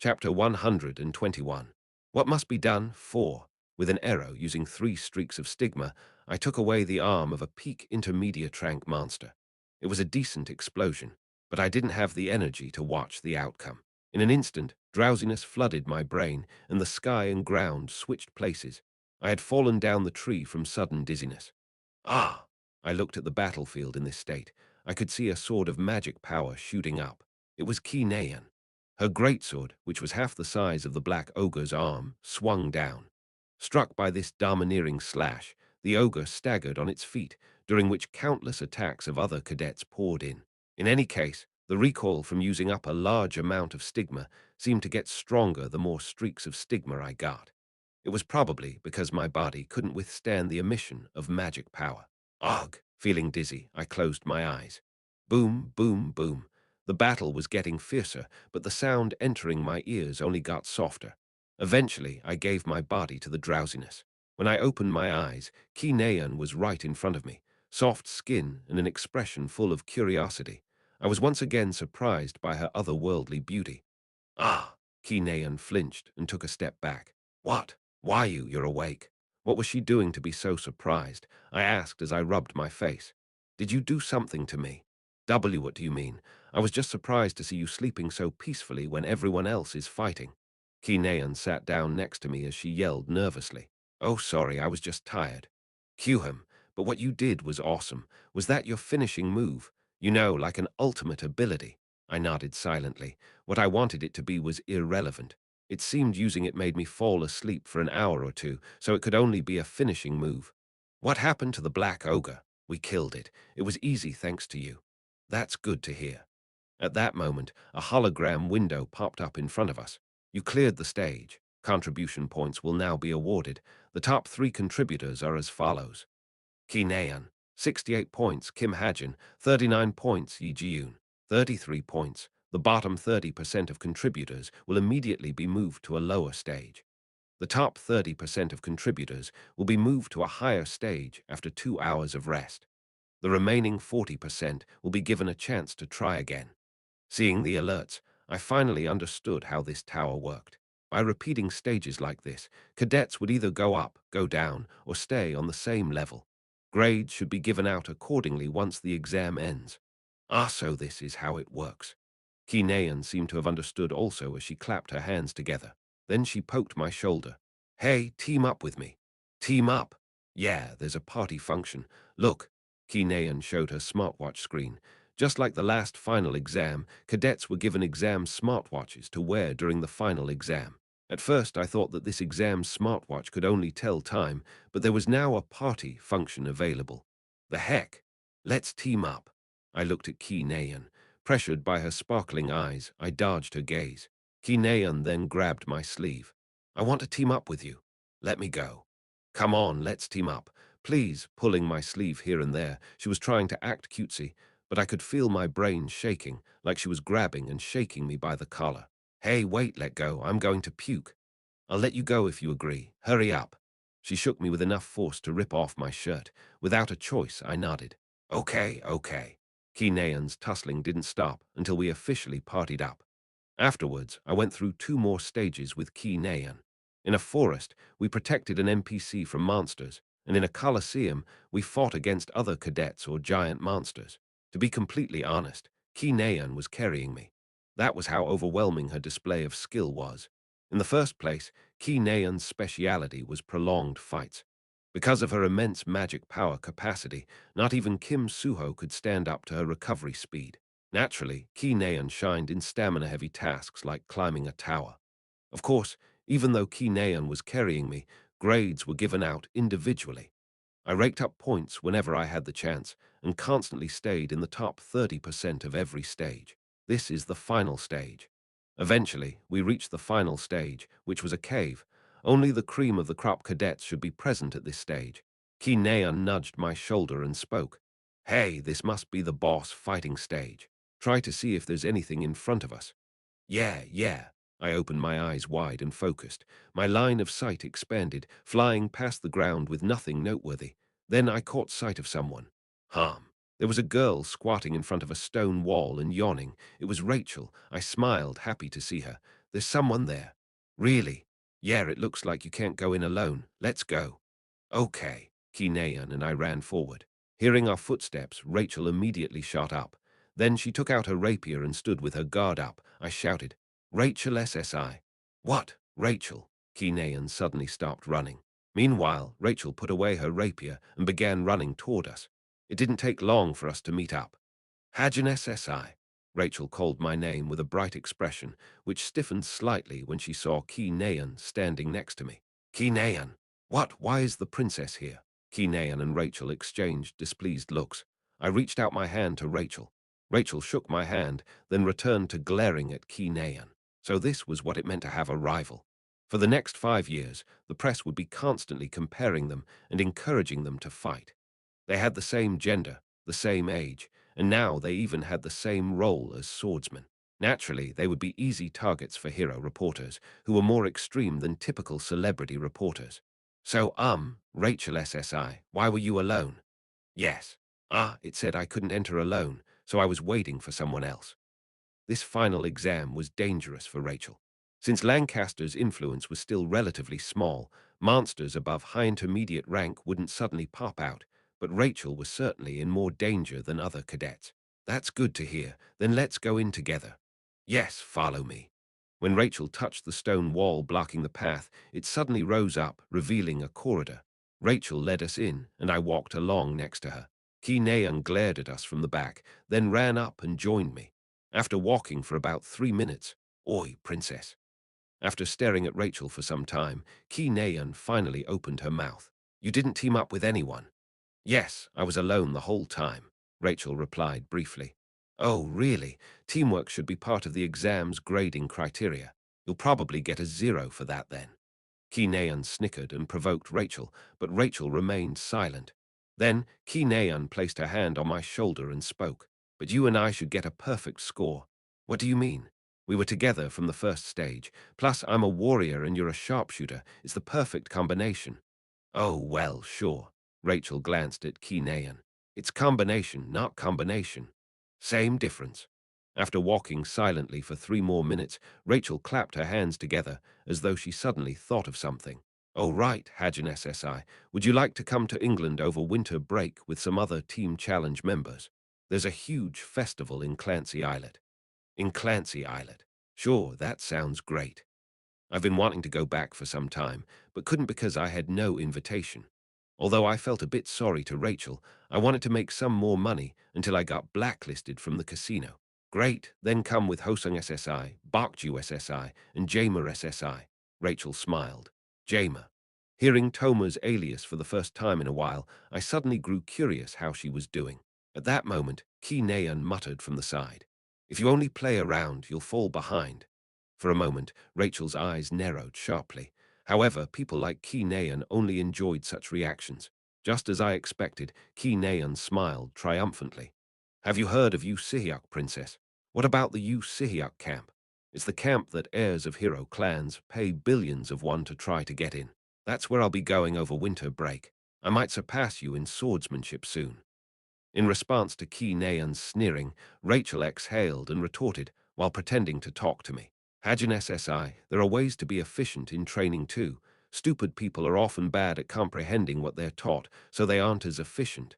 Chapter 121. What must be done? 4. With an arrow using 3 streaks of stigma, I took away the arm of a peak intermediate rank monster. It was a decent explosion, but I didn't have the energy to watch the outcome. In an instant, drowsiness flooded my brain, and the sky and ground switched places. I had fallen down the tree from sudden dizziness. Ah! I looked at the battlefield in this state. I could see a sword of magic power shooting up. It was Ki Naeun. Her greatsword, which was half the size of the black ogre's arm, swung down. Struck by this domineering slash, the ogre staggered on its feet, during which countless attacks of other cadets poured in. In any case, the recoil from using up a large amount of stigma seemed to get stronger the more streaks of stigma I got. It was probably because my body couldn't withstand the emission of magic power. Ugh! Feeling dizzy, I closed my eyes. Boom, boom, boom. The battle was getting fiercer, but the sound entering my ears only got softer. Eventually, I gave my body to the drowsiness. When I opened my eyes, Ki Naeun was right in front of me, soft skin and an expression full of curiosity. I was once again surprised by her otherworldly beauty. Ah! Ki Naeun flinched and took a step back. What? Why you're awake? What was she doing to be so surprised? I asked as I rubbed my face. Did you do something to me? What do you mean? I was just surprised to see you sleeping so peacefully when everyone else is fighting. Ki Naeun sat down next to me as she yelled nervously. Oh, sorry, I was just tired. Cue him. But what you did was awesome. Was that your finishing move? You know, like an ultimate ability. I nodded silently. What I wanted it to be was irrelevant. It seemed using it made me fall asleep for an hour or two, so it could only be a finishing move. What happened to the black ogre? We killed it. It was easy thanks to you. That's good to hear. At that moment, a hologram window popped up in front of us. You cleared the stage. Contribution points will now be awarded. The top 3 contributors are as follows. Ki Naeun, 68 points. Kim Hajin, 39 points. Yi Ji-yoon, 33 points. The bottom 30% of contributors will immediately be moved to a lower stage. The top 30% of contributors will be moved to a higher stage after 2 hours of rest. The remaining 40% will be given a chance to try again. Seeing the alerts, I finally understood how this tower worked. By repeating stages like this, cadets would either go up, go down, or stay on the same level. Grades should be given out accordingly once the exam ends. Ah, so this is how it works. Ki Naeun seemed to have understood also as she clapped her hands together. Then she poked my shoulder. Hey, team up with me. Team up. Yeah, there's a party function. Look. Ki Naeun showed her smartwatch screen. Just like the last final exam, cadets were given exam smartwatches to wear during the final exam. At first, I thought that this exam smartwatch could only tell time, but there was now a party function available. The heck? Let's team up. I looked at Ki Naeun. Pressured by her sparkling eyes, I dodged her gaze. Ki Naeun then grabbed my sleeve. I want to team up with you. Let me go. Come on, let's team up. Please, pulling my sleeve here and there. She was trying to act cutesy, but I could feel my brain shaking, like she was grabbing and shaking me by the collar. Hey, wait, let go. I'm going to puke. I'll let you go if you agree. Hurry up. She shook me with enough force to rip off my shirt. Without a choice, I nodded. Okay. Ki Naeun's tussling didn't stop until we officially partied up. Afterwards, I went through 2 more stages with Ki Naeun. In a forest, we protected an NPC from monsters, and in a coliseum, we fought against other cadets or giant monsters. To be completely honest, Ki Naeun was carrying me. That was how overwhelming her display of skill was. In the first place, Ki Naeun's speciality was prolonged fights. Because of her immense magic power capacity, not even Kim Suho could stand up to her recovery speed. Naturally, Ki Naeun shined in stamina-heavy tasks like climbing a tower. Of course, even though Ki Naeun was carrying me, grades were given out individually. I raked up points whenever I had the chance and constantly stayed in the top 30% of every stage. This is the final stage. Eventually, we reached the final stage, which was a cave. Only the cream of the crop cadets should be present at this stage. Ki Naeun nudged my shoulder and spoke. Hey, this must be the boss fighting stage. Try to see if there's anything in front of us. Yeah. I opened my eyes wide and focused. My line of sight expanded, flying past the ground with nothing noteworthy. Then I caught sight of someone. There was a girl squatting in front of a stone wall and yawning. It was Rachel. I smiled, happy to see her. There's someone there. Really? Yeah, it looks like you can't go in alone. Let's go. Okay. Kinean and I ran forward. Hearing our footsteps, Rachel immediately shot up. Then she took out her rapier and stood with her guard up. I shouted, Rachel SSI. What? Rachel? Kinean suddenly stopped running. Meanwhile, Rachel put away her rapier and began running toward us. It didn't take long for us to meet up. Hajin SSI. Rachel called my name with a bright expression, which stiffened slightly when she saw Kinean standing next to me. Kinean. What? Why is the princess here? Kinean and Rachel exchanged displeased looks. I reached out my hand to Rachel. Rachel shook my hand, then returned to glaring at Kinean. So this was what it meant to have a rival. For the next 5 years, the press would be constantly comparing them and encouraging them to fight. They had the same gender, the same age, and now they even had the same role as swordsmen. Naturally, they would be easy targets for hero reporters, who were more extreme than typical celebrity reporters. So, Rachel SSI, why were you alone? Yes. It said I couldn't enter alone, so I was waiting for someone else. This final exam was dangerous for Rachel. Since Lancaster's influence was still relatively small, monsters above high intermediate rank wouldn't suddenly pop out, but Rachel was certainly in more danger than other cadets. That's good to hear. Then let's go in together. Yes, follow me. When Rachel touched the stone wall blocking the path, it suddenly rose up, revealing a corridor. Rachel led us in, and I walked along next to her. Kinean glared at us from the back, then ran up and joined me. After walking for about 3 minutes, Oi, princess. After staring at Rachel for some time, Kinean finally opened her mouth. You didn't team up with anyone? Yes, I was alone the whole time, Rachel replied briefly. Oh, really? Teamwork should be part of the exam's grading criteria. You'll probably get a 0 for that then. Kinean snickered and provoked Rachel, but Rachel remained silent. Then Kinean placed her hand on my shoulder and spoke. But you and I should get a perfect score. What do you mean? We were together from the first stage. Plus, I'm a warrior and you're a sharpshooter. It's the perfect combination. Oh, well, sure. Rachel glanced at Kinean. It's combination, not combination. Same difference. After walking silently for 3 more minutes, Rachel clapped her hands together as though she suddenly thought of something. Oh, right, Hajin SSI. Would you like to come to England over winter break with some other Team Challenge members? There's a huge festival in Clancy Islet. In Clancy Islet. Sure, that sounds great. I've been wanting to go back for some time, but couldn't because I had no invitation. Although I felt a bit sorry to Rachel, I wanted to make some more money until I got blacklisted from the casino. Great, then come with Hosung SSI, Bakju SSI, and Jamer SSI. Rachel smiled. Jamer. Hearing Toma's alias for the first time in a while, I suddenly grew curious how she was doing. At that moment, Kinean muttered from the side. If you only play around, you'll fall behind. For a moment, Rachel's eyes narrowed sharply. However, people like Kinean only enjoyed such reactions. Just as I expected, Kinean smiled triumphantly. Have you heard of YunSeo-jin, princess? What about the YunSeo-jin camp? It's the camp that heirs of hero clans pay billions of won to try to get in. That's where I'll be going over winter break. I might surpass you in swordsmanship soon. In response to Kinean's sneering, Rachel exhaled and retorted while pretending to talk to me. Hajin SSI, there are ways to be efficient in training too. Stupid people are often bad at comprehending what they're taught, so they aren't as efficient.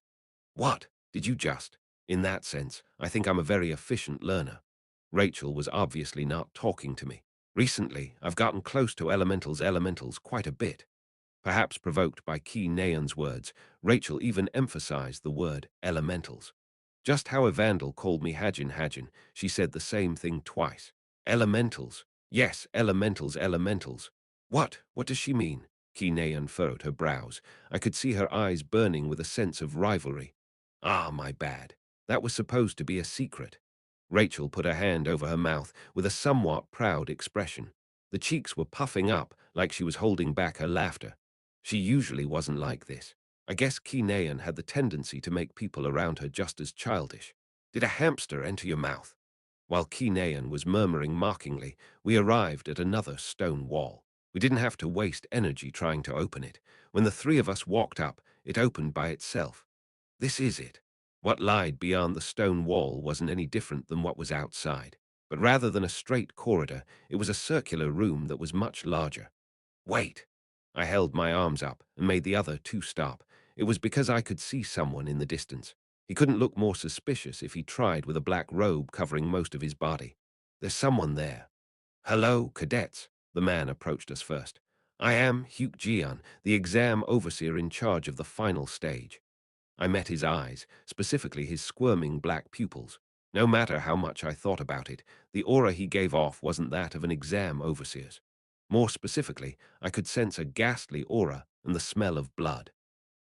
What? Did you just? In that sense, I think I'm a very efficient learner. Rachel was obviously not talking to me. Recently, I've gotten close to elementals quite a bit. Perhaps provoked by Kinean's words, Rachel even emphasized the word elementals. Just how a vandal called me Hajin, she said the same thing twice. Elementals. Yes, elementals. What? What does she mean? Kinean furrowed her brows. I could see her eyes burning with a sense of rivalry. My bad. That was supposed to be a secret. Rachel put her hand over her mouth with a somewhat proud expression. The cheeks were puffing up like she was holding back her laughter. She usually wasn't like this. I guess Kinean had the tendency to make people around her just as childish. Did a hamster enter your mouth? While Kinean was murmuring mockingly, we arrived at another stone wall. We didn't have to waste energy trying to open it. When the 3 of us walked up, it opened by itself. This is it. What lied beyond the stone wall wasn't any different than what was outside. But rather than a straight corridor, it was a circular room that was much larger. Wait! I held my arms up and made the other two stop. It was because I could see someone in the distance. He couldn't look more suspicious if he tried with a black robe covering most of his body. There's someone there. Hello, cadets. The man approached us first. I am Hyuk-jian, the exam overseer in charge of the final stage. I met his eyes, specifically his squirming black pupils. No matter how much I thought about it, the aura he gave off wasn't that of an exam overseer's. More specifically, I could sense a ghastly aura and the smell of blood.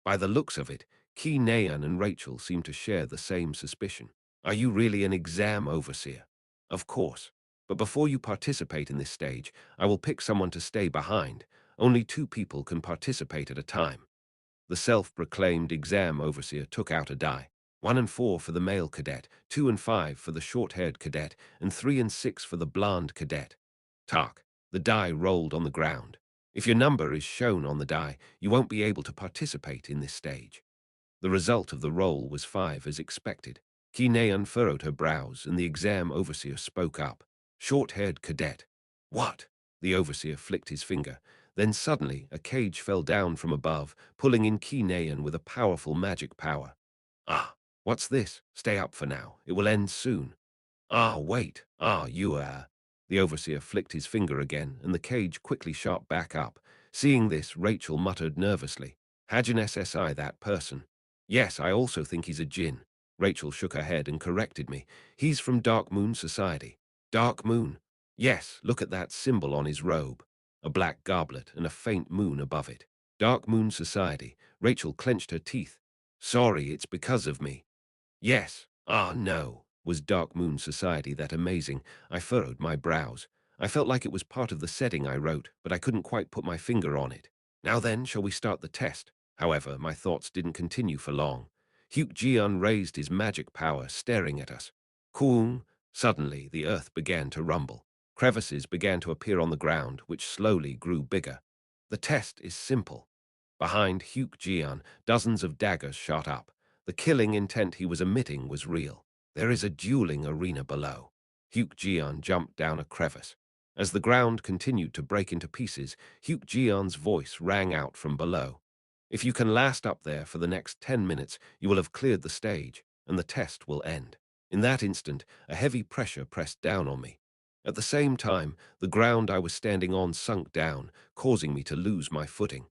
By the looks of it, Ki Naeun and Rachel seemed to share the same suspicion. Are you really an exam overseer? Of course. But before you participate in this stage, I will pick someone to stay behind. Only 2 people can participate at a time. The self-proclaimed exam overseer took out a die. 1 and 4 for the male cadet, 2 and 5 for the short-haired cadet, and 3 and 6 for the blonde cadet. Tak. The die rolled on the ground. If your number is shown on the die, you won't be able to participate in this stage. The result of the roll was 5 as expected. Kine unfurrowed her brows, and the exam overseer spoke up. Short-haired cadet. What? The overseer flicked his finger. Then suddenly, a cage fell down from above, pulling in Kine with a powerful magic power. Ah, what's this? Stay up for now. It will end soon. Ah, wait. Ah, you are. The overseer flicked his finger again, and the cage quickly shot back up. Seeing this, Rachel muttered nervously. Hajin SSI that person. Yes, I also think he's a djinn. Rachel shook her head and corrected me. He's from Dark Moon Society. Dark Moon? Yes, look at that symbol on his robe. A black goblet and a faint moon above it. Dark Moon Society. Rachel clenched her teeth. Sorry, it's because of me. Yes. Ah, no. Was Dark Moon Society that amazing? I furrowed my brows. I felt like it was part of the setting I wrote, but I couldn't quite put my finger on it. Now then, shall we start the test? However, my thoughts didn't continue for long. Hyuk-jian raised his magic power, staring at us. Koong! Suddenly, the earth began to rumble. Crevices began to appear on the ground, which slowly grew bigger. The test is simple. Behind Hyuk-jian, dozens of daggers shot up. The killing intent he was emitting was real. There is a dueling arena below. Hyuk-jian jumped down a crevice. As the ground continued to break into pieces, Hyuk-jian's voice rang out from below. If you can last up there for the next 10 minutes, you will have cleared the stage, and the test will end. In that instant, a heavy pressure pressed down on me. At the same time, the ground I was standing on sunk down, causing me to lose my footing.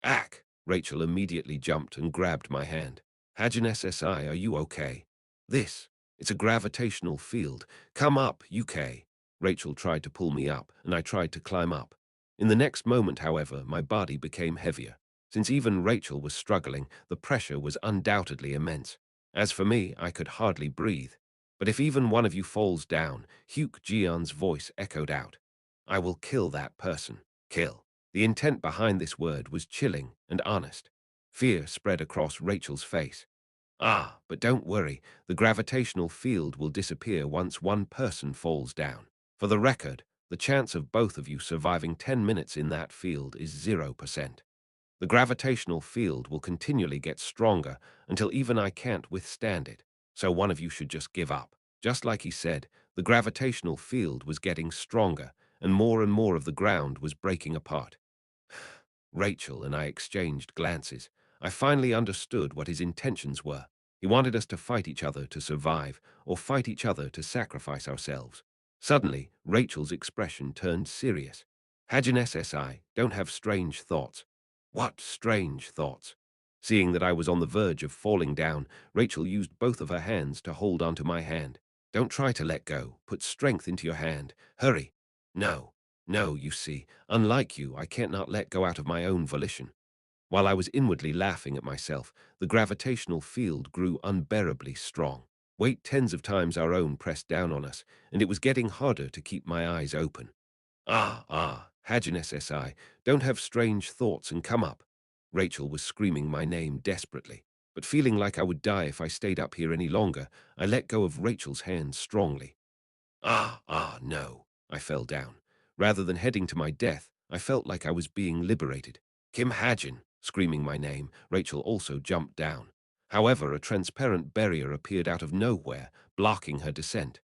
Ack! Rachel immediately jumped and grabbed my hand. Hajin SSI, are you okay? It's a gravitational field. Come up, UK. Rachel tried to pull me up, and I tried to climb up. In the next moment, however, my body became heavier. Since even Rachel was struggling, the pressure was undoubtedly immense. As for me, I could hardly breathe. But if even one of you falls down, Hyuk-jian's voice echoed out. I will kill that person. Kill. The intent behind this word was chilling and honest. Fear spread across Rachel's face. Ah, but don't worry, the gravitational field will disappear once one person falls down. For the record, the chance of both of you surviving 10 minutes in that field is 0%. The gravitational field will continually get stronger until even I can't withstand it, so one of you should just give up. Just like he said, the gravitational field was getting stronger, and more of the ground was breaking apart. Rachel and I exchanged glances. I finally understood what his intentions were. He wanted us to fight each other to survive, or fight each other to sacrifice ourselves. Suddenly, Rachel's expression turned serious. Hajin SSI, don't have strange thoughts. What strange thoughts? Seeing that I was on the verge of falling down, Rachel used both of her hands to hold onto my hand. Don't try to let go. Put strength into your hand. Hurry. No. No, you see, unlike you, I can't not let go out of my own volition. While I was inwardly laughing at myself, the gravitational field grew unbearably strong. Weight tens of times our own pressed down on us, and it was getting harder to keep my eyes open. Hajin SSI, don't have strange thoughts and come up. Rachel was screaming my name desperately, but feeling like I would die if I stayed up here any longer, I let go of Rachel's hand strongly. No. I fell down. Rather than heading to my death, I felt like I was being liberated. Kim Hajin, screaming my name, Rachel also jumped down. However, a transparent barrier appeared out of nowhere, blocking her descent.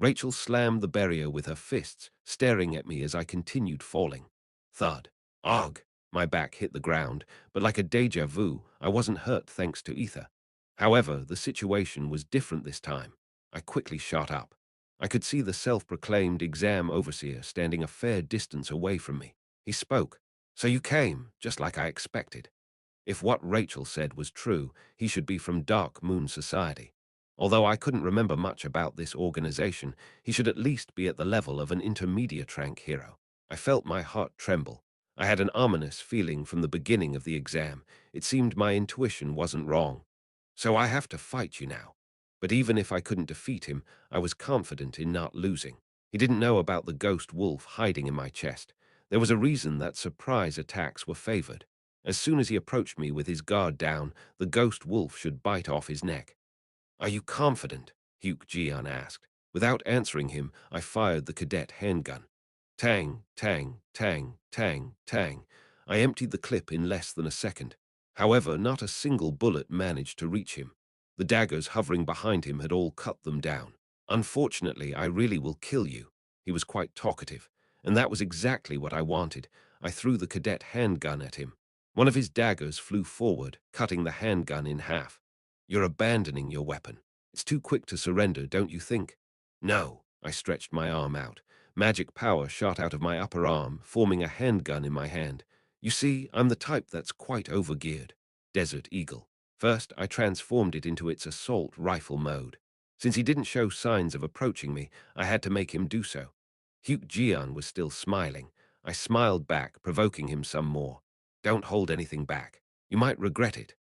Rachel slammed the barrier with her fists, staring at me as I continued falling. Thud. Og. My back hit the ground, but like a deja vu, I wasn't hurt thanks to ether. However, the situation was different this time. I quickly shot up. I could see the self-proclaimed exam overseer standing a fair distance away from me. He spoke. "So you came, just like I expected." If what Rachel said was true, he should be from Dark Moon Society. Although I couldn't remember much about this organization, he should at least be at the level of an intermediate rank hero. I felt my heart tremble. I had an ominous feeling from the beginning of the exam. It seemed my intuition wasn't wrong. So I have to fight you now. But even if I couldn't defeat him, I was confident in not losing. He didn't know about the ghost wolf hiding in my chest. There was a reason that surprise attacks were favored. As soon as he approached me with his guard down, the ghost wolf should bite off his neck. "Are you confident?" Hyuk-jian asked. Without answering him, I fired the cadet handgun. Tang, tang, tang, tang, tang. I emptied the clip in less than a second. However, not a single bullet managed to reach him. The daggers hovering behind him had all cut them down. "Unfortunately, I really will kill you." He was quite talkative, and that was exactly what I wanted. I threw the cadet handgun at him. One of his daggers flew forward, cutting the handgun in half. "You're abandoning your weapon. It's too quick to surrender, don't you think?" "No." I stretched my arm out. Magic power shot out of my upper arm, forming a handgun in my hand. "You see, I'm the type that's quite overgeared." Desert Eagle. First, I transformed it into its assault rifle mode. Since he didn't show signs of approaching me, I had to make him do so. Hyuk-jian was still smiling. I smiled back, provoking him some more. "Don't hold anything back. You might regret it."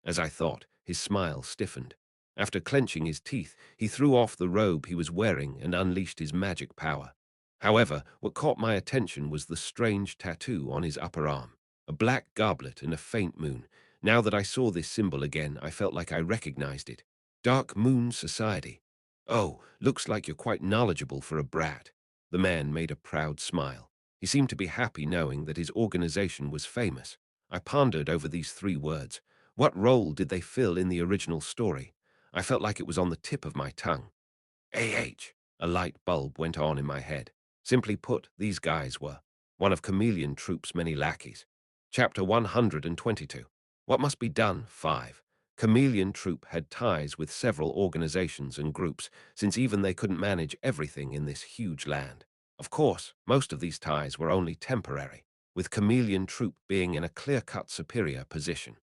As I thought, his smile stiffened. After clenching his teeth, he threw off the robe he was wearing and unleashed his magic power. However, what caught my attention was the strange tattoo on his upper arm. A black goblet and a faint moon. Now that I saw this symbol again, I felt like I recognized it. Dark Moon Society. "Oh, looks like you're quite knowledgeable for a brat." The man made a proud smile. He seemed to be happy knowing that his organization was famous. I pondered over these 3 words. What role did they fill in the original story? I felt like it was on the tip of my tongue. AH. A light bulb went on in my head. Simply put, these guys were one of Chameleon Troop's many lackeys. Chapter 122. What must be done? 5. Chameleon Troop had ties with several organizations and groups, since even they couldn't manage everything in this huge land. Of course, most of these ties were only temporary, with Chameleon Troop being in a clear-cut superior position.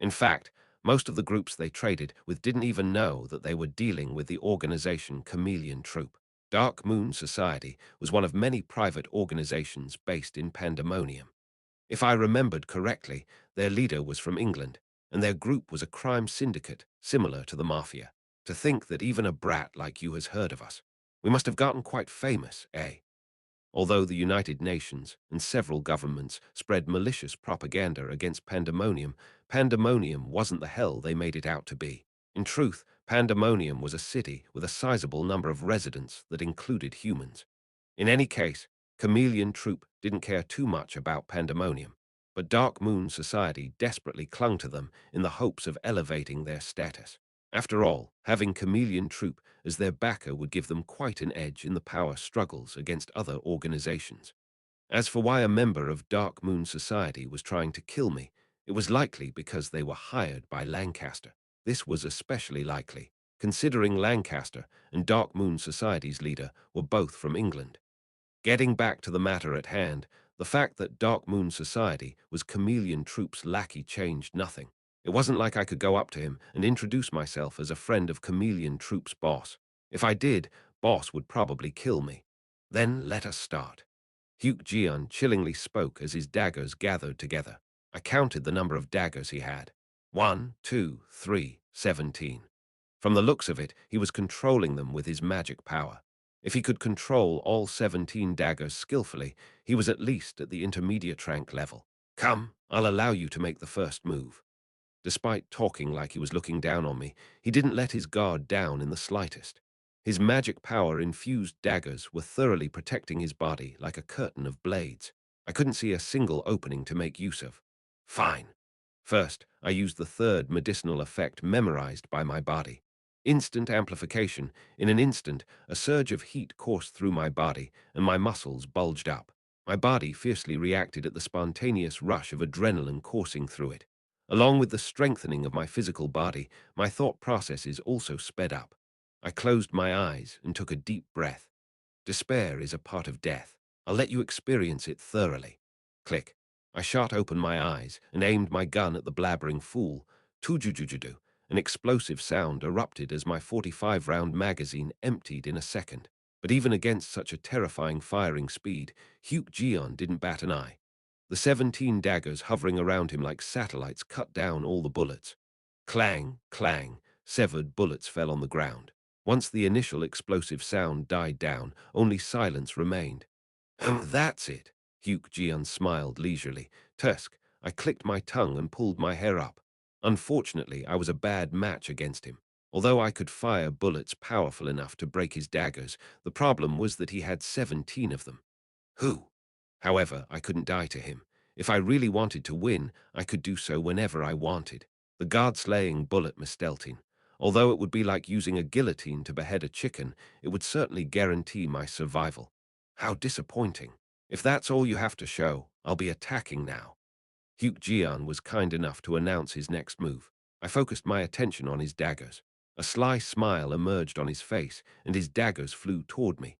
In fact, most of the groups they traded with didn't even know that they were dealing with the organization Chameleon Troop. Dark Moon Society was one of many private organizations based in Pandemonium. If I remembered correctly, their leader was from England, and their group was a crime syndicate similar to the Mafia. To think that even a brat like you has heard of us. We must have gotten quite famous, eh? Although the United Nations and several governments spread malicious propaganda against Pandemonium, Pandemonium wasn't the hell they made it out to be. In truth, Pandemonium was a city with a sizable number of residents that included humans. In any case, Chameleon Troop didn't care too much about Pandemonium, but Dark Moon Society desperately clung to them in the hopes of elevating their status. After all, having Chameleon Troop as their backer would give them quite an edge in the power struggles against other organizations. As for why a member of Dark Moon Society was trying to kill me, it was likely because they were hired by Lancaster. This was especially likely, considering Lancaster and Dark Moon Society's leader were both from England. Getting back to the matter at hand, the fact that Dark Moon Society was Chameleon Troop's lackey changed nothing. It wasn't like I could go up to him and introduce myself as a friend of Chameleon Troop's boss. If I did, boss would probably kill me. "Then let us start." Hyuk-jian chillingly spoke as his daggers gathered together. I counted the number of daggers he had. 1, 2, 3, 17. From the looks of it, he was controlling them with his magic power. If he could control all 17 daggers skillfully, he was at least at the intermediate rank level. "Come, I'll allow you to make the first move." Despite talking like he was looking down on me, he didn't let his guard down in the slightest. His magic power-infused daggers were thoroughly protecting his body like a curtain of blades. I couldn't see a single opening to make use of. Fine. First, I used the 3rd medicinal effect memorized by my body. Instant amplification. In an instant, a surge of heat coursed through my body, and my muscles bulged up. My body fiercely reacted at the spontaneous rush of adrenaline coursing through it. Along with the strengthening of my physical body, my thought processes also sped up. I closed my eyes and took a deep breath. Despair is a part of death. I'll let you experience it thoroughly. Click. I shot open my eyes and aimed my gun at the blabbering fool. Tujujujudu. An explosive sound erupted as my 45-round magazine emptied in a second. But even against such a terrifying firing speed, Hyuk-jeon didn't bat an eye. The 17 daggers hovering around him like satellites cut down all the bullets. Clang, clang, severed bullets fell on the ground. Once the initial explosive sound died down, only silence remained. That's it. Hyuk-jeon smiled leisurely. Tusk, I clicked my tongue and pulled my hair up. Unfortunately, I was a bad match against him. Although I could fire bullets powerful enough to break his daggers, the problem was that he had 17 of them. Who? However, I couldn't die to him. If I really wanted to win, I could do so whenever I wanted. The guard-slaying bullet Misteltin. Although it would be like using a guillotine to behead a chicken, it would certainly guarantee my survival. How disappointing. If that's all you have to show, I'll be attacking now. Hyuk-jeon was kind enough to announce his next move. I focused my attention on his daggers. A sly smile emerged on his face, and his daggers flew toward me.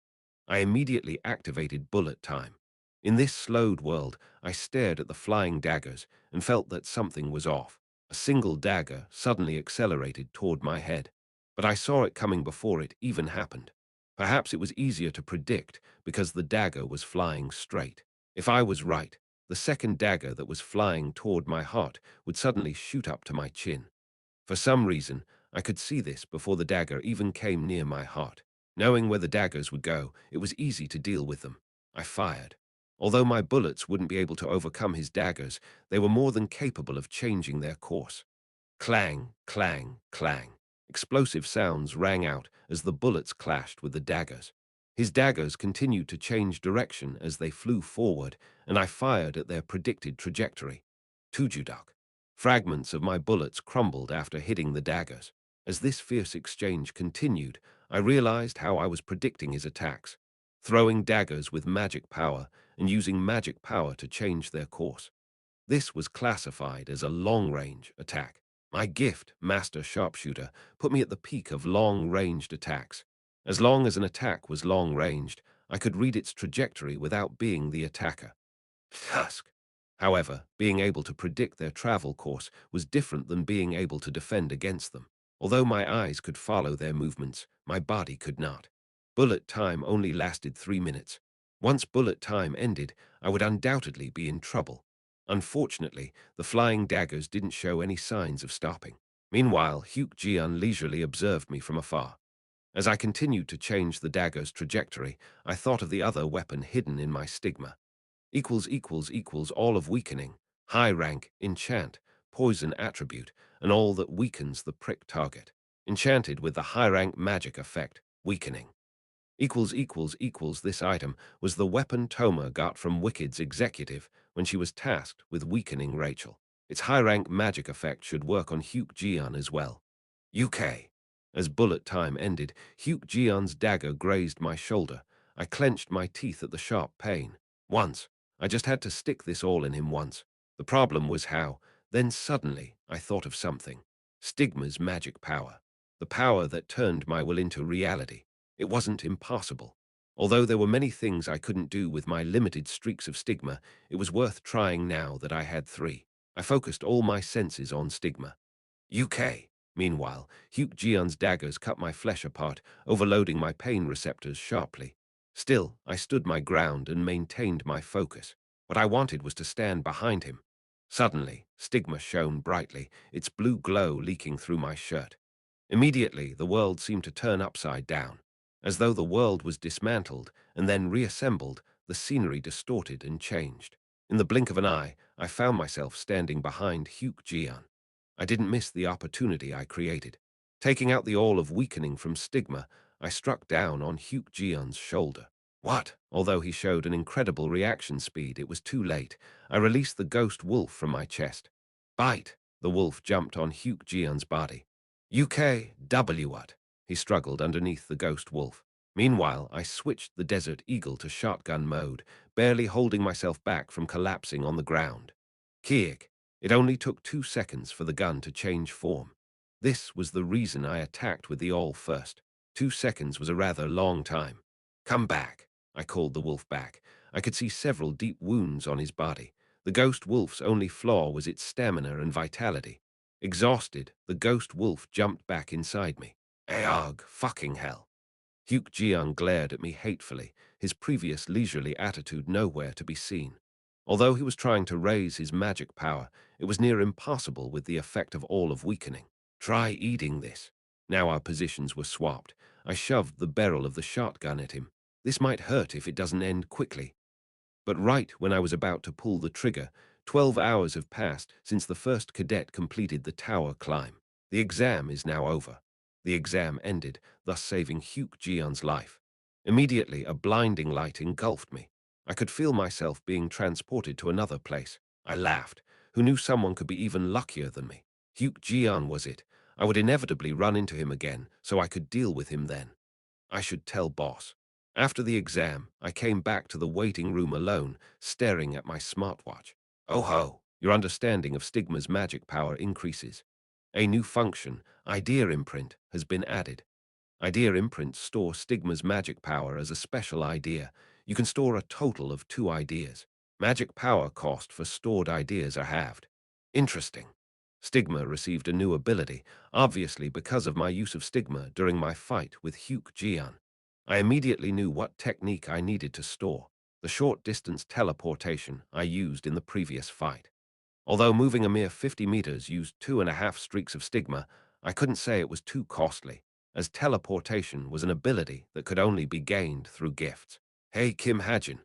I immediately activated bullet time. In this slowed world, I stared at the flying daggers and felt that something was off. A single dagger suddenly accelerated toward my head, but I saw it coming before it even happened. Perhaps it was easier to predict because the dagger was flying straight. If I was right, the second dagger that was flying toward my heart would suddenly shoot up to my chin. For some reason, I could see this before the dagger even came near my heart. Knowing where the daggers would go, it was easy to deal with them. I fired. Although my bullets wouldn't be able to overcome his daggers, they were more than capable of changing their course. Clang, clang, clang. Explosive sounds rang out as the bullets clashed with the daggers. His daggers continued to change direction as they flew forward, and I fired at their predicted trajectory. Tujudok. Fragments of my bullets crumbled after hitting the daggers. As this fierce exchange continued, I realized how I was predicting his attacks, throwing daggers with magic power and using magic power to change their course. This was classified as a long-range attack. My gift, Master Sharpshooter, put me at the peak of long-ranged attacks. As long as an attack was long-ranged, I could read its trajectory without being the attacker. Tusk. However, being able to predict their travel course was different than being able to defend against them. Although my eyes could follow their movements, my body could not. Bullet time only lasted 3 minutes. Once bullet time ended, I would undoubtedly be in trouble. Unfortunately, the flying daggers didn't show any signs of stopping. Meanwhile, Hyuk-jeon leisurely observed me from afar. As I continued to change the dagger's trajectory, I thought of the other weapon hidden in my stigma. All of weakening, high rank, enchant, poison attribute, and all that weakens the prick target. Enchanted with the high rank magic effect, weakening. This item was the weapon Toma got from Wicked's executive when she was tasked with weakening Rachel. Its high rank magic effect should work on Hyuk-jeon as well. UK. As bullet time ended, Hyuk-jeon's dagger grazed my shoulder. I clenched my teeth at the sharp pain. Once. I just had to stick this all in him once. The problem was how. Then suddenly, I thought of something. Stigma's magic power. The power that turned my will into reality. It wasn't impossible. Although there were many things I couldn't do with my limited streaks of stigma, it was worth trying now that I had 3. I focused all my senses on stigma. UK. Meanwhile, Hyuk-jeon's daggers cut my flesh apart, overloading my pain receptors sharply. Still, I stood my ground and maintained my focus. What I wanted was to stand behind him. Suddenly, stigma shone brightly, its blue glow leaking through my shirt. Immediately, the world seemed to turn upside down. As though the world was dismantled and then reassembled, the scenery distorted and changed. In the blink of an eye, I found myself standing behind Hyuk-jeon. I didn't miss the opportunity I created. Taking out the all of weakening from stigma, I struck down on Hyuk-jeon's shoulder. What? Although he showed an incredible reaction speed, it was too late. I released the ghost wolf from my chest. Bite! The wolf jumped on Hyuk-jeon's body. UKW what? He struggled underneath the ghost wolf. Meanwhile, I switched the Desert Eagle to shotgun mode, barely holding myself back from collapsing on the ground. Kiek. It only took 2 seconds for the gun to change form. This was the reason I attacked with the awl first. 2 seconds was a rather long time. Come back, I called the wolf back. I could see several deep wounds on his body. The ghost wolf's only flaw was its stamina and vitality. Exhausted, the ghost wolf jumped back inside me. Aog, fucking hell. Hyuk-jeon glared at me hatefully, his previous leisurely attitude nowhere to be seen. Although he was trying to raise his magic power, it was near impossible with the effect of all of weakening. Try eating this. Now our positions were swapped. I shoved the barrel of the shotgun at him. This might hurt if it doesn't end quickly. But right when I was about to pull the trigger, 12 hours have passed since the first cadet completed the tower climb. The exam is now over. The exam ended, thus saving Hyuk-jeon's life. Immediately, a blinding light engulfed me. I could feel myself being transported to another place. I laughed. Who knew someone could be even luckier than me? Hyuk-jeon was it. I would inevitably run into him again, so I could deal with him then. I should tell boss. After the exam, I came back to the waiting room alone, staring at my smartwatch. Oh ho, your understanding of Stigma's magic power increases. A new function, Idea Imprint, has been added. Idea Imprints store Stigma's magic power as a special idea. You can store a total of 2 ideas. Magic power cost for stored ideas are halved. Interesting. Stigma received a new ability, obviously because of my use of Stigma during my fight with Hyuk-jeon. I immediately knew what technique I needed to store, the short-distance teleportation I used in the previous fight. Although moving a mere 50 meters used 2.5 streaks of Stigma, I couldn't say it was too costly, as teleportation was an ability that could only be gained through gifts. Hey, Kim Hajin.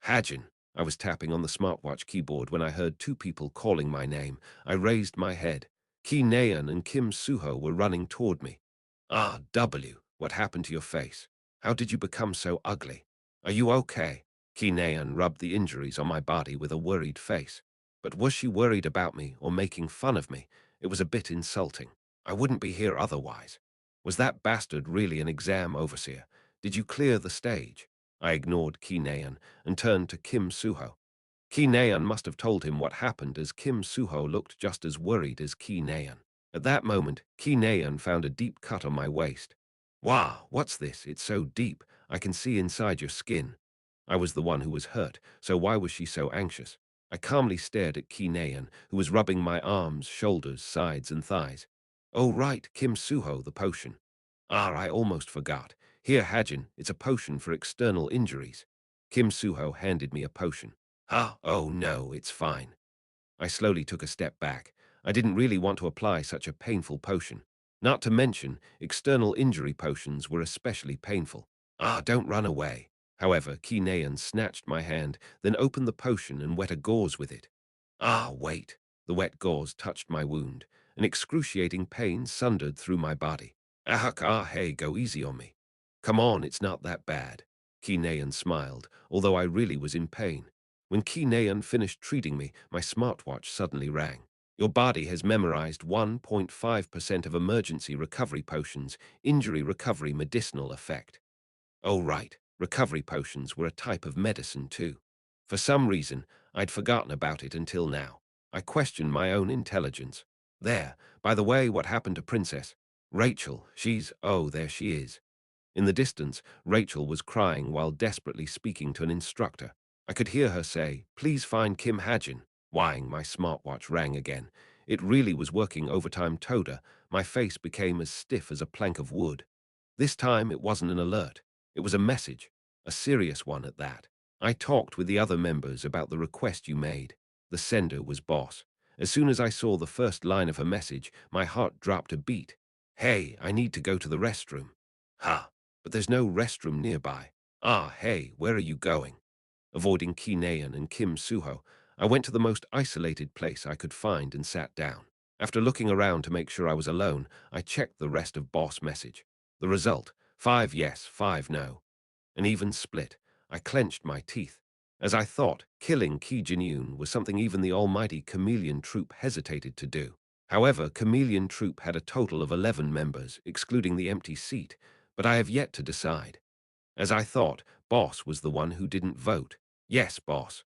Hajin. I was tapping on the smartwatch keyboard when I heard 2 people calling my name. I raised my head. Ki Naeun and Kim Suho were running toward me. Ah, W, what happened to your face? How did you become so ugly? Are you okay? Ki Naeun rubbed the injuries on my body with a worried face. But was she worried about me or making fun of me? It was a bit insulting. I wouldn't be here otherwise. Was that bastard really an exam overseer? Did you clear the stage? I ignored Ki Naeun and turned to Kim Suho. Ki Naeun must have told him what happened, as Kim Suho looked just as worried as Ki Naeun. At that moment, Ki Naeun found a deep cut on my waist. Wow, what's this? It's so deep. I can see inside your skin. I was the one who was hurt, so why was she so anxious? I calmly stared at Ki Naeun, who was rubbing my arms, shoulders, sides, and thighs. Oh, right, Kim Suho, the potion. Ah, I almost forgot. Here, Hajin, it's a potion for external injuries. Kim Suho handed me a potion. Ah, oh no, it's fine. I slowly took a step back. I didn't really want to apply such a painful potion. Not to mention, external injury potions were especially painful. Ah, don't run away. However, Ki Naeun snatched my hand, then opened the potion and wet a gauze with it. Ah, wait. The wet gauze touched my wound. An excruciating pain sundered through my body. Hey, go easy on me. Come on, it's not that bad. Ki Naeun smiled, although I really was in pain. When Ki Naeun finished treating me, my smartwatch suddenly rang. Your body has memorized 1.5% of emergency recovery potions, injury recovery medicinal effect. Oh, right. Recovery potions were a type of medicine, too. For some reason, I'd forgotten about it until now. I questioned my own intelligence. There, by the way, what happened to Princess? Rachel, oh, there she is. In the distance, Rachel was crying while desperately speaking to an instructor. I could hear her say, "Please find Kim Hajin." Whing, my smartwatch rang again. It really was working overtime toda. My face became as stiff as a plank of wood. This time it wasn't an alert. It was a message, a serious one at that. I talked with the other members about the request you made. The sender was boss. As soon as I saw the first line of her message, my heart dropped a beat. Hey, I need to go to the restroom. Ha, but there's no restroom nearby. Ah, hey, where are you going? Avoiding Ki Naeun and Kim Suho, I went to the most isolated place I could find and sat down. After looking around to make sure I was alone, I checked the rest of boss message. The result, 5 yes, 5 no. An even split. I clenched my teeth. As I thought, killing Ki Jin-yoon was something even the almighty chameleon troop hesitated to do. However, Chameleon Troop had a total of 11 members, excluding the empty seat, but I have yet to decide. As I thought, Boss was the one who didn't vote. Yes, Boss.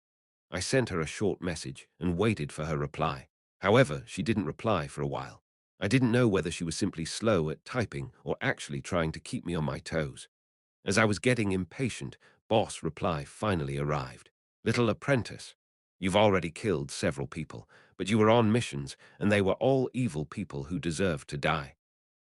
I sent her a short message and waited for her reply. However, she didn't reply for a while. I didn't know whether she was simply slow at typing or actually trying to keep me on my toes. As I was getting impatient, Boss' reply finally arrived. Little apprentice, you've already killed several people, but you were on missions, and they were all evil people who deserved to die.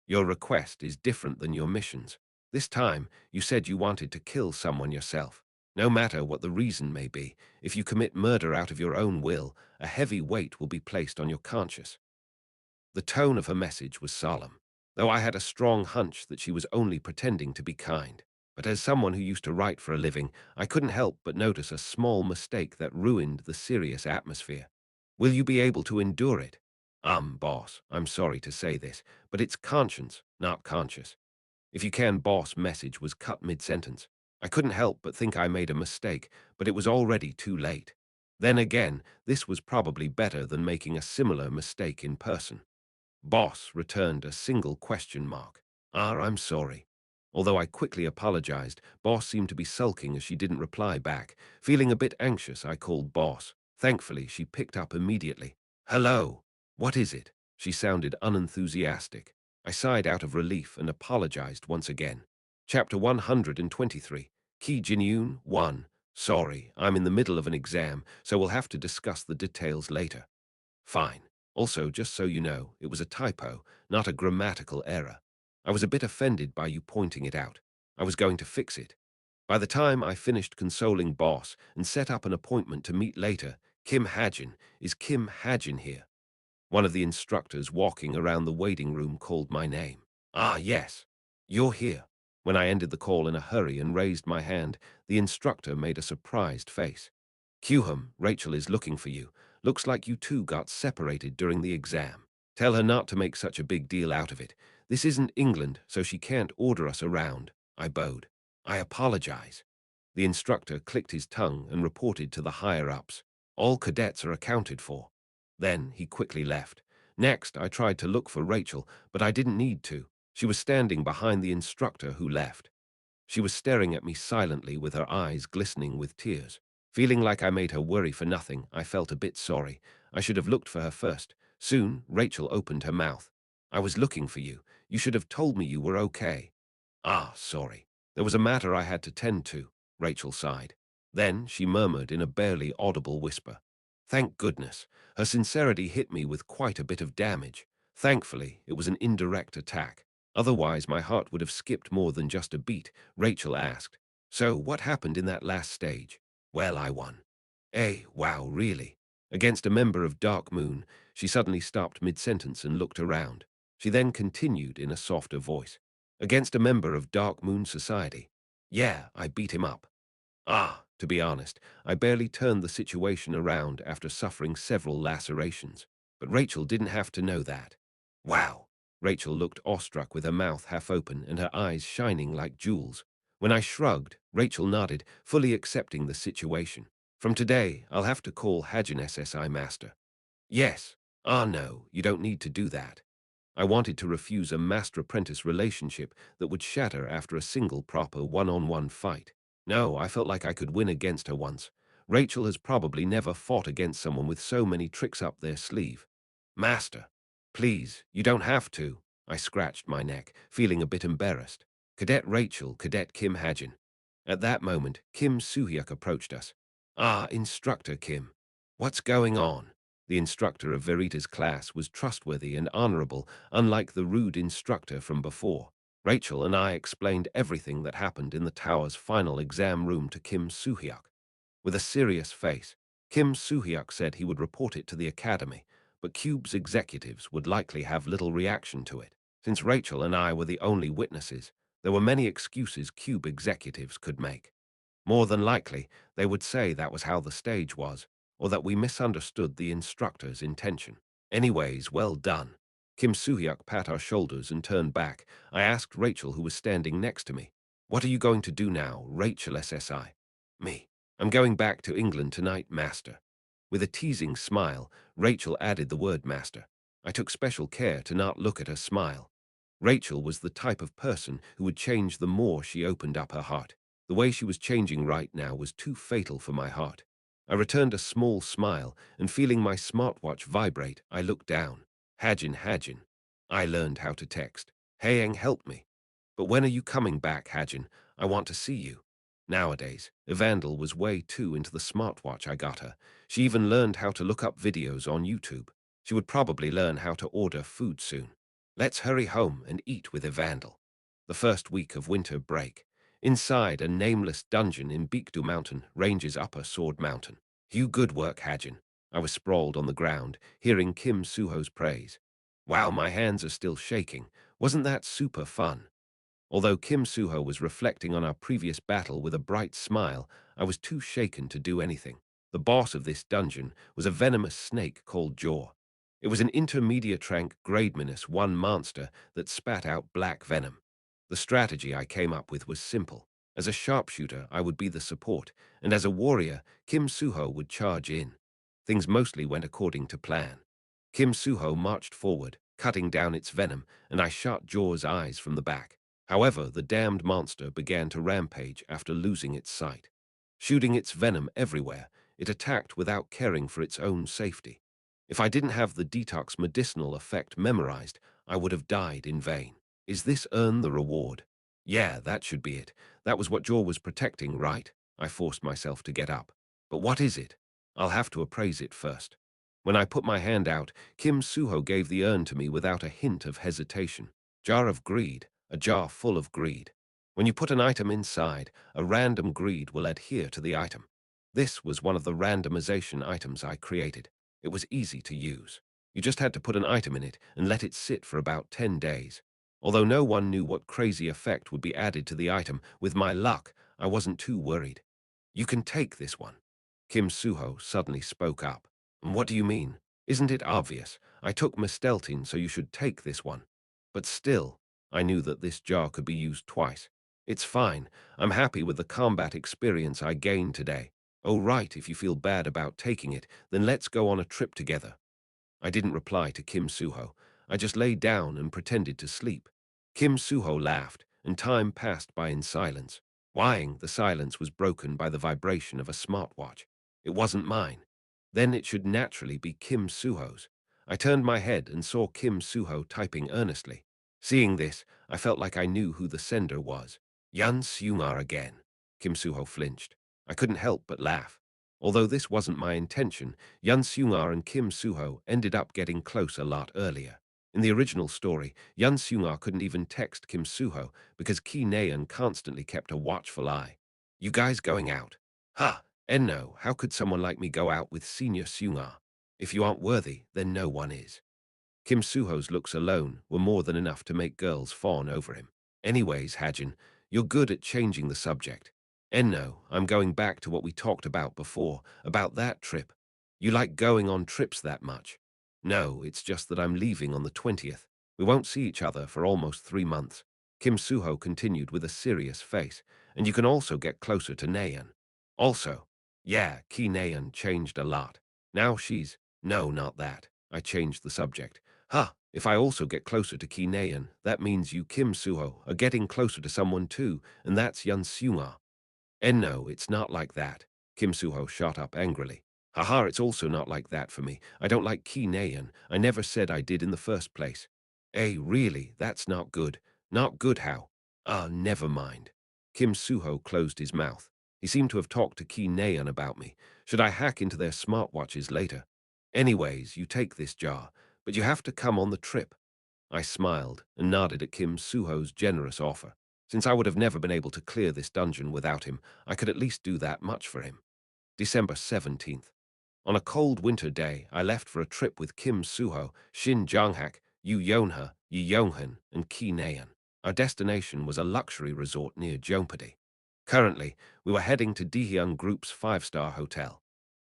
Your request is different than your missions. This time, you said you wanted to kill someone yourself. No matter what the reason may be, if you commit murder out of your own will, a heavy weight will be placed on your conscience. The tone of her message was solemn, though I had a strong hunch that she was only pretending to be kind. But as someone who used to write for a living, I couldn't help but notice a small mistake that ruined the serious atmosphere. Will you be able to endure it? Boss, I'm sorry to say this, but it's conscience, not conscious. If you can, Boss' message was cut mid-sentence. I couldn't help but think I made a mistake, but it was already too late. Then again, this was probably better than making a similar mistake in person. Boss returned a single question mark. I'm sorry. Although I quickly apologized, Boss seemed to be sulking as she didn't reply back. Feeling a bit anxious, I called Boss. Thankfully, she picked up immediately. Hello. What is it? She sounded unenthusiastic. I sighed out of relief and apologized once again. Chapter 123. Ki Jinyun 1. Sorry, I'm in the middle of an exam, so we'll have to discuss the details later. Fine. Also, just so you know, it was a typo, not a grammatical error. I was a bit offended by you pointing it out. I was going to fix it. By the time I finished consoling Boss and set up an appointment to meet later, is Kim Hajin here? One of the instructors walking around the waiting room called my name. Yes. You're here. When I ended the call in a hurry and raised my hand, the instructor made a surprised face. Kyuham, Rachel is looking for you. Looks like you two got separated during the exam. Tell her not to make such a big deal out of it. This isn't England, so she can't order us around. I bowed. I apologize. The instructor clicked his tongue and reported to the higher-ups. All cadets are accounted for. Then he quickly left. Next, I tried to look for Rachel, but I didn't need to. She was standing behind the instructor who left. She was staring at me silently with her eyes glistening with tears. Feeling like I made her worry for nothing, I felt a bit sorry. I should have looked for her first. Soon, Rachel opened her mouth. I was looking for you. You should have told me you were okay. Sorry. There was a matter I had to tend to, Rachel sighed. Then she murmured in a barely audible whisper. Thank goodness. Her sincerity hit me with quite a bit of damage. Thankfully, it was an indirect attack. Otherwise, my heart would have skipped more than just a beat. Rachel asked. So, what happened in that last stage? Well, I won. Wow, really? Against a member of Dark Moon, she suddenly stopped mid-sentence and looked around. She then continued in a softer voice. Against a member of Dark Moon Society. Yeah, I beat him up. To be honest, I barely turned the situation around after suffering several lacerations. But Rachel didn't have to know that. Wow. Rachel looked awestruck with her mouth half open and her eyes shining like jewels. When I shrugged, Rachel nodded, fully accepting the situation. From today, I'll have to call Hajin SSI Master. Yes. No, you don't need to do that. I wanted to refuse a master-apprentice relationship that would shatter after a single proper one-on-one fight. No, I felt like I could win against her once. Rachel has probably never fought against someone with so many tricks up their sleeve. Master, please, you don't have to. I scratched my neck, feeling a bit embarrassed. Cadet Rachel, Cadet Kim Hajin. At that moment, Kim Soo-hyuk approached us. Instructor Kim. What's going on? The instructor of Verita's class was trustworthy and honorable, unlike the rude instructor from before. Rachel and I explained everything that happened in the tower's final exam room to Kim Soo-hyuk. With a serious face, Kim Soo-hyuk said he would report it to the academy, but Cube's executives would likely have little reaction to it. Since Rachel and I were the only witnesses, there were many excuses Cube executives could make. More than likely, they would say that was how the stage was, or that we misunderstood the instructor's intention. Anyways, well done. Kim Soo-hyuk pat our shoulders and turned back. I asked Rachel, who was standing next to me. What are you going to do now, Rachel SSI? Me. I'm going back to England tonight, Master. With a teasing smile, Rachel added the word Master. I took special care to not look at her smile. Rachel was the type of person who would change the more she opened up her heart. The way she was changing right now was too fatal for my heart. I returned a small smile, and feeling my smartwatch vibrate, I looked down. Hajin. I learned how to text. Hayang helped me. But when are you coming back, Hajin? I want to see you. Nowadays, Evandel was way too into the smartwatch I got her. She even learned how to look up videos on YouTube. She would probably learn how to order food soon. Let's hurry home and eat with Evandel. The first week of winter break. Inside a nameless dungeon in Beekdu Mountain ranges Upper Sword Mountain. You good work, Hajin. I was sprawled on the ground, hearing Kim Suho's praise. Wow, my hands are still shaking. Wasn't that super fun? Although Kim Suho was reflecting on our previous battle with a bright smile, I was too shaken to do anything. The boss of this dungeon was a venomous snake called Jaw. It was an intermediate rank grade -1 monster that spat out black venom. The strategy I came up with was simple. As a sharpshooter, I would be the support, and as a warrior, Kim Suho would charge in. Things mostly went according to plan. Kim Suho marched forward, cutting down its venom, and I shot Jaw's eyes from the back. However, the damned monster began to rampage after losing its sight. Shooting its venom everywhere, it attacked without caring for its own safety. If I didn't have the detox medicinal effect memorized, I would have died in vain. Is this earn the reward? Yeah, that should be it. That was what Jaw was protecting, right? I forced myself to get up. But what is it? I'll have to appraise it first. When I put my hand out, Kim Suho gave the urn to me without a hint of hesitation. Jar of greed. A jar full of greed. When you put an item inside, a random greed will adhere to the item. This was one of the randomization items I created. It was easy to use. You just had to put an item in it and let it sit for about 10 days. Although no one knew what crazy effect would be added to the item, with my luck, I wasn't too worried. You can take this one. Kim Suho suddenly spoke up. What do you mean? Isn't it obvious? I took Misteltin, so you should take this one. But still, I knew that this jar could be used twice. It's fine. I'm happy with the combat experience I gained today. Oh, right, if you feel bad about taking it, then let's go on a trip together. I didn't reply to Kim Suho. I just lay down and pretended to sleep. Kim Suho laughed, and time passed by in silence. Whining, the silence was broken by the vibration of a smartwatch. It wasn't mine. Then it should naturally be Kim Suho's. I turned my head and saw Kim Suho typing earnestly. Seeing this, I felt like I knew who the sender was. YunSeo-jin again. Kim Suho flinched. I couldn't help but laugh. Although this wasn't my intention, YunSeo-jin and Kim Suho ended up getting close a lot earlier. In the original story, YunSeo-jin couldn't even text Kim Suho because Ki Naeun constantly kept a watchful eye. You guys going out? Ha! And no, how could someone like me go out with Senior Seung-ah? If you aren't worthy, then no one is. Kim Suho's looks alone were more than enough to make girls fawn over him. Anyways, Hajin, you're good at changing the subject. And no, I'm going back to what we talked about before, about that trip. You like going on trips that much? No, it's just that I'm leaving on the 20th. We won't see each other for almost 3 months. Kim Suho continued with a serious face, and you can also get closer to Naeun. Also, yeah, Ki Naeun changed a lot. Now she's, no, not that. I changed the subject. Huh, if I also get closer to Ki Naeun, that means you Kim Suho are getting closer to someone too, and that's YunSeo-jin. And no, it's not like that. Kim Suho shot up angrily. Haha, it's also not like that for me. I don't like Ki Naeun. I never said I did in the first place. Hey, really, that's not good. Not good how? Ah, never mind. Kim Suho closed his mouth. He seemed to have talked to Ki Naeun about me. Should I hack into their smartwatches later? Anyways, you take this jar, but you have to come on the trip. I smiled and nodded at Kim Suho's generous offer. Since I would have never been able to clear this dungeon without him, I could at least do that much for him. December 17th. On a cold winter day, I left for a trip with Kim Suho, Shin Jonghak, Yu Yonha, Yi Yonghan, and Ki Naeun. Our destination was a luxury resort near Jeonpadi. Currently, we were heading to Daehyun Group's 5-star hotel.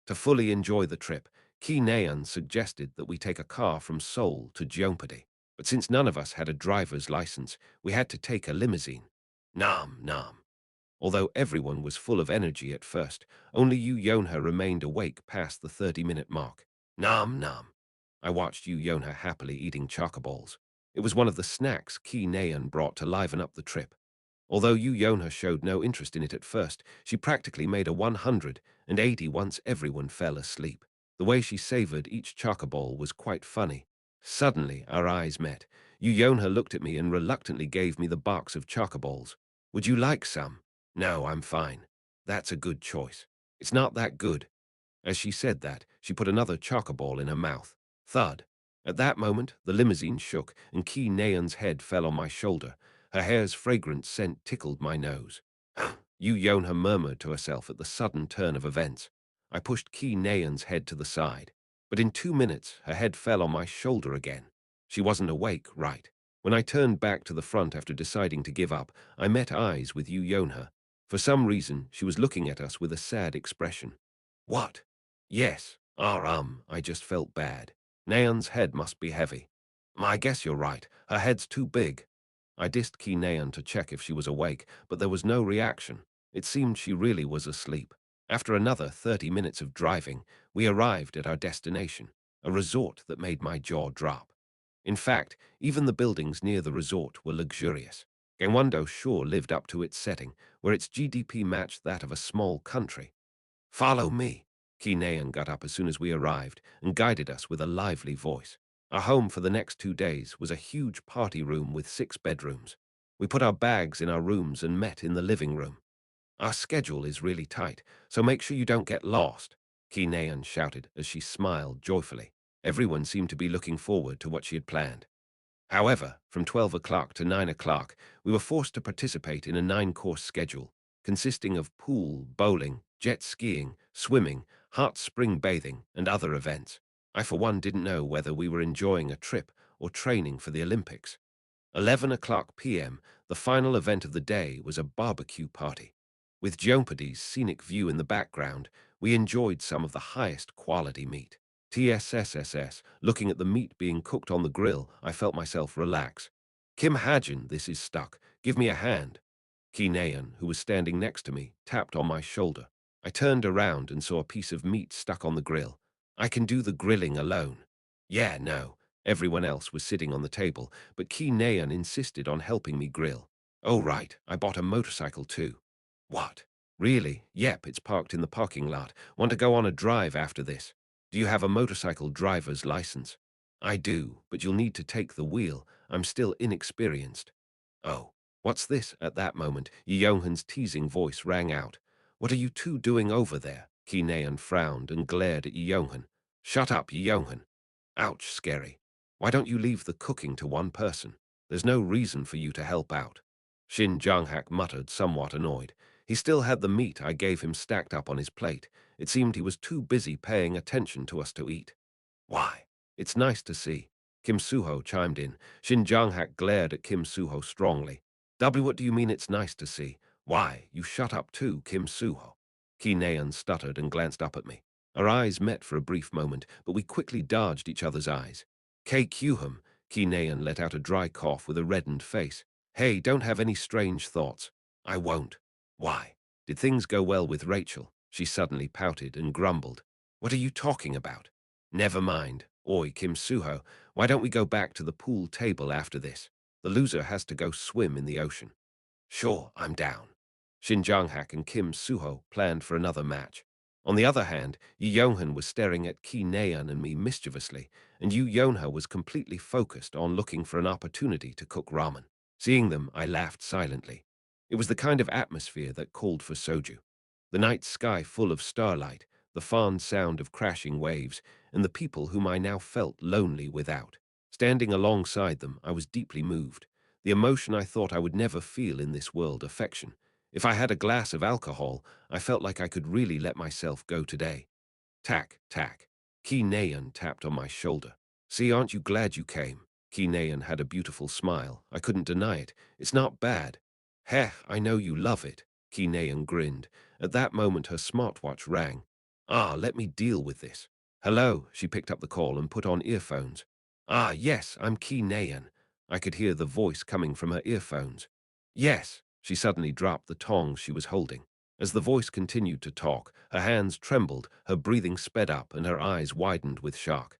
To fully enjoy the trip, Ki Naeun suggested that we take a car from Seoul to Jeonpadi. But since none of us had a driver's license, we had to take a limousine. Nam, nam. Although everyone was full of energy at first, only Yu Yonha remained awake past the 30-minute mark. Nam, nam. I watched Yu Yonha happily eating chocoballs. It was one of the snacks Ki Naeun brought to liven up the trip. Although Yu Yonha showed no interest in it at first, she practically made a 180 once everyone fell asleep. The way she savored each chocoball was quite funny. Suddenly, our eyes met. Yu Yonha looked at me and reluctantly gave me the box of chocoballs. Would you like some? No, I'm fine. That's a good choice. It's not that good. As she said that, she put another chocoball in her mouth. Thud. At that moment, the limousine shook, and Ki Naeun's head fell on my shoulder. Her hair's fragrant scent tickled my nose. Yu Yonha murmured to herself at the sudden turn of events. I pushed Ki Naeun's head to the side. But in 2 minutes, her head fell on my shoulder again. She wasn't awake, right? When I turned back to the front after deciding to give up, I met eyes with Yu Yonha. For some reason, she was looking at us with a sad expression. What? Yes. I just felt bad. Naeun's head must be heavy. I guess you're right. Her head's too big. I dissed Ki Naeun to check if she was awake, but there was no reaction. It seemed she really was asleep. After another 30 minutes of driving, we arrived at our destination, a resort that made my jaw drop. In fact, even the buildings near the resort were luxurious. Gangwon-do sure lived up to its setting, where its GDP matched that of a small country. Follow me. Ki Naeun got up as soon as we arrived and guided us with a lively voice. Our home for the next 2 days was a huge party room with 6 bedrooms. We put our bags in our rooms and met in the living room. Our schedule is really tight, so make sure you don't get lost, Ki Naeun shouted as she smiled joyfully. Everyone seemed to be looking forward to what she had planned. However, from 12 o'clock to 9 o'clock, we were forced to participate in a 9-course schedule, consisting of pool, bowling, jet skiing, swimming, hot spring bathing, and other events. I, for one, didn't know whether we were enjoying a trip or training for the Olympics. 11 o'clock p.m., the final event of the day was a barbecue party. With Jeopardy's scenic view in the background, we enjoyed some of the highest quality meat. TSSSS, looking at the meat being cooked on the grill, I felt myself relax. Kim Hajin, this is stuck. Give me a hand. Ki Naeun, who was standing next to me, tapped on my shoulder. I turned around and saw a piece of meat stuck on the grill. I can do the grilling alone. Yeah, no. Everyone else was sitting on the table, but Ki Naeun insisted on helping me grill. Oh, right, I bought a motorcycle too. What? Really? Yep, it's parked in the parking lot. Want to go on a drive after this? Do you have a motorcycle driver's license? I do, but you'll need to take the wheel. I'm still inexperienced. Oh, what's this? At that moment, Yeonhan's teasing voice rang out. What are you two doing over there? Ki Naeun frowned and glared at Yeonhan. Shut up, Yeonhan. Ouch, scary. Why don't you leave the cooking to one person? There's no reason for you to help out. Shin Jong-hak muttered, somewhat annoyed. He still had the meat I gave him stacked up on his plate. It seemed he was too busy paying attention to us to eat. Why? It's nice to see. Kim Suho chimed in. Shin Jong-hak glared at Kim Suho strongly. What do you mean it's nice to see? Why, you shut up too, Kim Suho. Ki Naeun stuttered and glanced up at me. Our eyes met for a brief moment, but we quickly dodged each other's eyes. KQ-hum, Ki Naeun let out a dry cough with a reddened face. Hey, don't have any strange thoughts. I won't. Why? Did things go well with Rachel? She suddenly pouted and grumbled. What are you talking about? Never mind. Oi, Kim Suho, why don't we go back to the pool table after this? The loser has to go swim in the ocean. Sure, I'm down. Shin Jong-hak and Kim Suho planned for another match. On the other hand, Yi Yonhan was staring at Ki Naeun and me mischievously, and Yu Yonha was completely focused on looking for an opportunity to cook ramen. Seeing them, I laughed silently. It was the kind of atmosphere that called for soju. The night sky full of starlight, the fond sound of crashing waves, and the people whom I now felt lonely without. Standing alongside them, I was deeply moved. The emotion I thought I would never feel in this world, affection. If I had a glass of alcohol, I felt like I could really let myself go today. Tack, tack. Ki Naeun tapped on my shoulder. See, aren't you glad you came? Ki Naeun had a beautiful smile. I couldn't deny it. It's not bad. Heh, I know you love it. Ki Naeun grinned. At that moment, her smartwatch rang. Ah, let me deal with this. Hello, she picked up the call and put on earphones. Ah, yes, I'm Ki Naeun. I could hear the voice coming from her earphones. Yes, she suddenly dropped the tongs she was holding. As the voice continued to talk, her hands trembled, her breathing sped up, and her eyes widened with shock.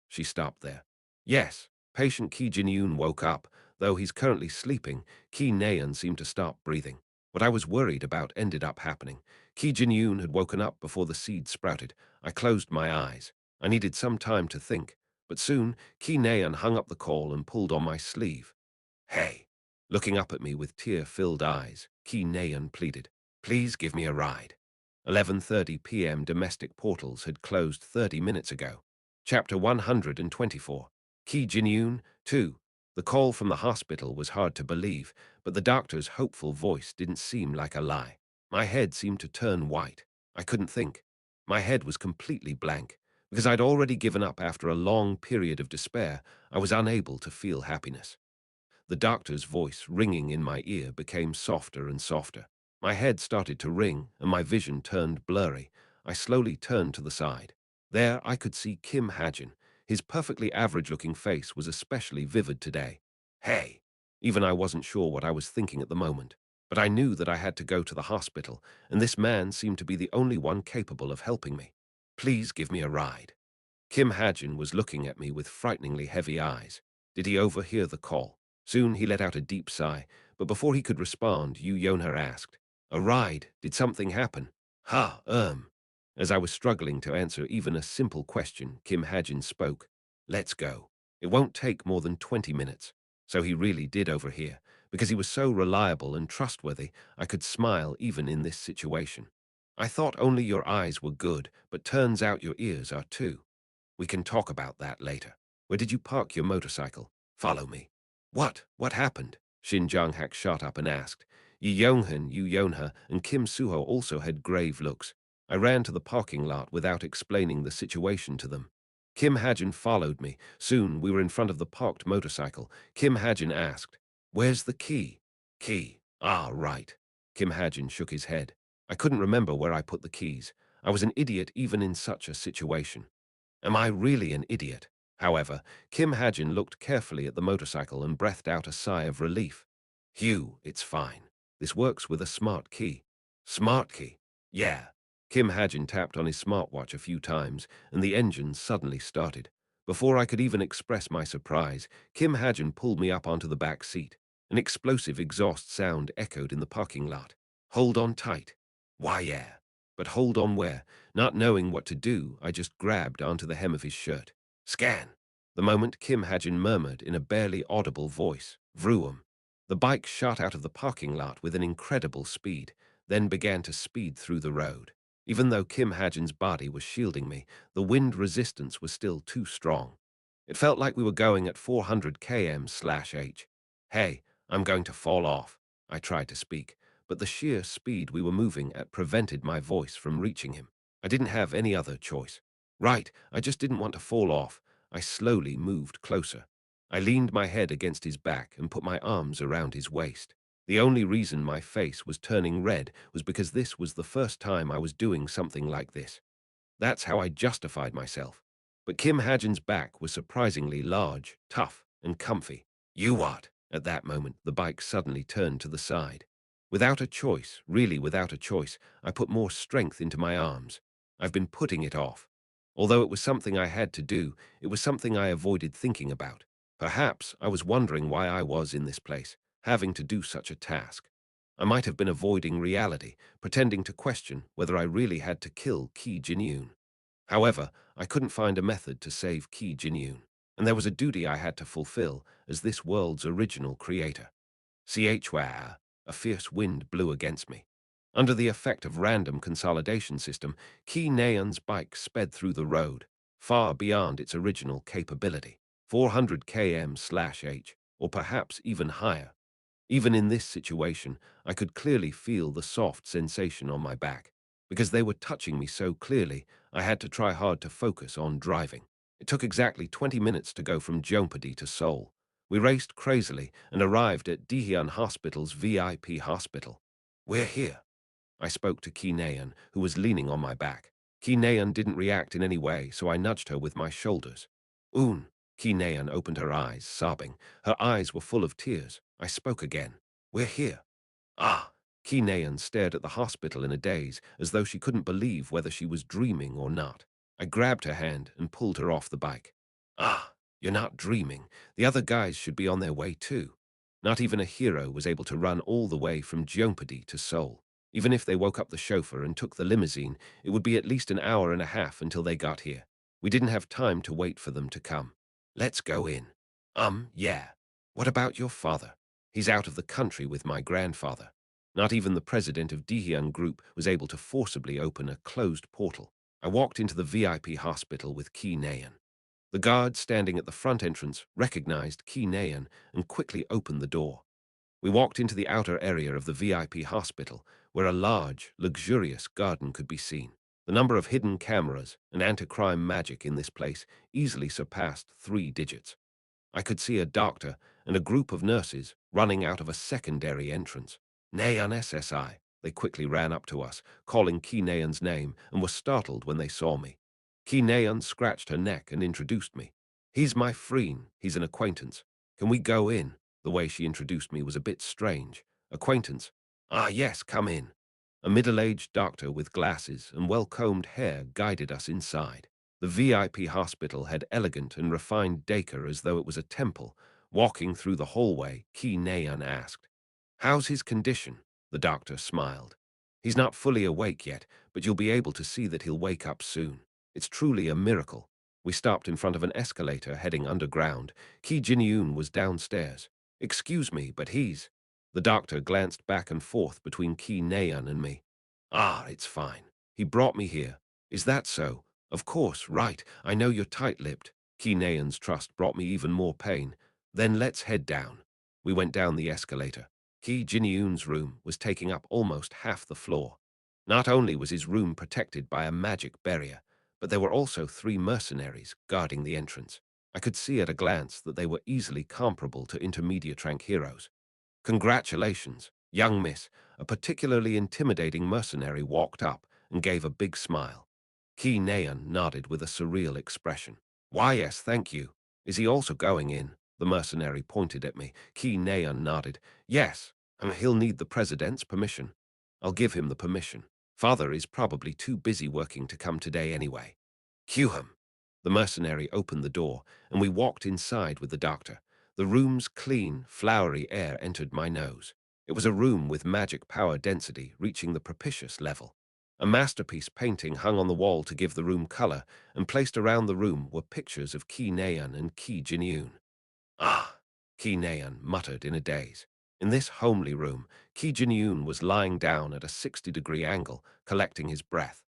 She stopped there. Yes, patient Ki Jin-yoon woke up. Though he's currently sleeping, Ki Naeun seemed to stop breathing. What I was worried about ended up happening. Ki Jin-yoon had woken up before the seed sprouted. I closed my eyes. I needed some time to think. But soon, Ki Naeun hung up the call and pulled on my sleeve. Hey! Looking up at me with tear-filled eyes, Ki Naeun pleaded, please give me a ride. 11:30 p.m. domestic portals had closed 30 minutes ago. Chapter 124. Ki Jin-yoon, 2. The call from the hospital was hard to believe, but the doctor's hopeful voice didn't seem like a lie. My head seemed to turn white. I couldn't think. My head was completely blank. Because I'd already given up after a long period of despair, I was unable to feel happiness. The doctor's voice ringing in my ear became softer and softer. My head started to ring, and my vision turned blurry. I slowly turned to the side. There I could see Kim Hajin. His perfectly average-looking face was especially vivid today. Hey! Even I wasn't sure what I was thinking at the moment. But I knew that I had to go to the hospital, and this man seemed to be the only one capable of helping me. Please give me a ride. Kim Hajin was looking at me with frighteningly heavy eyes. Did he overhear the call? Soon he let out a deep sigh, but before he could respond, Yu Yonha asked, a ride? Did something happen? As I was struggling to answer even a simple question, Kim Hajin spoke. Let's go. It won't take more than 20 minutes. So he really did overhear. Because he was so reliable and trustworthy, I could smile even in this situation. I thought only your eyes were good, but turns out your ears are too. We can talk about that later. Where did you park your motorcycle? Follow me. What? What happened? Shin Jong-hak shot up and asked. Yi Yonghan, Yu Yonha, and Kim Suho also had grave looks. I ran to the parking lot without explaining the situation to them. Kim Hajin followed me. Soon we were in front of the parked motorcycle. Kim Hajin asked, where's the key? Key. Ah, right. Kim Hajin shook his head. I couldn't remember where I put the keys. I was an idiot even in such a situation. Am I really an idiot? However, Kim Hajin looked carefully at the motorcycle and breathed out a sigh of relief. Hugh, it's fine. This works with a smart key. Smart key? Yeah. Kim Hajin tapped on his smartwatch a few times, and the engine suddenly started. Before I could even express my surprise, Kim Hajin pulled me up onto the back seat. An explosive exhaust sound echoed in the parking lot. Hold on tight. Why, yeah. But hold on where? Not knowing what to do, I just grabbed onto the hem of his shirt. Scan! The moment Kim Hajin murmured in a barely audible voice, Vroom. The bike shot out of the parking lot with an incredible speed, then began to speed through the road. Even though Kim Hajin's body was shielding me, the wind resistance was still too strong. It felt like we were going at 400 km/h. Hey, I'm going to fall off. I tried to speak, but the sheer speed we were moving at prevented my voice from reaching him. I didn't have any other choice. Right, I just didn't want to fall off. I slowly moved closer. I leaned my head against his back and put my arms around his waist. The only reason my face was turning red was because this was the first time I was doing something like this. That's how I justified myself. But Kim Hajin's back was surprisingly large, tough, and comfy. You what? At that moment, the bike suddenly turned to the side. Without a choice, really without a choice, I put more strength into my arms. I've been putting it off. Although it was something I had to do, it was something I avoided thinking about. Perhaps I was wondering why I was in this place, having to do such a task. I might have been avoiding reality, pretending to question whether I really had to kill Ki Jin-yoon. However, I couldn't find a method to save Ki Jin-yoon, and there was a duty I had to fulfill as this world's original creator. Chwa, a fierce wind blew against me. Under the effect of random consolidation system, Ki Naeun's bike sped through the road, far beyond its original capability, 400 km/h, or perhaps even higher. Even in this situation, I could clearly feel the soft sensation on my back. Because they were touching me so clearly, I had to try hard to focus on driving. It took exactly 20 minutes to go from Jeonpadi to Seoul. We raced crazily and arrived at Daehyun Hospital's VIP hospital. We're here. I spoke to Ki Naeun, who was leaning on my back. Ki Naeun didn't react in any way, so I nudged her with my shoulders. Oon. Ki Naeun opened her eyes, sobbing. Her eyes were full of tears. I spoke again. We're here. Ah! Ki Naeun stared at the hospital in a daze, as though she couldn't believe whether she was dreaming or not. I grabbed her hand and pulled her off the bike. Ah, you're not dreaming. The other guys should be on their way too. Not even a hero was able to run all the way from Jeopardy to Seoul. Even if they woke up the chauffeur and took the limousine, it would be at least an hour and a half until they got here. We didn't have time to wait for them to come. Let's go in. Yeah. What about your father? He's out of the country with my grandfather. Not even the president of Dihyun Group was able to forcibly open a closed portal. I walked into the VIP hospital with Ki Nayan. The guard standing at the front entrance recognized Ki Nayan and quickly opened the door. We walked into the outer area of the VIP hospital, where a large, luxurious garden could be seen. The number of hidden cameras and anti-crime magic in this place easily surpassed 3 digits. I could see a doctor and a group of nurses running out of a secondary entrance. Nayan SSI. They quickly ran up to us, calling Ki Nayan's name, and were startled when they saw me. Ki Nayan scratched her neck and introduced me. He's my friend. He's an acquaintance. Can we go in? The way she introduced me was a bit strange. Acquaintance? Ah, yes, come in. A middle-aged doctor with glasses and well-combed hair guided us inside. The VIP hospital had elegant and refined decor as though it was a temple. Walking through the hallway, Ki Nayan asked, "How's his condition?" The doctor smiled. "He's not fully awake yet, but you'll be able to see that he'll wake up soon. It's truly a miracle." We stopped in front of an escalator heading underground. Ki Jin-yoon was downstairs. "Excuse me, but he's—" The doctor glanced back and forth between Ki Nayan and me. "Ah, it's fine. He brought me here. Is that so? Of course, right. I know you're tight-lipped." Ki Nayan's trust brought me even more pain. "Then let's head down." We went down the escalator. Ki Jin-yoon's room was taking up almost half the floor. Not only was his room protected by a magic barrier, but there were also 3 mercenaries guarding the entrance. I could see at a glance that they were easily comparable to intermediate rank heroes. "Congratulations, young miss." A particularly intimidating mercenary walked up and gave a big smile. Ki Nayan nodded with a surreal expression. "Why, yes, thank you. Is he also going in?" The mercenary pointed at me. Ki Nayan nodded. "Yes, and he'll need the president's permission." "I'll give him the permission. Father is probably too busy working to come today anyway." "Cue him." The mercenary opened the door, and we walked inside with the doctor. The room's clean, flowery air entered my nose. It was a room with magic power density reaching the propitious level. A masterpiece painting hung on the wall to give the room color, and placed around the room were pictures of Ki Nayan and Ki Jin-yoon. "Ah," Ki Nayan muttered in a daze. In this homely room, Ki Jin-yoon was lying down at a 60-degree angle, collecting his breath.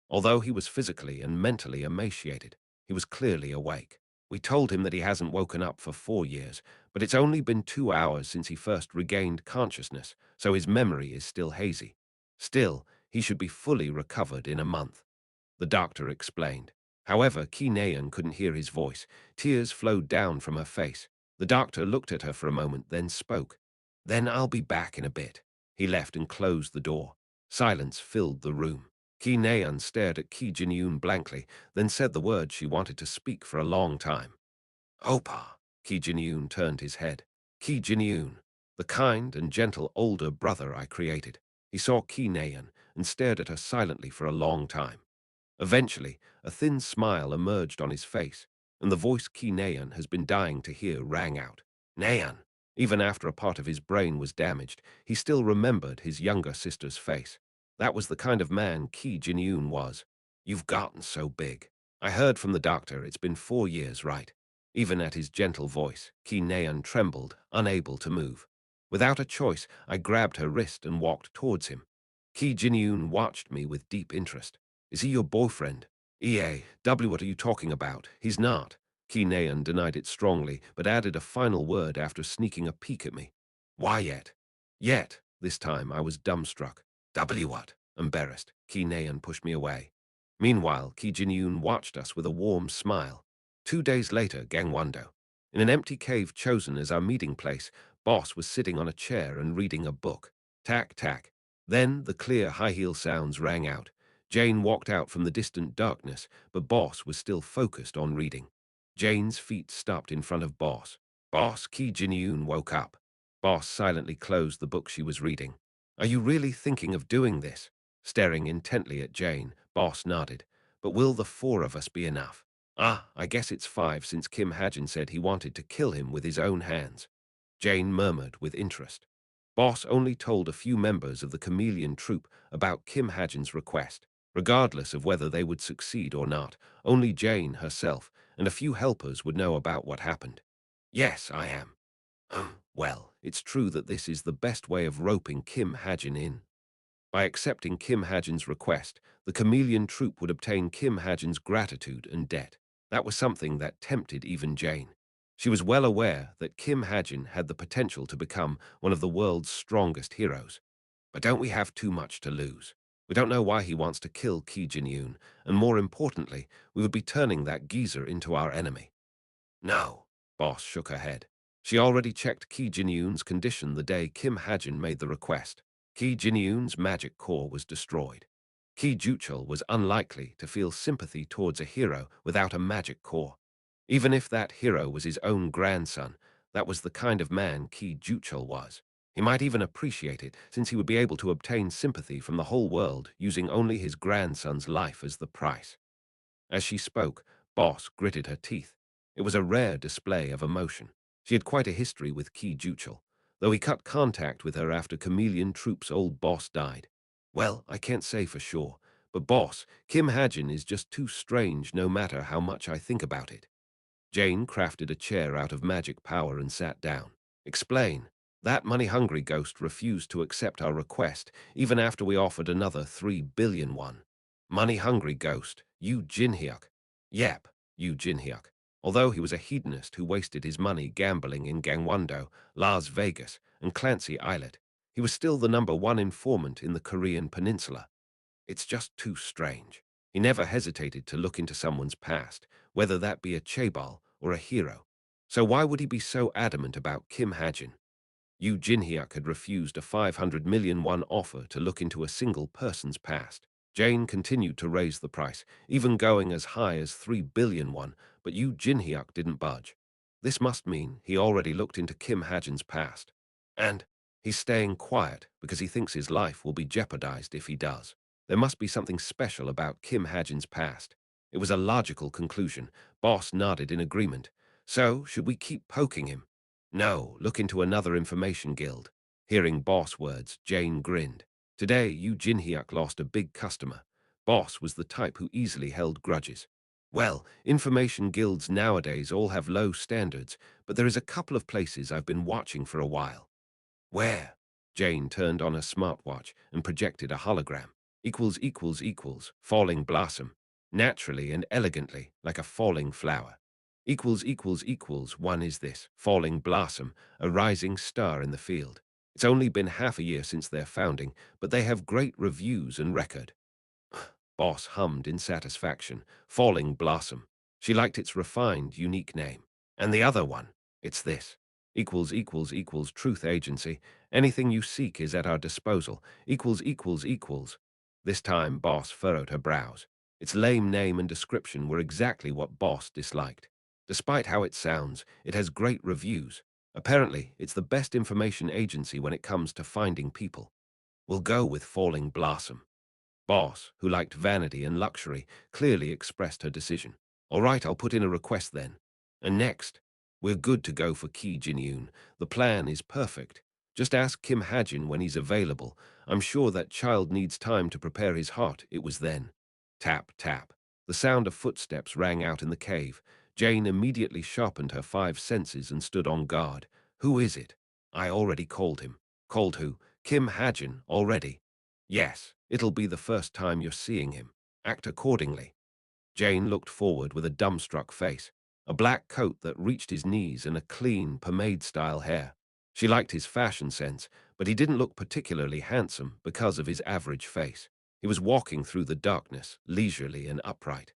Although he was physically and mentally emaciated, he was clearly awake. We told him that he hasn't woken up for 4 years, but it's only been 2 hours since he first regained consciousness, so his memory is still hazy. Still, he should be fully recovered in a month, the doctor explained. However, Ki Nayan couldn't hear his voice. Tears flowed down from her face. The doctor looked at her for a moment, then spoke. "Then I'll be back in a bit." He left and closed the door. Silence filled the room. Ki Nayan stared at Ki Jin-yoon blankly, then said the word she wanted to speak for a long time. "Opa." Ki Jin-yoon turned his head. Ki Jin-yoon, the kind and gentle older brother I created. He saw Ki Nayan and stared at her silently for a long time. Eventually, a thin smile emerged on his face, and the voice Ki Nayan has been dying to hear rang out. "Nayan." Even after a part of his brain was damaged, he still remembered his younger sister's face. That was the kind of man Ki Jin-yoon was. "You've gotten so big. I heard from the doctor it's been 4 years, right?" Even at his gentle voice, Ki Nayan trembled, unable to move. Without a choice, I grabbed her wrist and walked towards him. Ki Jin-yoon watched me with deep interest. "Is he your boyfriend?" What are you talking about? He's not." Ki Nayan denied it strongly, but added a final word after sneaking a peek at me. "Why yet?" "Yet." This time I was dumbstruck. What?" Embarrassed, Ki Nayan pushed me away. Meanwhile, Ki Jin-yoon watched us with a warm smile. 2 days later, Gangwon-do. In an empty cave chosen as our meeting place, Boss was sitting on a chair and reading a book. Tack, tack. Then the clear high-heel sounds rang out. Jane walked out from the distant darkness, but Boss was still focused on reading. Jane's feet stopped in front of Boss. "Boss," Ki Jin-yoon woke up. Boss silently closed the book she was reading. "Are you really thinking of doing this?" Staring intently at Jane, Boss nodded. but will the four of us be enough? Ah, I guess it's five since Kim Hajin said he wanted to kill him with his own hands. Jane murmured with interest. Boss only told a few members of the chameleon troupe about Kim Hajin's request. Regardless of whether they would succeed or not, only Jane herself and a few helpers would know about what happened. Yes, I am. Well, it's true that this is the best way of roping Kim Hajin in. By accepting Kim Hajin's request, the chameleon troupe would obtain Kim Hajin's gratitude and debt. That was something that tempted even Jane. She was well aware that Kim Hajin had the potential to become one of the world's strongest heroes. But don't we have too much to lose? We don't know why he wants to kill Ki Jin-yoon, and more importantly, we would be turning that geezer into our enemy. No, Boss shook her head. She already checked Ki Jin-yoon's condition the day Kim Hajin made the request. Ki Jin-yoon's magic core was destroyed. Ki Juchul was unlikely to feel sympathy towards a hero without a magic core. Even if that hero was his own grandson, that was the kind of man Ki Juchul was. He might even appreciate it, since he would be able to obtain sympathy from the whole world using only his grandson's life as the price. As she spoke, Boss gritted her teeth. It was a rare display of emotion. She had quite a history with Ki Juchul, though he cut contact with her after Chameleon Troop's old boss died. Well, I can't say for sure, but boss, Kim Hajin is just too strange no matter how much I think about it. Jane crafted a chair out of magic power and sat down. Explain. That money-hungry ghost refused to accept our request, even after we offered another 3 billion won. Money-hungry ghost, Yu Jin-hyuk. Yep, Yu Jin-hyuk. Although he was a hedonist who wasted his money gambling in Gangwon-do, Las Vegas, and Clancy Islet, he was still the #1 informant in the Korean peninsula. It's just too strange. He never hesitated to look into someone's past, whether that be a chaebol or a hero. So why would he be so adamant about Kim Hajin? Yu Jin-hyuk had refused a 500 million won offer to look into a single person's past. Jane continued to raise the price, even going as high as 3 billion won, but Yu Jin-hyuk didn't budge. This must mean he already looked into Kim Hajin's past. And he's staying quiet because he thinks his life will be jeopardized if he does. There must be something special about Kim Hajin's past. It was a logical conclusion. Boss nodded in agreement. So, should we keep poking him? No, look into another information guild. Hearing Boss words, Jane grinned. Today, Yu Jin-hyuk lost a big customer. Boss was the type who easily held grudges. Well, information guilds nowadays all have low standards, but there is a couple of places I've been watching for a while. Where? Jane turned on her smartwatch and projected a hologram. Falling blossom. Naturally and elegantly, like a falling flower. One is this, falling blossom, a rising star in the field. It's only been half a year since their founding, but they have great reviews and record. Boss hummed in satisfaction. Falling blossom. She liked its refined, unique name. And the other one, it's this. Truth agency. Anything you seek is at our disposal. This time, Boss furrowed her brows. Its lame name and description were exactly what Boss disliked. Despite how it sounds, it has great reviews. Apparently, it's the best information agency when it comes to finding people. We'll go with Falling Blossom. Boss, who liked vanity and luxury, clearly expressed her decision. All right, I'll put in a request then. And next, we're good to go for Ki Jin-yoon. The plan is perfect. Just ask Kim Hajin when he's available. I'm sure that child needs time to prepare his heart. It was then. Tap, tap. The sound of footsteps rang out in the cave. Jane immediately sharpened her 5 senses and stood on guard. Who is it? I already called him. Called who? Kim Hajin, already. Yes, it'll be the first time you're seeing him. Act accordingly. Jane looked forward with a dumbstruck face, a black coat that reached his knees and a clean, pomade-style hair. She liked his fashion sense, but he didn't look particularly handsome because of his average face. He was walking through the darkness, leisurely and upright.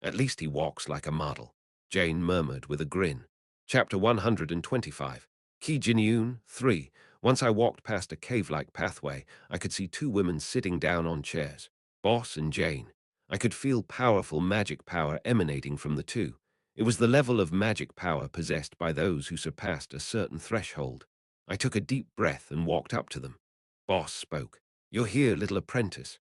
At least he walks like a model, Jane murmured with a grin. Chapter 125. Ki Jin-yoon, 3. Once I walked past a cave-like pathway, I could see 2 women sitting down on chairs, Boss and Jane. I could feel powerful magic power emanating from the two. It was the level of magic power possessed by those who surpassed a certain threshold. I took a deep breath and walked up to them. Boss spoke. You're here, little apprentice.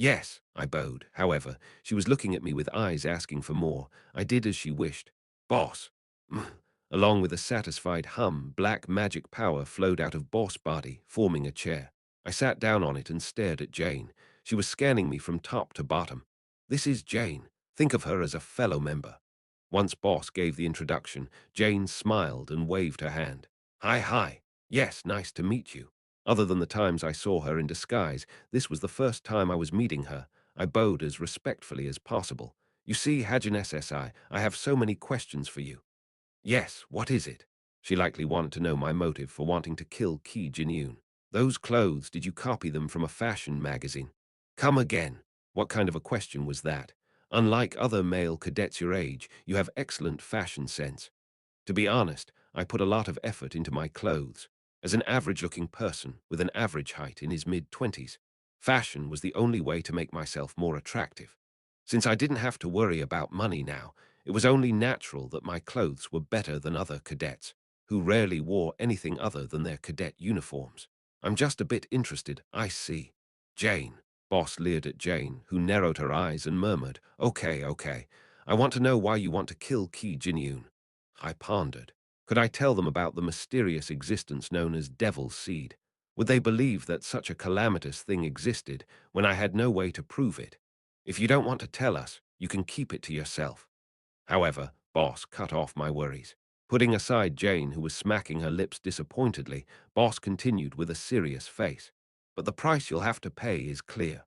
Yes, I bowed. However, she was looking at me with eyes asking for more. I did as she wished. Boss. Along with a satisfied hum, black magic power flowed out of Boss' body, forming a chair. I sat down on it and stared at Jane. She was scanning me from top to bottom. This is Jane. Think of her as a fellow member. Once Boss gave the introduction, Jane smiled and waved her hand. Hi, hi. Yes, nice to meet you. Other than the times I saw her in disguise, this was the first time I was meeting her. I bowed as respectfully as possible. You see, Hajin SSI, I have so many questions for you. Yes, what is it? She likely wanted to know my motive for wanting to kill Ki Jin-yoon. Those clothes, did you copy them from a fashion magazine? Come again. What kind of a question was that? Unlike other male cadets your age, you have excellent fashion sense. To be honest, I put a lot of effort into my clothes. As an average-looking person with an average height in his mid-20s, fashion was the only way to make myself more attractive. Since I didn't have to worry about money now, it was only natural that my clothes were better than other cadets, who rarely wore anything other than their cadet uniforms. I'm just a bit interested, I see. Jane. Boss leered at Jane, who narrowed her eyes and murmured, Okay, okay. I want to know why you want to kill Ki Jin-yoon. I pondered. Could I tell them about the mysterious existence known as Devil's Seed? Would they believe that such a calamitous thing existed when I had no way to prove it? If you don't want to tell us, you can keep it to yourself. However, Boss cut off my worries. Putting aside Jane, who was smacking her lips disappointedly, Boss continued with a serious face. But the price you'll have to pay is clear.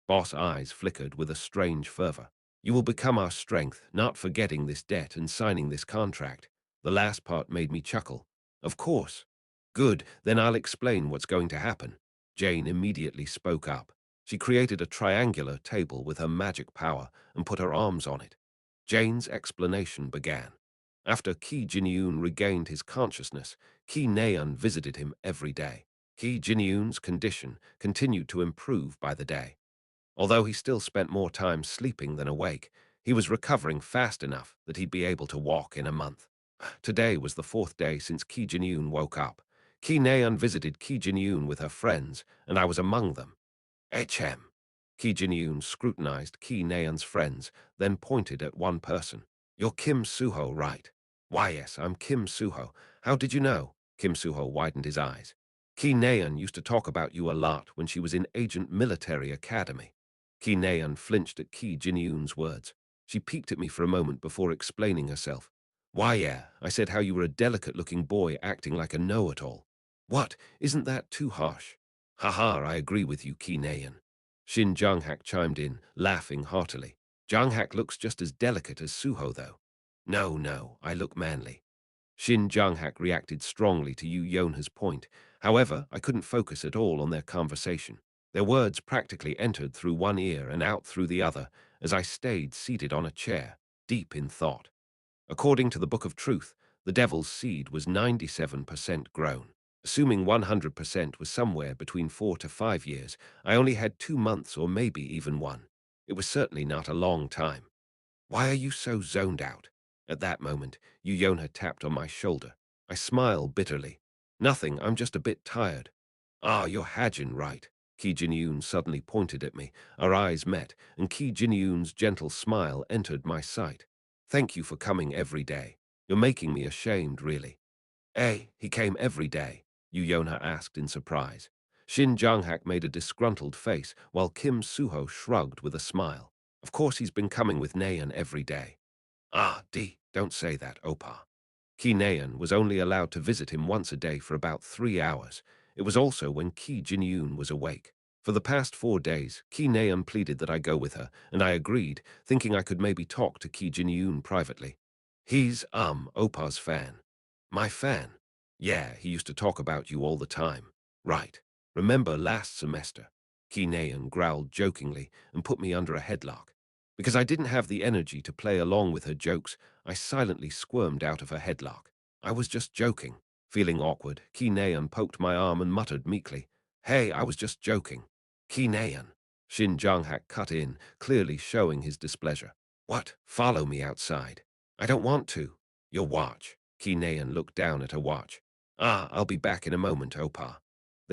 Boss' eyes flickered with a strange fervor. You will become our strength, not forgetting this debt and signing this contract. The last part made me chuckle. Of course. Good, then I'll explain what's going to happen. Jane immediately spoke up. She created a triangular table with her magic power and put her arms on it. Jane's explanation began. After Ki Jin-yoon regained his consciousness, Ki Naeun visited him every day. Ki Jin-yoon's condition continued to improve by the day. Although he still spent more time sleeping than awake, he was recovering fast enough that he'd be able to walk in a month. Today was the fourth day since Ki Jin-yoon woke up. Ki Naeun visited Ki Jin-yoon with her friends, and I was among them. HM. Ki Jin-yoon scrutinized Ki Naeun's friends, then pointed at one person. You're Kim Suho, right? Why, yes, I'm Kim Suho. How did you know? Kim Suho widened his eyes. Ki Naeun used to talk about you a lot when she was in Agent Military Academy. Ki Naeun flinched at Ki Jin-yoon's words. She peeked at me for a moment before explaining herself. Why, yeah, I said how you were a delicate-looking boy acting like a know-it-all. What? Isn't that too harsh? Haha, I agree with you, Ki Naeun. Shin Jung-hak chimed in, laughing heartily. Jung-hak looks just as delicate as Suho, though. No, no, I look manly. Shin Jung-hak reacted strongly to Yu Yonha's point. However, I couldn't focus at all on their conversation. Their words practically entered through one ear and out through the other as I stayed seated on a chair, deep in thought. According to the Book of Truth, the Devil's Seed was 97% grown. Assuming 100% was somewhere between 4 to 5 years, I only had 2 months or maybe even 1. It was certainly not a long time. Why are you so zoned out? At that moment, Yonha tapped on my shoulder. I smiled bitterly. Nothing, I'm just a bit tired. Ah, you're Hajin, right? Ki Jin-yoon suddenly pointed at me. Our eyes met, and Ki Jin-yoon's gentle smile entered my sight. Thank you for coming every day. You're making me ashamed, really. Eh, he came every day, Yonha asked in surprise. Shin Jung-hak made a disgruntled face, while Kim Suho shrugged with a smile. Of course he's been coming with Naeun every day. Ah, don't say that, Opa. Ki Naeun was only allowed to visit him once a day for about 3 hours. It was also when Ki Jin-yoon was awake. For the past 4 days, Ki Naeun pleaded that I go with her, and I agreed, thinking I could maybe talk to Ki Jin-yoon privately. He's, Opa's fan. My fan? Yeah, he used to talk about you all the time. Right. Remember last semester? Ki Naeun growled jokingly and put me under a headlock. Because I didn't have the energy to play along with her jokes, I silently squirmed out of her headlock. I was just joking. Feeling awkward, Ki Naeun poked my arm and muttered meekly, Hey, I was just joking. Ki Naeun. Shin Jung-hak cut in, clearly showing his displeasure. What? Follow me outside. I don't want to. Your watch. Ki Naeun looked down at her watch. Ah, I'll be back in a moment, Opa.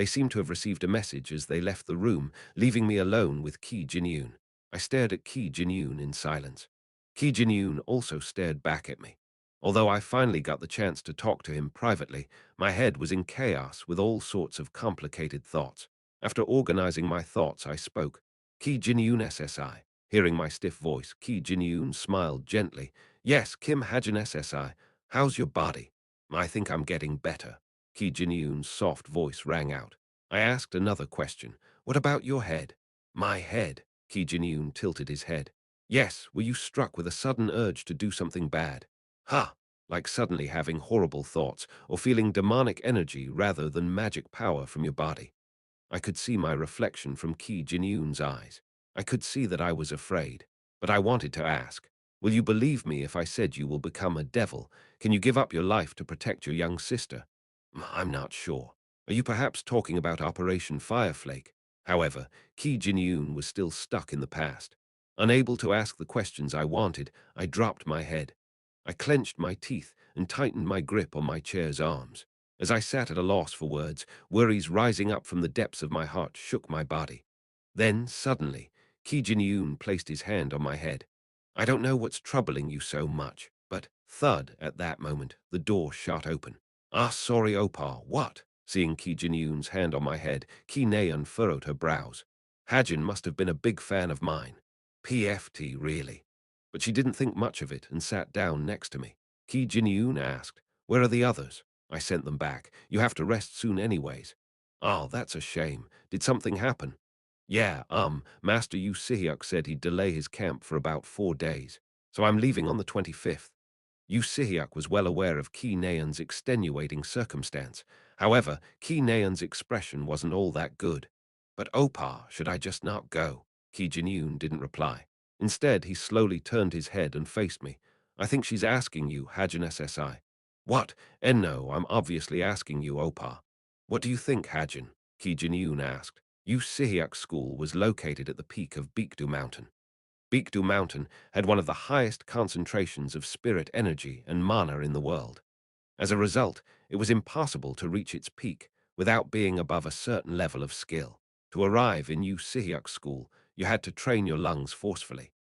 They seemed to have received a message as they left the room, leaving me alone with Ki Jin-yoon. I stared at Ki Jin-yoon in silence. Ki Jin-yoon also stared back at me. Although I finally got the chance to talk to him privately, my head was in chaos with all sorts of complicated thoughts. After organizing my thoughts, I spoke. Ki Jin-yoon SSI. Hearing my stiff voice, Ki Jin-yoon smiled gently. Yes, Kim Hajin SSI. How's your body? I think I'm getting better. Ki Jin-yoon's soft voice rang out. I asked another question. What about your head? My head. Ki Jin-yoon tilted his head. Yes, were you struck with a sudden urge to do something bad? Ha! Like suddenly having horrible thoughts or feeling demonic energy rather than magic power from your body. I could see my reflection from Ki Jin-yoon's eyes. I could see that I was afraid, but I wanted to ask, will you believe me if I said you will become a devil? Can you give up your life to protect your young sister? I'm not sure. Are you perhaps talking about Operation Fireflake? However, Ki Jin-yoon was still stuck in the past. Unable to ask the questions I wanted, I dropped my head. I clenched my teeth and tightened my grip on my chair's arms. As I sat at a loss for words, worries rising up from the depths of my heart shook my body. Then, suddenly, Ki Jin-yoon placed his hand on my head. I don't know what's troubling you so much, but thud at that moment, the door shot open. Ah, sorry, Opar, what? Seeing Ki Jin-yoon's hand on my head, Ki Naeun furrowed her brows. Hajin must have been a big fan of mine. PFT, really. But she didn't think much of it and sat down next to me. Ki Jin-yoon asked, where are the others? I sent them back. You have to rest soon anyways. Oh, that's a shame. Did something happen? Yeah, Master Yu Sihyuk said he'd delay his camp for about 4 days. So I'm leaving on the 25th. Yu Sihyuk was well aware of Ki Naeun's extenuating circumstance. However, Ki Naeun's expression wasn't all that good. But Opar, should I just not go? Ki Jin-yoon didn't reply. Instead, he slowly turned his head and faced me. I think she's asking you, Hajin SSI. What? And no, I'm obviously asking you, Opar. What do you think, Hajin? Ki Jin-yoon asked. Yu Sihyuk's school was located at the peak of Baekdu Mountain. Baekdu Mountain had one of the highest concentrations of spirit energy and mana in the world. As a result, it was impossible to reach its peak without being above a certain level of skill. To arrive in Yu Sihyuk's school, you had to train your lungs forcefully.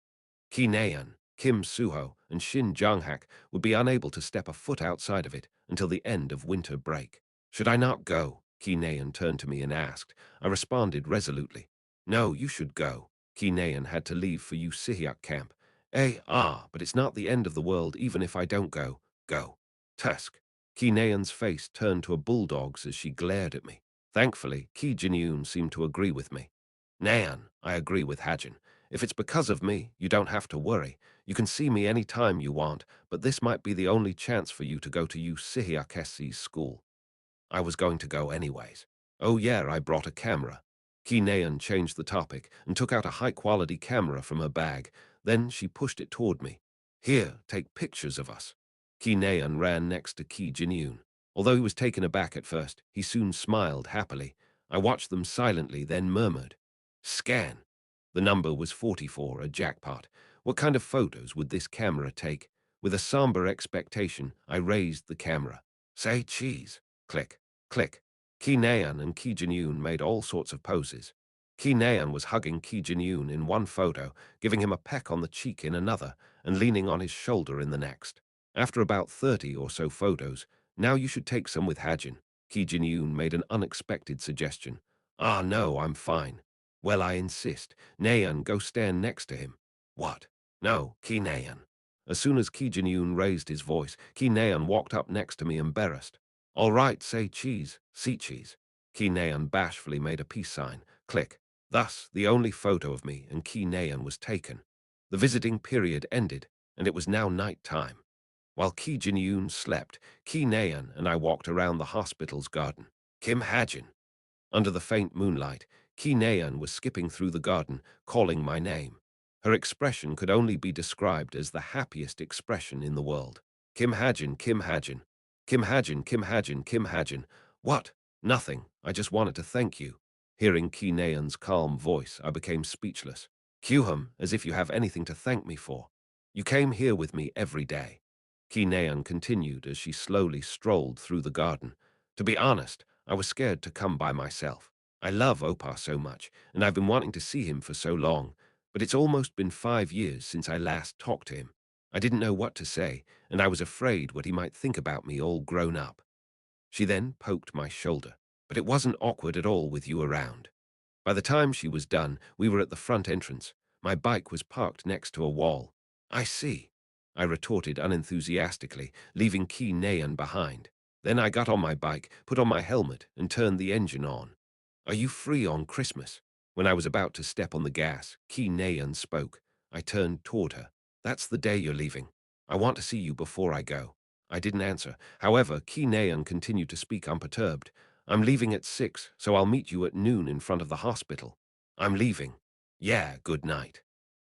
Ki Naeun, Kim Suho, and Shin Jonghak would be unable to step a foot outside of it until the end of winter break. Should I not go? Ki Naeun turned to me and asked. I responded resolutely. No, you should go. Ki Naeun had to leave for Yu Sihyuk camp. But it's not the end of the world even if I don't go. Go. Tusk. Ki Naeun's face turned to a bulldog's as she glared at me. Thankfully, Ki Jin-yoon seemed to agree with me. Naeun, I agree with Hajin. If it's because of me, you don't have to worry. You can see me any time you want, but this might be the only chance for you to go to Yu Sihyuk school. I was going to go anyways. Oh yeah, I brought a camera. Ki Naeun changed the topic and took out a high-quality camera from her bag. Then she pushed it toward me. Here, take pictures of us. Ki Naeun ran next to Ki Jin-yoon. Although he was taken aback at first, he soon smiled happily. I watched them silently, then murmured, Scan. The number was 44, a jackpot. What kind of photos would this camera take? With a somber expectation, I raised the camera. Say cheese. Click, click. Ki Naeun and Ki Jin-yoon made all sorts of poses. Ki Naeun was hugging Ki Jin-yoon in one photo, giving him a peck on the cheek in another, and leaning on his shoulder in the next. After about 30 or so photos, now you should take some with Hajin. Ki Jin-yoon made an unexpected suggestion. Ah, no, I'm fine. Well, I insist. Naeun, go stand next to him. What? No, Ki Naeun. As soon as Ki Jin-yoon raised his voice, Ki Naeun walked up next to me embarrassed. All right, say cheese, see cheese. Ki Naeun bashfully made a peace sign. Click. Thus, the only photo of me and Ki Naeun was taken. The visiting period ended, and it was now night time. While Ki Jin-yoon slept, Ki Naeun and I walked around the hospital's garden. Kim Hajin. Under the faint moonlight, Ki Naeun was skipping through the garden, calling my name. Her expression could only be described as the happiest expression in the world. Kim Hajin, Kim Hajin. Kim Hajin, Kim Hajin, Kim Hajin. What? Nothing. I just wanted to thank you. Hearing Ki Naeun's calm voice, I became speechless. Kyuhum, as if you have anything to thank me for. You came here with me every day. Ki Naeun continued as she slowly strolled through the garden. To be honest, I was scared to come by myself. I love Opa so much, and I've been wanting to see him for so long, but it's almost been 5 years since I last talked to him. I didn't know what to say, and I was afraid what he might think about me all grown up. She then poked my shoulder, but it wasn't awkward at all with you around. By the time she was done, we were at the front entrance. My bike was parked next to a wall. I see, I retorted unenthusiastically, leaving Ki Naeun behind. Then I got on my bike, put on my helmet, and turned the engine on. Are you free on Christmas? When I was about to step on the gas, Ki Naeun spoke. I turned toward her. That's the day you're leaving. I want to see you before I go. I didn't answer. However, Ki Naeun continued to speak unperturbed. I'm leaving at 6, so I'll meet you at noon in front of the hospital. I'm leaving. Yeah, good night.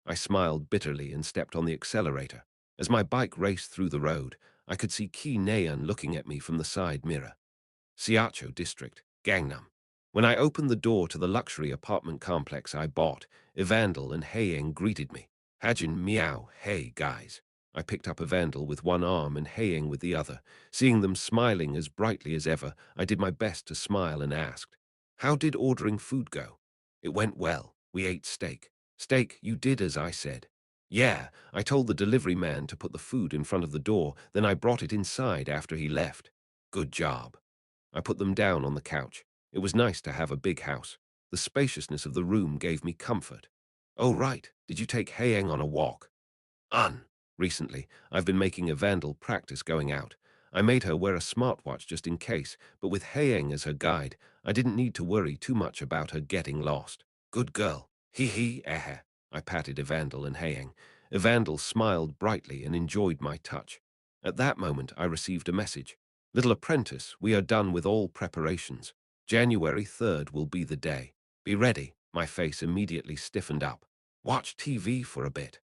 I smiled bitterly and stepped on the accelerator. As my bike raced through the road, I could see Ki Naeun looking at me from the side mirror. Siacho District, Gangnam. When I opened the door to the luxury apartment complex I bought, Evandel and Haeying greeted me. Hajin meow, hey guys. I picked up Evandel with one arm and Haeying with the other. Seeing them smiling as brightly as ever, I did my best to smile and asked, how did ordering food go? It went well. We ate steak. Steak, you did as I said. Yeah, I told the delivery man to put the food in front of the door, then I brought it inside after he left. Good job. I put them down on the couch. It was nice to have a big house. The spaciousness of the room gave me comfort. Oh, right. Did you take Haeyang on a walk? Recently, I've been making Evandel practice going out. I made her wear a smartwatch just in case, but with Haeyang as her guide, I didn't need to worry too much about her getting lost. Good girl. Hee hee, eh. I patted Evandel and Haeyang. Evandel smiled brightly and enjoyed my touch. At that moment, I received a message. Little apprentice, we are done with all preparations. January 3rd will be the day. Be ready. My face immediately stiffened up. Watch TV for a bit.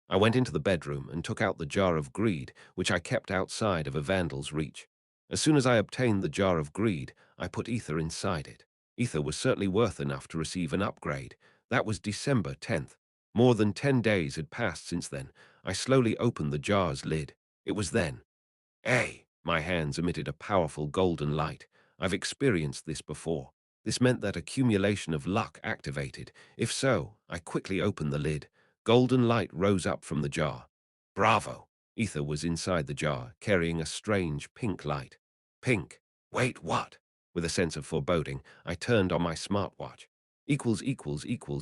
I went into the bedroom and took out the jar of greed, which I kept outside of Evandel's reach. As soon as I obtained the jar of greed, I put ether inside it. Ether was certainly worth enough to receive an upgrade. That was December 10th. More than 10 days had passed since then. I slowly opened the jar's lid. It was then. Hey! My hands emitted a powerful golden light. I've experienced this before. This meant that accumulation of luck activated. If so, I quickly opened the lid. Golden light rose up from the jar. Bravo! Ether was inside the jar, carrying a strange pink light. Pink. Wait, what? With a sense of foreboding, I turned on my smartwatch. Equals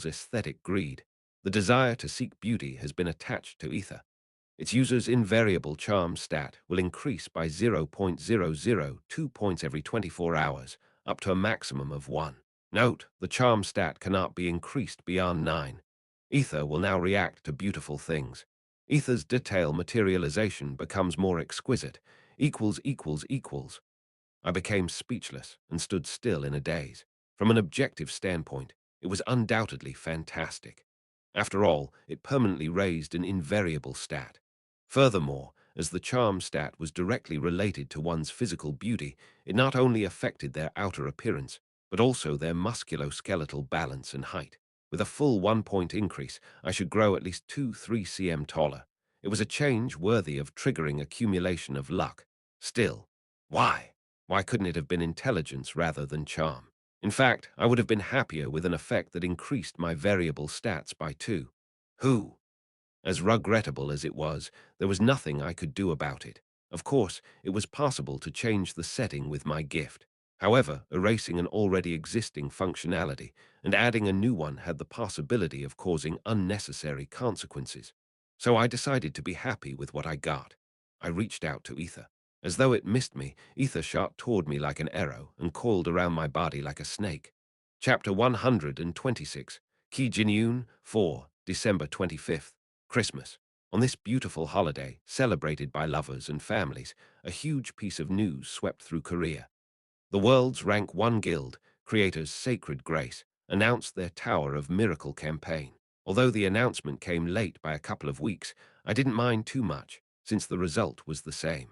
aesthetic greed. The desire to seek beauty has been attached to ether. Its user's invariable charm stat will increase by 0.002 points every 24 hours, up to a maximum of 1. Note, the charm stat cannot be increased beyond 9. Ether will now react to beautiful things. Ether's detail materialization becomes more exquisite. Equals. I became speechless and stood still in a daze. From an objective standpoint, it was undoubtedly fantastic. After all, it permanently raised an invariable stat. Furthermore, as the charm stat was directly related to one's physical beauty, it not only affected their outer appearance, but also their musculoskeletal balance and height. With a full 1-point increase, I should grow at least 2-3 cm taller. It was a change worthy of triggering accumulation of luck. Still, why? Why couldn't it have been intelligence rather than charm? In fact, I would have been happier with an effect that increased my variable stats by 2. Who? As regrettable as it was, there was nothing I could do about it. Of course, it was possible to change the setting with my gift. However, erasing an already existing functionality and adding a new one had the possibility of causing unnecessary consequences. So I decided to be happy with what I got. I reached out to Ether. As though it missed me, Ether shot toward me like an arrow and coiled around my body like a snake. Chapter 126, Ki Jinyun 4, December 25th. Christmas. On this beautiful holiday, celebrated by lovers and families, a huge piece of news swept through Korea. The world's rank 1 guild, Creators Sacred Grace, announced their Tower of Miracle campaign. Although the announcement came late by a couple of weeks, I didn't mind too much, since the result was the same.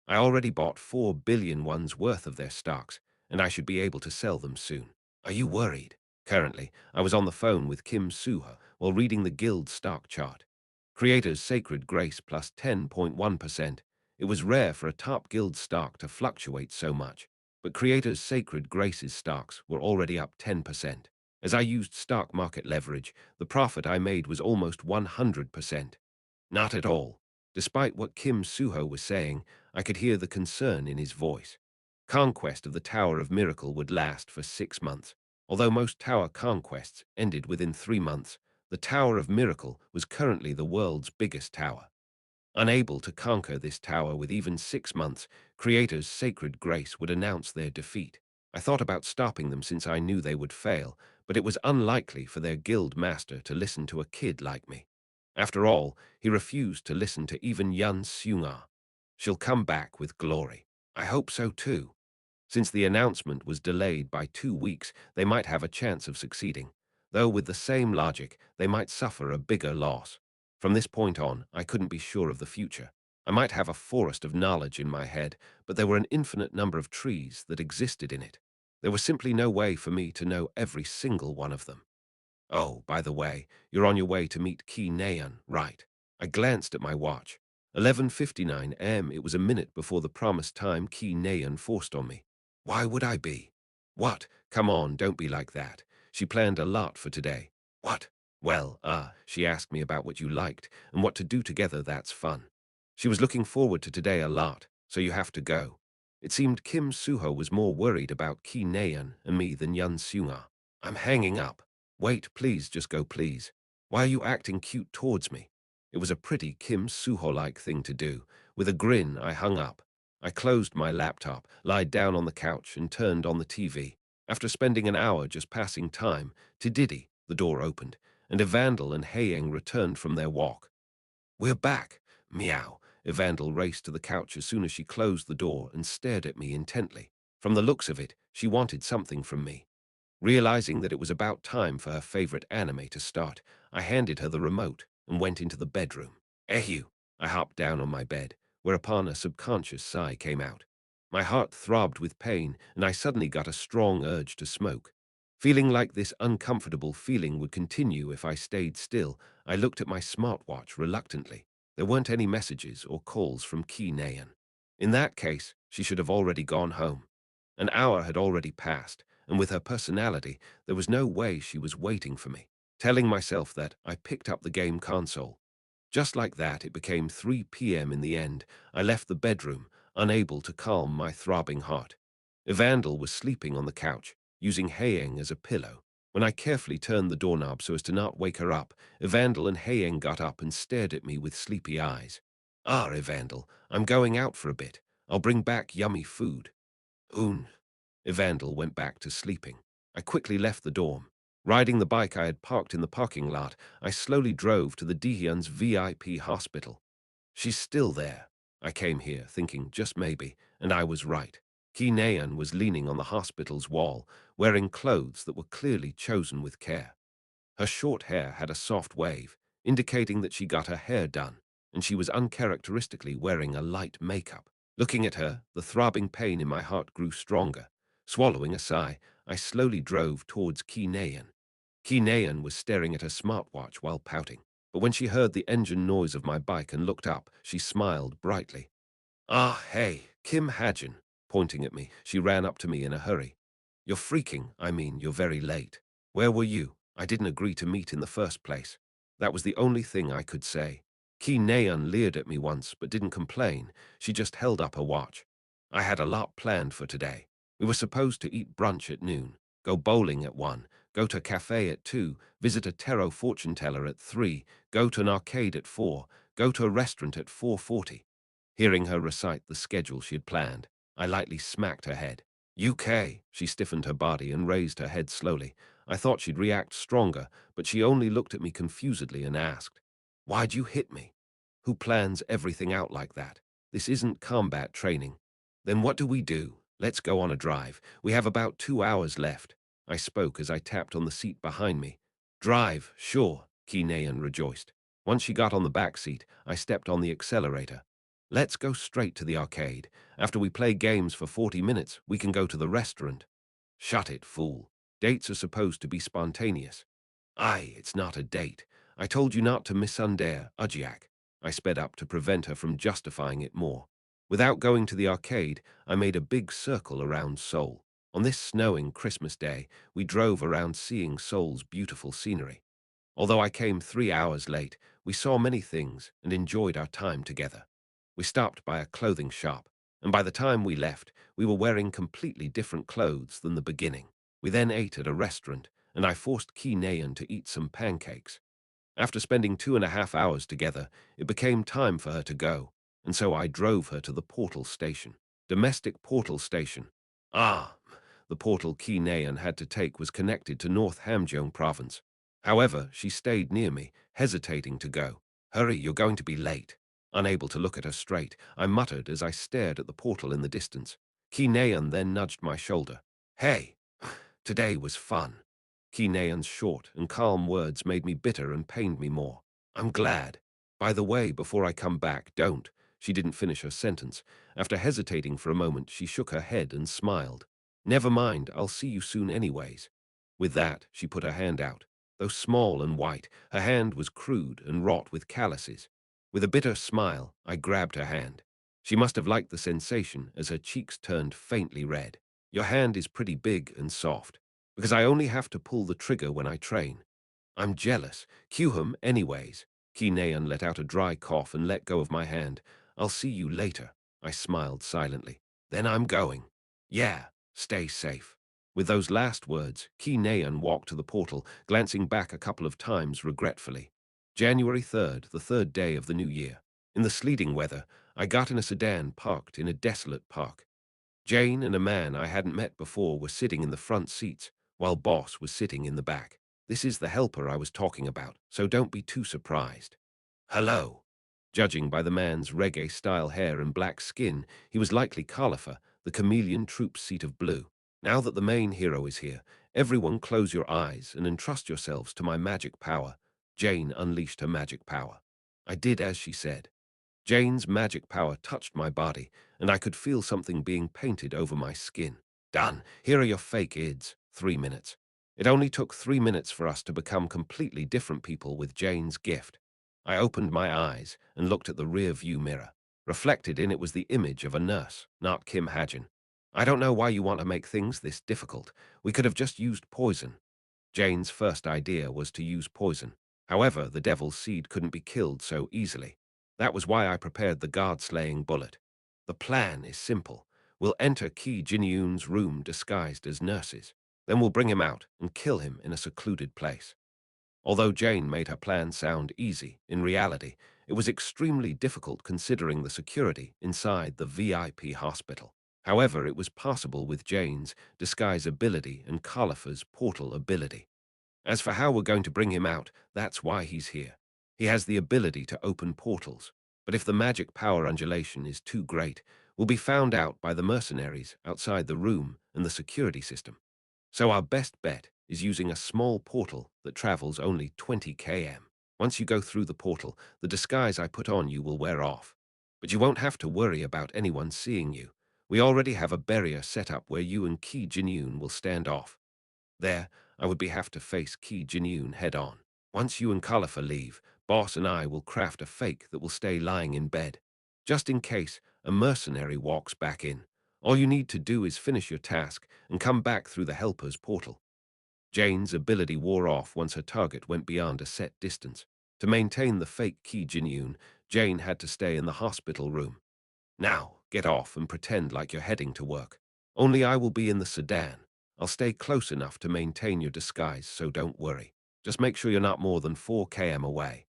I already bought 4 billion won's worth of their stocks, and I should be able to sell them soon. Are you worried? Currently, I was on the phone with Kim Suha while reading the guild stock chart. Creators Sacred Grace plus 10.1%. It was rare for a top guild stock to fluctuate so much. but Creator's Sacred Graces stocks were already up 10%. As I used stock market leverage, the profit I made was almost 100%. Not at all. Despite what Kim Suho was saying, I could hear the concern in his voice. Conquest of the Tower of Miracle would last for 6 months. Although most tower conquests ended within 3 months, the Tower of Miracle was currently the world's biggest tower. Unable to conquer this tower with even 6 months, Creator's Sacred Grace would announce their defeat. I thought about stopping them since I knew they would fail, but it was unlikely for their guild master to listen to a kid like me. After all, he refused to listen to even YunSeo-jin. She'll come back with glory. I hope so too. Since the announcement was delayed by 2 weeks, they might have a chance of succeeding, though with the same logic, they might suffer a bigger loss. From this point on, I couldn't be sure of the future. I might have a forest of knowledge in my head, but there were an infinite number of trees that existed in it. There was simply no way for me to know every single one of them. Oh, by the way, you're on your way to meet Ki Naeun, right? I glanced at my watch. 11:59 am. It was a minute before the promised time Ki Naeun forced on me. Why would I be? What? Come on, don't be like that. She planned a lot for today. What? Well, she asked me about what you liked and what to do together. That's fun. She was looking forward to today a lot, so you have to go. It seemed Kim Suho was more worried about Ki Naeun and me than YunSeo-jin. I'm hanging up. Wait, please, just go, please. Why are you acting cute towards me? It was a pretty Kim Suho-like thing to do. With a grin, I hung up. I closed my laptop, lied down on the couch, and turned on the TV. After spending an hour just passing time, Tididi, the door opened, and Evandel and Haeyang returned from their walk. We're back. Meow. Evandel raced to the couch as soon as she closed the door and stared at me intently. From the looks of it, she wanted something from me. Realizing that it was about time for her favorite anime to start, I handed her the remote and went into the bedroom. Eheu! I hopped down on my bed, whereupon a subconscious sigh came out. My heart throbbed with pain, and I suddenly got a strong urge to smoke. Feeling like this uncomfortable feeling would continue if I stayed still, I looked at my smartwatch reluctantly. There weren't any messages or calls from Ki Naeun. In that case, she should have already gone home. An hour had already passed, and with her personality, there was no way she was waiting for me. Telling myself that, I picked up the game console. Just like that, it became 3 p.m. in the end. I left the bedroom, unable to calm my throbbing heart. Evandel was sleeping on the couch, using Haeyang as a pillow. When I carefully turned the doorknob so as to not wake her up, Evandel and Haeyang got up and stared at me with sleepy eyes. Evandel, I'm going out for a bit. I'll bring back yummy food. Oon. Evandel went back to sleeping. I quickly left the dorm. Riding the bike I had parked in the parking lot, I slowly drove to the Daehyun's VIP hospital. She's still there. I came here thinking just maybe, and I was right. Ki Naeun was leaning on the hospital's wall, wearing clothes that were clearly chosen with care. Her short hair had a soft wave, indicating that she got her hair done, and she was uncharacteristically wearing a light makeup. Looking at her, the throbbing pain in my heart grew stronger. Swallowing a sigh, I slowly drove towards Ki Naeun. Ki Naeun was staring at her smartwatch while pouting, but when she heard the engine noise of my bike and looked up, she smiled brightly. Hey, Kim Hajin, pointing at me. She ran up to me in a hurry. You're very late. Where were you? I didn't agree to meet in the first place. That was the only thing I could say. Ki Naeun leered at me once, but didn't complain. She just held up her watch. I had a lot planned for today. We were supposed to eat brunch at noon, go bowling at 1, go to a cafe at 2, visit a tarot fortune teller at 3, go to an arcade at 4, go to a restaurant at 4:40. Hearing her recite the schedule she had planned, I lightly smacked her head. UK. She stiffened her body and raised her head slowly. I thought she'd react stronger, but she only looked at me confusedly and asked, Why'd you hit me? Who plans everything out like that? This isn't combat training. Then what do we do? Let's go on a drive. We have about 2 hours left. I spoke as I tapped on the seat behind me. Drive, sure, Ki Naeun rejoiced. Once she got on the back seat, I stepped on the accelerator. Let's go straight to the arcade. After we play games for 40 minutes, we can go to the restaurant. Shut it, fool. Dates are supposed to be spontaneous. It's not a date. I told you not to misunder Ujiak. I sped up to prevent her from justifying it more. Without going to the arcade, I made a big circle around Seoul. On this snowing Christmas day, we drove around seeing Seoul's beautiful scenery. Although I came 3 hours late, we saw many things and enjoyed our time together. We stopped by a clothing shop, and by the time we left, we were wearing completely different clothes than the beginning. We then ate at a restaurant, and I forced Ki Nayeon to eat some pancakes. After spending 2.5 hours together, it became time for her to go, and so I drove her to the portal station. Domestic portal station. Ah, the portal Ki Nayeon had to take was connected to North Hamgyong province. However, she stayed near me, hesitating to go. Hurry, you're going to be late. Unable to look at her straight, I muttered as I stared at the portal in the distance. Ki Nayeon then nudged my shoulder. Hey, today was fun. Ki Nayeon's short and calm words made me bitter and pained me more. I'm glad. By the way, before I come back, don't. She didn't finish her sentence. After hesitating for a moment, she shook her head and smiled. Never mind, I'll see you soon anyways. With that, she put her hand out. Though small and white, her hand was crude and wrought with calluses. With a bitter smile, I grabbed her hand. She must have liked the sensation as her cheeks turned faintly red. Your hand is pretty big and soft, because I only have to pull the trigger when I train. I'm jealous. Cue him anyways. Ki Nayeon let out a dry cough and let go of my hand. I'll see you later. I smiled silently. Then I'm going. Yeah, stay safe. With those last words, Ki Nayeon walked to the portal, glancing back a couple of times regretfully. January 3rd, the third day of the new year. In the sleeting weather, I got in a sedan parked in a desolate park. Jane and a man I hadn't met before were sitting in the front seats, while Boss was sitting in the back. This is the helper I was talking about, so don't be too surprised. Hello. Judging by the man's reggae-style hair and black skin, he was likely Khalifa, the chameleon troop's seat of blue. Now that the main hero is here, everyone close your eyes and entrust yourselves to my magic power. Jane unleashed her magic power. I did as she said. Jane's magic power touched my body, and I could feel something being painted over my skin. Done. Here are your fake ids. 3 minutes. It only took 3 minutes for us to become completely different people with Jane's gift. I opened my eyes and looked at the rear view mirror. Reflected in it was the image of a nurse, not Kim Hajin. I don't know why you want to make things this difficult. We could have just used poison. Jane's first idea was to use poison. However, the devil's seed couldn't be killed so easily. That was why I prepared the guard-slaying bullet. The plan is simple. We'll enter Ki Jin-yoon's room disguised as nurses. Then we'll bring him out and kill him in a secluded place. Although Jane made her plan sound easy, in reality, it was extremely difficult considering the security inside the VIP hospital. However, it was possible with Jane's disguise ability and Khalifa's portal ability. As for how we're going to bring him out, that's why he's here. He has the ability to open portals, but if the magic power undulation is too great, we'll be found out by the mercenaries outside the room and the security system. So our best bet is using a small portal that travels only 20 km. Once you go through the portal, the disguise I put on you will wear off. But you won't have to worry about anyone seeing you. We already have a barrier set up where you and Ki Jin-yoon will stand off. There, I would be have to face Ki Jin-yoon head-on. Once you and Khalifa leave, Boss and I will craft a fake that will stay lying in bed. Just in case a mercenary walks back in. All you need to do is finish your task and come back through the helper's portal. Jane's ability wore off once her target went beyond a set distance. To maintain the fake Ki Jin-yoon, Jane had to stay in the hospital room. Now, get off and pretend like you're heading to work. Only I will be in the sedan. I'll stay close enough to maintain your disguise, so don't worry. Just make sure you're not more than 4 km away.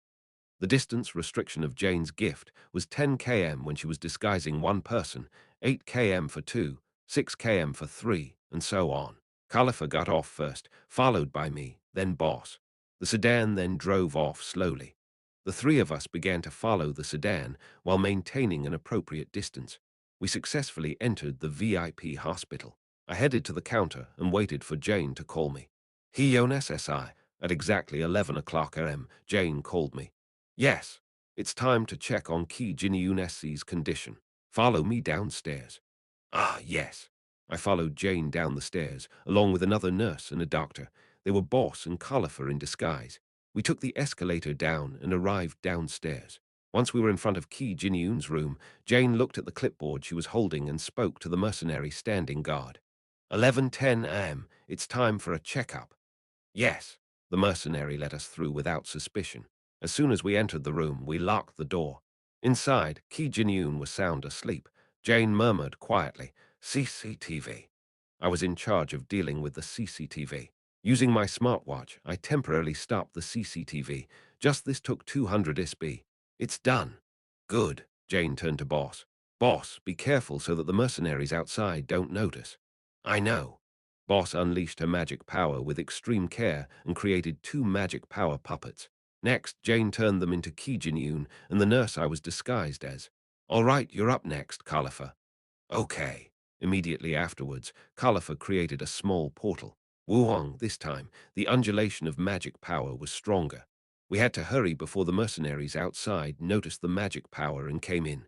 The distance restriction of Jane's gift was 10 km when she was disguising one person, 8 km for two, 6 km for three, and so on. Khalifa got off first, followed by me, then Boss. The sedan then drove off slowly. The three of us began to follow the sedan while maintaining an appropriate distance. We successfully entered the VIP hospital. I headed to the counter and waited for Jane to call me. SSI. At exactly 11 o'clock am, Jane called me. Yes, it's time to check on Ki Jin-yoon's condition. Follow me downstairs. Ah, yes. I followed Jane down the stairs, along with another nurse and a doctor. They were Boss and Khalifa in disguise. We took the escalator down and arrived downstairs. Once we were in front of Ki Jin-yoon's room, Jane looked at the clipboard she was holding and spoke to the mercenary standing guard. 11:10 a.m. It's time for a checkup. Yes. The mercenary let us through without suspicion. As soon as we entered the room, we locked the door. Inside, Ki Jin-yoon was sound asleep. Jane murmured quietly, CCTV. I was in charge of dealing with the CCTV. Using my smartwatch, I temporarily stopped the CCTV. Just this took 200 SB. It's done. Good. Jane turned to Boss. Boss, be careful so that the mercenaries outside don't notice. I know. Boss unleashed her magic power with extreme care and created 2 magic power puppets. Next, Jane turned them into Ki Jin-yoon and the nurse I was disguised as. All right, you're up next, Khalifa. Okay. Immediately afterwards, Khalifa created a small portal. Wuhong, this time, the undulation of magic power was stronger. We had to hurry before the mercenaries outside noticed the magic power and came in.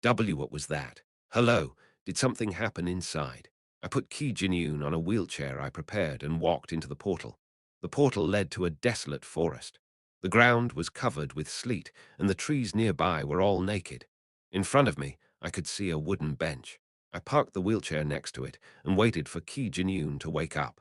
What was that? Hello, did something happen inside? I put Ki Jin-yoon on a wheelchair I prepared and walked into the portal. The portal led to a desolate forest. The ground was covered with sleet, and the trees nearby were all naked. In front of me, I could see a wooden bench. I parked the wheelchair next to it and waited for Ki Jin-yoon to wake up.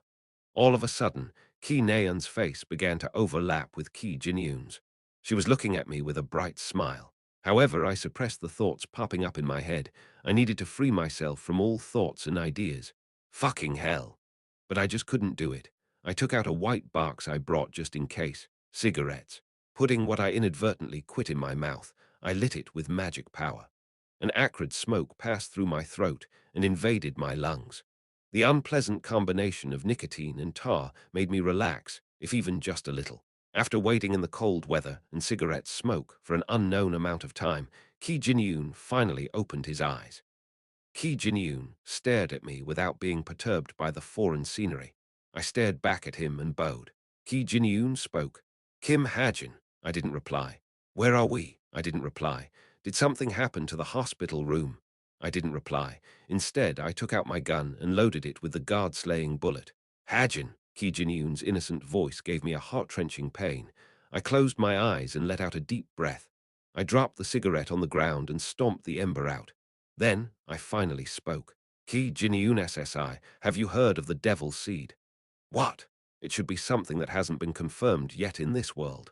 All of a sudden, Ki Naeun's face began to overlap with Ki Jin-yoon's. She was looking at me with a bright smile. However, I suppressed the thoughts popping up in my head. I needed to free myself from all thoughts and ideas. Fucking hell. But I just couldn't do it. I took out a white box I brought just in case. Cigarettes. Putting what I inadvertently quit in my mouth, I lit it with magic power. An acrid smoke passed through my throat and invaded my lungs. The unpleasant combination of nicotine and tar made me relax, if even just a little. After waiting in the cold weather and cigarette smoke for an unknown amount of time, Ki Jin-yoon finally opened his eyes. Ki Jin-yoon stared at me without being perturbed by the foreign scenery. I stared back at him and bowed. Ki Jin-yoon spoke. Kim Hajin. I didn't reply. Where are we? I didn't reply. Did something happen to the hospital room? I didn't reply. Instead, I took out my gun and loaded it with the guard-slaying bullet. Hajin. Ki Jin-yoon's innocent voice gave me a heart-wrenching pain. I closed my eyes and let out a deep breath. I dropped the cigarette on the ground and stomped the ember out. Then I finally spoke. Ki Jin-yoon SSI, have you heard of the devil's seed? What? It should be something that hasn't been confirmed yet in this world.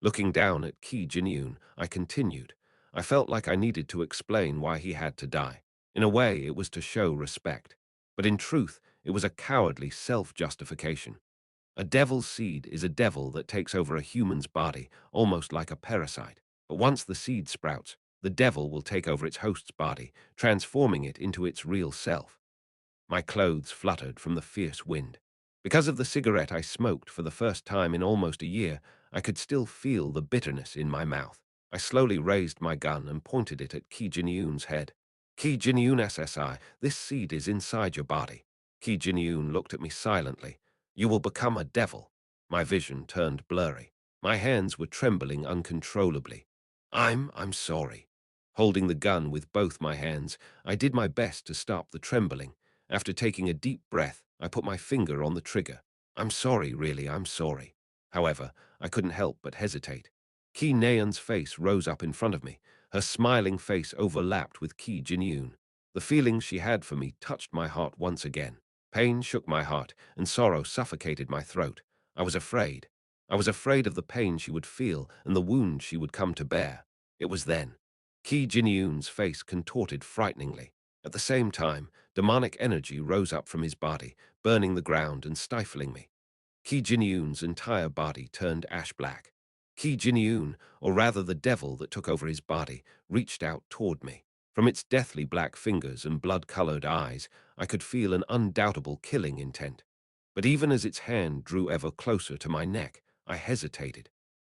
Looking down at Ki Jin-yoon, I continued. I felt like I needed to explain why he had to die. In a way, it was to show respect. But in truth, it was a cowardly self-justification. A devil's seed is a devil that takes over a human's body, almost like a parasite. But once the seed sprouts, the devil will take over its host's body, transforming it into its real self. My clothes fluttered from the fierce wind. Because of the cigarette I smoked for the first time in almost a year, I could still feel the bitterness in my mouth. I slowly raised my gun and pointed it at Ki Jin-yoon's head. Ki Jin-yoon SSI, this seed is inside your body. Ki Jin-yoon looked at me silently. You will become a devil. My vision turned blurry. My hands were trembling uncontrollably. I'm sorry. Holding the gun with both my hands, I did my best to stop the trembling. After taking a deep breath, I put my finger on the trigger. I'm sorry, really, I'm sorry. However, I couldn't help but hesitate. Ki Naeun's face rose up in front of me. Her smiling face overlapped with Ki Jin-yoon. The feeling she had for me touched my heart once again. Pain shook my heart, and sorrow suffocated my throat. I was afraid. I was afraid of the pain she would feel and the wound she would come to bear. It was then. Ki Jin-yoon's face contorted frighteningly. At the same time, demonic energy rose up from his body, burning the ground and stifling me. Ki Jin-yoon's entire body turned ash-black. Ki Jin-yoon, or rather the devil that took over his body, reached out toward me. From its deathly black fingers and blood-colored eyes, I could feel an undoubtable killing intent. But even as its hand drew ever closer to my neck, I hesitated.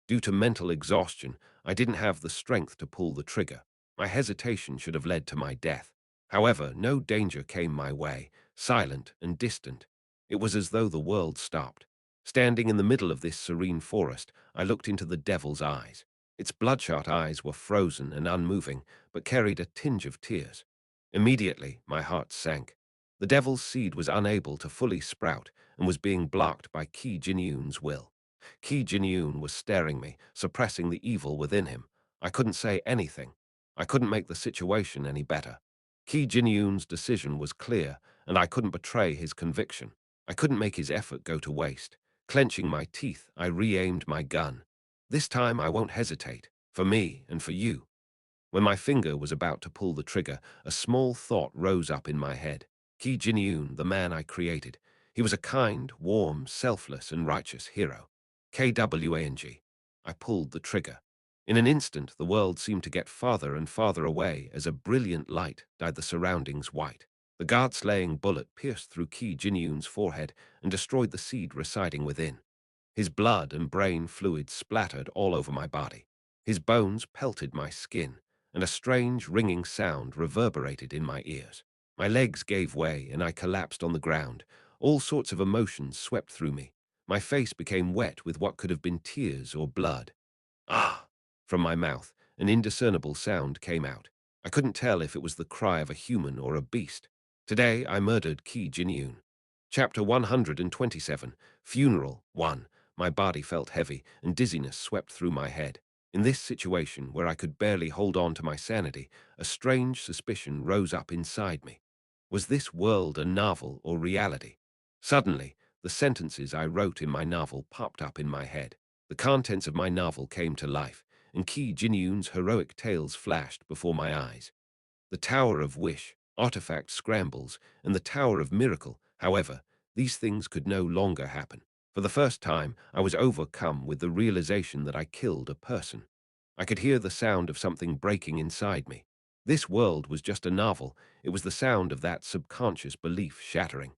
Due to mental exhaustion, I didn't have the strength to pull the trigger. My hesitation should have led to my death. However, no danger came my way, silent and distant. It was as though the world stopped. Standing in the middle of this serene forest, I looked into the devil's eyes. Its bloodshot eyes were frozen and unmoving, but carried a tinge of tears. Immediately, my heart sank. The devil's seed was unable to fully sprout and was being blocked by Ki Jin-yoon's will. Ki Jin-yoon was staring me, suppressing the evil within him. I couldn't say anything. I couldn't make the situation any better. Ki Jinyun's decision was clear, and I couldn't betray his conviction. I couldn't make his effort go to waste. Clenching my teeth, I re-aimed my gun. This time I won't hesitate, for me and for you. When my finger was about to pull the trigger, a small thought rose up in my head. Ki Jinyun, the man I created. He was a kind, warm, selfless, and righteous hero. KWANG. I pulled the trigger. In an instant, the world seemed to get farther and farther away as a brilliant light dyed the surroundings white. The guard-slaying bullet pierced through Ki Jinyun's forehead and destroyed the seed residing within. His blood and brain fluid splattered all over my body. His bones pelted my skin, and a strange ringing sound reverberated in my ears. My legs gave way, and I collapsed on the ground. All sorts of emotions swept through me. My face became wet with what could have been tears or blood. Ah! From my mouth, an indiscernible sound came out. I couldn't tell if it was the cry of a human or a beast. Today I murdered Ki Jinyun. Chapter 127, Funeral 1. My body felt heavy, and dizziness swept through my head. In this situation, where I could barely hold on to my sanity, a strange suspicion rose up inside me. Was this world a novel or reality? Suddenly, the sentences I wrote in my novel popped up in my head. The contents of my novel came to life, and Ki Jinyun's heroic tales flashed before my eyes. The Tower of Wish, Artifact Scrambles, and the Tower of Miracle, however, these things could no longer happen. For the first time, I was overcome with the realization that I killed a person. I could hear the sound of something breaking inside me. This world was just a novel. It was the sound of that subconscious belief shattering.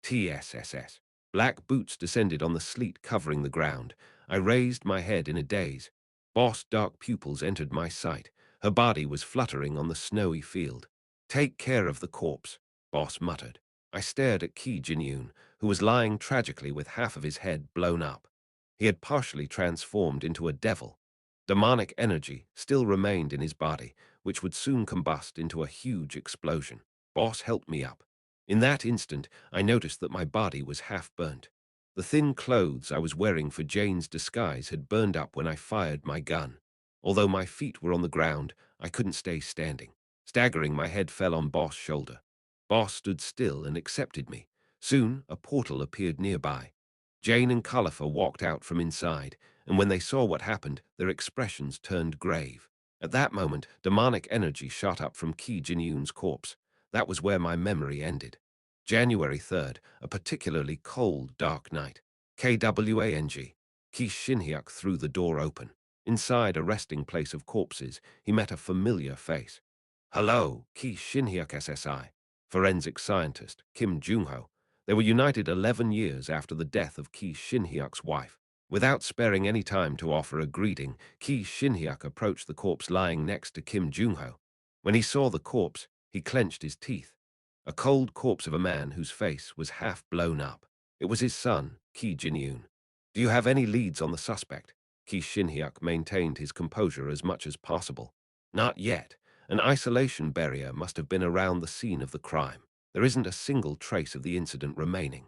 TSSS. Black boots descended on the sleet covering the ground. I raised my head in a daze. Boss' dark pupils entered my sight. Her body was fluttering on the snowy field. Take care of the corpse, Boss muttered. I stared at Ki Jinyun, who was lying tragically with half of his head blown up. He had partially transformed into a devil. Demonic energy still remained in his body, which would soon combust into a huge explosion. Boss helped me up. In that instant, I noticed that my body was half burnt. The thin clothes I was wearing for Jane's disguise had burned up when I fired my gun. Although my feet were on the ground, I couldn't stay standing. Staggering, my head fell on Boss' shoulder. Boss stood still and accepted me. Soon, a portal appeared nearby. Jane and Califer walked out from inside, and when they saw what happened, their expressions turned grave. At that moment, demonic energy shot up from Ki Jinyun's corpse. That was where my memory ended. January 3rd, a particularly cold, dark night. KWANG. Ki Shinhyuk threw the door open. Inside a resting place of corpses, he met a familiar face. Hello, Ki Shinhyuk SSI. Forensic scientist, Kim Jung-ho. They were united 11 years after the death of Ki Shinhyuk's wife. Without sparing any time to offer a greeting, Ki Shinhyuk approached the corpse lying next to Kim Jung-ho. When he saw the corpse, he clenched his teeth. A cold corpse of a man whose face was half blown up. It was his son, Ki Jinyun. Do you have any leads on the suspect? Ki Shinhyuk maintained his composure as much as possible. Not yet. An isolation barrier must have been around the scene of the crime. There isn't a single trace of the incident remaining.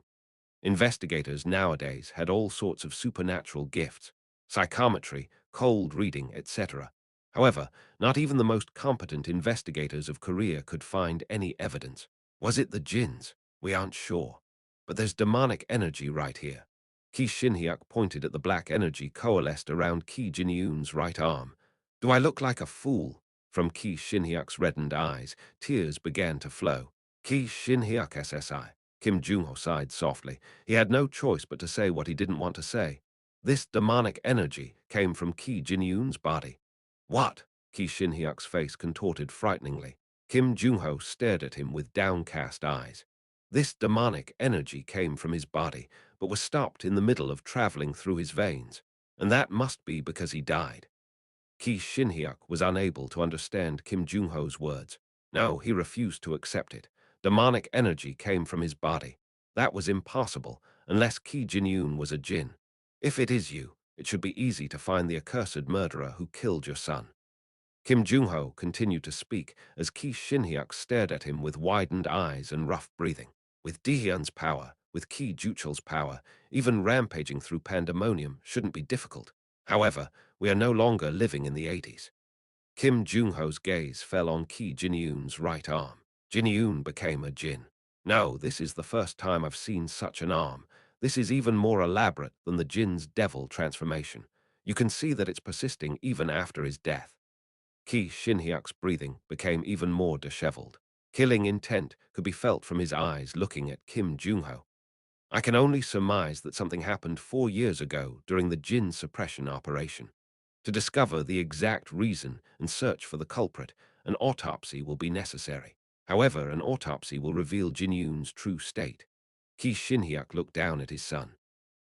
Investigators nowadays had all sorts of supernatural gifts, psychometry, cold reading, etc. However, not even the most competent investigators of Korea could find any evidence. Was it the jinns? We aren't sure. But there's demonic energy right here. Ki Shinhyuk pointed at the black energy coalesced around Ki Jinyun's right arm. Do I look like a fool? From Ki Shinhyuk's reddened eyes, tears began to flow. Ki Shinhyuk SSI. Kim Jung-ho sighed softly. He had no choice but to say what he didn't want to say. This demonic energy came from Ki Jinyun's body. What? Ki Shinhyuk's face contorted frighteningly. Kim Jung-ho stared at him with downcast eyes. This demonic energy came from his body, but was stopped in the middle of traveling through his veins. And that must be because he died. Ki Shinhyuk was unable to understand Kim Jung-ho's words. No, he refused to accept it. Demonic energy came from his body. That was impossible, unless Ki Jinyun was a jinn. If it is you, it should be easy to find the accursed murderer who killed your son. Kim Jung-ho continued to speak as Ki Shinhyuk stared at him with widened eyes and rough breathing. With Daehyun's power, with Ki Juchol's power, even rampaging through pandemonium shouldn't be difficult. However, we are no longer living in the 80s. Kim Jung-ho's gaze fell on Ki Jin-yoon's right arm. Jin-yoon became a Jin. No, this is the first time I've seen such an arm. This is even more elaborate than the Jin's devil transformation. You can see that it's persisting even after his death. Ki Shin-hyuk's breathing became even more disheveled. Killing intent could be felt from his eyes looking at Kim Jung-ho. I can only surmise that something happened 4 years ago during the Jin suppression operation. To discover the exact reason and search for the culprit, an autopsy will be necessary. However, an autopsy will reveal Jin Yoon's true state. Ki Shin-hyuk looked down at his son.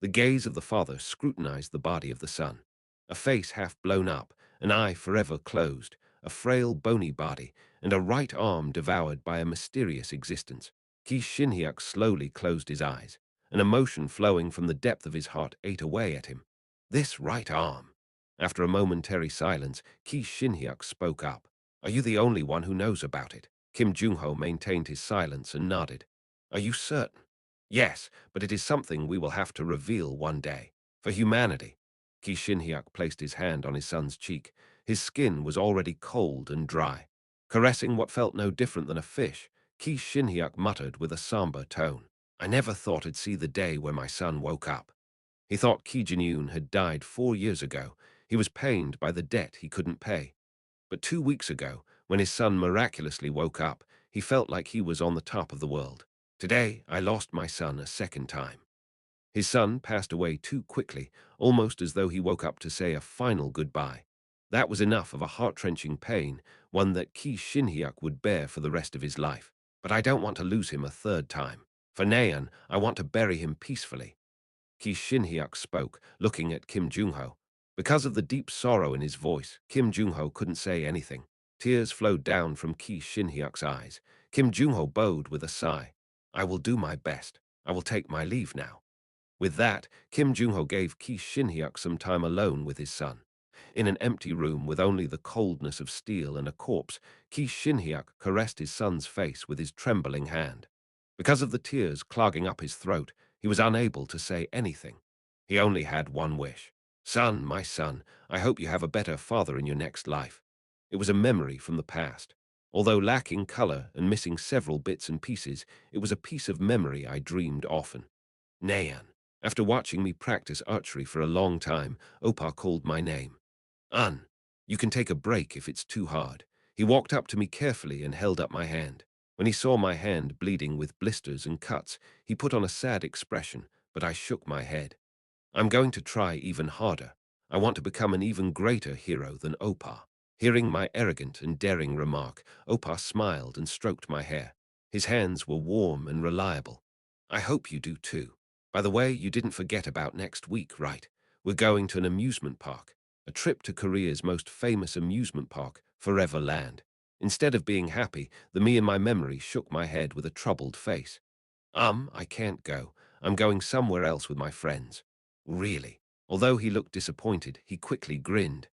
The gaze of the father scrutinized the body of the son. A face half blown up, an eye forever closed, a frail bony body, and a right arm devoured by a mysterious existence. Ki Shin-hyuk slowly closed his eyes. An emotion flowing from the depth of his heart ate away at him. This right arm. After a momentary silence, Ki Shin-hyuk spoke up. Are you the only one who knows about it? Kim Jung-ho maintained his silence and nodded. Are you certain? Yes, but it is something we will have to reveal one day. For humanity. Ki Shin-hyuk placed his hand on his son's cheek. His skin was already cold and dry. Caressing what felt no different than a fish, Ki Shin-hyuk muttered with a somber tone. I never thought I'd see the day where my son woke up. He thought Ki Jin-yoon had died 4 years ago. He was pained by the debt he couldn't pay. But 2 weeks ago, when his son miraculously woke up, he felt like he was on the top of the world. Today, I lost my son a second time. His son passed away too quickly, almost as though he woke up to say a final goodbye. That was enough of a heart-wrenching pain, one that Ki Shin-hyuk would bear for the rest of his life. But I don't want to lose him a third time. For Naeun, I want to bury him peacefully. Ki Shin-hyuk spoke, looking at Kim Jung-ho. Because of the deep sorrow in his voice, Kim Jung-ho couldn't say anything. Tears flowed down from Ki Shin-hyuk's eyes. Kim Jung-ho bowed with a sigh. I will do my best. I will take my leave now. With that, Kim Jung-ho gave Ki Shin-hyuk some time alone with his son. In an empty room with only the coldness of steel and a corpse, Ki Shin-hyuk caressed his son's face with his trembling hand. Because of the tears clogging up his throat, he was unable to say anything. He only had one wish. Son, my son, I hope you have a better father in your next life. It was a memory from the past. Although lacking color and missing several bits and pieces, it was a piece of memory I dreamed often. Naeun. After watching me practice archery for a long time, Opa called my name. You can take a break if it's too hard. He walked up to me carefully and held up my hand. When he saw my hand bleeding with blisters and cuts, he put on a sad expression, but I shook my head. I'm going to try even harder. I want to become an even greater hero than Opa. Hearing my arrogant and daring remark, Opa smiled and stroked my hair. His hands were warm and reliable. I hope you do too. By the way, you didn't forget about next week, right? We're going to an amusement park. A trip to Korea's most famous amusement park, Foreverland. Instead of being happy, the me in my memory shook my head with a troubled face. I can't go. I'm going somewhere else with my friends. Really? Although he looked disappointed, he quickly grinned.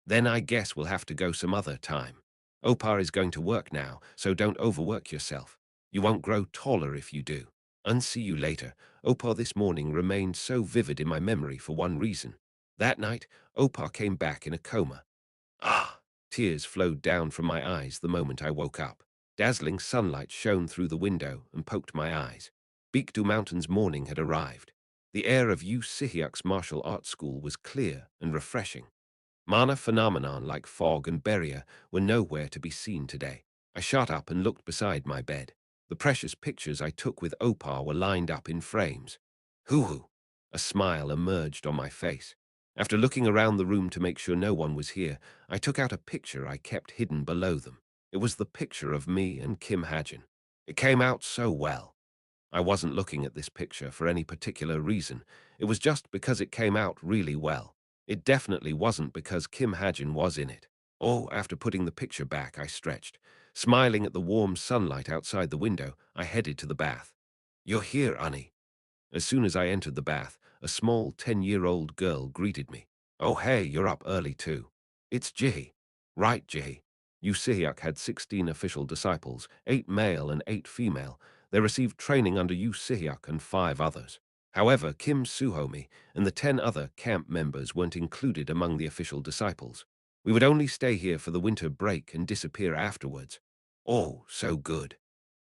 Then I guess we'll have to go some other time. Opar is going to work now, so don't overwork yourself. You won't grow taller if you do. And see you later. Opar this morning remained so vivid in my memory for one reason. That night, Opar came back in a coma. Ah! Tears flowed down from my eyes the moment I woke up. Dazzling sunlight shone through the window and poked my eyes. Baekdu Mountain's morning had arrived. The air of YunSeo-jin's martial arts school was clear and refreshing. Mana phenomenon like fog and barrier were nowhere to be seen today. I shot up and looked beside my bed. The precious pictures I took with Opar were lined up in frames. Hoo-hoo! A smile emerged on my face. After looking around the room to make sure no one was here, I took out a picture I kept hidden below them. It was the picture of me and Kim Hajin. It came out so well. I wasn't looking at this picture for any particular reason. It was just because it came out really well. It definitely wasn't because Kim Hajin was in it. Oh, after putting the picture back, I stretched. Smiling at the warm sunlight outside the window, I headed to the bath. You're here, Annie. As soon as I entered the bath, a small 10-year-old girl greeted me. Oh, hey, you're up early too. It's Jihi. Right, Jihi. Yu had 16 official disciples, 8 male and 8 female. They received training under Yu and 5 others. However, Kim Suhomi and the 10 other camp members weren't included among the official disciples. We would only stay here for the winter break and disappear afterwards. Oh, so good.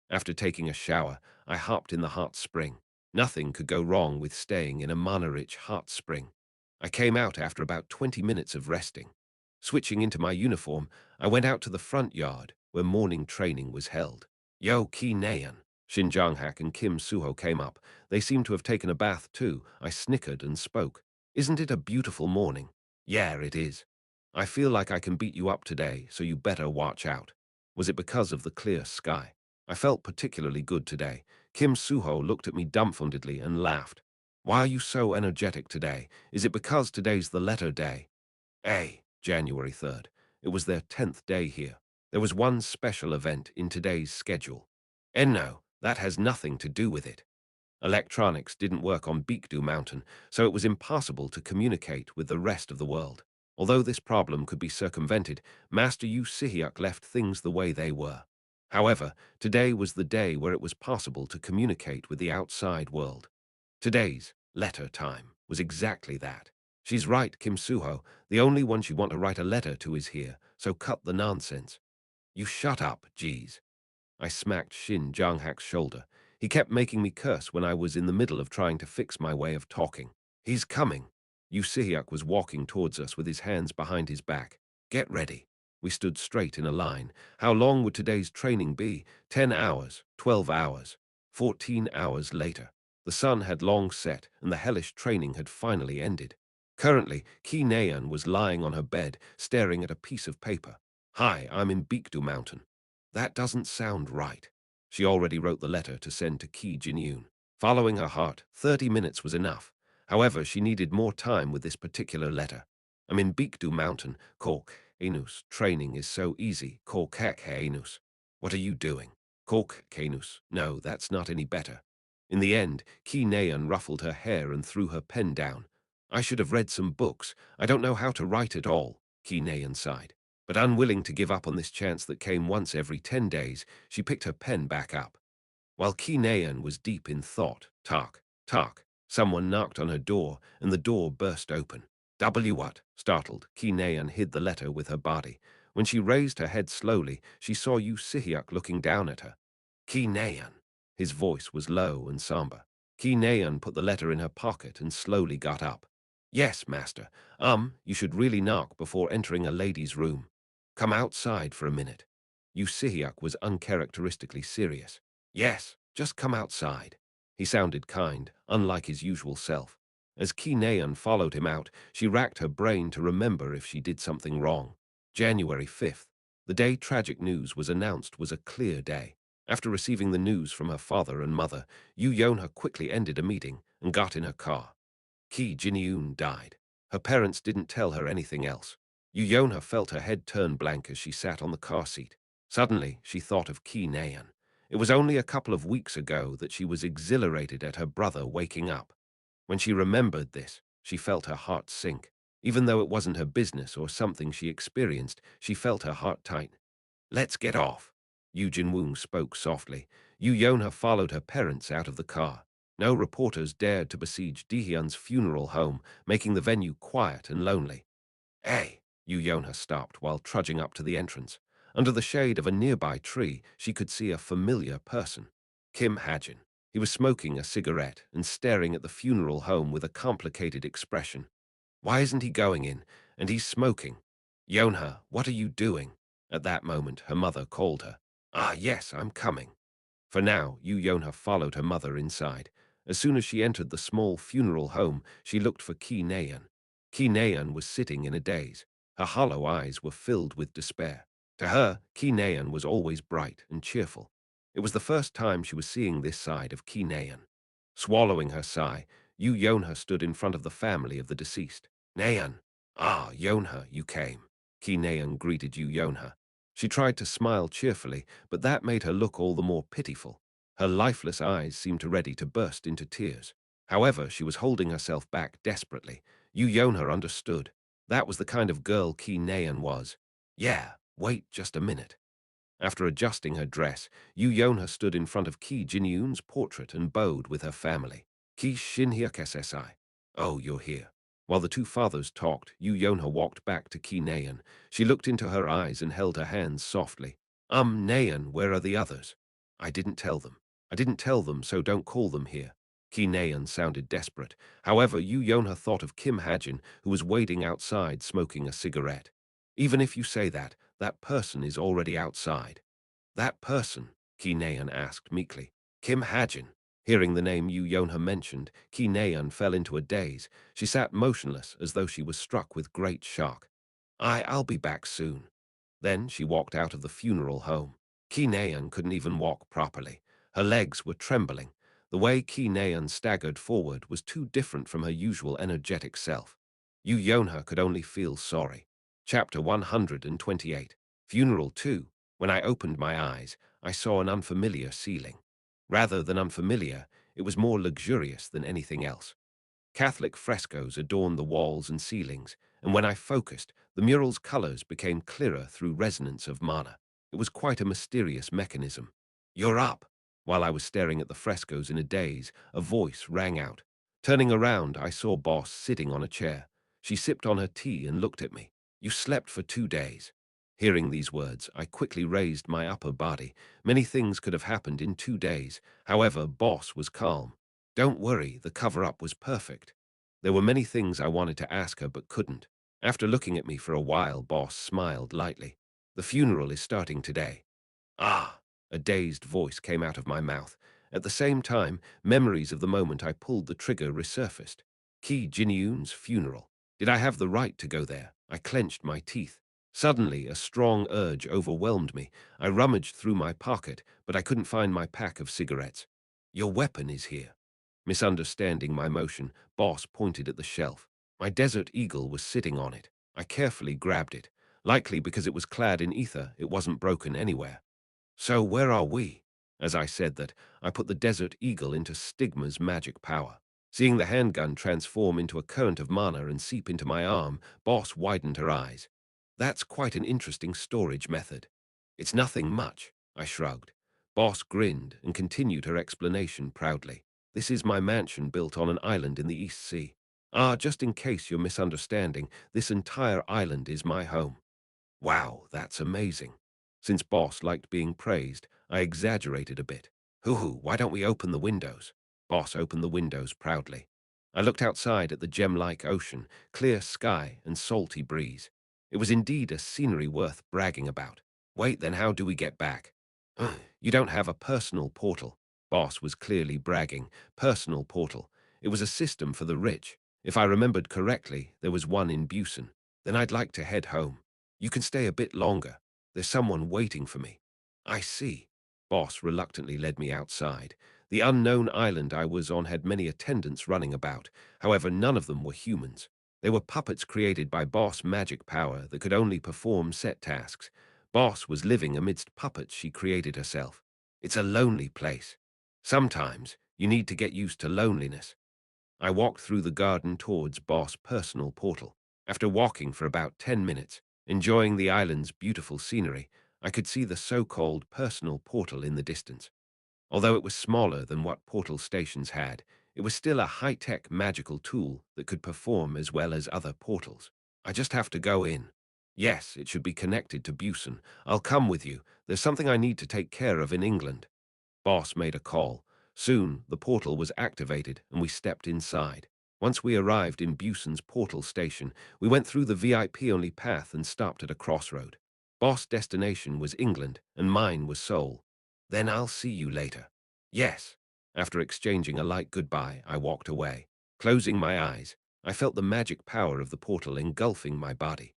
After taking a shower, I hopped in the hot spring. Nothing could go wrong with staying in a mana-rich hot spring. I came out after about 20 minutes of resting. Switching into my uniform, I went out to the front yard, where morning training was held. Yo, Ki Nayan. Shin Jong-hak and Kim Suho came up. They seemed to have taken a bath too. I snickered and spoke. Isn't it a beautiful morning? Yeah, it is. I feel like I can beat you up today, so you better watch out. Was it because of the clear sky? I felt particularly good today. Kim Suho looked at me dumbfoundedly and laughed. Why are you so energetic today? Is it because today's the letter day? January 3rd. It was their 10th day here. There was one special event in today's schedule. And no, that has nothing to do with it. Electronics didn't work on Beekdu Mountain, so it was impossible to communicate with the rest of the world. Although this problem could be circumvented, Master Yu Sihyuk left things the way they were. However, today was the day where it was possible to communicate with the outside world. Today's letter time was exactly that. She's right, Kim Suho. The only one you want to write a letter to is here, so cut the nonsense. You shut up, geez. I smacked Shin Jong-hak's shoulder. He kept making me curse when I was in the middle of trying to fix my way of talking. He's coming. Yu Sihyuk was walking towards us with his hands behind his back. Get ready. We stood straight in a line. How long would today's training be? 10 hours, 12 hours, 14 hours later. The sun had long set, and the hellish training had finally ended. Currently, Ki Nayan was lying on her bed, staring at a piece of paper. Hi, I'm in Beekdu Mountain. That doesn't sound right. She already wrote the letter to send to Ki Jin-yoon. Following her heart, 30 minutes was enough. However, she needed more time with this particular letter. I'm in Beekdu Mountain, Kork Enus. Training is so easy, Kork Enus. What are you doing? Kork Enus. No, that's not any better. In the end, Ki Nayan ruffled her hair and threw her pen down. I should have read some books. I don't know how to write at all, Ki Nayan sighed. But unwilling to give up on this chance that came once every 10 days, she picked her pen back up. While Ki Nayan was deep in thought, talk, someone knocked on her door, and the door burst open. What? Startled, Ki Nayan hid the letter with her body. When she raised her head slowly, she saw Yu Sihyuk looking down at her. Ki Nayan. His voice was low and somber. Ki Nayan put the letter in her pocket and slowly got up. Yes, master. You should really knock before entering a lady's room. Come outside for a minute. Yu Sihyuk was uncharacteristically serious. Yes, just come outside. He sounded kind, unlike his usual self. As Ki Nayan followed him out, she racked her brain to remember if she did something wrong. January 5th. The day tragic news was announced was a clear day. After receiving the news from her father and mother, Yu Yonha quickly ended a meeting and got in her car. Ki Jin-yoon died. Her parents didn't tell her anything else. Yu Yonha felt her head turn blank as she sat on the car seat. Suddenly, she thought of Ki Nayan. It was only a couple of weeks ago that she was exhilarated at her brother waking up. When she remembered this, she felt her heart sink. Even though it wasn't her business or something she experienced, she felt her heart tighten. Let's get off. Yu Jin-woong spoke softly. Yu Yonha followed her parents out of the car. No reporters dared to besiege Dihyun's funeral home, making the venue quiet and lonely. Hey! Yu Yonha stopped while trudging up to the entrance. Under the shade of a nearby tree, she could see a familiar person. Kim Hajin. He was smoking a cigarette and staring at the funeral home with a complicated expression. Why isn't he going in? And he's smoking. Yonha, what are you doing? At that moment, her mother called her. Ah, yes, I'm coming. For now, Yu Yonha followed her mother inside. As soon as she entered the small funeral home, she looked for Ki Nayan. Ki Nayan was sitting in a daze. Her hollow eyes were filled with despair. To her, Ki Nayan was always bright and cheerful. It was the first time she was seeing this side of Ki Nayan. Swallowing her sigh, Yu Yonha stood in front of the family of the deceased. Nayan. Ah, Yonha, you came. Ki Nayan greeted Yu Yonha. She tried to smile cheerfully, but that made her look all the more pitiful. Her lifeless eyes seemed ready to burst into tears. However, she was holding herself back desperately. Yu Yonha understood. That was the kind of girl Ki Nayan was. Yeah, wait just a minute. After adjusting her dress, Yu Yonha stood in front of Ki Jin-yoon's portrait and bowed with her family. Ki Shin-hyuk SSI. Oh, you're here. While the two fathers talked, Yu Yonha walked back to Ki Nayan. She looked into her eyes and held her hands softly. Nayan, where are the others? I didn't tell them. I didn't tell them, so don't call them here. Ki Nayan sounded desperate. However, Yu Yonha thought of Kim Hajin, who was waiting outside smoking a cigarette. Even if you say that, that person is already outside. That person? Ki Nayan asked meekly. Kim Hajin. Hearing the name Yu Yonha mentioned, Ki Nayan fell into a daze. She sat motionless as though she was struck with great shock. I'll be back soon. Then she walked out of the funeral home. Ki Nayan couldn't even walk properly. Her legs were trembling. The way Ki Nayan staggered forward was too different from her usual energetic self. Yu Yonha could only feel sorry. Chapter 128. Funeral 2. When I opened my eyes, I saw an unfamiliar ceiling. Rather than unfamiliar, it was more luxurious than anything else. Catholic frescoes adorned the walls and ceilings, and when I focused, the mural's colors became clearer through resonance of mana. It was quite a mysterious mechanism. You're up! While I was staring at the frescoes in a daze, a voice rang out. Turning around, I saw Boss sitting on a chair. She sipped on her tea and looked at me. You slept for 2 days. Hearing these words, I quickly raised my upper body. Many things could have happened in 2 days. However, Boss was calm. Don't worry, the cover-up was perfect. There were many things I wanted to ask her but couldn't. After looking at me for a while, Boss smiled lightly. The funeral is starting today. Ah! A dazed voice came out of my mouth. At the same time, memories of the moment I pulled the trigger resurfaced. Ki Jinyun's funeral. Did I have the right to go there? I clenched my teeth. Suddenly, a strong urge overwhelmed me. I rummaged through my pocket, but I couldn't find my pack of cigarettes. Your weapon is here. Misunderstanding my motion, Boss pointed at the shelf. My Desert Eagle was sitting on it. I carefully grabbed it. Likely because it was clad in ether, it wasn't broken anywhere. So where are we? As I said that, I put the Desert Eagle into Stigma's magic power. Seeing the handgun transform into a current of mana and seep into my arm, Boss widened her eyes. That's quite an interesting storage method. It's nothing much, I shrugged. Boss grinned and continued her explanation proudly. This is my mansion built on an island in the East Sea. Just in case you're misunderstanding, this entire island is my home. Wow, that's amazing. Since Boss liked being praised, I exaggerated a bit. Hoo-hoo, why don't we open the windows? Boss opened the windows proudly. I looked outside at the gem-like ocean, clear sky and salty breeze. It was indeed a scenery worth bragging about. Wait, then how do we get back? You don't have a personal portal. Boss was clearly bragging. Personal portal. It was a system for the rich. If I remembered correctly, there was one in Busan. Then I'd like to head home. You can stay a bit longer. There's someone waiting for me. I see. Boss reluctantly led me outside. The unknown island I was on had many attendants running about. However, none of them were humans. They were puppets created by Boss' magic power that could only perform set tasks. Boss was living amidst puppets she created herself. It's a lonely place. Sometimes you need to get used to loneliness. I walked through the garden towards Boss' personal portal. After walking for about 10 minutes, enjoying the island's beautiful scenery, I could see the so-called personal portal in the distance. Although it was smaller than what portal stations had, it was still a high-tech magical tool that could perform as well as other portals. I just have to go in. Yes, it should be connected to Busan. I'll come with you. There's something I need to take care of in England. Boss made a call. Soon, the portal was activated and we stepped inside. Once we arrived in Busan's portal station, we went through the VIP-only path and stopped at a crossroad. Boss' destination was England and mine was Seoul. Then I'll see you later. Yes. After exchanging a light goodbye, I walked away. Closing my eyes, I felt the magic power of the portal engulfing my body.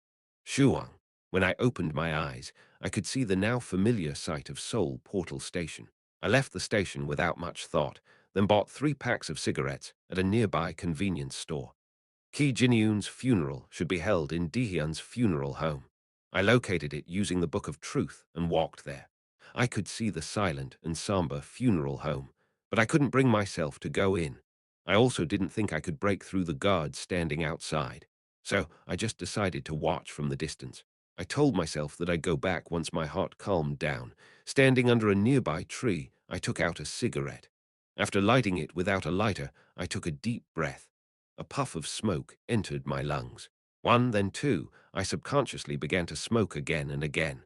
Shuang. When I opened my eyes, I could see the now familiar sight of Seoul Portal Station. I left the station without much thought, then bought 3 packs of cigarettes at a nearby convenience store. Ki Jinyun's funeral should be held in Dihyun's funeral home. I located it using the Book of Truth and walked there. I could see the silent and somber funeral home, but I couldn't bring myself to go in. I also didn't think I could break through the guards standing outside, so I just decided to watch from the distance. I told myself that I'd go back once my heart calmed down. Standing under a nearby tree, I took out a cigarette. After lighting it without a lighter, I took a deep breath. A puff of smoke entered my lungs. One, then two. I subconsciously began to smoke again and again.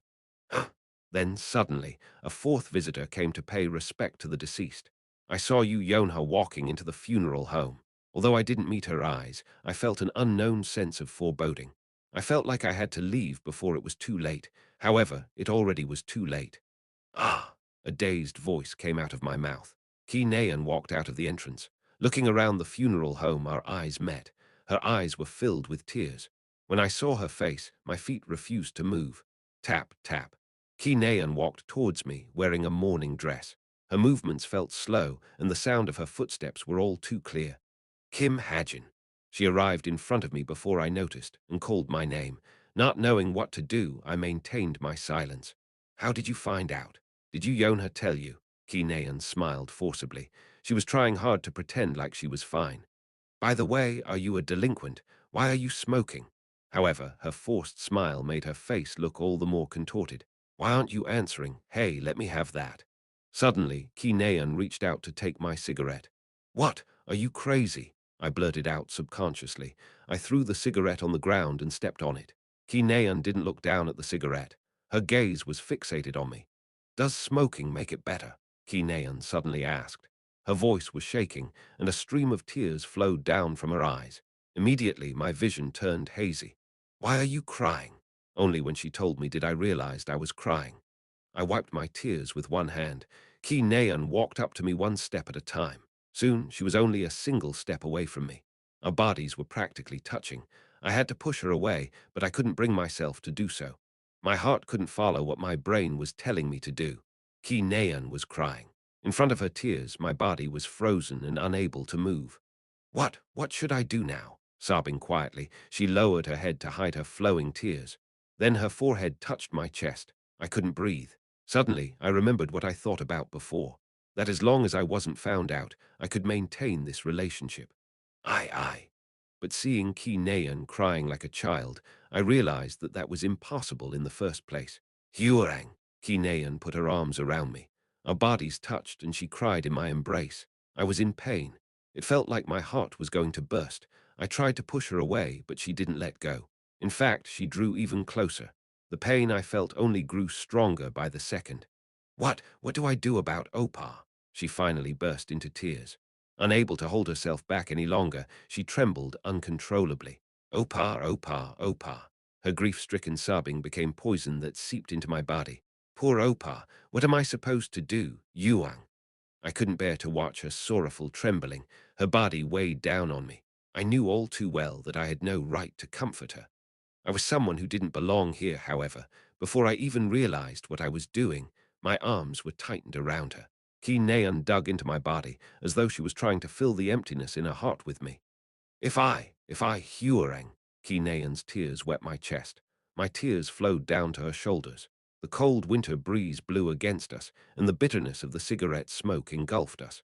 Then, suddenly, a fourth visitor came to pay respect to the deceased. I saw Yu Yonha walking into the funeral home. Although I didn't meet her eyes, I felt an unknown sense of foreboding. I felt like I had to leave before it was too late. However, it already was too late. Ah! A dazed voice came out of my mouth. Ki Nayan walked out of the entrance. Looking around the funeral home, our eyes met. Her eyes were filled with tears. When I saw her face, my feet refused to move. Tap, tap. Ki Nayan walked towards me, wearing a mourning dress. Her movements felt slow, and the sound of her footsteps were all too clear. Kim Hajin. She arrived in front of me before I noticed and called my name. Not knowing what to do, I maintained my silence. How did you find out? Did you Yonha tell you? Ki Nayan smiled forcibly. She was trying hard to pretend like she was fine. By the way, are you a delinquent? Why are you smoking? However, her forced smile made her face look all the more contorted. Why aren't you answering? Hey, let me have that. Suddenly, Ki Nayan reached out to take my cigarette. What? Are you crazy? I blurted out subconsciously. I threw the cigarette on the ground and stepped on it. Ki Nayan didn't look down at the cigarette. Her gaze was fixated on me. Does smoking make it better? Ki Nayan suddenly asked. Her voice was shaking, and a stream of tears flowed down from her eyes. Immediately, my vision turned hazy. Why are you crying? Only when she told me did I realize I was crying. I wiped my tears with one hand. Ki Nayan walked up to me one step at a time. Soon, she was only a single step away from me. Our bodies were practically touching. I had to push her away, but I couldn't bring myself to do so. My heart couldn't follow what my brain was telling me to do. Ki Nayan was crying. In front of her tears, my body was frozen and unable to move. What should I do now? Sobbing quietly, she lowered her head to hide her flowing tears. Then her forehead touched my chest. I couldn't breathe. Suddenly, I remembered what I thought about before, that as long as I wasn't found out, I could maintain this relationship. Aye. But seeing Ki Nayan crying like a child, I realized that that was impossible in the first place. Huarang! Ki Nayan put her arms around me. Our bodies touched and she cried in my embrace. I was in pain. It felt like my heart was going to burst. I tried to push her away, but she didn't let go. In fact, she drew even closer. The pain I felt only grew stronger by the second. What do I do about Opar? She finally burst into tears. Unable to hold herself back any longer, she trembled uncontrollably. Opar. Her grief-stricken sobbing became poison that seeped into my body. Poor Opar, what am I supposed to do, Yuang? I couldn't bear to watch her sorrowful trembling. Her body weighed down on me. I knew all too well that I had no right to comfort her. I was someone who didn't belong here, however. Before I even realized what I was doing, my arms were tightened around her. Ki Nayan dug into my body, as though she was trying to fill the emptiness in her heart with me. If I, Huarang, Ki Nayan's tears wet my chest. My tears flowed down to her shoulders. The cold winter breeze blew against us, and the bitterness of the cigarette smoke engulfed us.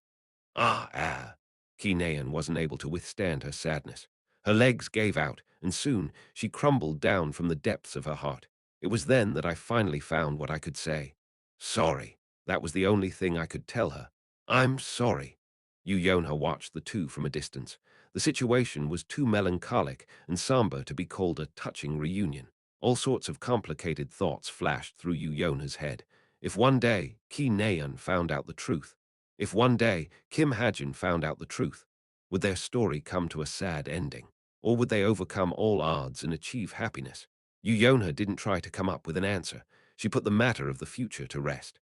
Ah. Ki Nayan wasn't able to withstand her sadness. Her legs gave out, and soon she crumbled down from the depths of her heart. It was then that I finally found what I could say. Sorry. That was the only thing I could tell her. I'm sorry. Yu Yonha watched the two from a distance. The situation was too melancholic and somber to be called a touching reunion. All sorts of complicated thoughts flashed through Yu Yonha's head. If one day Ki Nayan found out the truth, if one day Kim Hajin found out the truth, would their story come to a sad ending? Or would they overcome all odds and achieve happiness? Yu Yonha didn't try to come up with an answer. She put the matter of the future to rest.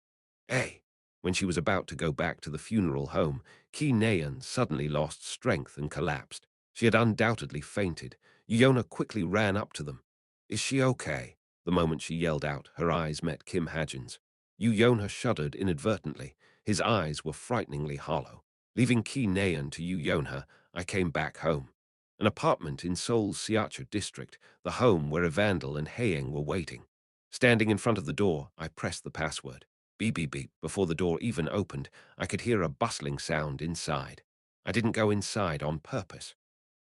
Hey! When she was about to go back to the funeral home, Ki Nayan suddenly lost strength and collapsed. She had undoubtedly fainted. Yona quickly ran up to them. Is she okay? The moment she yelled out, her eyes met Kim Hajin's. Yona shuddered inadvertently. His eyes were frighteningly hollow. Leaving Ki Nayan to Yonha, I came back home. An apartment in Seoul's Siacha district, the home where Evandel and Haeyang were waiting. Standing in front of the door, I pressed the password. Beep, beep, beep. Before the door even opened, I could hear a bustling sound inside. I didn't go inside on purpose.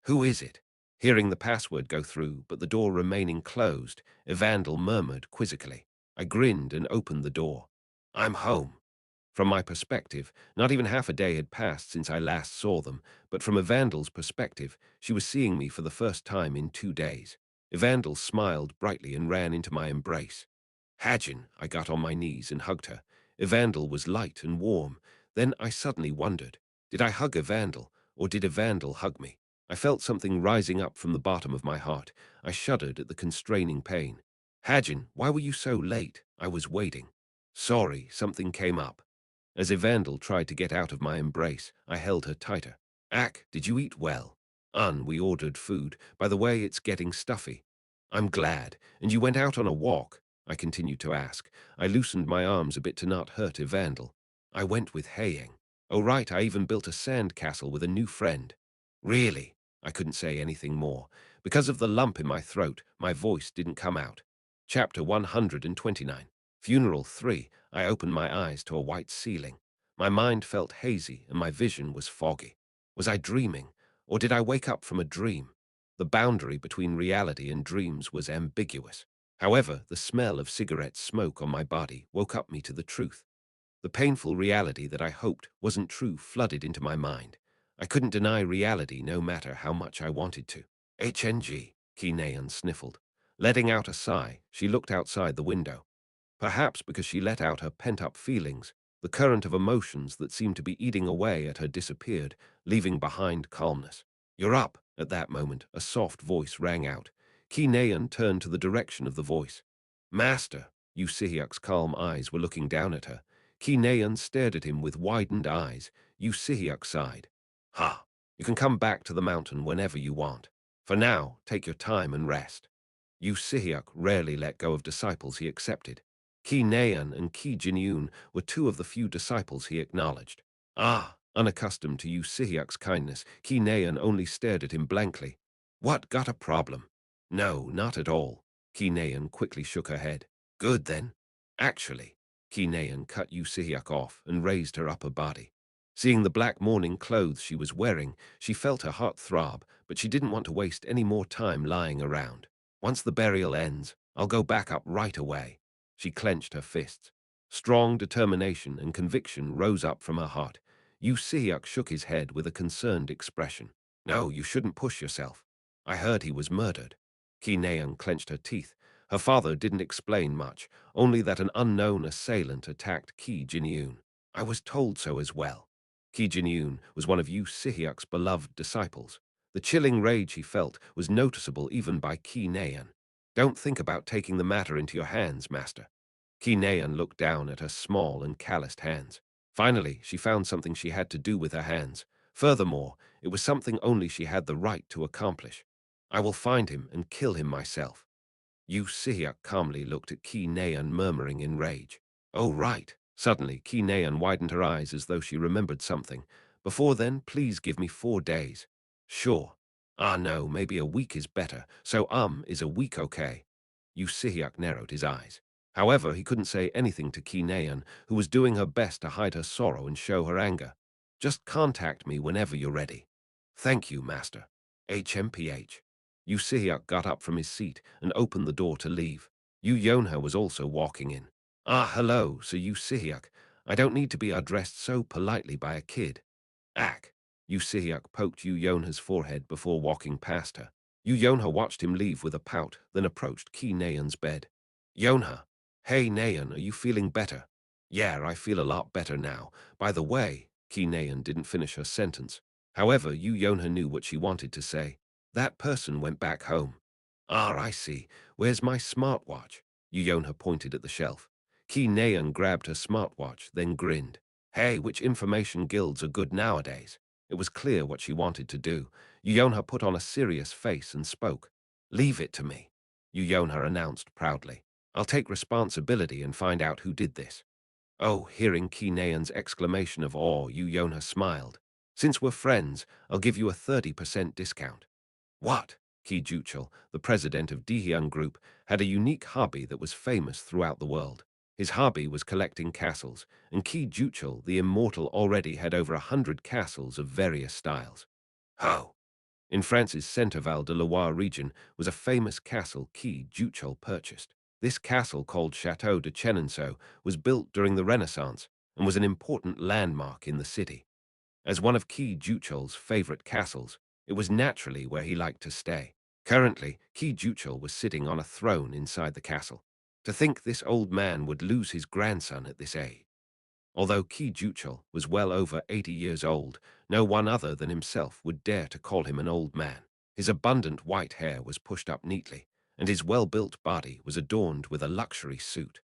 Who is it? Hearing the password go through, but the door remaining closed, Evandel murmured quizzically. I grinned and opened the door. I'm home. From my perspective, not even half a day had passed since I last saw them, but from Evandel's perspective, she was seeing me for the first time in 2 days. Evandel smiled brightly and ran into my embrace. Hajin, I got on my knees and hugged her. Evandel was light and warm. Then I suddenly wondered, did I hug Evandel, or did Evandel hug me? I felt something rising up from the bottom of my heart. I shuddered at the constraining pain. Hajin, why were you so late? I was waiting. Sorry, something came up. As Evandel tried to get out of my embrace, I held her tighter. Ak, did you eat well? We ordered food. By the way, it's getting stuffy. I'm glad. And you went out on a walk? I continued to ask. I loosened my arms a bit to not hurt Evandel. I went with Haeying. Oh right, I even built a sand castle with a new friend. Really? I couldn't say anything more. Because of the lump in my throat, my voice didn't come out. Chapter 129. Funeral 3. I opened my eyes to a white ceiling. My mind felt hazy and my vision was foggy. Was I dreaming, or did I wake up from a dream? The boundary between reality and dreams was ambiguous. However, the smell of cigarette smoke on my body woke up me to the truth. The painful reality that I hoped wasn't true flooded into my mind. I couldn't deny reality no matter how much I wanted to. HNG, Kinean sniffled. Letting out a sigh, she looked outside the window. Perhaps because she let out her pent-up feelings, the current of emotions that seemed to be eating away at her disappeared, leaving behind calmness. You're up. At that moment, a soft voice rang out. Kinean turned to the direction of the voice. Master, Yusihyuk's calm eyes were looking down at her. Kinean stared at him with widened eyes. Yusihyuk sighed. Ha! You can come back to the mountain whenever you want. For now, take your time and rest. Yusihyuk rarely let go of disciples he accepted. Ki Naeun and Ki Jinyun were two of the few disciples he acknowledged. Unaccustomed to Yusihyuk's kindness, Ki Naeun only stared at him blankly. What, got a problem? No, not at all. Ki Naeun quickly shook her head. Good then. Actually, Ki Naeun cut Yusihyuk off and raised her upper body. Seeing the black mourning clothes she was wearing, she felt her heart throb, but she didn't want to waste any more time lying around. Once the burial ends, I'll go back up right away. She clenched her fists. Strong determination and conviction rose up from her heart. Yusihyuk shook his head with a concerned expression. No, you shouldn't push yourself. I heard he was murdered. Ki Naeun clenched her teeth. Her father didn't explain much, only that an unknown assailant attacked Ki Jinyun. I was told so as well. Ki Jinyun was one of Yusihyuk's beloved disciples. The chilling rage he felt was noticeable even by Ki Naeun. Don't think about taking the matter into your hands, master. Ki Naeun looked down at her small and calloused hands. Finally, she found something she had to do with her hands. Furthermore, it was something only she had the right to accomplish. I will find him and kill him myself. Yusihyuk calmly looked at Ki Naeun, murmuring in rage. Oh, right. Suddenly, Ki Naeun widened her eyes as though she remembered something. Before then, please give me 4 days. Sure. No, maybe a week is better. So, is a week okay? Yusihyuk narrowed his eyes. However, he couldn't say anything to Ki Naeun, who was doing her best to hide her sorrow and show her anger. Just contact me whenever you're ready. Thank you, master. HMPH. Yusihyuk got up from his seat and opened the door to leave. Yu Yonha was also walking in. Hello, Sir Yusihyuk. I don't need to be addressed so politely by a kid. Ack. Yusihyuk poked Yu Yonha's forehead before walking past her. Yu Yonha watched him leave with a pout, then approached Ki Naeun's bed. Yonha. Hey Naeun, are you feeling better? Yeah, I feel a lot better now. By the way, Ki Naeun didn't finish her sentence. However, Yu Yonha knew what she wanted to say. That person went back home. I see. Where's my smartwatch? Yu Yonha pointed at the shelf. Ki Naeun grabbed her smartwatch, then grinned. Hey, which information guilds are good nowadays? It was clear what she wanted to do. Yu Yonha put on a serious face and spoke. Leave it to me, Yu Yonha announced proudly. I'll take responsibility and find out who did this. Oh, hearing Ki Naeun's exclamation of awe, Yu Yonha smiled. Since we're friends, I'll give you a 30% discount. What? Ki Juchul, the president of Dihyun Group, had a unique hobby that was famous throughout the world. His hobby was collecting castles, and Ki Juchul, the immortal, already had over 100 castles of various styles. Ho! In France's Centreval de Loire region was a famous castle Ki Juchul purchased. This castle, called Chateau de Chenonceau, was built during the Renaissance. and was an important landmark in the city. As one of Ki Juchol's favorite castles, it was naturally where he liked to stay. Currently, Ki Juchol was sitting on a throne inside the castle. To think this old man would lose his grandson at this age. Although Ki Juchol was well over 80 years old, no one other than himself would dare to call him an old man. His abundant white hair was pushed up neatly, and his well-built body was adorned with a luxury suit.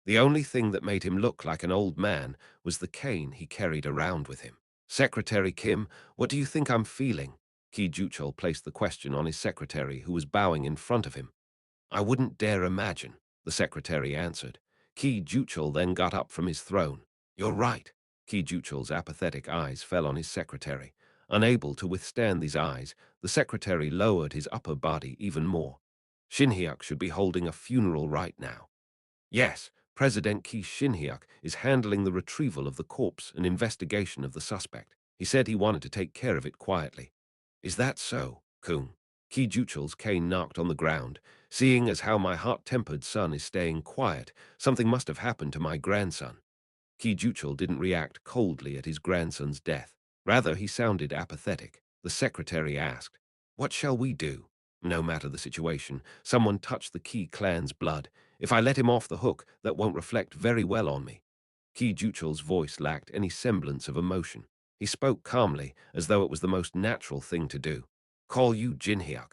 The only thing that made him look like an old man was the cane he carried around with him. Secretary Kim, what do you think I'm feeling? Ki Juchol placed the question on his secretary, who was bowing in front of him. I wouldn't dare imagine, the secretary answered. Ki Juchol then got up from his throne. You're right. Ki Juchol's apathetic eyes fell on his secretary. Unable to withstand these eyes, the secretary lowered his upper body even more. Shin-hyuk should be holding a funeral right now. Yes, President Ki Shin-hyuk is handling the retrieval of the corpse and investigation of the suspect. He said he wanted to take care of it quietly. Is that so, Kung? Ki Juchol's cane knocked on the ground. Seeing as how my hot-tempered son is staying quiet, something must have happened to my grandson. Ki Juchol didn't react coldly at his grandson's death. Rather, he sounded apathetic. The secretary asked, what shall we do? No matter the situation, someone touched the Ki clan's blood. If I let him off the hook, that won't reflect very well on me. Ki Juchol's voice lacked any semblance of emotion. He spoke calmly, as though it was the most natural thing to do. Call you Jin-hyuk.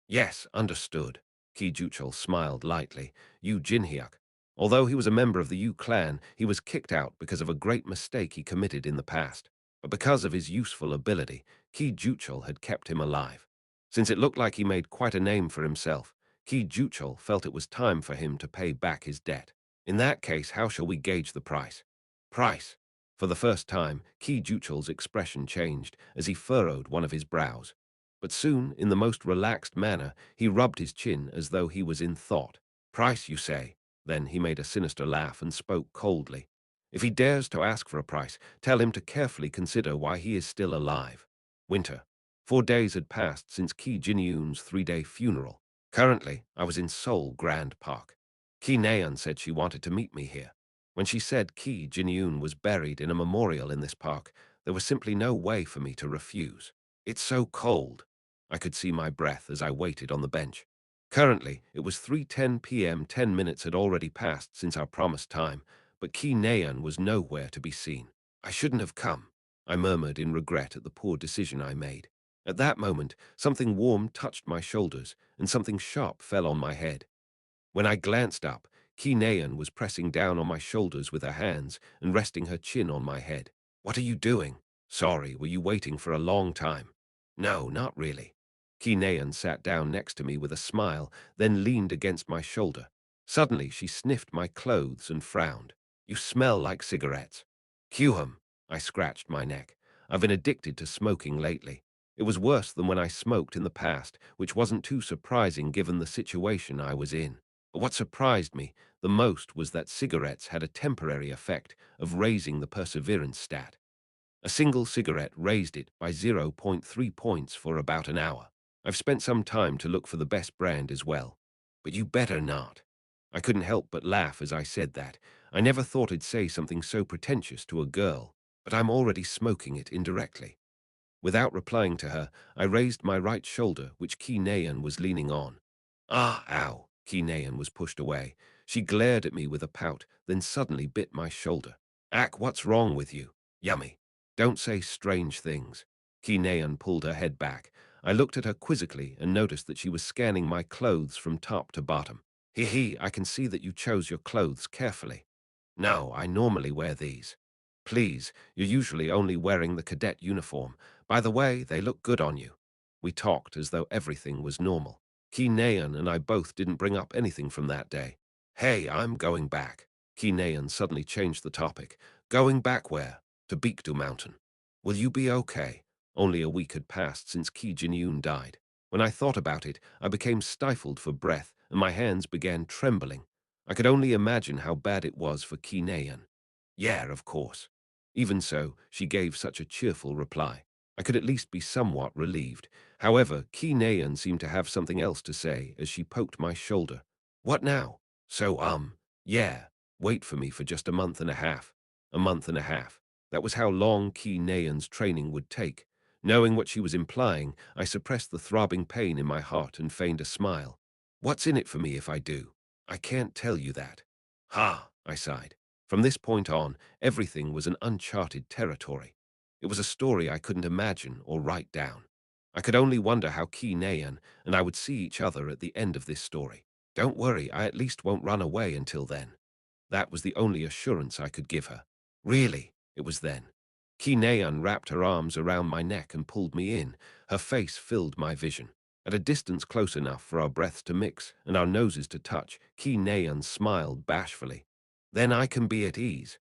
Yes, understood. Ki Juchol smiled lightly. You Jin-hyuk. Although he was a member of the Yu clan, he was kicked out because of a great mistake he committed in the past. But because of his useful ability, Ki Juchol had kept him alive. Since it looked like he made quite a name for himself, Ki Juchol felt it was time for him to pay back his debt. In that case, how shall we gauge the price? Price. For the first time, Ki Juchol's expression changed as he furrowed one of his brows. But soon, in the most relaxed manner, he rubbed his chin as though he was in thought. Price, you say? Then he made a sinister laugh and spoke coldly. If he dares to ask for a price, tell him to carefully consider why he is still alive. Winter. 4 days had passed since Ki Jinyun's 3-day funeral. Currently, I was in Seoul Grand Park. Ki Naeun said she wanted to meet me here. When she said Ki Jinyun was buried in a memorial in this park, there was simply no way for me to refuse. It's so cold. I could see my breath as I waited on the bench. Currently, it was 3:10 p.m. 10 minutes had already passed since our promised time, but Ki Naeun was nowhere to be seen. I shouldn't have come, I murmured in regret at the poor decision I made. At that moment, something warm touched my shoulders, and something sharp fell on my head. When I glanced up, Ki Naeun was pressing down on my shoulders with her hands and resting her chin on my head. What are you doing? Sorry, were you waiting for a long time? No, not really. Ki Naeun sat down next to me with a smile, then leaned against my shoulder. Suddenly, she sniffed my clothes and frowned. You smell like cigarettes. Kyuhum. I scratched my neck. I've been addicted to smoking lately. It was worse than when I smoked in the past, which wasn't too surprising given the situation I was in. But what surprised me the most was that cigarettes had a temporary effect of raising the perseverance stat. A single cigarette raised it by zero point 0.3 points for about an hour. I've spent some time to look for the best brand as well. But you better not. I couldn't help but laugh as I said that. I never thought I'd say something so pretentious to a girl, but I'm already smoking it indirectly. Without replying to her, I raised my right shoulder, which Ki Naeun was leaning on. Ah, ow! Ki Naeun was pushed away. She glared at me with a pout, then suddenly bit my shoulder. Ak, what's wrong with you? Yummy. Don't say strange things. Ki Naeun pulled her head back. I looked at her quizzically and noticed that she was scanning my clothes from top to bottom. Hee, I can see that you chose your clothes carefully. No, I normally wear these. Please, you're usually only wearing the cadet uniform. By the way, they look good on you. We talked as though everything was normal. Ki Naeun and I both didn't bring up anything from that day. Hey, I'm going back. Ki Naeun suddenly changed the topic. Going back where? To Baekdu Mountain. Will you be okay? Only a week had passed since Ki Jinyun died. When I thought about it, I became stifled for breath and my hands began trembling. I could only imagine how bad it was for Ki Naeun. Yeah, of course. Even so, she gave such a cheerful reply. I could at least be somewhat relieved. However, Ki Naeun seemed to have something else to say as she poked my shoulder. What now? So, yeah, wait for me for just a month and a half. a month and a half. That was how long Ki Naeun's training would take. Knowing what she was implying, I suppressed the throbbing pain in my heart and feigned a smile. What's in it for me if I do? I can't tell you that. Ha, I sighed. From this point on, everything was an uncharted territory. It was a story I couldn't imagine or write down. I could only wonder how Ki Naeun and I would see each other at the end of this story. Don't worry, I at least won't run away until then. That was the only assurance I could give her. Really, it was then. Ki Naeun wrapped her arms around my neck and pulled me in. Her face filled my vision. At a distance close enough for our breaths to mix and our noses to touch, Ki Naeun smiled bashfully. Then I can be at ease.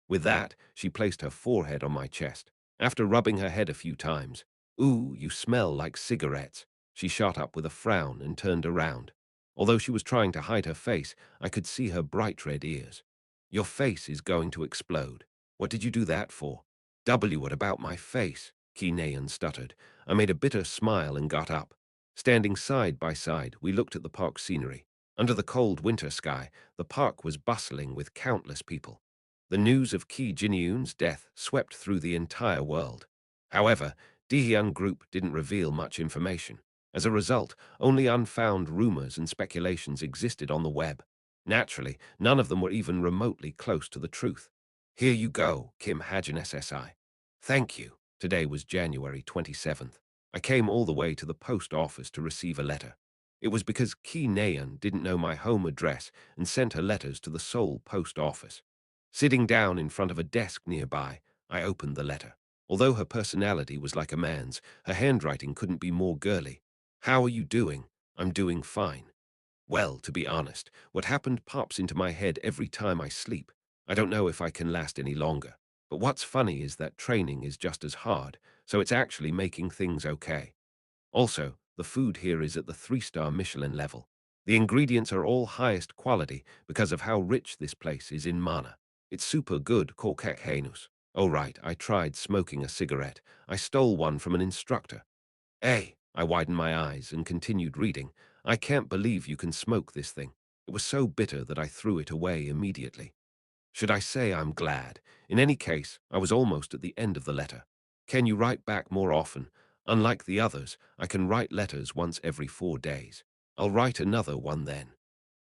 With that, she placed her forehead on my chest. After rubbing her head a few times, "Ooh, you smell like cigarettes." She shot up with a frown and turned around. Although she was trying to hide her face, I could see her bright red ears. "Your face is going to explode. What did you do that for?" What about my face?" Ki Naeun stuttered. I made a bitter smile and got up. Standing side by side, we looked at the park scenery. Under the cold winter sky, the park was bustling with countless people. The news of Ki Jinyun's death swept through the entire world. However, Dihyun Group didn't reveal much information. As a result, only unfound rumors and speculations existed on the web. Naturally, none of them were even remotely close to the truth. "Here you go, Kim Hajin SSI. Thank you." Today was January 27th. I came all the way to the post office to receive a letter. It was because Ki Naeun didn't know my home address and sent her letters to the Seoul post office. Sitting down in front of a desk nearby, I opened the letter. Although her personality was like a man's, her handwriting couldn't be more girly. "How are you doing?" "I'm doing fine." Well, to be honest, what happened pops into my head every time I sleep. I don't know if I can last any longer. But what's funny is that training is just as hard, so it's actually making things okay. Also, the food here is at the 3-star Michelin level. The ingredients are all highest quality because of how rich this place is in mana. It's super good, Korkek Hanus. Oh right, I tried smoking a cigarette. I stole one from an instructor. Hey, I widened my eyes and continued reading. I can't believe you can smoke this thing. It was so bitter that I threw it away immediately. Should I say I'm glad? In any case, I was almost at the end of the letter. "Can you write back more often? Unlike the others, I can write letters once every 4 days. I'll write another one then."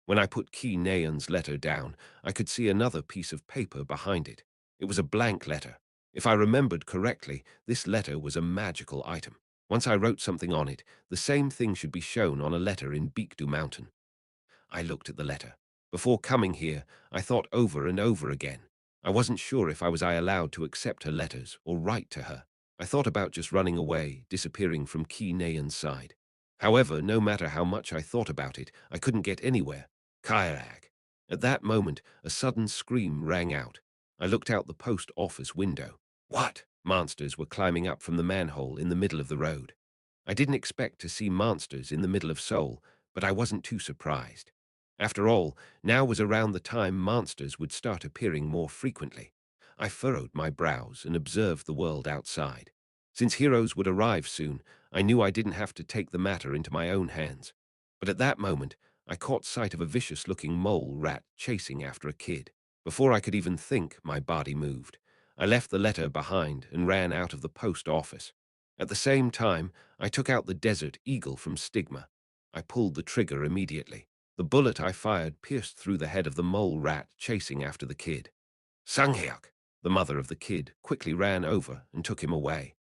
When I put Ki Naeun's letter down, I could see another piece of paper behind it. It was a blank letter. If I remembered correctly, this letter was a magical item. Once I wrote something on it, the same thing should be shown on a letter in Baekdu Mountain. I looked at the letter. Before coming here, I thought over and over again. I wasn't sure if I allowed to accept her letters or write to her. I thought about just running away, disappearing from Ki Naeun's side. However, no matter how much I thought about it, I couldn't get anywhere. Kayak. At that moment, a sudden scream rang out. I looked out the post office window. What? Monsters were climbing up from the manhole in the middle of the road. I didn't expect to see monsters in the middle of Seoul, but I wasn't too surprised. After all, now was around the time monsters would start appearing more frequently. I furrowed my brows and observed the world outside. Since heroes would arrive soon, I knew I didn't have to take the matter into my own hands. But at that moment, I caught sight of a vicious-looking mole rat chasing after a kid. Before I could even think, my body moved. I left the letter behind and ran out of the post office. At the same time, I took out the Desert Eagle from Stigma. I pulled the trigger immediately. The bullet I fired pierced through the head of the mole rat chasing after the kid. Sanghyuk, the mother of the kid, quickly ran over and took him away.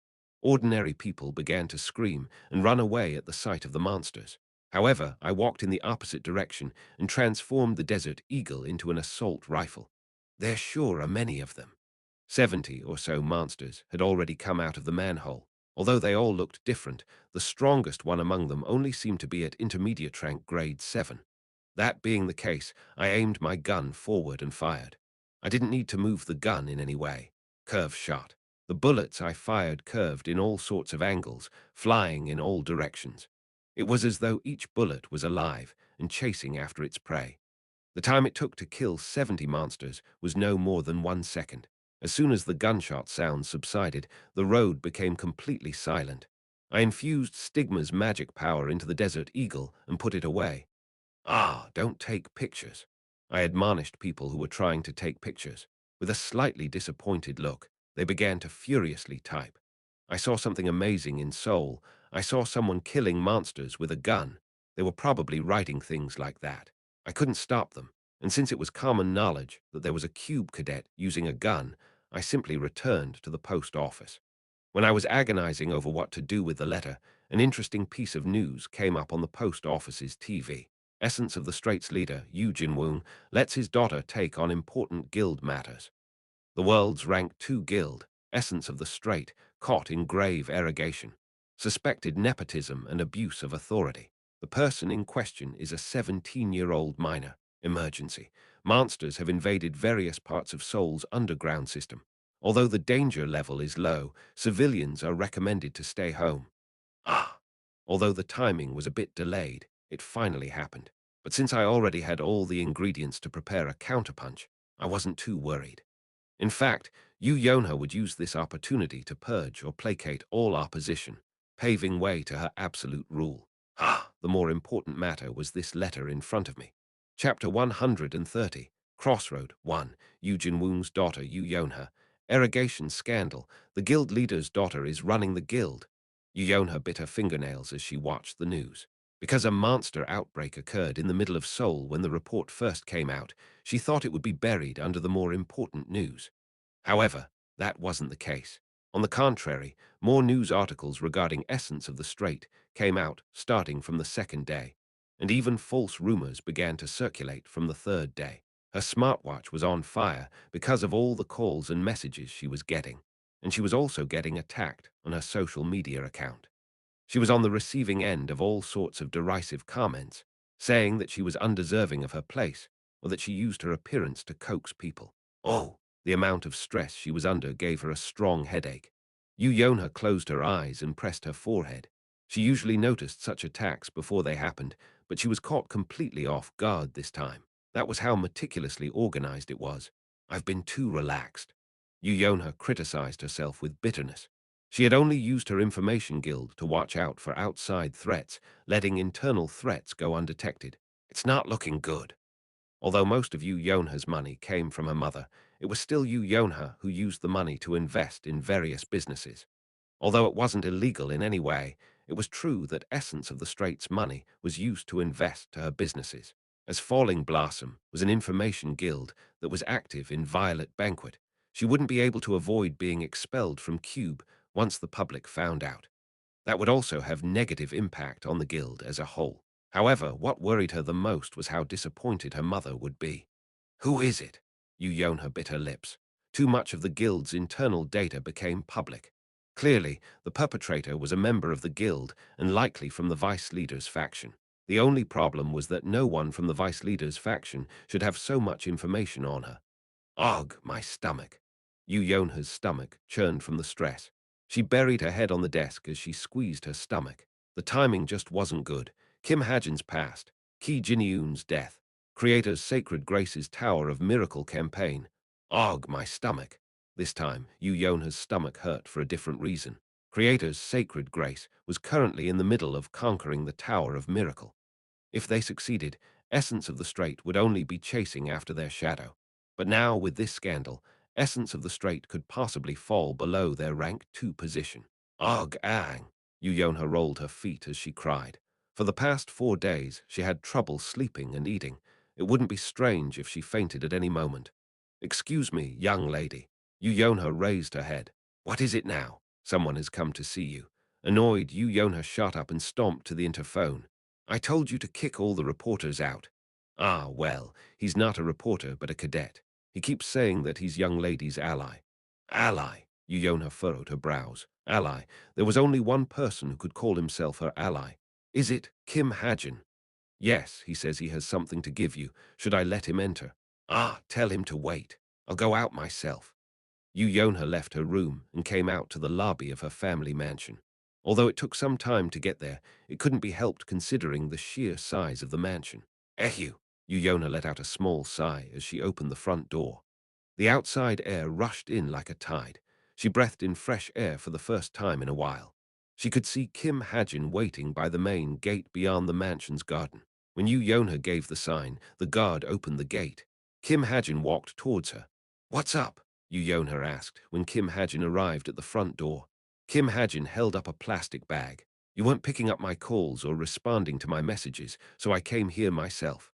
Ordinary people began to scream and run away at the sight of the monsters. However, I walked in the opposite direction and transformed the Desert Eagle into an assault rifle. There sure are many of them. 70 or so monsters had already come out of the manhole. Although they all looked different, the strongest one among them only seemed to be at intermediate rank grade 7. That being the case, I aimed my gun forward and fired. I didn't need to move the gun in any way. Curve shot. The bullets I fired curved in all sorts of angles, flying in all directions. It was as though each bullet was alive and chasing after its prey. The time it took to kill 70 monsters was no more than 1 second. As soon as the gunshot sound subsided, the road became completely silent. I infused Stigma's magic power into the Desert Eagle and put it away. Ah, don't take pictures. I admonished people who were trying to take pictures. With a slightly disappointed look, they began to furiously type. I saw something amazing in Seoul. I saw someone killing monsters with a gun. They were probably writing things like that. I couldn't stop them, and since it was common knowledge that there was a cube cadet using a gun, I simply returned to the post office. When I was agonizing over what to do with the letter, an interesting piece of news came up on the post office's TV. Essence of the Straits leader, Jin lets his daughter take on important guild matters. The world's rank 2 guild, Essence of the Strait, caught in grave arrogation. Suspected nepotism and abuse of authority. The person in question is a 17-year-old minor. Emergency. Monsters have invaded various parts of Seoul's underground system. Although the danger level is low, civilians are recommended to stay home. Ah! Although the timing was a bit delayed, it finally happened. But since I already had all the ingredients to prepare a counterpunch, I wasn't too worried. In fact, Yu Yonha would use this opportunity to purge or placate all opposition, paving way to her absolute rule. The more important matter was this letter in front of me. Chapter 130, Crossroad 1, Jin Woong's daughter Yu Yonha. Irrigation scandal. The guild leader's daughter is running the guild. Yu Yonha bit her fingernails as she watched the news. Because a monster outbreak occurred in the middle of Seoul when the report first came out, she thought it would be buried under the more important news. However, that wasn't the case. On the contrary, more news articles regarding Essence of the Strait came out starting from the second day, and even false rumors began to circulate from the third day. Her smartwatch was on fire because of all the calls and messages she was getting, and she was also getting attacked on her social media account. She was on the receiving end of all sorts of derisive comments, saying that she was undeserving of her place, or that she used her appearance to coax people. Oh, the amount of stress she was under gave her a strong headache. Yu Yonha closed her eyes and pressed her forehead. She usually noticed such attacks before they happened, but she was caught completely off guard this time. That was how meticulously organized it was. I've been too relaxed. Yu Yonha criticized herself with bitterness. She had only used her information guild to watch out for outside threats, letting internal threats go undetected. It's not looking good. Although most of Yu Yonha's money came from her mother, it was still Yu Yonha who used the money to invest in various businesses. Although it wasn't illegal in any way, it was true that Essence of the Straits' money was used to invest to her businesses. As Falling Blossom was an information guild that was active in Violet Banquet, she wouldn't be able to avoid being expelled from Cube once the public found out. That would also have negative impact on the guild as a whole. However, what worried her the most was how disappointed her mother would be. Who is it? Yu Yonha bit her lips. Too much of the guild's internal data became public. Clearly, the perpetrator was a member of the guild and likely from the vice leader's faction. The only problem was that no one from the vice leader's faction should have so much information on her. Ugh, my stomach. Yu Yonha's stomach churned from the stress. She buried her head on the desk as she squeezed her stomach. The timing just wasn't good. Kim Hajin's past, Ki Jinyun's death, Creator's Sacred Grace's Tower of Miracle campaign. Ugh, my stomach. This time, Yu Yonha's stomach hurt for a different reason. Creator's Sacred Grace was currently in the middle of conquering the Tower of Miracle. If they succeeded, Essence of the Strait would only be chasing after their shadow. But now, with this scandal, Essence of the Strait could possibly fall below their rank 2 position. Ugh, ang! Yu Yonha rolled her feet as she cried. For the past 4 days, she had trouble sleeping and eating. It wouldn't be strange if she fainted at any moment. Excuse me, young lady. Yu Yonha raised her head. What is it now? Someone has come to see you. Annoyed, Yu Yonha shot up and stomped to the interphone. I told you to kick all the reporters out. Ah, well, he's not a reporter but a cadet. He keeps saying that he's young lady's ally. Ally? Yu Yonha furrowed her brows. Ally? There was only one person who could call himself her ally. Is it Kim Hajin? Yes, he says he has something to give you. Should I let him enter? Ah, tell him to wait. I'll go out myself. Yu Yonha left her room and came out to the lobby of her family mansion. Although it took some time to get there, it couldn't be helped considering the sheer size of the mansion. Ehew! Yu Yonha let out a small sigh as she opened the front door. The outside air rushed in like a tide. She breathed in fresh air for the first time in a while. She could see Kim Hajin waiting by the main gate beyond the mansion's garden. When Yu Yonha gave the sign, the guard opened the gate. Kim Hajin walked towards her. "What's up?" Yonha asked when Kim Hajin arrived at the front door. Kim Hajin held up a plastic bag. "You weren't picking up my calls or responding to my messages, so I came here myself."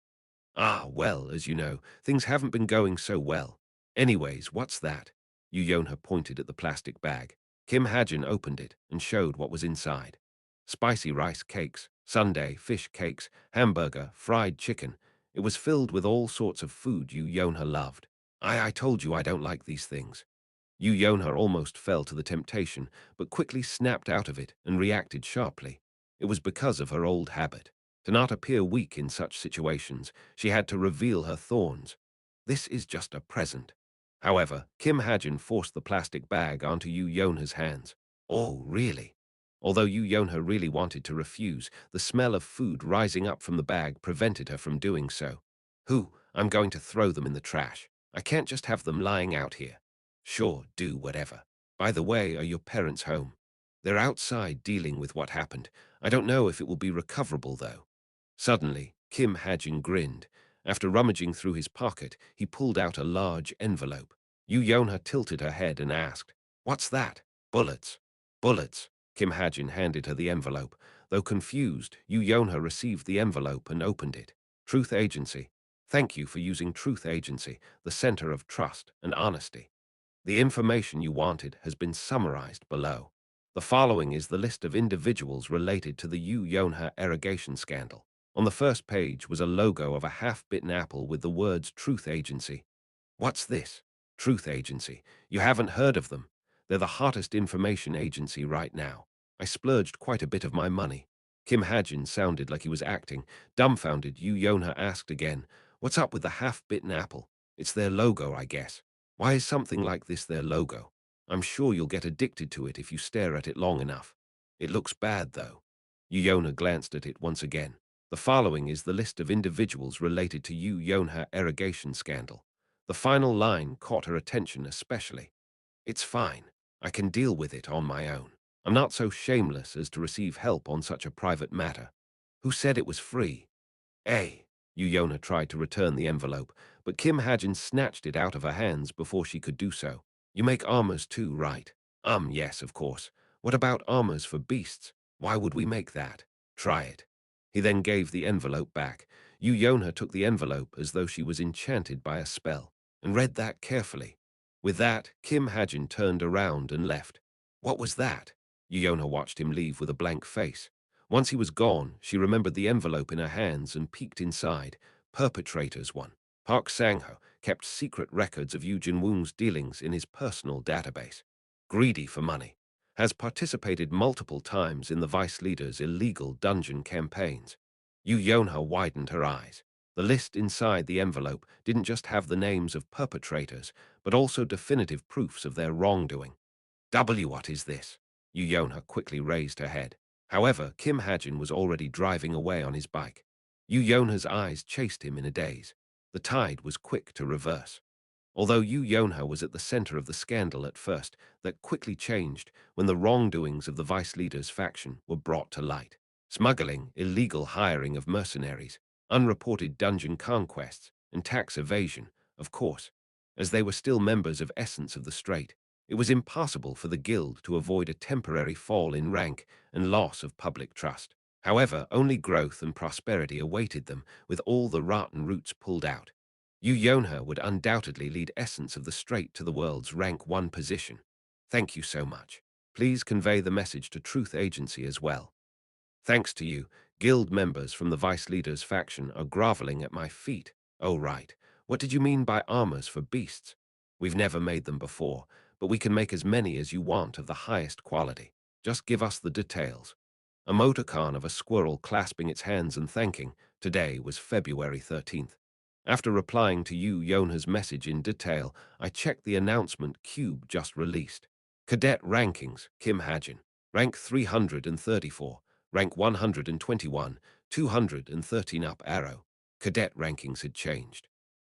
"Ah, well, as you know, things haven't been going so well. Anyways, what's that?" Yonha pointed at the plastic bag. Kim Hajin opened it and showed what was inside. Spicy rice cakes, sundae, fish cakes, hamburger, fried chicken. It was filled with all sorts of food Yonha loved. I told you I don't like these things." Yonha almost fell to the temptation, but quickly snapped out of it and reacted sharply. It was because of her old habit. To not appear weak in such situations, she had to reveal her thorns. "This is just a present." However, Kim Hajin forced the plastic bag onto Yonha's hands. "Oh, really?" Although Yonha really wanted to refuse, the smell of food rising up from the bag prevented her from doing so. I'm going to throw them in the trash. I can't just have them lying out here." "Sure, do whatever. By the way, are your parents home?" "They're outside dealing with what happened. I don't know if it will be recoverable, though." Suddenly, Kim Hajin grinned. After rummaging through his pocket, he pulled out a large envelope. Yonha tilted her head and asked, "What's that?" "Bullets." "Bullets." Kim Hajin handed her the envelope. Though confused, Yonha received the envelope and opened it. "Truth Agency. Thank you for using Truth Agency, the center of trust and honesty. The information you wanted has been summarized below. The following is the list of individuals related to the Yonha irrigation scandal. On the first page was a logo of a half-bitten apple with the words Truth Agency. What's this? Truth Agency. You haven't heard of them. They're the hottest information agency right now. I splurged quite a bit of my money." Kim Hajin sounded like he was acting. Dumbfounded, Yonha asked again, "What's up with the half-bitten apple? It's their logo, I guess. Why is something like this their logo? I'm sure you'll get addicted to it if you stare at it long enough. It looks bad, though." Yonha glanced at it once again. The following is the list of individuals related to Yonha irrigation scandal. The final line caught her attention especially. "It's fine. I can deal with it on my own. I'm not so shameless as to receive help on such a private matter. Who said it was free?" "Hey." Yonha tried to return the envelope, but Kim Hajin snatched it out of her hands before she could do so. "You make armors too, right?" Yes, of course. What about armors for beasts? Why would we make that?" "Try it." He then gave the envelope back. Yonha took the envelope as though she was enchanted by a spell, and read that carefully. With that, Kim Hajin turned around and left. "What was that?" Yonha watched him leave with a blank face. Once he was gone, she remembered the envelope in her hands and peeked inside. Perpetrator's one. Park Sang-ho kept secret records of Yoo Jin-woong's dealings in his personal database. Greedy for money. Has participated multiple times in the vice leader's illegal dungeon campaigns. Yonha widened her eyes. The list inside the envelope didn't just have the names of perpetrators, but also definitive proofs of their wrongdoing. What is this?" Yonha quickly raised her head. However, Kim Hajin was already driving away on his bike. Yonha's eyes chased him in a daze. The tide was quick to reverse. Although Yonha was at the center of the scandal at first, that quickly changed when the wrongdoings of the vice leader's faction were brought to light. Smuggling, illegal hiring of mercenaries, unreported dungeon conquests, and tax evasion, of course. As they were still members of Essence of the Strait, it was impossible for the guild to avoid a temporary fall in rank and loss of public trust. However, only growth and prosperity awaited them with all the rotten roots pulled out. Yonha would undoubtedly lead Essence of the Strait to the world's rank 1 position. "Thank you so much. Please convey the message to Truth Agency as well." "Thanks to you, guild members from the vice leader's faction are groveling at my feet." "Oh, right. What did you mean by armors for beasts?" "We've never made them before, but we can make as many as you want of the highest quality. Just give us the details." Emoticon of a squirrel clasping its hands and thanking. Today was February 13th. After replying to Yonha's message in detail, I checked the announcement Cube just released. Cadet rankings, Kim Hajin. Rank 334. Rank 121. 213 up arrow. Cadet rankings had changed.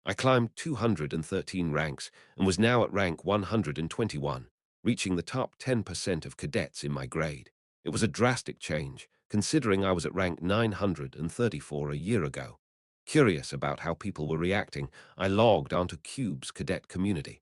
I climbed 213 ranks and was now at rank 121, reaching the top 10% of cadets in my grade. It was a drastic change, considering I was at rank 934 a year ago. Curious about how people were reacting, I logged onto Cube's cadet community.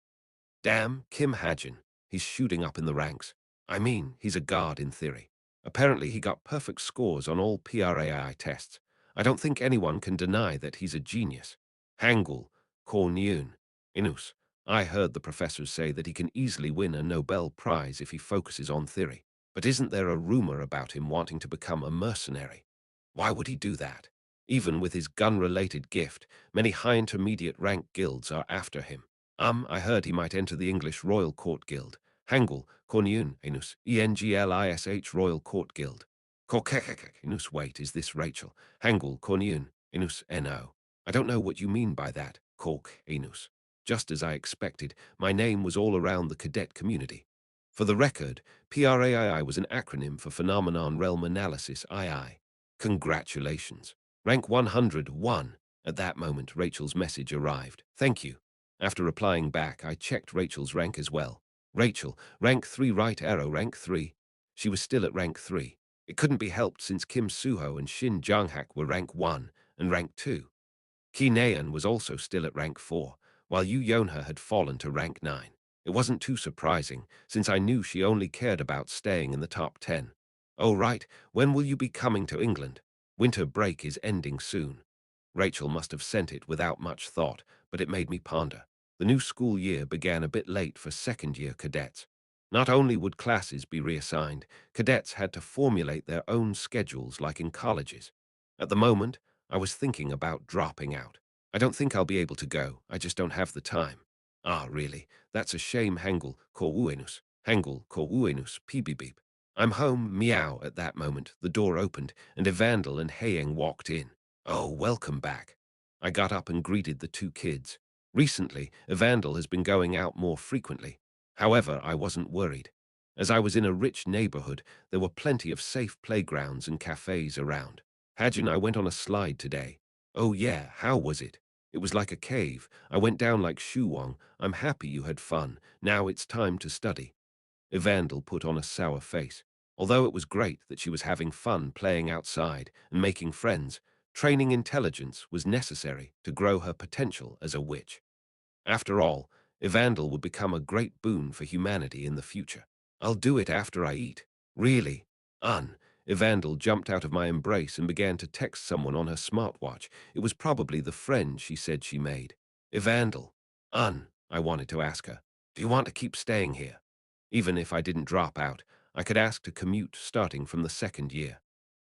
Damn, Kim Hajin. He's shooting up in the ranks. I mean, he's a guard in theory. Apparently, he got perfect scores on all PRAI tests. I don't think anyone can deny that he's a genius. Hangul, Kornyun, Inus. I heard the professors say that he can easily win a Nobel Prize if he focuses on theory. But isn't there a rumor about him wanting to become a mercenary? Why would he do that? Even with his gun-related gift, many high intermediate rank guilds are after him. I heard he might enter the English Royal Court Guild. Hangul, Kornyun, Enus, English Royal Court Guild. Korkekekek, Enus, wait, is this Rachel? Hangul, Kornyun, Enus, No. I don't know what you mean by that, Kork, Enus. Just as I expected, my name was all around the cadet community. For the record, PRAII was an acronym for Phenomenon Realm Analysis II. Congratulations. Rank 101. At that moment, Rachel's message arrived. Thank you. After replying back, I checked Rachel's rank as well. Rachel, rank 3 right arrow, rank 3. She was still at rank 3. It couldn't be helped since Kim Suho and Shin Janghak were rank 1 and rank 2. Ki Naeun was also still at rank 4, while Yu Yonha had fallen to rank 9. It wasn't too surprising, since I knew she only cared about staying in the top 10. Oh right, when will you be coming to England? Winter break is ending soon. Rachel must have sent it without much thought, but it made me ponder. The new school year began a bit late for second-year cadets. Not only would classes be reassigned, cadets had to formulate their own schedules like in colleges. At the moment, I was thinking about dropping out. I don't think I'll be able to go, I just don't have the time. Ah, really? That's a shame. Hangul, Korwuenus. Hangul, Korwuenus, Beep. I'm home, meow. At that moment, the door opened, and Evandel and Hayeng walked in. Oh, welcome back. I got up and greeted the two kids. Recently, Evandel has been going out more frequently. However, I wasn't worried. As I was in a rich neighborhood, there were plenty of safe playgrounds and cafes around. Hajin, I went on a slide today. Oh yeah, how was it? It was like a cave. I went down like Shuwang. I'm happy you had fun. Now it's time to study. Evandel put on a sour face. Although it was great that she was having fun playing outside and making friends, training intelligence was necessary to grow her potential as a witch. After all, Evandel would become a great boon for humanity in the future. I'll do it after I eat. Really? Evandel jumped out of my embrace and began to text someone on her smartwatch. It was probably the friend she said she made. Evandel. I wanted to ask her. Do you want to keep staying here? Even if I didn't drop out, I could ask to commute starting from the second year.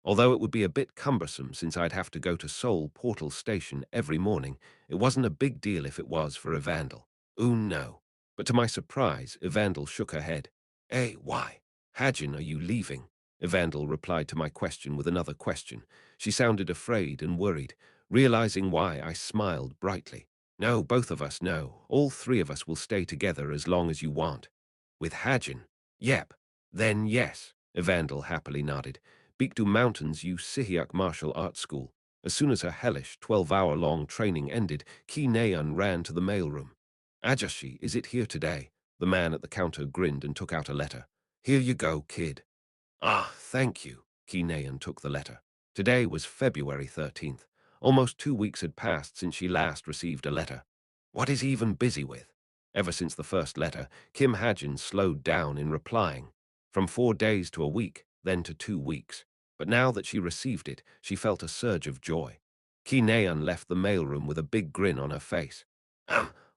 Although it would be a bit cumbersome since I'd have to go to Seoul Portal Station every morning, it wasn't a big deal if it was for Evandel. No. But to my surprise, Evandel shook her head. Why? Hajin, are you leaving? Evandel replied to my question with another question. She sounded afraid and worried, realizing why I smiled brightly. No, both of us, no. All three of us will stay together as long as you want. With Hajin? Yep. Then yes, Evandel happily nodded. Bikdu Mountains U Sihyuk Martial Arts School. As soon as her hellish 12-hour-long training ended, Ki Naeun ran to the mailroom. Ajashi, is it here today? The man at the counter grinned and took out a letter. Here you go, kid. Ah, thank you. Ki Naeun took the letter. Today was February 13th. Almost 2 weeks had passed since she last received a letter. What is he even busy with? Ever since the first letter, Kim Hajin slowed down in replying. From 4 days to a week, then to 2 weeks. But now that she received it, she felt a surge of joy. Ki Naeun left the mailroom with a big grin on her face.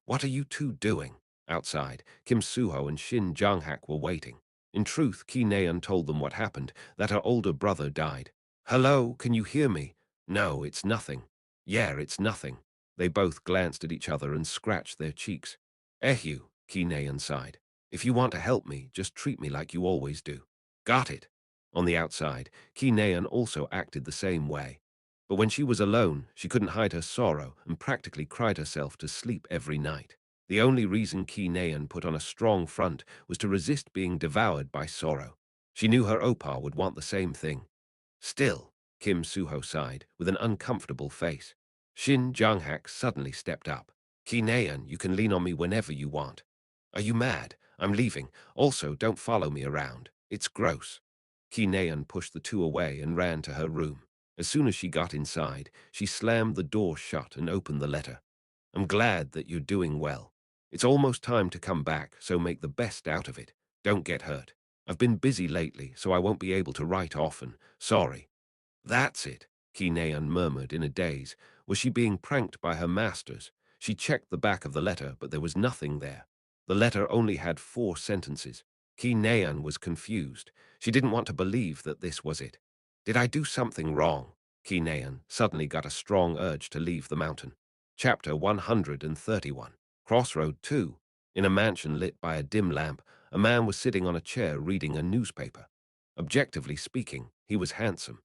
What are you two doing? Outside, Kim Suho and Shin Janghak were waiting. In truth, Ki Naeun told them what happened, that her older brother died. Hello, can you hear me? No, it's nothing. Yeah, it's nothing. They both glanced at each other and scratched their cheeks. Ehue, Ki Naeun sighed. If you want to help me, just treat me like you always do. Got it. On the outside, Ki Naeun also acted the same way. But when she was alone, she couldn't hide her sorrow and practically cried herself to sleep every night. The only reason Ki Naeun put on a strong front was to resist being devoured by sorrow. She knew her Opa would want the same thing. Still, Kim Suho sighed, with an uncomfortable face. Shin Janghak suddenly stepped up. Ki Naeun, you can lean on me whenever you want. Are you mad? I'm leaving. Also, don't follow me around. It's gross. Ki Naeun pushed the two away and ran to her room. As soon as she got inside, she slammed the door shut and opened the letter. I'm glad that you're doing well. It's almost time to come back, so make the best out of it. Don't get hurt. I've been busy lately, so I won't be able to write often. Sorry. That's it, Kinean murmured in a daze. Was she being pranked by her masters? She checked the back of the letter, but there was nothing there. The letter only had 4 sentences. Kinean was confused. She didn't want to believe that this was it. Did I do something wrong? Kinean suddenly got a strong urge to leave the mountain. Chapter 131. Crossroad 2. In a mansion lit by a dim lamp, a man was sitting on a chair reading a newspaper. Objectively speaking, he was handsome.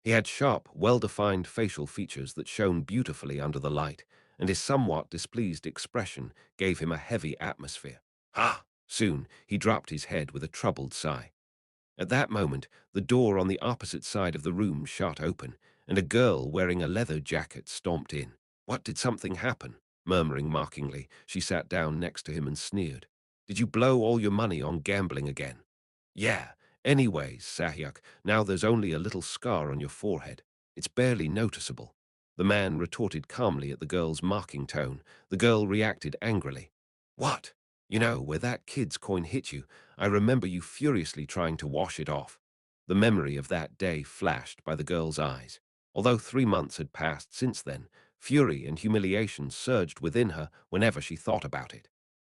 He had sharp, well-defined facial features that shone beautifully under the light, and his somewhat displeased expression gave him a heavy atmosphere. Ah! Soon he dropped his head with a troubled sigh. At that moment, the door on the opposite side of the room shot open, and a girl wearing a leather jacket stomped in. What, did something happen? Murmuring mockingly, she sat down next to him and sneered. Did you blow all your money on gambling again? Yeah. Anyways, Sahyak, now there's only a little scar on your forehead. It's barely noticeable. The man retorted calmly at the girl's mocking tone. The girl reacted angrily. What? You know, where that kid's coin hit you, I remember you furiously trying to wash it off. The memory of that day flashed by the girl's eyes. Although 3 months had passed since then, fury and humiliation surged within her whenever she thought about it.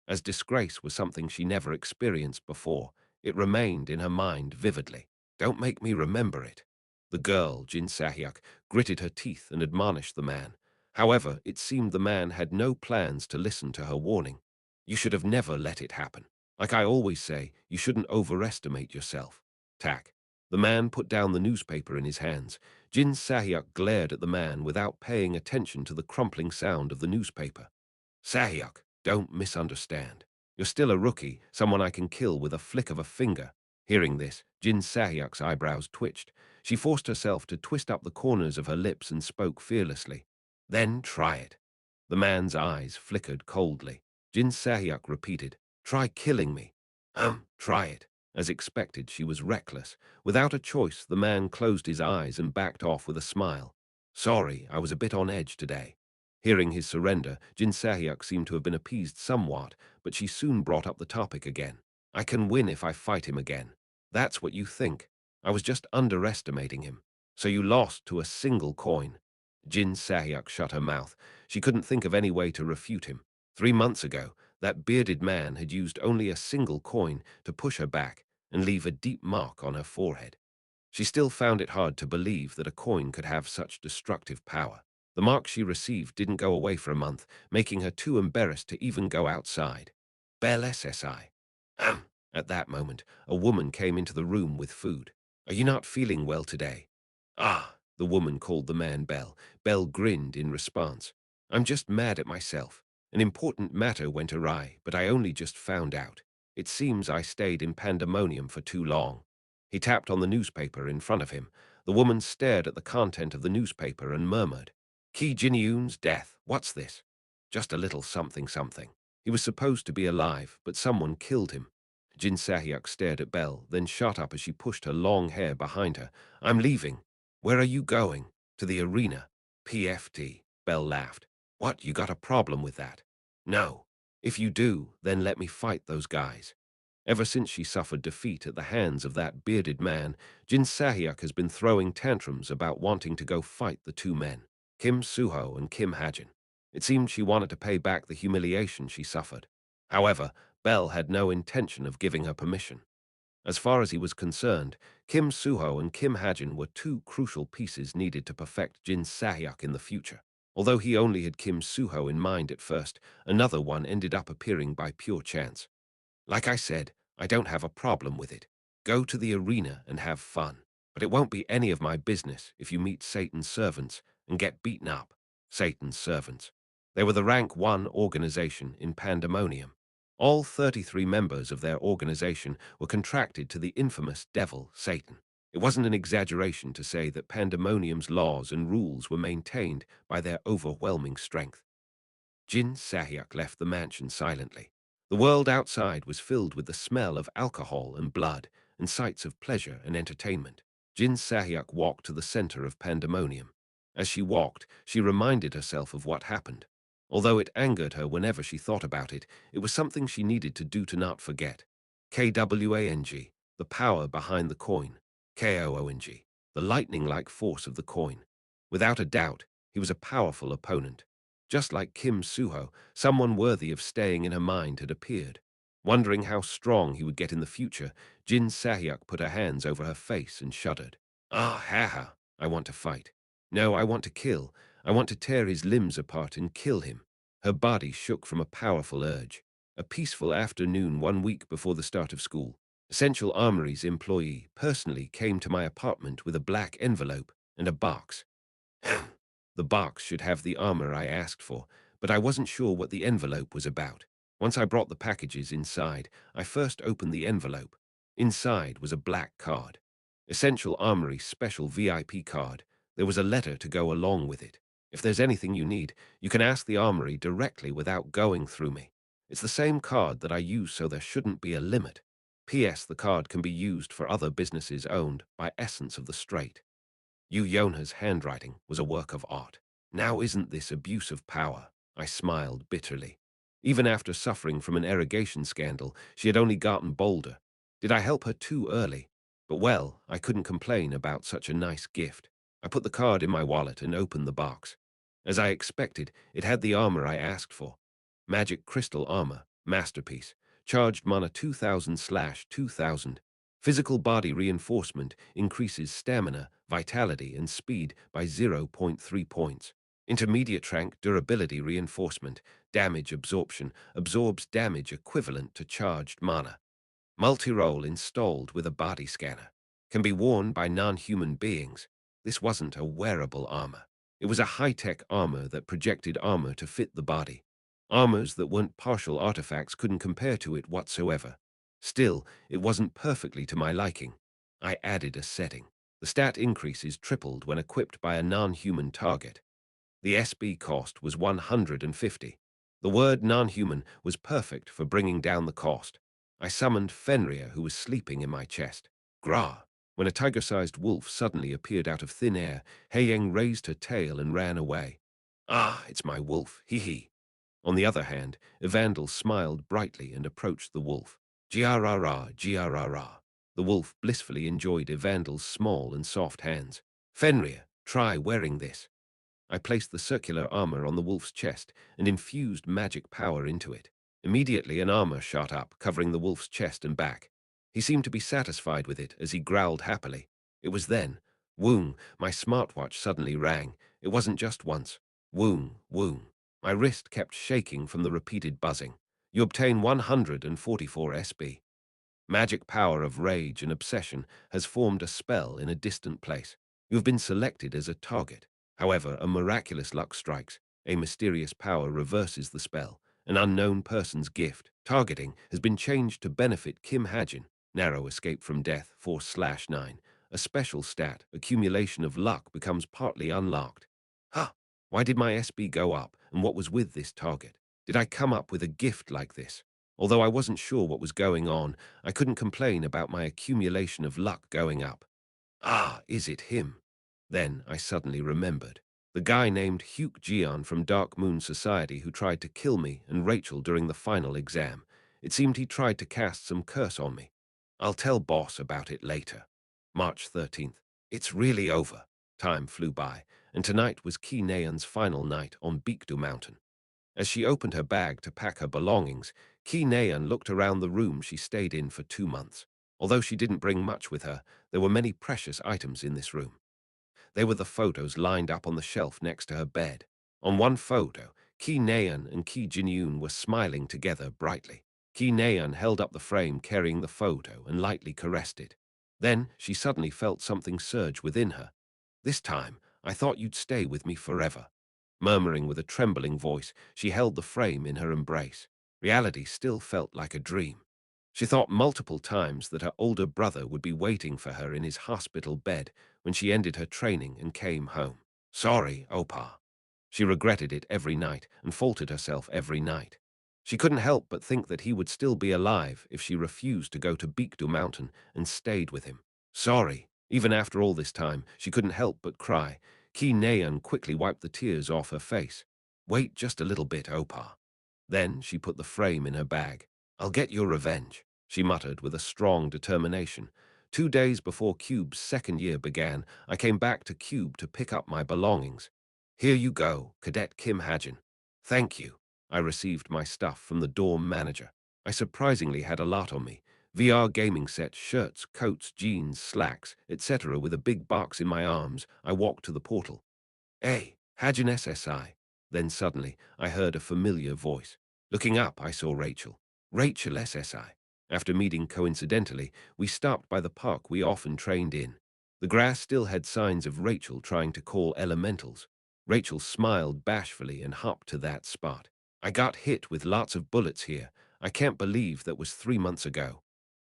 As disgrace was something she never experienced before, it remained in her mind vividly. Don't make me remember it. The girl, Jin Sahyak, gritted her teeth and admonished the man. However, it seemed the man had no plans to listen to her warning. You should have never let it happen. Like I always say, you shouldn't overestimate yourself. Tack. The man put down the newspaper in his hands. Jin Sahyak glared at the man without paying attention to the crumpling sound of the newspaper. Sahyak, don't misunderstand. You're still a rookie, someone I can kill with a flick of a finger. Hearing this, Jin Sahyak's eyebrows twitched. She forced herself to twist up the corners of her lips and spoke fearlessly. Then try it. The man's eyes flickered coldly. Jin Sahyak repeated, Try killing me. Try it. As expected, she was reckless. Without a choice, the man closed his eyes and backed off with a smile. Sorry, I was a bit on edge today. Hearing his surrender, Jin Sahyak seemed to have been appeased somewhat, but she soon brought up the topic again. I can win if I fight him again. That's what you think. I was just underestimating him. So you lost to a single coin. Jin Sahyak shut her mouth. She couldn't think of any way to refute him. 3 months ago, that bearded man had used only a single coin to push her back and leave a deep mark on her forehead. She still found it hard to believe that a coin could have such destructive power. The mark she received didn't go away for a month, making her too embarrassed to even go outside. Belle SSI. At that moment, a woman came into the room with food. Are you not feeling well today? Ah, the woman called the man Belle. Belle grinned in response. I'm just mad at myself. An important matter went awry, but I only just found out. It seems I stayed in pandemonium for too long. He tapped on the newspaper in front of him. The woman stared at the content of the newspaper and murmured, Ki Jin-yoon's death. What's this? Just a little something something. He was supposed to be alive, but someone killed him. Jin Sahyak stared at Belle, then shot up as she pushed her long hair behind her. I'm leaving. Where are you going? To the arena. PFT. Belle laughed. What, you got a problem with that? No. If you do, then let me fight those guys. Ever since she suffered defeat at the hands of that bearded man, Jin Sahyak has been throwing tantrums about wanting to go fight the 2 men, Kim Suho and Kim Hajin. It seemed she wanted to pay back the humiliation she suffered. However, Belle had no intention of giving her permission. As far as he was concerned, Kim Suho and Kim Hajin were 2 crucial pieces needed to perfect Jin Sahyak in the future. Although he only had Kim Suho in mind at first, another one ended up appearing by pure chance. Like I said, I don't have a problem with it. Go to the arena and have fun. But it won't be any of my business if you meet Satan's servants and get beaten up. Satan's servants. They were the rank 1 organization in Pandemonium. All 33 members of their organization were contracted to the infamous devil, Satan. It wasn't an exaggeration to say that Pandemonium's laws and rules were maintained by their overwhelming strength. Jin Sahyak left the mansion silently. The world outside was filled with the smell of alcohol and blood and sights of pleasure and entertainment. Jin Sahyak walked to the center of Pandemonium. As she walked, she reminded herself of what happened. Although it angered her whenever she thought about it, it was something she needed to do to not forget. Kwang, the power behind the coin. Koong, the lightning-like force of the coin. Without a doubt, he was a powerful opponent. Just like Kim Suho, someone worthy of staying in her mind had appeared. Wondering how strong he would get in the future, Jin Sahyuk put her hands over her face and shuddered. Ah, haha, I want to fight. No, I want to kill. I want to tear his limbs apart and kill him. Her body shook from a powerful urge. A peaceful afternoon 1 week before the start of school. Essential Armory's employee personally came to my apartment with a black envelope and a box. The box should have the armor I asked for, but I wasn't sure what the envelope was about. Once I brought the packages inside, I first opened the envelope. Inside was a black card. Essential Armory Special VIP card. There was a letter to go along with it. If there's anything you need, you can ask the Armory directly without going through me. It's the same card that I use, so there shouldn't be a limit. P.S. The card can be used for other businesses owned by Essence of the Strait. Yona's handwriting was a work of art. Now isn't this abuse of power? I smiled bitterly. Even after suffering from an irrigation scandal, she had only gotten bolder. Did I help her too early? But well, I couldn't complain about such a nice gift. I put the card in my wallet and opened the box. As I expected, it had the armor I asked for. Magic Crystal Armor, Masterpiece, charged mana 2000/2000. Physical body reinforcement increases stamina, vitality, and speed by 0.3 points. Intermediate rank durability reinforcement, damage absorption, absorbs damage equivalent to charged mana. Multi-role installed with a body scanner. Can be worn by non-human beings. This wasn't a wearable armor. It was a high-tech armor that projected armor to fit the body. Armors that weren't partial artifacts couldn't compare to it whatsoever. Still, it wasn't perfectly to my liking. I added a setting. The stat increases tripled when equipped by a non-human target. The SB cost was 150. The word non-human was perfect for bringing down the cost. I summoned Fenrir, who was sleeping in my chest. Grah! When a tiger-sized wolf suddenly appeared out of thin air, Haiyang raised her tail and ran away. Ah, it's my wolf, hee. On the other hand, Evandel smiled brightly and approached the wolf. Giarara, giarara. The wolf blissfully enjoyed Evandel's small and soft hands. Fenrir, try wearing this. I placed the circular armor on the wolf's chest and infused magic power into it. Immediately an armor shot up, covering the wolf's chest and back. He seemed to be satisfied with it as he growled happily. It was then, woong, my smartwatch suddenly rang. It wasn't just once. Woong, woong. My wrist kept shaking from the repeated buzzing. You obtain 144 SB. Magic power of rage and obsession has formed a spell in a distant place. You have been selected as a target. However, a miraculous luck strikes. A mysterious power reverses the spell. An unknown person's gift. Targeting has been changed to benefit Kim Hajin. Narrow escape from death, 4/9. A special stat, accumulation of luck, becomes partly unlocked. Huh! Why did my SB go up, and what was with this target? Did I come up with a gift like this? Although I wasn't sure what was going on, I couldn't complain about my accumulation of luck going up. Ah, is it him? Then I suddenly remembered. The guy named Hugh Jian from Dark Moon Society who tried to kill me and Rachel during the final exam. It seemed he tried to cast some curse on me. I'll tell boss about it later. March 13th. It's really over. Time flew by, and tonight was Ki Naeun's final night on Baekdu Mountain. As she opened her bag to pack her belongings, Ki Naeun looked around the room she stayed in for 2 months. Although she didn't bring much with her, there were many precious items in this room. They were the photos lined up on the shelf next to her bed. On one photo, Ki Naeun and Ki Jinyun were smiling together brightly. Ki Naeun held up the frame carrying the photo and lightly caressed it. Then she suddenly felt something surge within her. This time, I thought you'd stay with me forever. Murmuring with a trembling voice, she held the frame in her embrace. Reality still felt like a dream. She thought multiple times that her older brother would be waiting for her in his hospital bed when she ended her training and came home. Sorry, Opa. She regretted it every night and faulted herself every night. She couldn't help but think that he would still be alive if she refused to go to Baekdu Mountain and stayed with him. Sorry. Even after all this time, she couldn't help but cry. Ki Naeun quickly wiped the tears off her face. Wait just a little bit, Opa. Then she put the frame in her bag. I'll get your revenge, she muttered with a strong determination. 2 days before Cube's second year began, I came back to Cube to pick up my belongings. Here you go, Cadet Kim Hajin. Thank you. I received my stuff from the dorm manager. I surprisingly had a lot on me. VR gaming set, shirts, coats, jeans, slacks, etc. With a big box in my arms, I walked to the portal. Hey, Hajin SSI. Then suddenly, I heard a familiar voice. Looking up, I saw Rachel. Rachel SSI. After meeting coincidentally, we stopped by the park we often trained in. The grass still had signs of Rachel trying to call elementals. Rachel smiled bashfully and hopped to that spot. I got hit with lots of bullets here. I can't believe that was 3 months ago.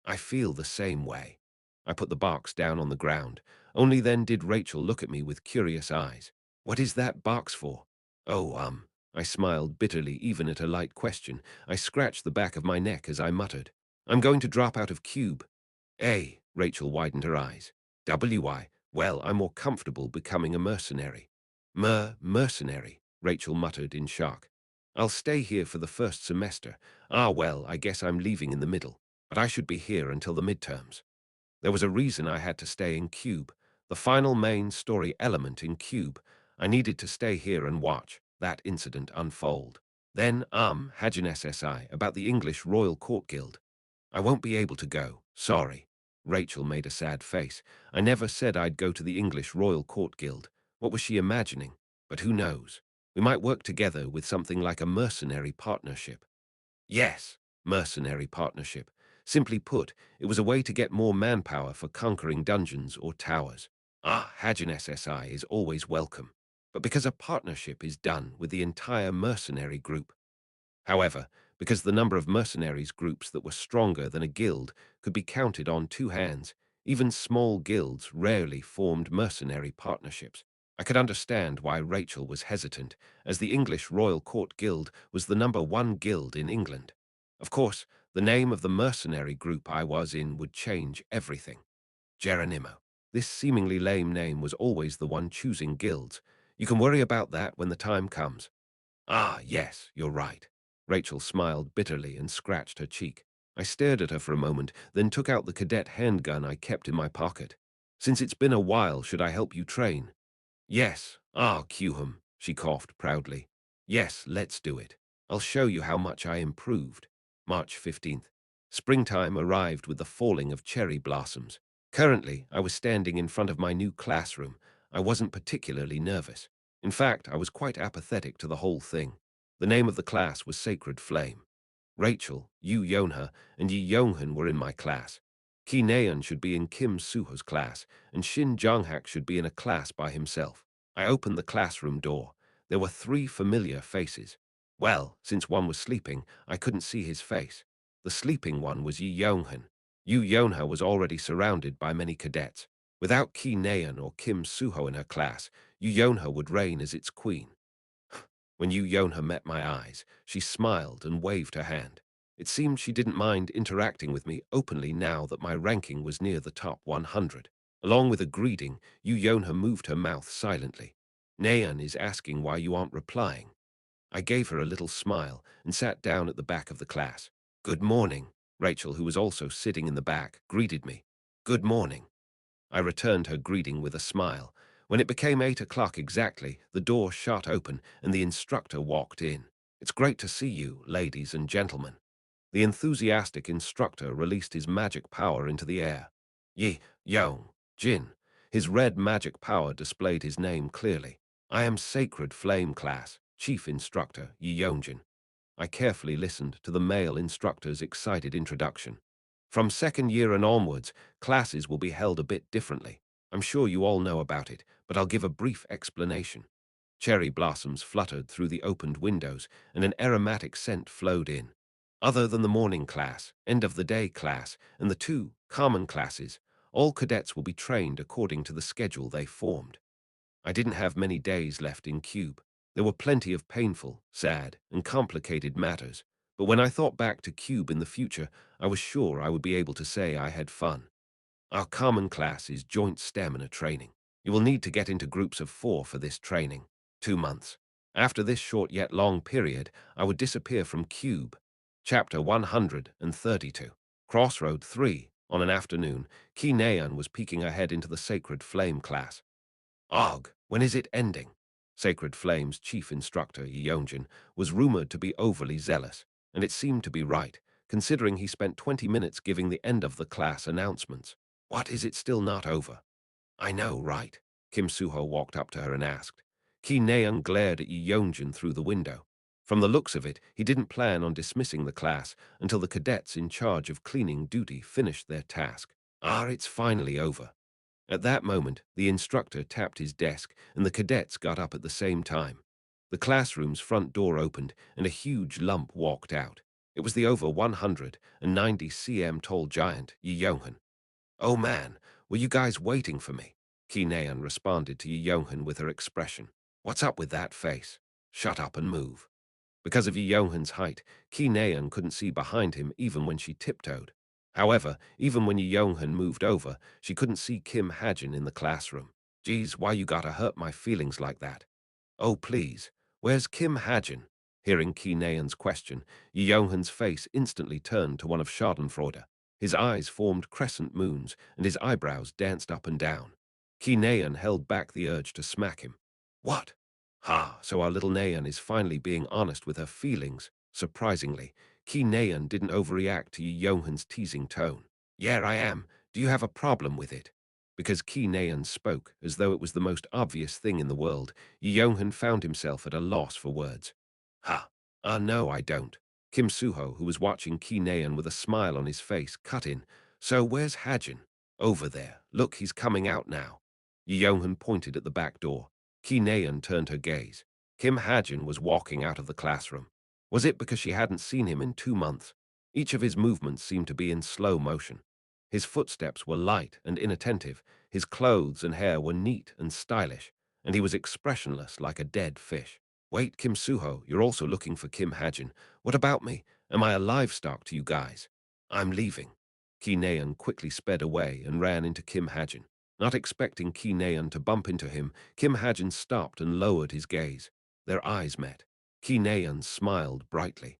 I feel the same way. I put the box down on the ground. Only then did Rachel look at me with curious eyes. What is that box for? Oh, I smiled bitterly even at a light question. I scratched the back of my neck as I muttered. I'm going to drop out of Cube. A, Rachel widened her eyes. WY, well, I'm more comfortable becoming a mercenary. Mercenary, Rachel muttered in shock. I'll stay here for the first semester. Ah, well, I guess I'm leaving in the middle, but I should be here until the midterms. There was a reason I had to stay in Cube, the final main story element in Cube. I needed to stay here and watch that incident unfold. Then, Hajin SSI, about the English Royal Court Guild. I won't be able to go, sorry. Rachel made a sad face. I never said I'd go to the English Royal Court Guild. What was she imagining? But who knows? We might work together with something like a mercenary partnership. Yes, mercenary partnership. Simply put, it was a way to get more manpower for conquering dungeons or towers. Hajin SSI is always welcome, but because a partnership is done with the entire mercenary group. However, because the number of mercenaries groups that were stronger than a guild could be counted on 2 hands, even small guilds rarely formed mercenary partnerships. I could understand why Rachel was hesitant, as the English Royal Court Guild was the #1 guild in England. Of course, the name of the mercenary group I was in would change everything. Geronimo. This seemingly lame name was always the one choosing guilds. You can worry about that when the time comes. Yes, you're right. Rachel smiled bitterly and scratched her cheek. I stared at her for a moment, then took out the cadet handgun I kept in my pocket. Since it's been a while, should I help you train? Yes. Cuhum, she coughed proudly. Yes, let's do it. I'll show you how much I improved. March 15th. Springtime arrived with the falling of cherry blossoms. Currently, I was standing in front of my new classroom. I wasn't particularly nervous. In fact, I was quite apathetic to the whole thing. The name of the class was Sacred Flame. Rachel, Yu Yonha, and Yi Yonghan were in my class. Ki Naeun should be in Kim Suho's class, and Shin Jonghak should be in a class by himself. I opened the classroom door. There were 3 familiar faces. Well, since one was sleeping, I couldn't see his face. The sleeping one was Yi Yonghan. Yu Yonha was already surrounded by many cadets. Without Ki Naeun or Kim Suho in her class, Yu Yonha would reign as its queen. When Yu Yonha met my eyes, she smiled and waved her hand. It seemed she didn't mind interacting with me openly now that my ranking was near the top 100. Along with a greeting, Yu Yonha moved her mouth silently. Naeun is asking why you aren't replying. I gave her a little smile and sat down at the back of the class. Good morning. Rachel, who was also sitting in the back, greeted me. Good morning. I returned her greeting with a smile. When it became 8 o'clock exactly, the door shot open and the instructor walked in. It's great to see you, ladies and gentlemen. The enthusiastic instructor released his magic power into the air. Jin. His red magic power displayed his name clearly. I am Sacred Flame Class, Chief Instructor Jin. I carefully listened to the male instructor's excited introduction. From second year and onwards, classes will be held a bit differently. I'm sure you all know about it, but I'll give a brief explanation. Cherry blossoms fluttered through the opened windows, and an aromatic scent flowed in. Other than the morning class, end of the day class, and the 2 common classes, all cadets will be trained according to the schedule they formed. I didn't have many days left in Cube. There were plenty of painful, sad, and complicated matters, but when I thought back to Cube in the future, I was sure I would be able to say I had fun. Our common class is joint stamina training. You will need to get into groups of 4 for this training. 2 months. After this short yet long period, I would disappear from Cube. Chapter 132. Crossroad 3. On an afternoon, Ki Naeun was peeking her head into the Sacred Flame class. Og, when is it ending? Sacred Flame's chief instructor, YunSeo-jin, was rumored to be overly zealous, and it seemed to be right, considering he spent 20 minutes giving the end of the class announcements. What, is it still not over? I know, right? Kim Suho walked up to her and asked. Ki Naeun glared at Yeonjin through the window. From the looks of it, he didn't plan on dismissing the class until the cadets in charge of cleaning duty finished their task. Ah, it's finally over. At that moment, the instructor tapped his desk and the cadets got up at the same time. The classroom's front door opened and a huge lump walked out. It was the over 190 cm tall giant, Yeonjin. Oh man, were you guys waiting for me? Ki Naeun responded to Yeonjin with her expression. What's up with that face? Shut up and move. Because of Yeonjin's height, Ki Naeun couldn't see behind him even when she tiptoed. However, even when Yeonjin moved over, she couldn't see Kim Hajin in the classroom. Geez, why you gotta hurt my feelings like that? Oh please, where's Kim Hajin? Hearing Ki Naeun's question, Yeonjin's face instantly turned to one of Schadenfreude. His eyes formed crescent moons, and his eyebrows danced up and down. Ki Naeun held back the urge to smack him. What? Ha, so our little Naeun is finally being honest with her feelings. Surprisingly, Ki Naeun didn't overreact to Yeonjin's teasing tone. Yeah, I am. Do you have a problem with it? Because Ki Naeun spoke as though it was the most obvious thing in the world, Yeonjin found himself at a loss for words. Ha! No, I don't. Kim Suho, who was watching Ki Naeun with a smile on his face, cut in. So where's Hajin? Over there. Look, he's coming out now. Yeonjin pointed at the back door. Ki Naeun turned her gaze. Kim Hajin was walking out of the classroom. Was it because she hadn't seen him in 2 months? Each of his movements seemed to be in slow motion. His footsteps were light and inattentive, his clothes and hair were neat and stylish, and he was expressionless like a dead fish. Wait, Kim Suho, you're also looking for Kim Hajin. What about me? Am I a livestock to you guys? I'm leaving. Ki Naeun quickly sped away and ran into Kim Hajin. Not expecting Ki Naeun to bump into him, Kim Hajin stopped and lowered his gaze. Their eyes met. Ki Naeun smiled brightly.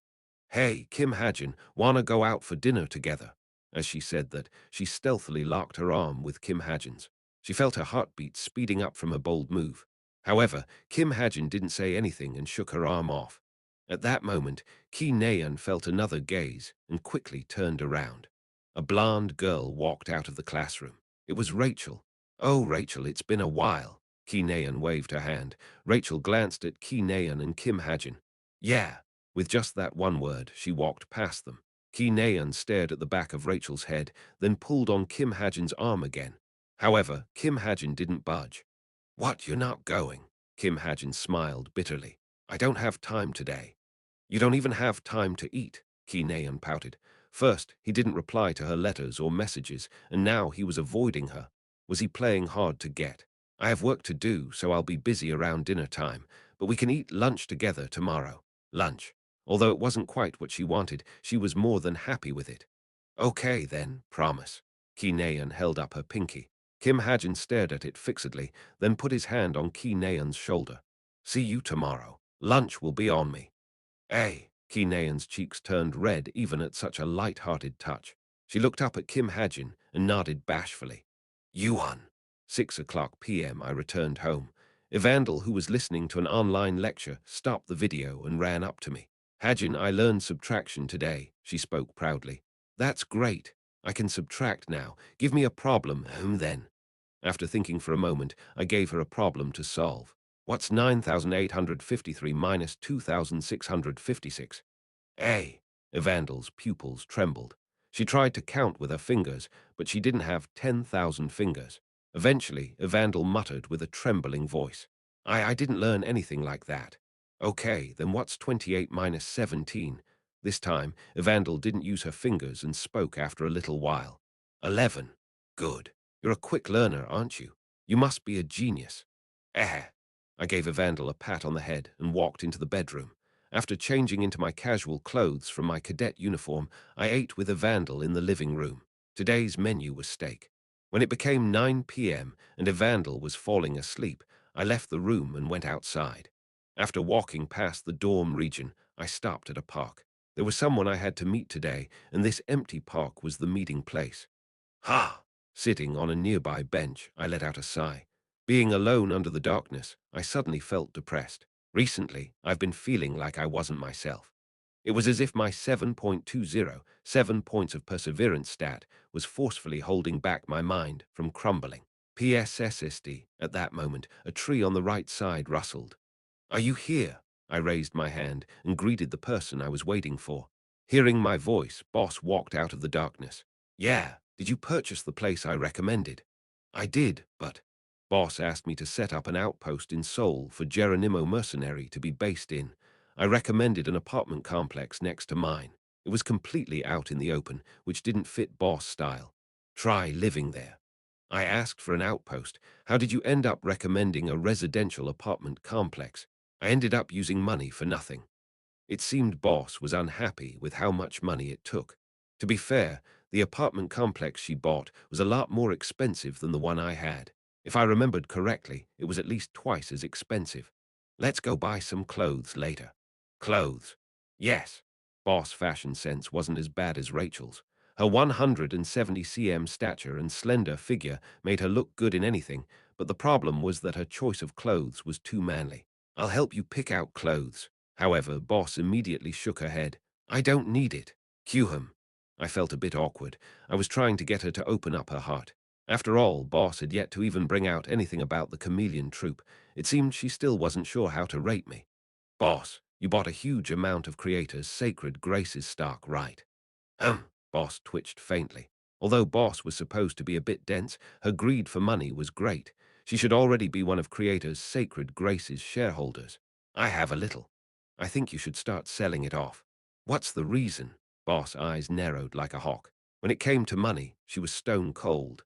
Hey, Kim Hajin, wanna go out for dinner together? As she said that, she stealthily locked her arm with Kim Hajin's. She felt her heartbeat speeding up from her bold move. However, Kim Hajin didn't say anything and shook her arm off. At that moment, Ki Naeun felt another gaze and quickly turned around. A blonde girl walked out of the classroom. It was Rachel. Oh, Rachel, it's been a while. Ki Naeun waved her hand. Rachel glanced at Ki Naeun and Kim Hajin. Yeah. With just that one word, she walked past them. Ki Naeun stared at the back of Rachel's head, then pulled on Kim Hajin's arm again. However, Kim Hajin didn't budge. What, you're not going? Kim Hajin smiled bitterly. I don't have time today. You don't even have time to eat, Ki Naeun pouted. First, he didn't reply to her letters or messages, and now he was avoiding her. Was he playing hard to get? I have work to do, so I'll be busy around dinner time, but we can eat lunch together tomorrow. Lunch. Although it wasn't quite what she wanted, she was more than happy with it. Okay, then, promise. Ki Naeun held up her pinky. Kim Hajin stared at it fixedly, then put his hand on Ki Naeun's shoulder. See you tomorrow. Lunch will be on me. Hey, Ki Naeun's cheeks turned red even at such a light-hearted touch. She looked up at Kim Hajin and nodded bashfully. Yuan. 6 o'clock p.m. I returned home. Evandel, who was listening to an online lecture, stopped the video and ran up to me. Hajin, I learned subtraction today, she spoke proudly. That's great. I can subtract now. Give me a problem, then. After thinking for a moment, I gave her a problem to solve. What's 9,853 minus 2,656? A. Evandel's pupils trembled. She tried to count with her fingers, but she didn't have 10,000 fingers. Eventually, Evandel muttered with a trembling voice. I didn't learn anything like that. Okay, then what's 28 minus 17? This time, Evandel didn't use her fingers and spoke after a little while. 11. Good. You're a quick learner, aren't you? You must be a genius. Eh. I gave Evandel a pat on the head and walked into the bedroom. After changing into my casual clothes from my cadet uniform, I ate with Evandel in the living room. Today's menu was steak. When it became 9 p.m. and Evandel was falling asleep, I left the room and went outside. After walking past the dorm region, I stopped at a park. There was someone I had to meet today, and this empty park was the meeting place. Ha! Sitting on a nearby bench, I let out a sigh. Being alone under the darkness, I suddenly felt depressed. Recently, I've been feeling like I wasn't myself. It was as if my 7.20, 7 points of perseverance stat, was forcefully holding back my mind from crumbling. PSSSD. At that moment, a tree on the right side rustled. Are you here? I raised my hand and greeted the person I was waiting for. Hearing my voice, Boss walked out of the darkness. Yeah, did you purchase the place I recommended? I did, but Boss asked me to set up an outpost in Seoul for Geronimo Mercenary to be based in. I recommended an apartment complex next to mine. It was completely out in the open, which didn't fit Boss style. Try living there. I asked for an outpost. How did you end up recommending a residential apartment complex? I ended up using money for nothing. It seemed Boss was unhappy with how much money it took. To be fair, the apartment complex she bought was a lot more expensive than the one I had. If I remembered correctly, it was at least twice as expensive. Let's go buy some clothes later. Clothes? Yes. Boss' fashion sense wasn't as bad as Rachel's. Her 170 cm stature and slender figure made her look good in anything, but the problem was that her choice of clothes was too manly. I'll help you pick out clothes. However, Boss immediately shook her head. I don't need it. Cue him. I felt a bit awkward. I was trying to get her to open up her heart. After all, Boss had yet to even bring out anything about the chameleon troupe. It seemed she still wasn't sure how to rate me. Boss, you bought a huge amount of Creator's Sacred Graces stock, right? Boss twitched faintly. Although Boss was supposed to be a bit dense, her greed for money was great. She should already be one of Creator's Sacred Graces shareholders. I have a little. I think you should start selling it off. What's the reason? Boss' eyes narrowed like a hawk. When it came to money, she was stone cold.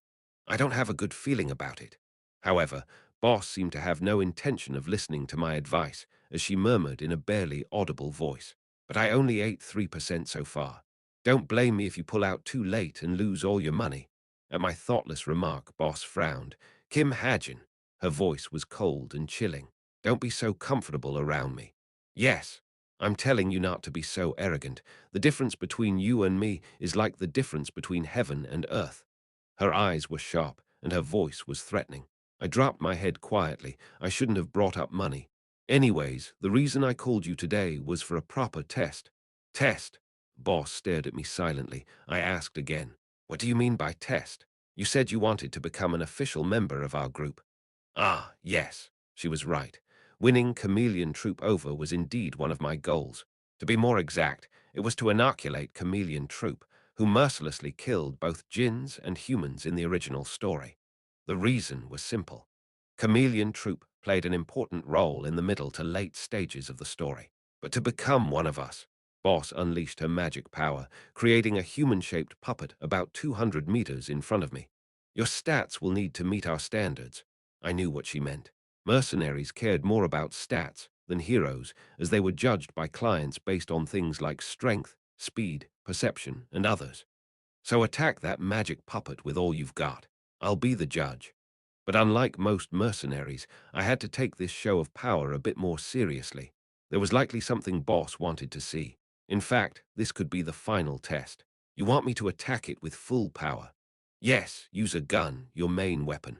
I don't have a good feeling about it. However, Boss seemed to have no intention of listening to my advice, as she murmured in a barely audible voice. But I only ate 3% so far. Don't blame me if you pull out too late and lose all your money. At my thoughtless remark, Boss frowned. Kim Hajin. Her voice was cold and chilling. Don't be so comfortable around me. Yes, I'm telling you not to be so arrogant. The difference between you and me is like the difference between heaven and earth. Her eyes were sharp, and her voice was threatening. I dropped my head quietly. I shouldn't have brought up money. Anyways, the reason I called you today was for a proper test. Test? Boss stared at me silently. I asked again. What do you mean by test? You said you wanted to become an official member of our group. Ah, yes, she was right. Winning Chameleon Troop over was indeed one of my goals. To be more exact, it was to inoculate Chameleon Troop, who mercilessly killed both jinns and humans in the original story. The reason was simple. Chameleon Troop played an important role in the middle to late stages of the story. But to become one of us, Boss unleashed her magic power, creating a human-shaped puppet about 200 meters in front of me. Your stats will need to meet our standards. I knew what she meant. Mercenaries cared more about stats than heroes, as they were judged by clients based on things like strength, speed, perception, and others. So attack that magic puppet with all you've got. I'll be the judge. But unlike most mercenaries, I had to take this show of power a bit more seriously. There was likely something Boss wanted to see. In fact, this could be the final test. You want me to attack it with full power? Yes, use a gun, your main weapon.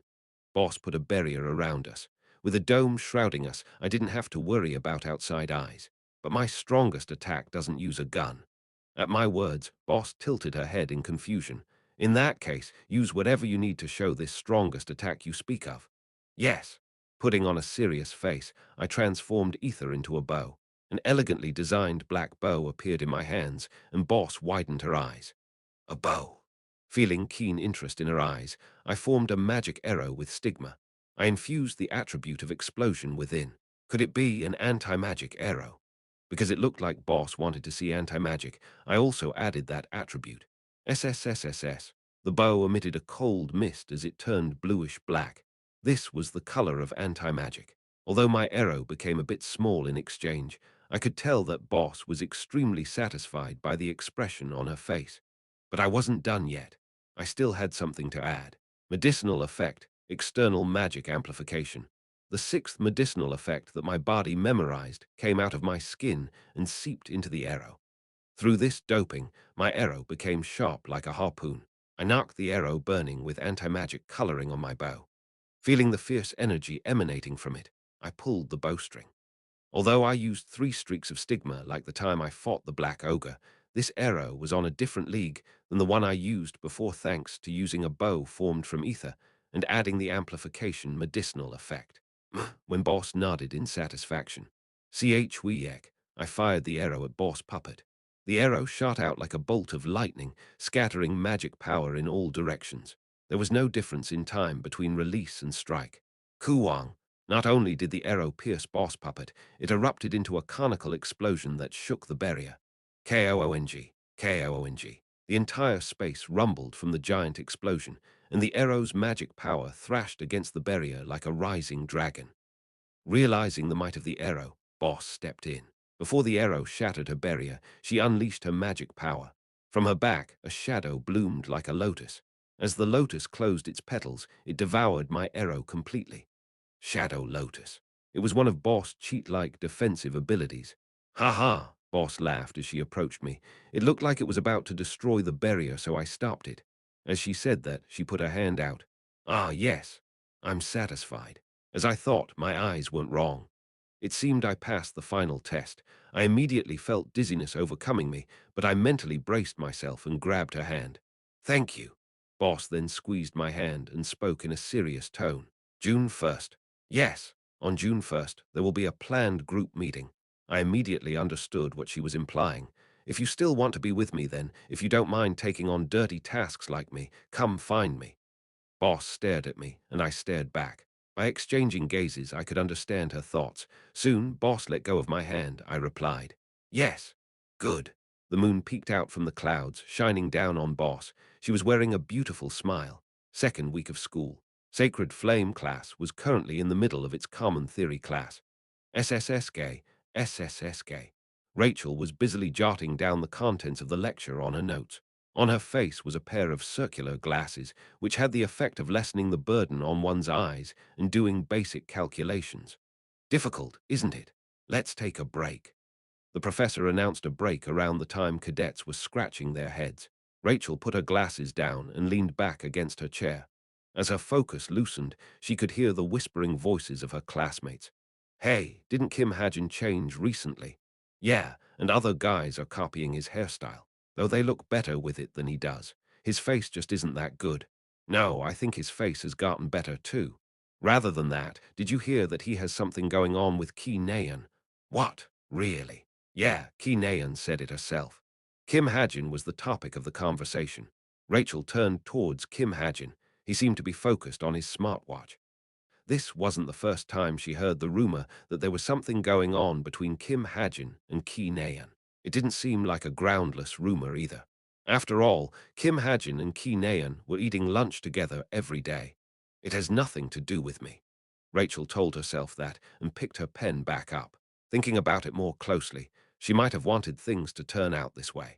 Boss put a barrier around us. With a dome shrouding us, I didn't have to worry about outside eyes. But my strongest attack doesn't use a gun. At my words, Boss tilted her head in confusion. In that case, use whatever you need to show this strongest attack you speak of. Yes. Putting on a serious face, I transformed ether into a bow. An elegantly designed black bow appeared in my hands, and Boss widened her eyes. A bow. Feeling keen interest in her eyes, I formed a magic arrow with stigma. I infused the attribute of explosion within. Could it be an anti-magic arrow? Because it looked like Boss wanted to see anti-magic, I also added that attribute. SSSSS. The bow emitted a cold mist as it turned bluish black. This was the color of anti-magic. Although my arrow became a bit small in exchange, I could tell that Boss was extremely satisfied by the expression on her face. But I wasn't done yet. I still had something to add. Medicinal effect, external magic amplification. The sixth medicinal effect that my body memorized came out of my skin and seeped into the arrow. Through this doping, my arrow became sharp like a harpoon. I knocked the arrow burning with anti-magic coloring on my bow. Feeling the fierce energy emanating from it, I pulled the bowstring. Although I used 3 streaks of stigma like the time I fought the Black Ogre, this arrow was on a different league than the one I used before thanks to using a bow formed from ether and adding the amplification medicinal effect. When Boss nodded in satisfaction. Chuyek, I fired the arrow at Boss Puppet. The arrow shot out like a bolt of lightning, scattering magic power in all directions. There was no difference in time between release and strike. Kuwang. Not only did the arrow pierce Boss Puppet, it erupted into a conical explosion that shook the barrier. Koong, Koong. The entire space rumbled from the giant explosion, and the arrow's magic power thrashed against the barrier like a rising dragon. Realizing the might of the arrow, Boss stepped in. Before the arrow shattered her barrier, she unleashed her magic power. From her back, a shadow bloomed like a lotus. As the lotus closed its petals, it devoured my arrow completely. Shadow Lotus. It was one of Boss' cheat-like defensive abilities. Ha ha, Boss laughed as she approached me. It looked like it was about to destroy the barrier, so I stopped it. As she said that, she put her hand out. Ah, yes, I'm satisfied. As I thought, my eyes weren't wrong. It seemed I passed the final test. I immediately felt dizziness overcoming me, but I mentally braced myself and grabbed her hand. Thank you. Boss then squeezed my hand and spoke in a serious tone. June 1st. Yes, on June 1st, there will be a planned group meeting. I immediately understood what she was implying. If you still want to be with me, then, if you don't mind taking on dirty tasks like me, come find me. Boss stared at me, and I stared back. By exchanging gazes, I could understand her thoughts. Soon, Boss let go of my hand, I replied. Yes. Good. The moon peeked out from the clouds, shining down on Boss. She was wearing a beautiful smile. Second week of school. Sacred Flame class was currently in the middle of its common theory class. SSSK, SSSK. Rachel was busily jotting down the contents of the lecture on her notes. On her face was a pair of circular glasses, which had the effect of lessening the burden on one's eyes and doing basic calculations. Difficult, isn't it? Let's take a break. The professor announced a break around the time cadets were scratching their heads. Rachel put her glasses down and leaned back against her chair. As her focus loosened, she could hear the whispering voices of her classmates. Hey, didn't Kim Hajin change recently? Yeah, and other guys are copying his hairstyle, though they look better with it than he does. His face just isn't that good. No, I think his face has gotten better too. Rather than that, did you hear that he has something going on with Ki Naeun? What? Really? Yeah, Ki Naeun said it herself. Kim Hajin was the topic of the conversation. Rachel turned towards Kim Hajin. He seemed to be focused on his smartwatch. This wasn't the first time she heard the rumor that there was something going on between Kim Hajin and Ki Naeun. It didn't seem like a groundless rumor either. After all, Kim Hajin and Ki Naeun were eating lunch together every day. It has nothing to do with me. Rachel told herself that and picked her pen back up. Thinking about it more closely, she might have wanted things to turn out this way.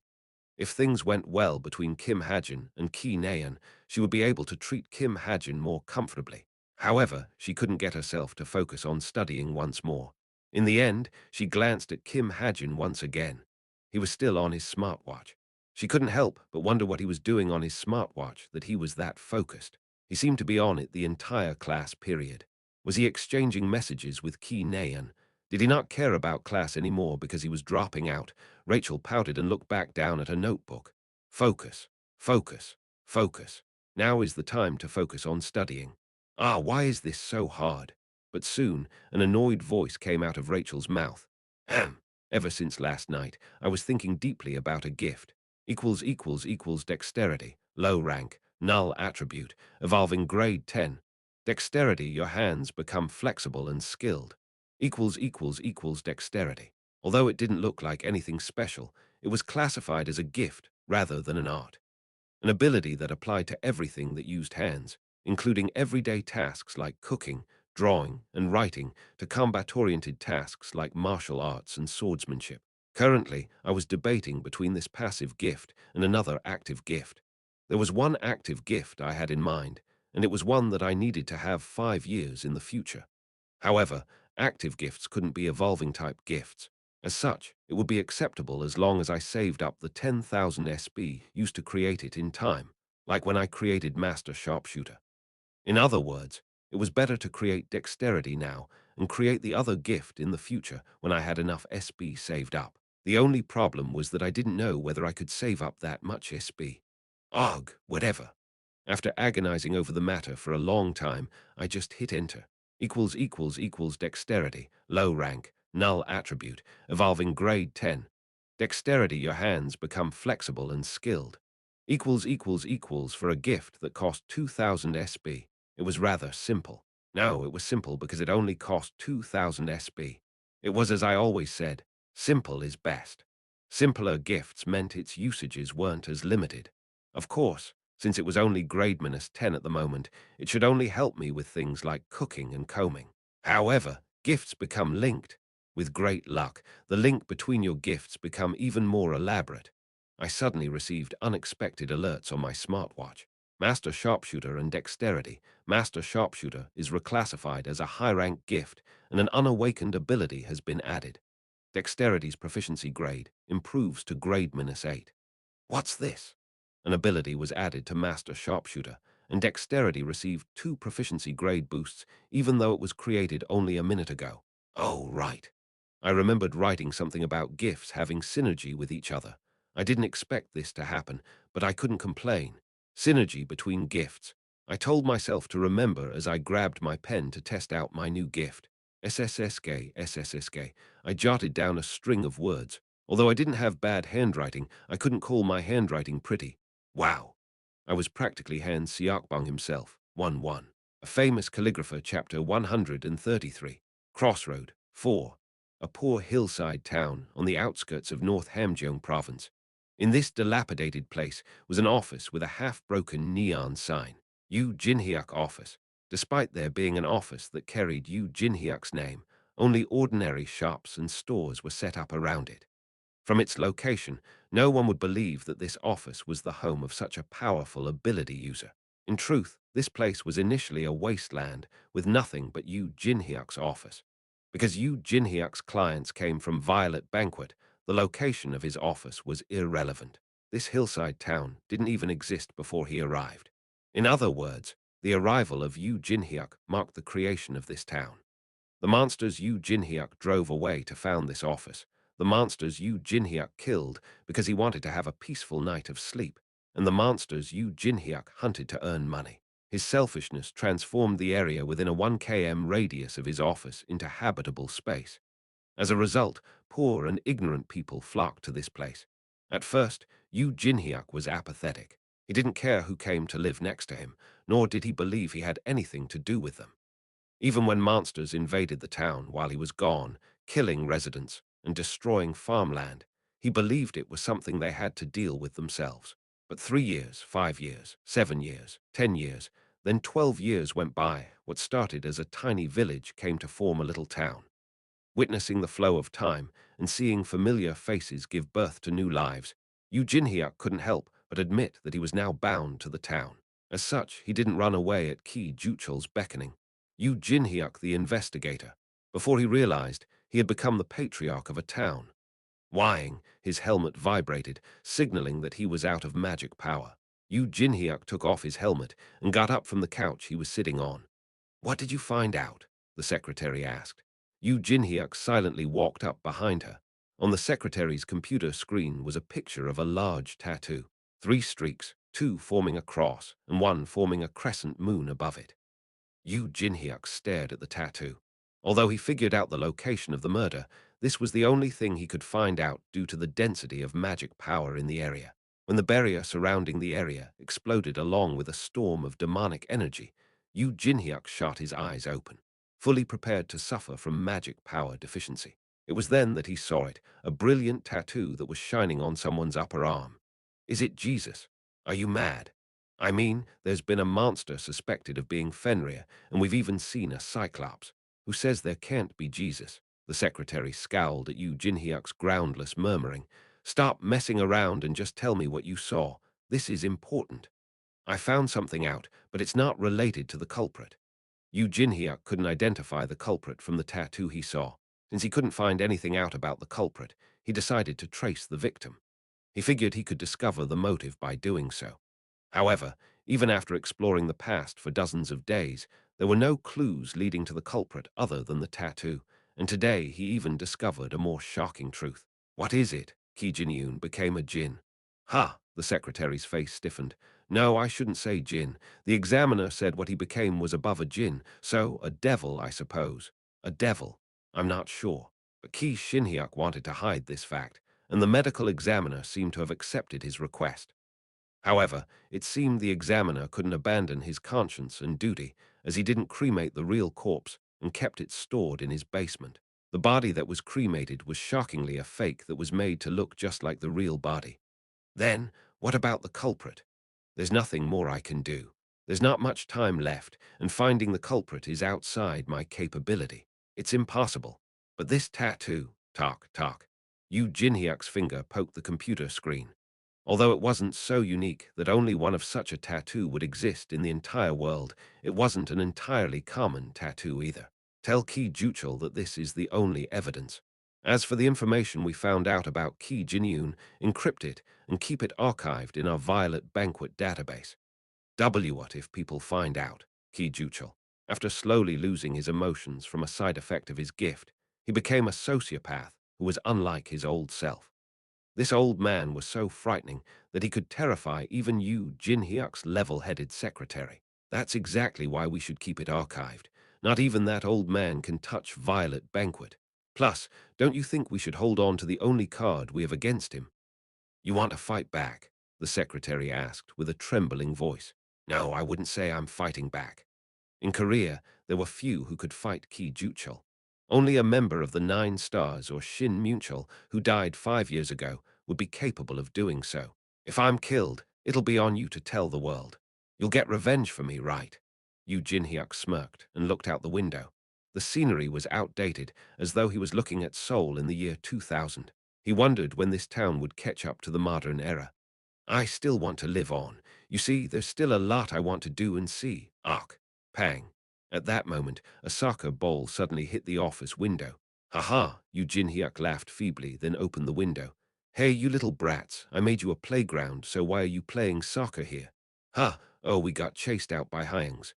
If things went well between Kim Hajin and Ki Naeun, she would be able to treat Kim Hajin more comfortably. However, she couldn't get herself to focus on studying once more. In the end, she glanced at Kim Hajin once again. He was still on his smartwatch. She couldn't help but wonder what he was doing on his smartwatch that he was that focused. He seemed to be on it the entire class period. Was he exchanging messages with Ki Naeun? Did he not care about class anymore because he was dropping out? Rachel pouted and looked back down at her notebook. Focus, focus, focus. Now is the time to focus on studying. Ah, why is this so hard? But soon, an annoyed voice came out of Rachel's mouth. Ahem. Ever since last night, I was thinking deeply about a gift. Equals dexterity, low rank, null attribute, evolving grade 10. Dexterity, your hands become flexible and skilled. Equals dexterity. Although it didn't look like anything special, it was classified as a gift rather than an art. An ability that applied to everything that used hands, including everyday tasks like cooking, drawing, and writing, to combat-oriented tasks like martial arts and swordsmanship. Currently, I was debating between this passive gift and another active gift. There was one active gift I had in mind, and it was one that I needed to have 5 years in the future. However, active gifts couldn't be evolving type gifts. As such, it would be acceptable as long as I saved up the 10,000 SB used to create it in time, like when I created Master Sharpshooter. In other words, it was better to create dexterity now and create the other gift in the future when I had enough SB saved up. The only problem was that I didn't know whether I could save up that much SB. Ugh, whatever. After agonizing over the matter for a long time, I just hit enter. Equals dexterity, low rank, null attribute, evolving grade 10. Dexterity, your hands become flexible and skilled. Equals for a gift that cost 2,000 SB. It was rather simple. No, it was simple because it only cost 2,000 SB. It was as I always said, simple is best. Simpler gifts meant its usages weren't as limited. Of course, since it was only grade -10 at the moment, it should only help me with things like cooking and combing. However, gifts become linked. With great luck, the link between your gifts become even more elaborate. I suddenly received unexpected alerts on my smartwatch. Master Sharpshooter and Dexterity. Master Sharpshooter is reclassified as a high-rank gift, and an unawakened ability has been added. Dexterity's proficiency grade improves to grade -8. What's this? An ability was added to Master Sharpshooter, and Dexterity received 2 proficiency grade boosts even though it was created only a minute ago. Oh, right. I remembered writing something about gifts having synergy with each other. I didn't expect this to happen, but I couldn't complain. Synergy between gifts. I told myself to remember as I grabbed my pen to test out my new gift. SSSK. I jotted down a string of words. Although I didn't have bad handwriting, I couldn't call my handwriting pretty. Wow. I was practically Han Siakbong himself. 1-1. A famous calligrapher, chapter 133. Crossroad. 4. A poor hillside town on the outskirts of North Hamgyong province. In this dilapidated place was an office with a half-broken neon sign. Yu Jinhyuk office. Despite there being an office that carried Yu Jinhyuk's name, only ordinary shops and stores were set up around it. From its location, no one would believe that this office was the home of such a powerful ability user. In truth, this place was initially a wasteland with nothing but Yu Jinhyuk's office. Because Yu Jinhyuk's clients came from Violet Banquet, the location of his office was irrelevant. This hillside town didn't even exist before he arrived. In other words, the arrival of Yu Jinhyuk marked the creation of this town. The monsters Yu Jinhyuk drove away to found this office. The monsters Yu Jinhyuk killed because he wanted to have a peaceful night of sleep, and the monsters Yu Jinhyuk hunted to earn money. His selfishness transformed the area within a 1 km radius of his office into habitable space. As a result, poor and ignorant people flocked to this place. At first, Yu Jinhyuk was apathetic. He didn't care who came to live next to him, nor did he believe he had anything to do with them. Even when monsters invaded the town while he was gone, killing residents and destroying farmland, he believed it was something they had to deal with themselves. But 3 years, 5 years, 7 years, 10 years, then 12 years went by. What started as a tiny village came to form a little town. Witnessing the flow of time and seeing familiar faces give birth to new lives, Yu Jinhyuk couldn't help but admit that he was now bound to the town. As such, he didn't run away at Ki Juchol's beckoning. Yu Jinhyuk, the investigator. Before he realized, he had become the patriarch of a town. Whining, his helmet vibrated, signaling that he was out of magic power. Yu Jinhyuk took off his helmet and got up from the couch he was sitting on. "What did you find out?" the secretary asked. Yu Jinhyuk silently walked up behind her. On the secretary's computer screen was a picture of a large tattoo. 3 streaks, 2 forming a cross and 1 forming a crescent moon above it. Yu Jinhyuk stared at the tattoo. Although he figured out the location of the murder, this was the only thing he could find out due to the density of magic power in the area. When the barrier surrounding the area exploded along with a storm of demonic energy, Yu Jinhyuk shot his eyes open, fully prepared to suffer from magic power deficiency. It was then that he saw it, a brilliant tattoo that was shining on someone's upper arm. "Is it Jesus? Are you mad?" I mean, there's been a monster suspected of being Fenrir, and we've even seen a Cyclops. Who says there can't be Jesus? The secretary scowled at Yu Jinhyuk's groundless murmuring. "Stop messing around and just tell me what you saw. This is important." "I found something out, but it's not related to the culprit." Jin-hyuk couldn't identify the culprit from the tattoo he saw. Since he couldn't find anything out about the culprit, he decided to trace the victim. He figured he could discover the motive by doing so. However, even after exploring the past for dozens of days, there were no clues leading to the culprit other than the tattoo, and today he even discovered a more shocking truth. What is it? Ki Jin-yoon became a Jin. Ha! The secretary's face stiffened. No, I shouldn't say Jin. The examiner said what he became was above a Jin, so a devil, I suppose. A devil. I'm not sure. But Ki Shin-hyuk wanted to hide this fact, and the medical examiner seemed to have accepted his request. However, it seemed the examiner couldn't abandon his conscience and duty, as he didn't cremate the real corpse and kept it stored in his basement. The body that was cremated was shockingly a fake that was made to look just like the real body. Then, what about the culprit? There's nothing more I can do. There's not much time left, and finding the culprit is outside my capability. It's impossible. But this tattoo, talk. Jin-hyuk's finger poked the computer screen. Although it wasn't so unique that only one of such a tattoo would exist in the entire world, it wasn't an entirely common tattoo either. Tell Ki Juchul that this is the only evidence. As for the information we found out about Ki Jin-yoon, encrypt it and keep it archived in our Violet Banquet database. What if people find out? Ki Juchul. After slowly losing his emotions from a side effect of his gift, he became a sociopath who was unlike his old self. This old man was so frightening that he could terrify even Jin-hyuk's level-headed secretary. That's exactly why we should keep it archived. Not even that old man can touch Violet Banquet. Plus, don't you think we should hold on to the only card we have against him? You want to fight back? The secretary asked with a trembling voice. No, I wouldn't say I'm fighting back. In Korea, there were few who could fight Ki Juchul. Only a member of the Nine Stars or Shin Munchul, who died 5 years ago, would be capable of doing so. If I'm killed, it'll be on you to tell the world. You'll get revenge for me, right? Jin-hyuk smirked and looked out the window. The scenery was outdated, as though he was looking at Seoul in the year 2000. He wondered when this town would catch up to the modern era. I still want to live on. You see, there's still a lot I want to do and see. Ark. Pang. At that moment, a soccer ball suddenly hit the office window. Ha! Jin-hyuk laughed feebly, then opened the window. Hey, you little brats, I made you a playground, so why are you playing soccer here? Ha! Oh, we got chased out by Hyangs.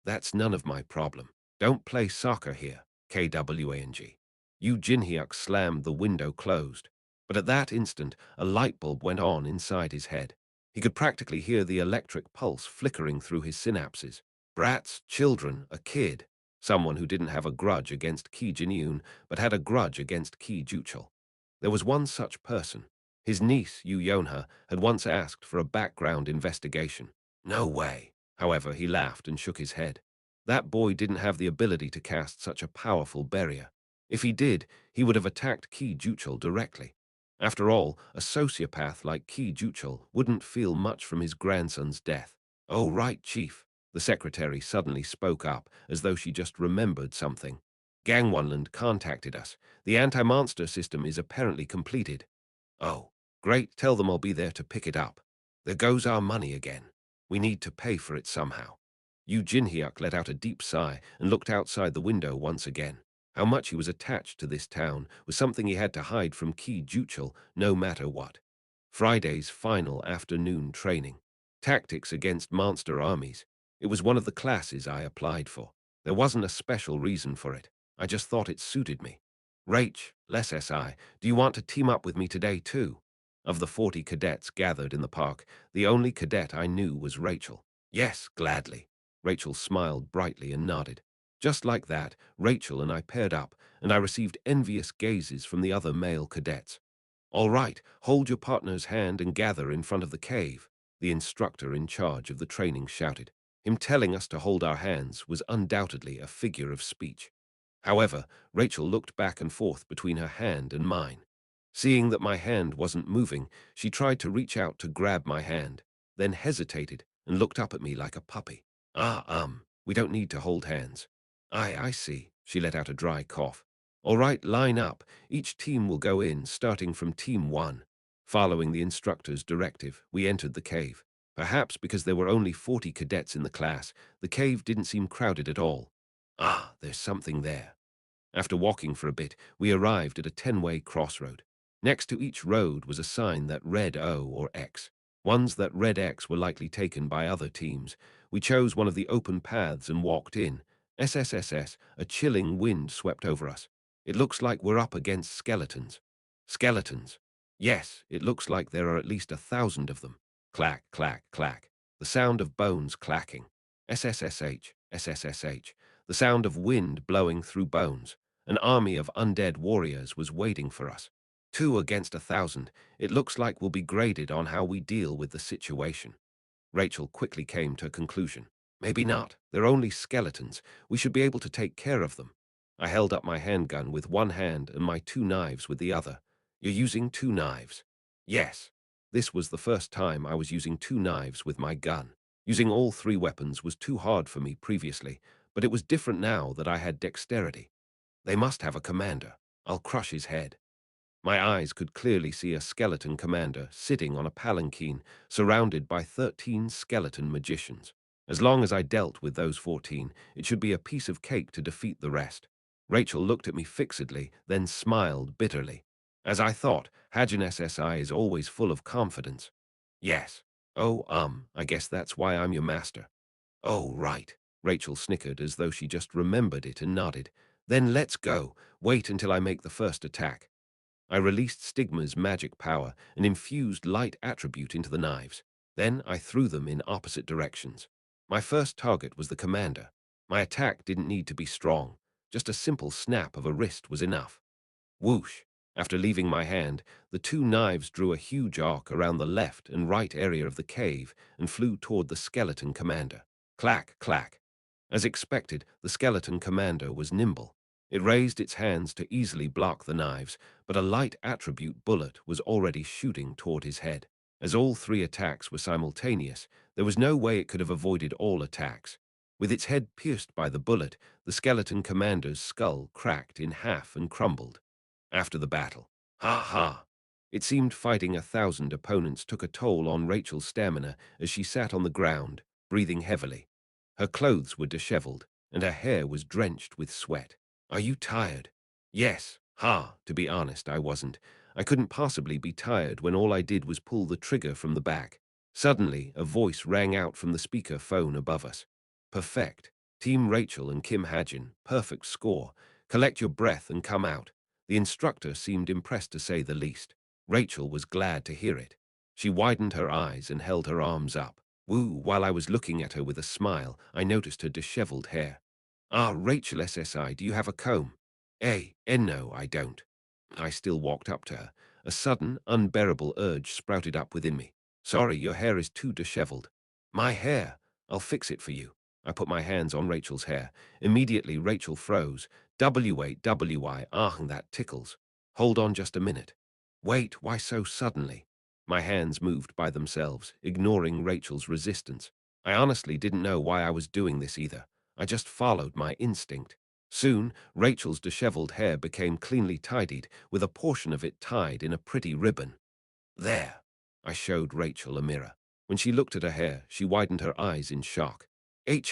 That's none of my problem. Don't play soccer here, KWANG. Jin-hyuk slammed the window closed. But at that instant, a light bulb went on inside his head. He could practically hear the electric pulse flickering through his synapses. Brats, children, a kid. Someone who didn't have a grudge against Ki Jin-yoon, but had a grudge against Ki Juchul. There was one such person. His niece, Yonha, had once asked for a background investigation. No way. However, he laughed and shook his head. That boy didn't have the ability to cast such a powerful barrier. If he did, he would have attacked Ki Juchul directly. After all, a sociopath like Ki Juchul wouldn't feel much from his grandson's death. Oh, right, Chief. The secretary suddenly spoke up, as though she just remembered something. Gangwonland contacted us. The anti-monster system is apparently completed. Oh, great, tell them I'll be there to pick it up. There goes our money again. We need to pay for it somehow. Jin-hyuk let out a deep sigh and looked outside the window once again. How much he was attached to this town was something he had to hide from Ki Juchul no matter what. Friday's final afternoon training. Tactics against monster armies. It was one of the classes I applied for. There wasn't a special reason for it. I just thought it suited me. Rach, less SI, do you want to team up with me today too? Of the 40 cadets gathered in the park, the only cadet I knew was Rachel. Yes, gladly. Rachel smiled brightly and nodded. Just like that, Rachel and I paired up, and I received envious gazes from the other male cadets. All right, hold your partner's hand and gather in front of the cave, the instructor in charge of the training shouted. Him telling us to hold our hands was undoubtedly a figure of speech. However, Rachel looked back and forth between her hand and mine. Seeing that my hand wasn't moving, she tried to reach out to grab my hand, then hesitated and looked up at me like a puppy. We don't need to hold hands. I see. She let out a dry cough. All right, line up. Each team will go in, starting from Team 1. Following the instructor's directive, we entered the cave. Perhaps because there were only 40 cadets in the class, the cave didn't seem crowded at all. Ah, there's something there. After walking for a bit, we arrived at a 10-way crossroad. Next to each road was a sign that read O or X. Ones that read X were likely taken by other teams. We chose one of the open paths and walked in. SSSS, a chilling wind swept over us. It looks like we're up against skeletons. Skeletons. Yes, it looks like there are at least 1,000 of them. Clack, clack, clack. The sound of bones clacking. SSSH, SSSH. The sound of wind blowing through bones. An army of undead warriors was waiting for us. 2 against 1,000. It looks like we'll be graded on how we deal with the situation. Rachel quickly came to a conclusion. Maybe not. They're only skeletons. We should be able to take care of them. I held up my handgun with one hand and my 2 knives with the other. You're using 2 knives? Yes. This was the first time I was using 2 knives with my gun. Using all 3 weapons was too hard for me previously, but it was different now that I had dexterity. They must have a commander. I'll crush his head. My eyes could clearly see a skeleton commander sitting on a palanquin, surrounded by 13 skeleton magicians. As long as I dealt with those 14, it should be a piece of cake to defeat the rest. Rachel looked at me fixedly, then smiled bitterly. As I thought, Hajin SSI is always full of confidence. Yes. Oh, I guess that's why I'm your master. Oh, right. Rachel snickered as though she just remembered it and nodded. Then let's go. Wait until I make the first attack. I released Stigma's magic power and infused light attribute into the knives. Then I threw them in opposite directions. My first target was the commander. My attack didn't need to be strong. Just a simple snap of a wrist was enough. Whoosh! After leaving my hand, the 2 knives drew a huge arc around the left and right area of the cave and flew toward the skeleton commander. Clack, clack. As expected, the skeleton commander was nimble. It raised its hands to easily block the knives, but a light attribute bullet was already shooting toward his head. As all 3 attacks were simultaneous, there was no way it could have avoided all attacks. With its head pierced by the bullet, the skeleton commander's skull cracked in half and crumbled. After the battle, ha ha! It seemed fighting 1,000 opponents took a toll on Rachel's stamina as she sat on the ground, breathing heavily. Her clothes were disheveled, and her hair was drenched with sweat. Are you tired? Yes. Ha, to be honest, I wasn't. I couldn't possibly be tired when all I did was pull the trigger from the back. Suddenly, a voice rang out from the speaker phone above us. Perfect. Team Rachel and Kim Hajin, perfect score. Collect your breath and come out. The instructor seemed impressed to say the least. Rachel was glad to hear it. She widened her eyes and held her arms up. Woo, while I was looking at her with a smile, I noticed her disheveled hair. Ah, Rachel SSI, do you have a comb? No, I don't. I still walked up to her. A sudden, unbearable urge sprouted up within me. Sorry, your hair is too disheveled. My hair? I'll fix it for you. I put my hands on Rachel's hair. Immediately, Rachel froze. W8WY, that tickles. Hold on just a minute. Wait, why so suddenly? My hands moved by themselves, ignoring Rachel's resistance. I honestly didn't know why I was doing this either. I just followed my instinct. Soon, Rachel's disheveled hair became cleanly tidied, with a portion of it tied in a pretty ribbon. There. I showed Rachel a mirror. When she looked at her hair, she widened her eyes in shock.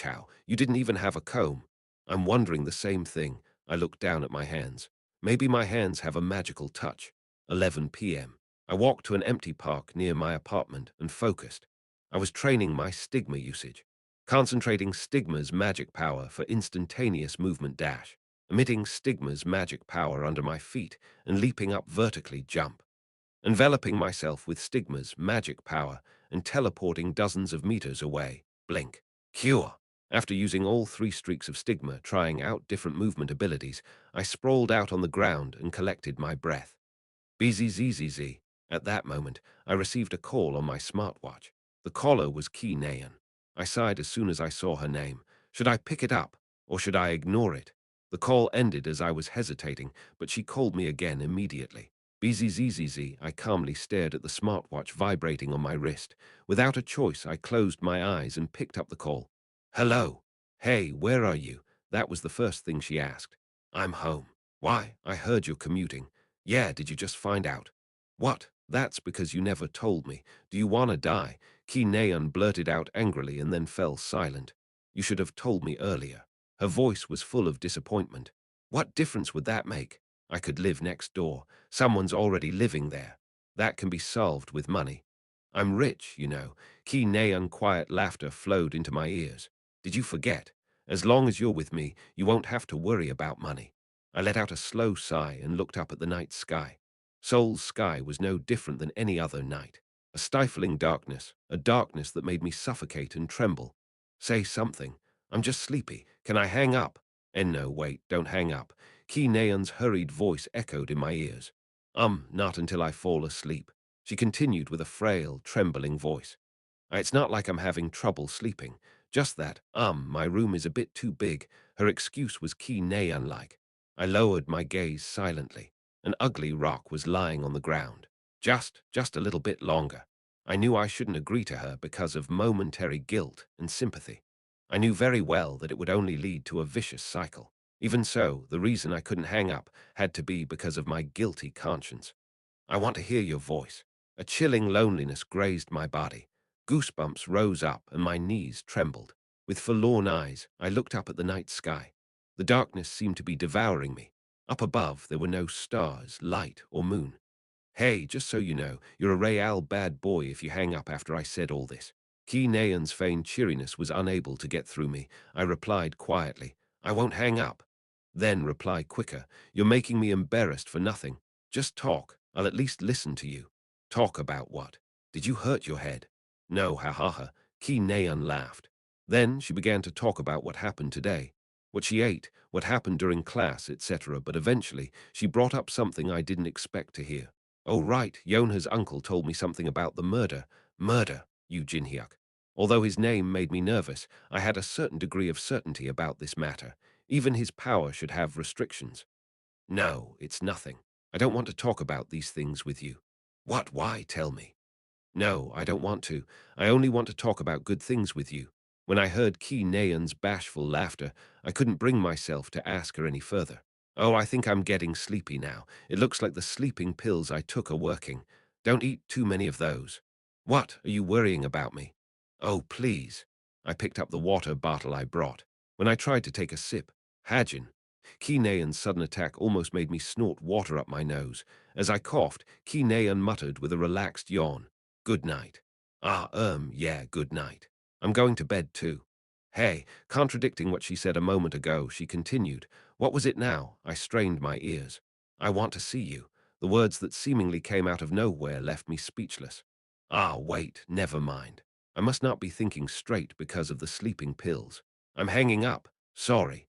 How? You didn't even have a comb. I'm wondering the same thing. I looked down at my hands. Maybe my hands have a magical touch. 11 p.m. I walked to an empty park near my apartment and focused. I was training my stigma usage, concentrating stigma's magic power for instantaneous movement dash, emitting stigma's magic power under my feet and leaping up vertically jump, enveloping myself with stigma's magic power and teleporting dozens of meters away, blink, cure. After using all 3 streaks of stigma, trying out different movement abilities, I sprawled out on the ground and collected my breath. BZZZZ. At that moment, I received a call on my smartwatch. The caller was Ki Nayan. I sighed as soon as I saw her name. Should I pick it up, or should I ignore it? The call ended as I was hesitating, but she called me again immediately. BZZZZ. I calmly stared at the smartwatch vibrating on my wrist. Without a choice, I closed my eyes and picked up the call. Hello. Hey, where are you? That was the first thing she asked. I'm home. Why? I heard you're commuting. Yeah, did you just find out? What? That's because you never told me. Do you want to die? Ki Nayan blurted out angrily and then fell silent. You should have told me earlier. Her voice was full of disappointment. What difference would that make? I could live next door. Someone's already living there. That can be solved with money. I'm rich, you know. Keen neon quiet laughter flowed into my ears. Did you forget? As long as you're with me, you won't have to worry about money. I let out a slow sigh and looked up at the night sky. Seoul's sky was no different than any other night. A stifling darkness, a darkness that made me suffocate and tremble. Say something. I'm just sleepy. Can I hang up? And no, wait, don't hang up. Ki Neon's hurried voice echoed in my ears. Not until I fall asleep. She continued with a frail, trembling voice. It's not like I'm having trouble sleeping. Just that, my room is a bit too big. Her excuse was Ki Neon-like. I lowered my gaze silently. An ugly rock was lying on the ground. Just a little bit longer. I knew I shouldn't agree to her because of momentary guilt and sympathy. I knew very well that it would only lead to a vicious cycle. Even so, the reason I couldn't hang up had to be because of my guilty conscience. I want to hear your voice. A chilling loneliness grazed my body. Goosebumps rose up and my knees trembled. With forlorn eyes, I looked up at the night sky. The darkness seemed to be devouring me. Up above, there were no stars, light, or moon. Hey, just so you know, you're a real bad boy if you hang up after I said all this. Ki Nayan's feigned cheeriness was unable to get through me. I replied quietly, I won't hang up. Then reply quicker, you're making me embarrassed for nothing. Just talk, I'll at least listen to you. Talk about what? Did you hurt your head? No, ha ha ha. Ki Nayan laughed. Then she began to talk about what happened today. What she ate, what happened during class, etc. But eventually, she brought up something I didn't expect to hear. Oh right, Yonha's uncle told me something about the murder. Murder, Yu Jinhyuk. Although his name made me nervous, I had a certain degree of certainty about this matter. Even his power should have restrictions. No, it's nothing. I don't want to talk about these things with you. What? Why? Tell me. No, I don't want to. I only want to talk about good things with you. When I heard Ki Nayan's bashful laughter, I couldn't bring myself to ask her any further. Oh, I think I'm getting sleepy now. It looks like the sleeping pills I took are working. Don't eat too many of those. What? Are you worrying about me? Oh, please. I picked up the water bottle I brought. When I tried to take a sip, Hajin. Ki Nayan's sudden attack almost made me snort water up my nose. As I coughed, Ki Nayan muttered with a relaxed yawn. Good night. Yeah, good night. I'm going to bed too. Hey, contradicting what she said a moment ago, she continued. What was it now? I strained my ears. I want to see you. The words that seemingly came out of nowhere left me speechless. Wait, never mind. I must not be thinking straight because of the sleeping pills. I'm hanging up. Sorry.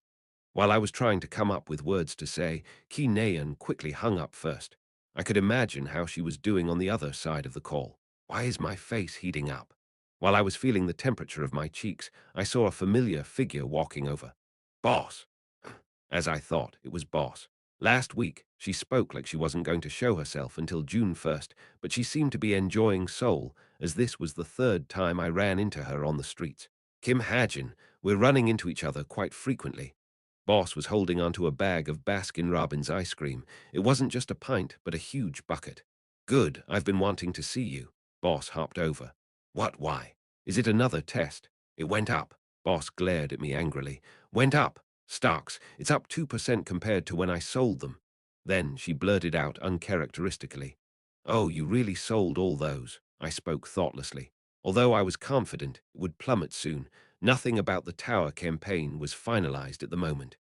While I was trying to come up with words to say, Ki Nayan quickly hung up first. I could imagine how she was doing on the other side of the call. Why is my face heating up? While I was feeling the temperature of my cheeks, I saw a familiar figure walking over. Boss. As I thought, it was Boss. Last week, she spoke like she wasn't going to show herself until June 1st, but she seemed to be enjoying Seoul, as this was the third time I ran into her on the streets. Kim Hajin, we're running into each other quite frequently. Boss was holding onto a bag of Baskin-Robbins ice cream. It wasn't just a pint, but a huge bucket. Good, I've been wanting to see you. Boss hopped over. What, why? Is it another test? It went up. Boss glared at me angrily. Went up. Stocks, it's up 2% compared to when I sold them. Then she blurted out uncharacteristically. Oh, you really sold all those? I spoke thoughtlessly. Although I was confident it would plummet soon, nothing about the tower campaign was finalized at the moment.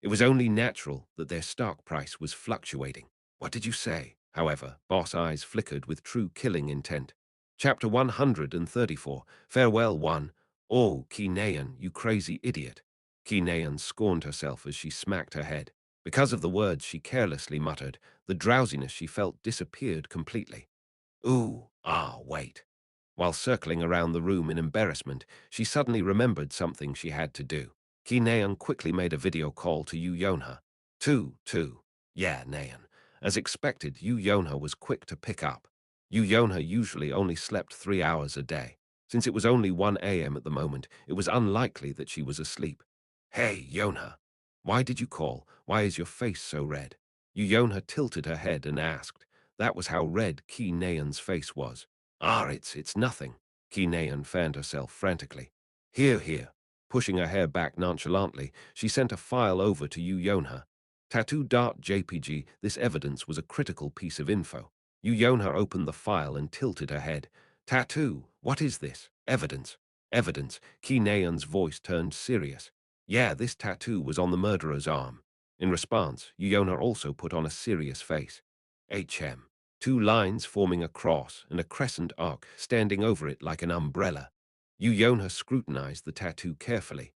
It was only natural that their stock price was fluctuating. What did you say? However, Boss' eyes flickered with true killing intent. Chapter 134, Farewell One. Oh, Kinean, you crazy idiot. Kinean scorned herself as she smacked her head. Because of the words she carelessly muttered, the drowsiness she felt disappeared completely. Wait. While circling around the room in embarrassment, she suddenly remembered something she had to do. Ki Naeun quickly made a video call to Yu Yonha. Two. Yeah, Naeun. As expected, Yu Yonha was quick to pick up. Yu Yonha usually only slept 3 hours a day. Since it was only 1 a.m. at the moment, it was unlikely that she was asleep. Hey, Yonha. Why did you call? Why is your face so red? Yu Yonha tilted her head and asked. That was how red Ki Naeun's face was. It's nothing. Ki Naeun fanned herself frantically. Here. Pushing her hair back nonchalantly, she sent a file over to Yu Yonha. Tattoo.jpg, this evidence was a critical piece of info. Yu Yonha opened the file and tilted her head. Tattoo, what is this? Evidence. Evidence. Ki Naeun's voice turned serious. Yeah, this tattoo was on the murderer's arm. In response, Yu Yonha also put on a serious face. HM. Two lines forming a cross and a crescent arc standing over it like an umbrella. Yu Yonha scrutinized the tattoo carefully.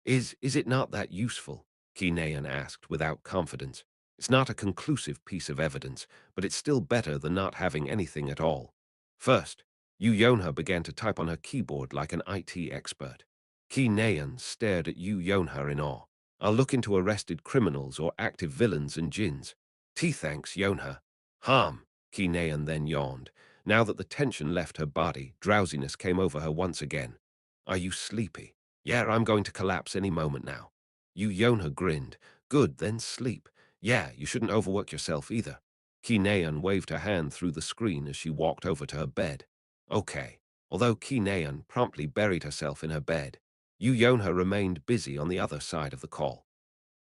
Is it not that useful? Ki Naeun asked without confidence. It's not a conclusive piece of evidence, but it's still better than not having anything at all. First, Yu Yonha began to type on her keyboard like an IT expert. Ki Naeun stared at Yu Yonha in awe. I'll look into arrested criminals or active villains and jinns. Thanks, Yonha. Harm. Ki Naeun then yawned. Now that the tension left her body, drowsiness came over her once again. Are you sleepy? Yeah, I'm going to collapse any moment now. Yu Yonha grinned. Good, then sleep. Yeah, you shouldn't overwork yourself either. Ki Naeun waved her hand through the screen as she walked over to her bed. Okay. Although Ki Naeun promptly buried herself in her bed, Yu Yonha remained busy on the other side of the call.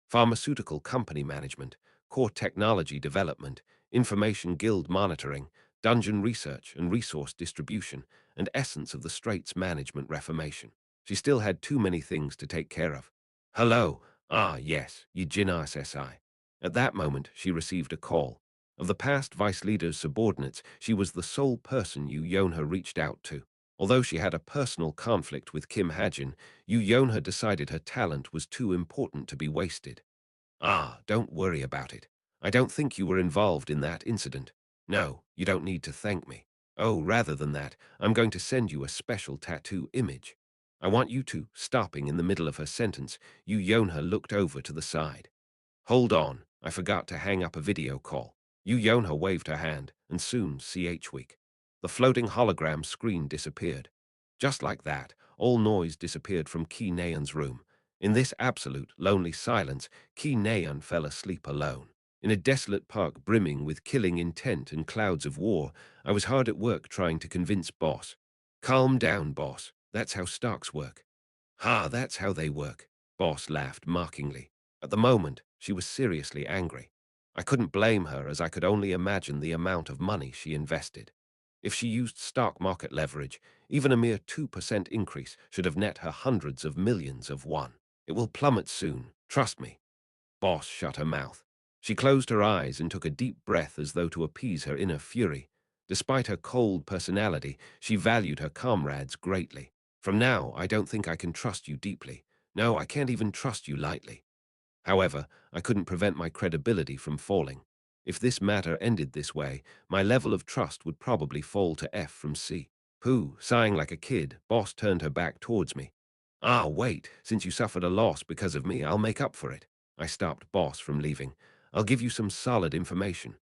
Pharmaceutical company management, core technology development, information guild monitoring, dungeon research and resource distribution, and essence of the Straits management reformation. She still had too many things to take care of. Hello. Ah, yes, Yijin SSI. At that moment, she received a call. Of the past vice leader's subordinates, she was the sole person Yu Yonha reached out to. Although she had a personal conflict with Kim Hajin, Yu Yonha decided her talent was too important to be wasted. Ah, don't worry about it. I don't think you were involved in that incident. No, you don't need to thank me. Oh, rather than that, I'm going to send you a special tattoo image. I want you to, stopping in the middle of her sentence, Yu Yonha looked over to the side. Hold on, I forgot to hang up a video call. Yu Yonha waved her hand, and soon CH Week. The floating hologram screen disappeared. Just like that, all noise disappeared from Ki Naeun's room. In this absolute, lonely silence, Ki Naeun fell asleep alone. In a desolate park brimming with killing intent and clouds of war, I was hard at work trying to convince Boss. Calm down, Boss. That's how stocks work. Ha, that's how they work. Boss laughed mockingly. At the moment, she was seriously angry. I couldn't blame her as I could only imagine the amount of money she invested. If she used stock market leverage, even a mere 2% increase should have net her hundreds of millions of won. It will plummet soon, trust me. Boss shut her mouth. She closed her eyes and took a deep breath as though to appease her inner fury. Despite her cold personality, she valued her comrades greatly. From now, I don't think I can trust you deeply. No, I can't even trust you lightly. However, I couldn't prevent my credibility from falling. If this matter ended this way, my level of trust would probably fall to F from C. Pooh, sighing like a kid, Boss turned her back towards me. Ah, wait, since you suffered a loss because of me, I'll make up for it. I stopped Boss from leaving. I'll give you some solid information.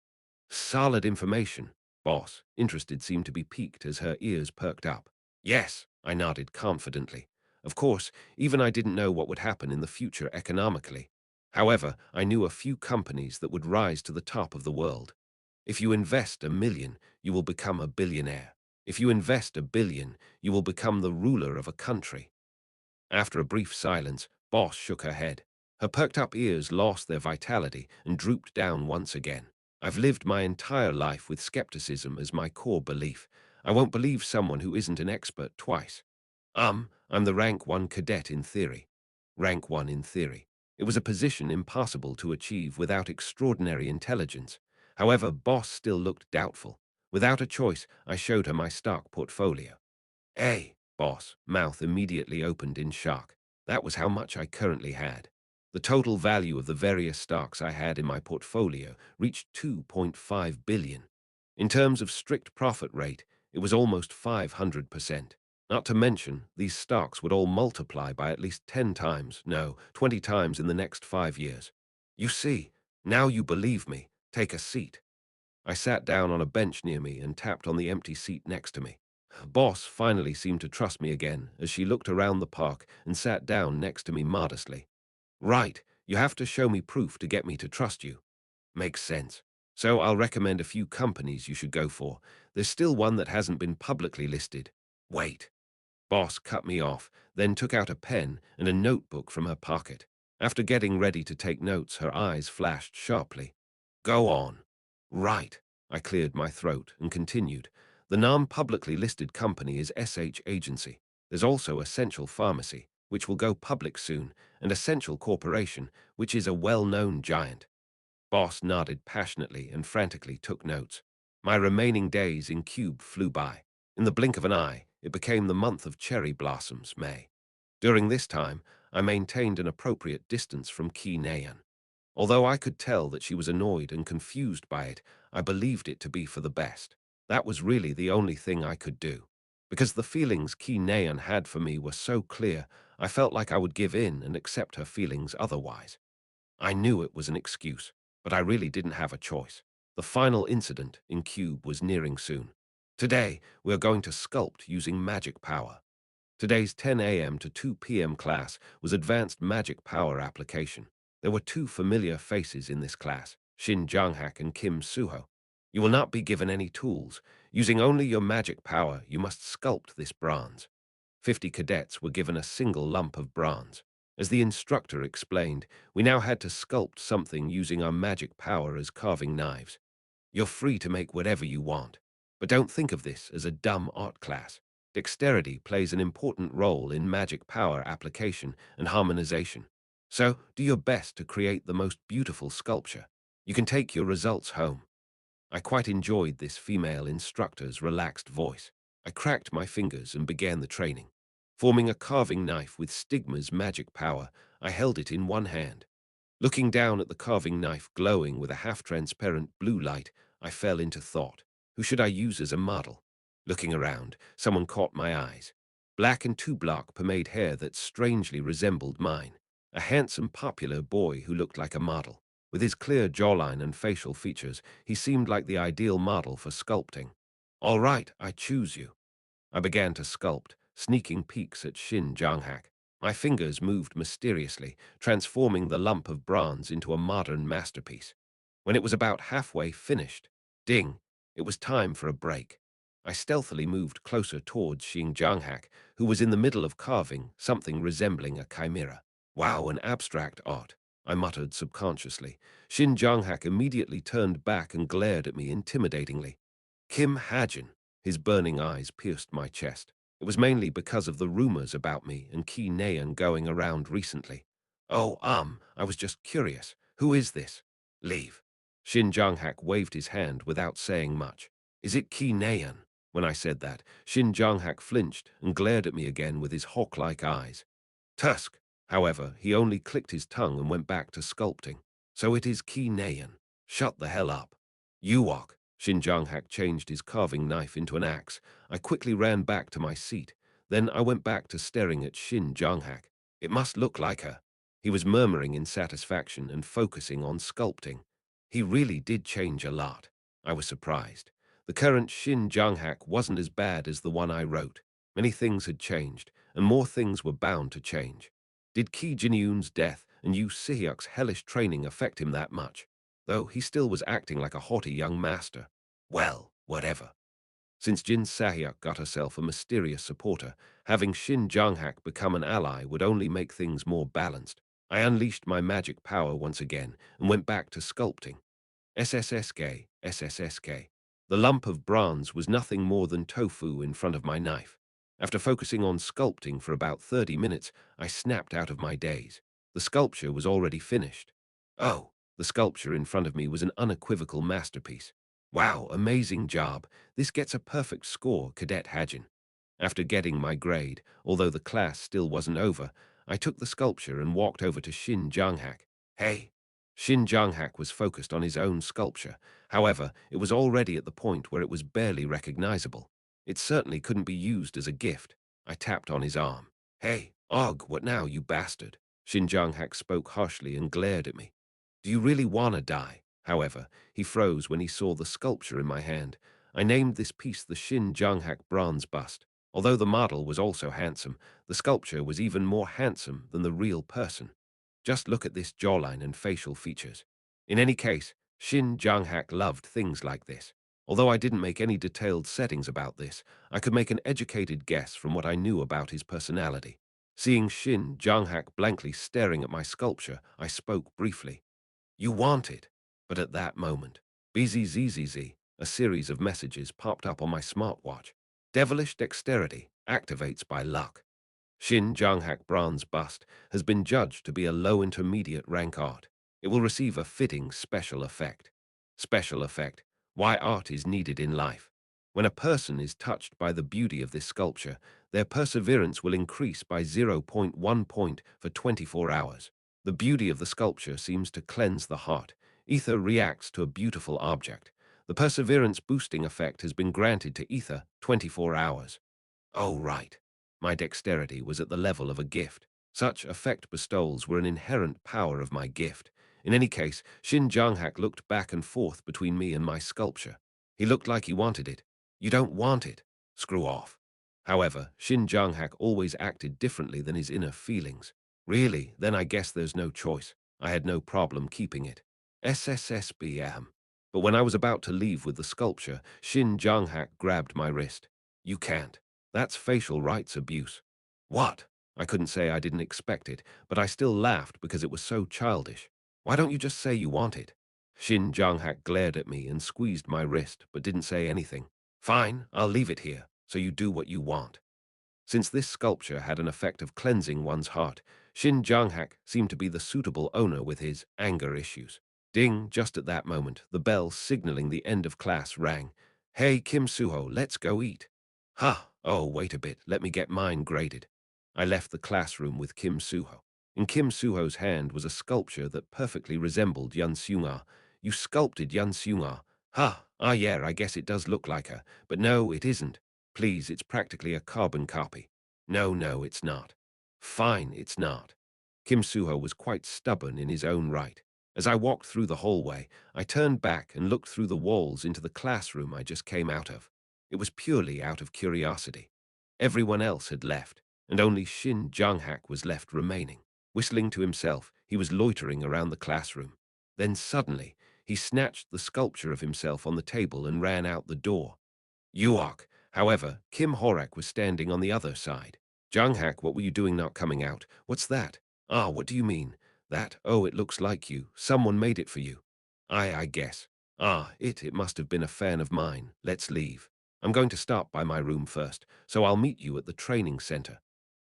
Solid information? Boss, interested, seemed to be piqued as her ears perked up. Yes, I nodded confidently. Of course, even I didn't know what would happen in the future economically. However, I knew a few companies that would rise to the top of the world. If you invest 1 million, you will become a billionaire. If you invest 1 billion, you will become the ruler of a country. After a brief silence, Boss shook her head. Her perked-up ears lost their vitality and drooped down once again. I've lived my entire life with skepticism as my core belief. I won't believe someone who isn't an expert twice. I'm the rank 1 cadet in theory. Rank 1 in theory. It was a position impossible to achieve without extraordinary intelligence. However, Boss still looked doubtful. Without a choice, I showed her my stock portfolio. Hey, Boss, mouth immediately opened in shock. That was how much I currently had. The total value of the various stocks I had in my portfolio reached 2.5 billion. In terms of strict profit rate, it was almost 500%. Not to mention, these stocks would all multiply by at least 10 times, no, 20 times in the next 5 years. You see, now you believe me. Take a seat. I sat down on a bench near me and tapped on the empty seat next to me. Boss finally seemed to trust me again as she looked around the park and sat down next to me modestly. Right, you have to show me proof to get me to trust you. Makes sense. So I'll recommend a few companies you should go for. There's still one that hasn't been publicly listed. Wait. Boss cut me off, then took out a pen and a notebook from her pocket. After getting ready to take notes, her eyes flashed sharply. Go on. Right. I cleared my throat and continued. The non-publicly listed company is SH Agency. There's also Essential Pharmacy, which will go public soon, and Essential Corporation, which is a well-known giant. Boss nodded passionately and frantically took notes. My remaining days in Cube flew by. In the blink of an eye, it became the month of cherry blossoms, May. During this time, I maintained an appropriate distance from Ki Nayan. Although I could tell that she was annoyed and confused by it, I believed it to be for the best. That was really the only thing I could do. Because the feelings Ki Nayan had for me were so clear, I felt like I would give in and accept her feelings otherwise. I knew it was an excuse, but I really didn't have a choice. The final incident in Cube was nearing soon. Today, we are going to sculpt using magic power. Today's 10 a.m. to 2 p.m. class was Advanced Magic Power Application. There were two familiar faces in this class, Shin Janghak and Kim Suho. You will not be given any tools. Using only your magic power, you must sculpt this bronze. 50 cadets were given a single lump of bronze. As the instructor explained, we now had to sculpt something using our magic power as carving knives. You're free to make whatever you want, but don't think of this as a dumb art class. Dexterity plays an important role in magic power application and harmonization. So, do your best to create the most beautiful sculpture. You can take your results home. I quite enjoyed this female instructor's relaxed voice. I cracked my fingers and began the training. Forming a carving knife with Stigma's magic power, I held it in one hand. Looking down at the carving knife glowing with a half-transparent blue light, I fell into thought. Who should I use as a model? Looking around, someone caught my eyes. Black and two-block pomade hair that strangely resembled mine. A handsome, popular boy who looked like a model. With his clear jawline and facial features, he seemed like the ideal model for sculpting. All right, I choose you. I began to sculpt, sneaking peeks at Shin Janghak. My fingers moved mysteriously, transforming the lump of bronze into a modern masterpiece. When it was about halfway finished, ding, it was time for a break. I stealthily moved closer towards Shin Janghak, who was in the middle of carving something resembling a chimera. Wow, an abstract art, I muttered subconsciously. Shin Janghak immediately turned back and glared at me intimidatingly. Kim Hajin. His burning eyes pierced my chest. It was mainly because of the rumors about me and Ki Nayan going around recently. Oh, I was just curious. Who is this? Leave. Shin Janghak waved his hand without saying much. Is it Ki Nayan? When I said that, Shin Janghak flinched and glared at me again with his hawk-like eyes. Tusk. However, he only clicked his tongue and went back to sculpting. So it is Ki Nayan. Shut the hell up. Yuok. Shin Janghak changed his carving knife into an axe. I quickly ran back to my seat. Then I went back to staring at Shin Janghak. It must look like her. He was murmuring in satisfaction and focusing on sculpting. He really did change a lot. I was surprised. The current Shin Janghak wasn't as bad as the one I wrote. Many things had changed, and more things were bound to change. Did Ki Jinyun's death and Yu Sihyuk's hellish training affect him that much? Though he still was acting like a haughty young master. Well, whatever. Since Jin Sahyuk got herself a mysterious supporter, having Shin Janghak become an ally would only make things more balanced. I unleashed my magic power once again and went back to sculpting. SSSK, SSSK. The lump of bronze was nothing more than tofu in front of my knife. After focusing on sculpting for about 30 minutes, I snapped out of my daze. The sculpture was already finished. Oh, the sculpture in front of me was an unequivocal masterpiece. Wow, amazing job. This gets a perfect score, Cadet Hajin. After getting my grade, although the class still wasn't over, I took the sculpture and walked over to Shin Janghak. Hey! Shin Janghak was focused on his own sculpture. However, it was already at the point where it was barely recognizable. It certainly couldn't be used as a gift. I tapped on his arm. Hey, Og, what now, you bastard? Shin Janghak spoke harshly and glared at me. Do you really wanna die? However, he froze when he saw the sculpture in my hand. I named this piece the Shin Janghak bronze bust. Although the model was also handsome, the sculpture was even more handsome than the real person. Just look at this jawline and facial features. In any case, Shin Janghak loved things like this. Although I didn't make any detailed settings about this, I could make an educated guess from what I knew about his personality. Seeing Shin Jang-hak blankly staring at my sculpture, I spoke briefly. You want it. But at that moment, BZZZZ, a series of messages popped up on my smartwatch. Devilish dexterity activates by luck. Shin Jang-hak bronze bust has been judged to be a low intermediate rank art. It will receive a fitting special effect. Special effect. Why art is needed in life. When a person is touched by the beauty of this sculpture, their perseverance will increase by zero point 0.1 point for 24 hours. The beauty of the sculpture seems to cleanse the heart. Ether reacts to a beautiful object. The perseverance boosting effect has been granted to Ether 24 hours. Oh, right. My dexterity was at the level of a gift. Such effect bestowals were an inherent power of my gift. In any case, Shin Jang-hak looked back and forth between me and my sculpture. He looked like he wanted it. You don't want it. Screw off. However, Shin Jang-hak always acted differently than his inner feelings. Really, then I guess there's no choice. I had no problem keeping it. SSSBM. But when I was about to leave with the sculpture, Shin Jang-hak grabbed my wrist. You can't. That's facial rights abuse. What? I couldn't say I didn't expect it, but I still laughed because it was so childish. Why don't you just say you want it? Shin Jang-hak glared at me and squeezed my wrist, but didn't say anything. Fine, I'll leave it here, so you do what you want. Since this sculpture had an effect of cleansing one's heart, Shin Jang-hak seemed to be the suitable owner with his anger issues. Ding, just at that moment, the bell signaling the end of class rang. Hey, Kim Suho, let's go eat. Ha! Oh, wait a bit, let me get mine graded. I left the classroom with Kim Suho. In Kim Suho's hand was a sculpture that perfectly resembled YunSeo-jin. You sculpted YunSeo-jin. Ha! Ah, yeah, I guess it does look like her, but no, it isn't. Please, it's practically a carbon copy. No, it's not. Fine, it's not. Kim Suho was quite stubborn in his own right. As I walked through the hallway, I turned back and looked through the walls into the classroom I just came out of. It was purely out of curiosity. Everyone else had left, and only Shin Jang-hak was left remaining. Whistling to himself, he was loitering around the classroom. Then suddenly, he snatched the sculpture of himself on the table and ran out the door. Yuok. However, Kim Horak was standing on the other side. Jang-hak, what were you doing not coming out? What's that? Ah, what do you mean? That? Oh, it looks like you. Someone made it for you. I guess. Ah, it must have been a fan of mine. Let's leave. I'm going to stop by my room first, so I'll meet you at the training center.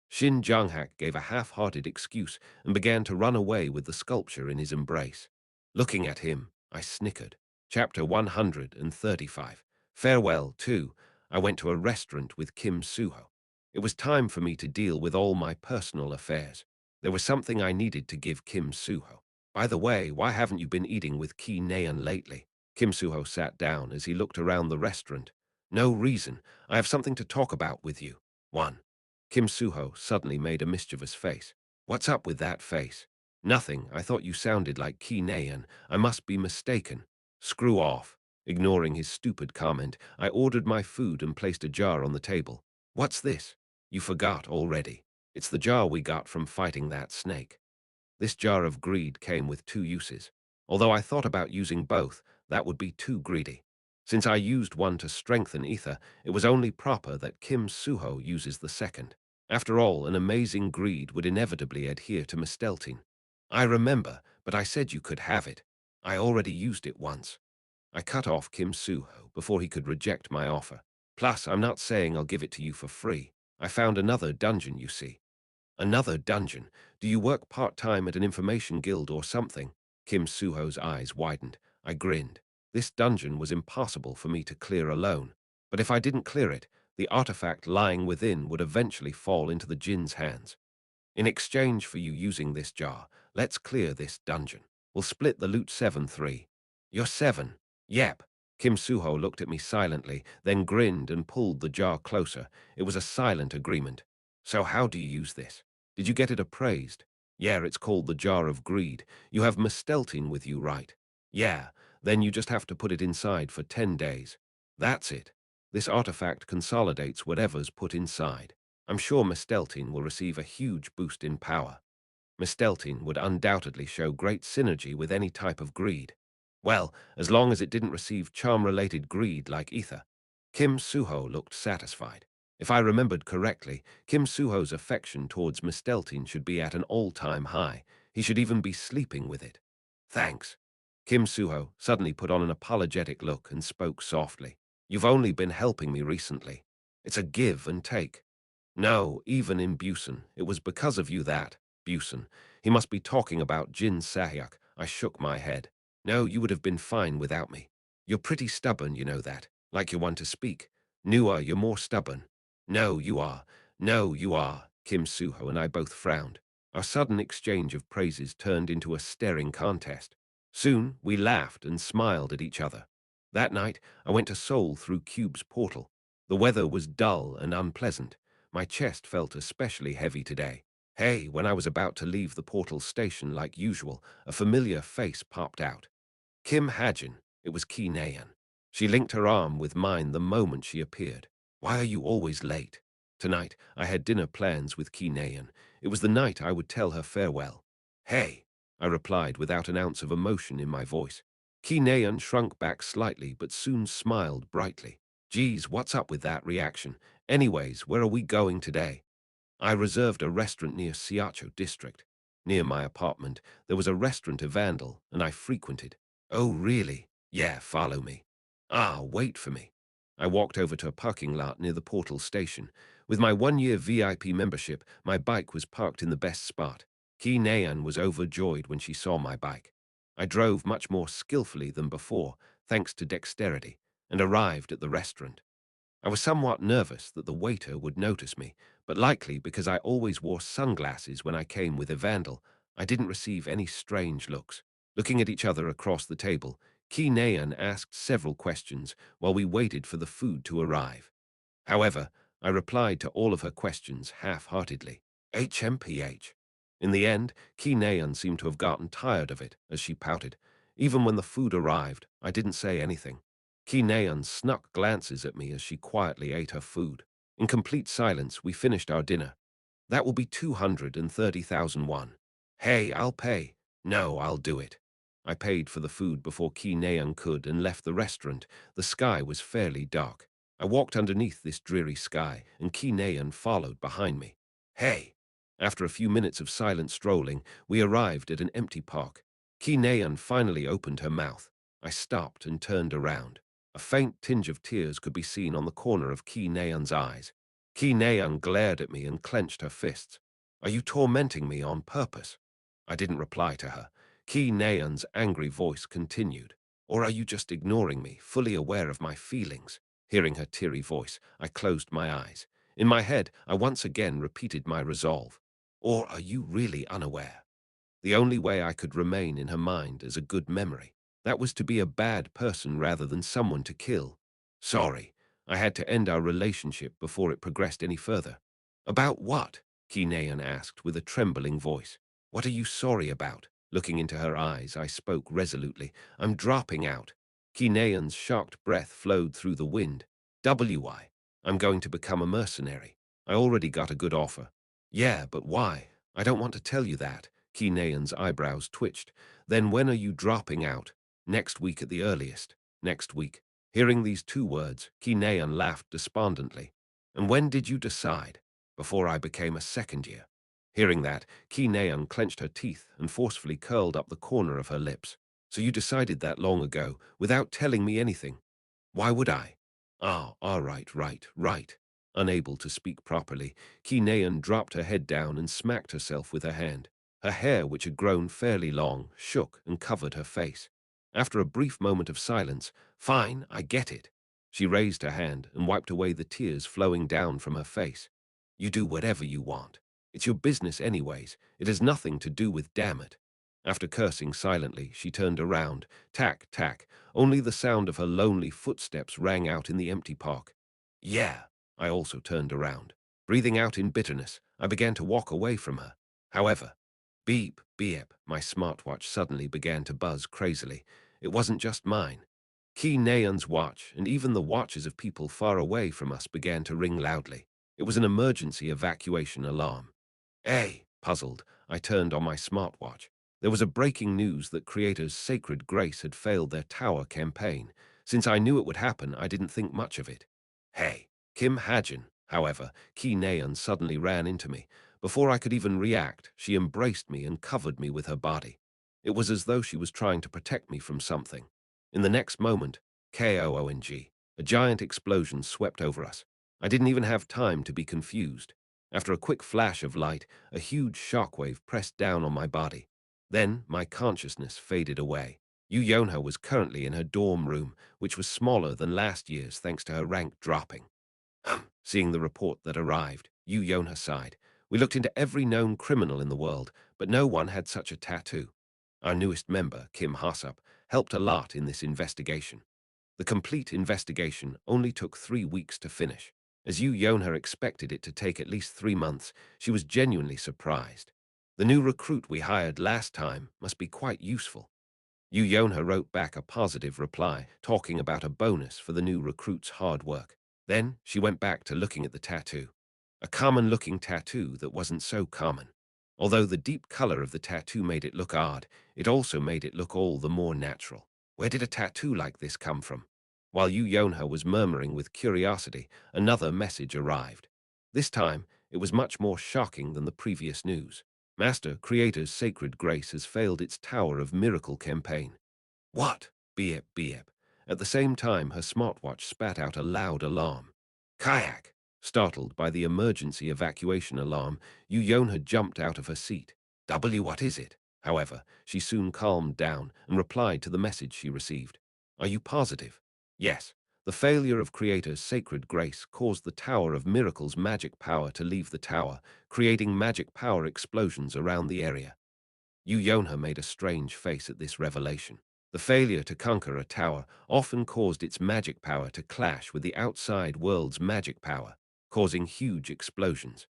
Shin Jang-hak gave a half-hearted excuse and began to run away with the sculpture in his embrace. Looking at him, I snickered. Chapter 135. Farewell, too. I went to a restaurant with Kim Suho. It was time for me to deal with all my personal affairs. There was something I needed to give Kim Suho. By the way, why haven't you been eating with Ki Naeun lately? Kim Suho sat down as he looked around the restaurant. No reason. I have something to talk about with you. 1. Kim Suho suddenly made a mischievous face. What's up with that face? Nothing. I thought you sounded like Ki Naeun. I must be mistaken. Screw off. Ignoring his stupid comment, I ordered my food and placed a jar on the table. What's this? You forgot already. It's the jar we got from fighting that snake. This jar of greed came with 2 uses. Although I thought about using both, that would be too greedy. Since I used one to strengthen ether, it was only proper that Kim Suho uses the second. After all, an amazing greed would inevitably adhere to Misteltein. I remember, but I said you could have it. I already used it once. I cut off Kim Suho before he could reject my offer. Plus, I'm not saying I'll give it to you for free. I found another dungeon, you see. Another dungeon? Do you work part-time at an information guild or something? Kim Suho's eyes widened. I grinned. This dungeon was impossible for me to clear alone. But if I didn't clear it, the artifact lying within would eventually fall into the Jin's hands. In exchange for you using this jar, let's clear this dungeon. We'll split the loot 7-3. You're 7. Yep. Kim Suho looked at me silently, then grinned and pulled the jar closer. It was a silent agreement. So how do you use this? Did you get it appraised? Yeah, it's called the Jar of Greed. You have Misteltein with you, right? Yeah, then you just have to put it inside for 10 days. That's it. This artifact consolidates whatever's put inside. I'm sure Misteltein will receive a huge boost in power. Misteltein would undoubtedly show great synergy with any type of greed. Well, as long as it didn't receive charm-related greed like ether. Kim Suho looked satisfied. If I remembered correctly, Kim Suho's affection towards Miss Deltine should be at an all-time high. He should even be sleeping with it. Thanks. Kim Suho suddenly put on an apologetic look and spoke softly. You've only been helping me recently. It's a give and take. No, even in Busan, it was because of you that, Busan. He must be talking about Jin Sahyuk. I shook my head. No, you would have been fine without me. You're pretty stubborn, you know that, like you're one to speak. Nua, you're more stubborn. No, you are. No, you are. Kim Suho and I both frowned. Our sudden exchange of praises turned into a staring contest. Soon, we laughed and smiled at each other. That night, I went to Seoul through Cube's portal. The weather was dull and unpleasant. My chest felt especially heavy today. Hey, when I was about to leave the portal station like usual, a familiar face popped out. Kim Hajin. It was Ki Nayan. She linked her arm with mine the moment she appeared. Why are you always late? Tonight, I had dinner plans with Ki Nayan. It was the night I would tell her farewell. Hey, I replied without an ounce of emotion in my voice. Ki Nayan shrunk back slightly but soon smiled brightly. Geez, what's up with that reaction? Anyways, where are we going today? I reserved a restaurant near Siacho district. Near my apartment, there was a restaurant Evandel, and I frequented. Oh, really? Yeah, follow me. Ah, wait for me. I walked over to a parking lot near the Portal station. With my one-year VIP membership, my bike was parked in the best spot. Ki Nayan was overjoyed when she saw my bike. I drove much more skillfully than before, thanks to dexterity, and arrived at the restaurant. I was somewhat nervous that the waiter would notice me, but likely because I always wore sunglasses when I came with Evandel, I didn't receive any strange looks. Looking at each other across the table, Ki Nayan asked several questions while we waited for the food to arrive. However, I replied to all of her questions half-heartedly. HMPH. In the end, Ki Nayan seemed to have gotten tired of it as she pouted. Even when the food arrived, I didn't say anything. Ki Nayan snuck glances at me as she quietly ate her food. In complete silence, we finished our dinner. That will be 230,000 won. Hey, I'll pay. No, I'll do it. I paid for the food before Ki Nayan could and left the restaurant. The sky was fairly dark. I walked underneath this dreary sky, and Ki Nayan followed behind me. Hey! After a few minutes of silent strolling, we arrived at an empty park. Ki Nayan finally opened her mouth. I stopped and turned around. A faint tinge of tears could be seen on the corner of Ki Nayan's eyes. Ki Nayan glared at me and clenched her fists. Are you tormenting me on purpose? I didn't reply to her. Ki Nayan's angry voice continued. Or are you just ignoring me, fully aware of my feelings? Hearing her teary voice, I closed my eyes. In my head, I once again repeated my resolve. Or are you really unaware? The only way I could remain in her mind is a good memory. That was to be a bad person rather than someone to kill. Sorry, I had to end our relationship before it progressed any further. About what? Ki Nayan asked with a trembling voice. What are you sorry about? Looking into her eyes, I spoke resolutely. I'm dropping out. Ki Nayan's shocked breath flowed through the wind. WI. I'm going to become a mercenary. I already got a good offer. Yeah, but why? I don't want to tell you that. Ki Nayan's eyebrows twitched. Then when are you dropping out? Next week at the earliest. Next week. Hearing these two words, Ki Nayan laughed despondently. And when did you decide? Before I became a second year. Hearing that, Ki Nayan clenched her teeth and forcefully curled up the corner of her lips. So you decided that long ago, without telling me anything. Why would I? Ah, all right, right. Unable to speak properly, Ki Nayan dropped her head down and smacked herself with her hand. Her hair, which had grown fairly long, shook and covered her face. After a brief moment of silence, fine, I get it. She raised her hand and wiped away the tears flowing down from her face. You do whatever you want. It's your business anyways. It has nothing to do with damn it. After cursing silently, she turned around. Tack, tack. Only the sound of her lonely footsteps rang out in the empty park. Yeah, I also turned around. Breathing out in bitterness, I began to walk away from her. However, beep, beep, my smartwatch suddenly began to buzz crazily. It wasn't just mine. Ki Nayan's watch and even the watches of people far away from us began to ring loudly. It was an emergency evacuation alarm. Puzzled, I turned on my smartwatch. There was a breaking news that Creator's Sacred Grace had failed their tower campaign. Since I knew it would happen, I didn't think much of it. Hey, Kim Hajin, however, Ki Naeun suddenly ran into me. Before I could even react, she embraced me and covered me with her body. It was as though she was trying to protect me from something. In the next moment, KOONG, a giant explosion swept over us. I didn't even have time to be confused. After a quick flash of light, a huge shockwave pressed down on my body. Then my consciousness faded away. Yu Yonha was currently in her dorm room, which was smaller than last year's thanks to her rank dropping. Seeing the report that arrived, Yu Yonha sighed. We looked into every known criminal in the world, but no one had such a tattoo. Our newest member, Kim Hasup, helped a lot in this investigation. The complete investigation only took 3 weeks to finish. As Yu Yonha expected it to take at least 3 months, she was genuinely surprised. The new recruit we hired last time must be quite useful. Yu Yonha wrote back a positive reply, talking about a bonus for the new recruit's hard work. Then she went back to looking at the tattoo. A common-looking tattoo that wasn't so common. Although the deep color of the tattoo made it look odd, it also made it look all the more natural. Where did a tattoo like this come from? While Yu Yonha was murmuring with curiosity, another message arrived. This time, it was much more shocking than the previous news. Master Creator's Sacred Grace has failed its Tower of Miracle campaign. What? Beep, beep. At the same time, her smartwatch spat out a loud alarm. Kayak! Startled by the emergency evacuation alarm, Yu Yonha jumped out of her seat. What is it? However, she soon calmed down and replied to the message she received. Are you positive? Yes. The failure of Creator's Sacred Grace caused the Tower of Miracle's magic power to leave the tower, creating magic power explosions around the area. Yu Yonha made a strange face at this revelation. The failure to conquer a tower often caused its magic power to clash with the outside world's magic power, causing huge explosions.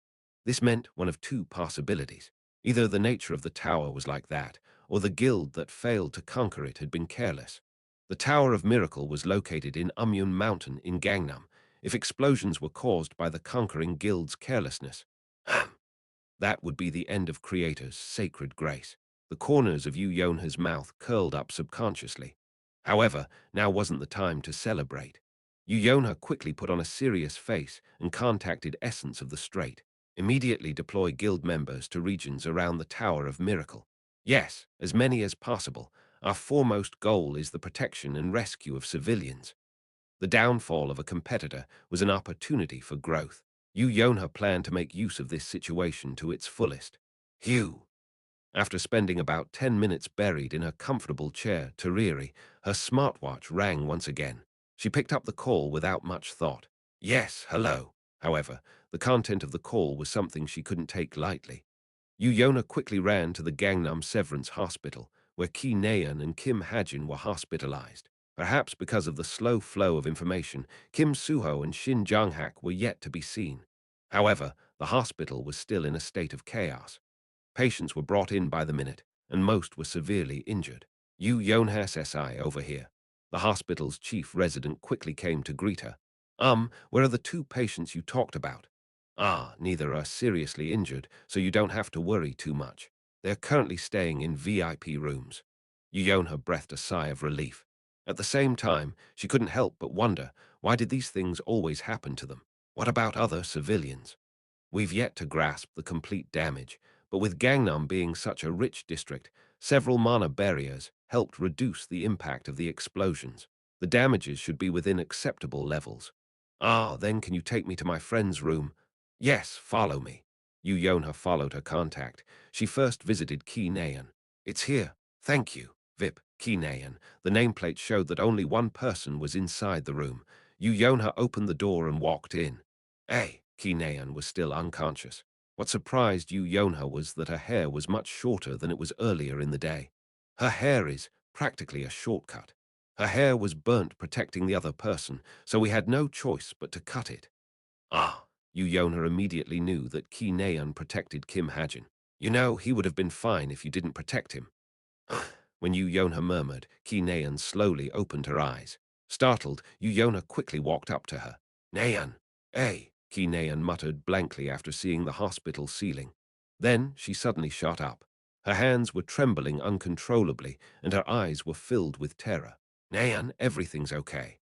This meant one of two possibilities. Either the nature of the tower was like that, or the guild that failed to conquer it had been careless. The Tower of Miracle was located in Umyun Mountain in Gangnam. If explosions were caused by the conquering guild's carelessness, that would be the end of Creator's Sacred Grace. The corners of Yu Yonha's mouth curled up subconsciously. However, now wasn't the time to celebrate. Yu Yonha quickly put on a serious face and contacted Essence of the Strait. Immediately deploy guild members to regions around the Tower of Miracle. Yes, as many as possible. Our foremost goal is the protection and rescue of civilians. The downfall of a competitor was an opportunity for growth. Yu Yonha planned to make use of this situation to its fullest. Hugh. After spending about 10 minutes buried in her comfortable chair, Tariri, her smartwatch rang once again. She picked up the call without much thought. Yes, hello. However, the content of the call was something she couldn't take lightly. Yu Yonha quickly ran to the Gangnam Severance Hospital, where Ki Naeun and Kim Hajin were hospitalized. Perhaps because of the slow flow of information, Kim Suho and Shin Jonghak were yet to be seen. However, the hospital was still in a state of chaos. Patients were brought in by the minute, and most were severely injured. Yu Yonhas SI over here. The hospital's chief resident quickly came to greet her. Where are the two patients you talked about? Ah, neither are seriously injured, so you don't have to worry too much. They're currently staying in VIP rooms. Yu Yonha breathed a sigh of relief. At the same time, she couldn't help but wonder, why did these things always happen to them? What about other civilians? We've yet to grasp the complete damage, but with Gangnam being such a rich district, several mana barriers helped reduce the impact of the explosions. The damages should be within acceptable levels. Ah, then can you take me to my friend's room? Yes, follow me. Yu Yonha followed her contact. She first visited Ki Naeun. It's here. Thank you. VIP, Ki Naeun. The nameplate showed that only one person was inside the room. Yu Yonha opened the door and walked in. Hey, Ki Naeun was still unconscious. What surprised Yu Yonha was that her hair was much shorter than it was earlier in the day. Her hair is practically a shortcut. Her hair was burnt protecting the other person, so we had no choice but to cut it. Ah, Yu Yonha immediately knew that Ki Naeun protected Kim Hajin. You know, he would have been fine if you didn't protect him. When Yu Yonha murmured, Ki Naeun slowly opened her eyes. Startled, Yu Yonha quickly walked up to her. Naeun, hey, Ki Naeun muttered blankly after seeing the hospital ceiling. Then she suddenly shot up. Her hands were trembling uncontrollably, and her eyes were filled with terror. Nayan, everything's okay.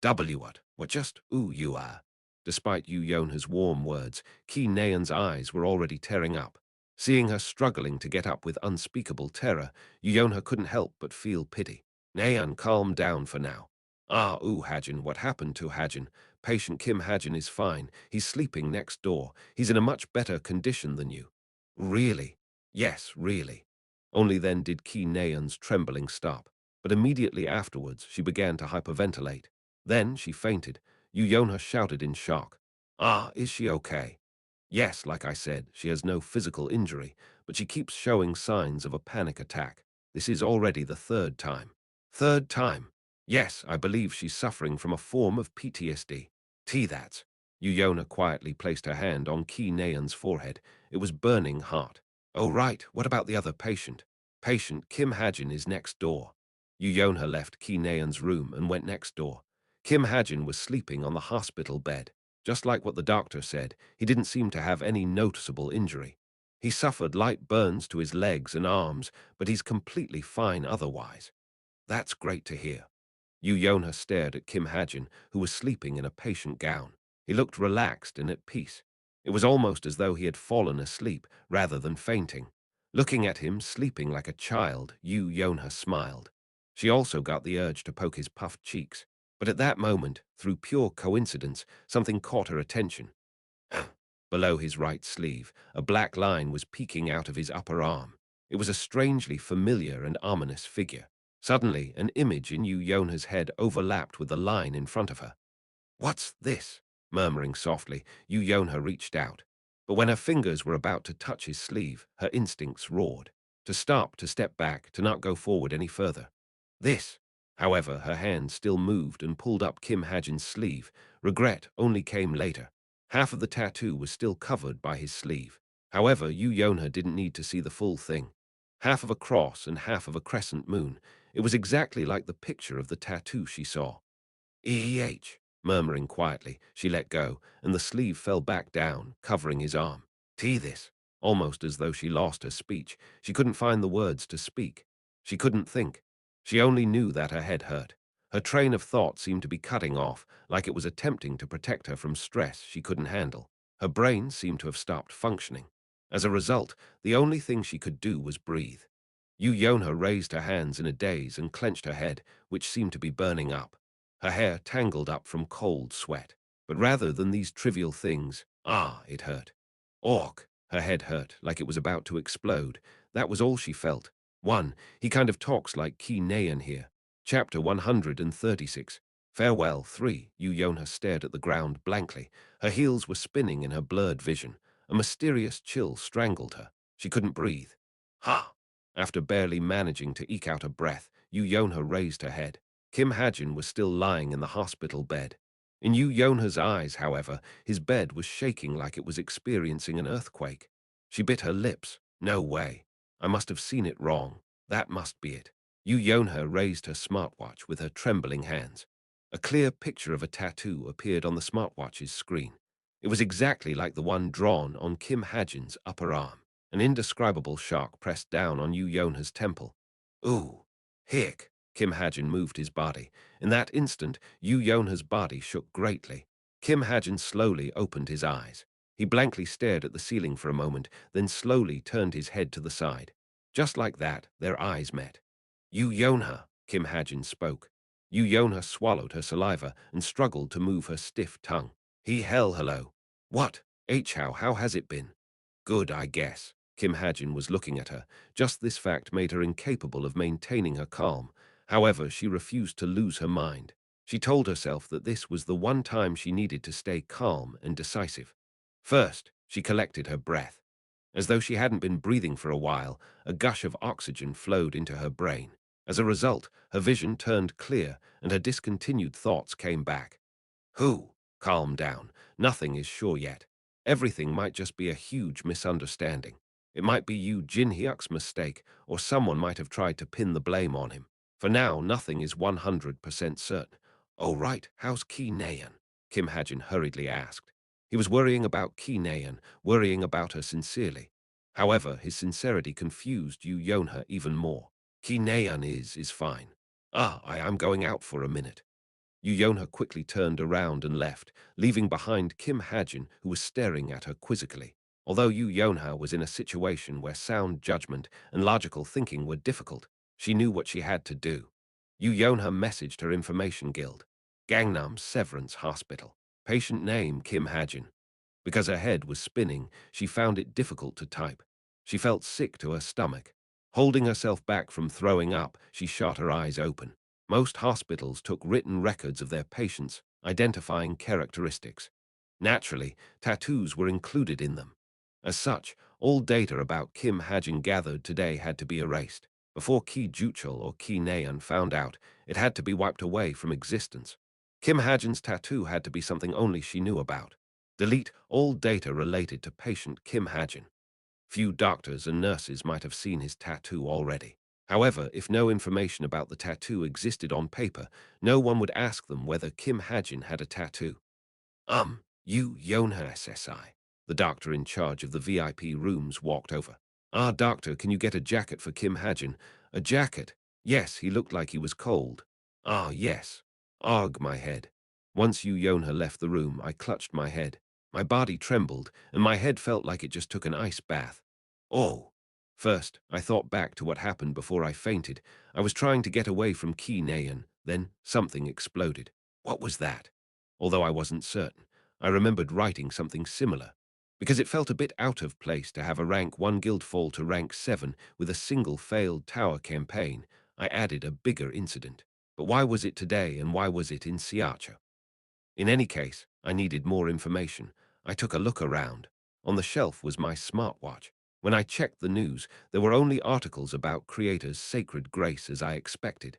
What just ooh you are. Despite Yu Yonha's warm words, Ki Nayan's eyes were already tearing up. Seeing her struggling to get up with unspeakable terror, Yu Yonha couldn't help but feel pity. Nayan, calm down for now. Ah, ooh, Hajin, what happened to Hajin? Patient Kim Hajin is fine. He's sleeping next door. He's in a much better condition than you. Really? Yes, really. Only then did Ki Nayan's trembling stop, but immediately afterwards she began to hyperventilate. Then she fainted. Yu Yonha shouted in shock. Ah, is she okay? Yes, like I said, she has no physical injury, but she keeps showing signs of a panic attack. This is already the third time. Third time? Yes, I believe she's suffering from a form of PTSD. That's. Yu Yonha quietly placed her hand on Ki Nayan's forehead. It was burning hot. Oh, right, what about the other patient? Patient Kim Hajin is next door. Yu Yonha left Ki Nayan's room and went next door. Kim Hajin was sleeping on the hospital bed. Just like what the doctor said, he didn't seem to have any noticeable injury. He suffered light burns to his legs and arms, but he's completely fine otherwise. That's great to hear. Yu Yonha stared at Kim Hajin, who was sleeping in a patient gown. He looked relaxed and at peace. It was almost as though he had fallen asleep rather than fainting. Looking at him, sleeping like a child, Yu Yonha smiled. She also got the urge to poke his puffed cheeks. But at that moment, through pure coincidence, something caught her attention. Below his right sleeve, a black line was peeking out of his upper arm. It was a strangely familiar and ominous figure. Suddenly, an image in Yu Yonha's head overlapped with the line in front of her. What's this? Murmuring softly, Yu Yonha reached out. But when her fingers were about to touch his sleeve, her instincts roared. To stop, to step back, to not go forward any further. This. However, her hand still moved and pulled up Kim Hajin's sleeve. Regret only came later. Half of the tattoo was still covered by his sleeve. However, Yu Yonha didn't need to see the full thing. Half of a cross and half of a crescent moon. It was exactly like the picture of the tattoo she saw. Murmuring quietly, she let go, and the sleeve fell back down, covering his arm. This. Almost as though she lost her speech. She couldn't find the words to speak. She couldn't think. She only knew that her head hurt. Her train of thought seemed to be cutting off, like it was attempting to protect her from stress she couldn't handle. Her brain seemed to have stopped functioning. As a result, the only thing she could do was breathe. Yu Yonha raised her hands in a daze and clenched her head, which seemed to be burning up. Her hair tangled up from cold sweat. But rather than these trivial things, it hurt. Orc! Her head hurt, like it was about to explode. That was all she felt. He kind of talks like Ki Nayan here. Chapter 136. Farewell 3. Yu Yonha stared at the ground blankly. Her heels were spinning in her blurred vision. A mysterious chill strangled her. She couldn't breathe. Ha! After barely managing to eke out a breath, Yu Yonha raised her head. Kim Hajin was still lying in the hospital bed. In Yu Yonha's eyes, however, his bed was shaking like it was experiencing an earthquake. She bit her lips. No way. I must have seen it wrong. That must be it. Yu Yonha raised her smartwatch with her trembling hands. A clear picture of a tattoo appeared on the smartwatch's screen. It was exactly like the one drawn on Kim Hajin's upper arm. An indescribable shock pressed down on Yu Yonha's temple. Ooh, hick. Kim Hajin moved his body. In that instant, Yu Yonha's body shook greatly. Kim Hajin slowly opened his eyes. He blankly stared at the ceiling for a moment, then slowly turned his head to the side. Just like that, their eyes met. Yu Yonha, Kim Hajin spoke. Yu Yonha swallowed her saliva and struggled to move her stiff tongue. Hello. What? How has it been? Good, I guess. Kim Hajin was looking at her. Just this fact made her incapable of maintaining her calm. However, she refused to lose her mind. She told herself that this was the one time she needed to stay calm and decisive. First, she collected her breath. As though she hadn't been breathing for a while, a gush of oxygen flowed into her brain. As a result, her vision turned clear and her discontinued thoughts came back. Calm down. Nothing is sure yet. Everything might just be a huge misunderstanding. It might be Yu Jinhyuk's mistake, or someone might have tried to pin the blame on him. For now, nothing is 100% certain. Oh, right, how's Ki Nayan? Kim Hajin hurriedly asked. He was worrying about Ki Nayan, worrying about her sincerely. However, his sincerity confused Yu Yonha even more. Ki Naeun is fine. I'm going out for a minute. Yu Yonha quickly turned around and left, leaving behind Kim Hajin, who was staring at her quizzically. Although Yu Yonha was in a situation where sound judgment and logical thinking were difficult, she knew what she had to do. Yu Yonha messaged her information guild. Gangnam Severance Hospital. Patient name Kim Hajin. Because her head was spinning, she found it difficult to type. She felt sick to her stomach. Holding herself back from throwing up, she shut her eyes open. Most hospitals took written records of their patients, identifying characteristics. Naturally, tattoos were included in them. As such, all data about Kim Hajin gathered today had to be erased. Before Ki Juchul or Ki Naeun found out, it had to be wiped away from existence. Kim Hajin's tattoo had to be something only she knew about. Delete all data related to patient Kim Hajin. Few doctors and nurses might have seen his tattoo already. However, if no information about the tattoo existed on paper, no one would ask them whether Kim Hajin had a tattoo. You Yonha SSI. The doctor in charge of the VIP rooms walked over. Doctor, can you get a jacket for Kim Hajin? A jacket? Yes, he looked like he was cold. Yes. Ugh, my head. Once Yu Yonha left the room, I clutched my head. My body trembled, and my head felt like it just took an ice bath. Oh. First, I thought back to what happened before I fainted. I was trying to get away from Ki Naeun, then something exploded. What was that? Although I wasn't certain, I remembered writing something similar. Because it felt a bit out of place to have a rank 1 guild fall to rank 7 with a single failed tower campaign, I added a bigger incident. But why was it today and why was it in Siacha? In any case, I needed more information. I took a look around. On the shelf was my smartwatch. When I checked the news, there were only articles about creators' sacred grace as I expected.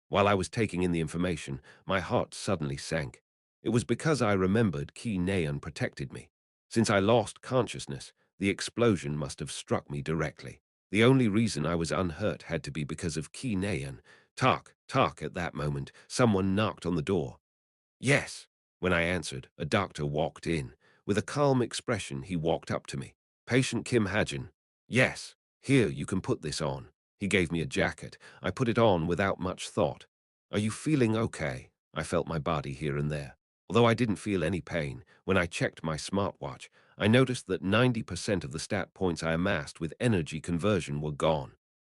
While I was taking in the information, my heart suddenly sank. It was because I remembered Ki Naeun protected me. Since I lost consciousness, the explosion must have struck me directly. The only reason I was unhurt had to be because of Ki Naeun. Talk, at that moment, someone knocked on the door. Yes. When I answered, a doctor walked in. With a calm expression, he walked up to me. Patient Kim Hajin. Yes. Here, you can put this on. He gave me a jacket. I put it on without much thought. Are you feeling okay? I felt my body here and there. Although I didn't feel any pain, when I checked my smartwatch, I noticed that 90% of the stat points I amassed with energy conversion were gone.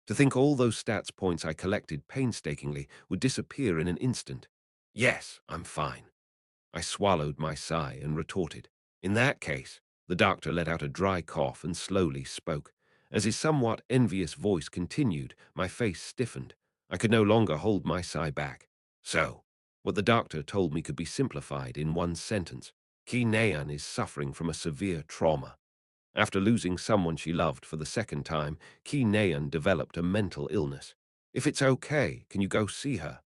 To think all those stats points I collected painstakingly would disappear in an instant. Yes, I'm fine. I swallowed my sigh and retorted. In that case, the doctor let out a dry cough and slowly spoke. As his somewhat envious voice continued, my face stiffened. I could no longer hold my sigh back. So, what the doctor told me could be simplified in one sentence. Ki Naeun is suffering from a severe trauma. After losing someone she loved for the second time, Ki Naeun developed a mental illness. If it's okay, can you go see her?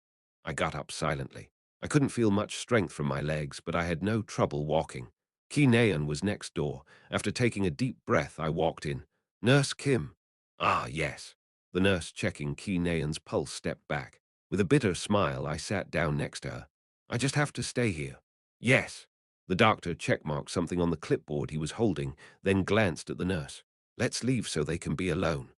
I got up silently. I couldn't feel much strength from my legs, but I had no trouble walking. Ki Naeun was next door. After taking a deep breath, I walked in. Nurse Kim. Yes. The nurse checking Ki Naeun's pulse stepped back. With a bitter smile, I sat down next to her. I just have to stay here. Yes. The doctor checkmarked something on the clipboard he was holding, then glanced at the nurse. Let's leave so they can be alone.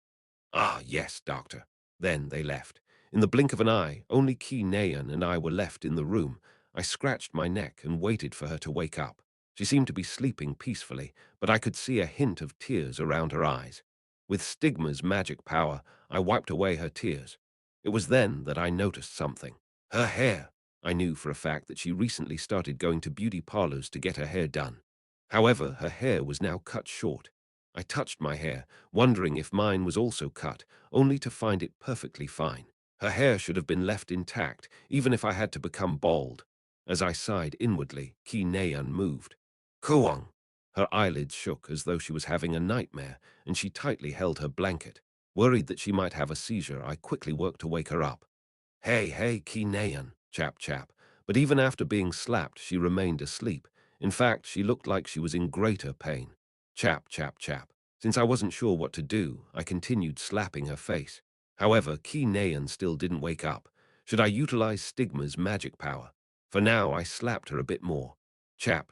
Yes, doctor. Then they left. In the blink of an eye, only Ki Naeun and I were left in the room. I scratched my neck and waited for her to wake up. She seemed to be sleeping peacefully, but I could see a hint of tears around her eyes. With Stigma's magic power, I wiped away her tears. It was then that I noticed something. Her hair. I knew for a fact that she recently started going to beauty parlors to get her hair done. However, her hair was now cut short. I touched my hair, wondering if mine was also cut, only to find it perfectly fine. Her hair should have been left intact, even if I had to become bald. As I sighed inwardly, Ki Naeun moved. Kuang! Her eyelids shook as though she was having a nightmare, and she tightly held her blanket. Worried that she might have a seizure, I quickly worked to wake her up. Hey, Ki Naeun, chap. But even after being slapped, she remained asleep. In fact, she looked like she was in greater pain. Chap. Since I wasn't sure what to do, I continued slapping her face. However, Ki Naeun still didn't wake up. Should I utilize Stigma's magic power? For now, I slapped her a bit more. Chap.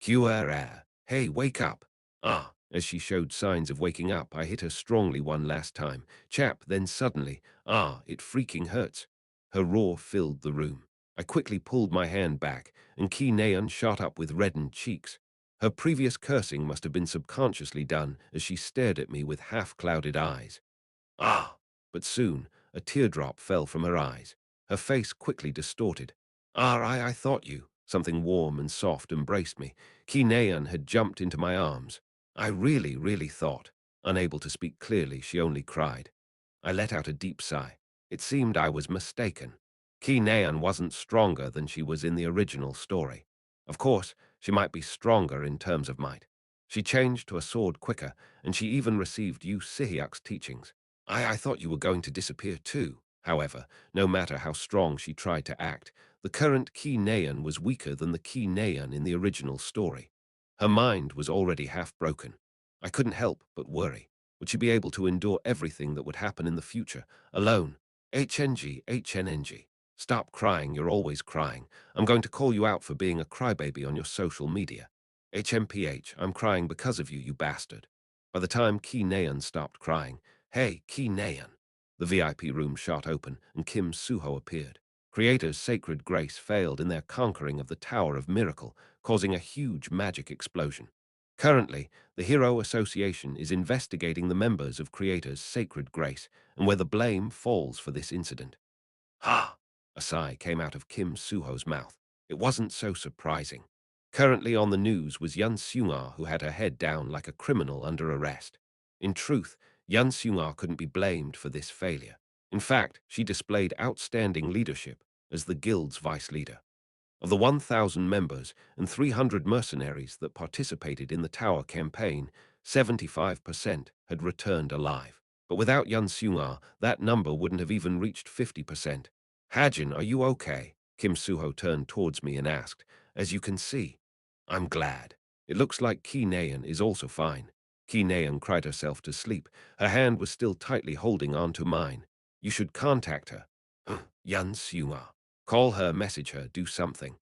QRR. Hey, wake up. As she showed signs of waking up, I hit her strongly one last time. Chap, then suddenly, it freaking hurts. Her roar filled the room. I quickly pulled my hand back, and Ki Naeun shot up with reddened cheeks. Her previous cursing must have been subconsciously done as she stared at me with half-clouded eyes. Ah! But soon, a teardrop fell from her eyes. Her face quickly distorted. I thought you. Something warm and soft embraced me. Ki Naeun had jumped into my arms. I really, really thought. Unable to speak clearly, she only cried. I let out a deep sigh. It seemed I was mistaken. Ki Naeun wasn't stronger than she was in the original story. Of course, she might be stronger in terms of might. She changed to a sword quicker, and she even received Yu Sihyuk's teachings. I thought you were going to disappear too. However, no matter how strong she tried to act, the current Ki Naeun was weaker than the Ki Naeun in the original story. Her mind was already half broken. I couldn't help but worry. Would she be able to endure everything that would happen in the future, alone? HNG. Stop crying, you're always crying. I'm going to call you out for being a crybaby on your social media. HMPH, I'm crying because of you, you bastard. By the time Ki Naeun stopped crying, hey, Ki Naeun. The VIP room shot open, and Kim Suho appeared. Creator's sacred grace failed in their conquering of the Tower of Miracle, causing a huge magic explosion. Currently, the Hero Association is investigating the members of Creator's sacred grace and where the blame falls for this incident. Ha! A sigh came out of Kim Suho's mouth. It wasn't so surprising. Currently on the news was YunSeo-jin, who had her head down like a criminal under arrest. In truth, YunSeo-jin couldn't be blamed for this failure. In fact, she displayed outstanding leadership as the guild's vice leader. Of the 1,000 members and 300 mercenaries that participated in the Tower campaign, 75% had returned alive. But without YunSeo-jin, that number wouldn't have even reached 50%. Hajin, are you okay? Kim Suho turned towards me and asked. As you can see, I'm glad. It looks like Ki Naeun is also fine. Ki Naeun cried herself to sleep. Her hand was still tightly holding onto mine. You should contact her. YunSeo-jin. Call her, message her, do something.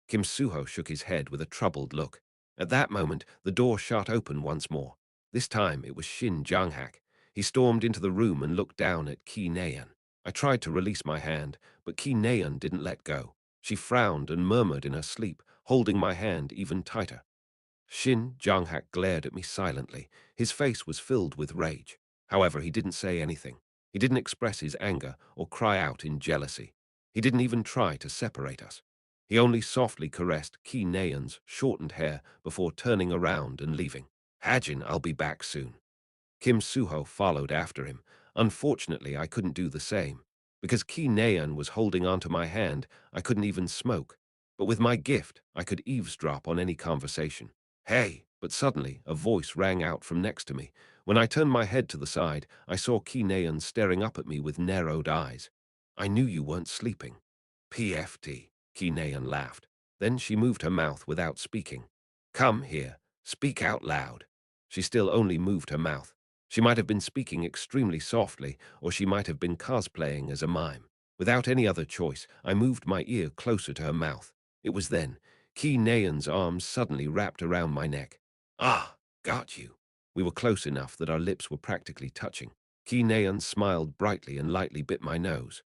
Kim Suho shook his head with a troubled look. At that moment, the door shot open once more. This time it was Shin Janghak. He stormed into the room and looked down at Ki Naeun. I tried to release my hand, but Ki Naeun didn't let go. She frowned and murmured in her sleep, holding my hand even tighter. Shin Janghak glared at me silently. His face was filled with rage. However, he didn't say anything. He didn't express his anger or cry out in jealousy. He didn't even try to separate us. He only softly caressed Ki Naeun's shortened hair before turning around and leaving. Hajin, I'll be back soon. Kim Suho followed after him. Unfortunately, I couldn't do the same. Because Ki Naeun was holding onto my hand, I couldn't even smoke. But with my gift, I could eavesdrop on any conversation. Hey! But suddenly, a voice rang out from next to me. When I turned my head to the side, I saw Ki Naeun staring up at me with narrowed eyes. I knew you weren't sleeping. PFT, Ki Naeun laughed. Then she moved her mouth without speaking. Come here, speak out loud. She still only moved her mouth. She might have been speaking extremely softly, or she might have been cosplaying as a mime. Without any other choice, I moved my ear closer to her mouth. It was then Ki Naeun's arms suddenly wrapped around my neck. Ah, got you. We were close enough that our lips were practically touching. Ki Naeun smiled brightly and lightly bit my nose.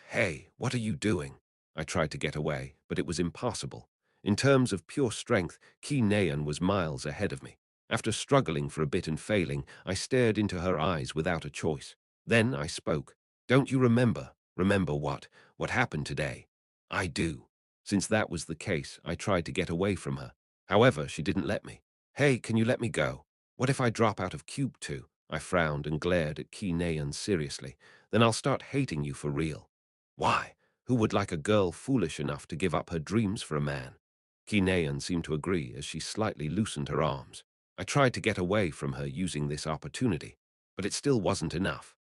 Hey, what are you doing? I tried to get away, but it was impossible. In terms of pure strength, Ki Naeun was miles ahead of me. After struggling for a bit and failing, I stared into her eyes without a choice. Then I spoke. Don't you remember? Remember what? What happened today? I do. Since that was the case, I tried to get away from her. However, she didn't let me. Hey, can you let me go? What if I drop out of Cube 2? I frowned and glared at Ki Naeun seriously. Then I'll start hating you for real. Why? Who would like a girl foolish enough to give up her dreams for a man? Ki Naeun seemed to agree as she slightly loosened her arms. I tried to get away from her using this opportunity, but it still wasn't enough.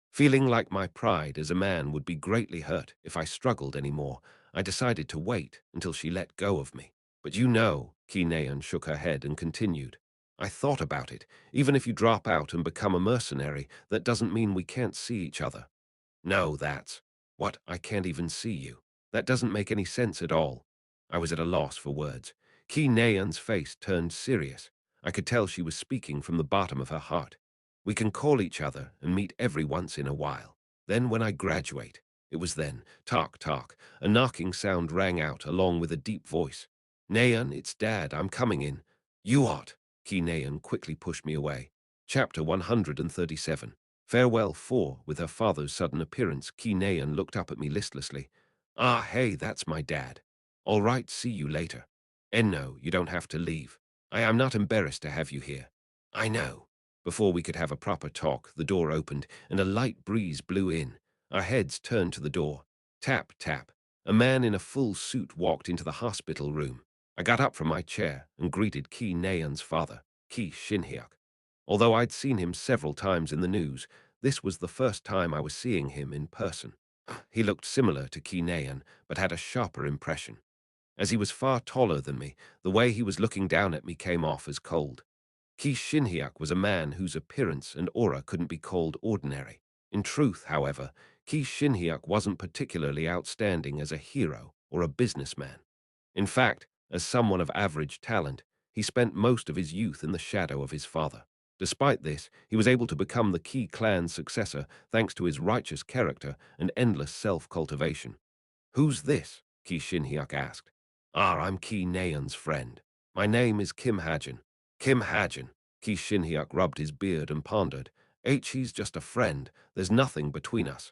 Feeling like my pride as a man would be greatly hurt if I struggled anymore, I decided to wait until she let go of me. But you know, Ki Naeun shook her head and continued. I thought about it. Even if you drop out and become a mercenary, that doesn't mean we can't see each other. No, that's what, I can't even see you. That doesn't make any sense at all. I was at a loss for words. Ki Naeun's face turned serious. I could tell she was speaking from the bottom of her heart. We can call each other and meet every once in a while. Then when I graduate, it was then, talk, talk, a knocking sound rang out along with a deep voice. Nayan, it's Dad, I'm coming in. You ought. Ki Nayan quickly pushed me away. Chapter 137. Farewell 4. With her father's sudden appearance, Ki Nayan looked up at me listlessly. Ah, hey, that's my dad. All right, see you later. And no, you don't have to leave. I am not embarrassed to have you here. I know. Before we could have a proper talk, the door opened and a light breeze blew in. Our heads turned to the door. Tap, tap. A man in a full suit walked into the hospital room. I got up from my chair and greeted Ki Nayan's father, Ki Shin-hyuk. Although I'd seen him several times in the news, this was the first time I was seeing him in person. He looked similar to Ki Nayan, but had a sharper impression. As he was far taller than me, the way he was looking down at me came off as cold. Ki Shin-hyuk was a man whose appearance and aura couldn't be called ordinary. In truth, however, Ki Shin-hyuk wasn't particularly outstanding as a hero or a businessman. In fact, as someone of average talent, he spent most of his youth in the shadow of his father. Despite this, he was able to become the Ki clan's successor thanks to his righteous character and endless self-cultivation. Who's this? Ki Shin-hyuk asked. Ah, I'm Ki Nayan's friend. My name is Kim Hajin. Kim Hajin. Ki Shin-hyuk rubbed his beard and pondered. He's just a friend. There's nothing between us.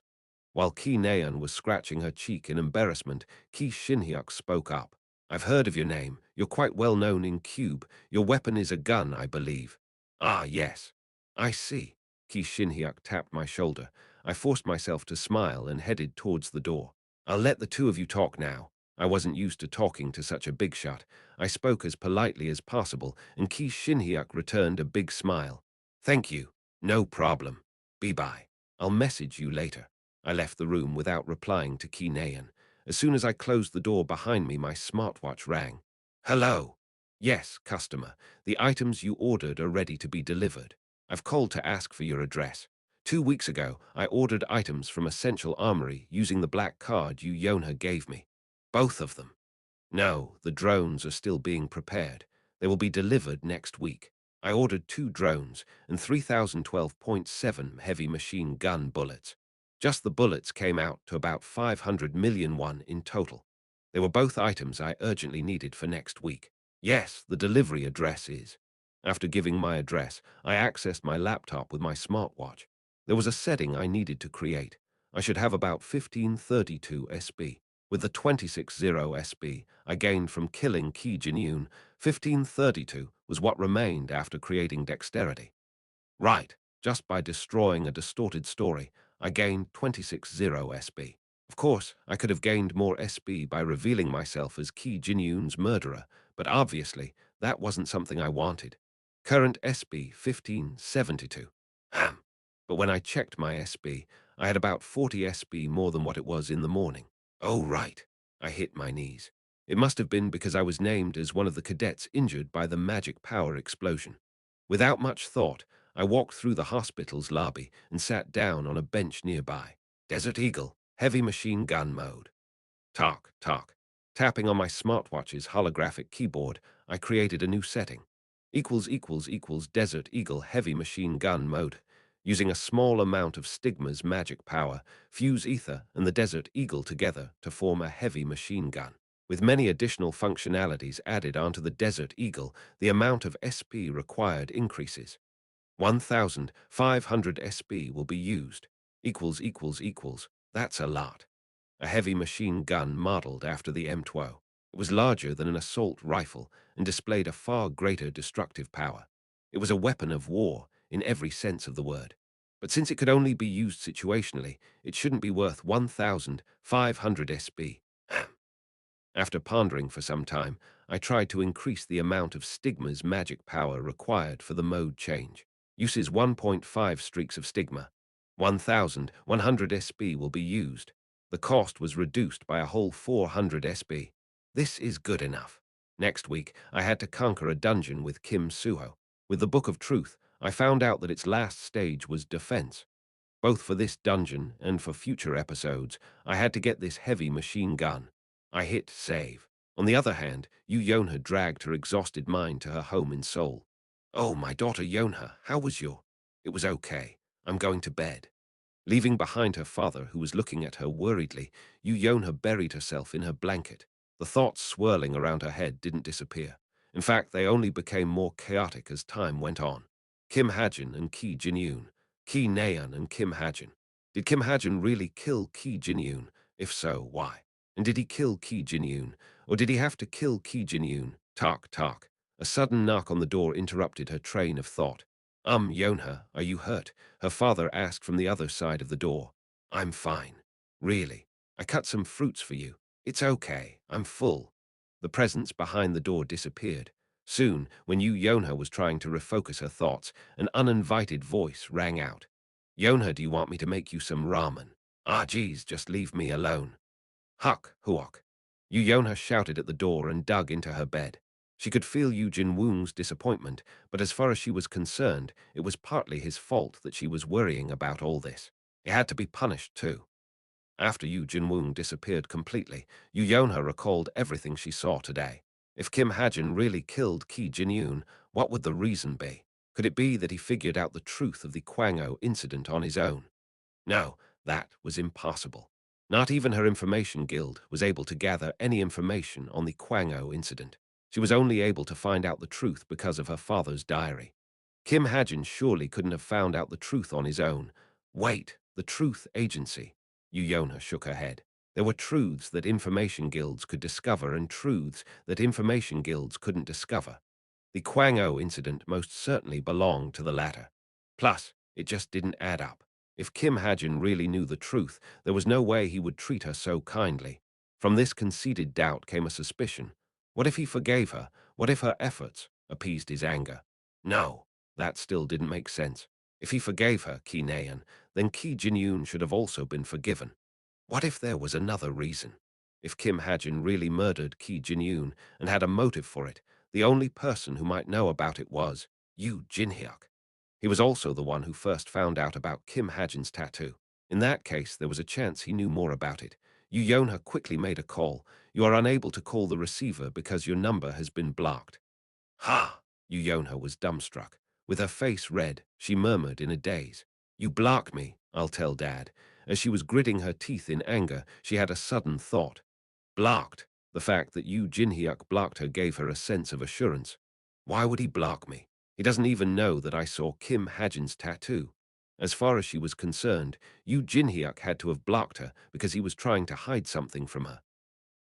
While Ki Nayan was scratching her cheek in embarrassment, Ki Shin-hyuk spoke up. I've heard of your name. You're quite well known in Cube. Your weapon is a gun, I believe. Ah, yes. I see. Ki Shin-hyuk tapped my shoulder. I forced myself to smile and headed towards the door. I'll let the two of you talk now. I wasn't used to talking to such a big shot. I spoke as politely as possible, and Ki Shin-hyuk returned a big smile. Thank you. No problem. Bye-bye. I'll message you later. I left the room without replying to Ki Nayan. As soon as I closed the door behind me, my smartwatch rang. Hello. Yes, customer. The items you ordered are ready to be delivered. I've called to ask for your address. 2 weeks ago, I ordered items from Essential Armory using the black card you Yonha gave me. Both of them. No, the drones are still being prepared. They will be delivered next week. I ordered 2 drones and 3012.7 heavy machine gun bullets. Just the bullets came out to about 500 million won in total. They were both items I urgently needed for next week. Yes, the delivery address is. After giving my address, I accessed my laptop with my smartwatch. There was a setting I needed to create. I should have about 1532 SB. With the 260 SB I gained from killing Ki Jin-yoon, 1532 was what remained after creating dexterity. Right, just by destroying a distorted story, I gained 260 SB. Of course, I could have gained more SB by revealing myself as Ki Jin-yoon's murderer, but obviously, that wasn't something I wanted. Current SB 1572. But when I checked my SB, I had about 40 SB more than what it was in the morning. Oh, right. I hit my knees. It must have been because I was named as one of the cadets injured by the magic power explosion. Without much thought, I walked through the hospital's lobby and sat down on a bench nearby. Desert Eagle, heavy machine gun mode. Talk, talk. Tapping on my smartwatch's holographic keyboard, I created a new setting. Equals Desert Eagle heavy machine gun mode. Using a small amount of Stigma's magic power, fuse Ether and the Desert Eagle together to form a heavy machine gun. With many additional functionalities added onto the Desert Eagle, the amount of SP required increases. 1,500 SP will be used. That's a lot. A heavy machine gun modeled after the M12. It was larger than an assault rifle and displayed a far greater destructive power. It was a weapon of war in every sense of the word. But since it could only be used situationally, it shouldn't be worth 1,500 SB. After pondering for some time, I tried to increase the amount of Stigma's magic power required for the mode change. Uses 1.5 streaks of Stigma. 1,100 SB will be used. The cost was reduced by a whole 400 SB. This is good enough. Next week, I had to conquer a dungeon with Kim Suho. With the Book of Truth, I found out that its last stage was defense. Both for this dungeon and for future episodes, I had to get this heavy machine gun. I hit save. On the other hand, Yu Yonha dragged her exhausted mind to her home in Seoul. Oh, my daughter Yonha, how was your... It was okay. I'm going to bed. Leaving behind her father, who was looking at her worriedly, Yonha buried herself in her blanket. The thoughts swirling around her head didn't disappear. In fact, they only became more chaotic as time went on. Kim Hajin and Ki Jin-yoon. Ki Naeun and Kim Hajin. Did Kim Hajin really kill Ki Jin-yoon? If so, why? And did he kill Ki Jin-yoon? Or did he have to kill Ki Jin-yoon? Talk, talk. A sudden knock on the door interrupted her train of thought. Yonha, are you hurt? Her father asked from the other side of the door. I'm fine. Really. I cut some fruits for you. It's okay. I'm full. The presence behind the door disappeared. Soon, when Yonha was trying to refocus her thoughts, an uninvited voice rang out. Yonha, do you want me to make you some ramen? Ah, geez, just leave me alone. Huck, huok. Yonha shouted at the door and dug into her bed. She could feel Jin Woong's disappointment, but as far as she was concerned, it was partly his fault that she was worrying about all this. He had to be punished, too. After Jin Woong disappeared completely, Yonha recalled everything she saw today. If Kim Hajin really killed Ki Jin-yoon, what would the reason be? Could it be that he figured out the truth of the Kwang-o incident on his own? No, that was impossible. Not even her information guild was able to gather any information on the Kwang-o incident. She was only able to find out the truth because of her father's diary. Kim Hajin surely couldn't have found out the truth on his own. Wait, the Truth Agency. Yonha shook her head. There were truths that information guilds could discover and truths that information guilds couldn't discover. The Kwang-o incident most certainly belonged to the latter. Plus, it just didn't add up. If Kim Hajin really knew the truth, there was no way he would treat her so kindly. From this conceited doubt came a suspicion. What if he forgave her? What if her efforts appeased his anger? No, that still didn't make sense. If he forgave her, Ki Naeun, then Ki Jin-yoon should have also been forgiven. What if there was another reason? If Kim Hajin really murdered Ki Jin-yoon and had a motive for it, the only person who might know about it was Yoo Jin-hyuk. He was also the one who first found out about Kim Hajin's tattoo. In that case, there was a chance he knew more about it. Yonha quickly made a call. You are unable to call the receiver because your number has been blocked. Ha! Yonha was dumbstruck. With her face red, she murmured in a daze. You block me, I'll tell Dad. As she was gritting her teeth in anger, she had a sudden thought. Blocked. The fact that Yoo Jin-hyuk blocked her gave her a sense of assurance. Why would he block me? He doesn't even know that I saw Kim Hajin's tattoo. As far as she was concerned, Yoo Jin-hyuk had to have blocked her because he was trying to hide something from her.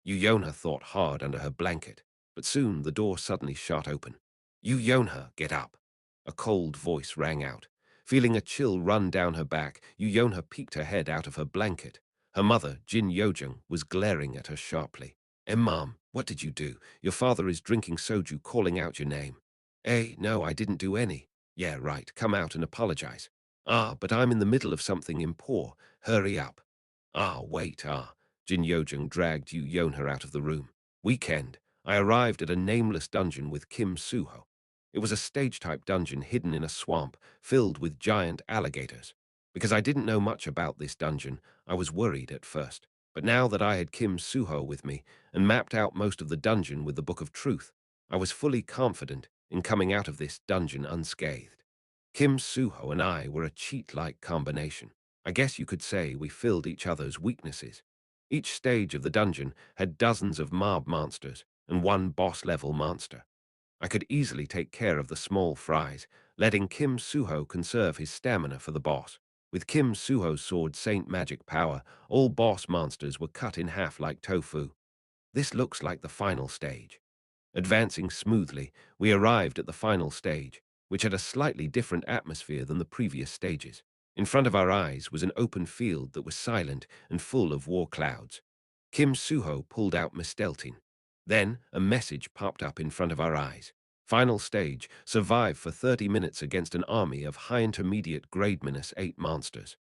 Yonha thought hard under her blanket, but soon the door suddenly shot open. Yonha, get up. A cold voice rang out. Feeling a chill run down her back, Yonha peeked her head out of her blanket. Her mother, Jin Yojung, was glaring at her sharply. Mom, what did you do? Your father is drinking soju calling out your name. No, I didn't do any. Yeah, right, come out and apologize. But I'm in the middle of something important. Hurry up. Wait. Jin Yojung dragged Yonha out of the room. Weekend. I arrived at a nameless dungeon with Kim Suho. It was a stage-type dungeon hidden in a swamp, filled with giant alligators. Because I didn't know much about this dungeon, I was worried at first. But now that I had Kim Suho with me, and mapped out most of the dungeon with the Book of Truth, I was fully confident in coming out of this dungeon unscathed. Kim Suho and I were a cheat-like combination. I guess you could say we filled each other's weaknesses. Each stage of the dungeon had dozens of mob monsters and one boss-level monster. I could easily take care of the small fries, letting Kim Suho conserve his stamina for the boss. With Kim Suho's sword Saint Magic power, all boss monsters were cut in half like tofu. This looks like the final stage. Advancing smoothly, we arrived at the final stage, which had a slightly different atmosphere than the previous stages. In front of our eyes was an open field that was silent and full of war clouds. Kim Suho pulled out Misteltin. Then a message popped up in front of our eyes. Final stage, survive for 30 minutes against an army of high intermediate grade -8 monsters.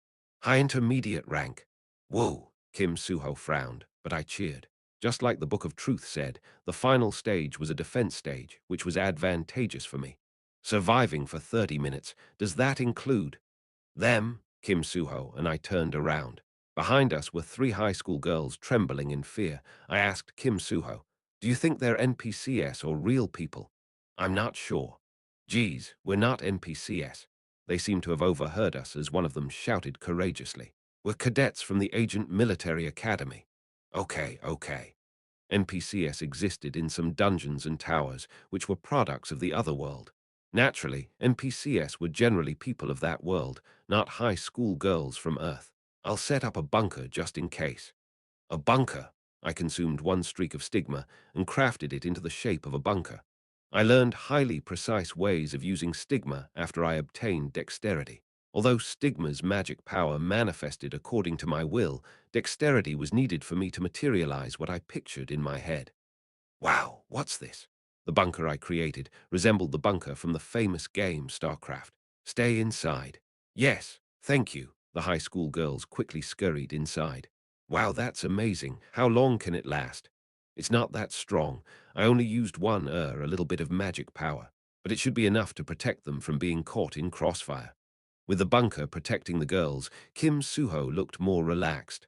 High intermediate rank. Whoa, Kim Suho frowned, but I cheered. Just like the Book of Truth said, the final stage was a defense stage, which was advantageous for me. Surviving for 30 minutes, does that include them? Kim Suho and I turned around. Behind us were three high school girls trembling in fear. I asked Kim Suho, do you think they're NPCs or real people? I'm not sure. Geez, we're not NPCs. They seem to have overheard us as one of them shouted courageously. We're cadets from the Agent Military Academy. Okay, okay. NPCs existed in some dungeons and towers, which were products of the other world. Naturally, NPCs were generally people of that world, not high school girls from Earth. I'll set up a bunker just in case. A bunker. I consumed one streak of stigma and crafted it into the shape of a bunker. I learned highly precise ways of using stigma after I obtained dexterity. Although stigma's magic power manifested according to my will, dexterity was needed for me to materialize what I pictured in my head. Wow, what's this? The bunker I created resembled the bunker from the famous game StarCraft. Stay inside. Yes, thank you. The high school girls quickly scurried inside. Wow, that's amazing. How long can it last? It's not that strong. I only used a little bit of magic power, but it should be enough to protect them from being caught in crossfire. With the bunker protecting the girls, Kim Suho looked more relaxed.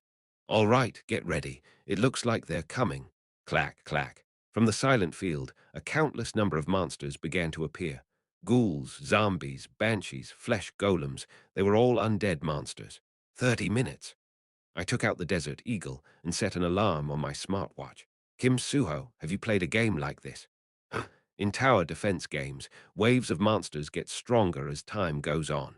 All right, get ready. It looks like they're coming. Clack, clack. From the silent field, a countless number of monsters began to appear. Ghouls, zombies, banshees, flesh golems, they were all undead monsters. 30 minutes. I took out the Desert Eagle and set an alarm on my smartwatch. Kim Suho, have you played a game like this? In tower defense games, waves of monsters get stronger as time goes on.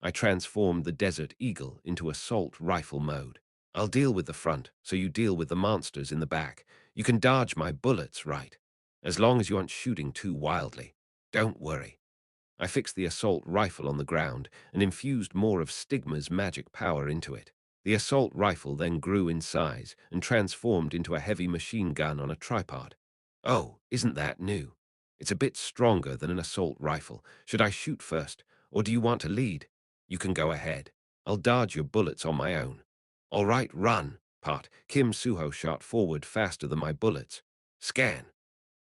I transformed the Desert Eagle into assault rifle mode. I'll deal with the front, so you deal with the monsters in the back. You can dodge my bullets, right? As long as you aren't shooting too wildly. Don't worry. I fixed the assault rifle on the ground and infused more of Stigma's magic power into it. The assault rifle then grew in size and transformed into a heavy machine gun on a tripod. Oh, isn't that new? It's a bit stronger than an assault rifle. Should I shoot first, or do you want to lead? You can go ahead. I'll dodge your bullets on my own. All right, run, Pot. Kim Suho shot forward faster than my bullets. Scan.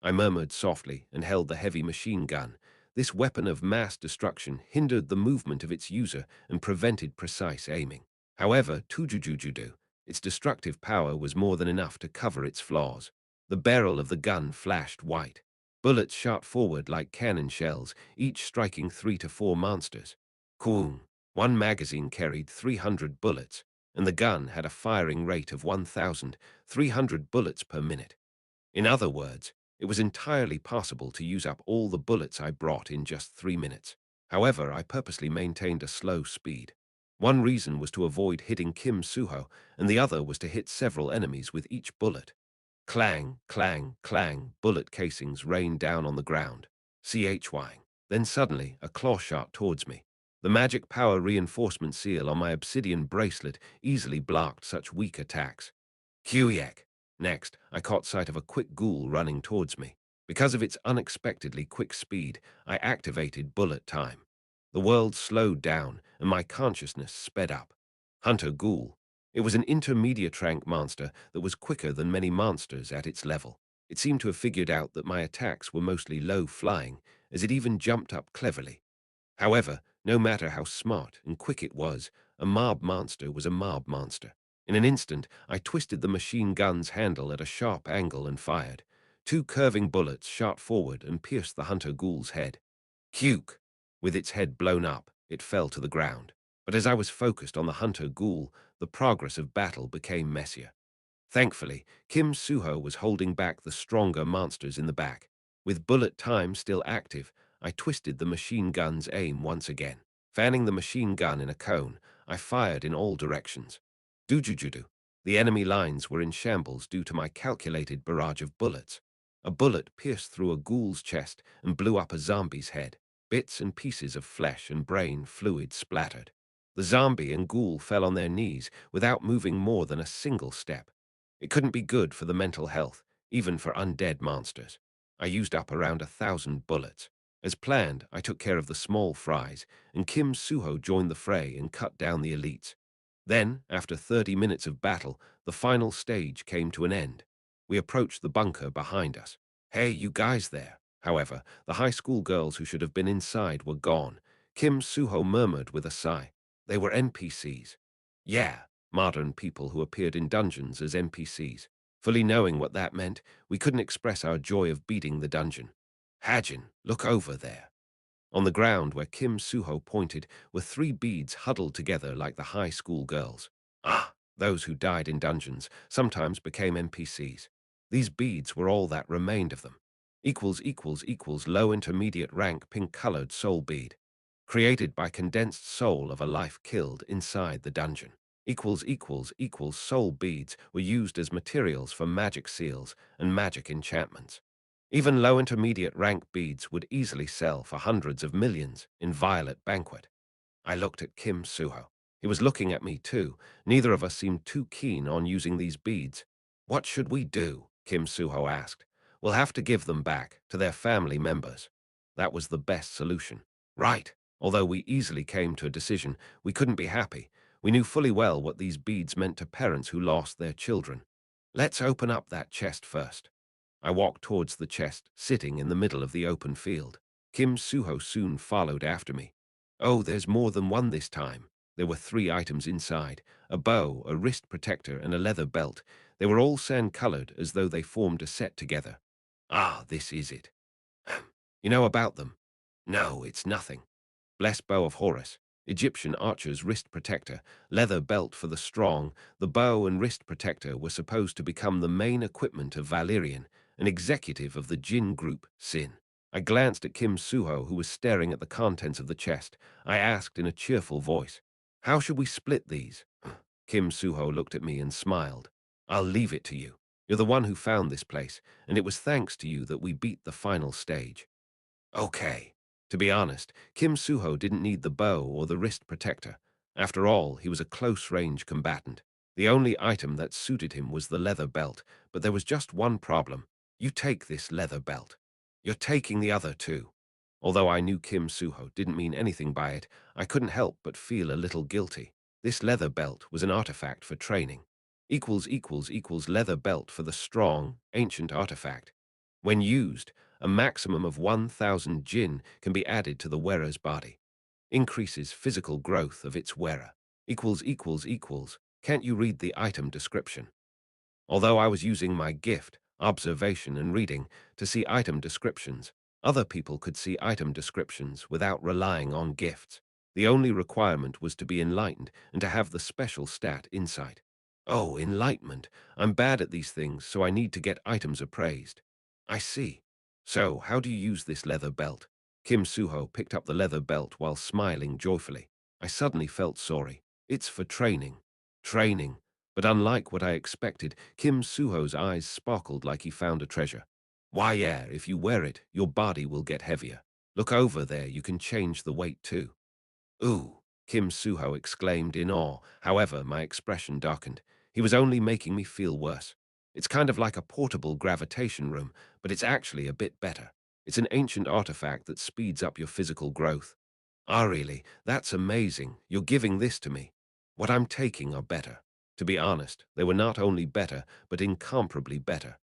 I murmured softly and held the heavy machine gun. This weapon of mass destruction hindered the movement of its user and prevented precise aiming. However, Tujujujudu, its destructive power was more than enough to cover its flaws. The barrel of the gun flashed white. Bullets shot forward like cannon shells, each striking 3 to 4 monsters. Koong. One magazine carried 300 bullets, and the gun had a firing rate of 1,300 bullets per minute. In other words, it was entirely possible to use up all the bullets I brought in just 3 minutes. However, I purposely maintained a slow speed. One reason was to avoid hitting Kim Suho, and the other was to hit several enemies with each bullet. Clang, clang, clang, bullet casings rained down on the ground. Chying. Then suddenly, a claw shot towards me. The magic power reinforcement seal on my obsidian bracelet easily blocked such weak attacks. Kyuyek. Next, I caught sight of a quick ghoul running towards me. Because of its unexpectedly quick speed, I activated bullet time. The world slowed down, and my consciousness sped up. Hunter Ghoul. It was an intermediate rank monster that was quicker than many monsters at its level. It seemed to have figured out that my attacks were mostly low-flying, as it even jumped up cleverly. However, no matter how smart and quick it was a mob monster. In an instant, I twisted the machine gun's handle at a sharp angle and fired. 2 curving bullets shot forward and pierced the hunter ghoul's head. Cuke! With its head blown up, it fell to the ground. But as I was focused on the hunter ghoul, the progress of battle became messier. Thankfully, Kim Suho was holding back the stronger monsters in the back. With bullet time still active, I twisted the machine gun's aim once again. Fanning the machine gun in a cone, I fired in all directions. Dujujudu. The enemy lines were in shambles due to my calculated barrage of bullets. A bullet pierced through a ghoul's chest and blew up a zombie's head. Bits and pieces of flesh and brain fluid splattered. The zombie and ghoul fell on their knees without moving more than a single step. It couldn't be good for the mental health, even for undead monsters. I used up around 1,000 bullets. As planned, I took care of the small fries, and Kim Suho joined the fray and cut down the elites. Then, after 30 minutes of battle, the final stage came to an end. We approached the bunker behind us. Hey, you guys there. However, the high school girls who should have been inside were gone. Kim Suho murmured with a sigh. They were NPCs. Yeah, modern people who appeared in dungeons as NPCs. Fully knowing what that meant, we couldn't express our joy of beating the dungeon. Hajin, look over there. On the ground where Kim Suho pointed were 3 beads huddled together like the high school girls. Ah, those who died in dungeons sometimes became NPCs. These beads were all that remained of them. Equals low intermediate rank pink-colored soul bead. Created by condensed soul of a life killed inside the dungeon. Equals soul beads were used as materials for magic seals and magic enchantments. Even low intermediate rank beads would easily sell for hundreds of millions in Violet Banquet. I looked at Kim Suho. He was looking at me too. Neither of us seemed too keen on using these beads. What should we do? Kim Suho asked. We'll have to give them back to their family members. That was the best solution. Right. Although we easily came to a decision, we couldn't be happy. We knew fully well what these beads meant to parents who lost their children. Let's open up that chest first. I walked towards the chest, sitting in the middle of the open field. Kim Suho soon followed after me. Oh, there's more than one this time. There were 3 items inside: a bow, a wrist protector, and a leather belt. They were all sand-colored, as though they formed a set together. Ah, this is it. You know about them? No, it's nothing. Blessed bow of Horus, Egyptian archer's wrist protector, leather belt for the strong. The bow and wrist protector were supposed to become the main equipment of Valerian, an executive of the Jin group, Sin. I glanced at Kim Suho, who was staring at the contents of the chest. I asked in a cheerful voice, "How should we split these?" Kim Suho looked at me and smiled. "I'll leave it to you. You're the one who found this place, and it was thanks to you that we beat the final stage." Okay. To be honest, Kim Suho didn't need the bow or the wrist protector. After all, he was a close-range combatant. The only item that suited him was the leather belt, but there was just one problem. You take this leather belt. You're taking the other too. Although I knew Kim Suho didn't mean anything by it, I couldn't help but feel a little guilty. This leather belt was an artifact for training. Leather belt for the strong, ancient artifact. When used, a maximum of 1,000 jin can be added to the wearer's body. Increases physical growth of its wearer. Can't you read the item description? Although I was using my gift, observation and reading, to see item descriptions, other people could see item descriptions without relying on gifts. The only requirement was to be enlightened and to have the special stat insight. Oh, enlightenment. I'm bad at these things, so I need to get items appraised. I see. So, how do you use this leather belt? Kim Suho picked up the leather belt while smiling joyfully. I suddenly felt sorry. It's for training. Training. But unlike what I expected, Kim Suho's eyes sparkled like he found a treasure. Why, yeah, if you wear it, your body will get heavier. Look over there, you can change the weight too. Ooh, Kim Suho exclaimed in awe. However, my expression darkened. He was only making me feel worse. It's kind of like a portable gravitation room, but it's actually a bit better. It's an ancient artifact that speeds up your physical growth. Ah, really? That's amazing. You're giving this to me. What I'm taking are better. To be honest, they were not only better, but incomparably better.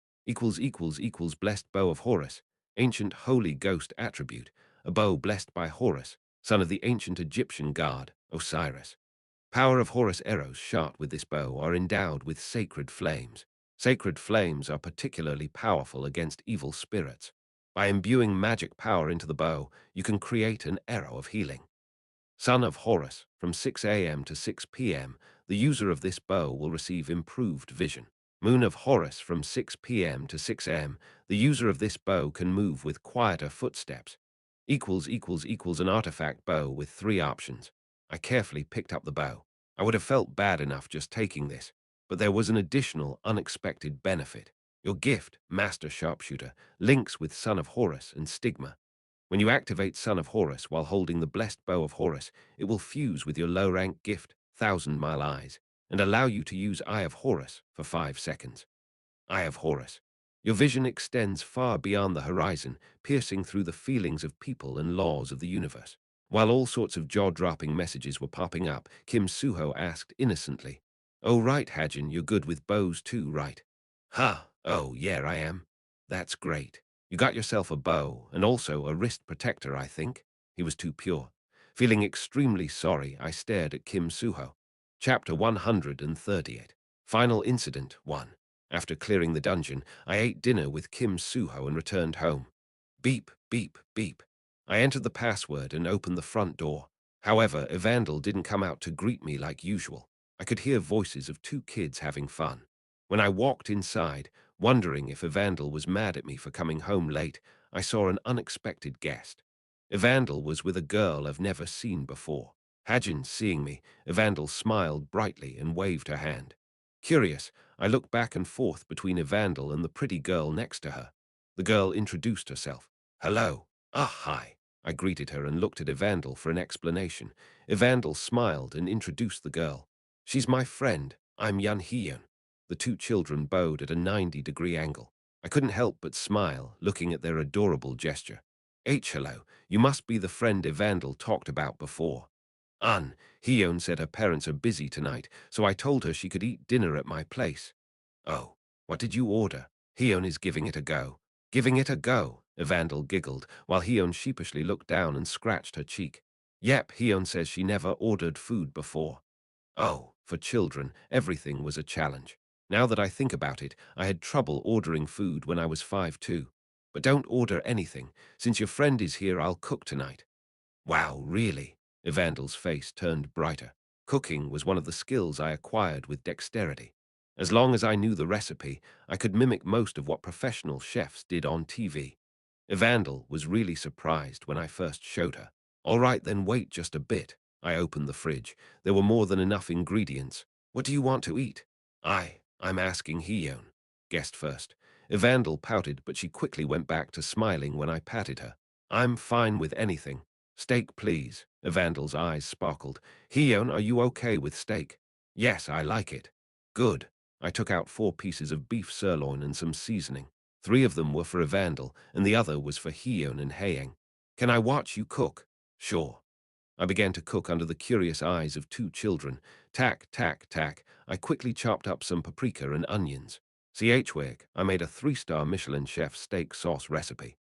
Blessed bow of Horus, ancient holy ghost attribute, a bow blessed by Horus, son of the ancient Egyptian god, Osiris. Power of Horus arrows shot with this bow are endowed with sacred flames. Sacred flames are particularly powerful against evil spirits. By imbuing magic power into the bow, you can create an arrow of healing. Son of Horus, from 6 a.m. to 6 p.m., the user of this bow will receive improved vision. Moon of Horus, from 6 p.m. to 6 a.m., the user of this bow can move with quieter footsteps. An artifact bow with 3 options. I carefully picked up the bow. I would have felt bad enough just taking this, but there was an additional, unexpected benefit. Your gift, Master Sharpshooter, links with Son of Horus and Stigma. When you activate Son of Horus while holding the blessed bow of Horus, it will fuse with your low-rank gift, 1,000-mile eyes, and allow you to use Eye of Horus for 5 seconds. Eye of Horus. Your vision extends far beyond the horizon, piercing through the feelings of people and laws of the universe. While all sorts of jaw-dropping messages were popping up, Kim Suho asked innocently, "Oh right, Hajin, you're good with bows too, right?" "Ha! Oh, yeah, I am." "That's great. You got yourself a bow, and also a wrist protector, I think." He was too pure. Feeling extremely sorry, I stared at Kim Suho. Chapter 138. Final Incident 1. After clearing the dungeon, I ate dinner with Kim Suho and returned home. Beep, beep, beep. I entered the password and opened the front door. However, Evandel didn't come out to greet me like usual. I could hear voices of two kids having fun. When I walked inside, wondering if Evandel was mad at me for coming home late, I saw an unexpected guest. Evandel was with a girl I've never seen before. Hajin, seeing me, Evandel smiled brightly and waved her hand. Curious, I looked back and forth between Evandel and the pretty girl next to her. The girl introduced herself. Hello. Ah, hi. I greeted her and looked at Evandel for an explanation. Evandel smiled and introduced the girl. She's my friend. I'm YunSeo-jin. The two children bowed at a 90-degree angle. I couldn't help but smile, looking at their adorable gesture. Hello, you must be the friend Evandel talked about before. Hyeon said her parents are busy tonight, so I told her she could eat dinner at my place. Oh, what did you order? Hyeon is giving it a go. Giving it a go, Evandel giggled, while Hyeon sheepishly looked down and scratched her cheek. Yep, Hyeon says she never ordered food before. Oh, for children, everything was a challenge. Now that I think about it, I had trouble ordering food when I was 5 too. But don't order anything. Since your friend is here, I'll cook tonight. Wow, really? Evandel's face turned brighter. Cooking was one of the skills I acquired with dexterity. As long as I knew the recipe, I could mimic most of what professional chefs did on TV. Evandel was really surprised when I first showed her. All right, then wait just a bit. I opened the fridge. There were more than enough ingredients. What do you want to eat? I'm asking Hyeon. Guessed first. Evandel pouted, but she quickly went back to smiling when I patted her. I'm fine with anything. Steak, please. Evandel's eyes sparkled. Hyeon, are you okay with steak? Yes, I like it. Good. I took out 4 pieces of beef sirloin and some seasoning. 3 of them were for Evandel, and the other was for Hyeon and Haeyang. Can I watch you cook? Sure. I began to cook under the curious eyes of 2 children. Tack, tack, tack. I quickly chopped up some paprika and onions. Chweg, I made a 3-star Michelin chef steak sauce recipe.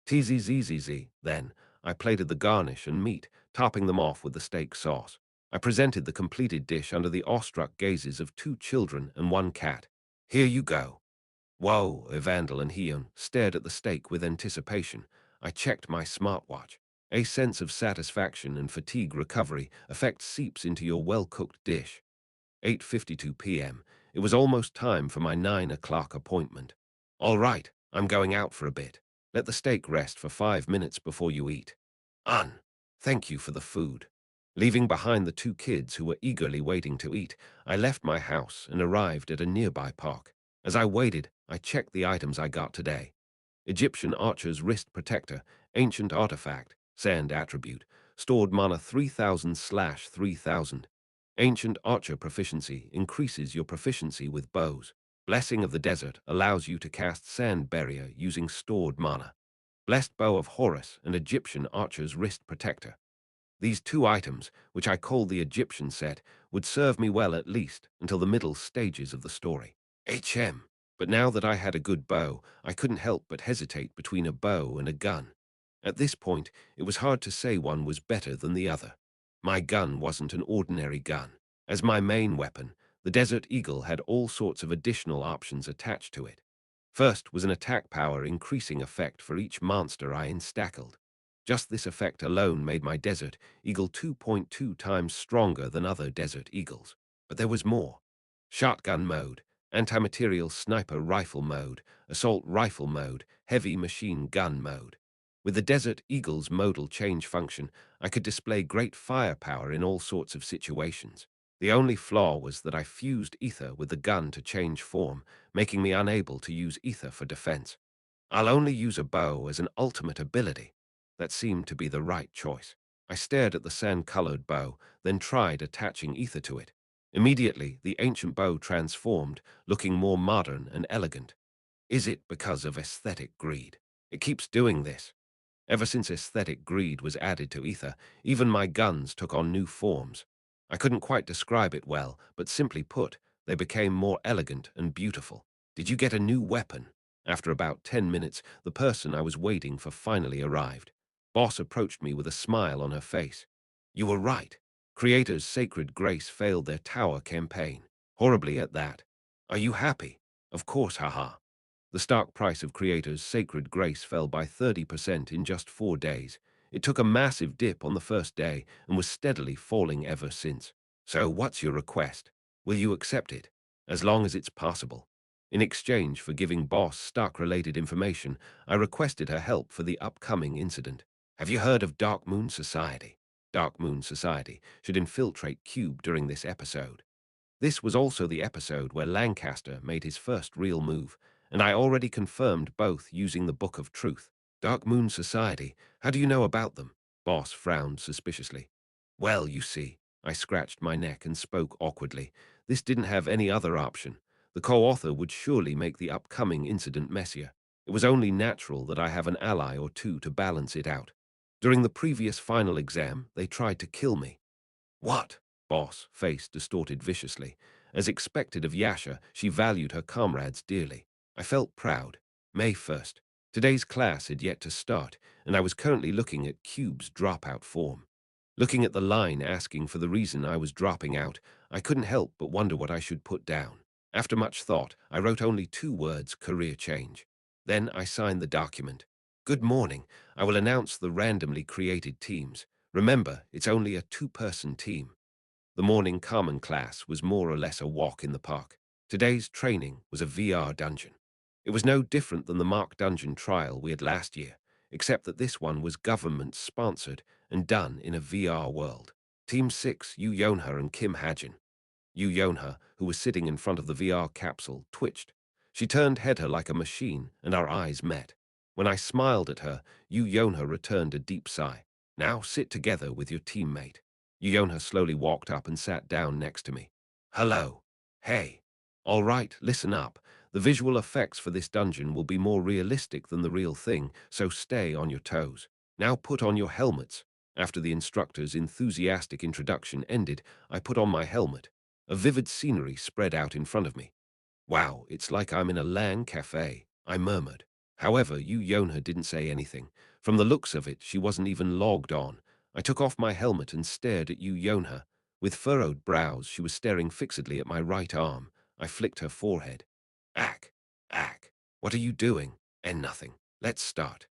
TZZZZ, then, I plated the garnish and meat, topping them off with the steak sauce. I presented the completed dish under the awestruck gazes of 2 children and 1 cat. Here you go. Whoa, Evandel and Hyeon stared at the steak with anticipation. I checked my smartwatch. A sense of satisfaction and fatigue recovery effect seeps into your well-cooked dish. 8:52 p.m. It was almost time for my 9 o'clock appointment. All right, I'm going out for a bit. Let the steak rest for 5 minutes before you eat. Thank you for the food. Leaving behind the 2 kids who were eagerly waiting to eat, I left my house and arrived at a nearby park. As I waited, I checked the items I got today. Egyptian Archer's Wrist Protector, Ancient Artifact, Sand Attribute, Stored Mana 3000/3000. Ancient Archer Proficiency increases your proficiency with bows. Blessing of the Desert allows you to cast Sand Barrier using stored mana. Blessed Bow of Horus and Egyptian Archer's Wrist Protector. These 2 items, which I call the Egyptian set, would serve me well at least until the middle stages of the story. But now that I had a good bow, I couldn't help but hesitate between a bow and a gun. At this point, it was hard to say one was better than the other. My gun wasn't an ordinary gun. As my main weapon, the Desert Eagle had all sorts of additional options attached to it. First was an attack power increasing effect for each monster I instackled. Just this effect alone made my Desert Eagle 2.2 times stronger than other Desert Eagles. But there was more. Shotgun mode, anti-material sniper rifle mode, assault rifle mode, heavy machine gun mode. With the Desert Eagle's modal change function, I could display great firepower in all sorts of situations. The only flaw was that I fused ether with the gun to change form, making me unable to use ether for defense. I'll only use a bow as an ultimate ability. That seemed to be the right choice. I stared at the sand-colored bow, then tried attaching ether to it. Immediately, the ancient bow transformed, looking more modern and elegant. Is it because of aesthetic greed? It keeps doing this. Ever since aesthetic greed was added to ether, even my guns took on new forms. I couldn't quite describe it well, but simply put, they became more elegant and beautiful. Did you get a new weapon? After about 10 minutes, the person I was waiting for finally arrived. Boss approached me with a smile on her face. You were right. Creator's Sacred Grace failed their tower campaign. Horribly at that. Are you happy? Of course, haha. The stock price of Creator's Sacred Grace fell by 30% in just 4 days. It took a massive dip on the first day and was steadily falling ever since. So what's your request? Will you accept it? As long as it's possible. In exchange for giving Boss Stark-related information, I requested her help for the upcoming incident. Have you heard of Dark Moon Society? Dark Moon Society should infiltrate Cube during this episode. This was also the episode where Lancaster made his first real move, and I already confirmed both using the Book of Truth. Dark Moon Society, how do you know about them? Boss frowned suspiciously. Well, you see, I scratched my neck and spoke awkwardly. This didn't have any other option. The co-author would surely make the upcoming incident messier. It was only natural that I have an ally or two to balance it out. During the previous final exam, they tried to kill me. What? Boss' face distorted viciously. As expected of Yasha, she valued her comrades dearly. I felt proud. May 1st. Today's class had yet to start, and I was currently looking at Cube's dropout form. Looking at the line asking for the reason I was dropping out, I couldn't help but wonder what I should put down. After much thought, I wrote only 2 words, career change. Then I signed the document. Good morning. I will announce the randomly created teams. Remember, it's only a 2-person team. The morning common class was more or less a walk in the park. Today's training was a VR dungeon. It was no different than the mock dungeon trial we had last year, except that this one was government-sponsored and done in a VR world. Team 6, Yonha and Kim Hajin. Yonha, who was sitting in front of the VR capsule, twitched. She turned head like a machine, and our eyes met. When I smiled at her, Yonha returned a deep sigh. Now sit together with your teammate. Yonha slowly walked up and sat down next to me. Hello. Hey. All right, listen up. The visual effects for this dungeon will be more realistic than the real thing, so stay on your toes. Now put on your helmets. After the instructor's enthusiastic introduction ended, I put on my helmet. A vivid scenery spread out in front of me. Wow, it's like I'm in a Lang cafe, I murmured. However, Yonha didn't say anything. From the looks of it, she wasn't even logged on. I took off my helmet and stared at Yonha. With furrowed brows, she was staring fixedly at my right arm. I flicked her forehead. Ack, ack, what are you doing? And nothing. Let's start.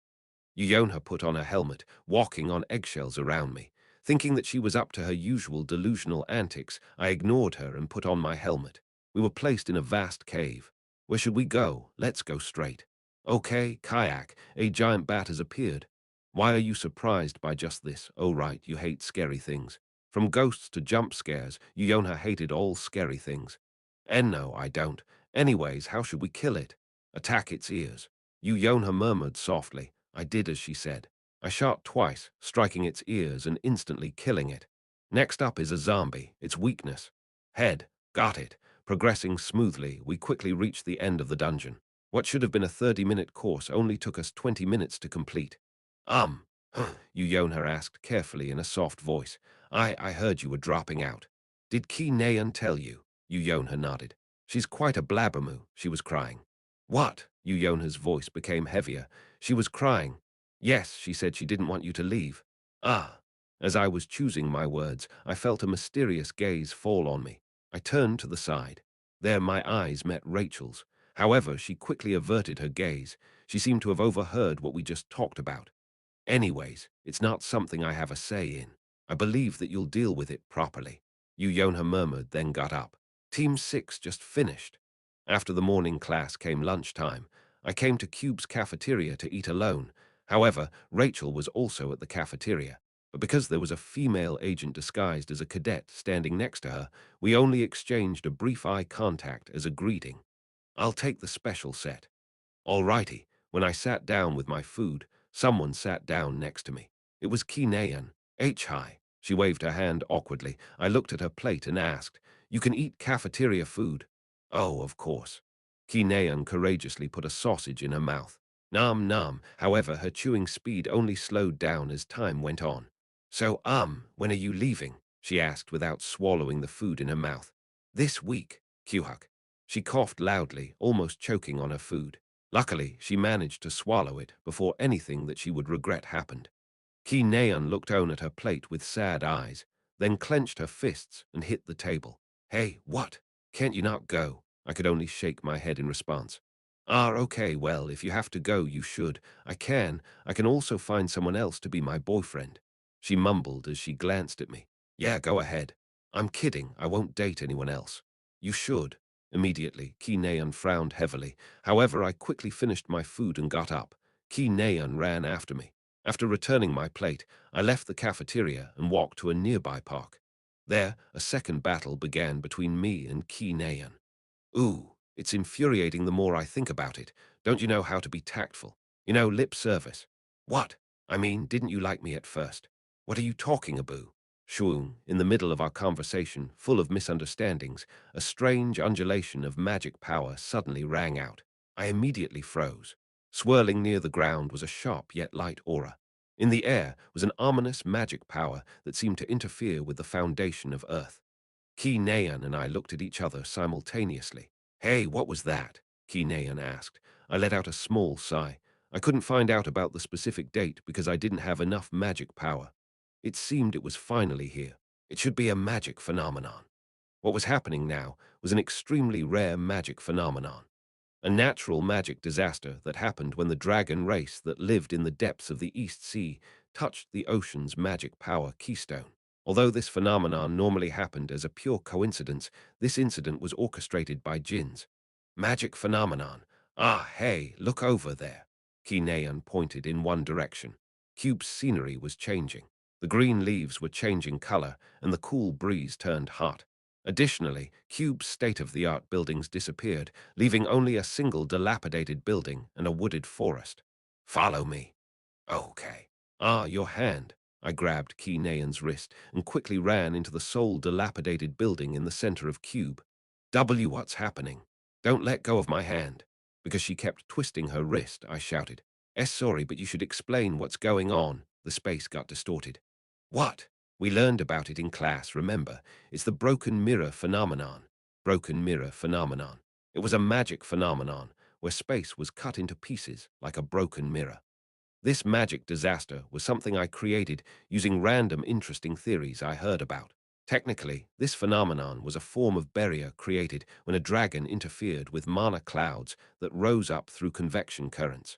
Yonha put on her helmet, walking on eggshells around me. Thinking that she was up to her usual delusional antics, I ignored her and put on my helmet. We were placed in a vast cave. Where should we go? Let's go straight. Okay, kayak, a giant bat has appeared. Why are you surprised by just this? Oh right, you hate scary things. From ghosts to jump scares, Yonha hated all scary things. And no, I don't. Anyways, how should we kill it? Attack its ears. Yonha murmured softly. I did as she said. I shot twice, striking its ears and instantly killing it. Next up is a zombie, its weakness. Head. Got it. Progressing smoothly, we quickly reached the end of the dungeon. What should have been a 30-minute course only took us 20 minutes to complete. Yonha asked carefully in a soft voice. I heard you were dropping out. Did Ki Naeun tell you? Yonha nodded. She's quite a blabbermoo, she was crying. What? Yonha's voice became heavier. She was crying. Yes, she said she didn't want you to leave. Ah. As I was choosing my words, I felt a mysterious gaze fall on me. I turned to the side. There my eyes met Rachel's. However, she quickly averted her gaze. She seemed to have overheard what we just talked about. Anyways, it's not something I have a say in. I believe that you'll deal with it properly. Yonha murmured, then got up. Team 6 just finished. After the morning class came lunchtime. I came to Cube's cafeteria to eat alone. However, Rachel was also at the cafeteria. But because there was a female agent disguised as a cadet standing next to her, we only exchanged a brief eye contact as a greeting. I'll take the special set. Alrighty. When I sat down with my food, someone sat down next to me. It was Ki Naeun. Hi. She waved her hand awkwardly. I looked at her plate and asked, You can eat cafeteria food? Oh, of course. Ki Naeun courageously put a sausage in her mouth. Nom nom. However, her chewing speed only slowed down as time went on. So, when are you leaving? She asked without swallowing the food in her mouth. This week, Kyuhuk. She coughed loudly, almost choking on her food. Luckily, she managed to swallow it before anything that she would regret happened. Ki Naeun looked down at her plate with sad eyes, then clenched her fists and hit the table. Hey, what? Can't you not go? I could only shake my head in response. Ah, okay, well, if you have to go, you should. I can. I can also find someone else to be my boyfriend. She mumbled as she glanced at me. Yeah, go ahead. I'm kidding. I won't date anyone else. You should. Immediately, Ki Naeun frowned heavily. However, I quickly finished my food and got up. Ki Naeun ran after me. After returning my plate, I left the cafeteria and walked to a nearby park. There, a second battle began between me and Ki Naeun. Ooh, it's infuriating the more I think about it. Don't you know how to be tactful? You know, lip service. What? I mean, didn't you like me at first? What are you talking about? Shwoon, in the middle of our conversation, full of misunderstandings, a strange undulation of magic power suddenly rang out. I immediately froze. Swirling near the ground was a sharp yet light aura. In the air was an ominous magic power that seemed to interfere with the foundation of Earth. Ki Naeun and I looked at each other simultaneously. Hey, what was that? Ki Naeun asked. I let out a small sigh. I couldn't find out about the specific date because I didn't have enough magic power. It seemed it was finally here. It should be a magic phenomenon. What was happening now was an extremely rare magic phenomenon. A natural magic disaster that happened when the dragon race that lived in the depths of the East Sea touched the ocean's magic power keystone. Although this phenomenon normally happened as a pure coincidence, this incident was orchestrated by jinns. Magic phenomenon. Ah, hey, look over there. Ki Naeun pointed in one direction. Cube's scenery was changing. The green leaves were changing color, and the cool breeze turned hot. Additionally, Cube's state-of-the-art buildings disappeared, leaving only a single dilapidated building and a wooded forest. Follow me. Okay. Ah, your hand. I grabbed Ki Naeun's wrist and quickly ran into the sole dilapidated building in the center of Cube. What's happening? Don't let go of my hand. Because she kept twisting her wrist, I shouted. Sorry, but you should explain what's going on. The space got distorted. What? We learned about it in class, remember? It's the broken mirror phenomenon. Broken mirror phenomenon. It was a magic phenomenon where space was cut into pieces like a broken mirror. This magic disaster was something I created using random interesting theories I heard about. Technically, this phenomenon was a form of barrier created when a dragon interfered with mana clouds that rose up through convection currents.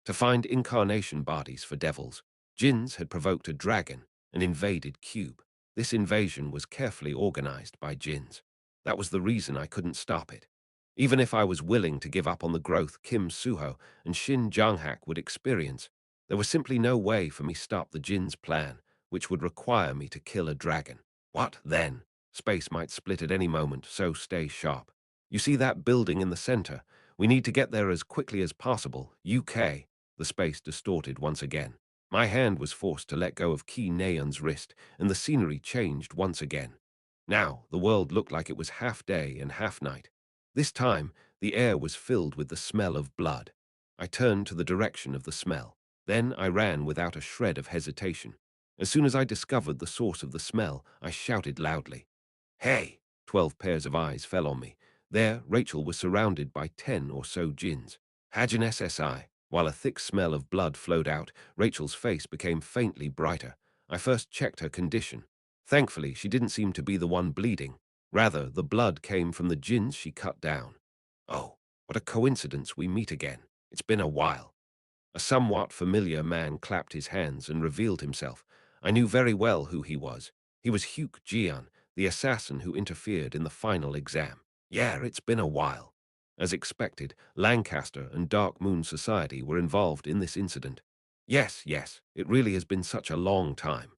To find incarnation bodies for devils, jinns had provoked a dragon and invaded Cube. This invasion was carefully organized by jinns. That was the reason I couldn't stop it. Even if I was willing to give up on the growth Kim Suho and Shin Jonghak would experience, there was simply no way for me to stop the jinns' plan, which would require me to kill a dragon. What then? Space might split at any moment, so stay sharp. You see that building in the center? We need to get there as quickly as possible. UK. The space distorted once again. My hand was forced to let go of Ki Naeun's wrist, and the scenery changed once again. Now, the world looked like it was half day and half night. This time, the air was filled with the smell of blood. I turned to the direction of the smell. Then I ran without a shred of hesitation. As soon as I discovered the source of the smell, I shouted loudly. Hey! 12 pairs of eyes fell on me. There, Rachel was surrounded by 10 or so jinns. Hajin SSI. While a thick smell of blood flowed out, Rachel's face became faintly brighter. I first checked her condition. Thankfully, she didn't seem to be the one bleeding. Rather, the blood came from the jinns she cut down. Oh, what a coincidence we meet again. It's been a while. A somewhat familiar man clapped his hands and revealed himself. I knew very well who he was. He was Hyuk-jian, the assassin who interfered in the final exam. Yeah, it's been a while. As expected, Lancaster and Dark Moon Society were involved in this incident. Yes, it really has been such a long time.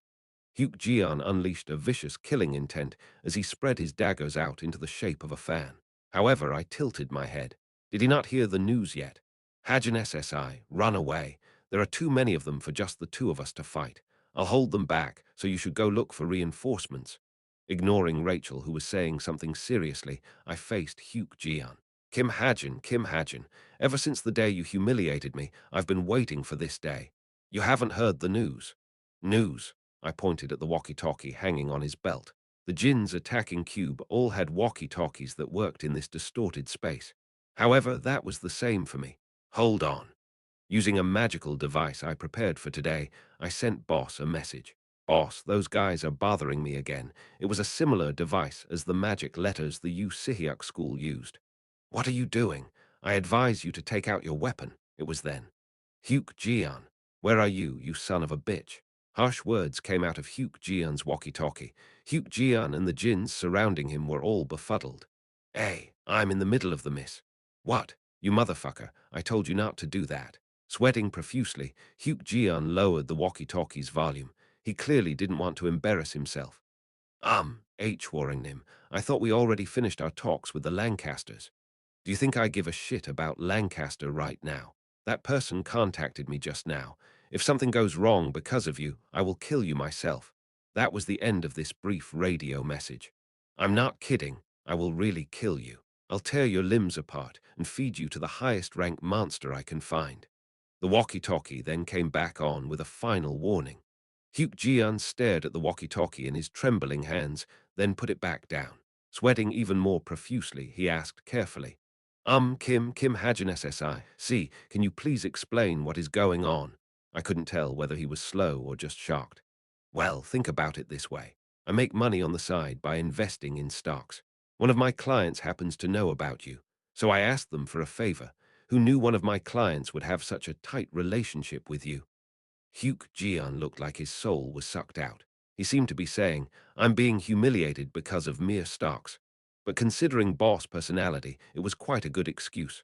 Hyuk-jian unleashed a vicious killing intent as he spread his daggers out into the shape of a fan. However, I tilted my head. Did he not hear the news yet? Hajin SSI, run away. There are too many of them for just the two of us to fight. I'll hold them back, so you should go look for reinforcements. Ignoring Rachel, who was saying something seriously, I faced Hyuk-jian. Kim Hajin, ever since the day you humiliated me, I've been waiting for this day. You haven't heard the news. News? I pointed at the walkie-talkie hanging on his belt. The jinns attacking Cube all had walkie-talkies that worked in this distorted space. However, that was the same for me. Hold on. Using a magical device I prepared for today, I sent Boss a message. Boss, those guys are bothering me again. It was a similar device as the magic letters the Yu Sihyuk school used. What are you doing? I advise you to take out your weapon. It was then. Hyuk-jian, where are you, you son of a bitch? Harsh words came out of Hyuk-jian's walkie-talkie. Hyuk-jian and the Jins surrounding him were all befuddled. Hey, I'm in the middle of the miss. What? You motherfucker, I told you not to do that. Sweating profusely, Hyuk-jian lowered the walkie-talkie's volume. He clearly didn't want to embarrass himself. warned him. I thought we already finished our talks with the Lancasters. Do you think I give a shit about Lancaster right now? That person contacted me just now. If something goes wrong because of you, I will kill you myself. That was the end of this brief radio message. I'm not kidding. I will really kill you. I'll tear your limbs apart and feed you to the highest rank monster I can find. The walkie-talkie then came back on with a final warning. Hyuk-jian stared at the walkie-talkie in his trembling hands, then put it back down. Sweating even more profusely, he asked carefully, Kim Hajin SSI. See, can you please explain what is going on? I couldn't tell whether he was slow or just shocked. Well, think about it this way. I make money on the side by investing in stocks. One of my clients happens to know about you, so I asked them for a favor. Who knew one of my clients would have such a tight relationship with you? Hyuk-jian looked like his soul was sucked out. He seemed to be saying, I'm being humiliated because of mere stocks. But considering boss personality, it was quite a good excuse.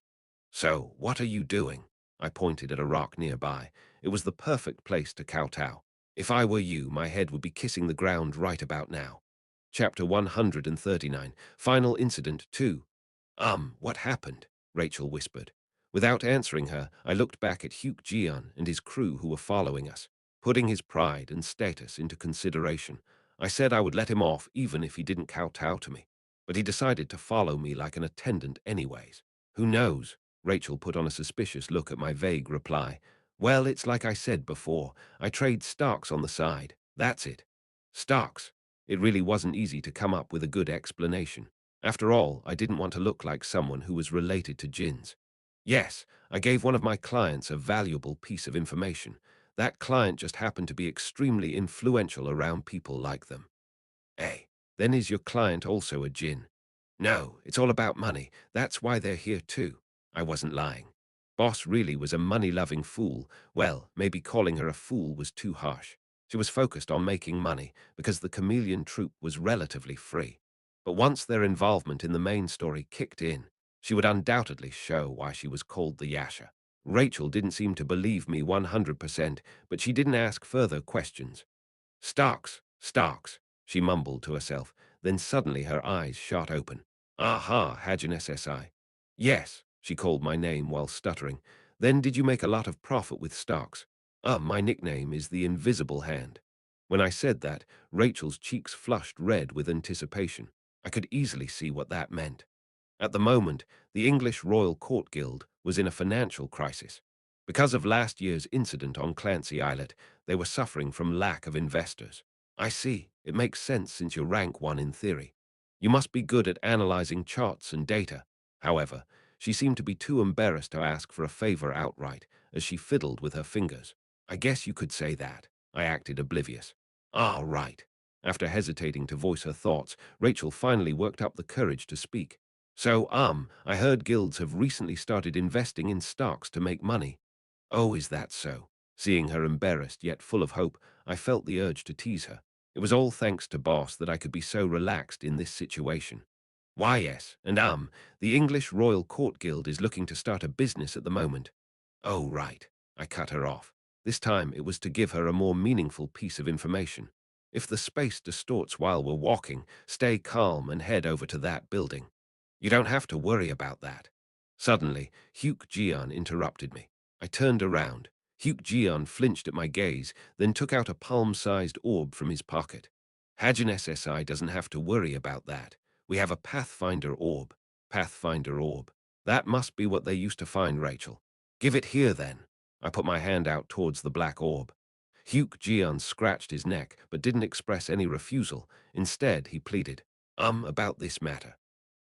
So, what are you doing? I pointed at a rock nearby. It was the perfect place to kowtow. If I were you, my head would be kissing the ground right about now. Chapter 139, Final Incident 2. What happened? Rachel whispered. Without answering her, I looked back at Hyuk-jian and his crew who were following us. Putting his pride and status into consideration, I said I would let him off even if he didn't kowtow to me. But he decided to follow me like an attendant anyways. Who knows? Rachel put on a suspicious look at my vague reply. Well, it's like I said before. I trade stocks on the side. That's it. Stocks. It really wasn't easy to come up with a good explanation. After all, I didn't want to look like someone who was related to Jins. Yes, I gave one of my clients a valuable piece of information. That client just happened to be extremely influential around people like them. Hey, then is your client also a Jin? No, it's all about money. That's why they're here too. I wasn't lying. Boss really was a money-loving fool. Well, maybe calling her a fool was too harsh. She was focused on making money because the chameleon troupe was relatively free. But once their involvement in the main story kicked in, she would undoubtedly show why she was called the Yasha. Rachel didn't seem to believe me 100%, but she didn't ask further questions. Stocks, stocks, she mumbled to herself. Then suddenly her eyes shot open. Aha, Hajin SSI. Yes, she called my name while stuttering. Then did you make a lot of profit with stocks? My nickname is the Invisible Hand. When I said that, Rachel's cheeks flushed red with anticipation. I could easily see what that meant. At the moment, the English Royal Court Guild was in a financial crisis. Because of last year's incident on Clancy Islet, they were suffering from lack of investors. I see. It makes sense since you're rank 1 in theory. You must be good at analyzing charts and data. However, she seemed to be too embarrassed to ask for a favor outright as she fiddled with her fingers. I guess you could say that. I acted oblivious. Ah, right. After hesitating to voice her thoughts, Rachel finally worked up the courage to speak. So, I heard guilds have recently started investing in stocks to make money. Oh, is that so? Seeing her embarrassed yet full of hope, I felt the urge to tease her. It was all thanks to Boss that I could be so relaxed in this situation. Why, yes, and the English Royal Court Guild is looking to start a business at the moment. Oh, right. I cut her off. This time it was to give her a more meaningful piece of information. If the space distorts while we're walking, stay calm and head over to that building. You don't have to worry about that. Suddenly, Hyuk-jian interrupted me. I turned around. Hyuk-jian flinched at my gaze, then took out a palm-sized orb from his pocket. Hajin SSI doesn't have to worry about that. We have a Pathfinder orb. Pathfinder orb. That must be what they used to find, Rachel. Give it here, then. I put my hand out towards the black orb. Hyuk-jian scratched his neck, but didn't express any refusal. Instead, he pleaded, about this matter.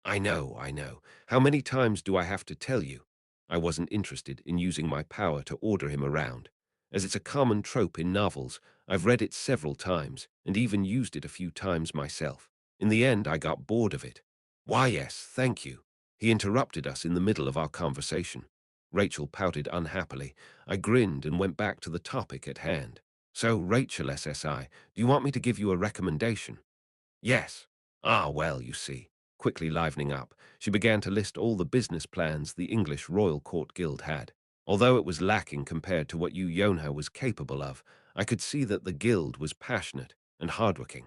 I know, I know. How many times do I have to tell you? I wasn't interested in using my power to order him around. As it's a common trope in novels, I've read it several times, and even used it a few times myself. In the end, I got bored of it. Why, yes, thank you. He interrupted us in the middle of our conversation. Rachel pouted unhappily. I grinned and went back to the topic at hand. So, Rachel SSI, do you want me to give you a recommendation? Yes. Ah, well, you see. Quickly livening up, she began to list all the business plans the English Royal Court Guild had. Although it was lacking compared to what Yonha was capable of, I could see that the guild was passionate and hardworking.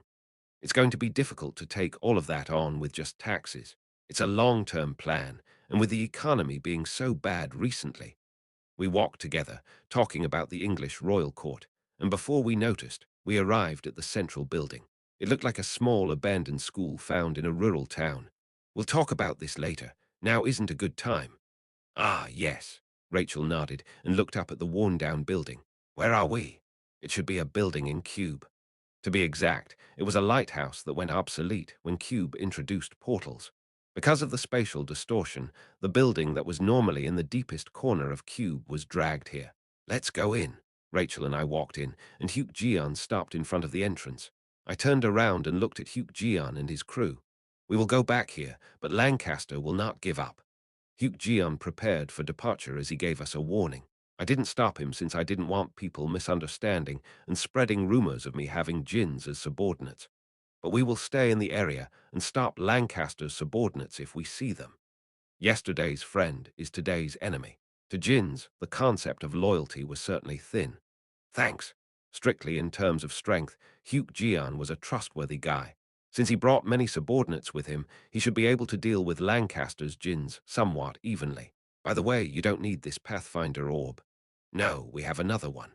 It's going to be difficult to take all of that on with just taxes. It's a long-term plan, and with the economy being so bad recently, we walked together, talking about the English royal court, and before we noticed, we arrived at the central building. It looked like a small abandoned school found in a rural town. We'll talk about this later. Now isn't a good time. Ah, yes. Rachel nodded and looked up at the worn-down building. Where are we? It should be a building in Cube. To be exact, it was a lighthouse that went obsolete when Cube introduced portals. Because of the spatial distortion, the building that was normally in the deepest corner of Cube was dragged here. Let's go in. Rachel and I walked in, and Hyuk-jeon stopped in front of the entrance. I turned around and looked at Hyuk-jeon and his crew. We will go back here, but Lancaster will not give up. Hyuk-jeon prepared for departure as he gave us a warning. I didn't stop him since I didn't want people misunderstanding and spreading rumors of me having Jins as subordinates. But we will stay in the area and stop Lancaster's subordinates if we see them. Yesterday's friend is today's enemy. To Jins, the concept of loyalty was certainly thin. Thanks. Strictly in terms of strength, Hyuk-jeon was a trustworthy guy. Since he brought many subordinates with him, he should be able to deal with Lancaster's Jins somewhat evenly. By the way, you don't need this Pathfinder orb. No, we have another one.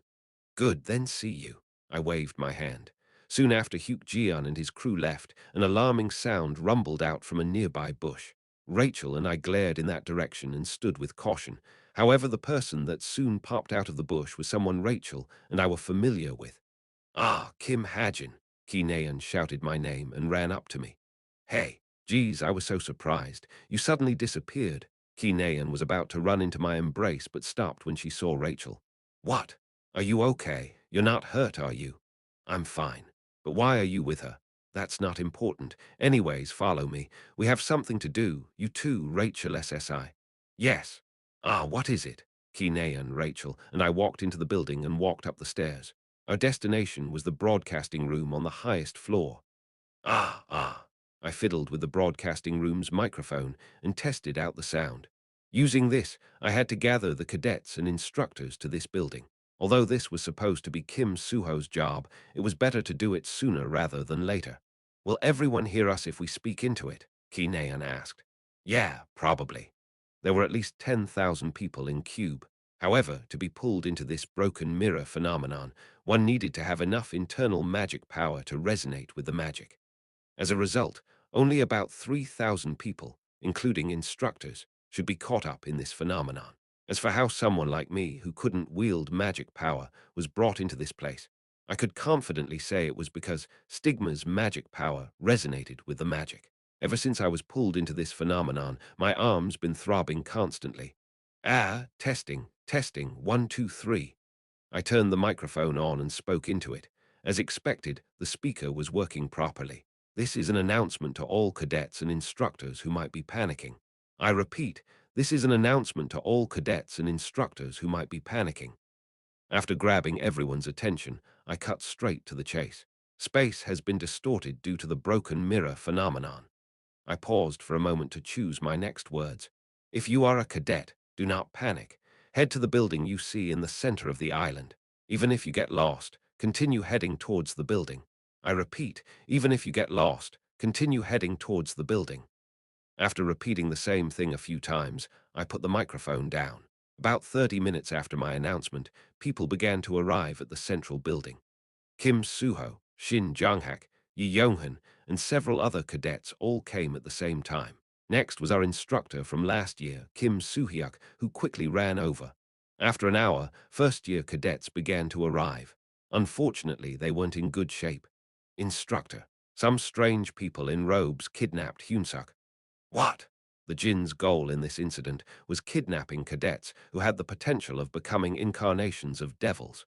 Good, then see you. I waved my hand. Soon after Hyuk-jeon and his crew left, an alarming sound rumbled out from a nearby bush. Rachel and I glared in that direction and stood with caution. However, the person that soon popped out of the bush was someone Rachel and I were familiar with. Ah, Kim Hajin. Ki-naeun shouted my name and ran up to me. Hey, geez, I was so surprised. You suddenly disappeared. Ki-naeun was about to run into my embrace but stopped when she saw Rachel. What? Are you okay? You're not hurt, are you? I'm fine. But why are you with her? That's not important. Anyways, follow me. We have something to do. You too, Rachel SSI. Yes. Ah, what is it? Ki-naeun, Rachel, and I walked into the building and walked up the stairs. Our destination was the broadcasting room on the highest floor. Ah. I fiddled with the broadcasting room's microphone and tested out the sound. Using this, I had to gather the cadets and instructors to this building. Although this was supposed to be Kim Suho's job, it was better to do it sooner rather than later. Will everyone hear us if we speak into it? Ki-naeun asked. Yeah, probably. There were at least 10,000 people in Cube. However, to be pulled into this broken mirror phenomenon, one needed to have enough internal magic power to resonate with the magic. As a result, only about 3,000 people, including instructors, should be caught up in this phenomenon. As for how someone like me, who couldn't wield magic power, was brought into this place, I could confidently say it was because Stigma's magic power resonated with the magic. Ever since I was pulled into this phenomenon, my arms been throbbing constantly. Testing, 1, 2, 3. I turned the microphone on and spoke into it. As expected, the speaker was working properly. This is an announcement to all cadets and instructors who might be panicking. I repeat, this is an announcement to all cadets and instructors who might be panicking. After grabbing everyone's attention, I cut straight to the chase. Space has been distorted due to the broken mirror phenomenon. I paused for a moment to choose my next words. If you are a cadet, do not panic. Head to the building you see in the center of the island. Even if you get lost, continue heading towards the building. I repeat, even if you get lost, continue heading towards the building. After repeating the same thing a few times, I put the microphone down. About 30 minutes after my announcement, people began to arrive at the central building. Kim Suho, Shin Jonghak, Yi Yonghan, and several other cadets all came at the same time. Next was our instructor from last year, Kim Soo-hyuk, who quickly ran over. After an hour, first-year cadets began to arrive. Unfortunately, they weren't in good shape. Instructor, some strange people in robes kidnapped Hyunsuk. What? The Jin's goal in this incident was kidnapping cadets who had the potential of becoming incarnations of devils.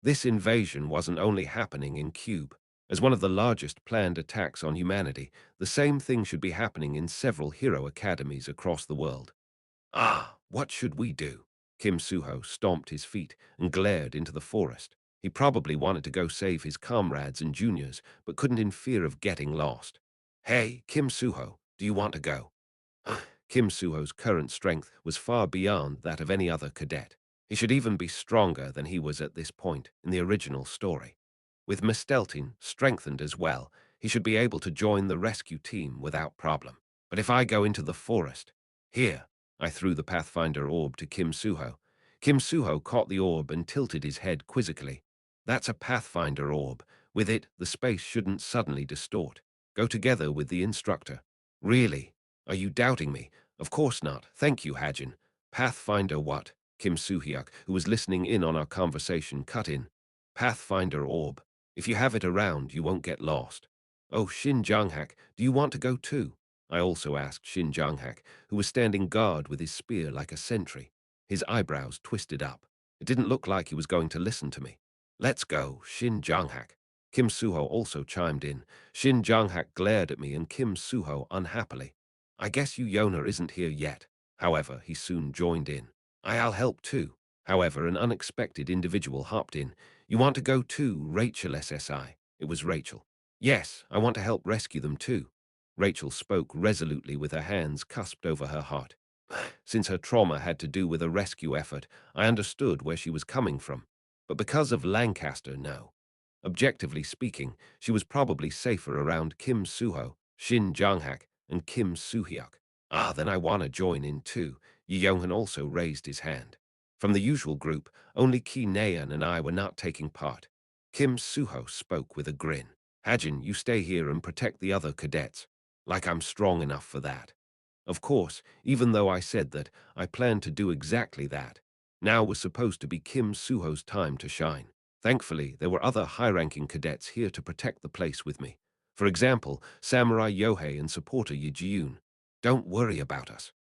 This invasion wasn't only happening in Cube. As one of the largest planned attacks on humanity, the same thing should be happening in several hero academies across the world. Ah, what should we do? Kim Suho stomped his feet and glared into the forest. He probably wanted to go save his comrades and juniors, but couldn't in fear of getting lost. Hey, Kim Suho, do you want to go? Kim Suho's current strength was far beyond that of any other cadet. He should even be stronger than he was at this point in the original story. With Misteltin strengthened as well, he should be able to join the rescue team without problem. But if I go into the forest, here, I threw the Pathfinder orb to Kim Suho. Kim Suho caught the orb and tilted his head quizzically. That's a Pathfinder orb. With it, the space shouldn't suddenly distort. Go together with the instructor. Really? Are you doubting me? Of course not. Thank you, Hajin. Pathfinder what? Kim Soo-hyuk, who was listening in on our conversation, cut in. Pathfinder orb. If you have it around, you won't get lost. Oh, Shin Jang-hak, do you want to go too? I also asked Shin Jang-hak, who was standing guard with his spear like a sentry. His eyebrows twisted up. It didn't look like he was going to listen to me. Let's go, Shin Jang-hak. Kim Suho also chimed in. Shin Jang-hak glared at me and Kim Suho unhappily. I guess Yona isn't here yet. However, he soon joined in. I'll help too. However, an unexpected individual hopped in. You want to go too, Rachel SSI? It was Rachel. Yes, I want to help rescue them too. Rachel spoke resolutely with her hands cusped over her heart. Since her trauma had to do with a rescue effort, I understood where she was coming from. But because of Lancaster, no. Objectively speaking, she was probably safer around Kim Suho, Shin Jang-hak, and Kim Soo-hyuk. Ah, then I want to join in too. Yi Yonghan also raised his hand. From the usual group, only Ki Naeun and I were not taking part. Kim Suho spoke with a grin. Hajin, you stay here and protect the other cadets. Like I'm strong enough for that. Of course, even though I said that, I planned to do exactly that. Now was supposed to be Kim Suho's time to shine. Thankfully, there were other high-ranking cadets here to protect the place with me. For example, Samurai Yohei and supporter Yi. Don't worry about us.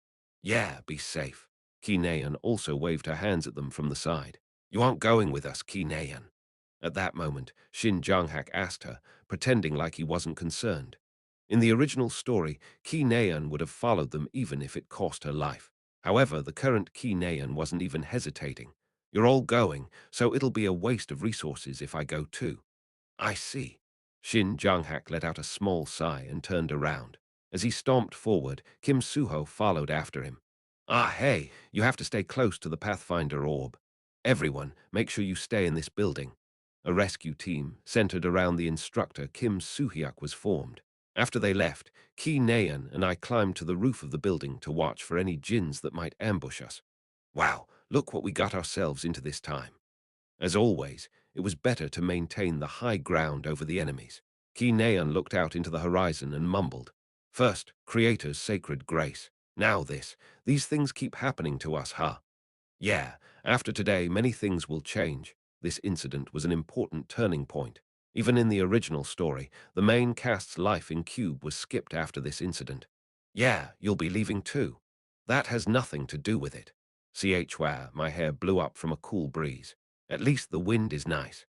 Yeah, be safe. Ki Naeun also waved her hands at them from the side. You aren't going with us, Ki Naeun. At that moment, Shin Jang-hak asked her, pretending like he wasn't concerned. In the original story, Ki Naeun would have followed them even if it cost her life. However, the current Ki Naeun wasn't even hesitating. You're all going, so it'll be a waste of resources if I go too. I see. Shin Jang-hak let out a small sigh and turned around. As he stomped forward, Kim Suho followed after him. Ah, hey, you have to stay close to the Pathfinder orb. Everyone, make sure you stay in this building. A rescue team, centered around the instructor Kim Soo-hyuk, was formed. After they left, Ki Naeun and I climbed to the roof of the building to watch for any djinns that might ambush us. Wow, look what we got ourselves into this time. As always, it was better to maintain the high ground over the enemies. Ki Naeun looked out into the horizon and mumbled. First, Creator's sacred grace. Now this. These things keep happening to us, huh? Yeah, after today, many things will change. This incident was an important turning point. Even in the original story, the main cast's life in Cube was skipped after this incident. Yeah, you'll be leaving too. That has nothing to do with it. Wah, my hair blew up from a cool breeze. At least the wind is nice.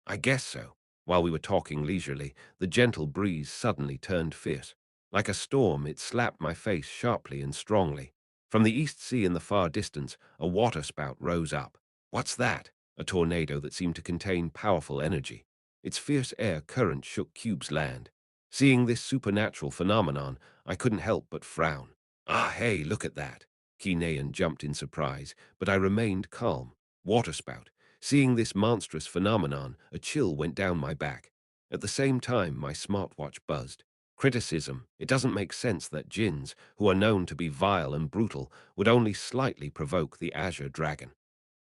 I guess so. While we were talking leisurely, the gentle breeze suddenly turned fierce. Like a storm, it slapped my face sharply and strongly. From the East Sea in the far distance, a waterspout rose up. What's that? A tornado that seemed to contain powerful energy. Its fierce air current shook Cube's land. Seeing this supernatural phenomenon, I couldn't help but frown. Ah, hey, look at that. Ki Naeun jumped in surprise, but I remained calm. Waterspout. Seeing this monstrous phenomenon, a chill went down my back. At the same time, my smartwatch buzzed. Criticism. It doesn't make sense that djinns, who are known to be vile and brutal, would only slightly provoke the Azure Dragon.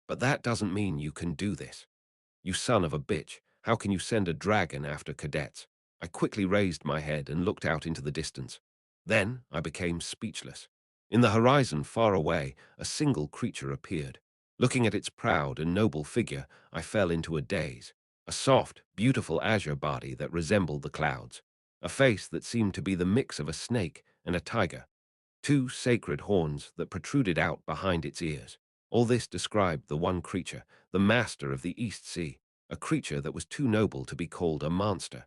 But that doesn't mean you can do this. You son of a bitch, how can you send a dragon after cadets? I quickly raised my head and looked out into the distance. Then I became speechless. In the horizon far away, a single creature appeared. Looking at its proud and noble figure, I fell into a daze. A soft, beautiful azure body that resembled the clouds. A face that seemed to be the mix of a snake and a tiger. Two sacred horns that protruded out behind its ears. All this described the one creature, the master of the East Sea, a creature that was too noble to be called a monster.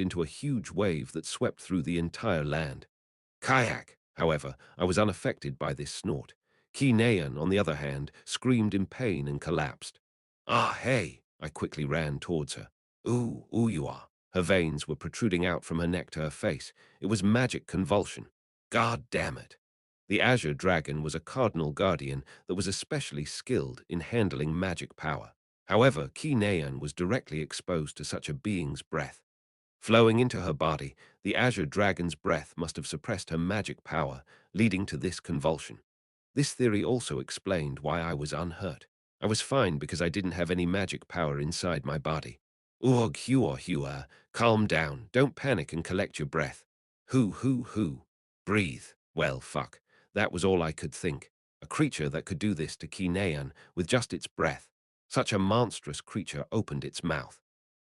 into a huge wave that swept through the entire land. Kayak, however, I was unaffected by this snort. Ki Naeun, on the other hand, screamed in pain and collapsed. Ah, hey! I quickly ran towards her. Ooh, you are. Her veins were protruding out from her neck to her face. It was magic convulsion. God damn it. The Azure Dragon was a cardinal guardian that was especially skilled in handling magic power. However, Ki Naeun was directly exposed to such a being's breath. Flowing into her body, the Azure Dragon's breath must have suppressed her magic power, leading to this convulsion. This theory also explained why I was unhurt. I was fine because I didn't have any magic power inside my body. Hua, calm down, don't panic and collect your breath. Hoo. Breathe. Well, fuck. That was all I could think. A creature that could do this to Ki Naeun with just its breath. Such a monstrous creature opened its mouth.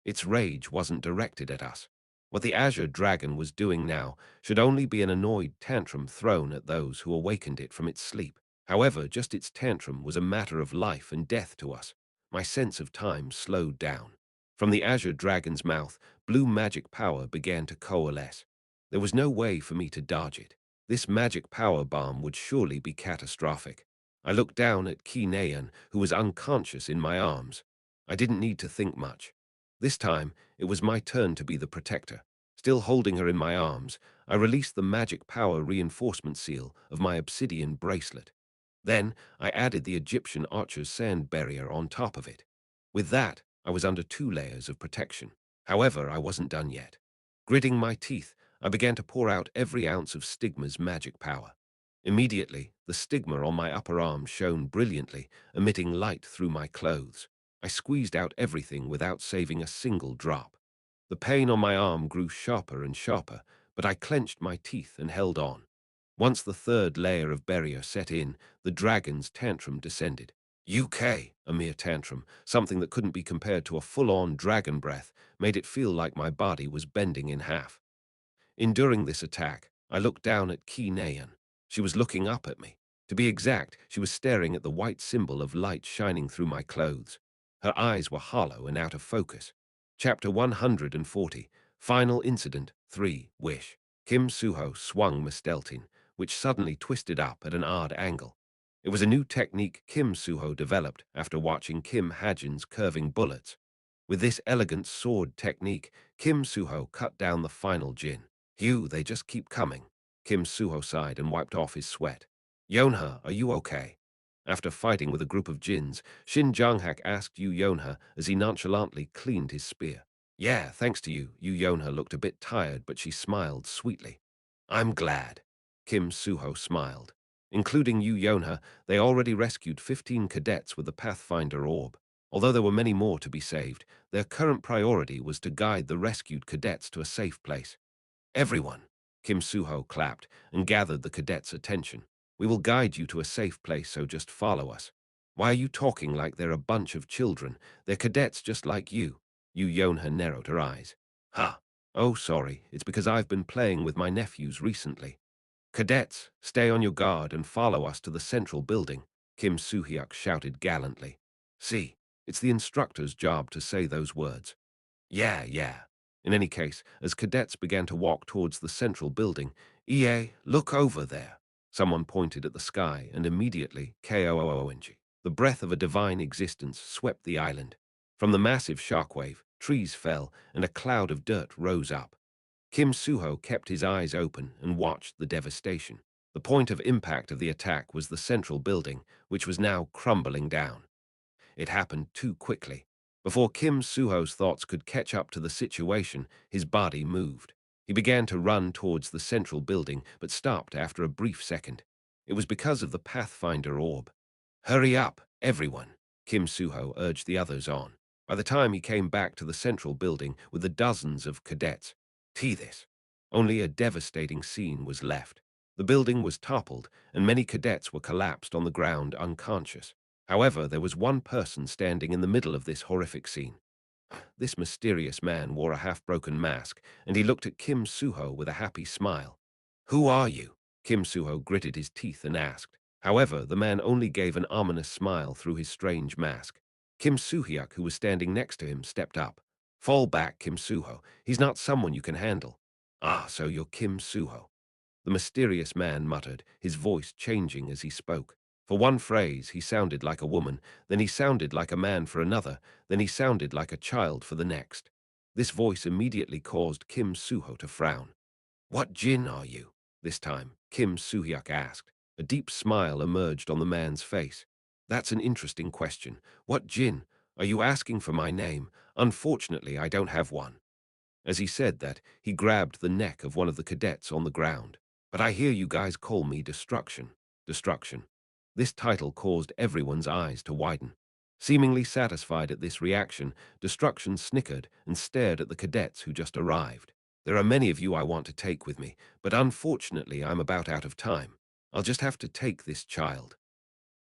Its rage wasn't directed at us. What the Azure Dragon was doing now should only be an annoyed tantrum thrown at those who awakened it from its sleep. However, just its tantrum was a matter of life and death to us. My sense of time slowed down. From the Azure Dragon's mouth, blue magic power began to coalesce. There was no way for me to dodge it. This magic power bomb would surely be catastrophic. I looked down at Ki Naeun, who was unconscious in my arms. I didn't need to think much. This time, it was my turn to be the protector. Still holding her in my arms, I released the magic power reinforcement seal of my obsidian bracelet. Then, I added the Egyptian archer's sand barrier on top of it. With that, I was under 2 layers of protection. However, I wasn't done yet. Gritting my teeth, I began to pour out every ounce of Stigma's magic power. Immediately, the stigma on my upper arm shone brilliantly, emitting light through my clothes. I squeezed out everything without saving a single drop. The pain on my arm grew sharper and sharper, but I clenched my teeth and held on. Once the 3rd layer of barrier set in, the dragon's tantrum descended. A mere tantrum, something that couldn't be compared to a full-on dragon breath, made it feel like my body was bending in half. Enduring this attack, I looked down at Ki Naeun. She was looking up at me. To be exact, she was staring at the white symbol of light shining through my clothes. Her eyes were hollow and out of focus. Chapter 140, Final Incident 3, Wish. Kim Suho swung Misteltin, which suddenly twisted up at an odd angle. It was a new technique Kim Suho developed after watching Kim Hajin's curving bullets. With this elegant sword technique, Kim Suho cut down the final Jin. They just keep coming. Kim Suho sighed and wiped off his sweat. Yonha, are you okay? After fighting with a group of Jins, Shin Jonghak asked Yu Yonha as he nonchalantly cleaned his spear. Yeah, thanks to you. Yu Yonha looked a bit tired, but she smiled sweetly. I'm glad. Kim Suho smiled. Including Yu Yonha, they already rescued 15 cadets with the Pathfinder orb. Although there were many more to be saved, their current priority was to guide the rescued cadets to a safe place. Everyone, Kim Suho clapped and gathered the cadets' attention. We will guide you to a safe place, so just follow us. Why are you talking like they're a bunch of children? They're cadets just like you. Yu Yonha narrowed her eyes. Ha! Oh, sorry, it's because I've been playing with my nephews recently. Cadets, stay on your guard and follow us to the central building, Kim Soo-hyuk shouted gallantly. See, it's the instructor's job to say those words. Yeah. In any case, as cadets began to walk towards the central building, look over there. Someone pointed at the sky, and immediately, Koong. The breath of a divine existence swept the island. From the massive shockwave, trees fell, and a cloud of dirt rose up. Kim Suho kept his eyes open and watched the devastation. The point of impact of the attack was the central building, which was now crumbling down. It happened too quickly. Before Kim Suho's thoughts could catch up to the situation, his body moved. He began to run towards the central building, but stopped after a brief second. It was because of the Pathfinder orb. Hurry up, everyone, Kim Suho urged the others on. By the time he came back to the central building with the dozens of cadets, this. Only a devastating scene was left. The building was toppled, and many cadets were collapsed on the ground unconscious. However, there was one person standing in the middle of this horrific scene. This mysterious man wore a half-broken mask, and he looked at Kim Suho with a happy smile. "Who are you?" Kim Suho gritted his teeth and asked. However, the man only gave an ominous smile through his strange mask. Kim Soo-hyuk, who was standing next to him, stepped up. "Fall back, Kim Suho. He's not someone you can handle." "Ah, so you're Kim Suho," the mysterious man muttered, his voice changing as he spoke. For one phrase, he sounded like a woman, then he sounded like a man for another, then he sounded like a child for the next. This voice immediately caused Kim Suho to frown. "What Jin are you?" This time, Kim Soo-hyuk asked. A deep smile emerged on the man's face. "That's an interesting question. What Jin? Are you asking for my name? Unfortunately, I don't have one." As he said that, he grabbed the neck of one of the cadets on the ground. "But I hear you guys call me Destruction." Destruction. This title caused everyone's eyes to widen. Seemingly satisfied at this reaction, Destruction snickered and stared at the cadets who just arrived. "There are many of you I want to take with me, but unfortunately I'm about out of time. I'll just have to take this child."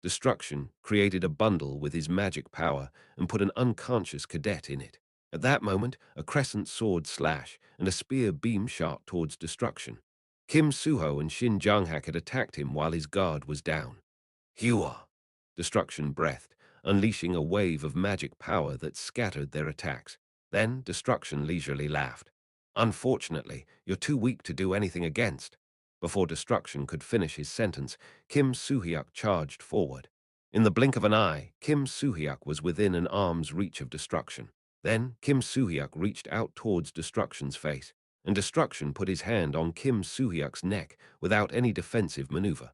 Destruction created a bundle with his magic power and put an unconscious cadet in it. At that moment, a crescent sword slash and a spear beam shot towards Destruction. Kim Suho and Shin Jang-hak had attacked him while his guard was down. "Hua!" Destruction breathed, unleashing a wave of magic power that scattered their attacks. Then Destruction leisurely laughed. "Unfortunately, you're too weak to do anything against." Before Destruction could finish his sentence, Kim Soo-hyuk charged forward. In the blink of an eye, Kim Soo-hyuk was within an arm's reach of Destruction. Then Kim Soo-hyuk reached out towards Destruction's face, and Destruction put his hand on Kim Soo-hyuk's neck without any defensive maneuver.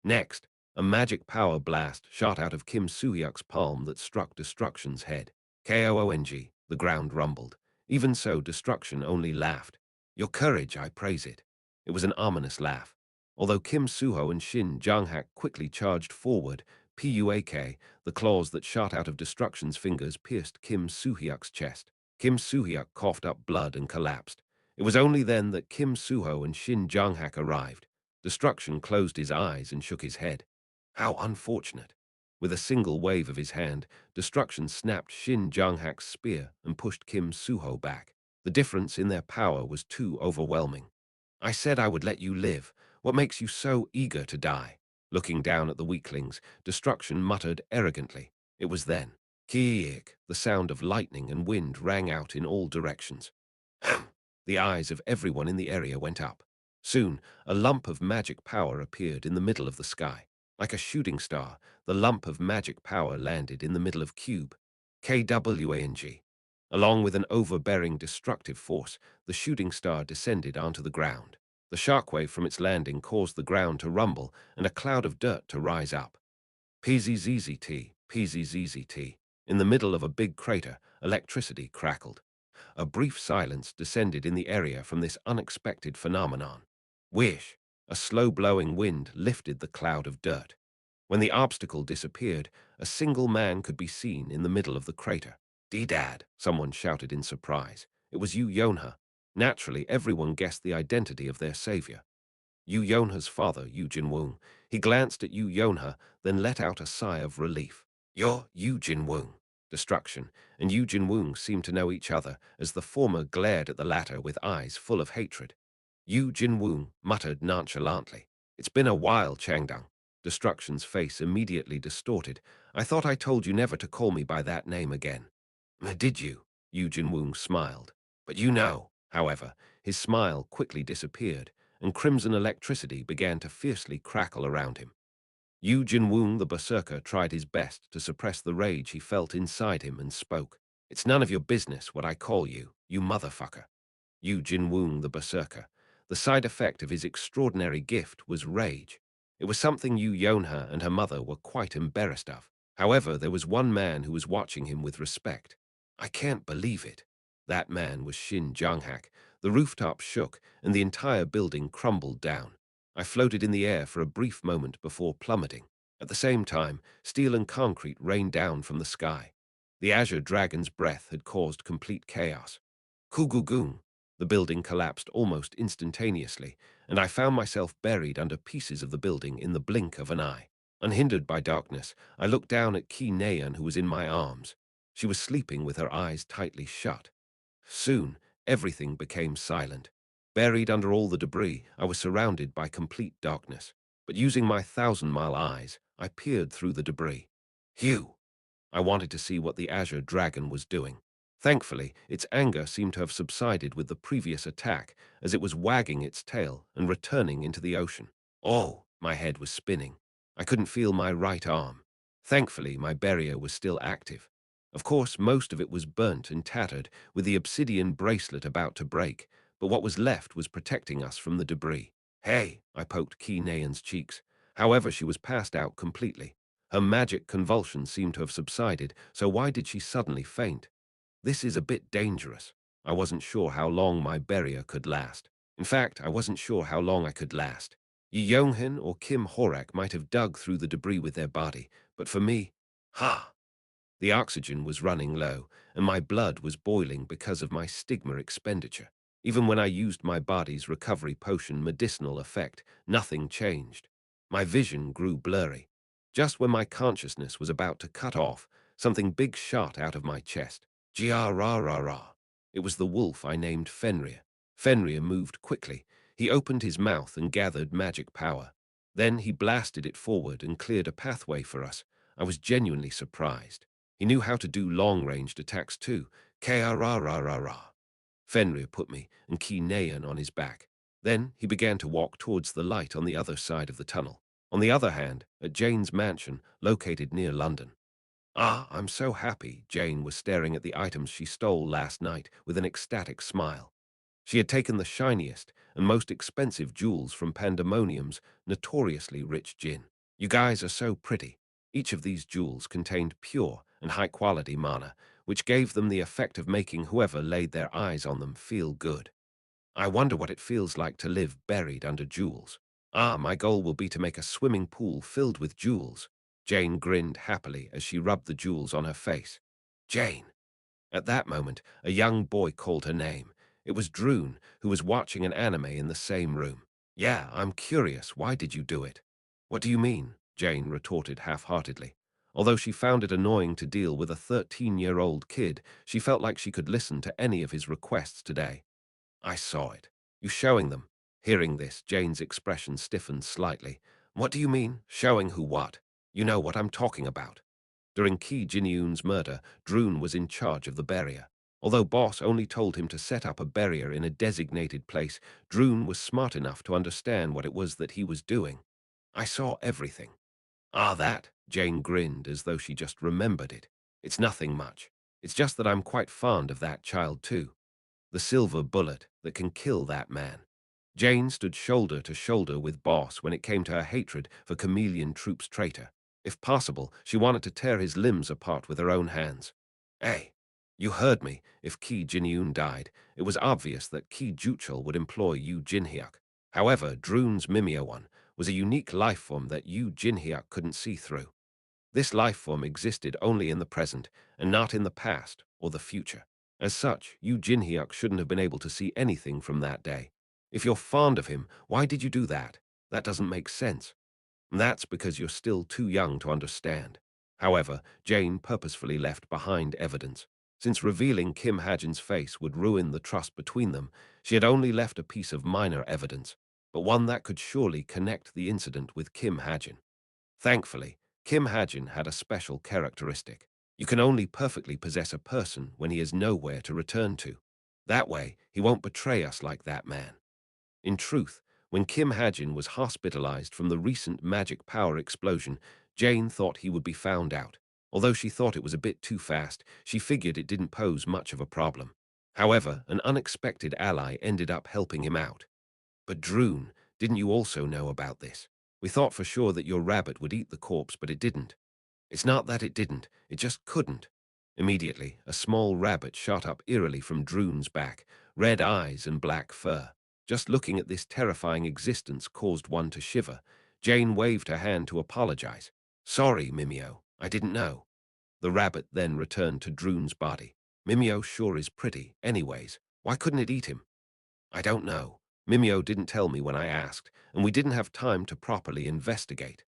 Next, a magic power blast shot out of Kim Soo-hyuk's palm that struck Destruction's head. "Koong," the ground rumbled. Even so, Destruction only laughed. "Your courage, I praise it." It was an ominous laugh. Although Kim Suho and Shin Jang-hak quickly charged forward, PUAK, the claws that shot out of Destruction's fingers pierced Kim Soo-hyuk's chest. Kim Soo-hyuk coughed up blood and collapsed. It was only then that Kim Suho and Shin Jang-hak arrived. Destruction closed his eyes and shook his head. How unfortunate. With a single wave of his hand, Destruction snapped Shin Jang-hak's spear and pushed Kim Suho back. The difference in their power was too overwhelming. "I said I would let you live. What makes you so eager to die?" Looking down at the weaklings, Destruction muttered arrogantly. It was then. Kiik, the sound of lightning and wind rang out in all directions. The eyes of everyone in the area went up. Soon, a lump of magic power appeared in the middle of the sky. Like a shooting star, the lump of magic power landed in the middle of Cube. KWANG. Along with an overbearing destructive force, the shooting star descended onto the ground. The shockwave from its landing caused the ground to rumble and a cloud of dirt to rise up. PZZZT, PZZZT. In the middle of a big crater, electricity crackled. A brief silence descended in the area from this unexpected phenomenon. Whish! A slow-blowing wind lifted the cloud of dirt. When the obstacle disappeared, a single man could be seen in the middle of the crater. "D-Dad!" someone shouted in surprise. It was Yu Yonha. Naturally, everyone guessed the identity of their savior. Yu Yonha's father, Yu Jinwoong. He glanced at Yu Yonha, then let out a sigh of relief. "You're Yu Jinwoong." Destruction and Yu Jinwoong seemed to know each other as the former glared at the latter with eyes full of hatred. Yu Jinwoong muttered nonchalantly. "It's been a while, Changdang." Destruction's face immediately distorted. "I thought I told you never to call me by that name again." "Did you?" Yu Jinwoong smiled. "But you know." However, his smile quickly disappeared, and crimson electricity began to fiercely crackle around him. Yu Jinwoong the Berserker tried his best to suppress the rage he felt inside him and spoke. "It's none of your business what I call you, you motherfucker." Yu Jinwoong the Berserker. The side effect of his extraordinary gift was rage. It was something Yu Yonha and her mother were quite embarrassed of. However, there was one man who was watching him with respect. "I can't believe it." That man was Shin Jang-hak. The rooftop shook, and the entire building crumbled down. I floated in the air for a brief moment before plummeting. At the same time, steel and concrete rained down from the sky. The Azure Dragon's breath had caused complete chaos. Kugugung. The building collapsed almost instantaneously, and I found myself buried under pieces of the building in the blink of an eye. Unhindered by darkness, I looked down at Ki Naeun, who was in my arms. She was sleeping with her eyes tightly shut. Soon, everything became silent. Buried under all the debris, I was surrounded by complete darkness. But using my 1,000-mile eyes, I peered through the debris. Hugh! I wanted to see what the Azure Dragon was doing. Thankfully, its anger seemed to have subsided with the previous attack, as it was wagging its tail and returning into the ocean. Oh, my head was spinning. I couldn't feel my right arm. Thankfully, my barrier was still active. Of course, most of it was burnt and tattered, with the obsidian bracelet about to break, but what was left was protecting us from the debris. Hey, I poked Ki Naeun's cheeks. However, she was passed out completely. Her magic convulsions seemed to have subsided, so why did she suddenly faint? This is a bit dangerous. I wasn't sure how long my barrier could last. In fact, I wasn't sure how long I could last. Yi Yonghin or Kim Horak might have dug through the debris with their body, but for me, ha! The oxygen was running low, and my blood was boiling because of my stigma expenditure. Even when I used my body's recovery potion medicinal effect, nothing changed. My vision grew blurry. Just when my consciousness was about to cut off, something big shot out of my chest. Gia-ra-ra-ra. It was the wolf I named Fenrir. Fenrir moved quickly. He opened his mouth and gathered magic power. Then he blasted it forward and cleared a pathway for us. I was genuinely surprised. He knew how to do long-ranged attacks too. K-ra-ra-ra-ra. Fenrir put me and Ki Naeun on his back. Then he began to walk towards the light on the other side of the tunnel. On the other hand, at Jane's mansion, located near London. Ah, I'm so happy. Jane was staring at the items she stole last night with an ecstatic smile. She had taken the shiniest and most expensive jewels from Pandemonium's notoriously rich Jin. You guys are so pretty. Each of these jewels contained pure and high-quality mana, which gave them the effect of making whoever laid their eyes on them feel good. I wonder what it feels like to live buried under jewels. Ah, my goal will be to make a swimming pool filled with jewels. Jane grinned happily as she rubbed the jewels on her face. Jane. At that moment, a young boy called her name. It was Droon, who was watching an anime in the same room. Yeah, I'm curious. Why did you do it? What do you mean? Jane retorted half-heartedly. Although she found it annoying to deal with a 13-year-old kid, she felt like she could listen to any of his requests today. I saw it. You showing them? Hearing this, Jane's expression stiffened slightly. What do you mean? Showing who what? You know what I'm talking about. During Ki Jinyun's murder, Droon was in charge of the barrier. Although Boss only told him to set up a barrier in a designated place, Droon was smart enough to understand what it was that he was doing. I saw everything. Ah, that? Jane grinned as though she just remembered it. It's nothing much. It's just that I'm quite fond of that child too. The silver bullet that can kill that man. Jane stood shoulder to shoulder with Boss when it came to her hatred for Chameleon Troop's traitor. If possible, she wanted to tear his limbs apart with her own hands. Hey, you heard me. If Ki Jinyun died, it was obvious that Ki Juchul would employ Yu Jinhyuk. However, Droon's Mimeo-1 was a unique life form that Yu Jinhyuk couldn't see through. This life form existed only in the present and not in the past or the future. As such, Yu Jinhyuk shouldn't have been able to see anything from that day. If you're fond of him, why did you do that? That doesn't make sense. That's because you're still too young to understand. However, Jane purposefully left behind evidence. Since revealing Kim Hajin's face would ruin the trust between them, she had only left a piece of minor evidence, but one that could surely connect the incident with Kim Hajin. Thankfully, Kim Hajin had a special characteristic. You can only perfectly possess a person when he is nowhere to return to. That way, he won't betray us like that man. In truth, when Kim Hajin was hospitalized from the recent magic power explosion, Jane thought he would be found out. Although she thought it was a bit too fast, she figured it didn't pose much of a problem. However, an unexpected ally ended up helping him out. But Droon, didn't you also know about this? We thought for sure that your rabbit would eat the corpse, but it didn't. It's not that it didn't, it just couldn't. Immediately, a small rabbit shot up eerily from Droon's back, red eyes and black fur. Just looking at this terrifying existence caused one to shiver. Jane waved her hand to apologize. Sorry, Mimeo, I didn't know. The rabbit then returned to Droon's body. Mimeo sure is pretty, anyways. Why couldn't it eat him? I don't know. Mimeo didn't tell me when I asked, and we didn't have time to properly investigate.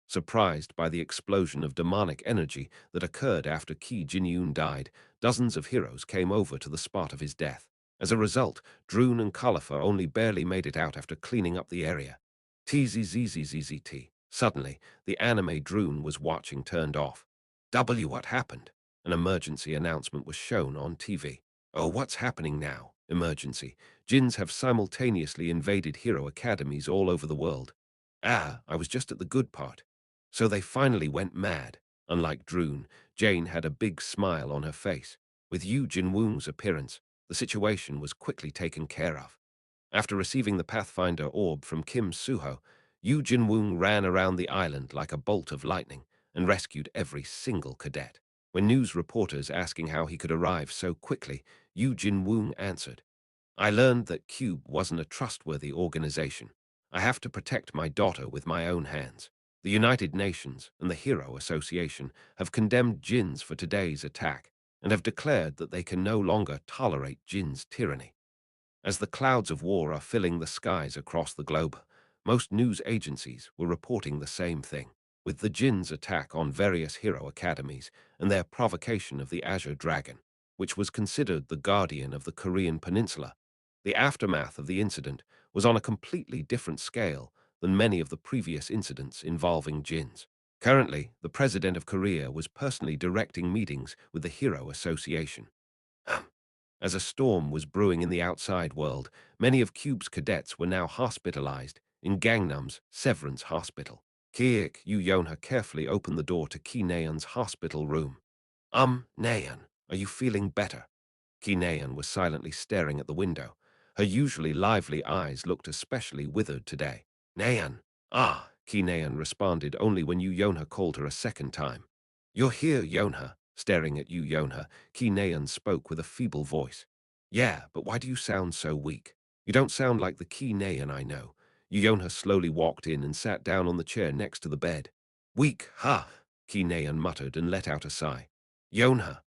Surprised by the explosion of demonic energy that occurred after Ki Jinyun died, dozens of heroes came over to the spot of his death. As a result, Droon and Khalifa only barely made it out after cleaning up the area. TZZZZZT. Suddenly, the anime Droon was watching turned off. What happened? An emergency announcement was shown on TV. Oh, what's happening now? Emergency. Jinns have simultaneously invaded hero academies all over the world. Ah, I was just at the good part. So they finally went mad. Unlike Droon, Jane had a big smile on her face. With Yu Jinwoong's appearance, the situation was quickly taken care of. After receiving the Pathfinder orb from Kim Suho, Yu Jinwoong ran around the island like a bolt of lightning and rescued every single cadet. When news reporters asking how he could arrive so quickly, Yu Jinwoong answered, I learned that Cube wasn't a trustworthy organization. I have to protect my daughter with my own hands. The United Nations and the Hero Association have condemned Jinns for today's attack and have declared that they can no longer tolerate Jin's tyranny. As the clouds of war are filling the skies across the globe, most news agencies were reporting the same thing. With the Jin's attack on various hero academies and their provocation of the Azure Dragon, which was considered the guardian of the Korean peninsula, the aftermath of the incident was on a completely different scale than many of the previous incidents involving Jinns. Currently, the President of Korea was personally directing meetings with the Hero Association. As a storm was brewing in the outside world, many of Cube's cadets were now hospitalized in Gangnam's Severance Hospital. Kiek Yu Yonha carefully opened the door to Ki Nayeon's hospital room. Nayeon, are you feeling better? Ki Nayeon was silently staring at the window. Her usually lively eyes looked especially withered today. Nayeon. Ki Nayeon responded only when Yu Yonha called her a second time. You're here, Yonha. Staring at Yu Yonha, Ki Nayeon spoke with a feeble voice. Yeah, but why do you sound so weak? You don't sound like the Ki Nayeon I know. Yu Yonha slowly walked in and sat down on the chair next to the bed. Weak, ha! Ki Nayeon muttered and let out a sigh. Yonha.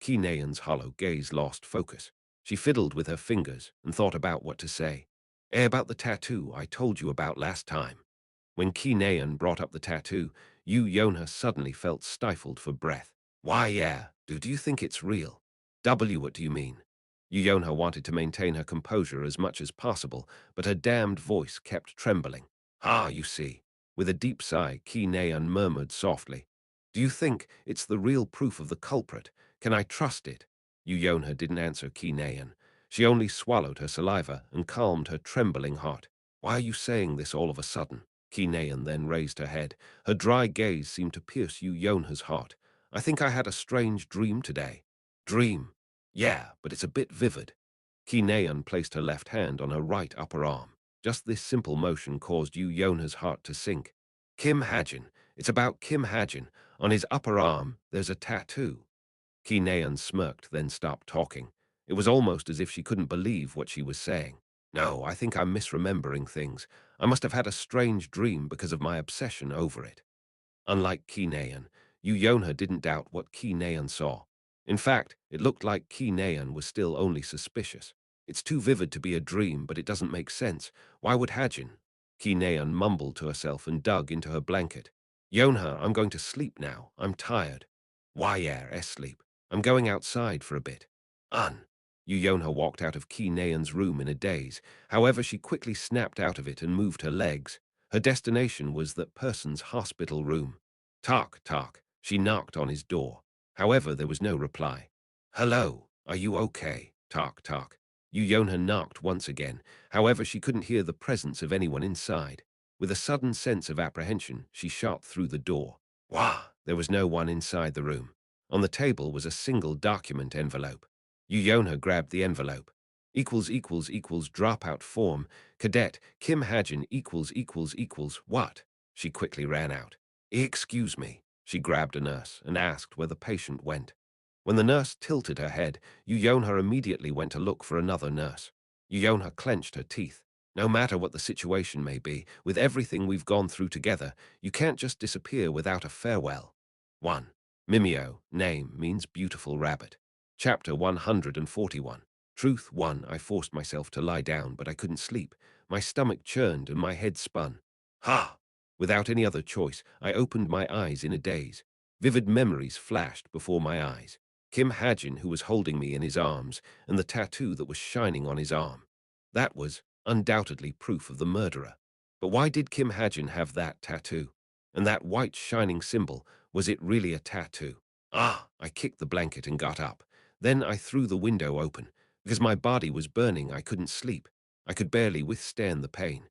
Ki Nayeon's hollow gaze lost focus. She fiddled with her fingers and thought about what to say. About the tattoo I told you about last time. When Ki Nayeon brought up the tattoo, Yu Yonha suddenly felt stifled for breath. Why, yeah, do you think it's real? What do you mean? Yu Yonha wanted to maintain her composure as much as possible, but her damned voice kept trembling. You see. With a deep sigh, Ki Nayeon murmured softly. Do you think it's the real proof of the culprit? Can I trust it? Yu Yonha didn't answer Ki Nayeon. She only swallowed her saliva and calmed her trembling heart. Why are you saying this all of a sudden? Ki Nayeon then raised her head. Her dry gaze seemed to pierce Yu Yonha's heart. I think I had a strange dream today. Dream? Yeah, but it's a bit vivid. Ki Nayeon placed her left hand on her right upper arm. Just this simple motion caused Yu Yonha's heart to sink. Kim Hajin. It's about Kim Hajin. On his upper arm, there's a tattoo. Ki Nayeon smirked, then stopped talking. It was almost as if she couldn't believe what she was saying. No, I think I'm misremembering things. I must have had a strange dream because of my obsession over it. Unlike Ki Nayeon, Yu Yonha didn't doubt what Ki Nayeon saw. In fact, it looked like Ki Nayeon was still only suspicious. It's too vivid to be a dream, but it doesn't make sense. Why would Hajin? Ki Nayeon mumbled to herself and dug into her blanket. Yonha, I'm going to sleep now. I'm tired. Why, yeah, sleep. I'm going outside for a bit. Yu Yonha walked out of Ki Nayeon's room in a daze. However, she quickly snapped out of it and moved her legs. Her destination was that person's hospital room. Talk, talk. She knocked on his door. However, there was no reply. Hello, are you okay? Talk, talk. Yu Yonha knocked once again. However, she couldn't hear the presence of anyone inside. With a sudden sense of apprehension, she shot through the door. Wah! There was no one inside the room. On the table was a single document envelope. Yu Yonha grabbed the envelope. Dropout form. Cadet Kim Hajin what? She quickly ran out. Excuse me. She grabbed a nurse and asked where the patient went. When the nurse tilted her head, Yu Yonha immediately went to look for another nurse. Yu Yonha clenched her teeth. No matter what the situation may be, with everything we've gone through together, you can't just disappear without a farewell. 1. Mimeo, name, means beautiful rabbit. Chapter 141. Truth 1. I forced myself to lie down, but I couldn't sleep. My stomach churned and my head spun. Ha! Without any other choice, I opened my eyes in a daze. Vivid memories flashed before my eyes. Kim Hajin, who was holding me in his arms, and the tattoo that was shining on his arm. That was undoubtedly proof of the murderer. But why did Kim Hajin have that tattoo? And that white shining symbol, was it really a tattoo? Ah! I kicked the blanket and got up. Then I threw the window open. Because my body was burning, I couldn't sleep. I could barely withstand the pain.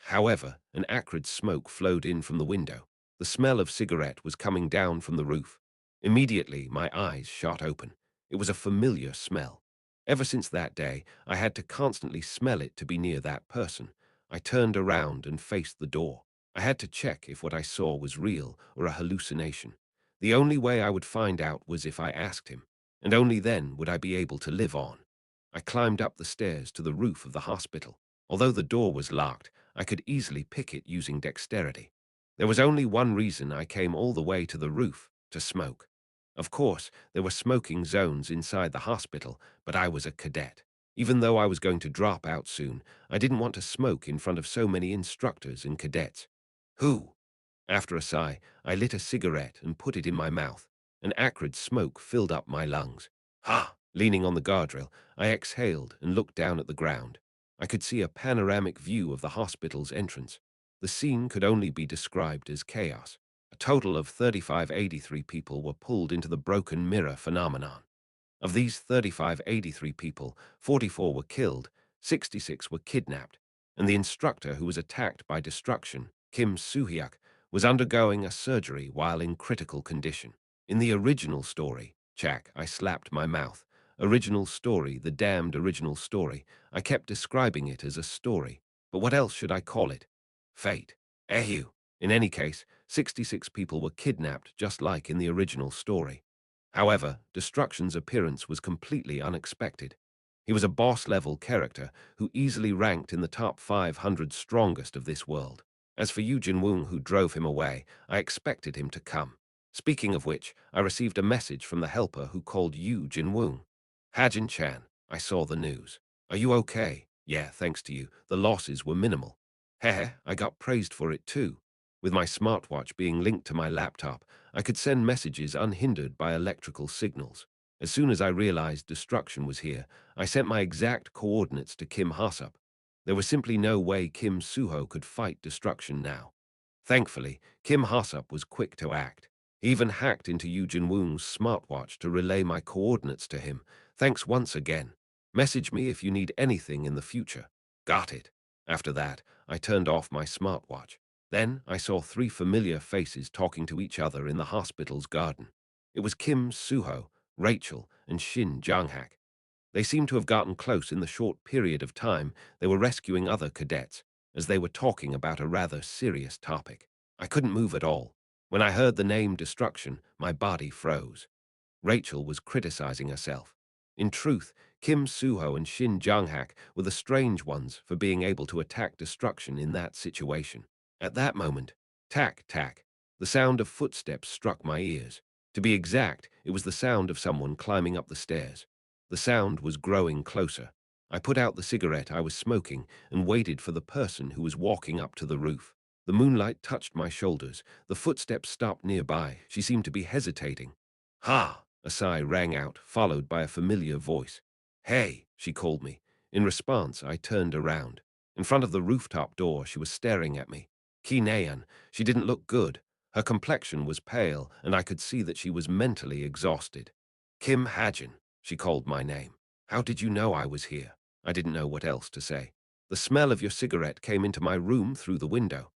However, an acrid smoke flowed in from the window. The smell of cigarette was coming down from the roof. Immediately, my eyes shot open. It was a familiar smell. Ever since that day, I had to constantly smell it to be near that person. I turned around and faced the door. I had to check if what I saw was real or a hallucination. The only way I would find out was if I asked him, and only then would I be able to live on. I climbed up the stairs to the roof of the hospital. Although the door was locked, I could easily pick it using dexterity. There was only one reason I came all the way to the roof, to smoke. Of course, there were smoking zones inside the hospital, but I was a cadet. Even though I was going to drop out soon, I didn't want to smoke in front of so many instructors and cadets. Who? After a sigh, I lit a cigarette and put it in my mouth. An acrid smoke filled up my lungs. Ha! Leaning on the guardrail, I exhaled and looked down at the ground. I could see a panoramic view of the hospital's entrance. The scene could only be described as chaos. A total of 3583 people were pulled into the broken mirror phenomenon. Of these 3583 people, 44 were killed, 66 were kidnapped, and the instructor who was attacked by destruction, Kim Soo-hyuk, was undergoing a surgery while in critical condition. In the original story, Chak, I slapped my mouth. Original story, the damned original story. I kept describing it as a story. But what else should I call it? Fate. Ehu. In any case, 66 people were kidnapped just like in the original story. However, Destruction's appearance was completely unexpected. He was a boss-level character who easily ranked in the top 500 strongest of this world. As for Yu Jin-woong, who drove him away, I expected him to come. Speaking of which, I received a message from the helper who called Yu Jin-woong. Hajin-chan, I saw the news. Are you okay? Yeah, thanks to you. The losses were minimal. Heh, I got praised for it too. With my smartwatch being linked to my laptop, I could send messages unhindered by electrical signals. As soon as I realized destruction was here, I sent my exact coordinates to Kim Hasup. There was simply no way Kim Suho could fight destruction now. Thankfully, Kim Hasup was quick to act. He even hacked into Yu Jin-woong's smartwatch to relay my coordinates to him. Thanks once again. Message me if you need anything in the future. Got it. After that, I turned off my smartwatch. Then I saw three familiar faces talking to each other in the hospital's garden. It was Kim Suho, Rachel, and Shin Jang-hak. They seemed to have gotten close in the short period of time they were rescuing other cadets, as they were talking about a rather serious topic. I couldn't move at all. When I heard the name Destruction, my body froze. Rachel was criticizing herself. In truth, Kim Suho and Shin Jang-hak were the strange ones for being able to attack Destruction in that situation. At that moment, tack, tack, the sound of footsteps struck my ears. To be exact, it was the sound of someone climbing up the stairs. The sound was growing closer. I put out the cigarette I was smoking and waited for the person who was walking up to the roof. The moonlight touched my shoulders. The footsteps stopped nearby. She seemed to be hesitating. Ha! A sigh rang out, followed by a familiar voice. Hey, she called me. In response, I turned around. In front of the rooftop door, she was staring at me. Ki Naeun, she didn't look good. Her complexion was pale, and I could see that she was mentally exhausted. Kim Hajin, she called my name. How did you know I was here? I didn't know what else to say. The smell of your cigarette came into my room through the window.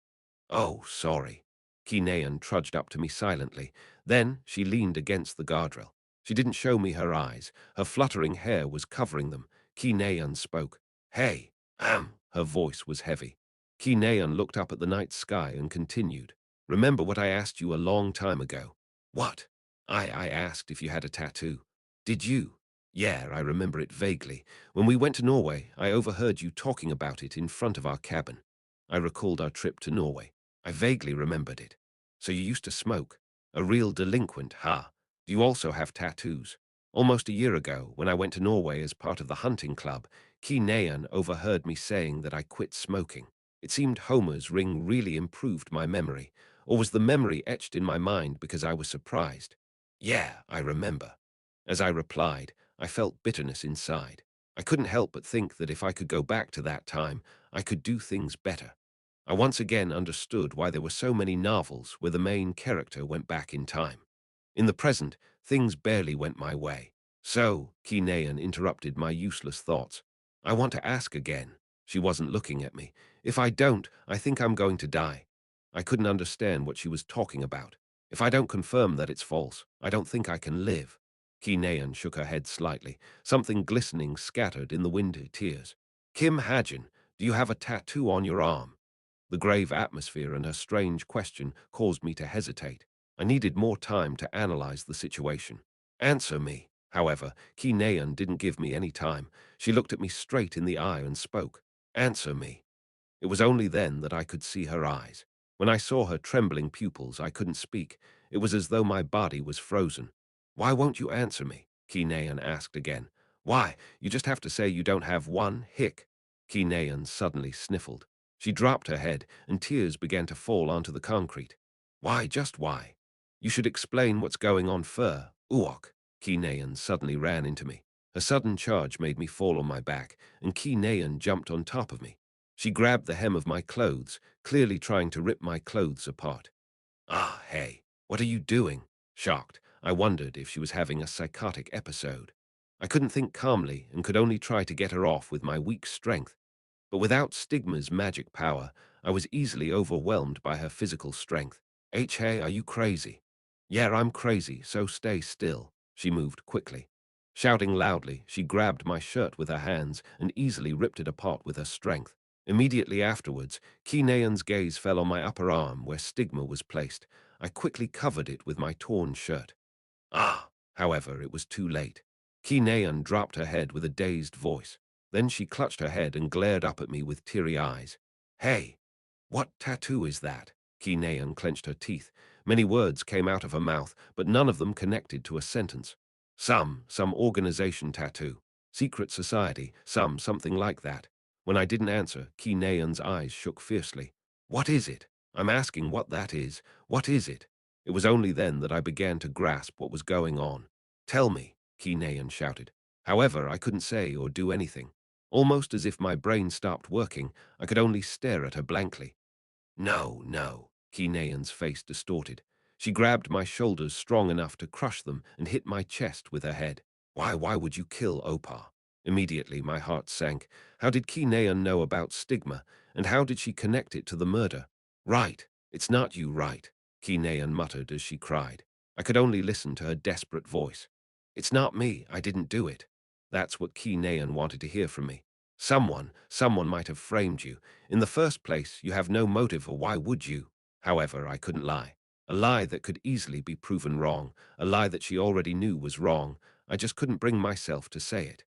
Oh, sorry. Ki Naeun trudged up to me silently. Then she leaned against the guardrail. She didn't show me her eyes. Her fluttering hair was covering them. Ki Naeun spoke. Hey, her voice was heavy. Ki Naeun looked up at the night sky and continued. Remember what I asked you a long time ago? What? I asked if you had a tattoo. Did you? Yeah, I remember it vaguely. When we went to Norway, I overheard you talking about it in front of our cabin. I recalled our trip to Norway. I vaguely remembered it. So you used to smoke? A real delinquent, huh? Do you also have tattoos? Almost a year ago, when I went to Norway as part of the hunting club, Ki Naeun overheard me saying that I quit smoking. It seemed Homer's ring really improved my memory, or was the memory etched in my mind because I was surprised? Yeah, I remember. As I replied, I felt bitterness inside. I couldn't help but think that if I could go back to that time, I could do things better. I once again understood why there were so many novels where the main character went back in time. In the present, things barely went my way. So, Kinean interrupted my useless thoughts. I want to ask again. She wasn't looking at me. If I don't, I think I'm going to die. I couldn't understand what she was talking about. If I don't confirm that it's false, I don't think I can live. Kinean shook her head slightly. Something glistening scattered in the wind tears. Kim Hajin, do you have a tattoo on your arm? The grave atmosphere and her strange question caused me to hesitate. I needed more time to analyze the situation. Answer me. However, Kinean didn't give me any time. She looked at me straight in the eye and spoke. Answer me. It was only then that I could see her eyes. When I saw her trembling pupils, I couldn't speak. It was as though my body was frozen. Why won't you answer me? Kinean asked again. Why? You just have to say you don't have one hick. Kinean suddenly sniffled. She dropped her head, and tears began to fall onto the concrete. Why, just why? You should explain what's going on fur. Uok. Kinean suddenly ran into me. Her sudden charge made me fall on my back, and Kinean jumped on top of me. She grabbed the hem of my clothes, clearly trying to rip my clothes apart. Ah, hey, what are you doing? Shocked, I wondered if she was having a psychotic episode. I couldn't think calmly and could only try to get her off with my weak strength. But without Stigma's magic power, I was easily overwhelmed by her physical strength. Hey, are you crazy? Yeah, I'm crazy, so stay still. She moved quickly. Shouting loudly, she grabbed my shirt with her hands and easily ripped it apart with her strength. Immediately afterwards, Kinean's gaze fell on my upper arm where Stigma was placed. I quickly covered it with my torn shirt. Ah! However, it was too late. Kinean dropped her head with a dazed voice. Then she clutched her head and glared up at me with teary eyes. Hey! What tattoo is that? Kinean clenched her teeth. Many words came out of her mouth, but none of them connected to a sentence. Some organization tattoo. Secret society, something like that. When I didn't answer, Kinean's eyes shook fiercely. What is it? I'm asking what that is. What is it? It was only then that I began to grasp what was going on. Tell me, Kinean shouted. However, I couldn't say or do anything. Almost as if my brain stopped working, I could only stare at her blankly. No. Kinean's face distorted. She grabbed my shoulders strong enough to crush them and hit my chest with her head. Why would you kill Opar? Immediately my heart sank. How did Kinean know about Stigma, and how did she connect it to the murder? Right, it's not you, right, Kinean muttered as she cried. I could only listen to her desperate voice. It's not me, I didn't do it. That's what Kinean wanted to hear from me. Someone might have framed you. In the first place, you have no motive, or why would you? However, I couldn't lie. A lie that could easily be proven wrong, a lie that she already knew was wrong. I just couldn't bring myself to say it.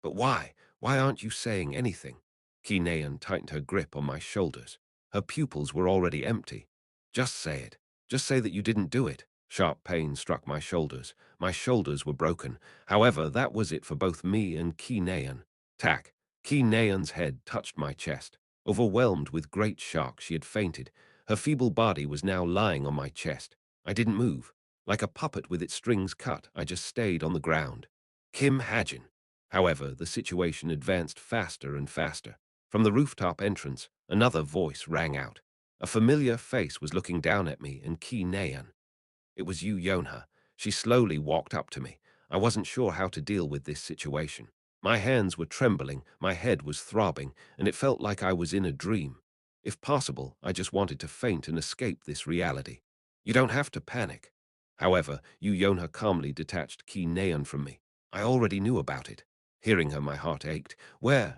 But why? Why aren't you saying anything? Kinean tightened her grip on my shoulders. Her pupils were already empty. Just say it. Just say that you didn't do it. Sharp pain struck my shoulders. My shoulders were broken. However, that was it for both me and Kinean. Tack. Kinean's head touched my chest. Overwhelmed with great shock, she had fainted. Her feeble body was now lying on my chest. I didn't move. Like a puppet with its strings cut, I just stayed on the ground. Kim Hajin. However, the situation advanced faster and faster. From the rooftop entrance, another voice rang out. A familiar face was looking down at me and Kinean. It was Yonha. She slowly walked up to me. I wasn't sure how to deal with this situation. My hands were trembling, my head was throbbing, and it felt like I was in a dream. If possible, I just wanted to faint and escape this reality. You don't have to panic. However, Yonha calmly detached Kinean from me. I already knew about it. Hearing her, my heart ached.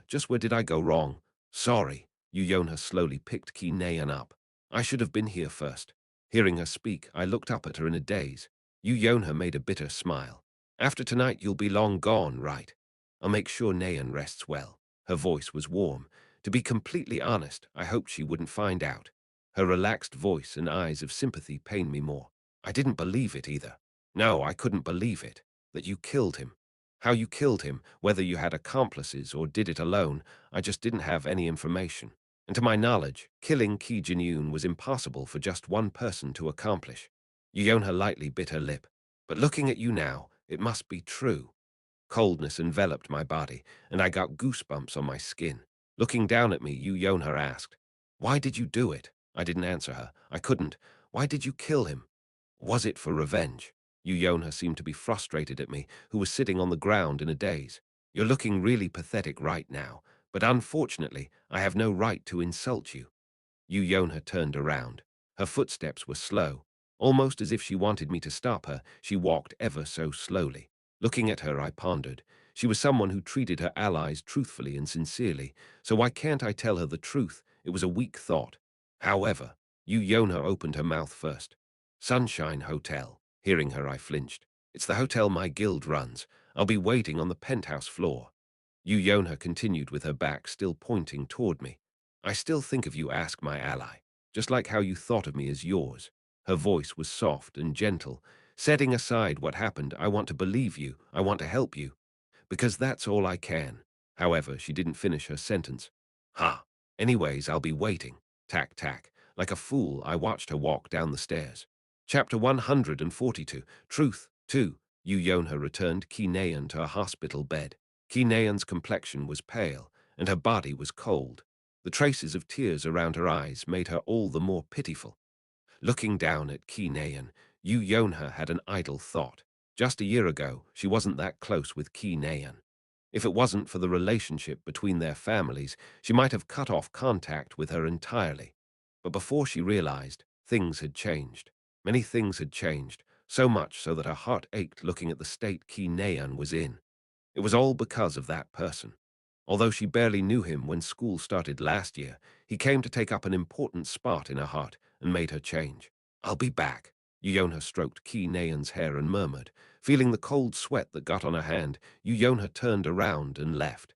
Just where did I go wrong? Sorry. Yonha slowly picked Kinean up. I should have been here first. Hearing her speak, I looked up at her in a daze. Yonha made a bitter smile. After tonight, you'll be long gone, right? I'll make sure Nayan rests well. Her voice was warm. To be completely honest, I hoped she wouldn't find out. Her relaxed voice and eyes of sympathy pained me more. I didn't believe it either. No, I couldn't believe it. That you killed him. How you killed him, whether you had accomplices or did it alone, I just didn't have any information. and to my knowledge, killing Ki Jin-yoon was impossible for just one person to accomplish. Yonha lightly bit her lip. But looking at you now, it must be true. Coldness enveloped my body, and I got goosebumps on my skin. Looking down at me, Yonha asked, "Why did you do it?" I didn't answer her. I couldn't. "Why did you kill him?" "Was it for revenge?" Yonha seemed to be frustrated at me, who was sitting on the ground in a daze. "You're looking really pathetic right now, but unfortunately, I have no right to insult you." Yonha turned around. Her footsteps were slow. Almost as if she wanted me to stop her, she walked ever so slowly. Looking at her, I pondered. She was someone who treated her allies truthfully and sincerely, so why can't I tell her the truth? It was a weak thought. However, Yonha opened her mouth first. "Sunshine Hotel." Hearing her, I flinched. "It's the hotel my guild runs. I'll be waiting on the penthouse floor." Yonha continued with her back still pointing toward me. "I still think of you, ask my ally, just like how you thought of me as yours." Her voice was soft and gentle. "Setting aside what happened, I want to believe you. I want to help you. Because that's all I can." However, she didn't finish her sentence. "Ha. Anyways, I'll be waiting." Tack, tack. Like a fool, I watched her walk down the stairs. Chapter 142. Truth 2. Yonha returned Ki Naeun to a hospital bed. Ki Naeun's complexion was pale, and her body was cold. The traces of tears around her eyes made her all the more pitiful. Looking down at Ki Naeun, Yonha had an idle thought. Just a year ago, she wasn't that close with Ki Naeun. If it wasn't for the relationship between their families, she might have cut off contact with her entirely. But before she realized, things had changed. Many things had changed, so much so that her heart ached looking at the state Ki Naeun was in. It was all because of that person. Although she barely knew him when school started last year, he came to take up an important spot in her heart and made her change. "I'll be back." Yonha stroked Ki Naeun's hair and murmured. Feeling the cold sweat that got on her hand, Yonha turned around and left.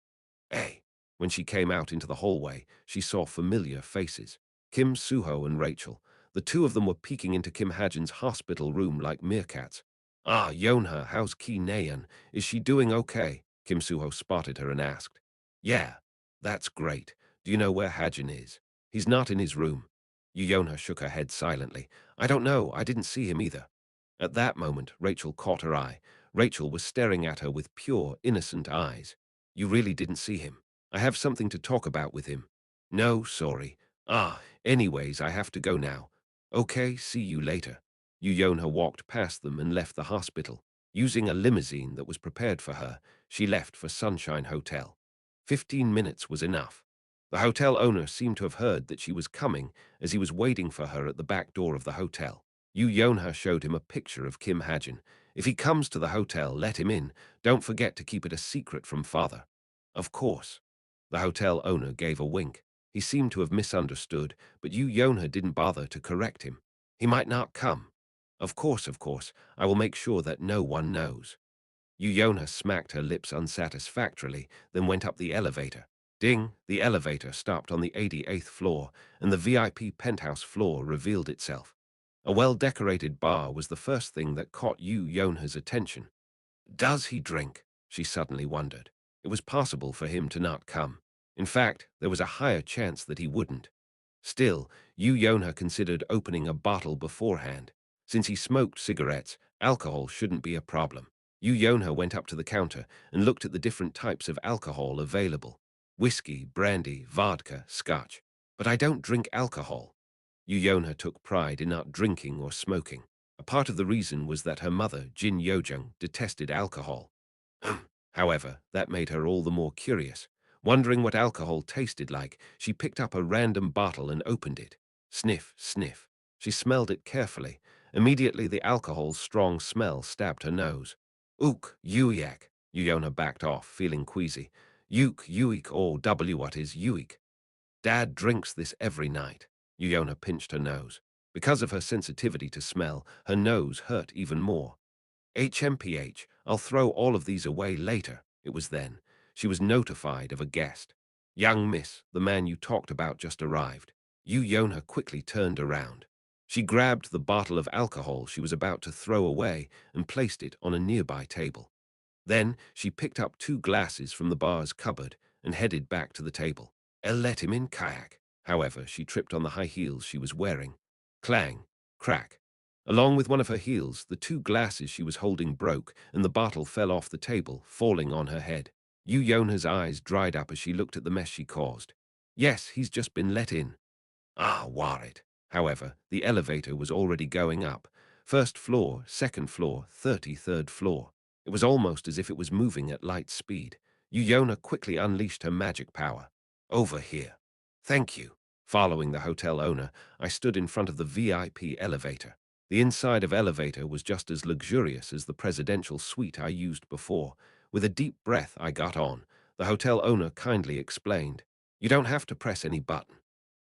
"Hey." When she came out into the hallway, she saw familiar faces. Kim Suho and Rachel. The two of them were peeking into Kim Hajin's hospital room like meerkats. "Ah, Yonha, how's Ki Naeun? Is she doing okay?" Kim Suho spotted her and asked. "Yeah, that's great. Do you know where Hajin is?" "He's not in his room." Yonha shook her head silently. "I don't know. I didn't see him either." At that moment, Rachel caught her eye. Rachel was staring at her with pure, innocent eyes. "You really didn't see him? I have something to talk about with him." "No, sorry." "Ah, anyways, I have to go now." "Okay, see you later." Yonha walked past them and left the hospital. Using a limousine that was prepared for her, she left for Sunshine Hotel. 15 minutes was enough. The hotel owner seemed to have heard that she was coming, as he was waiting for her at the back door of the hotel. Yonha showed him a picture of Kim Hajin. "If he comes to the hotel, let him in. Don't forget to keep it a secret from father." "Of course." The hotel owner gave a wink. He seemed to have misunderstood, but Yonha didn't bother to correct him. "He might not come." Of course, of course. I will make sure that no one knows." Yonha smacked her lips unsatisfactorily, then went up the elevator. Ding! The elevator stopped on the 88th floor, and the VIP penthouse floor revealed itself. A well-decorated bar was the first thing that caught Yonha's attention. Does he drink? She suddenly wondered. It was possible for him to not come. In fact, there was a higher chance that he wouldn't. Still, Yonha considered opening a bottle beforehand. Since he smoked cigarettes, alcohol shouldn't be a problem. Yonha went up to the counter and looked at the different types of alcohol available. Whiskey, brandy, vodka, scotch. "But I don't drink alcohol." Yonha took pride in not drinking or smoking. A part of the reason was that her mother, Jin Yojung, detested alcohol. However, that made her all the more curious. Wondering what alcohol tasted like, she picked up a random bottle and opened it. Sniff, sniff. She smelled it carefully. Immediately the alcohol's strong smell stabbed her nose. "Ook, uyak." Yonha backed off, feeling queasy. "Uke, uik, or what is uik?" "Dad drinks this every night." Yonha pinched her nose. Because of her sensitivity to smell, her nose hurt even more. "HMPH, I'll throw all of these away later." It was then. She was notified of a guest. "Young miss, the man you talked about just arrived." Yonha quickly turned around. She grabbed the bottle of alcohol she was about to throw away and placed it on a nearby table. Then she picked up 2 glasses from the bar's cupboard and headed back to the table. "I'll let him in, kayak." However, she tripped on the high heels she was wearing. Clang, crack. Along with one of her heels, the two glasses she was holding broke, and the bottle fell off the table, falling on her head. Yona's eyes dried up as she looked at the mess she caused. Yes, he's just been let in. Ah, worried. However, the elevator was already going up. First floor, second floor, 33rd floor. It was almost as if it was moving at light speed. Yona quickly unleashed her magic power. Over here. Thank you. Following the hotel owner, I stood in front of the VIP elevator. The inside of elevator was just as luxurious as the presidential suite I used before. With a deep breath, I got on. The hotel owner kindly explained, "You don't have to press any button."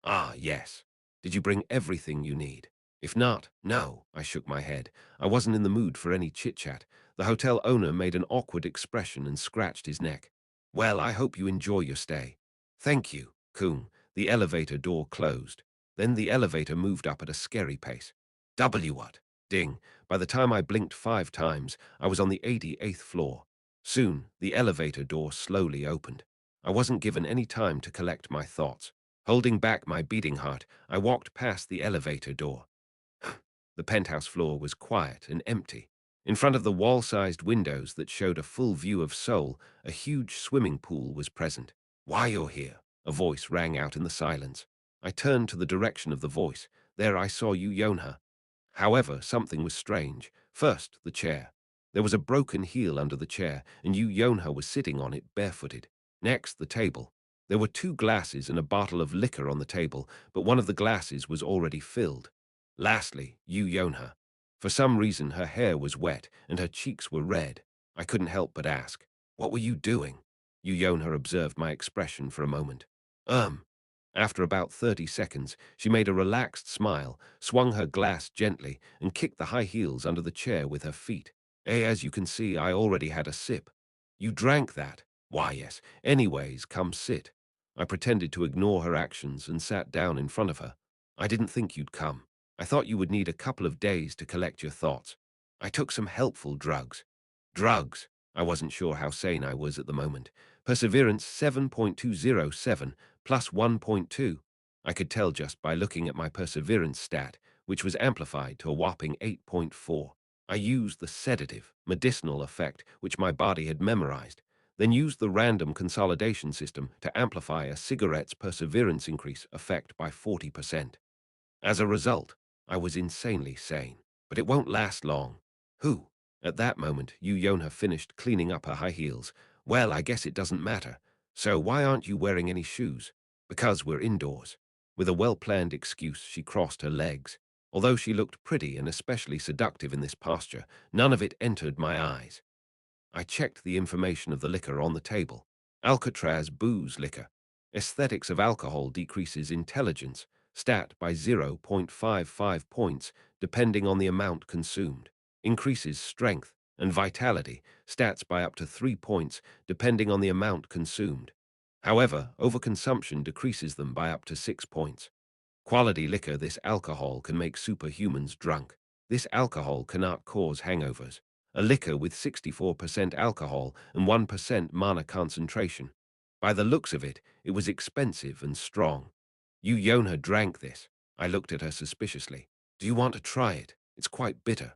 Ah, yes. Did you bring everything you need? If not, no, I shook my head. I wasn't in the mood for any chit-chat. The hotel owner made an awkward expression and scratched his neck. Well, I hope you enjoy your stay. Thank you, Coon. The elevator door closed. Then the elevator moved up at a scary pace. What? Ding. By the time I blinked 5 times, I was on the 88th floor. Soon, the elevator door slowly opened. I wasn't given any time to collect my thoughts. Holding back my beating heart, I walked past the elevator door. The penthouse floor was quiet and empty. In front of the wall-sized windows that showed a full view of Seoul, a huge swimming pool was present. Why you're here? A voice rang out in the silence. I turned to the direction of the voice. There I saw Yonha. However, something was strange. First, the chair. There was a broken heel under the chair, and Yonha was sitting on it barefooted. Next, the table. There were 2 glasses and a bottle of liquor on the table, but one of the glasses was already filled. Lastly, Yonha. For some reason, her hair was wet and her cheeks were red. I couldn't help but ask, "What were you doing?" Yonha observed my expression for a moment. After about 30 seconds, she made a relaxed smile, swung her glass gently, and kicked the high heels under the chair with her feet. As you can see, I already had a sip. You drank that? Why, yes. Anyways, come sit. I pretended to ignore her actions and sat down in front of her. I didn't think you'd come. I thought you would need a couple of days to collect your thoughts. I took some helpful drugs. Drugs? I wasn't sure how sane I was at the moment. Perseverance 7.207 plus 1.2. I could tell just by looking at my perseverance stat, which was amplified to a whopping 8.4. I used the sedative, medicinal effect which my body had memorized, then used the random consolidation system to amplify a cigarette's perseverance increase effect by 40%. As a result, I was insanely sane. But it won't last long. Who? At that moment, Yonha finished cleaning up her high heels. Well, I guess it doesn't matter. So why aren't you wearing any shoes? Because we're indoors. With a well-planned excuse, she crossed her legs. Although she looked pretty and especially seductive in this posture, none of it entered my eyes. I checked the information of the liquor on the table. Alcatraz booze liquor. Aesthetics of alcohol decreases intelligence, stat by 0.55 points depending on the amount consumed. Increases strength and vitality, stats by up to 3 points depending on the amount consumed. However, overconsumption decreases them by up to 6 points. Quality liquor, this alcohol can make superhumans drunk. This alcohol cannot cause hangovers. A liquor with 64% alcohol and 1% mana concentration. By the looks of it, it was expensive and strong. Yonha drank this. I looked at her suspiciously. Do you want to try it? It's quite bitter.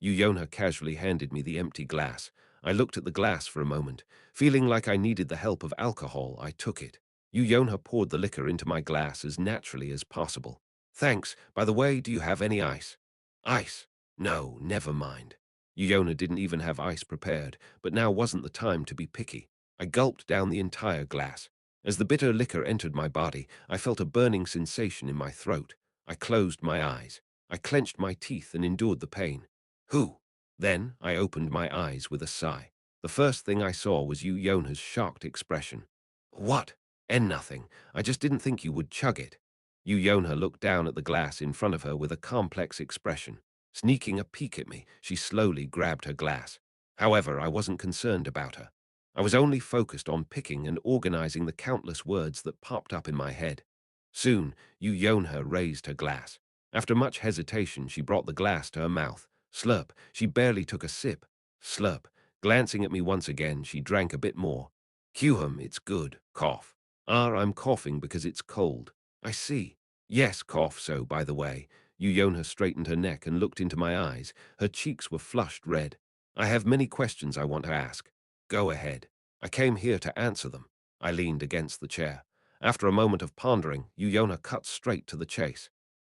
Yonha casually handed me the empty glass. I looked at the glass for a moment. Feeling like I needed the help of alcohol, I took it. Yonha poured the liquor into my glass as naturally as possible. Thanks. By the way, do you have any ice? Ice? No, never mind. Yonha didn't even have ice prepared, but now wasn't the time to be picky. I gulped down the entire glass. As the bitter liquor entered my body, I felt a burning sensation in my throat. I closed my eyes. I clenched my teeth and endured the pain. Who? Then I opened my eyes with a sigh. The first thing I saw was Yonha's shocked expression. What? And nothing. I just didn't think you would chug it. Yonha looked down at the glass in front of her with a complex expression. Sneaking a peek at me, she slowly grabbed her glass. However, I wasn't concerned about her. I was only focused on picking and organizing the countless words that popped up in my head. Soon, Yonha raised her glass. After much hesitation, she brought the glass to her mouth. Slurp. She barely took a sip. Slurp. Glancing at me once again, she drank a bit more. It's good. Cough. I'm coughing because it's cold. I see. Yes, cough. So, by the way, Yuna straightened her neck and looked into my eyes. Her cheeks were flushed red. I have many questions I want to ask. Go ahead. I came here to answer them. I leaned against the chair. After a moment of pondering, Yuna cut straight to the chase.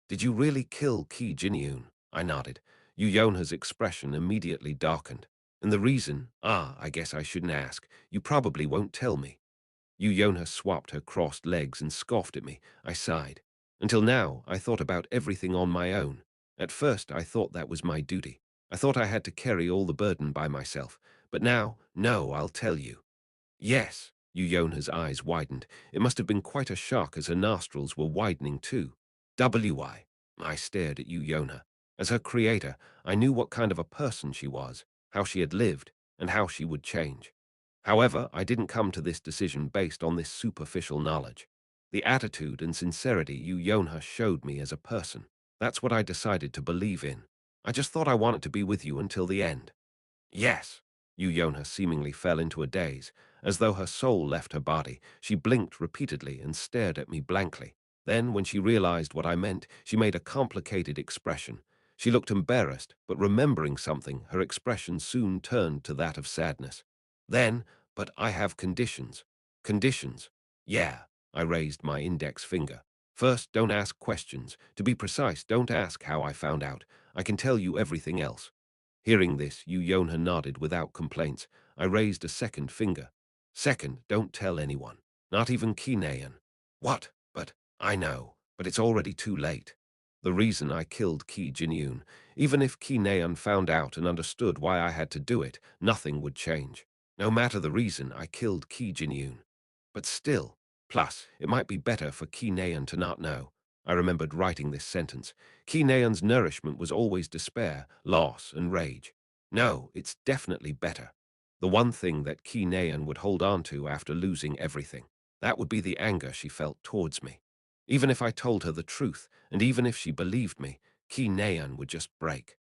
Did you really kill Ki Jinyun? I nodded. Yuyona's expression immediately darkened. And the reason? I guess I shouldn't ask. You probably won't tell me. Yuyona swapped her crossed legs and scoffed at me. I sighed. Until now, I thought about everything on my own. At first, I thought that was my duty. I thought I had to carry all the burden by myself. But now, no, I'll tell you. Yes, Yuyona's eyes widened. It must have been quite a shock as her nostrils were widening too. W.I. I stared at Yuyona. As her creator, I knew what kind of a person she was, how she had lived, and how she would change. However, I didn't come to this decision based on this superficial knowledge. The attitude and sincerity Yuyona showed me as a person, that's what I decided to believe in. I just thought I wanted to be with you until the end. Yes. Yuyona seemingly fell into a daze. As though her soul left her body, she blinked repeatedly and stared at me blankly. Then, when she realized what I meant, she made a complicated expression. She looked embarrassed, but remembering something, her expression soon turned to that of sadness. Then, but I have conditions. Conditions? Yeah, I raised my index finger. First, don't ask questions. To be precise, don't ask how I found out. I can tell you everything else. Hearing this, Yuyona nodded without complaints. I raised a second finger. Second, don't tell anyone. Not even Kinean. What? But I know. But it's already too late. The reason I killed Ki Jinyun, even if Kinean found out and understood why I had to do it, nothing would change. No matter the reason, I killed Ki Jinyun. But still, plus, it might be better for Kinean to not know. I remembered writing this sentence. Kinean's nourishment was always despair, loss, and rage. No, it's definitely better. The one thing that Kinean would hold on to after losing everything. That would be the anger she felt towards me. Even if I told her the truth, and even if she believed me, Kinean would just break.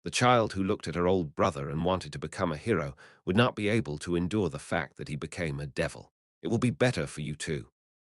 The child who looked at her old brother and wanted to become a hero would not be able to endure the fact that he became a devil. It will be better for you too.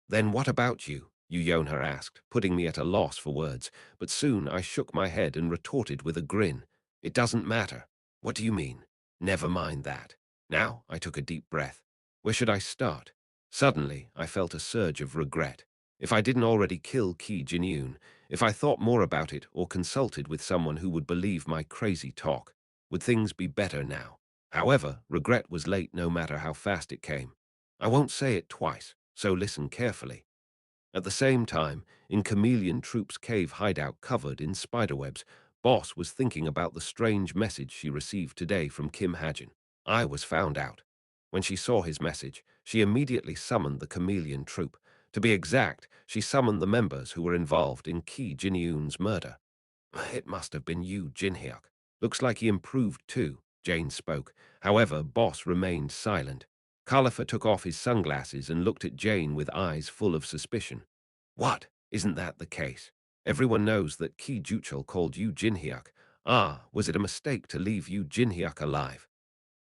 Then what about you? Yuyona asked, putting me at a loss for words, but soon I shook my head and retorted with a grin. It doesn't matter. What do you mean? Never mind that. Now I took a deep breath. Where should I start? Suddenly, I felt a surge of regret. If I didn't already kill Ki Jinyun, if I thought more about it or consulted with someone who would believe my crazy talk, would things be better now? However, regret was late no matter how fast it came. I won't say it twice, so listen carefully. At the same time, in Chameleon Troop's cave hideout covered in spiderwebs, Boss was thinking about the strange message she received today from Kim Hajin. I was found out. When she saw his message, she immediately summoned the Chameleon Troop. To be exact, she summoned the members who were involved in Ki Jinyun's murder. It must have been you, Jinhyuk. Looks like he improved too, Jane spoke. However, Boss remained silent. Khalifa took off his sunglasses and looked at Jane with eyes full of suspicion. What? Isn't that the case? Everyone knows that Ki Juchul called you Jinhyuk. Was it a mistake to leave you Jinhyuk alive?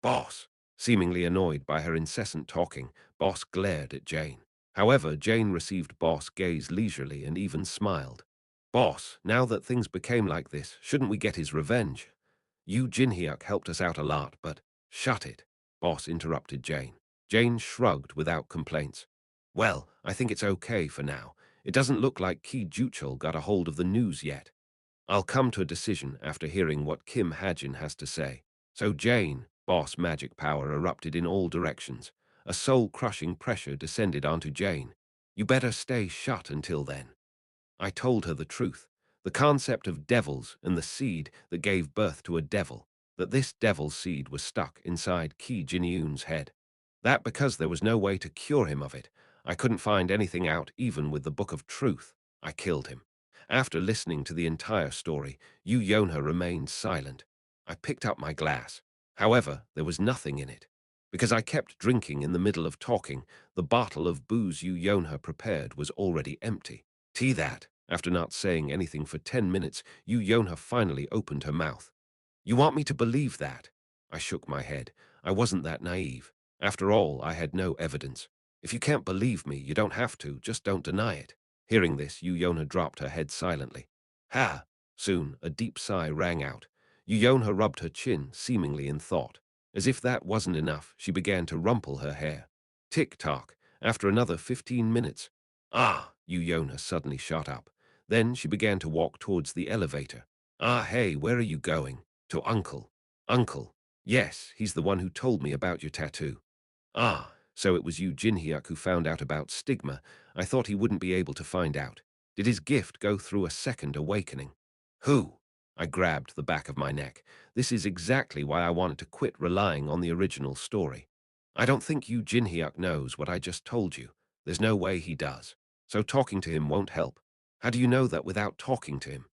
Boss! Seemingly annoyed by her incessant talking, Boss glared at Jane. However, Jane received Boss' gaze leisurely and even smiled. Boss, now that things became like this, shouldn't we get his revenge? You Jinhyuk helped us out a lot, but shut it, Boss interrupted Jane. Jane shrugged without complaints. Well, I think it's okay for now. It doesn't look like Ki Juchul got a hold of the news yet. I'll come to a decision after hearing what Kim Hajin has to say. So Jane, Boss magic power erupted in all directions. A soul-crushing pressure descended onto Jane. You better stay shut until then. I told her the truth, the concept of devils and the seed that gave birth to a devil, that this devil's seed was stuck inside Ki Jinyun's head. That because there was no way to cure him of it, I couldn't find anything out even with the Book of Truth. I killed him. After listening to the entire story, Yu Yonha remained silent. I picked up my glass. However, there was nothing in it. Because I kept drinking in the middle of talking, the bottle of booze Yu Yonha prepared was already empty. Tea that, after not saying anything for 10 minutes, Yu Yonha finally opened her mouth. You want me to believe that? I shook my head. I wasn't that naive. After all, I had no evidence. If you can't believe me, you don't have to, just don't deny it. Hearing this, Yona dropped her head silently. Ha! Soon, a deep sigh rang out. Yona rubbed her chin, seemingly in thought. As if that wasn't enough, she began to rumple her hair. Tick-tock. After another 15 minutes. Ah! Yona suddenly shot up. Then she began to walk towards the elevator. Ah, hey, where are you going? To Uncle. Uncle. Yes, he's the one who told me about your tattoo. Ah, so it was you, Jinhyuk, who found out about stigma. I thought he wouldn't be able to find out. Did his gift go through a second awakening? Who? I grabbed the back of my neck. This is exactly why I wanted to quit relying on the original story. I don't think you, Jinhyuk, knows what I just told you. There's no way he does. So talking to him won't help. How do you know that without talking to him?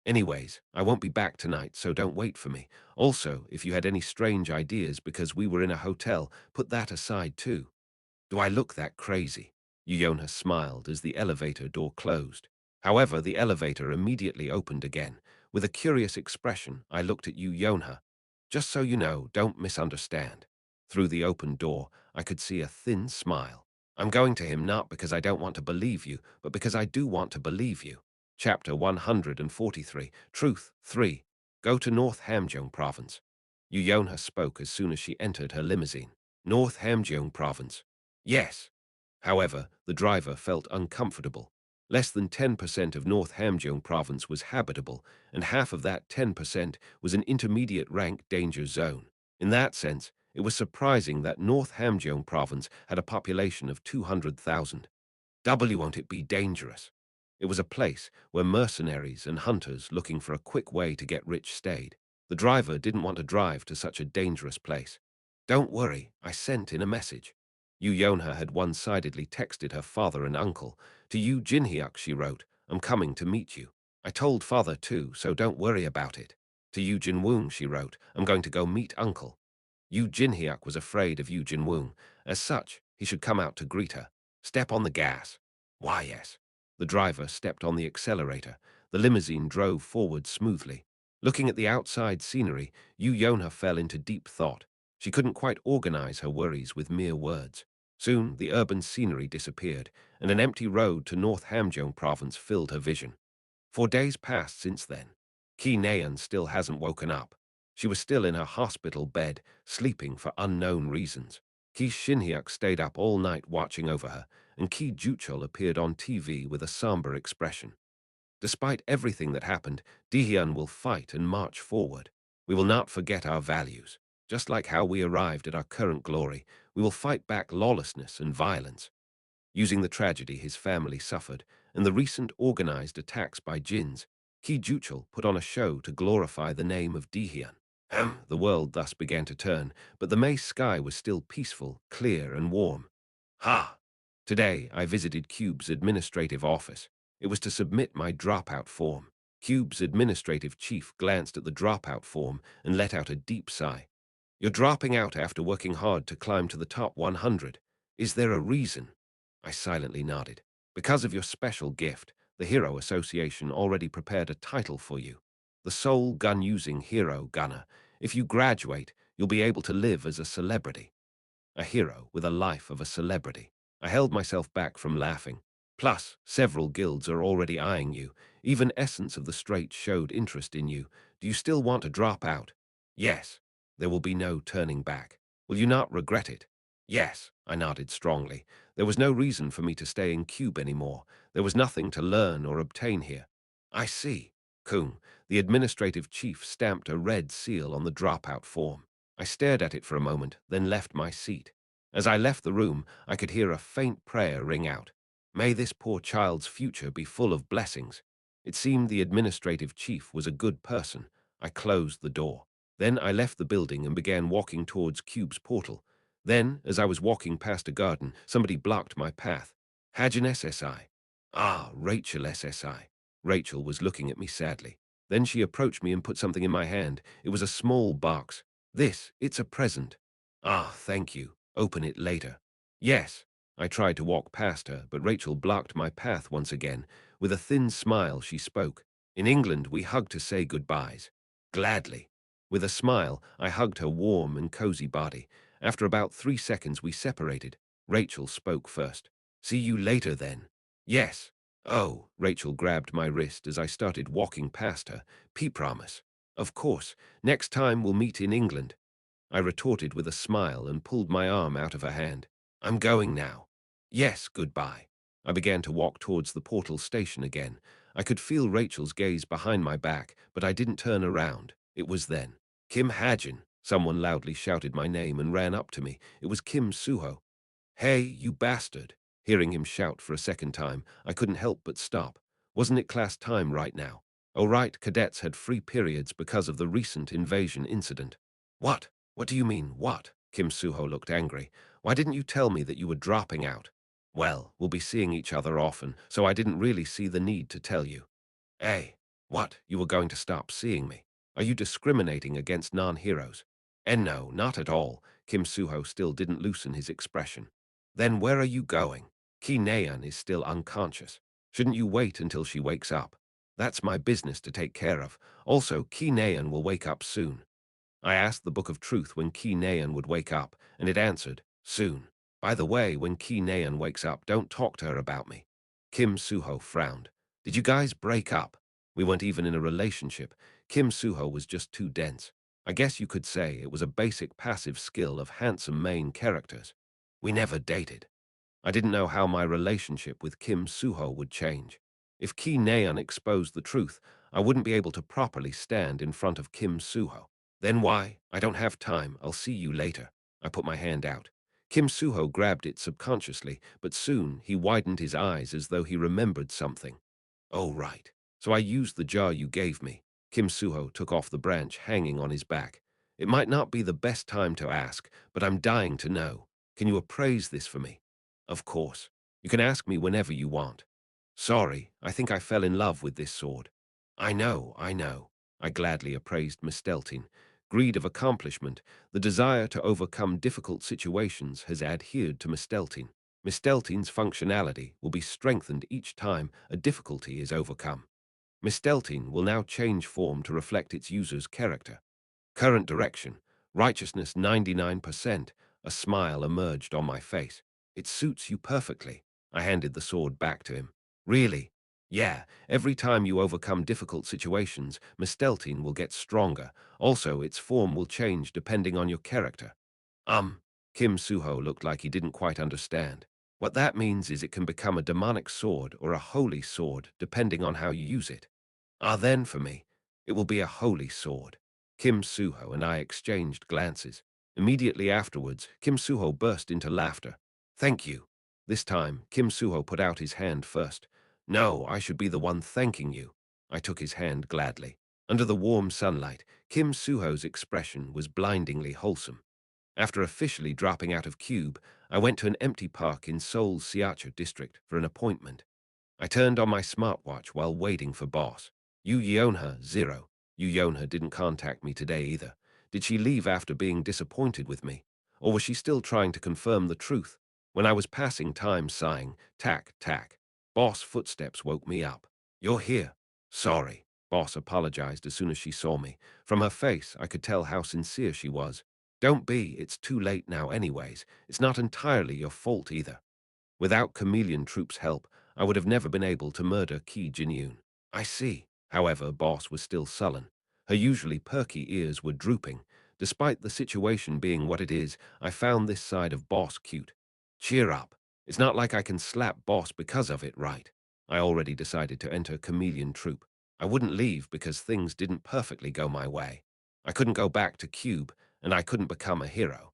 Anyways, I won't be back tonight, so don't wait for me. Also, if you had any strange ideas because we were in a hotel, put that aside too. Do I look that crazy? Yona smiled as the elevator door closed. However, the elevator immediately opened again. With a curious expression, I looked at Yona. Just so you know, don't misunderstand. Through the open door, I could see a thin smile. I'm going to him not because I don't want to believe you, but because I do want to believe you. Chapter 143, Truth 3. Go to North Hamgyong Province. Yona spoke as soon as she entered her limousine. North Hamgyong Province. Yes. However, the driver felt uncomfortable. Less than 10% of North Hamgyong Province was habitable, and half of that 10% was an intermediate rank danger zone. In that sense, it was surprising that North Hamgyong Province had a population of 200,000. Won't it be dangerous? It was a place where mercenaries and hunters looking for a quick way to get rich stayed. The driver didn't want to drive to such a dangerous place. Don't worry, I sent in a message. Yonha had one-sidedly texted her father and uncle. To you, Jinhyuk, she wrote, I'm coming to meet you. I told father too, so don't worry about it. To Yu Jinwoong, she wrote, I'm going to go meet uncle. Yu Jinhyuk was afraid of Yu Jinwoong. As such, he should come out to greet her. Step on the gas. Why, yes. The driver stepped on the accelerator. The limousine drove forward smoothly. Looking at the outside scenery, Yu Yonha fell into deep thought. She couldn't quite organize her worries with mere words. Soon, the urban scenery disappeared, and an empty road to North Hamgyong Province filled her vision. 4 days passed since then. Ki Naeun still hasn't woken up. She was still in her hospital bed, sleeping for unknown reasons. Ki Shinhyuk stayed up all night watching over her, and Ki Juchol appeared on TV with a somber expression. Despite everything that happened, Dihyun will fight and march forward. We will not forget our values. Just like how we arrived at our current glory, we will fight back lawlessness and violence. Using the tragedy his family suffered and the recent organized attacks by Jins, Ki Juchol put on a show to glorify the name of Dihyun. The world thus began to turn, but the May sky was still peaceful, clear, and warm. Ha! Today, I visited Cube's administrative office. It was to submit my dropout form. Cube's administrative chief glanced at the dropout form and let out a deep sigh. You're dropping out after working hard to climb to the top 100. Is there a reason? I silently nodded. Because of your special gift, the Hero Association already prepared a title for you. The Sole Gun-Using Hero Gunner. If you graduate, you'll be able to live as a celebrity. A hero with a life of a celebrity. I held myself back from laughing. Plus, several guilds are already eyeing you. Even Essence of the Straits showed interest in you. Do you still want to drop out? Yes. There will be no turning back. Will you not regret it? Yes, I nodded strongly. There was no reason for me to stay in Cube anymore. There was nothing to learn or obtain here. I see. Kung, the administrative chief, stamped a red seal on the dropout form. I stared at it for a moment, then left my seat. As I left the room, I could hear a faint prayer ring out. May this poor child's future be full of blessings. It seemed the administrative chief was a good person. I closed the door. Then I left the building and began walking towards Cube's portal. Then, as I was walking past a garden, somebody blocked my path. Hajin SSI. Ah, Rachel SSI. Rachel was looking at me sadly. Then she approached me and put something in my hand. It was a small box. It's a present. Ah, thank you. Open it later. Yes. I tried to walk past her, but Rachel blocked my path once again. With a thin smile, she spoke. In England, we hug to say goodbyes. Gladly. With a smile, I hugged her warm and cozy body. After about 3 seconds, we separated. Rachel spoke first. See you later, then. Yes. Oh, Rachel grabbed my wrist as I started walking past her. P promise. Of course, next time we'll meet in England. I retorted with a smile and pulled my arm out of her hand. I'm going now. Yes, goodbye. I began to walk towards the portal station again. I could feel Rachel's gaze behind my back, but I didn't turn around. It was then. Kim Hajin. Someone loudly shouted my name and ran up to me. It was Kim Suho. Hey, you bastard. Hearing him shout for a second time, I couldn't help but stop. Wasn't it class time right now? Oh right, cadets had free periods because of the recent invasion incident. What? What do you mean, what? Kim Suho looked angry. Why didn't you tell me that you were dropping out? Well, we'll be seeing each other often, so I didn't really see the need to tell you. Hey, what? You were going to stop seeing me? Are you discriminating against non-heroes? And no, not at all. Kim Suho still didn't loosen his expression. Then where are you going? Ki Naeun is still unconscious. Shouldn't you wait until she wakes up? That's my business to take care of. Also, Ki Naeun will wake up soon. I asked the Book of Truth when Ki Naeun would wake up, and it answered, soon. By the way, when Ki Naeun wakes up, don't talk to her about me. Kim Suho frowned. Did you guys break up? We weren't even in a relationship. Kim Suho was just too dense. I guess you could say it was a basic passive skill of handsome main characters. We never dated. I didn't know how my relationship with Kim Suho would change. If Ki Naeun exposed the truth, I wouldn't be able to properly stand in front of Kim Suho. Then why? I don't have time. I'll see you later. I put my hand out. Kim Suho grabbed it subconsciously, but soon he widened his eyes as though he remembered something. Oh, right. So I used the jar you gave me. Kim Suho took off the branch hanging on his back. It might not be the best time to ask, but I'm dying to know. Can you appraise this for me? Of course. You can ask me whenever you want. Sorry, I think I fell in love with this sword. I know, I know. I gladly appraised Miss Steltin. Greed of accomplishment, the desire to overcome difficult situations has adhered to Miss Steltin. Miss Steltin's functionality will be strengthened each time a difficulty is overcome. Miss Steltin will now change form to reflect its user's character. Current direction, righteousness 99%. A smile emerged on my face. It suits you perfectly. I handed the sword back to him. Really? Yeah, every time you overcome difficult situations, Misteltine will get stronger. Also, its form will change depending on your character. Kim Suho looked like he didn't quite understand. What that means is it can become a demonic sword or a holy sword, depending on how you use it. Then for me, it will be a holy sword. Kim Suho and I exchanged glances. Immediately afterwards, Kim Suho burst into laughter. Thank you. This time, Kim Suho put out his hand first. No, I should be the one thanking you. I took his hand gladly. Under the warm sunlight, Kim Suho's expression was blindingly wholesome. After officially dropping out of Cube, I went to an empty park in Seoul's Siacha district for an appointment. I turned on my smartwatch while waiting for boss. Yu Yeonha, 0. Yu Yeonha didn't contact me today either. Did she leave after being disappointed with me? Or was she still trying to confirm the truth? When I was passing time sighing, tack, tack, boss' footsteps woke me up. You're here. Sorry. Boss apologized as soon as she saw me. From her face, I could tell how sincere she was. Don't be, it's too late now anyways. It's not entirely your fault either. Without Chameleon Troop's help, I would have never been able to murder Ki Jin-yoon. I see. However, Boss was still sullen. Her usually perky ears were drooping. Despite the situation being what it is, I found this side of Boss cute. Cheer up. It's not like I can slap Boss because of it, right? I already decided to enter Chameleon Troop. I wouldn't leave because things didn't perfectly go my way. I couldn't go back to Cube, and I couldn't become a hero.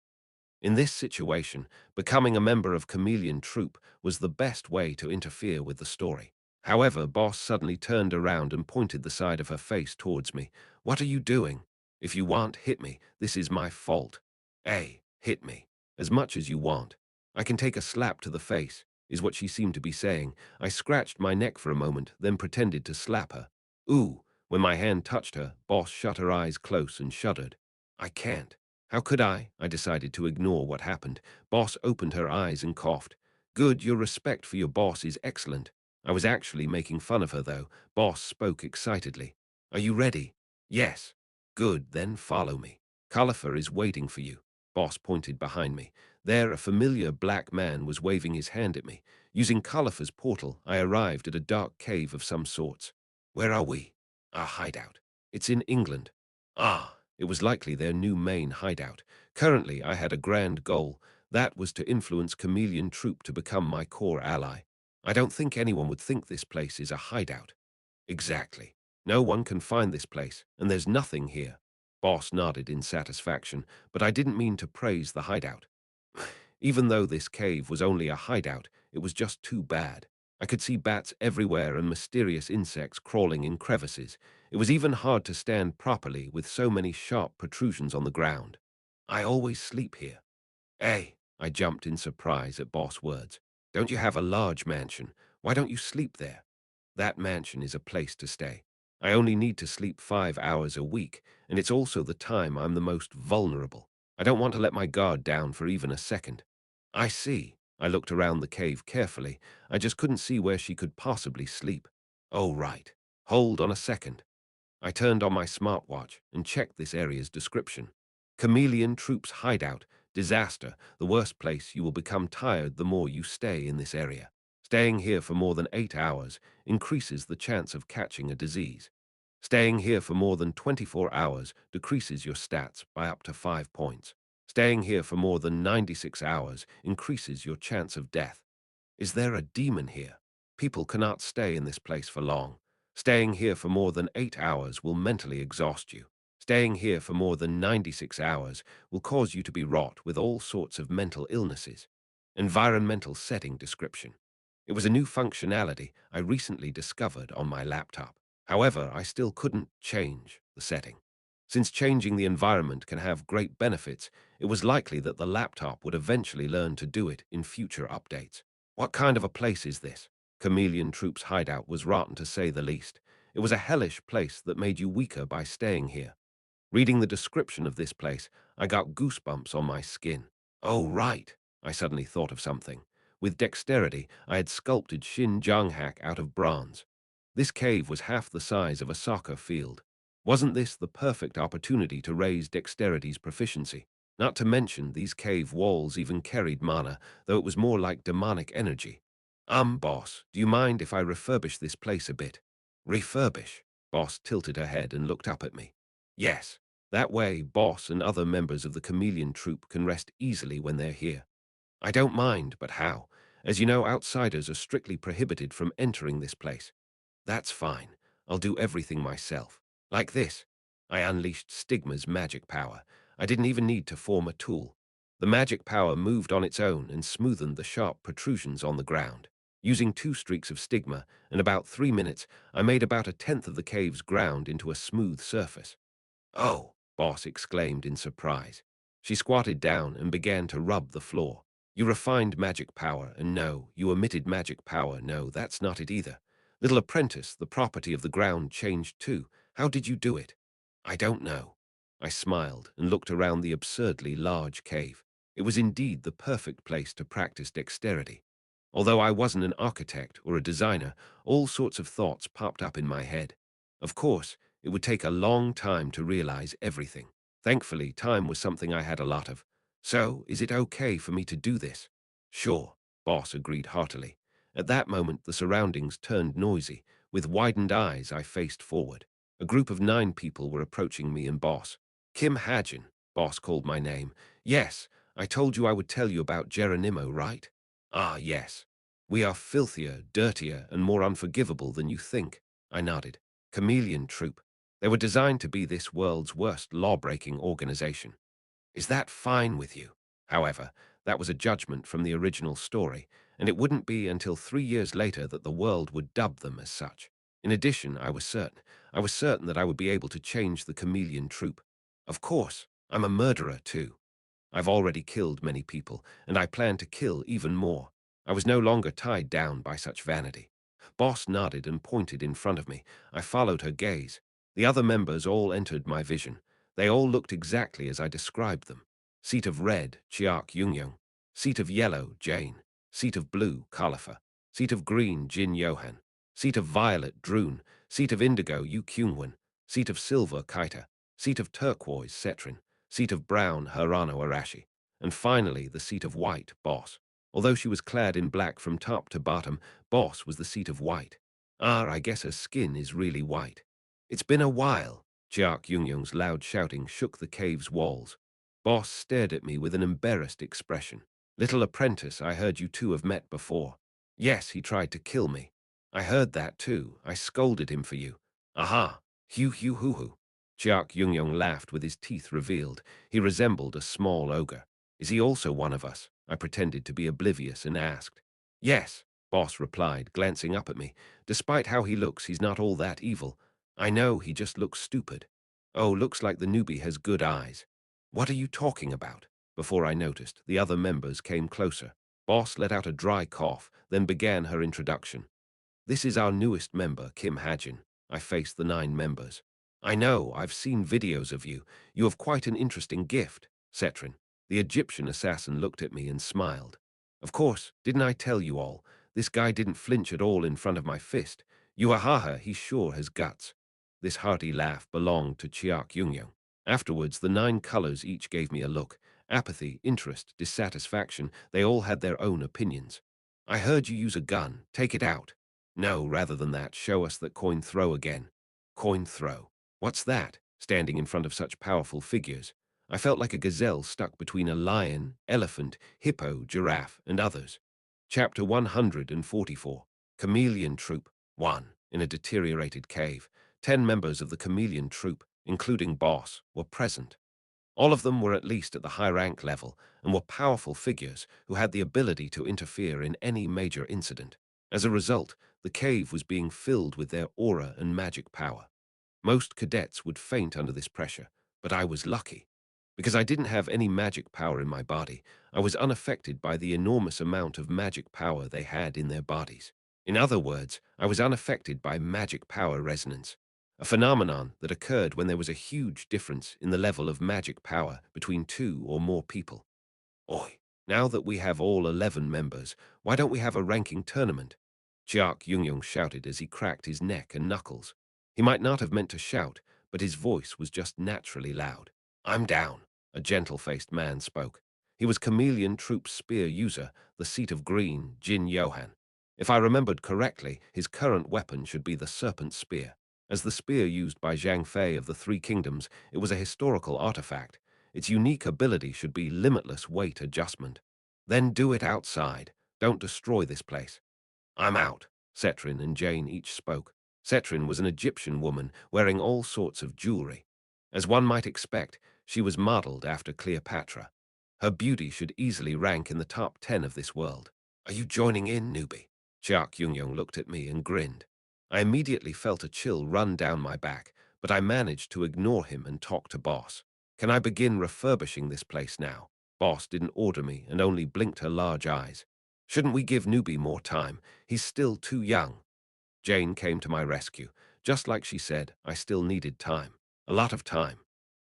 In this situation, becoming a member of Chameleon Troop was the best way to interfere with the story. However, Boss suddenly turned around and pointed the side of her face towards me. What are you doing? If you want, hit me. This is my fault. Hey, hit me. As much as you want. I can take a slap to the face, is what she seemed to be saying. I scratched my neck for a moment, then pretended to slap her. Ooh, when my hand touched her, Boss shut her eyes close and shuddered. I can't. How could I? I decided to ignore what happened. Boss opened her eyes and coughed. Good, your respect for your boss is excellent. I was actually making fun of her, though. Boss spoke excitedly. Are you ready? Yes. Good, then follow me. Khalifa is waiting for you. Boss pointed behind me. There, a familiar black man was waving his hand at me. Using Caliph's portal, I arrived at a dark cave of some sorts. Where are we? Our hideout. It's in England. Ah, it was likely their new main hideout. Currently, I had a grand goal. That was to influence Chameleon Troop to become my core ally. I don't think anyone would think this place is a hideout. Exactly. No one can find this place, and there's nothing here. Boss nodded in satisfaction, but I didn't mean to praise the hideout. Even though this cave was only a hideout, it was just too bad. I could see bats everywhere and mysterious insects crawling in crevices. It was even hard to stand properly with so many sharp protrusions on the ground. I always sleep here. Hey, I jumped in surprise at Boss' words. Don't you have a large mansion? Why don't you sleep there? That mansion is a place to stay. I only need to sleep 5 hours a week, and it's also the time I'm the most vulnerable. I don't want to let my guard down for even a second. I see. I looked around the cave carefully. I just couldn't see where she could possibly sleep. Oh, right. Hold on a second. I turned on my smartwatch and checked this area's description. Chameleon Troop's hideout. Disaster. The worst place. You will become tired the more you stay in this area. Staying here for more than 8 hours increases the chance of catching a disease. Staying here for more than 24 hours decreases your stats by up to 5 points. Staying here for more than 96 hours increases your chance of death. Is there a demon here? People cannot stay in this place for long. Staying here for more than 8 hours will mentally exhaust you. Staying here for more than 96 hours will cause you to be wrought with all sorts of mental illnesses. Environmental setting description. It was a new functionality I recently discovered on my laptop. However, I still couldn't change the setting. Since changing the environment can have great benefits, it was likely that the laptop would eventually learn to do it in future updates. What kind of a place is this? Chameleon Troop's hideout was rotten to say the least. It was a hellish place that made you weaker by staying here. Reading the description of this place, I got goosebumps on my skin. Oh, right. I suddenly thought of something. With dexterity, I had sculpted Shin Jonghak out of bronze. This cave was half the size of a soccer field. Wasn't this the perfect opportunity to raise dexterity's proficiency? Not to mention, these cave walls even carried mana, though it was more like demonic energy. Boss, do you mind if I refurbish this place a bit? Refurbish? Boss tilted her head and looked up at me. Yes. That way, Boss and other members of the Chameleon Troop can rest easily when they're here. I don't mind, but how? As you know, outsiders are strictly prohibited from entering this place. That's fine. I'll do everything myself. Like this. I unleashed Stigma's magic power. I didn't even need to form a tool. The magic power moved on its own and smoothened the sharp protrusions on the ground. Using 2 streaks of Stigma, in about 3 minutes, I made about 1/10 of the cave's ground into a smooth surface. Oh, Boss exclaimed in surprise. She squatted down and began to rub the floor. You refined magic power, and no, you omitted magic power. No, that's not it either. Little apprentice, the property of the ground changed too. How did you do it? I don't know. I smiled and looked around the absurdly large cave. It was indeed the perfect place to practice dexterity. Although I wasn't an architect or a designer, all sorts of thoughts popped up in my head. Of course, it would take a long time to realize everything. Thankfully, time was something I had a lot of. So, is it okay for me to do this? Sure, Boss agreed heartily. At that moment, the surroundings turned noisy. With widened eyes, I faced forward. A group of 9 people were approaching me and Boss. Kim Hajin, Boss called my name. Yes, I told you I would tell you about Geronimo, right? Ah, yes. We are filthier, dirtier, and more unforgivable than you think. I nodded. Chameleon Troop. They were designed to be this world's worst law-breaking organization. Is that fine with you? However, that was a judgment from the original story, and it wouldn't be until 3 years later that the world would dub them as such. In addition, I was certain that I would be able to change the Chameleon Troop. Of course, I'm a murderer too. I've already killed many people, and I plan to kill even more. I was no longer tied down by such vanity. Boss nodded and pointed in front of me. I followed her gaze. The other members all entered my vision. They all looked exactly as I described them. Seat of red, Chiak Young. Seat of yellow, Jane. Seat of blue, Khalifa. Seat of green, Jin Johan. Seat of violet, Droon. Seat of indigo, Yu Kyungwon. Seat of silver, Kaita. Seat of turquoise, Setrin. seat of brown, Harano Arashi, and finally the seat of white, Boss. Although she was clad in black from top to bottom, Boss was the seat of white. Ah, I guess her skin is really white. It's been a while. Chiak Yungyung's loud shouting shook the cave's walls. Boss stared at me with an embarrassed expression. Little apprentice, I heard you two have met before. Yes, he tried to kill me. I heard that too. I scolded him for you. Aha! Hu hu hu hu. Chiak Yungyung laughed with his teeth revealed. He resembled a small ogre. Is he also one of us? I pretended to be oblivious and asked. Yes, Boss replied, glancing up at me. Despite how he looks, he's not all that evil. I know, he just looks stupid. Oh, looks like the newbie has good eyes. What are you talking about? Before I noticed, the other members came closer. Boss let out a dry cough, then began her introduction. This is our newest member, Kim Hajin. I faced the 9 members. I know, I've seen videos of you. You have quite an interesting gift, Cetrin. The Egyptian assassin looked at me and smiled. Of course, didn't I tell you all? This guy didn't flinch at all in front of my fist. Yuahaha, he sure has guts. This hearty laugh belonged to Chiak Yungyung. Afterwards, the 9 colors each gave me a look. Apathy, interest, dissatisfaction, they all had their own opinions. I heard you use a gun. Take it out. No, rather than that, show us that coin throw again. Coin throw. What's that? Standing in front of such powerful figures. I felt like a gazelle stuck between a lion, elephant, hippo, giraffe, and others. Chapter 144. Chameleon Troop 1. In a deteriorated cave, 10 members of the Chameleon Troop, including Boss, were present. All of them were at least at the high rank level and were powerful figures who had the ability to interfere in any major incident. As a result, the cave was being filled with their aura and magic power. Most cadets would faint under this pressure, but I was lucky. Because I didn't have any magic power in my body, I was unaffected by the enormous amount of magic power they had in their bodies. In other words, I was unaffected by magic power resonance, a phenomenon that occurred when there was a huge difference in the level of magic power between 2 or more people. Oi, now that we have all 11 members, why don't we have a ranking tournament? Chiak Yungyung shouted as he cracked his neck and knuckles. He might not have meant to shout, but his voice was just naturally loud. I'm down, a gentle-faced man spoke. He was Chameleon Troop's spear user, the seat of green, Jin Yohan. If I remembered correctly, his current weapon should be the serpent spear. As the spear used by Zhang Fei of the 3 Kingdoms, it was a historical artifact. Its unique ability should be limitless weight adjustment. Then do it outside. Don't destroy this place. I'm out, Cetrin and Jane each spoke. Cetrin was an Egyptian woman wearing all sorts of jewelry. As one might expect, she was modeled after Cleopatra. Her beauty should easily rank in the top 10 of this world. Are you joining in, newbie? Chiak Yungyong looked at me and grinned. I immediately felt a chill run down my back, but I managed to ignore him and talk to Boss. Can I begin refurbishing this place now? Boss didn't order me and only blinked her large eyes. Shouldn't we give newbie more time? He's still too young. Jane came to my rescue. Just like she said, I still needed time. A lot of time.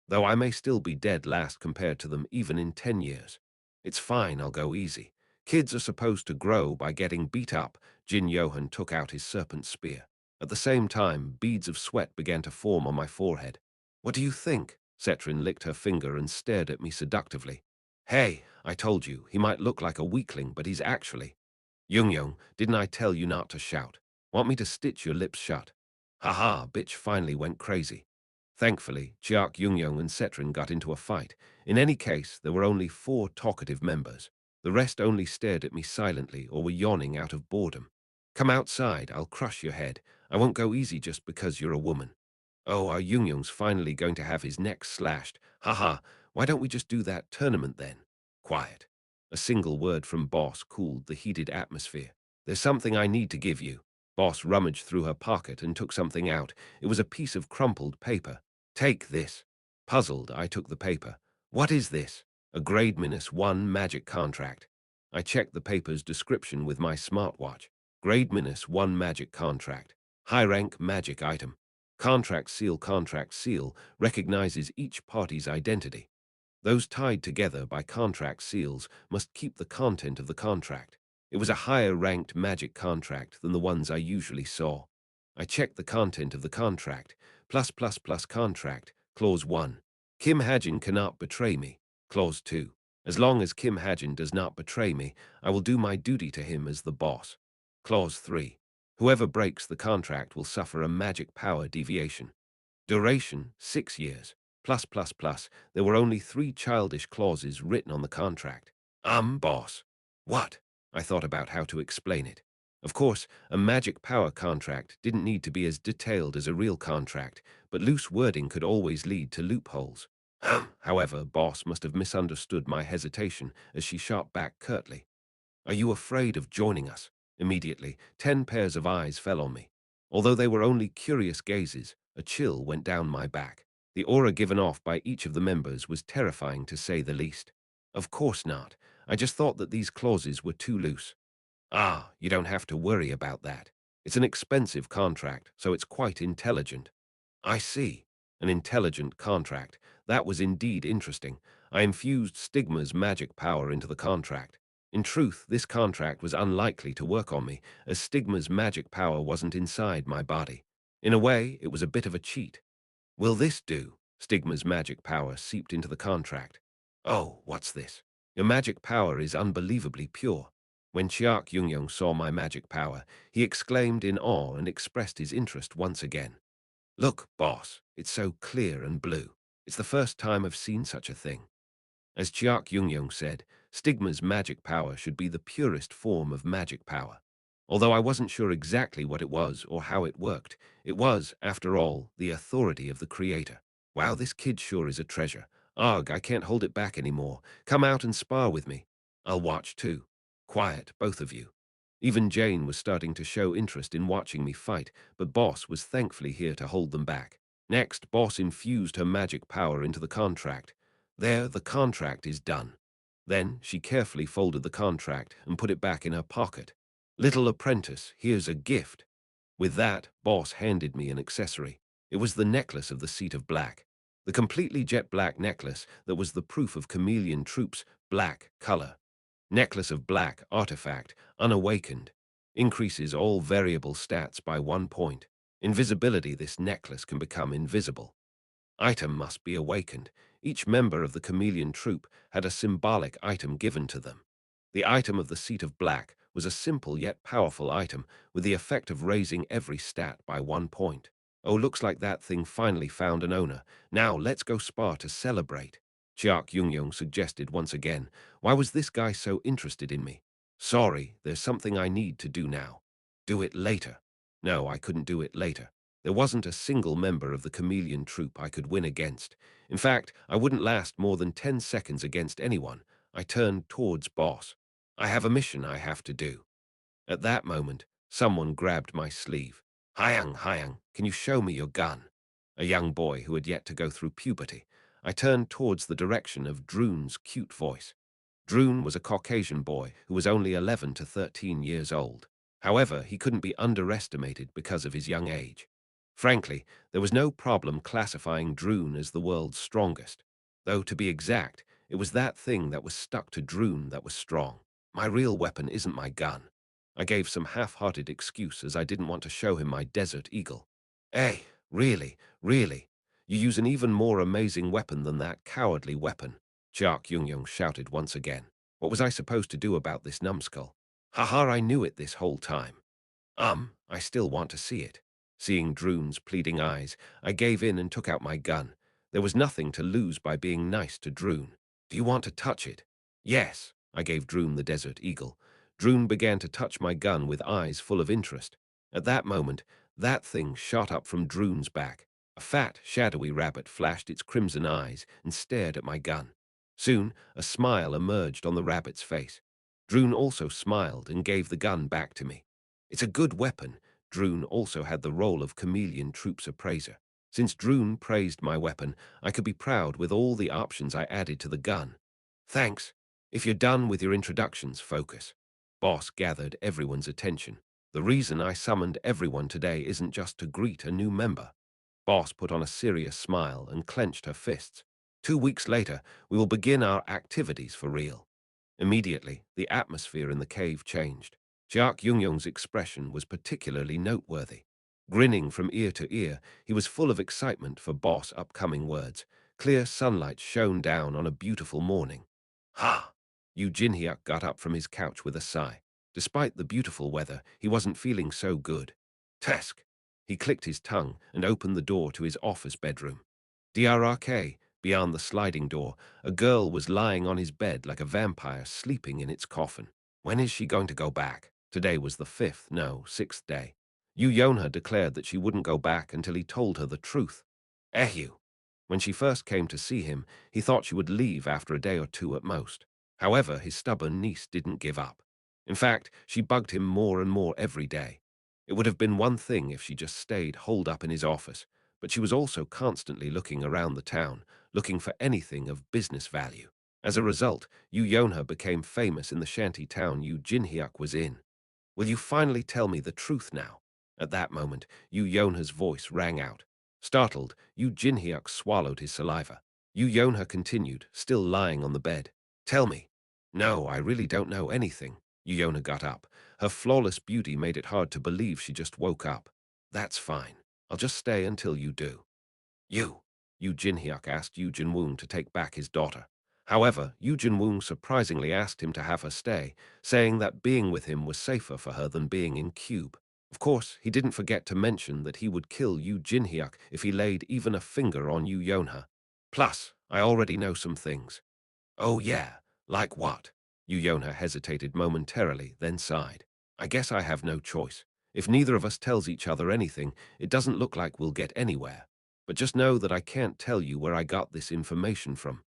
Though I may still be dead last compared to them even in 10 years. It's fine, I'll go easy. Kids are supposed to grow by getting beat up. Jin Yohan took out his serpent spear. At the same time, beads of sweat began to form on my forehead. What do you think? Cetrin licked her finger and stared at me seductively. Hey, I told you, he might look like a weakling, but he's actually... Yungyong, didn't I tell you not to shout? Want me to stitch your lips shut? Haha, bitch finally went crazy. Thankfully, Chiak Yungyong and Cetrin got into a fight. In any case, there were only 4 talkative members. The rest only stared at me silently or were yawning out of boredom. Come outside, I'll crush your head. I won't go easy just because you're a woman. Oh, our Yungyong's finally going to have his neck slashed. Haha, why don't we just do that tournament then? Quiet. A single word from Boss cooled the heated atmosphere. There's something I need to give you. Boss rummaged through her pocket and took something out. It was a piece of crumpled paper. Take this. Puzzled, I took the paper. What is this? A grade -1 magic contract. I checked the paper's description with my smartwatch. Grade -1 magic contract. High rank magic item. Contract seal recognizes each party's identity. Those tied together by contract seals must keep the content of the contract. It was a higher-ranked magic contract than the ones I usually saw. I checked the content of the contract. +++ contract, clause 1. Kim Hajin cannot betray me. Clause 2. As long as Kim Hajin does not betray me, I will do my duty to him as the boss. Clause 3. Whoever breaks the contract will suffer a magic power deviation. Duration, 6 years. Plus, plus, plus. There were only 3 childish clauses written on the contract. Boss. What? I thought about how to explain it. Of course, a magic power contract didn't need to be as detailed as a real contract, but loose wording could always lead to loopholes. However, Boss must have misunderstood my hesitation as she shot back curtly. Are you afraid of joining us? Immediately, 10 pairs of eyes fell on me. Although they were only curious gazes, a chill went down my back. The aura given off by each of the members was terrifying to say the least. Of course not. I just thought that these clauses were too loose. Ah, you don't have to worry about that. It's an expensive contract, so it's quite intelligent. I see. An intelligent contract. That was indeed interesting. I infused Stigma's magic power into the contract. In truth, this contract was unlikely to work on me, as Stigma's magic power wasn't inside my body. In a way, it was a bit of a cheat. Will this do? Stigma's magic power seeped into the contract. Oh, what's this? Your magic power is unbelievably pure. When Chiak Yungyong saw my magic power, he exclaimed in awe and expressed his interest once again. Look, boss, it's so clear and blue. It's the first time I've seen such a thing. As Chiak Yungyong said, Stigma's magic power should be the purest form of magic power. Although I wasn't sure exactly what it was or how it worked, it was, after all, the authority of the creator. Wow, this kid sure is a treasure. Ugh, I can't hold it back anymore. Come out and spar with me. I'll watch too. Quiet, both of you. Even Jane was starting to show interest in watching me fight, but Boss was thankfully here to hold them back. Next, Boss infused her magic power into the contract. There, the contract is done. Then she carefully folded the contract and put it back in her pocket. Little apprentice, here's a gift. With that, Boss handed me an accessory. It was the necklace of the Seat of Black. The completely jet black necklace that was the proof of chameleon troops, black color. Necklace of Black artifact, unawakened. Increases all variable stats by 1 point. Invisibility, this necklace can become invisible. Item must be awakened. Each member of the chameleon troop had a symbolic item given to them. The item of the Seat of Black was a simple yet powerful item with the effect of raising every stat by 1 point. Oh, looks like that thing finally found an owner. Now let's go spar to celebrate. Chiak Yungyong suggested once again. Why was this guy so interested in me? Sorry, there's something I need to do now. Do it later. No, I couldn't do it later. There wasn't a single member of the chameleon troop I could win against. In fact, I wouldn't last more than 10 seconds against anyone. I turned towards Boss. I have a mission I have to do. At that moment, someone grabbed my sleeve. Hyang, can you show me your gun? A young boy who had yet to go through puberty. I turned towards the direction of Droon's cute voice. Droon was a Caucasian boy who was only 11 to 13 years old. However, he couldn't be underestimated because of his young age. Frankly, there was no problem classifying Droon as the world's strongest. Though, to be exact, it was that thing that was stuck to Droon that was strong. My real weapon isn't my gun. I gave some half-hearted excuse as I didn't want to show him my Desert Eagle. Hey, really? You use an even more amazing weapon than that cowardly weapon. Chiak Yungyong shouted once again. What was I supposed to do about this numbskull? Haha, I knew it this whole time. I still want to see it. Seeing Droon's pleading eyes, I gave in and took out my gun. There was nothing to lose by being nice to Droon. Do you want to touch it? Yes, I gave Droon the Desert Eagle. Droon began to touch my gun with eyes full of interest. At that moment, that thing shot up from Droon's back. A fat, shadowy rabbit flashed its crimson eyes and stared at my gun. Soon, a smile emerged on the rabbit's face. Droon also smiled and gave the gun back to me. It's a good weapon. Droon also had the role of chameleon troop's appraiser. Since Droon praised my weapon, I could be proud with all the options I added to the gun. Thanks. If you're done with your introductions, focus. Boss gathered everyone's attention. The reason I summoned everyone today isn't just to greet a new member. Boss put on a serious smile and clenched her fists. 2 weeks later, we will begin our activities for real. Immediately, the atmosphere in the cave changed. Chiak Yungyong's expression was particularly noteworthy. Grinning from ear to ear, he was full of excitement for Boss' upcoming words. Clear sunlight shone down on a beautiful morning. Ha! Yu Jinhyuk got up from his couch with a sigh. Despite the beautiful weather, he wasn't feeling so good. Tesk! He clicked his tongue and opened the door to his office bedroom. DRRK, beyond the sliding door, a girl was lying on his bed like a vampire sleeping in its coffin. When is she going to go back? Today was the fifth, no, sixth day. Yu Yonha declared that she wouldn't go back until he told her the truth. Ehyu! When she first came to see him, he thought she would leave after a day or two at most. However, his stubborn niece didn't give up. In fact, she bugged him more and more every day. It would have been one thing if she just stayed holed up in his office, but she was also constantly looking around the town, looking for anything of business value. As a result, Yu Yonha became famous in the shanty town Yu Jinhyuk was in. Will you finally tell me the truth now? At that moment, Yu Yonha's voice rang out. Startled, Yu Jinhyuk swallowed his saliva. Yu Yonha continued, still lying on the bed. Tell me. No, I really don't know anything. Yu Yonha got up. Her flawless beauty made it hard to believe she just woke up. That's fine. I'll just stay until you do. You. Yu Jinhyuk asked Yu Jinwoong to take back his daughter. However, Yu Jinwoong surprisingly asked him to have her stay, saying that being with him was safer for her than being in Cube. Of course, he didn't forget to mention that he would kill Yu Jinhyuk if he laid even a finger on Yu Yonha. Plus, I already know some things. Oh yeah, like what? Yu Yonha hesitated momentarily, then sighed. I guess I have no choice. If neither of us tells each other anything, it doesn't look like we'll get anywhere. But just know that I can't tell you where I got this information from.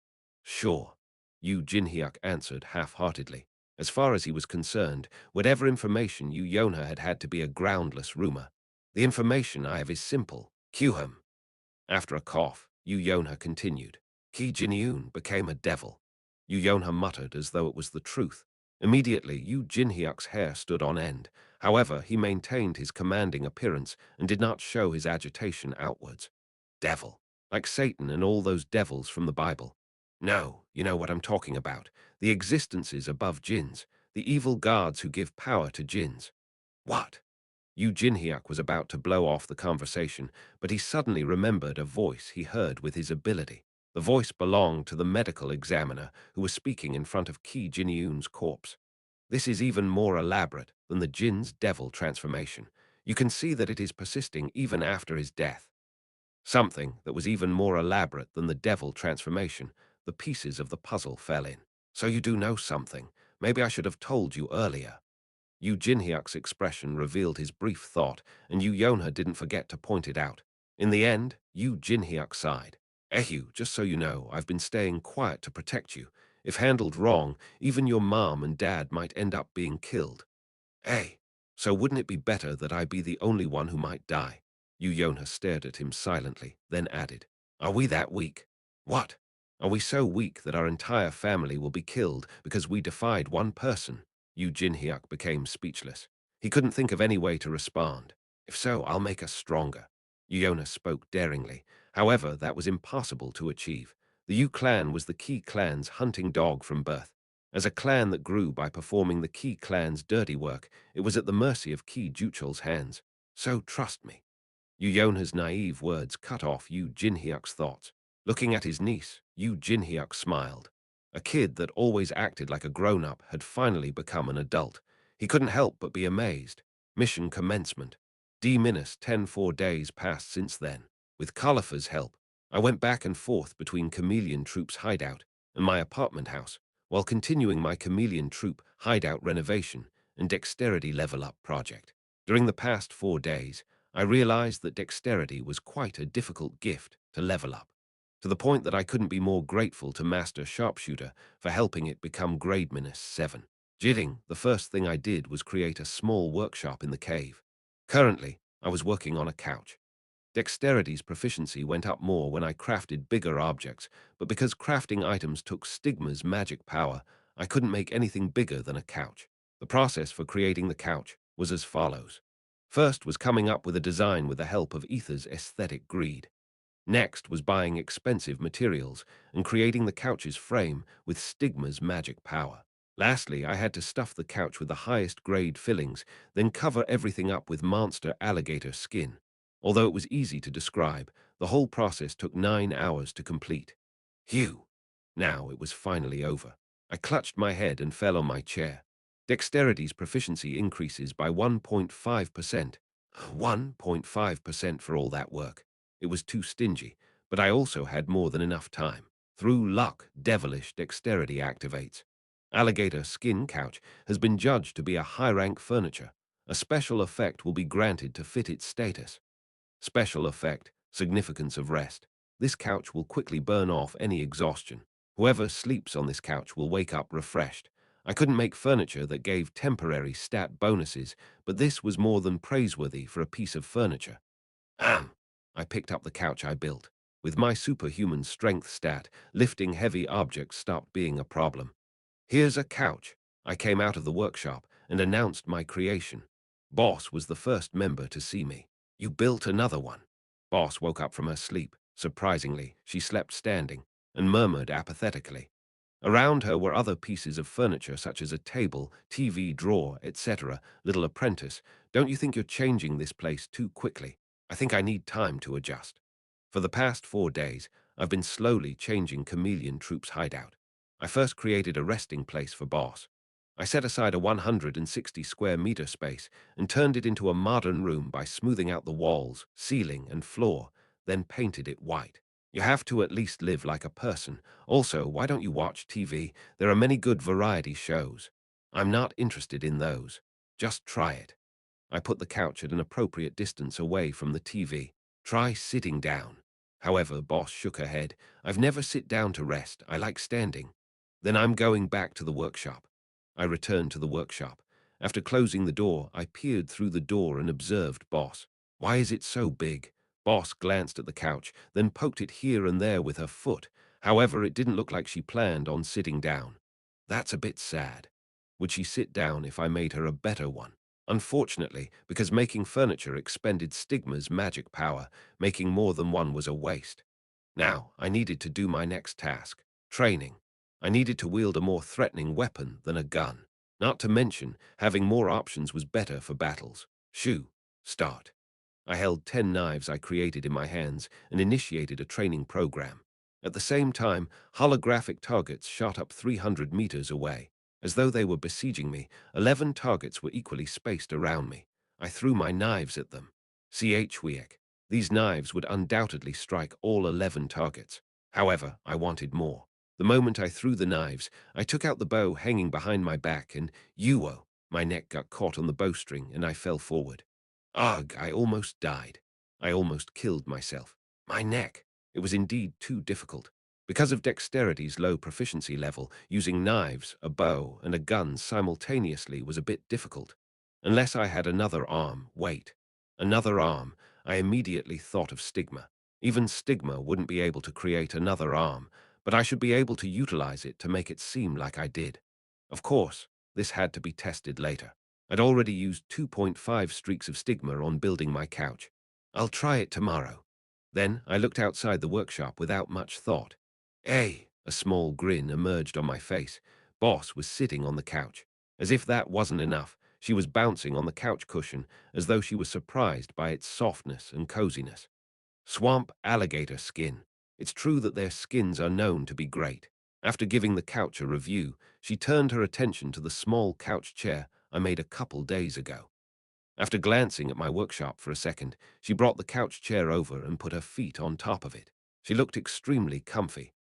Sure, Yu Jinhyuk answered half-heartedly. As far as he was concerned, whatever information Yu Yonha had to be a groundless rumor. The information I have is simple. Cue him. After a cough, Yu Yonha continued. Ki Jinyun became a devil. Yu Yonha muttered as though it was the truth. Immediately, Yu Jinhyuk's hair stood on end. However, he maintained his commanding appearance and did not show his agitation outwards. Devil. Like Satan and all those devils from the Bible. No, you know what I'm talking about. The existences above jinns. The evil gods who give power to jinns. What? Yu Jinhyuk was about to blow off the conversation, but he suddenly remembered a voice he heard with his ability. The voice belonged to the medical examiner who was speaking in front of Ki Jinyun's corpse. This is even more elaborate than the Jin's devil transformation. You can see that it is persisting even after his death. Something that was even more elaborate than the devil transformation. The pieces of the puzzle fell in. So you do know something. Maybe I should have told you earlier. Yu Jinhyuk's expression revealed his brief thought, and Yu Yonha didn't forget to point it out. In the end, Yu Jinhyuk sighed. Ehyu, just so you know, I've been staying quiet to protect you. If handled wrong, even your mom and dad might end up being killed. Eh, so wouldn't it be better that I be the only one who might die? Yu Yonha stared at him silently, then added, Are we that weak? What? Are we so weak that our entire family will be killed because we defied one person? Yu Jinhyuk became speechless. He couldn't think of any way to respond. If so, I'll make us stronger. Yu Yonha spoke daringly. However, that was impossible to achieve. The Yu clan was the Qi clan's hunting dog from birth. As a clan that grew by performing the Qi clan's dirty work, it was at the mercy of Qi Juchol's hands. So trust me. Yu Yonha's naive words cut off Yu Jinhyuk's thoughts. Looking at his niece, Yu Jinhyuk smiled. A kid that always acted like a grown-up had finally become an adult. He couldn't help but be amazed. Mission commencement. D-10 days passed since then. With Khalifa's help, I went back and forth between Chameleon Troop's hideout and my apartment house, while continuing my Chameleon Troop hideout renovation and dexterity level-up project. During the past 4 days, I realized that dexterity was quite a difficult gift to level up, to the point that I couldn't be more grateful to Master Sharpshooter for helping it become grade -7. Jidding, the first thing I did was create a small workshop in the cave. Currently, I was working on a couch. Dexterity's proficiency went up more when I crafted bigger objects, but because crafting items took Stigma's magic power, I couldn't make anything bigger than a couch. The process for creating the couch was as follows. First was coming up with a design with the help of Ether's aesthetic greed. Next was buying expensive materials and creating the couch's frame with Stigma's magic power. Lastly, I had to stuff the couch with the highest grade fillings, then cover everything up with monster alligator skin. Although it was easy to describe, the whole process took 9 hours to complete. Phew! Now it was finally over. I clutched my head and fell on my chair. Dexterity's proficiency increases by 1.5%. 1.5% for all that work. It was too stingy, but I also had more than enough time. Through luck, devilish dexterity activates. Alligator skin couch has been judged to be a high-rank furniture. A special effect will be granted to fit its status. Special effect, significance of rest. This couch will quickly burn off any exhaustion. Whoever sleeps on this couch will wake up refreshed. I couldn't make furniture that gave temporary stat bonuses, but this was more than praiseworthy for a piece of furniture. Ahem. I picked up the couch I built. With my superhuman strength stat, lifting heavy objects stopped being a problem. Here's a couch. I came out of the workshop and announced my creation. Boss was the first member to see me. You built another one. Boss woke up from her sleep. Surprisingly, she slept standing and murmured apathetically. Around her were other pieces of furniture such as a table, TV drawer, etc. Little apprentice, don't you think you're changing this place too quickly? I think I need time to adjust. For the past 4 days, I've been slowly changing Chameleon Troop's hideout. I first created a resting place for Boss. I set aside a 160 square meter space and turned it into a modern room by smoothing out the walls, ceiling, and floor, then painted it white. You have to at least live like a person. Also, why don't you watch TV? There are many good variety shows. I'm not interested in those. Just try it. I put the couch at an appropriate distance away from the TV. Try sitting down. However, Boss shook her head. I've never sit down to rest. I like standing. Then I'm going back to the workshop. I returned to the workshop. After closing the door, I peered through the door and observed Boss. Why is it so big? Boss glanced at the couch, then poked it here and there with her foot. However, it didn't look like she planned on sitting down. That's a bit sad. Would she sit down if I made her a better one? Unfortunately, because making furniture expended Stigma's magic power, making more than one was a waste. Now, I needed to do my next task, training. I needed to wield a more threatening weapon than a gun. Not to mention, having more options was better for battles. Shoo, start. I held 10 knives I created in my hands and initiated a training program. At the same time, holographic targets shot up 300 meters away. As though they were besieging me, 11 targets were equally spaced around me. I threw my knives at them. Weak. These knives would undoubtedly strike all 11 targets. However, I wanted more. The moment I threw the knives, I took out the bow hanging behind my back and, my neck got caught on the bowstring and I fell forward. Ugh, I almost died. I almost killed myself. My neck. It was indeed too difficult. Because of dexterity's low proficiency level, using knives, a bow, and a gun simultaneously was a bit difficult. Unless I had another arm, another arm, I immediately thought of Stigma. Even Stigma wouldn't be able to create another arm, but I should be able to utilize it to make it seem like I did. Of course, this had to be tested later. I'd already used 2.5 streaks of Stigma on building my couch. I'll try it tomorrow. Then I looked outside the workshop without much thought. Hey, a small grin emerged on my face. Boss was sitting on the couch. As if that wasn't enough, she was bouncing on the couch cushion as though she was surprised by its softness and coziness. Swamp alligator skin. It's true that their skins are known to be great. After giving the couch a review, she turned her attention to the small couch chair I made a couple days ago. After glancing at my workshop for a second, she brought the couch chair over and put her feet on top of it. She looked extremely comfy.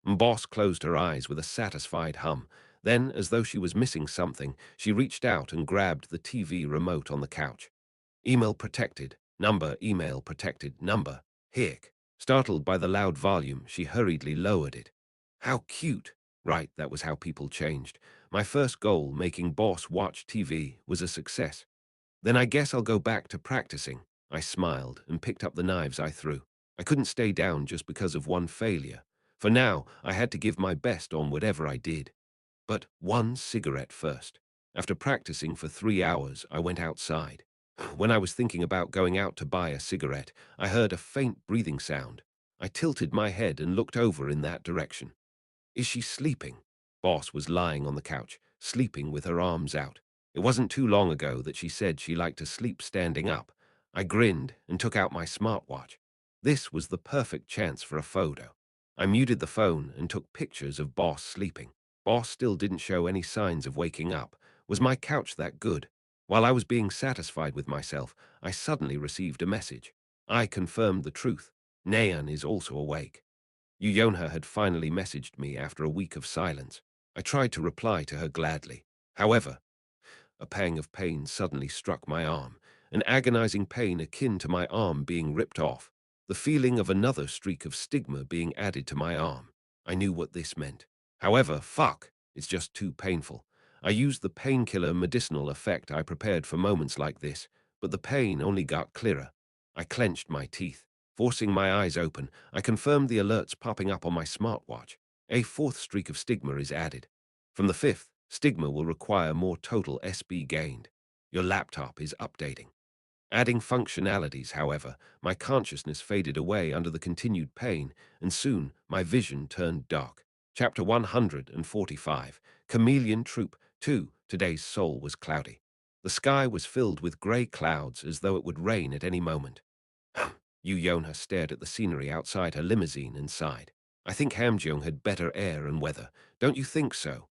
Boss closed her eyes with a satisfied hum. Then, as though she was missing something, she reached out and grabbed the TV remote on the couch. Email protected. Number, email protected, number. Hick. Startled by the loud volume, she hurriedly lowered it. How cute. Right, that was how people changed. My first goal, making Boss watch TV, was a success. Then I guess I'll go back to practicing. I smiled and picked up the knives I threw. I couldn't stay down just because of one failure. For now, I had to give my best on whatever I did. But one cigarette first. After practicing for 3 hours, I went outside. When I was thinking about going out to buy a cigarette, I heard a faint breathing sound. I tilted my head and looked over in that direction. Is she sleeping? Boss was lying on the couch, sleeping with her arms out. It wasn't too long ago that she said she liked to sleep standing up. I grinned and took out my smartwatch. This was the perfect chance for a photo. I muted the phone and took pictures of Boss sleeping. Boss still didn't show any signs of waking up. Was my couch that good? While I was being satisfied with myself, I suddenly received a message. I confirmed the truth. Naeun is also awake. Yonha had finally messaged me after a week of silence. I tried to reply to her gladly. However, a pang of pain suddenly struck my arm, an agonizing pain akin to my arm being ripped off, the feeling of another streak of stigma being added to my arm. I knew what this meant. However, fuck, it's just too painful. I used the painkiller medicinal effect I prepared for moments like this, but the pain only got clearer. I clenched my teeth. Forcing my eyes open, I confirmed the alerts popping up on my smartwatch. A fourth streak of stigma is added. From the fifth, stigma will require more total SB gained. Your laptop is updating. Adding functionalities, however, my consciousness faded away under the continued pain, and soon my vision turned dark. Chapter 145, Chameleon Troop 2. Today's soul was cloudy. The sky was filled with grey clouds as though it would rain at any moment. Yonha stared at the scenery outside her limousine and sighed. I think Hamjeong had better air and weather. Don't you think so?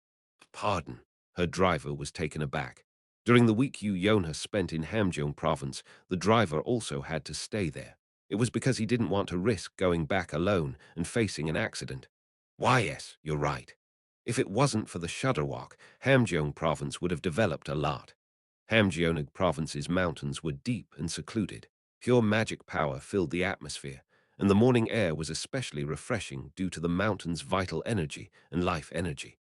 Pardon. Her driver was taken aback. During the week Yonha spent in Hamjeong province, the driver also had to stay there. It was because he didn't want to risk going back alone and facing an accident. Why, yes, you're right. If it wasn't for the Shudderwalk, Hamjeong province would have developed a lot. Hamjeonig province's mountains were deep and secluded. Pure magic power filled the atmosphere, and the morning air was especially refreshing due to the mountain's vital energy and life energy.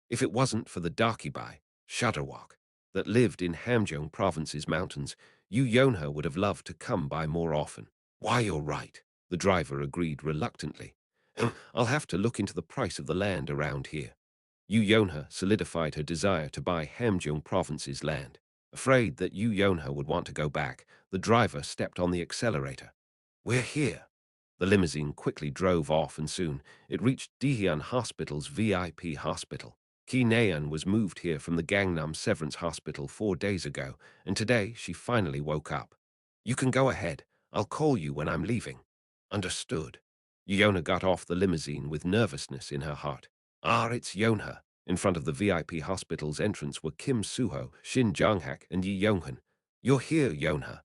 If it wasn't for the Darkibai, Shudderwalk, that lived in Hamjeong province's mountains, Yonha would have loved to come by more often. Why, you're right, the driver agreed reluctantly. I'll have to look into the price of the land around here. Yonha solidified her desire to buy Hamjeong province's land. Afraid that Yonha would want to go back, the driver stepped on the accelerator. We're here. The limousine quickly drove off and soon it reached Daehyun Hospital's VIP hospital. Ki Naeun was moved here from the Gangnam Severance Hospital 4 days ago, and today she finally woke up. You can go ahead. I'll call you when I'm leaving. Understood. Yonha got off the limousine with nervousness in her heart. It's Yonha. In front of the VIP hospital's entrance were Kim Suho, Shin Jonghak, and Yi Yonghan. You're here, Yonha.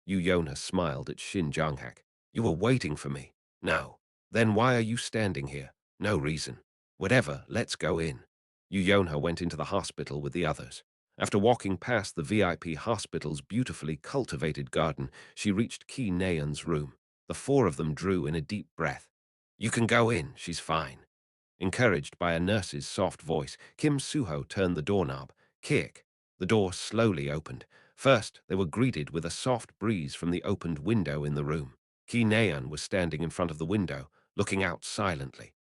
Yonha smiled at Shin Jonghak. You were waiting for me. No. Then why are you standing here? No reason. Whatever, let's go in. Yonha went into the hospital with the others. After walking past the VIP hospital's beautifully cultivated garden, she reached Ki Naeun's room. The four of them drew in a deep breath. You can go in, she's fine. Encouraged by a nurse's soft voice, Kim Suho turned the doorknob. Kick. The door slowly opened. First, they were greeted with a soft breeze from the opened window in the room. Ki Naeun was standing in front of the window, looking out silently.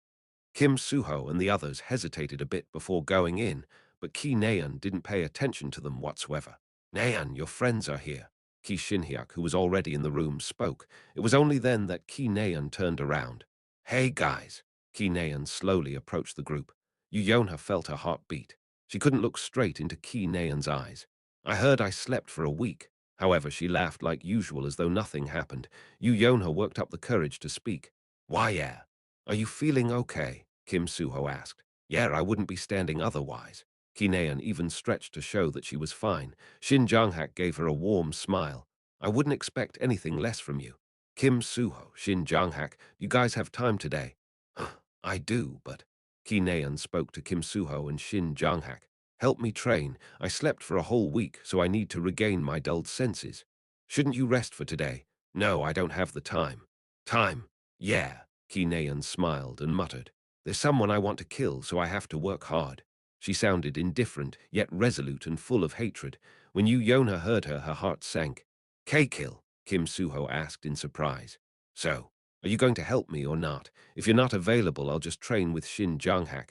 Kim Suho and the others hesitated a bit before going in, but Ki Naeun didn't pay attention to them whatsoever. Naeun, your friends are here. Ki Shinhyuk, who was already in the room, spoke. It was only then that Ki Naeun turned around. Hey, guys. Ki Naeun slowly approached the group. Yonha felt her heart beat. She couldn't look straight into Ki Naeun's eyes. I heard I slept for a week. However, she laughed like usual as though nothing happened. Yonha worked up the courage to speak. Why, yeah. Are you feeling okay? Kim Suho asked. Yeah, I wouldn't be standing otherwise. Ki Naeun even stretched to show that she was fine. Shin Jonghak gave her a warm smile. I wouldn't expect anything less from you. Kim Suho, Shin Jonghak, you guys have time today? I do, but... Ki Naeun spoke to Kim Suho and Shin Jonghak. Help me train. I slept for a whole week, so I need to regain my dulled senses. Shouldn't you rest for today? No, I don't have the time. Time? Yeah. Ki Naeun smiled and muttered. There's someone I want to kill, so I have to work hard. She sounded indifferent, yet resolute and full of hatred. When Yonha heard her, her heart sank. K-kill? Kim Suho asked in surprise. So, are you going to help me or not? If you're not available, I'll just train with Shin Jonghak.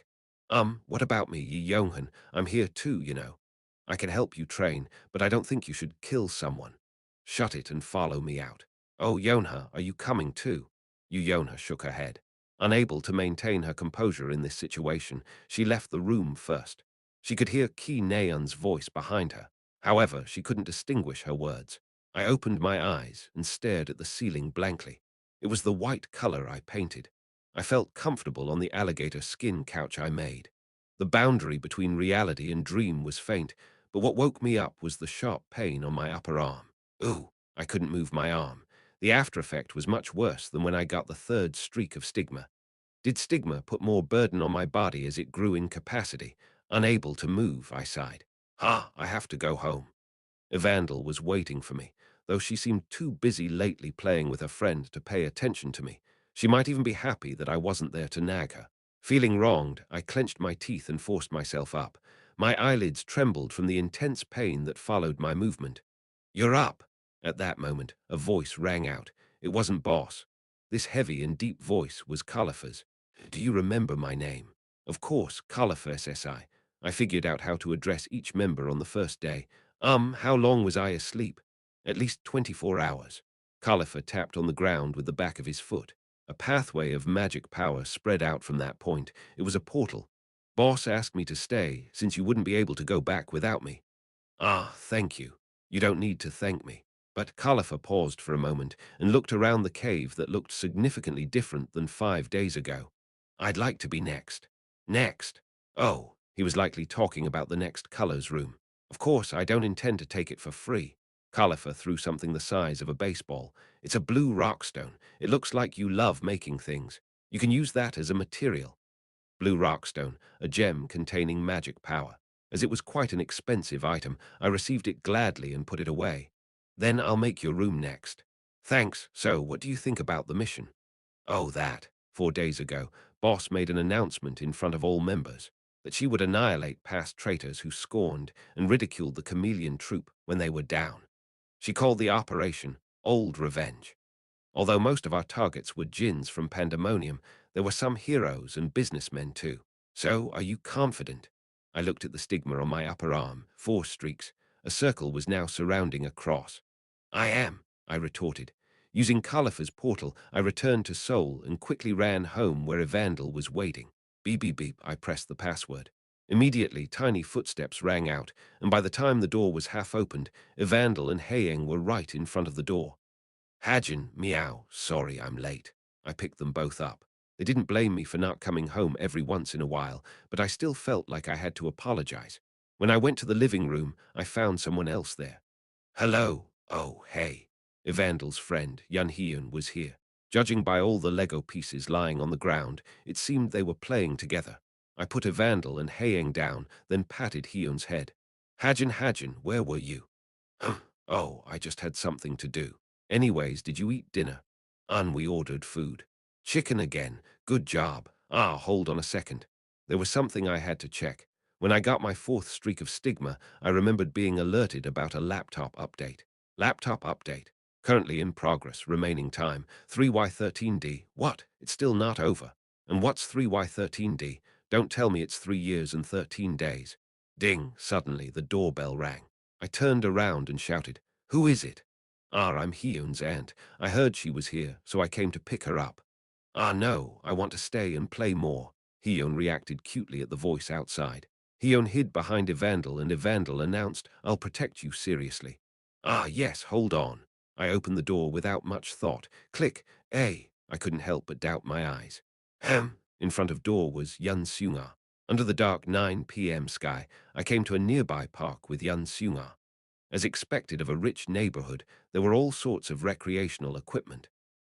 What about me, Yi Yonghan? I'm here too, you know. I can help you train, but I don't think you should kill someone. Shut it and follow me out. Oh, Yonha, are you coming too? Yonha shook her head. Unable to maintain her composure in this situation, she left the room first. She could hear Ki Naeun's voice behind her. However, she couldn't distinguish her words. I opened my eyes and stared at the ceiling blankly. It was the white color I painted. I felt comfortable on the alligator skin couch I made. The boundary between reality and dream was faint, but what woke me up was the sharp pain on my upper arm. Ooh, I couldn't move my arm. The after effect was much worse than when I got the third streak of stigma. Did stigma put more burden on my body as it grew in capacity? Unable to move, I sighed. I have to go home. Evandel was waiting for me, though she seemed too busy lately playing with her friend to pay attention to me. She might even be happy that I wasn't there to nag her. Feeling wronged, I clenched my teeth and forced myself up. My eyelids trembled from the intense pain that followed my movement. You're up! At that moment, a voice rang out. It wasn't Boss. This heavy and deep voice was Califa's. Do you remember my name? Of course, Califa SSI. I figured out how to address each member on the first day. How long was I asleep? At least 24 hours. Califa tapped on the ground with the back of his foot. A pathway of magic power spread out from that point. It was a portal. Boss asked me to stay, since you wouldn't be able to go back without me. Thank you. You don't need to thank me. But Califa paused for a moment and looked around the cave that looked significantly different than 5 days ago. I'd like to be next. Next? Oh, he was likely talking about the next colors room. Of course, I don't intend to take it for free. Califa threw something the size of a baseball. It's a blue rockstone. It looks like you love making things. You can use that as a material. Blue rockstone, a gem containing magic power. As it was quite an expensive item, I received it gladly and put it away. Then I'll make your room next. Thanks. So, what do you think about the mission? Oh, that. 4 days ago, Boss made an announcement in front of all members that she would annihilate past traitors who scorned and ridiculed the chameleon troop when they were down. She called the operation Old Revenge. Although most of our targets were djinns from Pandemonium, there were some heroes and businessmen too. So, are you confident? I looked at the stigma on my upper arm, 4 streaks. A circle was now surrounding a cross. I am, I retorted. Using Califa's portal, I returned to Seoul and quickly ran home where Evandel was waiting. Beep beep beep, I pressed the password. Immediately, tiny footsteps rang out, and by the time the door was half opened, Evandel and Haeyang were right in front of the door. Hajin, meow, sorry I'm late. I picked them both up. They didn't blame me for not coming home every once in a while, but I still felt like I had to apologize. When I went to the living room, I found someone else there. Hello. Oh, hey. Evandel's friend, Hyun, was here. Judging by all the Lego pieces lying on the ground, it seemed they were playing together. I put Evandel and Haeyang down, then patted Hyun's head. Hajin, where were you? Oh, I just had something to do. Anyways, did you eat dinner? We ordered food. Chicken again. Good job. Hold on a second. There was something I had to check. When I got my 4th streak of stigma, I remembered being alerted about a laptop update. Laptop update. Currently in progress. Remaining time. 3Y13D. What? It's still not over. And what's 3Y13D? Don't tell me it's 3 years and 13 days. Ding. Suddenly, the doorbell rang. I turned around and shouted, Who is it? I'm Hyun's aunt. I heard she was here, so I came to pick her up. No, I want to stay and play more. Hyun reacted cutely at the voice outside. Hyun hid behind Evandel and Evandel announced, I'll protect you seriously. Yes, hold on. I opened the door without much thought. Click, I couldn't help but doubt my eyes. In front of door was YunSeo-jin. Under the dark 9 p.m. sky, I came to a nearby park with YunSeo-jin. As expected of a rich neighborhood, there were all sorts of recreational equipment.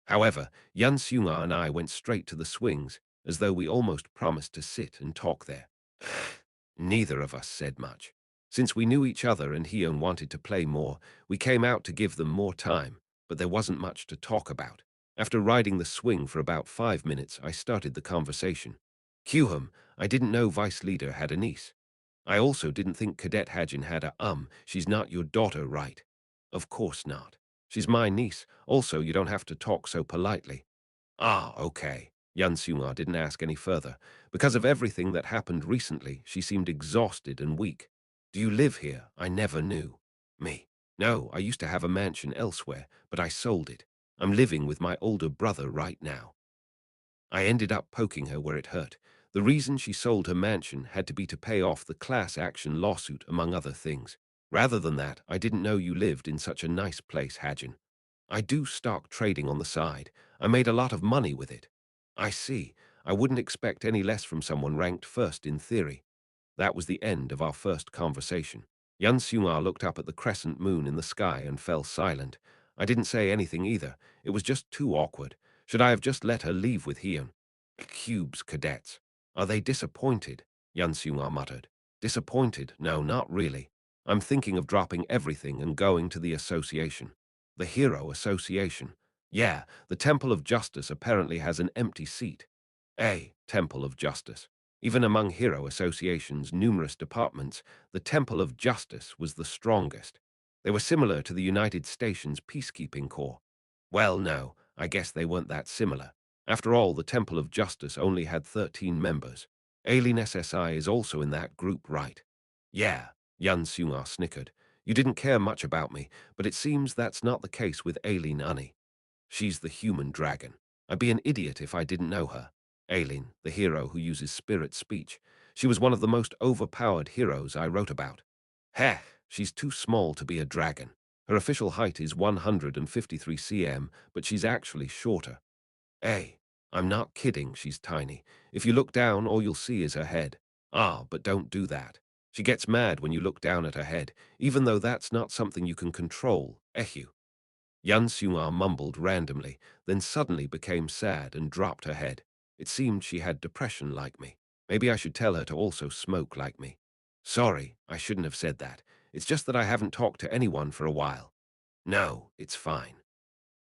However, YunSeo-jin and I went straight to the swings, as though we almost promised to sit and talk there. Neither of us said much. Since we knew each other and Hyun wanted to play more, we came out to give them more time, but there wasn't much to talk about. After riding the swing for about 5 minutes, I started the conversation. Kyuhum, I didn't know Vice Leader had a niece. I also didn't think Cadet Hajin had a, she's not your daughter, right? Of course not. She's my niece. Also, you don't have to talk so politely. Okay. Hyun didn't ask any further. Because of everything that happened recently, she seemed exhausted and weak. Do you live here? I never knew. Me. No, I used to have a mansion elsewhere, but I sold it. I'm living with my older brother right now. I ended up poking her where it hurt. The reason she sold her mansion had to be to pay off the class action lawsuit, among other things. Rather than that, I didn't know you lived in such a nice place, Hajin. I do stock trading on the side. I made a lot of money with it. I see. I wouldn't expect any less from someone ranked first in theory. That was the end of our first conversation. YunSeo-jin looked up at the crescent moon in the sky and fell silent. I didn't say anything either. It was just too awkward. Should I have just let her leave with Hyun? Cube's cadets. Are they disappointed? YunSeo-jin muttered. Disappointed? No, not really. I'm thinking of dropping everything and going to the association. The Hero Association. Yeah, the Temple of Justice apparently has an empty seat. A Temple of Justice. Even among hero associations' numerous departments, the Temple of Justice was the strongest. They were similar to the United Stations Peacekeeping Corps. Well, no, I guess they weren't that similar. After all, the Temple of Justice only had 13 members. Alien SSI is also in that group, right? Yeah, YunSeo-jin snickered. You didn't care much about me, but it seems that's not the case with Aileen Unni. She's the human dragon. I'd be an idiot if I didn't know her. Aileen, the hero who uses spirit speech. She was one of the most overpowered heroes I wrote about. Heh, she's too small to be a dragon. Her official height is 153 cm, but she's actually shorter. Hey, I'm not kidding, she's tiny. If you look down, all you'll see is her head. Ah, but don't do that. She gets mad when you look down at her head, even though that's not something you can control. Ehu. YunSeo-jin mumbled randomly, then suddenly became sad and dropped her head. It seemed she had depression like me. Maybe I should tell her to also smoke like me. Sorry, I shouldn't have said that. It's just that I haven't talked to anyone for a while. No, it's fine.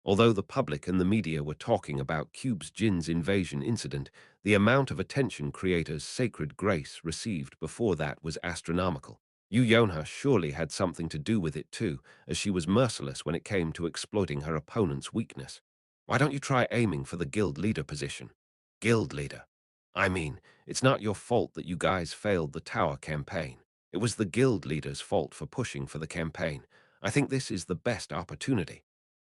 Although the public and the media were talking about YunSeo-jin's invasion incident, the amount of attention creator's Sacred Grace received before that was astronomical. Yonha surely had something to do with it too, as she was merciless when it came to exploiting her opponent's weakness. Why don't you try aiming for the guild leader position? Guild leader? I mean, it's not your fault that you guys failed the tower campaign. It was the guild leader's fault for pushing for the campaign. I think this is the best opportunity.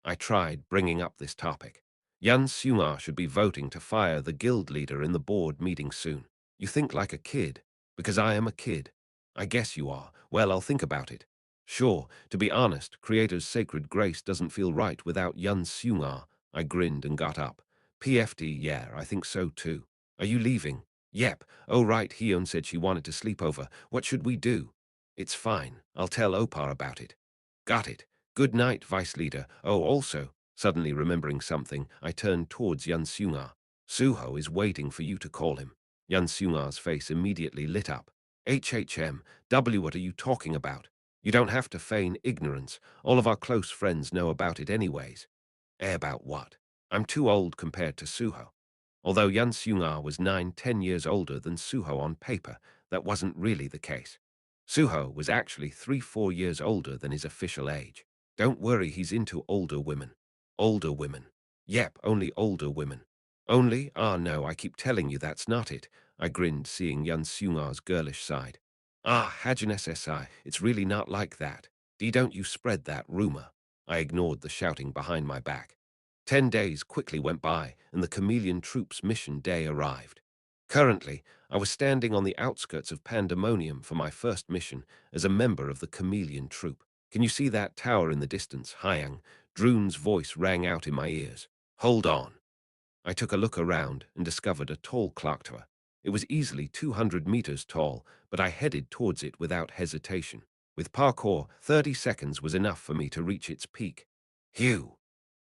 I tried bringing up this topic. YunSeo-jin should be voting to fire the guild leader in the board meeting soon. You think like a kid, because I am a kid. I guess you are. Well, I'll think about it. Sure, to be honest, Creator's Sacred Grace doesn't feel right without YunSeo-jin. I grinned and got up. PFD, yeah, I think so too. Are you leaving? Yep. Oh right, Hyun said she wanted to sleep over. What should we do? It's fine. I'll tell Opar about it. Got it. Good night, Vice Leader. Oh, also, suddenly remembering something, I turned towards YunSeo-jin. Suho is waiting for you to call him. YunSeo-jin's face immediately lit up. HHM, what are you talking about? You don't have to feign ignorance. All of our close friends know about it anyways. About what? I'm too old compared to Suho. Although YunSeo-jin was 9, 10 years older than Suho on paper, that wasn't really the case. Suho was actually 3, 4 years older than his official age. Don't worry, he's into older women. Older women. Yep, only older women. Only? Ah, no, I keep telling you that's not it. I grinned, seeing YunSeo-jin's girlish side. Ah, Hajin SSI, it's really not like that. Don't you spread that rumor. I ignored the shouting behind my back. 10 days quickly went by, and the Chameleon Troop's mission day arrived. Currently, I was standing on the outskirts of Pandemonium for my first mission as a member of the Chameleon Troop. Can you see that tower in the distance, Hyang? Droon's voice rang out in my ears. Hold on. I took a look around and discovered a tall clock tower. It was easily 200 meters tall, but I headed towards it without hesitation. With parkour, 30 seconds was enough for me to reach its peak. Phew!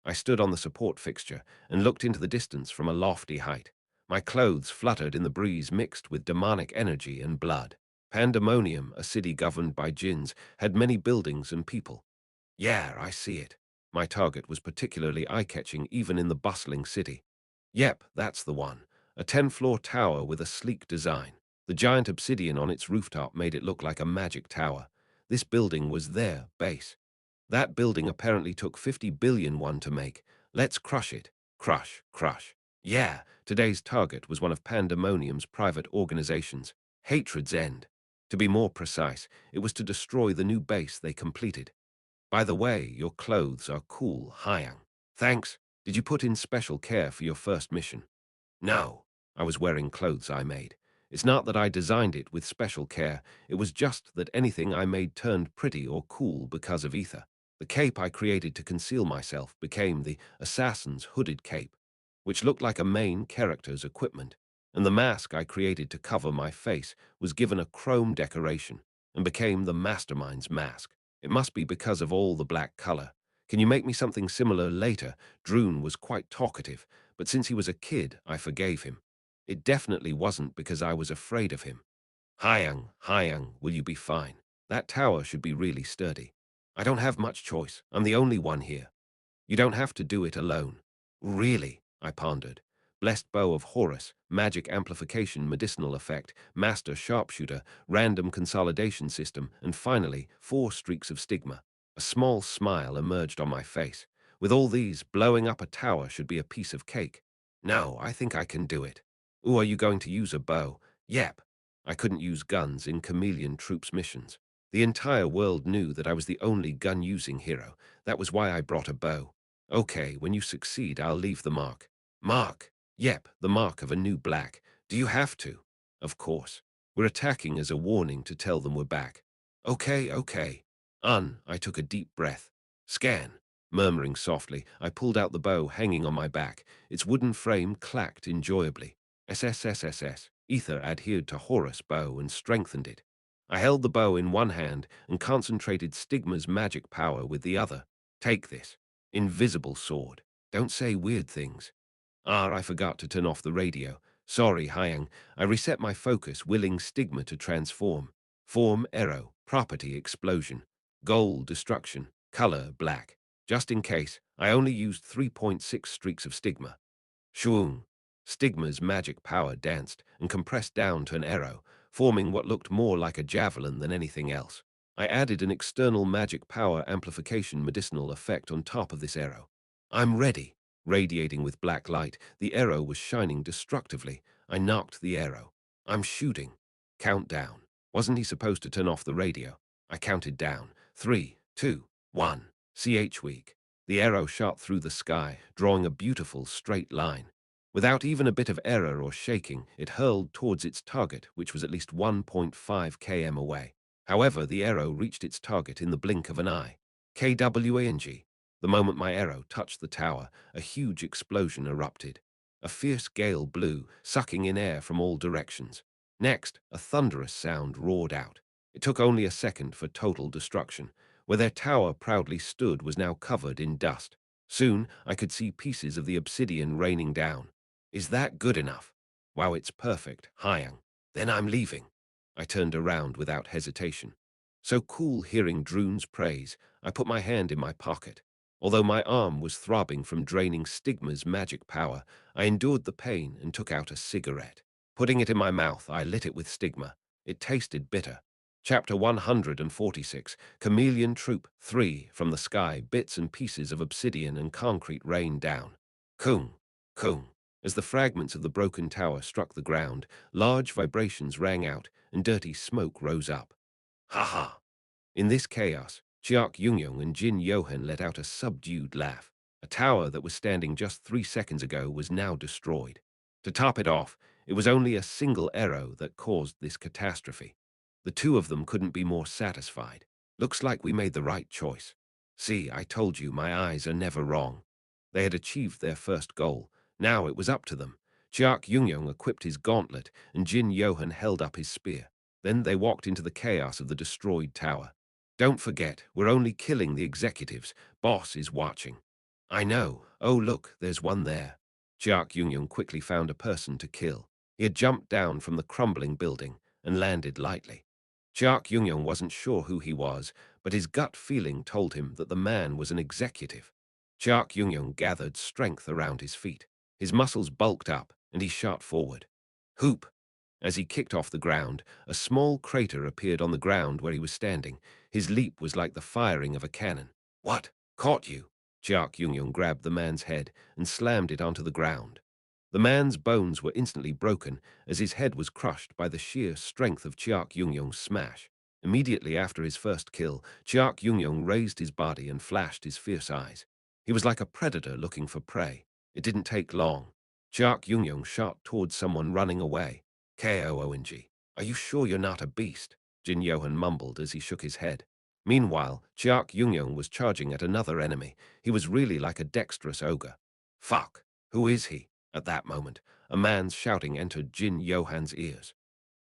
I stood on the support fixture and looked into the distance from a lofty height. My clothes fluttered in the breeze mixed with demonic energy and blood. Pandemonium, a city governed by jinns, had many buildings and people. Yeah, I see it. My target was particularly eye-catching even in the bustling city. Yep, that's the one. A 10-floor tower with a sleek design. The giant obsidian on its rooftop made it look like a magic tower. This building was their base. That building apparently took 50 billion won to make. Let's crush it. Crush, crush. Yeah, today's target was one of Pandemonium's private organizations, Hatred's End. To be more precise, it was to destroy the new base they completed. By the way, your clothes are cool, Hyang. Thanks. Did you put in special care for your first mission? No, I was wearing clothes I made. It's not that I designed it with special care, it was just that anything I made turned pretty or cool because of ether. The cape I created to conceal myself became the assassin's hooded cape. which looked like a main character's equipment, and the mask I created to cover my face was given a chrome decoration and became the mastermind's mask. It must be because of all the black color. Can you make me something similar later? Droon was quite talkative, but since he was a kid, I forgave him. It definitely wasn't because I was afraid of him. Hyang, will you be fine? That tower should be really sturdy. I don't have much choice. I'm the only one here. You don't have to do it alone. Really? I pondered. Blessed Bow of Horus, magic amplification, medicinal effect, master sharpshooter, random consolidation system, and finally, 4 streaks of stigma. A small smile emerged on my face. With all these, blowing up a tower should be a piece of cake. No, I think I can do it. Ooh, are you going to use a bow? Yep. I couldn't use guns in Chameleon Troops missions. The entire world knew that I was the only gun-using hero. That was why I brought a bow. Okay, when you succeed, I'll leave the mark. Mark? Yep, the mark of a new black. Do you have to? Of course. We're attacking as a warning to tell them we're back. Okay. I took a deep breath. Scan. Murmuring softly, I pulled out the bow hanging on my back. Its wooden frame clacked enjoyably. SSSSS. Ether adhered to Horus' bow and strengthened it. I held the bow in one hand and concentrated Stigma's magic power with the other. Take this. Invisible sword. Don't say weird things. I forgot to turn off the radio. Sorry, Hyang. I reset my focus, willing Stigma to transform. Form, arrow. Property, explosion. Goal, destruction. Color, black. Just in case, I only used 3.6 streaks of Stigma. Shwoong. Stigma's magic power danced and compressed down to an arrow, forming what looked more like a javelin than anything else. I added an external magic power amplification medicinal effect on top of this arrow. I'm ready. Radiating with black light, the arrow was shining destructively. I knocked the arrow. I'm shooting. Countdown. Wasn't he supposed to turn off the radio? I counted down. 3, 2, 1. CH weak. The arrow shot through the sky, drawing a beautiful straight line. Without even a bit of error or shaking, it hurled towards its target, which was at least 1.5 km away. However, the arrow reached its target in the blink of an eye. KWANG. The moment my arrow touched the tower, a huge explosion erupted. A fierce gale blew, sucking in air from all directions. Next, a thunderous sound roared out. It took only a second for total destruction. Where their tower proudly stood was now covered in dust. Soon, I could see pieces of the obsidian raining down. Is that good enough? Wow, it's perfect, Hyang. Then I'm leaving. I turned around without hesitation. So cool hearing Droon's praise, I put my hand in my pocket. Although my arm was throbbing from draining Stigma's magic power, I endured the pain and took out a cigarette. Putting it in my mouth, I lit it with Stigma. It tasted bitter. Chapter 146, Chameleon Troop 3. From the sky, bits and pieces of obsidian and concrete rained down. Kung, kung. As the fragments of the broken tower struck the ground, large vibrations rang out and dirty smoke rose up. Ha ha! In this chaos, Chiak Yungyong and Jin Yohan let out a subdued laugh. A tower that was standing just 3 seconds ago was now destroyed. To top it off, it was only a single arrow that caused this catastrophe. The two of them couldn't be more satisfied. Looks like we made the right choice. See, I told you my eyes are never wrong. They had achieved their first goal. Now it was up to them. Chiak Yungyong equipped his gauntlet, and Jin Yohan held up his spear. Then they walked into the chaos of the destroyed tower. Don't forget, we're only killing the executives. Boss is watching. I know. Oh, look, there's one there. Chiak Yungyong quickly found a person to kill. He had jumped down from the crumbling building and landed lightly. Chiak Yungyong wasn't sure who he was, but his gut feeling told him that the man was an executive. Chiak Yungyong gathered strength around his feet. His muscles bulked up, and he shot forward. Hoop! As he kicked off the ground, a small crater appeared on the ground where he was standing. His leap was like the firing of a cannon. What? Caught you? Chiak Yungyong grabbed the man's head and slammed it onto the ground. The man's bones were instantly broken as his head was crushed by the sheer strength of Chiak Yungyong's smash. Immediately after his first kill, Chiak Yungyong raised his body and flashed his fierce eyes. He was like a predator looking for prey. It didn't take long. Chiak Yungyong shot towards someone running away. KOONG. Are you sure you're not a beast? Jin Yohan mumbled as he shook his head. Meanwhile, Chiak Yungyong was charging at another enemy. He was really like a dexterous ogre. Fuck. Who is he? At that moment, a man's shouting entered Jin Yohan's ears.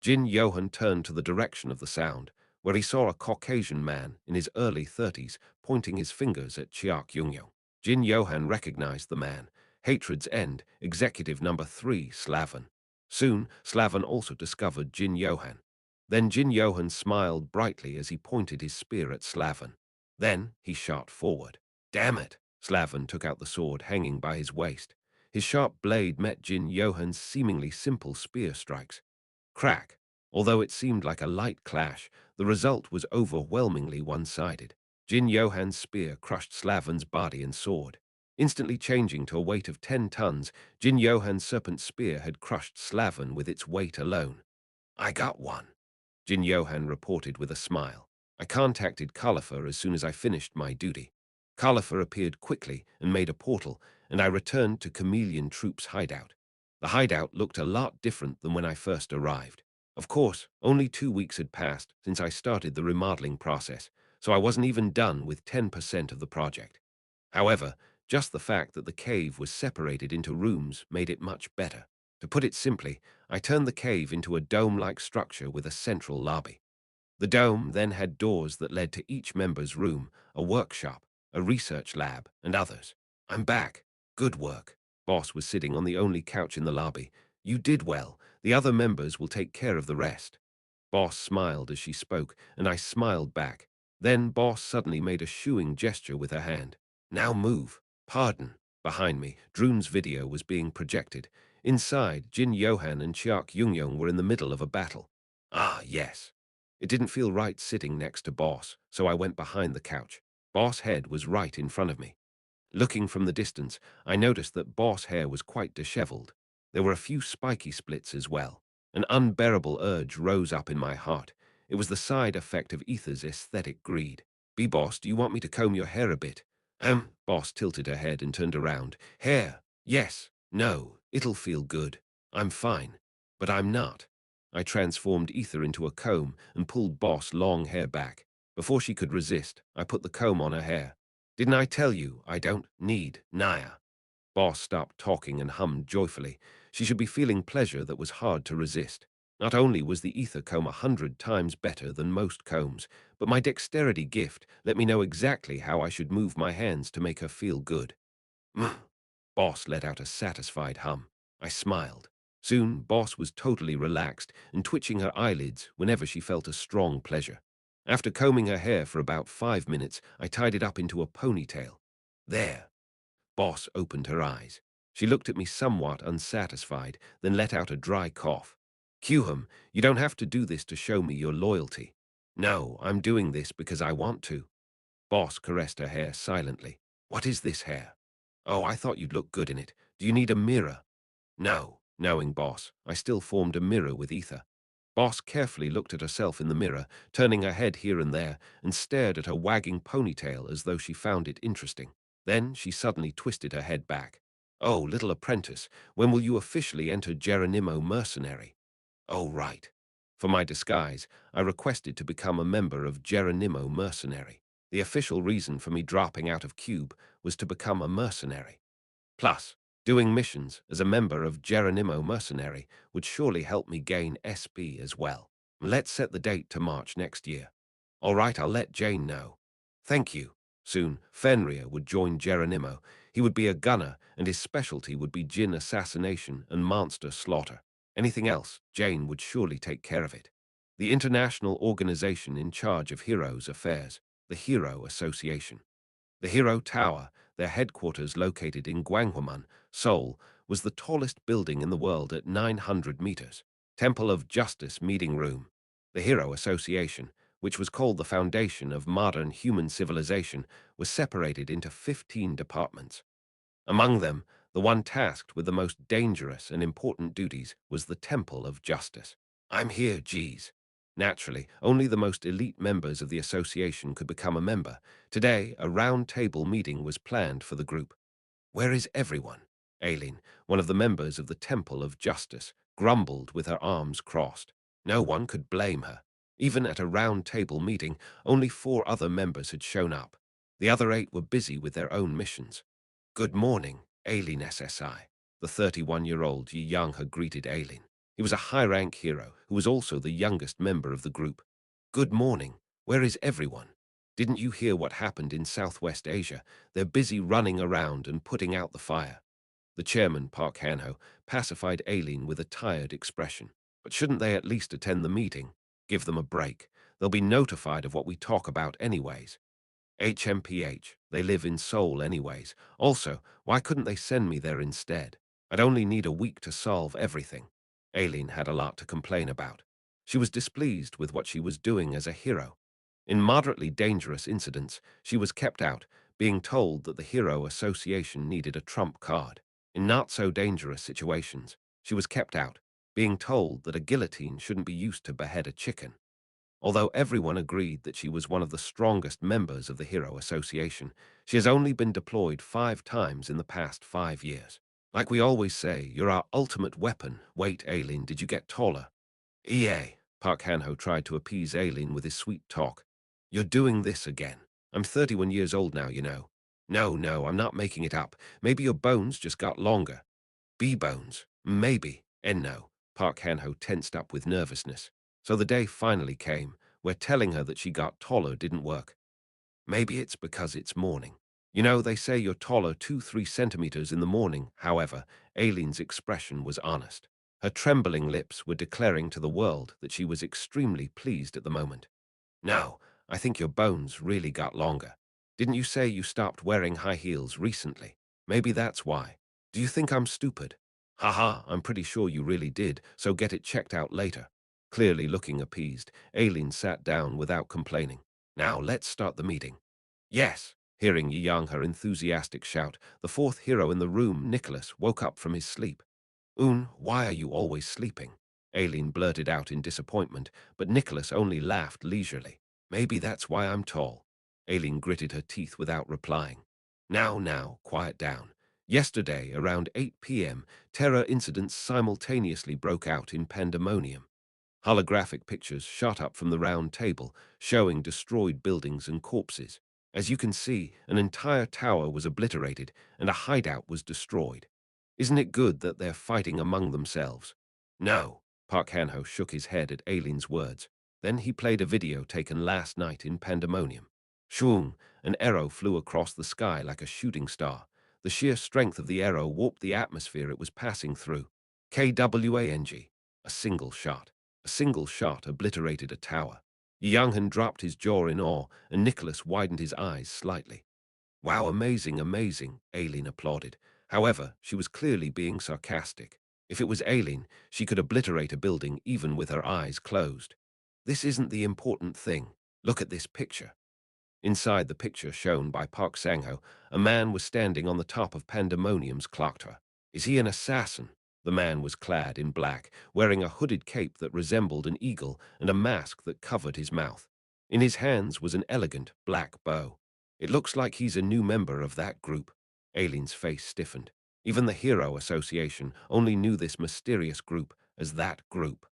Jin Yohan turned to the direction of the sound, where he saw a Caucasian man in his early 30s pointing his fingers at Chiak Yungyong. Jin Yohan recognized the man, Hatred's End, executive number 3, Slaven. Soon, Slaven also discovered Jin Yohan. Then Jin Yohan smiled brightly as he pointed his spear at Slaven. Then he shot forward. Damn it! Slaven took out the sword hanging by his waist. His sharp blade met Jin Yohan's seemingly simple spear strikes. Crack! Although it seemed like a light clash, the result was overwhelmingly one-sided. Jin Yohan's spear crushed Slaven's body and sword. Instantly changing to a weight of 10 tons, Jin Yohan's serpent spear had crushed Slaven with its weight alone. I got one, Jin Yohan reported with a smile. I contacted Khalifa as soon as I finished my duty. Khalifa appeared quickly and made a portal, and I returned to Chameleon Troop's hideout. The hideout looked a lot different than when I first arrived. Of course, only 2 weeks had passed since I started the remodeling process, so I wasn't even done with 10% of the project. However, just the fact that the cave was separated into rooms made it much better. To put it simply, I turned the cave into a dome-like structure with a central lobby. The dome then had doors that led to each member's room, a workshop, a research lab, and others. I'm back. Good work. Boss was sitting on the only couch in the lobby. You did well. The other members will take care of the rest. Boss smiled as she spoke, and I smiled back. Then Boss suddenly made a shooing gesture with her hand. Now move. Pardon. Behind me, Droon's video was being projected. Inside, Jin Yohan and Chiak Yungyong were in the middle of a battle. Ah, yes. It didn't feel right sitting next to Boss, so I went behind the couch. Boss' head was right in front of me. Looking from the distance, I noticed that Boss' hair was quite disheveled. There were a few spiky splits as well. An unbearable urge rose up in my heart. It was the side effect of Ether's aesthetic greed. Boss, do you want me to comb your hair a bit? Boss tilted her head and turned around. Hair? Yes. No. It'll feel good. I'm fine. But I'm not. I transformed Ether into a comb and pulled Boss' long hair back. Before she could resist, I put the comb on her hair. Didn't I tell you I don't need Naya? Boss stopped talking and hummed joyfully. She should be feeling pleasure that was hard to resist. Not only was the ether comb 100 times better than most combs, but my dexterity gift let me know exactly how I should move my hands to make her feel good. Boss let out a satisfied hum. I smiled. Soon, Boss was totally relaxed and twitching her eyelids whenever she felt a strong pleasure. After combing her hair for about 5 minutes, I tied it up into a ponytail. There. Boss opened her eyes. She looked at me somewhat unsatisfied, then let out a dry cough. Kuhum, you don't have to do this to show me your loyalty. No, I'm doing this because I want to. Boss caressed her hair silently. What is this hair? Oh, I thought you'd look good in it. Do you need a mirror? No, knowing Boss, I still formed a mirror with Ether. Boss carefully looked at herself in the mirror, turning her head here and there, and stared at her wagging ponytail as though she found it interesting. Then she suddenly twisted her head back. Oh, little apprentice, when will you officially enter Geronimo Mercenary? Oh, right. For my disguise, I requested to become a member of Geronimo Mercenary. The official reason for me dropping out of Cube was to become a mercenary. Plus, doing missions as a member of Geronimo Mercenary would surely help me gain SP as well. Let's set the date to March next year. All right, I'll let Jane know. Thank you. Soon, Fenrir would join Geronimo. He would be a gunner, and his specialty would be Jin assassination and monster slaughter. Anything else, Jane would surely take care of it. The international organization in charge of heroes' affairs, the Hero Association. The Hero Tower, their headquarters located in Gwanghwamun, Seoul, was the tallest building in the world at 900 meters. Temple of Justice Meeting Room. The Hero Association, which was called the foundation of modern human civilization, was separated into 15 departments. Among them, the one tasked with the most dangerous and important duties was the Temple of Justice. I'm here, geez. Naturally, only the most elite members of the association could become a member. Today, a round-table meeting was planned for the group. Where is everyone? Aileen, one of the members of the Temple of Justice, grumbled with her arms crossed. No one could blame her. Even at a round-table meeting, only 4 other members had shown up. The other 8 were busy with their own missions. Good morning, Aileen SSI. The 31-year-old Yi Young had greeted Aileen. He was a high-rank hero who was also the youngest member of the group. Good morning. Where is everyone? Didn't you hear what happened in Southwest Asia? They're busy running around and putting out the fire. The chairman, Park Han-ho, pacified Aileen with a tired expression. But shouldn't they at least attend the meeting? Give them a break. They'll be notified of what we talk about anyways. HMPH. They live in Seoul anyways. Also, why couldn't they send me there instead? I'd only need a week to solve everything. Aileen had a lot to complain about. She was displeased with what she was doing as a hero. In moderately dangerous incidents, she was kept out, being told that the Hero Association needed a trump card. In not-so-dangerous situations, she was kept out, being told that a guillotine shouldn't be used to behead a chicken. Although everyone agreed that she was one of the strongest members of the Hero Association, she has only been deployed 5 times in the past 5 years. Like we always say, you're our ultimate weapon. Wait, Aileen, did you get taller? EA. Park Han-ho tried to appease Aileen with his sweet talk. You're doing this again. I'm 31 years old now, you know. No, I'm not making it up. Maybe your bones just got longer. B-bones. Maybe. And no. Park Han-ho tensed up with nervousness. So the day finally came, where telling her that she got taller didn't work. Maybe it's because it's morning. You know, they say you're taller 2-3 centimeters in the morning. However, Aileen's expression was honest. Her trembling lips were declaring to the world that she was extremely pleased at the moment. No, I think your bones really got longer. Didn't you say you stopped wearing high heels recently? Maybe that's why. Do you think I'm stupid? Haha, I'm pretty sure you really did, so get it checked out later. Clearly looking appeased, Aileen sat down without complaining. Now let's start the meeting. Yes. Hearing Yi Young her enthusiastic shout, the fourth hero in the room, Nicholas, woke up from his sleep. Why are you always sleeping? Aileen blurted out in disappointment, but Nicholas only laughed leisurely. Maybe that's why I'm tall. Aileen gritted her teeth without replying. Now, quiet down. Yesterday, around 8 p.m., terror incidents simultaneously broke out in Pandemonium. Holographic pictures shot up from the round table, showing destroyed buildings and corpses. As you can see, an entire tower was obliterated and a hideout was destroyed. Isn't it good that they're fighting among themselves? No. Park Han-ho shook his head at Aileen's words. Then he played a video taken last night in Pandemonium. Shwoong, an arrow flew across the sky like a shooting star. The sheer strength of the arrow warped the atmosphere it was passing through. KWANG. A single shot. A single shot obliterated a tower. Young-han dropped his jaw in awe, and Nicholas widened his eyes slightly. Wow, amazing, Aileen applauded. However, she was clearly being sarcastic. If it was Aileen, she could obliterate a building even with her eyes closed. This isn't the important thing. Look at this picture. Inside the picture shown by Park Sang-ho, a man was standing on the top of Pandemonium's clock tower. Is he an assassin? The man was clad in black, wearing a hooded cape that resembled an eagle and a mask that covered his mouth. In his hands was an elegant black bow. It looks like he's a new member of that group. Aileen's face stiffened. Even the Hero Association only knew this mysterious group as that group.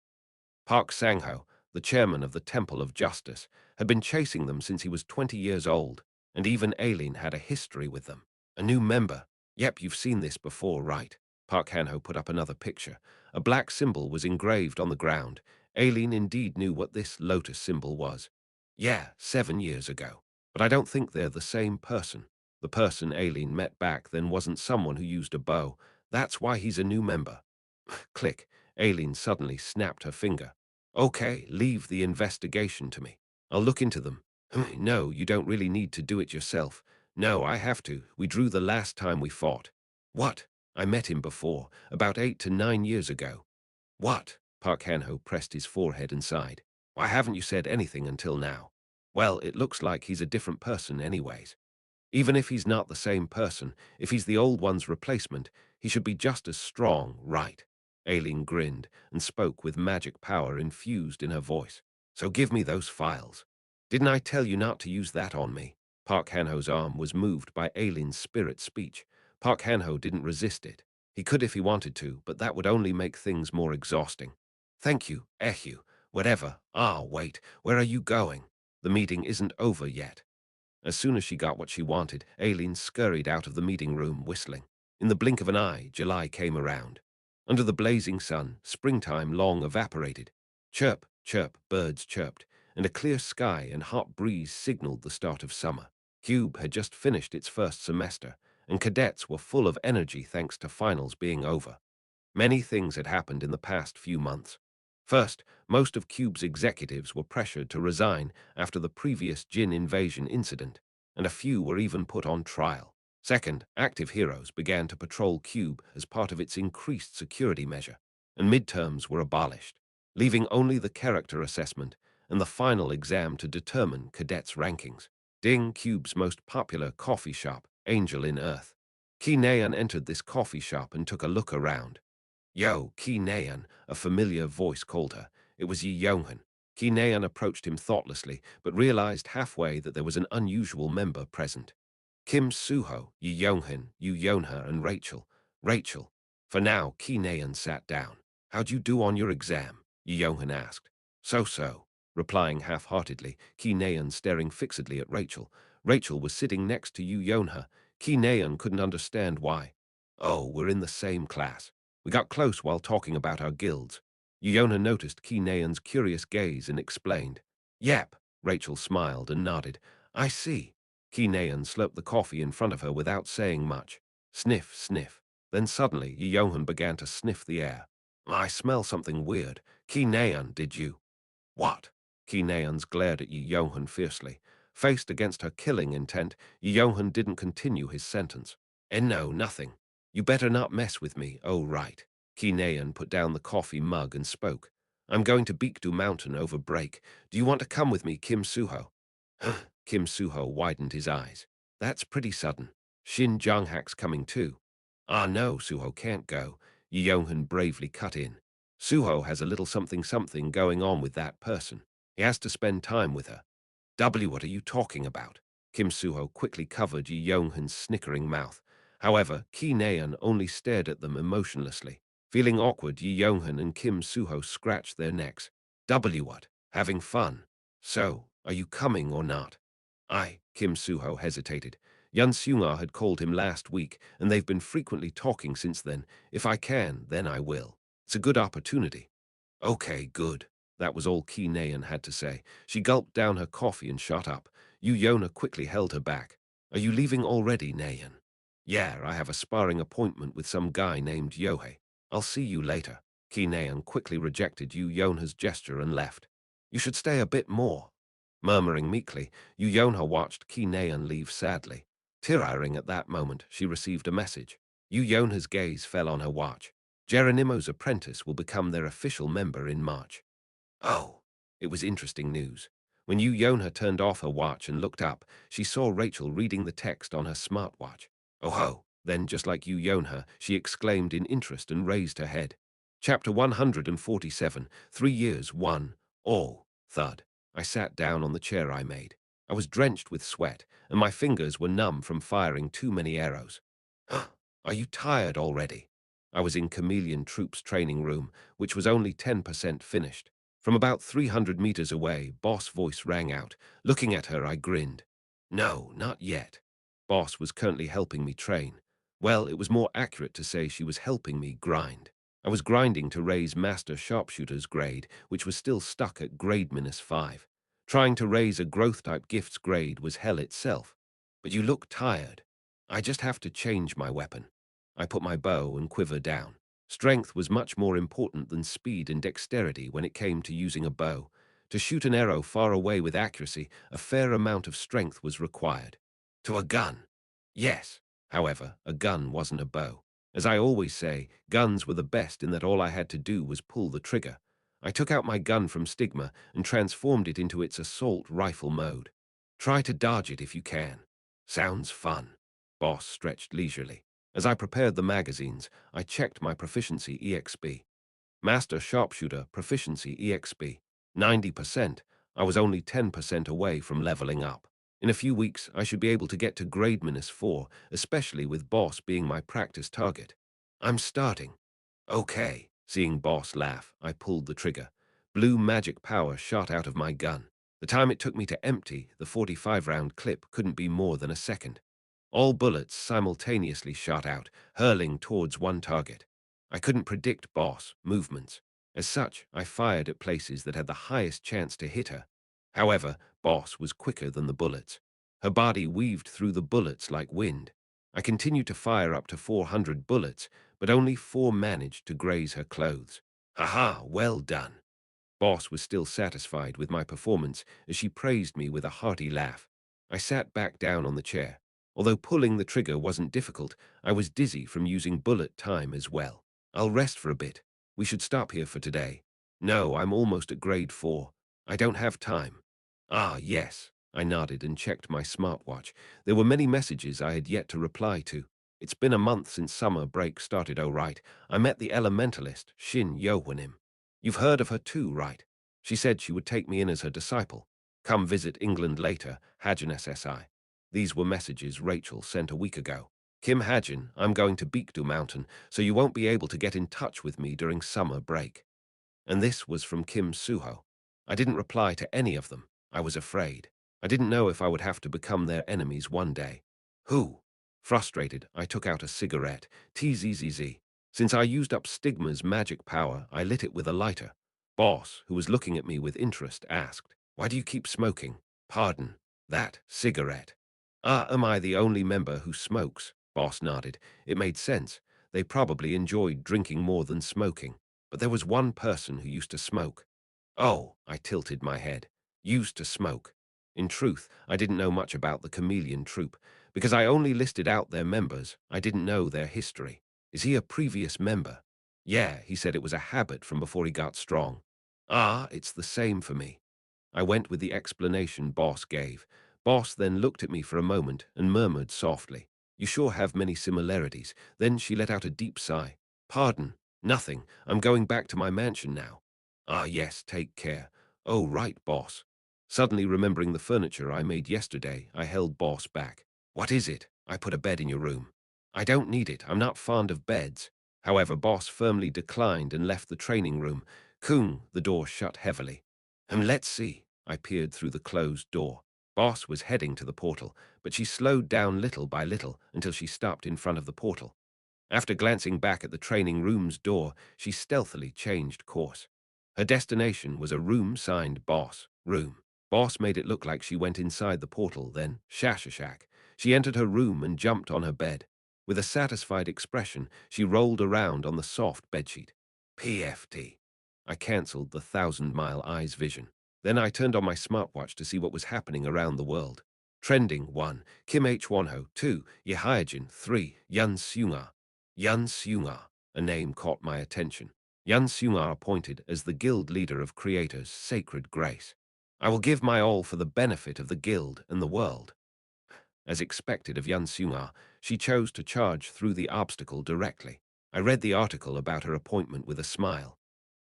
Park Sang-ho, the chairman of the Temple of Justice, had been chasing them since he was 20 years old, and even Aileen had a history with them. A new member. Yep, you've seen this before, right? Park Han-ho put up another picture. A black symbol was engraved on the ground. Aileen indeed knew what this lotus symbol was. Yeah, 7 years ago. But I don't think they're the same person. The person Aileen met back then wasn't someone who used a bow. That's why he's a new member. Click. Aileen suddenly snapped her finger. Okay, leave the investigation to me. I'll look into them. No, you don't really need to do it yourself. No, I have to. We drew the last time we fought. What? I met him before, about 8 to 9 years ago. What? Park Han-ho pressed his forehead and sighed. Why haven't you said anything until now? Well, it looks like he's a different person anyways. Even if he's not the same person, if he's the old one's replacement, he should be just as strong, right? Aileen grinned and spoke with magic power infused in her voice. So give me those files. Didn't I tell you not to use that on me? Park Han-ho's arm was moved by Aileen's spirit speech. Park Han-ho didn't resist it. He could if he wanted to, but that would only make things more exhausting. Thank you, Ehyu. Whatever. Wait, where are you going? The meeting isn't over yet. As soon as she got what she wanted, Aileen scurried out of the meeting room whistling. In the blink of an eye, July came around. Under the blazing sun, springtime long evaporated. Chirp, chirp, birds chirped, and a clear sky and hot breeze signaled the start of summer. Cube had just finished its first semester, and cadets were full of energy thanks to finals being over. Many things had happened in the past few months. First, most of Cube's executives were pressured to resign after the previous Jin invasion incident, and a few were even put on trial. Second, active heroes began to patrol Cube as part of its increased security measure, and midterms were abolished, leaving only the character assessment and the final exam to determine cadets' rankings. Ding, Cube's most popular coffee shop, Angel in Earth. Ki Naeun entered this coffee shop and took a look around. Yo, Ki Naeun, a familiar voice called her. It was Yi Yonghan. Ki Naeun approached him thoughtlessly, but realized halfway that there was an unusual member present. Kim Suho, Yi Yonghan, Yu Yonha, and Rachel. Rachel. For now, Ki Naeun sat down. How'd you do on your exam? Yi Yonghan asked. So-so. Replying half-heartedly, Ki Naeun staring fixedly at Rachel. Rachel was sitting next to Yu Yonha. Ki Naeun couldn't understand why. Oh, we're in the same class. We got close while talking about our guilds. Yona noticed Ki Naeun's curious gaze and explained. Yep, Rachel smiled and nodded. I see. Ki Naeun slurped the coffee in front of her without saying much. Sniff, sniff. Then suddenly, Yohan began to sniff the air. I smell something weird. Ki Naeun, did you? What? Ki Naeun's glared at Yohan fiercely. Faced against her killing intent, Yohan didn't continue his sentence. No, nothing. You better not mess with me, oh right. Ki Naeun put down the coffee mug and spoke. I'm going to Baekdu Mountain over break. Do you want to come with me, Kim Suho? Kim Suho widened his eyes. That's pretty sudden. Shin Jonghak's coming too. Ah no, Suho can't go. Yeonhan bravely cut in. Suho has a little something going on with that person. He has to spend time with her. What are you talking about? Kim Suho quickly covered Yi Yonghan's snickering mouth. However, Ki Naeun only stared at them emotionlessly. Feeling awkward, Yi Yonghan and Kim Suho scratched their necks. What? Having fun? So, are you coming or not? Kim Suho hesitated. YunSeo-jin had called him last week, and they've been frequently talking since then. If I can, then I will. It's a good opportunity. Okay, good. That was all Ki Naeun had to say. She gulped down her coffee and shut up. Yona quickly held her back. Are you leaving already, Naeun? Yeah, I have a sparring appointment with some guy named Yohei. I'll see you later. Ki Naeun quickly rejected Yona's gesture and left. You should stay a bit more. Murmuring meekly, Yona watched Ki Naeun leave sadly. Tearing at that moment, she received a message. Yona's gaze fell on her watch. Geronimo's apprentice will become their official member in March. Oh, it was interesting news. When Yona turned off her watch and looked up, she saw Rachel reading the text on her smartwatch. Oh ho! Then, just like Yona, she exclaimed in interest and raised her head. Chapter 147, 3 years, 1, all, thud. I sat down on the chair I made. I was drenched with sweat, and my fingers were numb from firing too many arrows. Are you tired already? I was in Chameleon Troop's training room, which was only 10% finished. From about 300 meters away, Boss' voice rang out. Looking at her, I grinned. No, not yet. Boss was currently helping me train. Well, it was more accurate to say she was helping me grind. I was grinding to raise Master Sharpshooter's grade, which was still stuck at grade -5. Trying to raise a growth-type gift's grade was hell itself. But you look tired. I just have to change my weapon. I put my bow and quiver down. Strength was much more important than speed and dexterity when it came to using a bow. To shoot an arrow far away with accuracy, a fair amount of strength was required. To a gun. Yes. However, a gun wasn't a bow. As I always say, guns were the best in that all I had to do was pull the trigger. I took out my gun from Stigma and transformed it into its assault rifle mode. Try to dodge it if you can. Sounds fun. Boss stretched leisurely. As I prepared the magazines, I checked my proficiency EXP. Master Sharpshooter proficiency EXP. 90%. I was only 10% away from leveling up. In a few weeks, I should be able to get to grade -4, especially with Boss being my practice target. I'm starting. Okay. Seeing Boss laugh, I pulled the trigger. Blue magic power shot out of my gun. The time it took me to empty the 45-round clip couldn't be more than a second. All bullets simultaneously shot out, hurling towards one target. I couldn't predict Boss' movements. As such, I fired at places that had the highest chance to hit her. However, Boss was quicker than the bullets. Her body weaved through the bullets like wind. I continued to fire up to 400 bullets, but only 4 managed to graze her clothes. Ha! Well done. Boss was still satisfied with my performance as she praised me with a hearty laugh. I sat back down on the chair. Although pulling the trigger wasn't difficult, I was dizzy from using bullet time as well. I'll rest for a bit. We should stop here for today. No, I'm almost at grade 4. I don't have time. Ah, yes. I nodded and checked my smartwatch. There were many messages I had yet to reply to. It's been a month since summer break started, oh right. I met the elementalist, Shin Yohwanim. You've heard of her too, right? She said she would take me in as her disciple. Come visit England later, Hajin SSI. These were messages Rachel sent a week ago. Kim Hajin, I'm going to Beekdu Mountain, so you won't be able to get in touch with me during summer break. And this was from Kim Suho. I didn't reply to any of them. I was afraid. I didn't know if I would have to become their enemies one day. Who? Frustrated, I took out a cigarette. TZZZ. Since I used up Stigma's magic power, I lit it with a lighter. Boss, who was looking at me with interest, asked, "Why do you keep smoking?" Pardon. That cigarette. Ah, am I the only member who smokes? Boss nodded. It made sense. They probably enjoyed drinking more than smoking. But there was one person who used to smoke. Oh, I tilted my head. Used to smoke. In truth, I didn't know much about the Chameleon Troupe. Because I only listed out their members, I didn't know their history. Is he a previous member? Yeah, he said it was a habit from before he got strong. Ah, it's the same for me. I went with the explanation Boss gave. Boss then looked at me for a moment and murmured softly, "You sure have many similarities." Then she let out a deep sigh. "Pardon, nothing. I'm going back to my mansion now." "Ah, yes, take care." "Oh, right, Boss." Suddenly remembering the furniture I made yesterday, I held Boss back. "What is it?" "I put a bed in your room." "I don't need it. I'm not fond of beds." However, Boss firmly declined and left the training room. Kung, the door shut heavily. Let's see." I peered through the closed door. Boss was heading to the portal, but she slowed down little by little until she stopped in front of the portal. After glancing back at the training room's door, she stealthily changed course. Her destination was a room signed Boss Room. Boss made it look like she went inside the portal, then shashashak. She entered her room and jumped on her bed. With a satisfied expression, she rolled around on the soft bedsheet. PFT. I cancelled the 1,000-mile eyes vision. Then I turned on my smartwatch to see what was happening around the world. Trending 1, Kim H. Wonho, 2, Hajin, 3, YunSeo-jin. YunSeo-jin, a name caught my attention. YunSeo-jin appointed as the guild leader of Creator's Sacred Grace. I will give my all for the benefit of the guild and the world. As expected of YunSeo-jin, she chose to charge through the obstacle directly. I read the article about her appointment with a smile.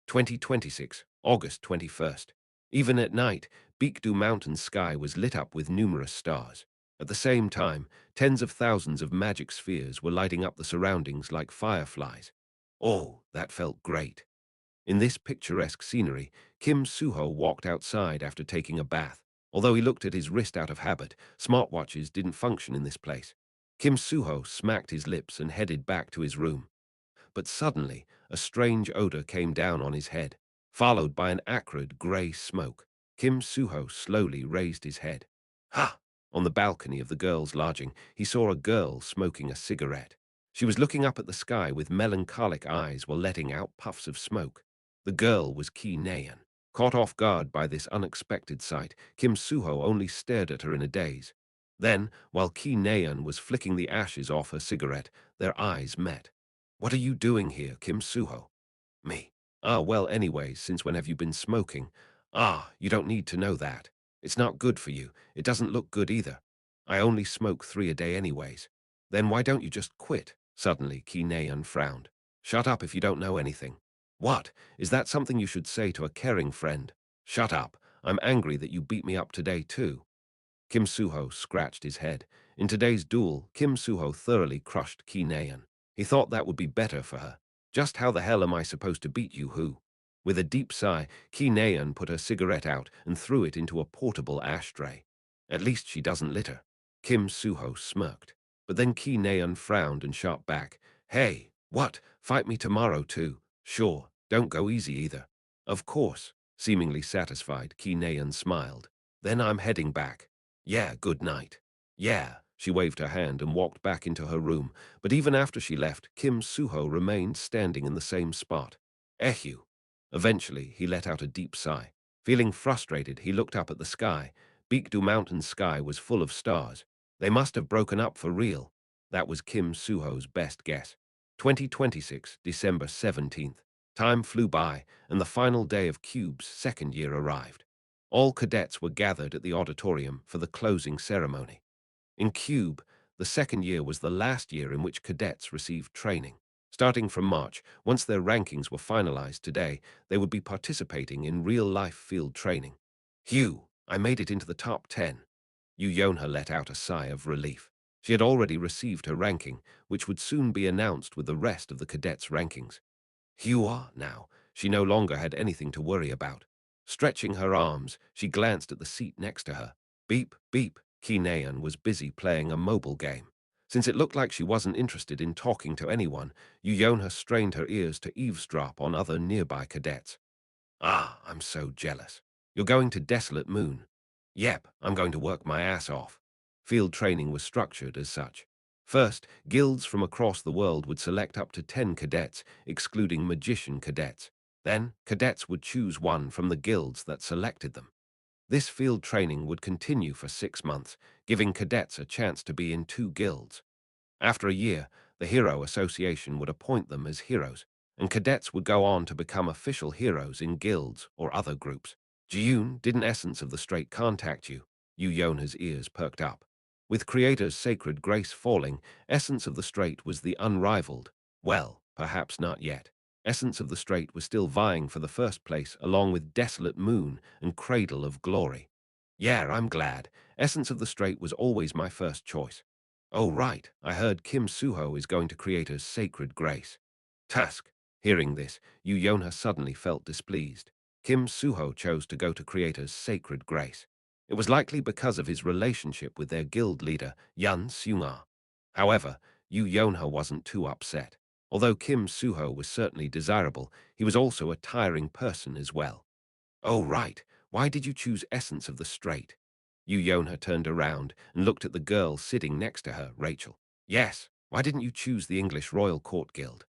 2026, August 21st. Even at night, Beekdu Mountain's sky was lit up with numerous stars. At the same time, tens of thousands of magic spheres were lighting up the surroundings like fireflies. Oh, that felt great. In this picturesque scenery, Kim Suho walked outside after taking a bath. Although he looked at his wrist out of habit, smartwatches didn't function in this place. Kim Suho smacked his lips and headed back to his room. But suddenly, a strange odor came down on his head, followed by an acrid gray smoke. Kim Suho slowly raised his head. Ha! On the balcony of the girls' lodging, he saw a girl smoking a cigarette. She was looking up at the sky with melancholic eyes while letting out puffs of smoke. The girl was Ki Nayan. Caught off guard by this unexpected sight, Kim Suho only stared at her in a daze. Then, while Ki Nayan was flicking the ashes off her cigarette, their eyes met. "What are you doing here, Kim Suho?" "Me. Ah, well, anyways, since when have you been smoking?" "Ah, you don't need to know that. It's not good for you. It doesn't look good either. I only smoke 3 a day anyways." "Then why don't you just quit?" Suddenly, Ki Nayan frowned. "Shut up if you don't know anything." "What? Is that something you should say to a caring friend?" "Shut up. I'm angry that you beat me up today, too." Kim Suho scratched his head. In today's duel, Kim Suho thoroughly crushed Ki Nayan. He thought that would be better for her. "Just how the hell am I supposed to beat you, who?" With a deep sigh, Ki Nayan put her cigarette out and threw it into a portable ashtray. "At least she doesn't litter." Kim Suho smirked. But then Ki Neon frowned and shot back. Hey, what? Fight me tomorrow too? Sure, don't go easy either. Of course, seemingly satisfied, Ki Neon smiled. Then I'm heading back. Yeah, good night. Yeah, she waved her hand and walked back into her room, but even after she left, Kim Suho remained standing in the same spot. Ehu. Eventually, he let out a deep sigh. Feeling frustrated, he looked up at the sky. Beekdu Mountain's sky was full of stars. They must have broken up for real. That was Kim Suho's best guess. 2026, December 17th. Time flew by, and the final day of CUBE's second year arrived. All cadets were gathered at the auditorium for the closing ceremony. In CUBE, the second year was the last year in which cadets received training. Starting from March, once their rankings were finalized today, they would be participating in real-life field training. Hugh, I made it into the top 10. Yonha let out a sigh of relief. She had already received her ranking, which would soon be announced with the rest of the cadets' rankings. Hua, now, she no longer had anything to worry about. Stretching her arms, she glanced at the seat next to her. Beep, beep, Kinean was busy playing a mobile game. Since it looked like she wasn't interested in talking to anyone, Yonha strained her ears to eavesdrop on other nearby cadets. Ah, I'm so jealous. You're going to Desolate Moon. Yep, I'm going to work my ass off. Field training was structured as such. First, guilds from across the world would select up to 10 cadets, excluding magician cadets. Then, cadets would choose one from the guilds that selected them. This field training would continue for 6 months, giving cadets a chance to be in 2 guilds. After a year, the Hero Association would appoint them as heroes, and cadets would go on to become official heroes in guilds or other groups. Jiyun, didn't Essence of the Strait contact you? Yona's ears perked up. With Creator's sacred grace falling, Essence of the Strait was the unrivaled. Well, perhaps not yet. Essence of the Strait was still vying for the first place along with Desolate Moon and Cradle of Glory. Yeah, I'm glad. Essence of the Strait was always my first choice. Oh, right, I heard Kim Suho is going to Creator's sacred grace. Tusk. Hearing this, Yonha suddenly felt displeased. Kim Suho chose to go to Creator's sacred grace. It was likely because of his relationship with their guild leader, YunSeo-jin. However, Yonha wasn't too upset. Although Kim Suho was certainly desirable, he was also a tiring person as well. Oh, right. Why did you choose Essence of the Strait? Yonha turned around and looked at the girl sitting next to her, Rachel. Yes, why didn't you choose the English Royal Court Guild?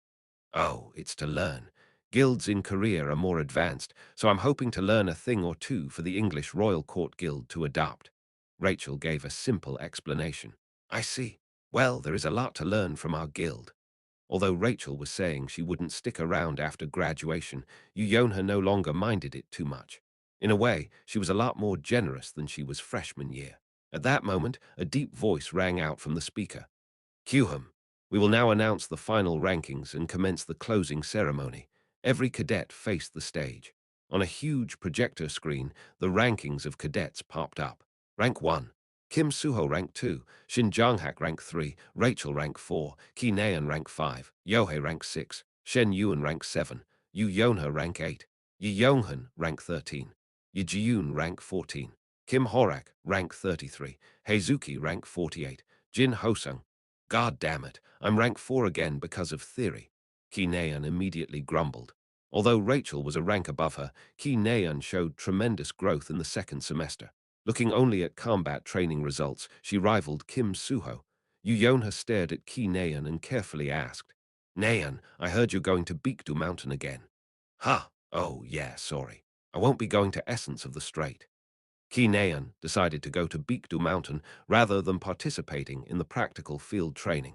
Oh, it's to learn. Guilds in Korea are more advanced, so I'm hoping to learn a thing or two for the English Royal Court Guild to adopt. Rachel gave a simple explanation. I see. Well, there is a lot to learn from our guild. Although Rachel was saying she wouldn't stick around after graduation, Yonha no longer minded it too much. In a way, she was a lot more generous than she was freshman year. At that moment, a deep voice rang out from the speaker. Kyuham, we will now announce the final rankings and commence the closing ceremony. Every cadet faced the stage. On a huge projector screen, the rankings of cadets popped up. Rank 1. Kim Suho rank 2, Shin Jonghak rank 3, Rachel rank 4, Ki Naeun rank 5, Yohei rank 6, Shen Yuan rank 7, Yu Yonha rank 8, Yi Yonghan rank 13, Yi Jiyun rank 14, Kim Horak rank 33, Heizuki rank 48, Jin Hosung. God damn it, I'm rank 4 again because of theory. Ki Naeun immediately grumbled. Although Rachel was a rank above her, Ki Naeun showed tremendous growth in the second semester. Looking only at combat training results, she rivaled Kim Suho. Yonha stared at Ki Naeun and carefully asked, Naeun, I heard you're going to Beekdu Mountain again. Huh, oh yeah, sorry. I won't be going to Essence of the Strait. Ki Naeun decided to go to Beekdu Mountain rather than participating in the practical field training.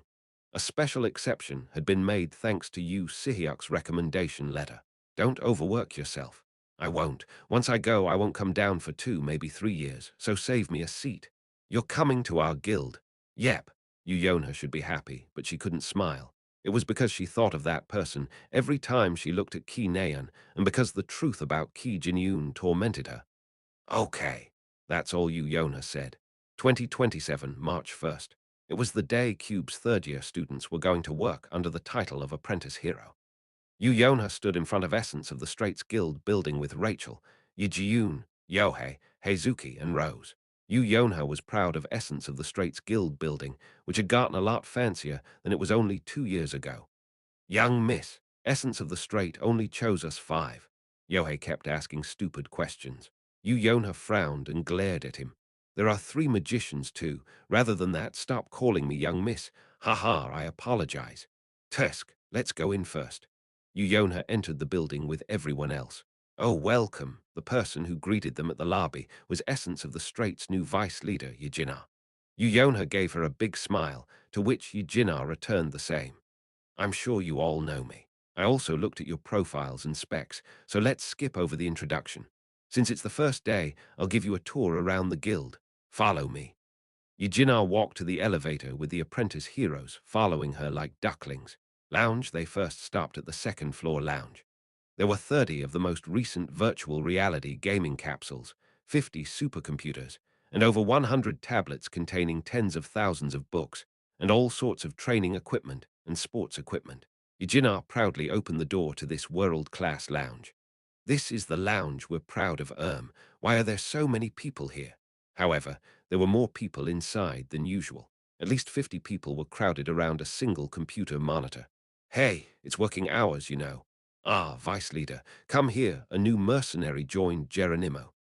A special exception had been made thanks to Yu Sihyuk's recommendation letter. Don't overwork yourself. I won't. Once I go, I won't come down for 2, maybe 3 years, so save me a seat. You're coming to our guild. Yep. Yonha should be happy, but she couldn't smile. It was because she thought of that person every time she looked at Ki Naeun, and because the truth about Ki Jinyun tormented her. Okay, that's all Yonha said. 2027, March 1st. It was the day CUBE's third-year students were going to work under the title of Apprentice Hero. Yonha stood in front of Essence of the Straits Guild building with Rachel, Yijiyun, Yohei, Heizuki, and Rose. Yu Yonha was proud of Essence of the Straits Guild building, which had gotten a lot fancier than it was only 2 years ago. Young miss, Essence of the Strait only chose us 5. Yohei kept asking stupid questions. Yu Yonha frowned and glared at him. There are 3 magicians too. Rather than that, stop calling me young miss. Haha, I apologize. Tusk, let's go in first. Yu Yonha entered the building with everyone else. Oh, welcome. The person who greeted them at the lobby was Essence of the Strait's new vice leader, Yijina. Yu Yonha gave her a big smile, to which Yijina returned the same. I'm sure you all know me. I also looked at your profiles and specs, so let's skip over the introduction. Since it's the first day, I'll give you a tour around the guild. Follow me. Yijina walked to the elevator with the apprentice heroes following her like ducklings. Lounge, they first stopped at the second-floor lounge. There were 30 of the most recent virtual reality gaming capsules, 50 supercomputers, and over 100 tablets containing tens of thousands of books, and all sorts of training equipment and sports equipment. Yujina proudly opened the door to this world-class lounge. This is the lounge we're proud of, Why are there so many people here? However, there were more people inside than usual. At least 50 people were crowded around a single computer monitor. Hey, it's working hours, you know. Ah, Vice Leader, come here. A new mercenary joined Geronimo.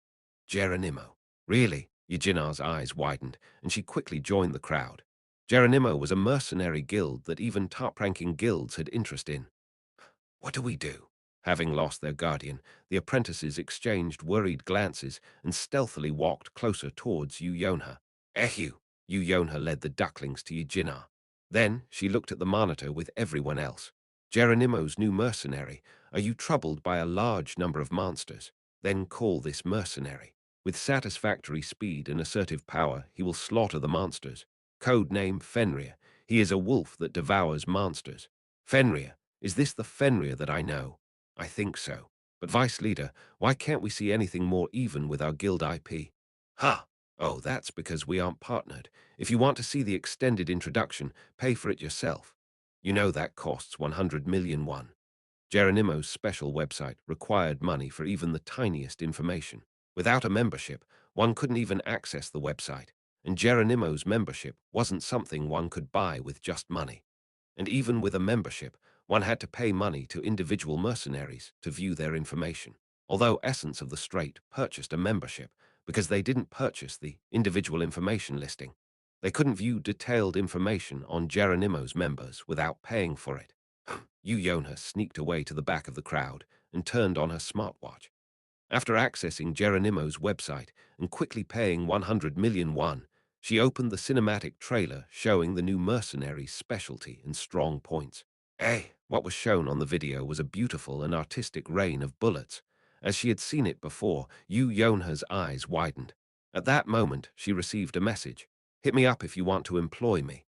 Geronimo. Really? Eugenia's eyes widened, and she quickly joined the crowd. Geronimo was a mercenary guild that even top-ranking guilds had interest in. What do we do? Having lost their guardian, the apprentices exchanged worried glances and stealthily walked closer towards Yu Yonha. Ehu! Yu Yonha led the ducklings to Eugenia. Then she looked at the monitor with everyone else. Geronimo's new mercenary, are you troubled by a large number of monsters? Then call this mercenary. With satisfactory speed and assertive power, he will slaughter the monsters. Code name Fenrir. He is a wolf that devours monsters. Fenrir. Is this the Fenrir that I know? I think so. But Vice Leader, why can't we see anything more even with our guild IP? Ha! Oh, that's because we aren't partnered. If you want to see the extended introduction, pay for it yourself. You know that costs 100 million won. Geronimo's special website required money for even the tiniest information. Without a membership, one couldn't even access the website, and Geronimo's membership wasn't something one could buy with just money. And even with a membership, one had to pay money to individual mercenaries to view their information. Although Essence of the Strait purchased a membership because they didn't purchase the individual information listing, they couldn't view detailed information on Geronimo's members without paying for it. Yu Yonha sneaked away to the back of the crowd and turned on her smartwatch. After accessing Geronimo's website and quickly paying 100 million won, she opened the cinematic trailer showing the new mercenary's specialty and strong points. What was shown on the video was a beautiful and artistic rain of bullets. As she had seen it before, Yu Yonha's eyes widened. At that moment, she received a message. Hit me up if you want to employ me.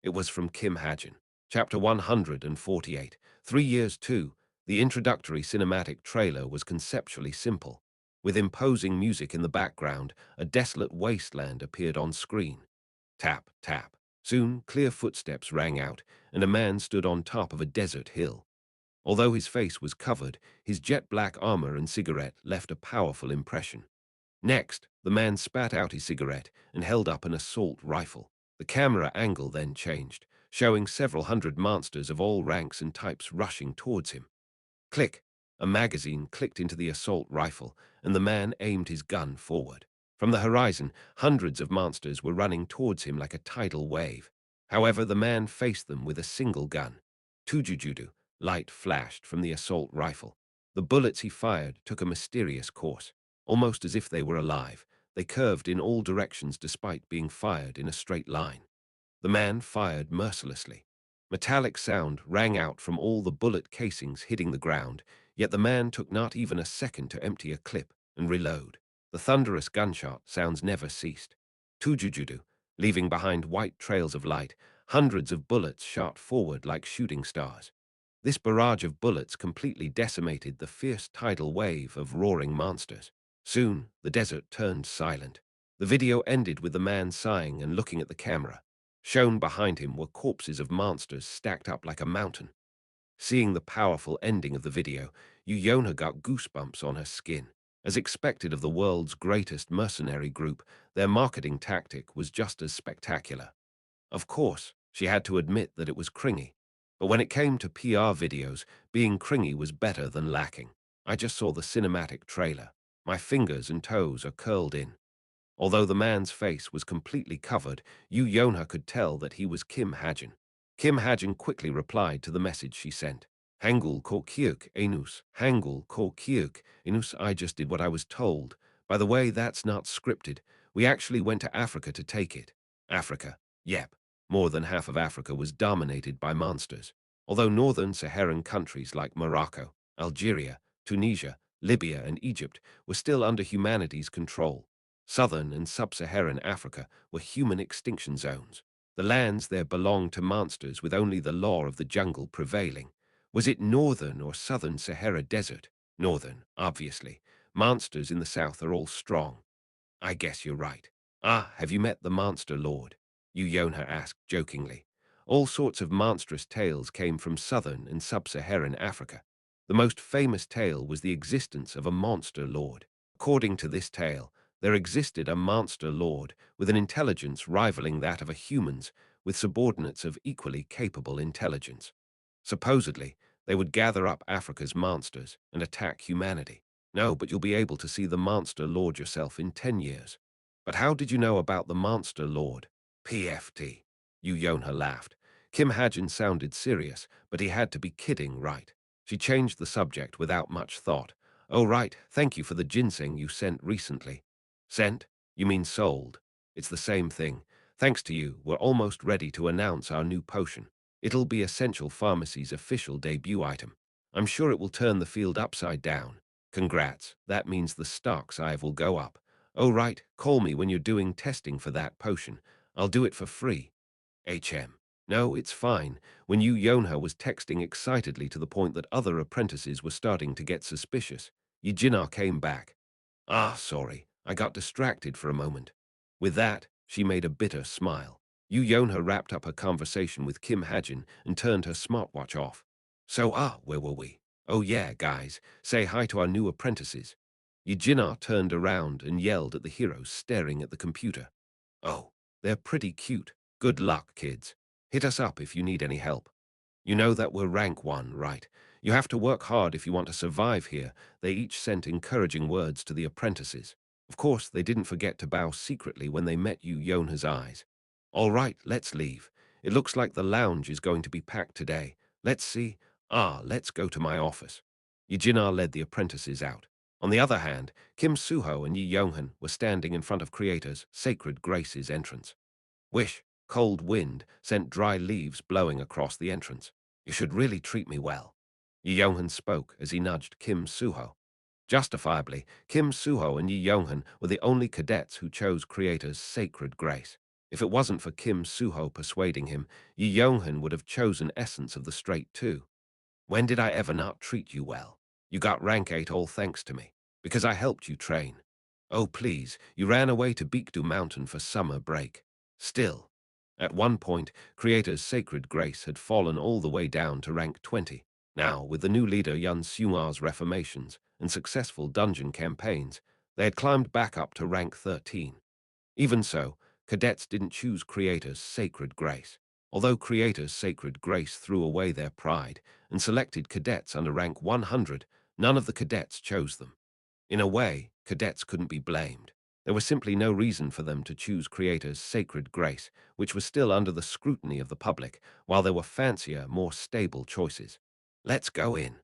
It was from Kim Hajin. Chapter 148. 3 years too. The introductory cinematic trailer was conceptually simple. With imposing music in the background, a desolate wasteland appeared on screen. Tap, tap. Soon, clear footsteps rang out, and a man stood on top of a desert hill. Although his face was covered, his jet-black armor and cigarette left a powerful impression. Next, the man spat out his cigarette and held up an assault rifle. The camera angle then changed, showing several hundred monsters of all ranks and types rushing towards him. Click! A magazine clicked into the assault rifle, and the man aimed his gun forward. From the horizon, hundreds of monsters were running towards him like a tidal wave. However, the man faced them with a single gun. Tujujudu, light flashed from the assault rifle. The bullets he fired took a mysterious course. Almost as if they were alive, they curved in all directions despite being fired in a straight line. The man fired mercilessly. Metallic sound rang out from all the bullet casings hitting the ground, yet the man took not even a second to empty a clip and reload. The thunderous gunshot sounds never ceased. Tujujudu, leaving behind white trails of light, hundreds of bullets shot forward like shooting stars. This barrage of bullets completely decimated the fierce tidal wave of roaring monsters. Soon, the desert turned silent. The video ended with the man sighing and looking at the camera. Shown behind him were corpses of monsters stacked up like a mountain. Seeing the powerful ending of the video, Yona got goosebumps on her skin. As expected of the world's greatest mercenary group, their marketing tactic was just as spectacular. Of course, she had to admit that it was cringy. But when it came to PR videos, being cringy was better than lacking. I just saw the cinematic trailer. My fingers and toes are curled in. Although the man's face was completely covered, Yu Yonha could tell that he was Kim Hajin. Kim Hajin quickly replied to the message she sent. Hangul ko kyuk enus, Hangul ko kyuk enus. I just did what I was told. By the way, that's not scripted. We actually went to Africa to take it. Africa. Yep. More than half of Africa was dominated by monsters. Although northern Saharan countries like Morocco, Algeria, Tunisia, Libya, and Egypt were still under humanity's control, southern and sub-Saharan Africa were human extinction zones. The lands there belonged to monsters with only the law of the jungle prevailing. Was it northern or southern Sahara Desert? Northern, obviously. Monsters in the south are all strong. I guess you're right. Ah, have you met the Monster Lord? Yu Yonha asked jokingly. All sorts of monstrous tales came from southern and sub-Saharan Africa. The most famous tale was the existence of a Monster Lord. According to this tale, there existed a Monster Lord with an intelligence rivaling that of a human's, with subordinates of equally capable intelligence. Supposedly, they would gather up Africa's monsters and attack humanity. No, but you'll be able to see the Monster Lord yourself in 10 years. But how did you know about the Monster Lord? PFT. Yu Yonha laughed. Kim Hajin sounded serious, but he had to be kidding, right? She changed the subject without much thought. Oh, right, thank you for the ginseng you sent recently. Sent? You mean sold? It's the same thing. Thanks to you, we're almost ready to announce our new potion. It'll be Essential Pharmacy's official debut item. I'm sure it will turn the field upside down. Congrats, that means the stock size will go up. Oh right, call me when you're doing testing for that potion. I'll do it for free. HM. No, it's fine. When Yu Yonha was texting excitedly to the point that other apprentices were starting to get suspicious, Yijina came back. Ah, sorry, I got distracted for a moment. With that, she made a bitter smile. Yu Yonha wrapped up her conversation with Kim Hajin and turned her smartwatch off. So, where were we? Oh yeah, guys, say hi to our new apprentices. Yijina turned around and yelled at the heroes staring at the computer. Oh, they're pretty cute. Good luck, kids. Hit us up if you need any help. You know that we're rank 1, right? You have to work hard if you want to survive here. They each sent encouraging words to the apprentices. Of course, they didn't forget to bow secretly when they met Yu Yonha's eyes. All right, let's leave. It looks like the lounge is going to be packed today. Let's see. Let's go to my office. Yijina led the apprentices out. On the other hand, Kim Suho and Yi Yonghan were standing in front of Creator's Sacred Grace's entrance. Wish, cold wind, sent dry leaves blowing across the entrance. You should really treat me well. Yi Yonghan spoke as he nudged Kim Suho. Justifiably, Kim Suho and Yi Yonghan were the only cadets who chose Creator's Sacred Grace. If it wasn't for Kim Suho persuading him, Yi Yonghan would have chosen Essence of the Straight too. When did I ever not treat you well? You got rank 8 all thanks to me, because I helped you train. Oh please, you ran away to Beekdu Mountain for summer break. Still, at one point, Creator's Sacred Grace had fallen all the way down to rank 20. Now, with the new leader YunSeo-jin's reformations and successful dungeon campaigns, they had climbed back up to rank 13. Even so, cadets didn't choose Creator's Sacred Grace. Although Creator's Sacred Grace threw away their pride and selected cadets under rank 100, none of the cadets chose them. In a way, cadets couldn't be blamed. There was simply no reason for them to choose Creator's Sacred Grace, which was still under the scrutiny of the public, while there were fancier, more stable choices. Let's go in.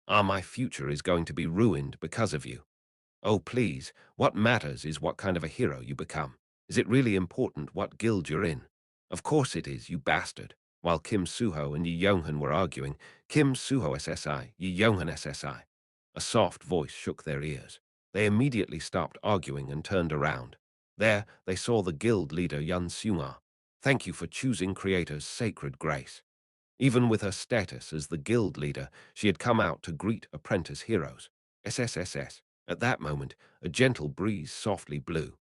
My future is going to be ruined because of you. Oh, please, what matters is what kind of a hero you become. Is it really important what guild you're in? Of course it is, you bastard. While Kim Suho and Yi Yonghan were arguing, Kim Suho SSI, Yi Yonghan SSI. A soft voice shook their ears. They immediately stopped arguing and turned around. There, they saw the guild leader YunSeo-jin. Thank you for choosing Creator's Sacred Grace. Even with her status as the guild leader, she had come out to greet apprentice heroes. SSSS. At that moment, a gentle breeze softly blew.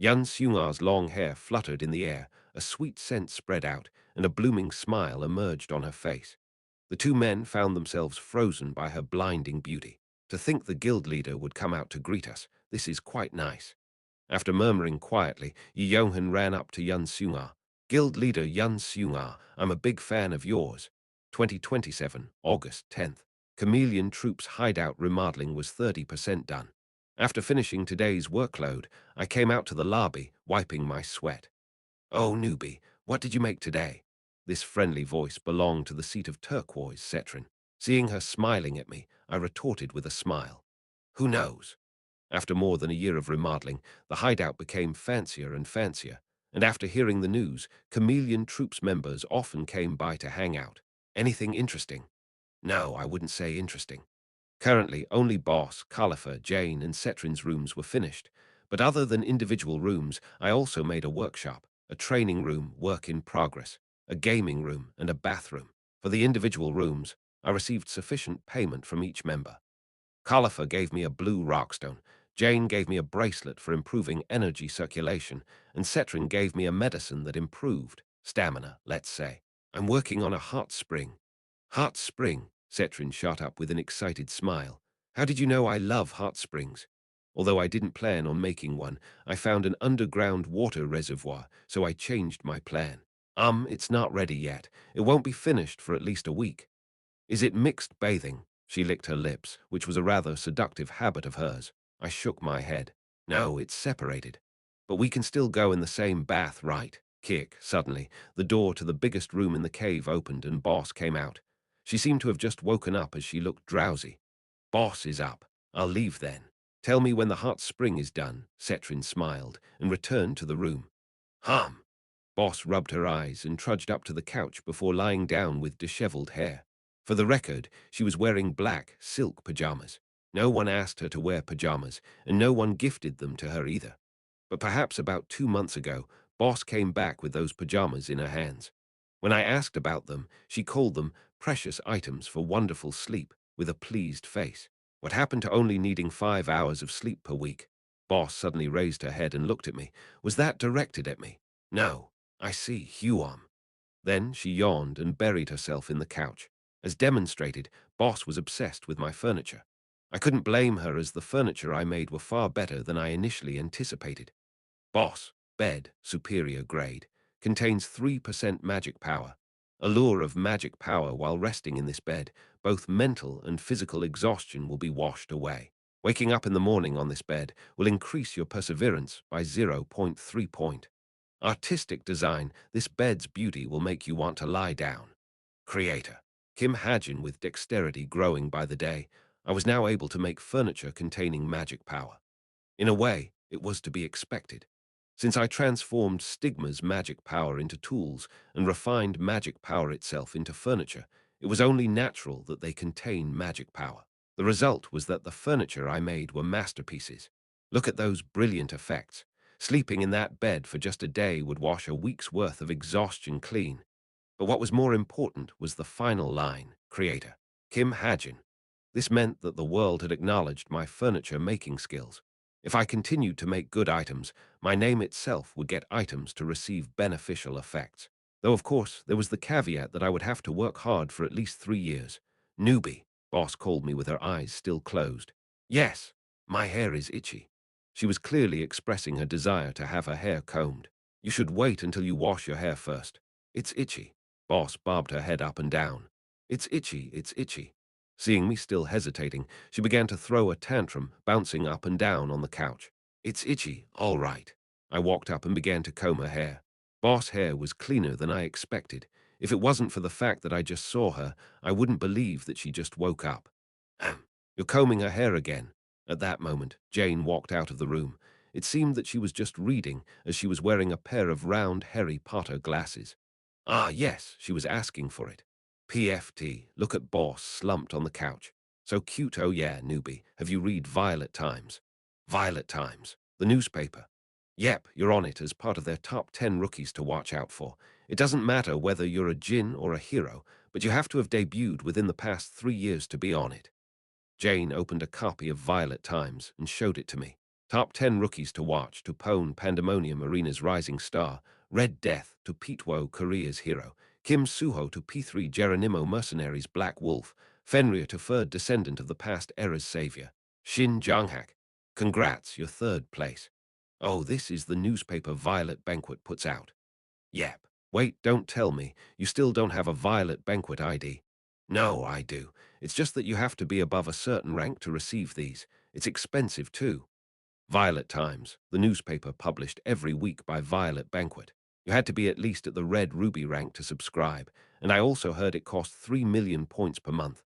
YunSeo-jin's long hair fluttered in the air, a sweet scent spread out, and a blooming smile emerged on her face. The two men found themselves frozen by her blinding beauty. To think the guild leader would come out to greet us. This is quite nice. After murmuring quietly, Yohan ran up to YunSeo-jin. Guild leader YunSeo-jin, I'm a big fan of yours. 2027, August 10th. Chameleon Troop's hideout remodeling was 30% done. After finishing today's workload, I came out to the lobby, wiping my sweat. Oh, newbie, what did you make today? This friendly voice belonged to the seat of turquoise Cetrin. Seeing her smiling at me, I retorted with a smile. Who knows? After more than a year of remodeling, the hideout became fancier and fancier, and after hearing the news, Chameleon Troops members often came by to hang out. Anything interesting? No, I wouldn't say interesting. Currently, only Boss, Khalifa, Jane, and Cetrin's rooms were finished, but other than individual rooms, I also made a workshop, a training room, work in progress, a gaming room, and a bathroom. For the individual rooms, I received sufficient payment from each member. Khalifa gave me a blue rockstone, Jane gave me a bracelet for improving energy circulation, and Cetrin gave me a medicine that improved stamina, let's say. I'm working on a hot spring. Hot spring, Cetrin shot up with an excited smile. How did you know I love hot springs? Although I didn't plan on making one, I found an underground water reservoir, so I changed my plan. It's not ready yet. It won't be finished for at least a week. Is it mixed bathing? She licked her lips, which was a rather seductive habit of hers. I shook my head. No, it's separated. But we can still go in the same bath, right? Kick, suddenly, the door to the biggest room in the cave opened and Boss came out. She seemed to have just woken up as she looked drowsy. Boss is up. I'll leave then. Tell me when the hot spring is done, Cetrin smiled, and returned to the room. Hum. Boss rubbed her eyes and trudged up to the couch before lying down with disheveled hair. For the record, she was wearing black, silk pajamas. No one asked her to wear pajamas, and no one gifted them to her either. But perhaps about 2 months ago, Boss came back with those pajamas in her hands. When I asked about them, she called them precious items for wonderful sleep, with a pleased face. What happened to only needing 5 hours of sleep per week? Boss suddenly raised her head and looked at me. Was that directed at me? No. I see, Huam. Then she yawned and buried herself in the couch. As demonstrated, Boss was obsessed with my furniture. I couldn't blame her as the furniture I made were far better than I initially anticipated. Boss, bed, superior grade, contains 3% magic power. Allure of magic power while resting in this bed, both mental and physical exhaustion will be washed away. Waking up in the morning on this bed will increase your perseverance by zero point 0.3 point. Artistic design, this bed's beauty will make you want to lie down. Creator. Kim Hajin with dexterity growing by the day, I was now able to make furniture containing magic power. In a way, it was to be expected. Since I transformed Stigma's magic power into tools and refined magic power itself into furniture, it was only natural that they contain magic power. The result was that the furniture I made were masterpieces. Look at those brilliant effects. Sleeping in that bed for just a day would wash a week's worth of exhaustion clean. But what was more important was the final line, Creator, Kim Hajin. This meant that the world had acknowledged my furniture-making skills. If I continued to make good items, my name itself would get items to receive beneficial effects. Though, of course, there was the caveat that I would have to work hard for at least 3 years. Newbie, Boss called me with her eyes still closed. Yes, my hair is itchy. She was clearly expressing her desire to have her hair combed. You should wait until you wash your hair first. It's itchy. Boss bobbed her head up and down. It's itchy, it's itchy. Seeing me still hesitating, she began to throw a tantrum, bouncing up and down on the couch. It's itchy, all right. I walked up and began to comb her hair. Boss' hair was cleaner than I expected. If it wasn't for the fact that I just saw her, I wouldn't believe that she just woke up. You're combing her hair again. At that moment, Jane walked out of the room. It seemed that she was just reading, as she was wearing a pair of round Harry Potter glasses. Ah, yes, she was asking for it. PFT, look at Boss slumped on the couch. So cute, oh yeah, newbie. Have you read Violet Times? Violet Times, the newspaper. Yep, you're on it as part of their top 10 rookies to watch out for. It doesn't matter whether you're a Jin or a hero, but you have to have debuted within the past 3 years to be on it. Jane opened a copy of Violet Times and showed it to me. Top 10 rookies to watch to Pone Pandemonium Arena's rising star, Red Death to Pitwo Korea's hero, Kim Suho to P3 Geronimo Mercenaries Black Wolf, Fenrir to third descendant of the past era's savior. Shin Janghak. Congrats, your third place. Oh, this is the newspaper Violet Banquet puts out. Yep. Wait, don't tell me. You still don't have a Violet Banquet ID. No, I do. It's just that you have to be above a certain rank to receive these. It's expensive, too. Violet Times, the newspaper published every week by Violet Banquet. You had to be at least at the red ruby rank to subscribe, and I also heard it cost 3 million points per month.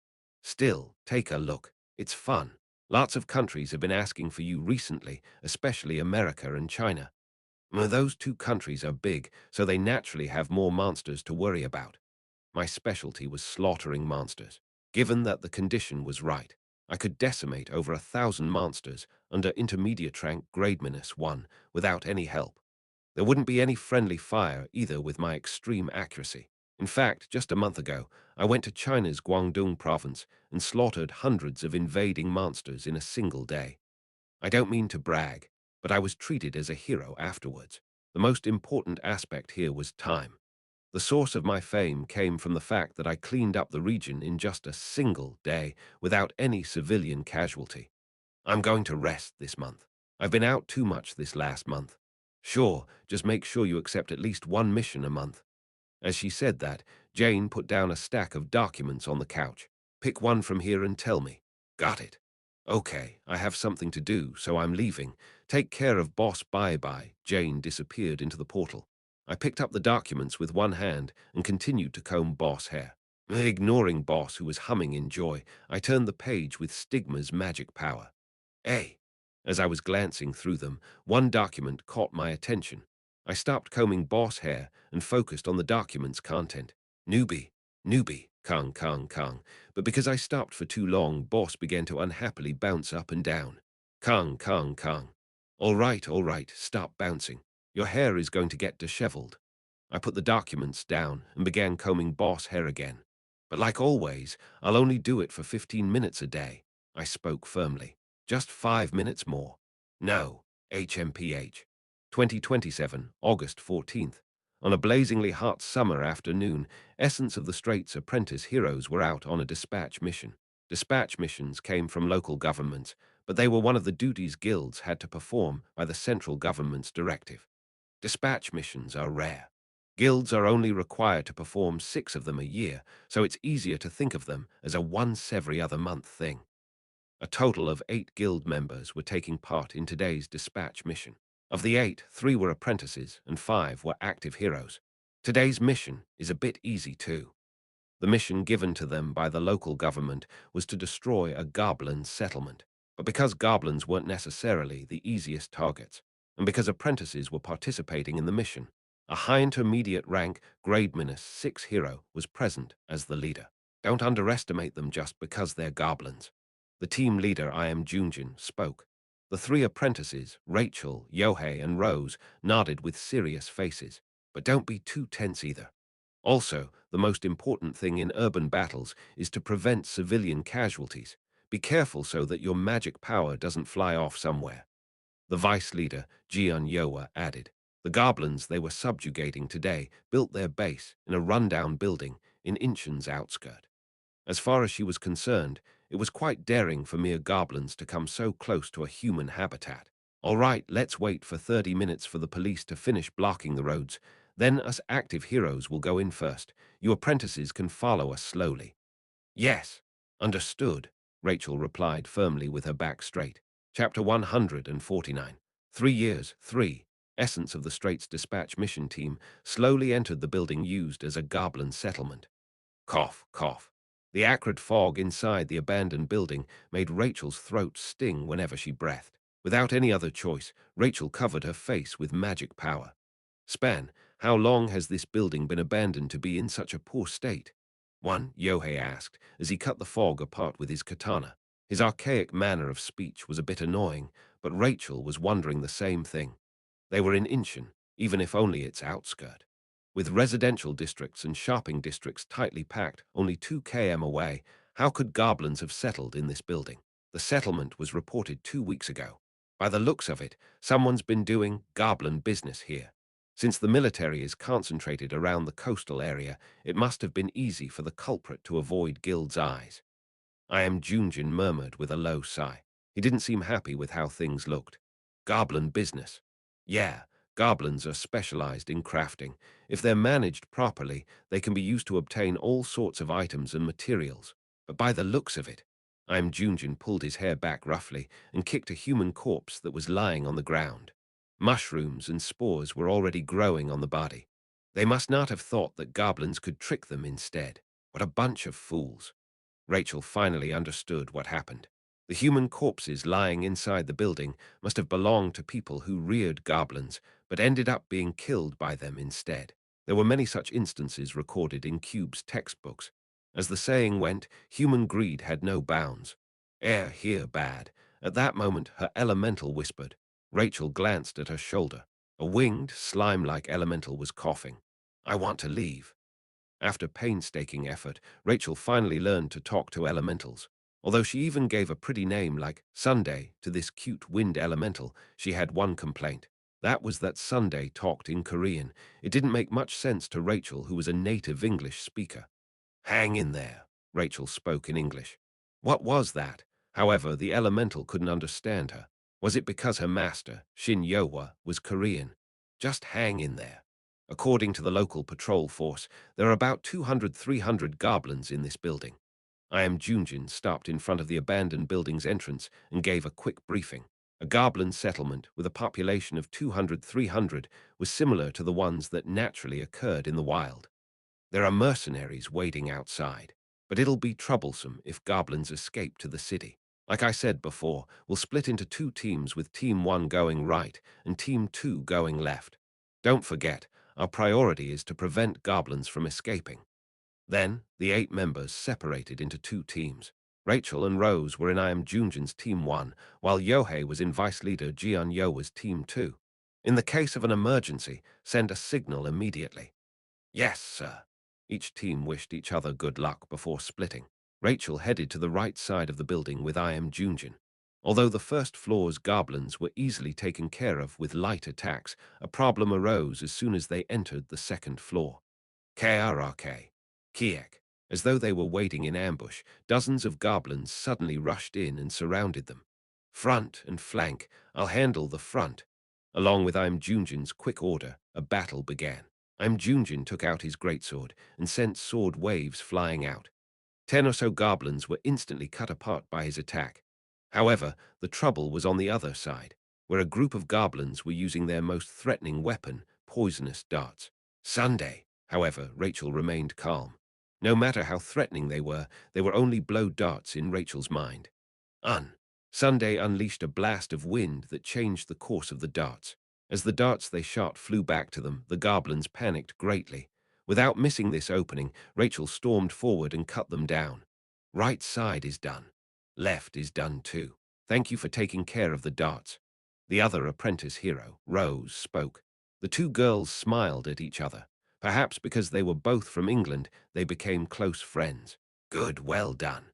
Still, take a look. It's fun. Lots of countries have been asking for you recently, especially America and China. Well, those two countries are big, so they naturally have more monsters to worry about. My specialty was slaughtering monsters. Given that the condition was right, I could decimate over 1,000 monsters under intermediate rank grade -1 without any help. There wouldn't be any friendly fire either with my extreme accuracy. In fact, just a month ago, I went to China's Guangdong province and slaughtered hundreds of invading monsters in a single day. I don't mean to brag, but I was treated as a hero afterwards. The most important aspect here was time. The source of my fame came from the fact that I cleaned up the region in just a single day without any civilian casualty. I'm going to rest this month. I've been out too much this last month. Sure, just make sure you accept at least one mission a month. As she said that, Jane put down a stack of documents on the couch. Pick one from here and tell me. Got it. Okay, I have something to do, so I'm leaving. Take care of boss, bye-bye. Jane disappeared into the portal. I picked up the documents with one hand and continued to comb boss hair. Ignoring boss, who was humming in joy, I turned the page with Stigma's magic power. Hey! As I was glancing through them, one document caught my attention. I stopped combing boss hair and focused on the document's content. Newbie, newbie, Kung, Kung, Kung. But because I stopped for too long, boss began to unhappily bounce up and down. Kung, Kung, Kung. All right, stop bouncing. Your hair is going to get disheveled. I put the documents down and began combing boss hair again. But like always, I'll only do it for 15 minutes a day. I spoke firmly. Just 5 minutes more. No. HMPH. 2027, August 14th. On a blazingly hot summer afternoon, Essence of the Straits apprentice heroes were out on a dispatch mission. Dispatch missions came from local governments, but they were one of the duties guilds had to perform by the central government's directive. Dispatch missions are rare. Guilds are only required to perform 6 of them a year, so it's easier to think of them as a once every other month thing. A total of 8 guild members were taking part in today's dispatch mission. Of the 8, 3 were apprentices and 5 were active heroes. Today's mission is a bit easy too. The mission given to them by the local government was to destroy a goblin settlement. But because goblins weren't necessarily the easiest targets, and because apprentices were participating in the mission, a high intermediate rank grade -6 hero was present as the leader. Don't underestimate them just because they're goblins. The team leader, YunSeo-jin, spoke. The 3 apprentices, Rachel, Yohei, and Rose, nodded with serious faces. But don't be too tense either. Also, the most important thing in urban battles is to prevent civilian casualties. Be careful so that your magic power doesn't fly off somewhere. The vice leader, YunSeo-jin, added. The goblins they were subjugating today built their base in a rundown building in Inchen's outskirt. As far as she was concerned, it was quite daring for mere goblins to come so close to a human habitat. All right, let's wait for 30 minutes for the police to finish blocking the roads. Then us active heroes will go in first. You apprentices can follow us slowly. Yes, understood, Rachel replied firmly with her back straight. Chapter 149. 3 years, 3. Essence of the Straits dispatch mission team slowly entered the building used as a goblin settlement. Cough, cough. The acrid fog inside the abandoned building made Rachel's throat sting whenever she breathed. Without any other choice, Rachel covered her face with magic power. Span, how long has this building been abandoned to be in such a poor state? One, Yohei asked, as he cut the fog apart with his katana. His archaic manner of speech was a bit annoying, but Rachel was wondering the same thing. They were in Incheon, even if only its outskirt. With residential districts and shopping districts tightly packed only 2 km away, how could goblins have settled in this building? The settlement was reported 2 weeks ago. By the looks of it, someone's been doing goblin business here. Since the military is concentrated around the coastal area, it must have been easy for the culprit to avoid guild's eyes. YunSeo-jin murmured with a low sigh. He didn't seem happy with how things looked. Goblin business. Yeah, goblins are specialized in crafting. If they're managed properly, they can be used to obtain all sorts of items and materials. But by the looks of it, YunSeo-jin pulled his hair back roughly and kicked a human corpse that was lying on the ground. Mushrooms and spores were already growing on the body. They must not have thought that goblins could trick them instead. What a bunch of fools. Rachel finally understood what happened. The human corpses lying inside the building must have belonged to people who reared goblins, but ended up being killed by them instead. There were many such instances recorded in Cube's textbooks. As the saying went, human greed had no bounds. Here, bad. At that moment, her elemental whispered. Rachel glanced at her shoulder. A winged, slime-like elemental was coughing. I want to leave. After painstaking effort, Rachel finally learned to talk to elementals. Although she even gave a pretty name like Sunday to this cute wind elemental, she had one complaint. That was that Sunday talked in Korean. It didn't make much sense to Rachel, who was a native English speaker. Hang in there, Rachel spoke in English. What was that? However, the elemental couldn't understand her. Was it because her master, Shin Yohwa, was Korean? Just hang in there. According to the local patrol force, there are about 200-300 goblins in this building. YunSeo-jin stopped in front of the abandoned building's entrance and gave a quick briefing. A goblin settlement with a population of 200-300 was similar to the ones that naturally occurred in the wild. There are mercenaries waiting outside, but it'll be troublesome if goblins escape to the city. Like I said before, we'll split into two teams with Team 1 going right and Team 2 going left. Don't forget, our priority is to prevent goblins from escaping. Then, the 8 members separated into two teams. Rachel and Rose were in YunSeo-jin's Team 1, while Yohei was in Vice Leader Jeon Yohwa's Team 2. In the case of an emergency, send a signal immediately. Yes, sir. Each team wished each other good luck before splitting. Rachel headed to the right side of the building with YunSeo-jin. Although the first floor's goblins were easily taken care of with light attacks, a problem arose as soon as they entered the second floor. KRRK. Kiek. As though they were waiting in ambush, dozens of goblins suddenly rushed in and surrounded them. Front and flank, I'll handle the front. Along with YunSeo-jin's quick order, a battle began. YunSeo-jin took out his greatsword and sent sword waves flying out. 10 or so goblins were instantly cut apart by his attack. However, the trouble was on the other side, where a group of goblins were using their most threatening weapon, poisonous darts. Sunday, however, Rachel remained calm. No matter how threatening they were only blow darts in Rachel's mind. Sunday unleashed a blast of wind that changed the course of the darts. As the darts they shot flew back to them, the goblins panicked greatly. Without missing this opening, Rachel stormed forward and cut them down. Right side is done. Left is done too. Thank you for taking care of the darts. The other apprentice hero, Rose, spoke. The two girls smiled at each other. Perhaps because they were both from England, they became close friends. Good, well done.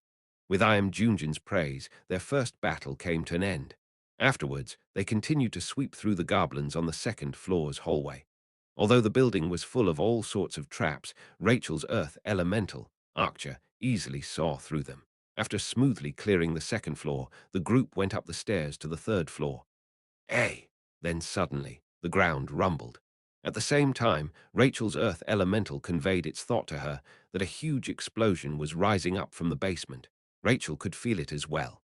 With YunSeo-jin's praise, their first battle came to an end. Afterwards, they continued to sweep through the goblins on the second floor's hallway. Although the building was full of all sorts of traps, Rachel's earth elemental, Archer, easily saw through them. After smoothly clearing the second floor, the group went up the stairs to the third floor. Hey! Then suddenly, the ground rumbled. At the same time, Rachel's earth elemental conveyed its thought to her that a huge explosion was rising up from the basement. Rachel could feel it as well.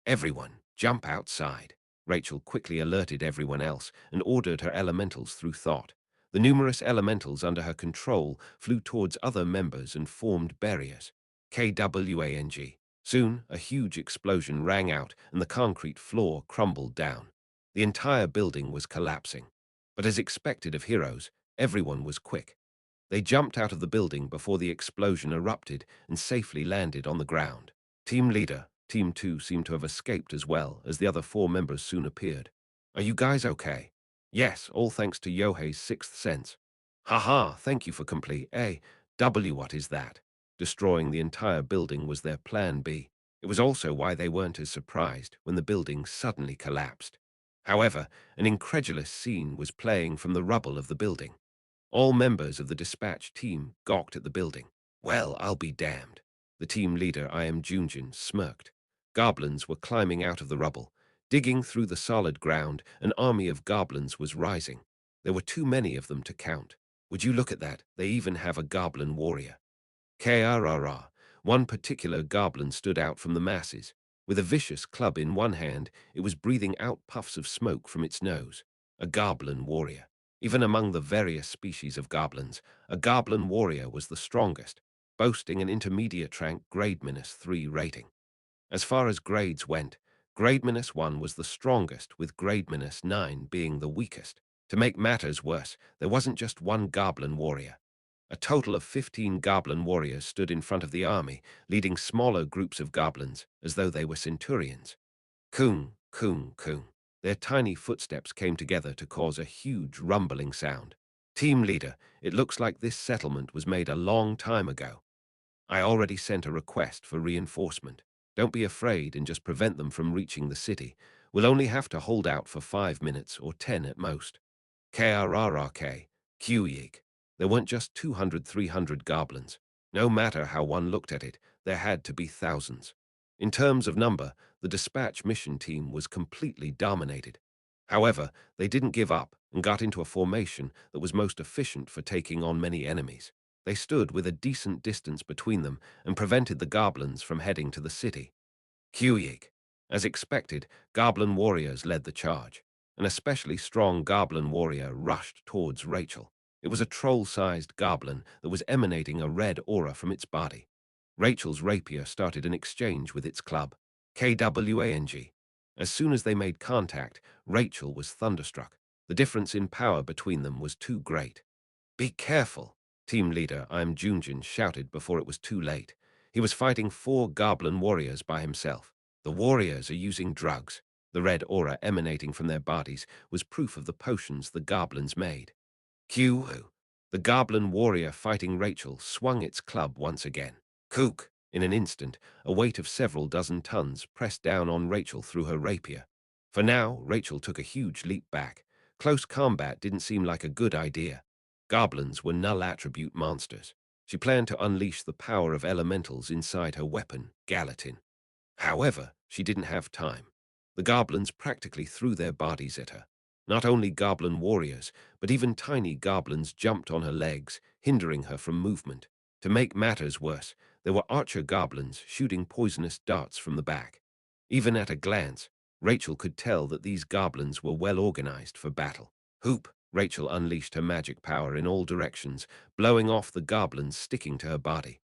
Everyone, jump outside. Rachel quickly alerted everyone else and ordered her elementals through thought. The numerous elementals under her control flew towards other members and formed barriers. KWANG. Soon, a huge explosion rang out and the concrete floor crumbled down. The entire building was collapsing. But as expected of heroes, everyone was quick. They jumped out of the building before the explosion erupted and safely landed on the ground. Team leader, Team 2 seemed to have escaped as well, as the other 4 members soon appeared. Are you guys okay? Yes, all thanks to Yohei's sixth sense. Haha, thank you for complete A. W. What is that? Destroying the entire building was their plan B. It was also why they weren't as surprised when the building suddenly collapsed. However, an incredulous scene was playing from the rubble of the building. All members of the dispatch team gawked at the building. Well, I'll be damned. The team leader, YunSeo-jin, smirked. Goblins were climbing out of the rubble. Digging through the solid ground, an army of goblins was rising. There were too many of them to count. Would you look at that? They even have a goblin warrior. Krrr. One particular goblin stood out from the masses. With a vicious club in one hand, it was breathing out puffs of smoke from its nose. A goblin warrior. Even among the various species of goblins, a goblin warrior was the strongest, boasting an intermediate rank grade -3 rating. As far as grades went, grade -1 was the strongest, with grade -9 being the weakest. To make matters worse, there wasn't just one goblin warrior. A total of 15 goblin warriors stood in front of the army, leading smaller groups of goblins, as though they were centurions. Kung, kung, kung. Their tiny footsteps came together to cause a huge rumbling sound. Team leader, it looks like this settlement was made a long time ago. I already sent a request for reinforcement. Don't be afraid and just prevent them from reaching the city. We'll only have to hold out for 5 minutes or 10 at most. Krrk, Qyig. There weren't just 200, 300 goblins. No matter how one looked at it, there had to be thousands. In terms of number, the dispatch mission team was completely dominated. However, they didn't give up and got into a formation that was most efficient for taking on many enemies. They stood with a decent distance between them and prevented the goblins from heading to the city. Qyig. As expected, goblin warriors led the charge. An especially strong goblin warrior rushed towards Rachel. It was a troll-sized goblin that was emanating a red aura from its body. Rachel's rapier started an exchange with its club, Kwang. As soon as they made contact, Rachel was thunderstruck. The difference in power between them was too great. Be careful, team leader YunSeo-jin shouted before it was too late. He was fighting 4 goblin warriors by himself. The warriors are using drugs. The red aura emanating from their bodies was proof of the potions the goblins made. Q. The goblin warrior fighting Rachel swung its club once again. Kook! In an instant, a weight of several dozen tons pressed down on Rachel through her rapier. For now, Rachel took a huge leap back. Close combat didn't seem like a good idea. Goblins were null attribute monsters. She planned to unleash the power of elementals inside her weapon, Gallatin. However, she didn't have time. The goblins practically threw their bodies at her. Not only goblin warriors, but even tiny goblins jumped on her legs, hindering her from movement. To make matters worse, there were archer goblins shooting poisonous darts from the back. Even at a glance, Rachel could tell that these goblins were well organized for battle. Hoop! Rachel unleashed her magic power in all directions, blowing off the goblins sticking to her body.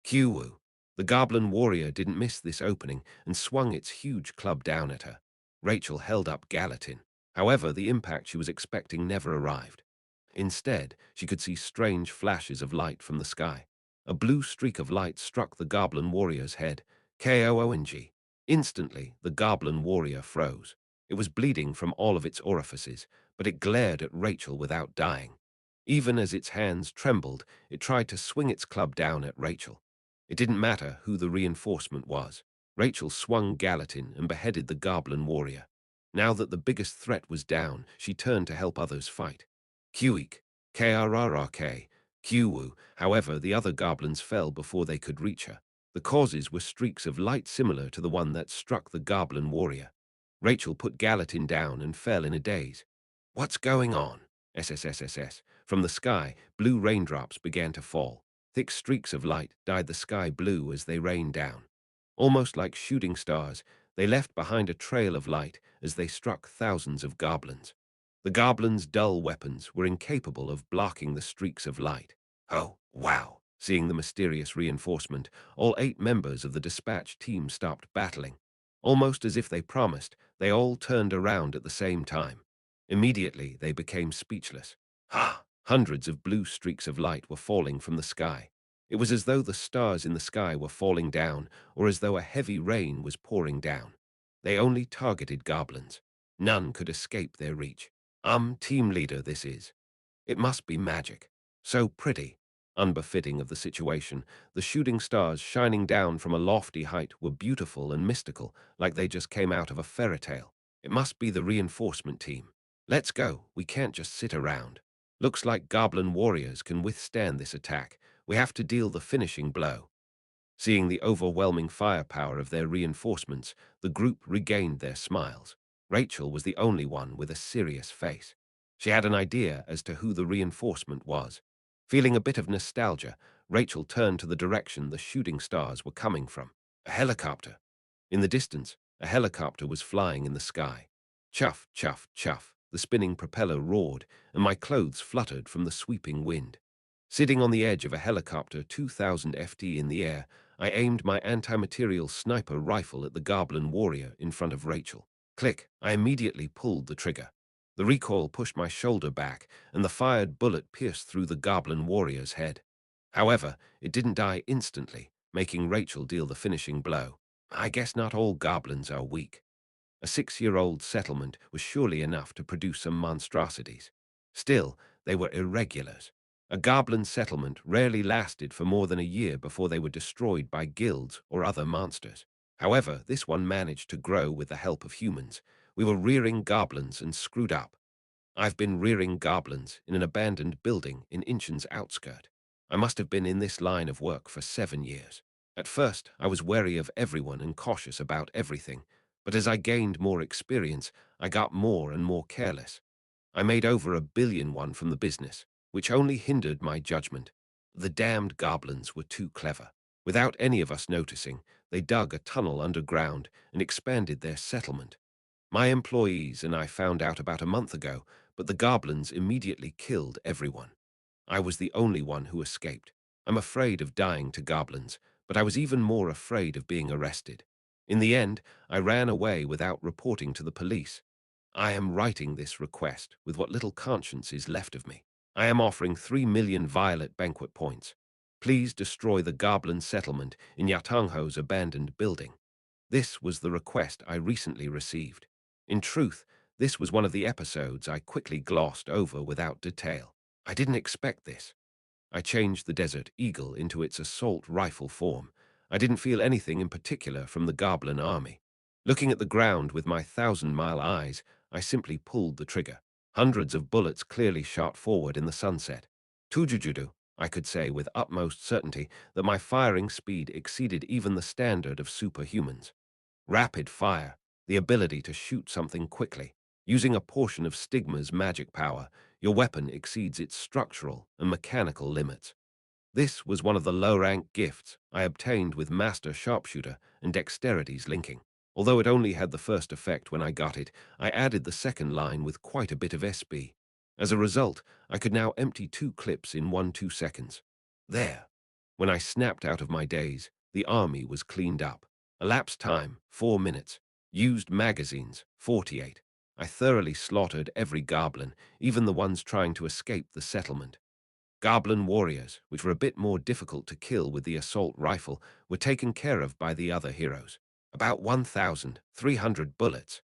Q. The goblin warrior didn't miss this opening and swung its huge club down at her. Rachel held up Gallatin. However, the impact she was expecting never arrived. Instead, she could see strange flashes of light from the sky. A blue streak of light struck the goblin warrior's head. Koong. Instantly, the goblin warrior froze. It was bleeding from all of its orifices, but it glared at Rachel without dying. Even as its hands trembled, it tried to swing its club down at Rachel. It didn't matter who the reinforcement was. Rachel swung Gallatin and beheaded the goblin warrior. Now that the biggest threat was down, she turned to help others fight. Qeek, Krrk, Qwu. However, the other goblins fell before they could reach her. The causes were streaks of light similar to the one that struck the goblin warrior. Rachel put Gallatin down and fell in a daze. What's going on? SSSSS. From the sky, blue raindrops began to fall. Thick streaks of light dyed the sky blue as they rained down. Almost like shooting stars, they left behind a trail of light as they struck thousands of goblins. The goblins' dull weapons were incapable of blocking the streaks of light. Oh, wow! Seeing the mysterious reinforcement, all 8 members of the dispatch team stopped battling. Almost as if they promised, they all turned around at the same time. Immediately, they became speechless. Ha! Hundreds of blue streaks of light were falling from the sky. It was as though the stars in the sky were falling down, or as though a heavy rain was pouring down. They only targeted goblins. None could escape their reach. Team leader this is. It must be magic. So pretty. Unbefitting of the situation, the shooting stars shining down from a lofty height were beautiful and mystical, like they just came out of a fairy tale. It must be the reinforcement team. Let's go, we can't just sit around. Looks like goblin warriors can withstand this attack. We have to deal the finishing blow. Seeing the overwhelming firepower of their reinforcements, the group regained their smiles. Rachel was the only one with a serious face. She had an idea as to who the reinforcement was. Feeling a bit of nostalgia, Rachel turned to the direction the shooting stars were coming from. A helicopter. In the distance, a helicopter was flying in the sky. Chuff, chuff, chuff. The spinning propeller roared, and my clothes fluttered from the sweeping wind. Sitting on the edge of a helicopter 2,000 FT in the air, I aimed my anti-material sniper rifle at the goblin warrior in front of Rachel. Click! I immediately pulled the trigger. The recoil pushed my shoulder back, and the fired bullet pierced through the goblin warrior's head. However, it didn't die instantly, making Rachel deal the finishing blow. I guess not all goblins are weak. A 6-year-old settlement was surely enough to produce some monstrosities. Still, they were irregulars. A goblin settlement rarely lasted for more than a year before they were destroyed by guilds or other monsters. However, this one managed to grow with the help of humans. We were rearing goblins and screwed up. I've been rearing goblins in an abandoned building in Inchen's outskirt. I must have been in this line of work for 7 years. At first, I was wary of everyone and cautious about everything, but as I gained more experience, I got more and more careless. I made over $1 billion from the business, which only hindered my judgment. The damned goblins were too clever. Without any of us noticing, they dug a tunnel underground and expanded their settlement. My employees and I found out about a month ago, but the goblins immediately killed everyone. I was the only one who escaped. I'm afraid of dying to goblins, but I was even more afraid of being arrested. In the end, I ran away without reporting to the police. I am writing this request with what little conscience is left of me. I am offering 3 million violet banquet points. Please destroy the goblin settlement in Yatangho's abandoned building. This was the request I recently received. In truth, this was one of the episodes I quickly glossed over without detail. I didn't expect this. I changed the Desert Eagle into its assault rifle form. I didn't feel anything in particular from the goblin army. Looking at the ground with my 1,000-mile eyes, I simply pulled the trigger. Hundreds of bullets clearly shot forward in the sunset. Tujujudu, I could say with utmost certainty that my firing speed exceeded even the standard of superhumans. Rapid fire, the ability to shoot something quickly. Using a portion of Stigma's magic power, your weapon exceeds its structural and mechanical limits. This was one of the low-rank gifts I obtained with Master Sharpshooter and Dexterity's linking. Although it only had the first effect when I got it, I added the second line with quite a bit of SB. As a result, I could now empty 2 clips in 1-2 seconds. There. When I snapped out of my daze, the army was cleaned up. Elapsed time, 4 minutes. Used magazines, 48. I thoroughly slaughtered every goblin, even the ones trying to escape the settlement. Goblin warriors, which were a bit more difficult to kill with the assault rifle, were taken care of by the other heroes. About 1,300 bullets.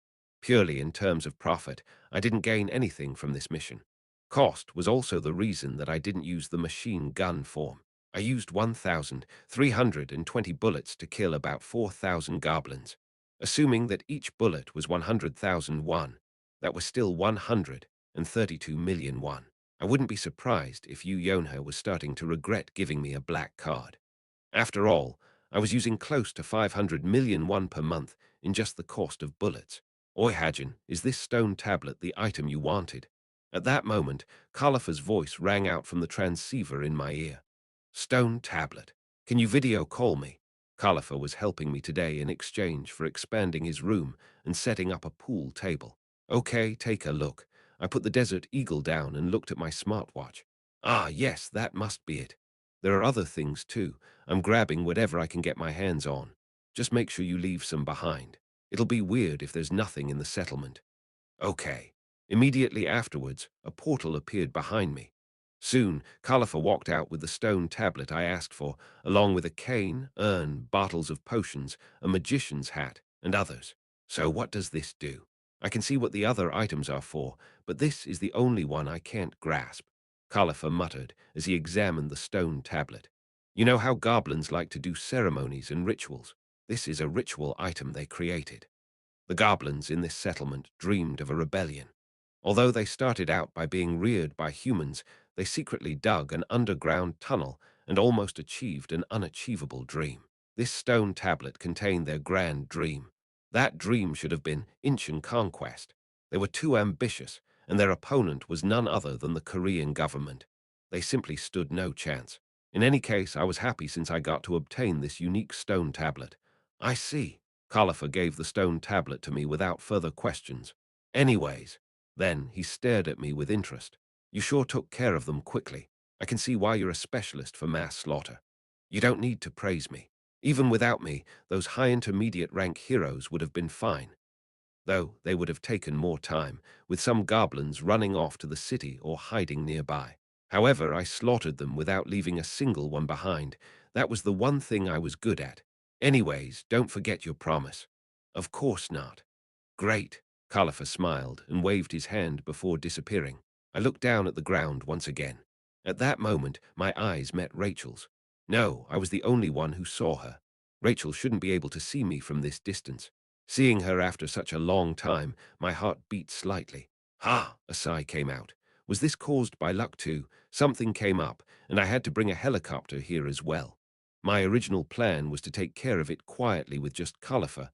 Purely in terms of profit, I didn't gain anything from this mission. Cost was also the reason that I didn't use the machine gun form. I used 1,320 bullets to kill about 4,000 goblins. Assuming that each bullet was 100,000 won, that was still 132 million won. I wouldn't be surprised if Yunhe was starting to regret giving me a black card. After all, I was using close to 500 million won per month in just the cost of bullets. Oi Hajin, is this stone tablet the item you wanted? At that moment, Khalifa's voice rang out from the transceiver in my ear. Stone tablet. Can you video call me? Khalifa was helping me today in exchange for expanding his room and setting up a pool table. Okay, take a look. I put the Desert Eagle down and looked at my smartwatch. Ah, yes, that must be it. There are other things too. I'm grabbing whatever I can get my hands on. Just make sure you leave some behind. It'll be weird if there's nothing in the settlement. Okay. Immediately afterwards, a portal appeared behind me. Soon, Khalifa walked out with the stone tablet I asked for, along with a cane, urn, bottles of potions, a magician's hat, and others. So what does this do? I can see what the other items are for, but this is the only one I can't grasp. Khalifa muttered as he examined the stone tablet. You know how goblins like to do ceremonies and rituals? This is a ritual item they created. The goblins in this settlement dreamed of a rebellion. Although they started out by being reared by humans, they secretly dug an underground tunnel and almost achieved an unachievable dream. This stone tablet contained their grand dream. That dream should have been Incheon conquest. They were too ambitious, and their opponent was none other than the Korean government. They simply stood no chance. In any case, I was happy since I got to obtain this unique stone tablet. I see. Khalifa gave the stone tablet to me without further questions. Anyways, then he stared at me with interest. You sure took care of them quickly. I can see why you're a specialist for mass slaughter. You don't need to praise me. Even without me, those high intermediate rank heroes would have been fine, though they would have taken more time, with some goblins running off to the city or hiding nearby. However, I slaughtered them without leaving a single one behind. That was the one thing I was good at. Anyways, don't forget your promise. Of course not. Great. Khalifa smiled and waved his hand before disappearing. I looked down at the ground once again. At that moment, my eyes met Rachel's. No, I was the only one who saw her. Rachel shouldn't be able to see me from this distance. Seeing her after such a long time, my heart beat slightly. Ha! A sigh came out. Was this caused by luck too? Something came up, and I had to bring a helicopter here as well. My original plan was to take care of it quietly with just Khalifa.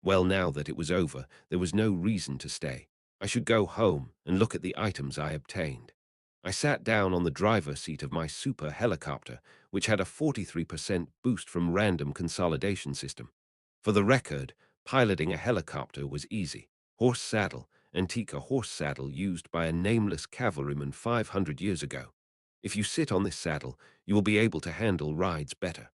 Well, now that it was over, there was no reason to stay. I should go home and look at the items I obtained. I sat down on the driver's seat of my super helicopter, which had a 43% boost from random consolidation system. For the record, piloting a helicopter was easy. Horse saddle, antique horse saddle used by a nameless cavalryman 500 years ago. If you sit on this saddle, you will be able to handle rides better.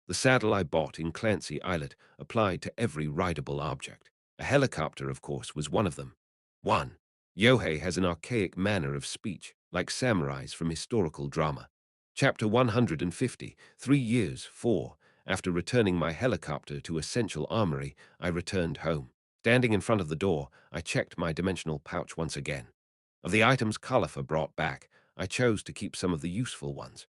The saddle I bought in Clancy Islet applied to every rideable object. A helicopter, of course, was one of them. 1. Yohei has an archaic manner of speech, like samurais from historical drama. Chapter 150, 3 years, 4. After returning my helicopter to Essential Armory, I returned home. Standing in front of the door, I checked my dimensional pouch once again. Of the items Khalifa brought back, I chose to keep some of the useful ones.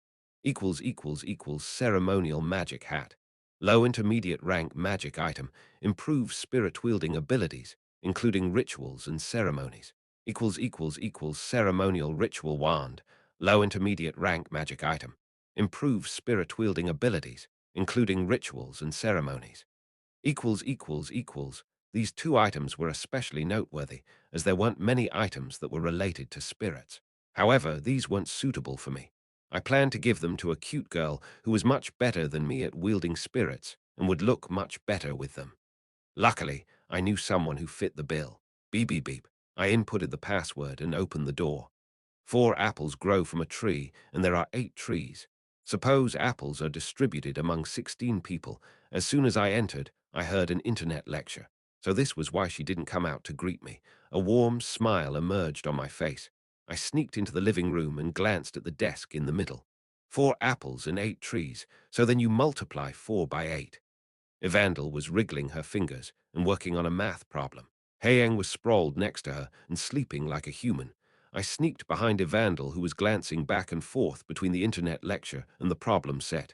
Ceremonial magic hat. Low intermediate rank magic item. Improves spirit wielding abilities, including rituals and ceremonies. Ceremonial ritual wand. Low intermediate rank magic item. Improves spirit wielding abilities, including rituals and ceremonies. These two items were especially noteworthy, as there weren't many items that were related to spirits. However, these weren't suitable for me. I planned to give them to a cute girl who was much better than me at wielding spirits and would look much better with them. Luckily, I knew someone who fit the bill. Beep beep beep. I inputted the password and opened the door. 4 apples grow from a tree, and there are 8 trees. Suppose apples are distributed among 16 people. As soon as I entered, I heard an internet lecture. So this was why she didn't come out to greet me. A warm smile emerged on my face. I sneaked into the living room and glanced at the desk in the middle. 4 apples and 8 trees, so then you multiply 4 by 8. Evandel was wriggling her fingers and working on a math problem. Haeyang was sprawled next to her and sleeping like a human. I sneaked behind Evandel, who was glancing back and forth between the internet lecture and the problem set.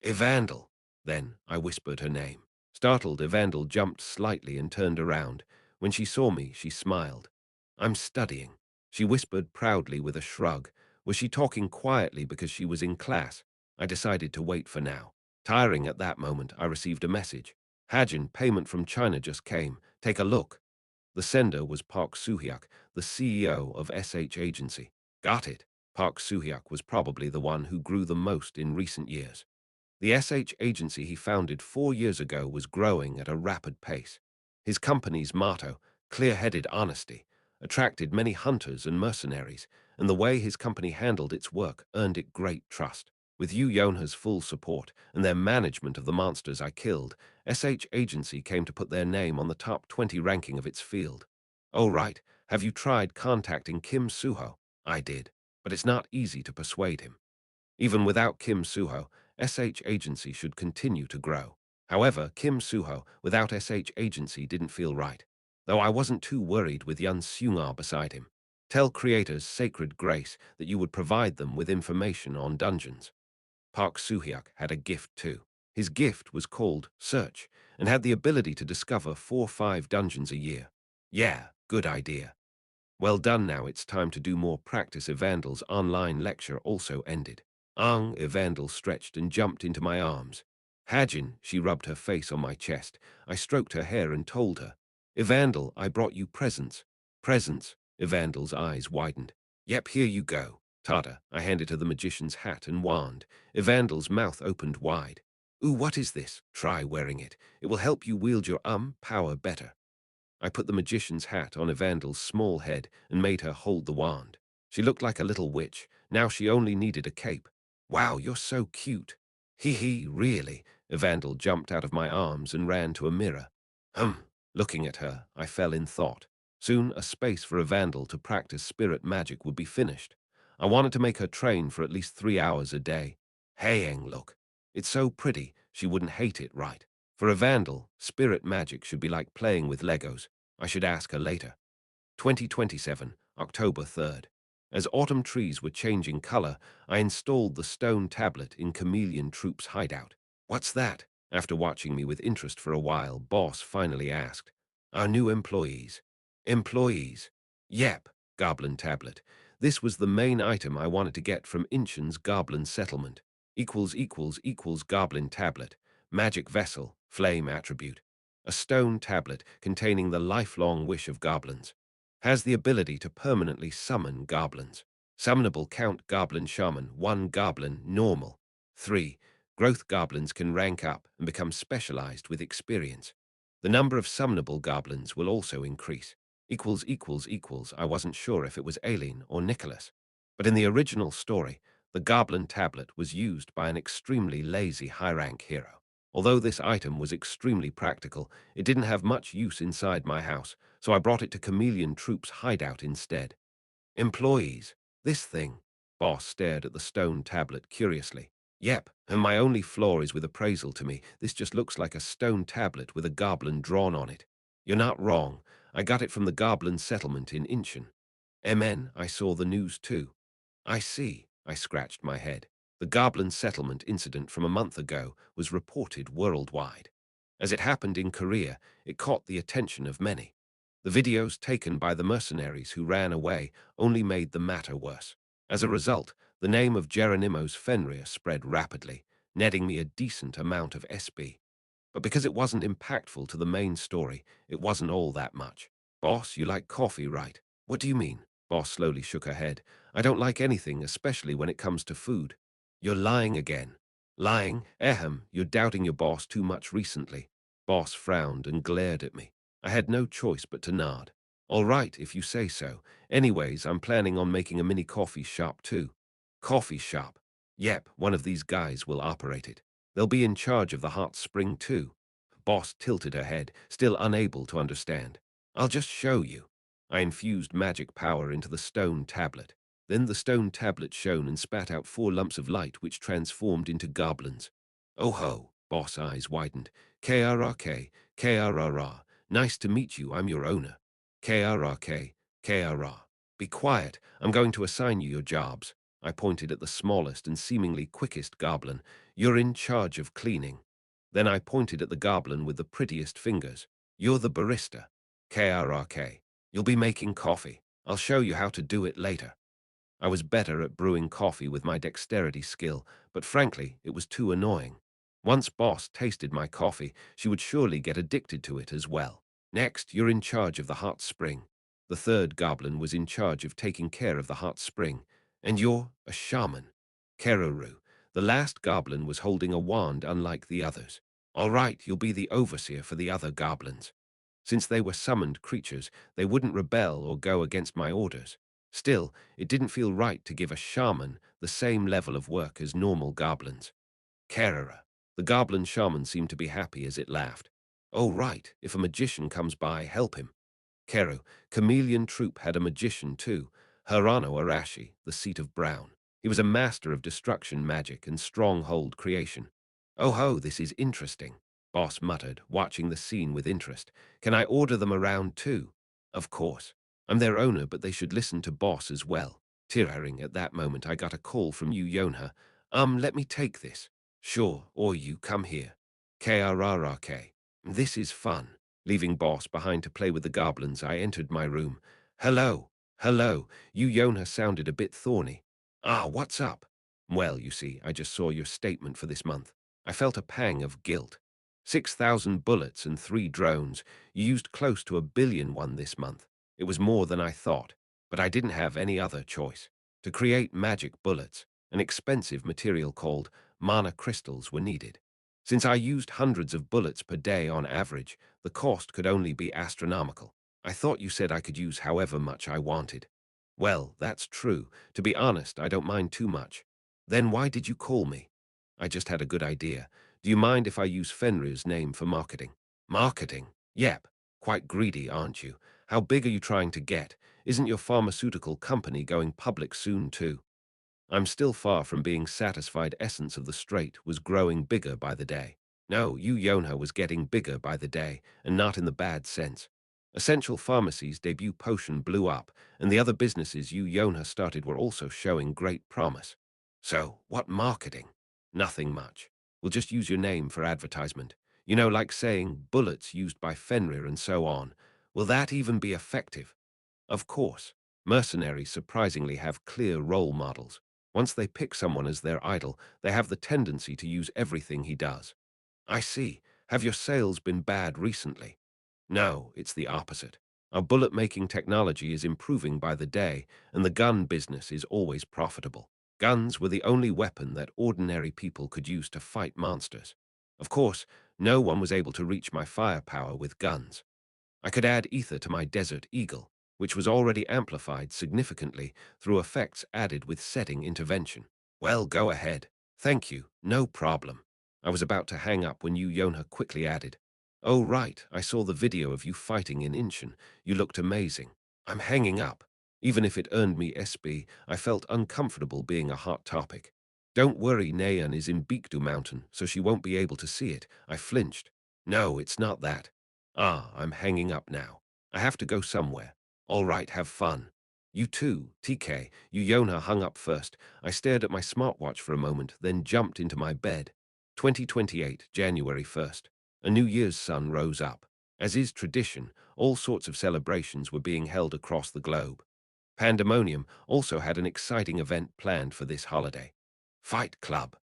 Evandel! Then I whispered her name. Startled, Evandel jumped slightly and turned around. When she saw me, she smiled. I'm studying, she whispered proudly with a shrug. Was she talking quietly because she was in class? I decided to wait for now. Tiring at that moment, I received a message. Hajin, payment from China just came. Take a look. The sender was Park Soo-hyuk, the CEO of SH Agency. Got it. Park Soo-hyuk was probably the one who grew the most in recent years. The SH agency he founded 4 years ago was growing at a rapid pace. His company's motto, clear-headed honesty, attracted many hunters and mercenaries, and the way his company handled its work earned it great trust. With Yu Yonha's full support and their management of the monsters I killed, SH Agency came to put their name on the top 20 ranking of its field. Oh right, have you tried contacting Kim Suho? I did, but it's not easy to persuade him. Even without Kim Suho, SH Agency should continue to grow. However, Kim Suho without SH Agency didn't feel right, though I wasn't too worried with YunSeo-jin beside him. Tell creators Sacred Grace that you would provide them with information on dungeons. Park Soo-hyuk had a gift too. His gift was called Search and had the ability to discover 4-5 dungeons a year. Yeah, good idea. Well done, now it's time to do more practice. Evandel's online lecture also ended. Evandel stretched and jumped into my arms. Hajin, she rubbed her face on my chest. I stroked her hair and told her. Evandel, I brought you presents. Presents? Evandel's eyes widened. Yep, here you go. Tada, I handed her the magician's hat and wand. Evandel's mouth opened wide. Ooh, what is this? Try wearing it. It will help you wield your power better. I put the magician's hat on Evandel's small head and made her hold the wand. She looked like a little witch. Now she only needed a cape. Wow, you're so cute. Hee hee, really? Evandel jumped out of my arms and ran to a mirror. Looking at her, I fell in thought. Soon a space for Evandel to practice spirit magic would be finished. I wanted to make her train for at least 3 hours a day. Hey, Eng, look. It's so pretty, she wouldn't hate it, right? For Evandel, spirit magic should be like playing with Legos. I should ask her later. 2027, October 3rd. As autumn trees were changing color, I installed the stone tablet in Chameleon Troop's hideout. What's that? After watching me with interest for a while, Boss finally asked. Our new employees. Employees? Yep, Goblin tablet. This was the main item I wanted to get from Inchen's Goblin settlement. Equals Goblin tablet. Magic vessel, flame attribute. A stone tablet containing the lifelong wish of goblins. Has the ability to permanently summon goblins. Summonable count goblin shaman, 1 goblin, normal. 3. Growth goblins can rank up and become specialized with experience. The number of summonable goblins will also increase. I wasn't sure if it was Aileen or Nicholas. But in the original story, the goblin tablet was used by an extremely lazy high-rank hero. Although this item was extremely practical, it didn't have much use inside my house, so I brought it to Chameleon Troop's hideout instead. Employees. This thing. Boss stared at the stone tablet curiously. Yep, and my only flaw is with appraisal to me. This just looks like a stone tablet with a goblin drawn on it. You're not wrong. I got it from the goblin settlement in Incheon. MN, I saw the news too. I see. I scratched my head. The goblin settlement incident from a month ago was reported worldwide. As it happened in Korea, it caught the attention of many. The videos taken by the mercenaries who ran away only made the matter worse. As a result, the name of Geronimo's Fenrir spread rapidly, netting me a decent amount of SB. But because it wasn't impactful to the main story, it wasn't all that much. Boss, you like coffee, right? What do you mean? Boss slowly shook her head. I don't like anything, especially when it comes to food. You're lying again. Lying? Ahem, you're doubting your boss too much recently. Boss frowned and glared at me. I had no choice but to nod. All right, if you say so. Anyways, I'm planning on making a mini coffee shop too. Coffee shop? Yep, one of these guys will operate it. They'll be in charge of the hot spring too. Boss tilted her head, still unable to understand. I'll just show you. I infused magic power into the stone tablet. Then the stone tablet shone and spat out 4 lumps of light which transformed into goblins. Oh ho, Boss eyes widened. KRRK, KRRR. Nice to meet you, I'm your owner. KRRK, KRR. Be quiet, I'm going to assign you your jobs. I pointed at the smallest and seemingly quickest goblin. You're in charge of cleaning. Then I pointed at the goblin with the prettiest fingers. You're the barista. KRRK. You'll be making coffee. I'll show you how to do it later. I was better at brewing coffee with my dexterity skill, but frankly, it was too annoying. Once Boss tasted my coffee, she would surely get addicted to it as well. Next, you're in charge of the hot spring. The third goblin was in charge of taking care of the hot spring. And you're a shaman. Keruru. The last goblin was holding a wand unlike the others. All right, you'll be the overseer for the other goblins. Since they were summoned creatures, they wouldn't rebel or go against my orders. Still, it didn't feel right to give a shaman the same level of work as normal goblins. Kerara. The goblin shaman seemed to be happy as it laughed. Oh right, if a magician comes by, help him. Keru. Chameleon Troop had a magician too, Harano Arashi, the seat of Brown. He was a master of destruction magic and stronghold creation. Oh ho, this is interesting, Boss muttered, watching the scene with interest. Can I order them around too? Of course. I'm their owner, but they should listen to Boss as well. Tearing at that moment, I got a call from Yonha. Let me take this. Sure, or you come here. KRRRK. This is fun. Leaving Boss behind to play with the goblins, I entered my room. Hello, hello. Yonha sounded a bit thorny. Ah, what's up? Well, you see, I just saw your statement for this month. I felt a pang of guilt. 6,000 bullets and 3 drones. You used close to 1 billion this month. It was more than I thought, but I didn't have any other choice. To create magic bullets, an expensive material called mana crystals were needed. Since I used hundreds of bullets per day on average, the cost could only be astronomical. I thought you said I could use however much I wanted. Well, that's true. To be honest, I don't mind too much. Then why did you call me? I just had a good idea. Do you mind if I use Fenrir's name for marketing? Marketing? Yep. Quite greedy, aren't you? How big are you trying to get? Isn't your pharmaceutical company going public soon, too? I'm still far from being satisfied. Essence of the Strait was growing bigger by the day. No, Yonha was getting bigger by the day, and not in the bad sense. Essential Pharmacy's debut potion blew up, and the other businesses Yonha started were also showing great promise. So, what marketing? Nothing much. We'll just use your name for advertisement. You know, like saying bullets used by Fenrir and so on. Will that even be effective? Of course. Mercenaries surprisingly have clear role models. Once they pick someone as their idol, they have the tendency to use everything he does. I see. Have your sales been bad recently? No, it's the opposite. Our bullet-making technology is improving by the day, and the gun business is always profitable. Guns were the only weapon that ordinary people could use to fight monsters. Of course, no one was able to reach my firepower with guns. I could add ether to my Desert Eagle, which was already amplified significantly through effects added with setting intervention. Well, go ahead. Thank you, no problem. I was about to hang up when Yonha quickly added, "Oh, right, I saw the video of you fighting in Incheon. You looked amazing." I'm hanging up. Even if it earned me SB, I felt uncomfortable being a hot topic. Don't worry, Nayeon is in Beekdu Mountain, so she won't be able to see it. I flinched. No, it's not that. Ah, I'm hanging up now. I have to go somewhere. All right, have fun. You too, TK. Yonha hung up first. I stared at my smartwatch for a moment, then jumped into my bed. 2028, January 1st. A New Year's sun rose up. As is tradition, all sorts of celebrations were being held across the globe. Pandemonium also had an exciting event planned for this holiday. Fight Club.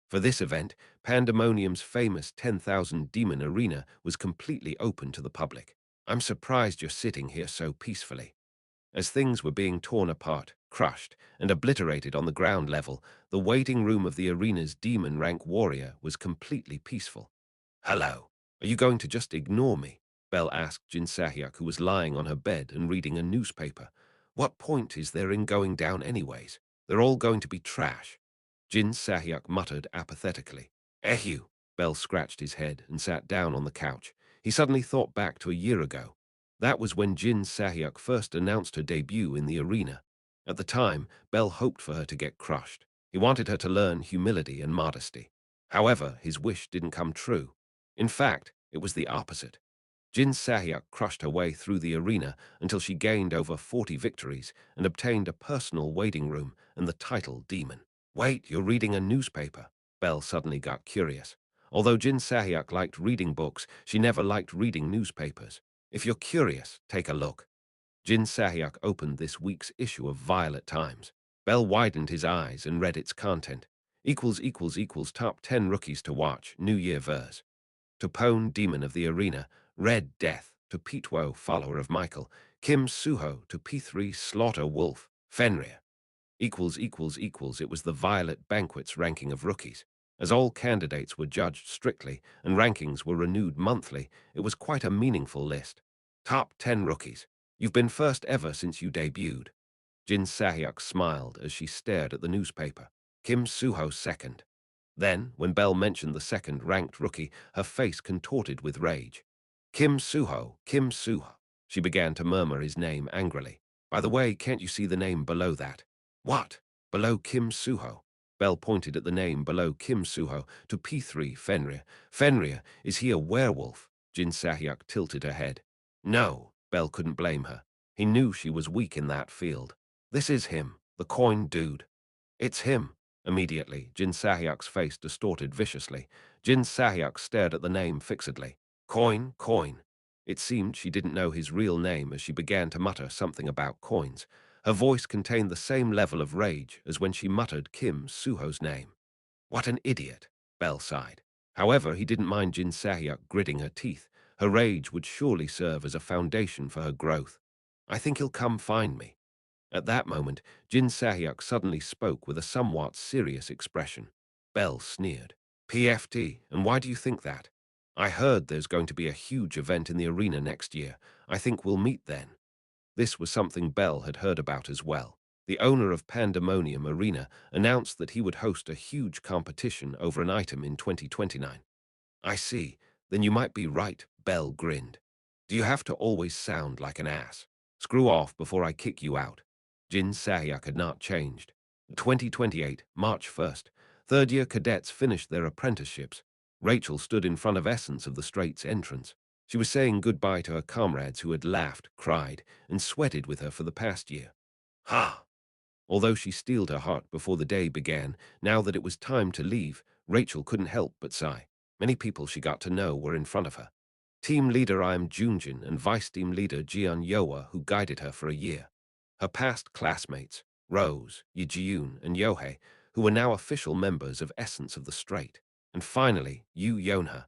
For this event, Pandemonium's famous 10,000 Demon Arena was completely open to the public. I'm surprised you're sitting here so peacefully. As things were being torn apart, crushed, and obliterated on the ground level, the waiting room of the arena's demon rank warrior was completely peaceful. Hello. Are you going to just ignore me? Belle asked Jin Sahyuk, who was lying on her bed and reading a newspaper. What point is there in going down anyways? They're all going to be trash. Jin Sahyuk muttered apathetically. Ehue. Belle scratched his head and sat down on the couch. He suddenly thought back to a year ago. That was when Jin Sahyuk first announced her debut in the arena. At the time, Belle hoped for her to get crushed. He wanted her to learn humility and modesty. However, his wish didn't come true. In fact, it was the opposite. Jin Sahyuk crushed her way through the arena until she gained over 40 victories and obtained a personal waiting room and the title Demon. Wait, you're reading a newspaper? Belle suddenly got curious. Although Jin Sahyuk liked reading books, she never liked reading newspapers. If you're curious, take a look. Jin Sahyuk opened this week's issue of Violet Times. Bell widened his eyes and read its content. == top 10 rookies to watch, New Year verse. Topone, Demon of the Arena, Red Death, to Pitwo, follower of Michael, Kim Suho, to P3, Slaughter Wolf, Fenrir. It was the Violet Banquet's ranking of rookies. As all candidates were judged strictly and rankings were renewed monthly, it was quite a meaningful list. Top 10 rookies. You've been first ever since you debuted. Jin Sahyuk smiled as she stared at the newspaper. Kim Suho second. Then, when Belle mentioned the second-ranked rookie, her face contorted with rage. Kim Suho, Kim Suho. She began to murmur his name angrily. By the way, can't you see the name below that? What? Below Kim Suho? Belle pointed at the name below Kim Suho to P3, Fenrir. Fenrir, is he a werewolf? Jin Sahyuk tilted her head. No, Belle couldn't blame her. He knew she was weak in that field. This is him, the coin dude. It's him. Immediately, Jin Sahyuk's face distorted viciously. Jin Sahyuk stared at the name fixedly. Coin, coin. It seemed she didn't know his real name as she began to mutter something about coins. Her voice contained the same level of rage as when she muttered Kim Suho's name. What an idiot, Belle sighed. However, he didn't mind Jin Sahyuk gritting her teeth. Her rage would surely serve as a foundation for her growth. I think he'll come find me. At that moment, Jin Sahyuk suddenly spoke with a somewhat serious expression. Bell sneered. PFT, and why do you think that? I heard there's going to be a huge event in the arena next year. I think we'll meet then. This was something Bell had heard about as well. The owner of Pandemonium Arena announced that he would host a huge competition over an item in 2029. I see. Then you might be right, Bell grinned. Do you have to always sound like an ass? Screw off before I kick you out. Jin Sahyuk had not changed. 2028, March 1st. Third-year cadets finished their apprenticeships. Rachel stood in front of Essence of the Strait's entrance. She was saying goodbye to her comrades who had laughed, cried, and sweated with her for the past year. Ha! Although she steeled her heart before the day began, now that it was time to leave, Rachel couldn't help but sigh. Many people she got to know were in front of her. Team leader YunSeo-jin and vice team leader Jeon Yoa, who guided her for a year. Her past classmates, Rose, Yi-Jiun, and Yohei, who were now official members of Essence of the Strait. And finally, Yu Yonha.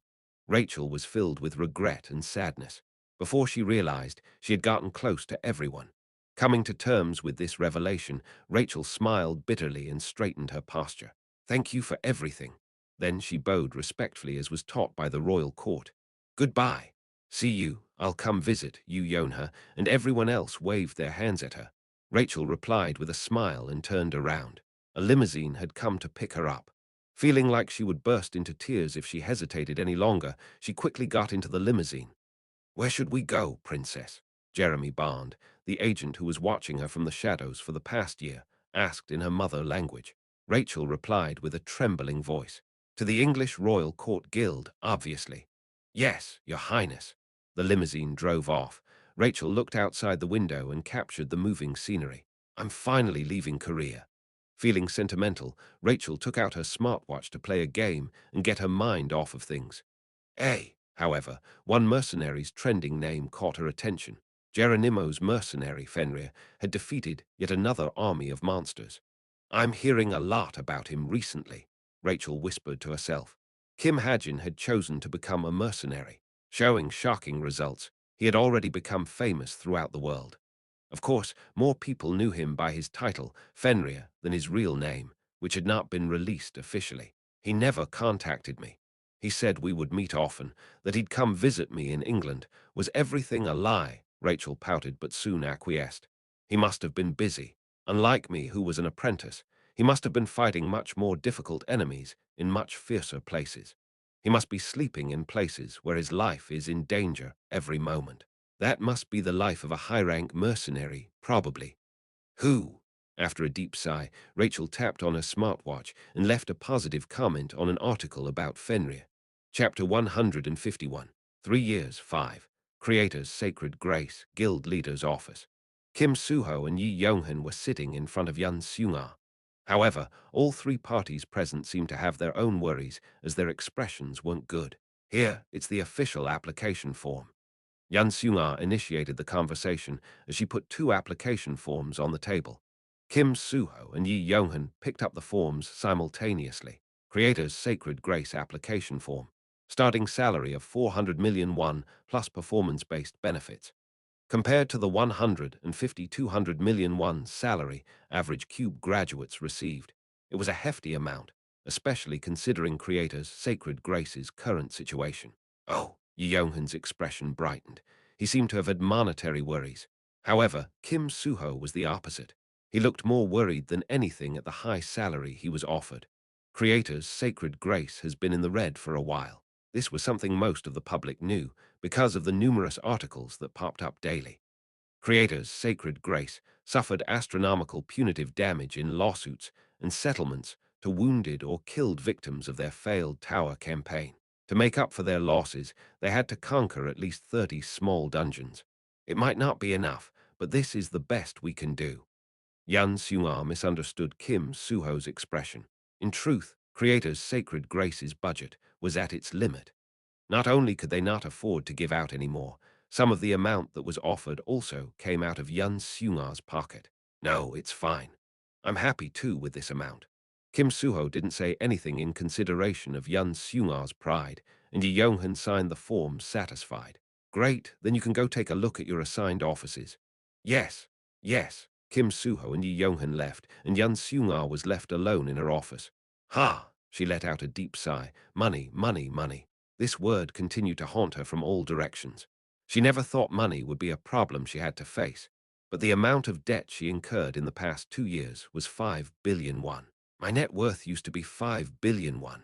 Rachel was filled with regret and sadness. Before she realized, she had gotten close to everyone. Coming to terms with this revelation, Rachel smiled bitterly and straightened her posture. Thank you for everything. Then she bowed respectfully as was taught by the royal court. Goodbye. See you. I'll come visit, Yu Yonha, and everyone else waved their hands at her. Rachel replied with a smile and turned around. A limousine had come to pick her up. Feeling like she would burst into tears if she hesitated any longer, she quickly got into the limousine. Where should we go, Princess? Jeremy Bond, the agent who was watching her from the shadows for the past year, asked in her mother language. Rachel replied with a trembling voice. To the English Royal Court Guild, obviously. Yes, Your Highness. The limousine drove off. Rachel looked outside the window and captured the moving scenery. I'm finally leaving Korea. Feeling sentimental, Rachel took out her smartwatch to play a game and get her mind off of things. However, one mercenary's trending name caught her attention. Geronimo's mercenary, Fenrir, had defeated yet another army of monsters. I'm hearing a lot about him recently, Rachel whispered to herself. Kim Hajin had chosen to become a mercenary. Showing shocking results, he had already become famous throughout the world. Of course, more people knew him by his title, Fenrir, than his real name, which had not been released officially. He never contacted me. He said we would meet often, that he'd come visit me in England. Was everything a lie? Rachel pouted but soon acquiesced. He must have been busy. Unlike me, who was an apprentice, he must have been fighting much more difficult enemies in much fiercer places. He must be sleeping in places where his life is in danger every moment. That must be the life of a high-rank mercenary, probably. Who? After a deep sigh, Rachel tapped on her smartwatch and left a positive comment on an article about Fenrir. Chapter 151. 3 years, 5. Creator's Sacred Grace, Guild Leader's Office. Kim Suho and Yi Yonghan were sitting in front of YunSeo-jin. However, all three parties present seemed to have their own worries as their expressions weren't good. Here, it's the official application form. YunSeo-jin initiated the conversation as she put two application forms on the table. Kim Suho and Yi Yonghan picked up the forms simultaneously. Creator's Sacred Grace application form. Starting salary of 400 million won plus performance-based benefits. Compared to the 200 million won salary average Cube graduates received, it was a hefty amount, especially considering Creator's Sacred Grace's current situation. Oh, Yi Yonghan's expression brightened. He seemed to have had monetary worries. However, Kim Suho was the opposite. He looked more worried than anything at the high salary he was offered. Creator's Sacred Grace has been in the red for a while. This was something most of the public knew because of the numerous articles that popped up daily. Creator's Sacred Grace suffered astronomical punitive damage in lawsuits and settlements to wounded or killed victims of their failed tower campaign. To make up for their losses, they had to conquer at least 30 small dungeons. It might not be enough, but this is the best we can do. YunSeo-jin misunderstood Kim Suho's expression. In truth, Creator's Sacred Grace's budget was at its limit. Not only could they not afford to give out any more, some of the amount that was offered also came out of YunSeo-jin's pocket. No, it's fine. I'm happy too with this amount. Kim Suho didn't say anything in consideration of Yun Seung-ar's pride, and Yi Yong-han signed the form satisfied. Great, then you can go take a look at your assigned offices. Yes, yes. Kim Suho and Yi Yong-han left, and Yun Seung-ar was left alone in her office. Ha! She let out a deep sigh. Money, money, money. This word continued to haunt her from all directions. She never thought money would be a problem she had to face, but the amount of debt she incurred in the past 2 years was 5 billion won. My net worth used to be 5 billion won.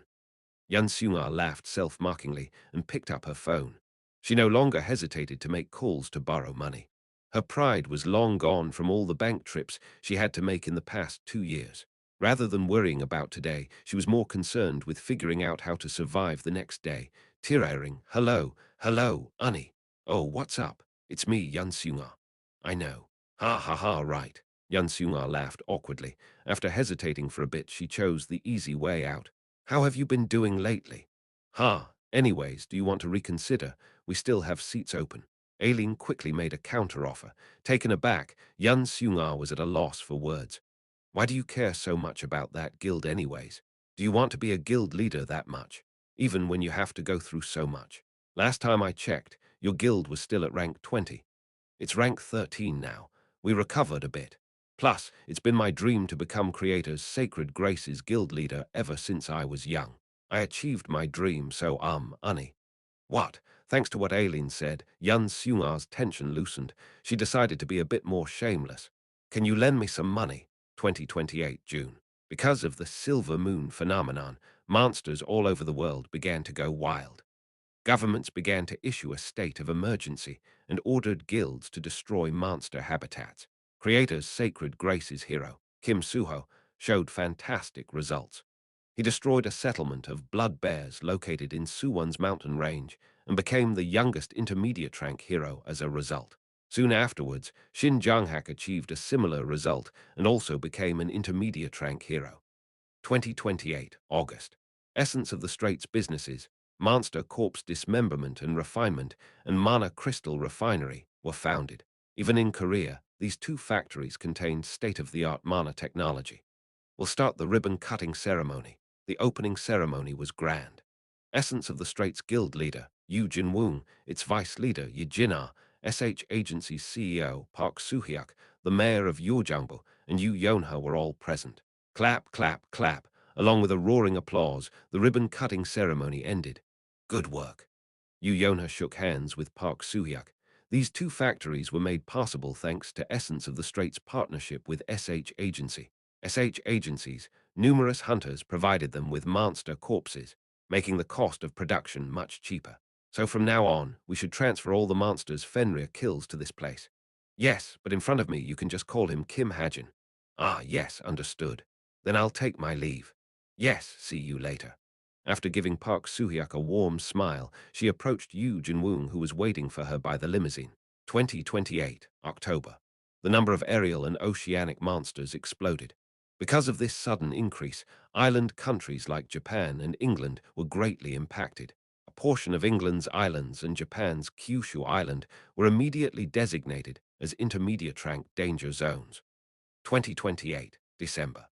Yun Seung-ar laughed self-mockingly and picked up her phone. She no longer hesitated to make calls to borrow money. Her pride was long gone from all the bank trips she had to make in the past 2 years. Rather than worrying about today, she was more concerned with figuring out how to survive the next day. Tearing, hello, hello, Annie. Oh, what's up? It's me, Yun Seung-ar. I know. Ha ha ha, right. Yun Seung-ar laughed awkwardly. After hesitating for a bit, she chose the easy way out. How have you been doing lately? Anyways, do you want to reconsider? We still have seats open. Aileen quickly made a counter-offer. Taken aback, Yun Seung-ar was at a loss for words. Why do you care so much about that guild anyways? Do you want to be a guild leader that much? Even when you have to go through so much? Last time I checked, your guild was still at rank 20. It's rank 13 now. We recovered a bit. Plus, it's been my dream to become Creator's Sacred Graces guild leader ever since I was young. I achieved my dream, so Annie. What? Thanks to what Aileen said, Yun Seung-ar's tension loosened. She decided to be a bit more shameless. Can you lend me some money? 2028 June. Because of the silver moon phenomenon, monsters all over the world began to go wild. Governments began to issue a state of emergency and ordered guilds to destroy monster habitats. Creator's Sacred Graces hero, Kim Suho, showed fantastic results. He destroyed a settlement of blood bears located in Suwon's mountain range and became the youngest intermediate rank hero as a result. Soon afterwards, Shin Jong-hak achieved a similar result and also became an intermediate rank hero. 2028, August. Essence of the Straits businesses, Monster Corpse Dismemberment and Refinement, and Mana Crystal Refinery were founded. Even in Korea, these two factories contained state-of-the-art mana technology. We'll start the ribbon-cutting ceremony. The opening ceremony was grand. Essence of the Straits Guild leader, Yoo Jin-woong, its vice leader, Yi Jin-ah, SH Agency's CEO, Park Soo-hyuk, the mayor of Yeojangbu, and Yoo Yeon-ha were all present. Clap, clap, clap. Along with a roaring applause, the ribbon-cutting ceremony ended. Good work. Yoo Yeon-ha shook hands with Park Soo-hyuk. These two factories were made possible thanks to Essence of the Straits' partnership with SH Agency. SH Agencies, numerous hunters provided them with monster corpses, making the cost of production much cheaper. So from now on, we should transfer all the monsters Fenrir kills to this place. Yes, but in front of me you can just call him Kim Hajin. Yes, understood. Then I'll take my leave. Yes, see you later. After giving Park Soo-hyuk a warm smile, she approached Yoo Jin-woong, who was waiting for her by the limousine. 2028, October. The number of aerial and oceanic monsters exploded. Because of this sudden increase, island countries like Japan and England were greatly impacted. A portion of England's islands and Japan's Kyushu Island were immediately designated as intermediate rank danger zones. 2028, December.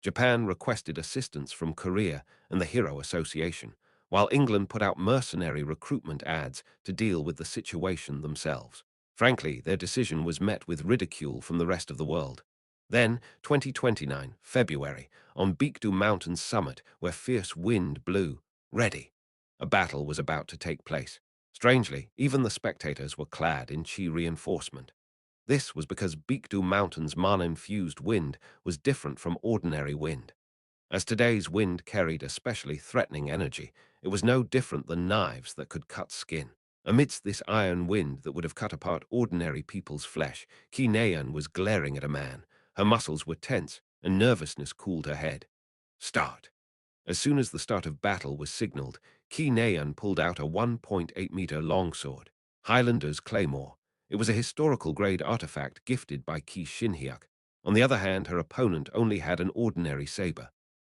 Japan requested assistance from Korea and the Hero Association, while England put out mercenary recruitment ads to deal with the situation themselves. Frankly, their decision was met with ridicule from the rest of the world. Then, 2029, February, on Baekdu Mountain's summit, where fierce wind blew, ready. A battle was about to take place. Strangely, even the spectators were clad in chi reinforcement. This was because Baekdu Mountain's mana-infused wind was different from ordinary wind. As today's wind carried especially threatening energy, it was no different than knives that could cut skin. Amidst this iron wind that would have cut apart ordinary people's flesh, Ki Naeun was glaring at a man. Her muscles were tense, and nervousness cooled her head. Start. As soon as the start of battle was signaled, Ki Naeun pulled out a 1.8-meter longsword, Highlander's Claymore. It was a historical-grade artifact gifted by Ki Shin-hyuk. On the other hand, her opponent only had an ordinary saber.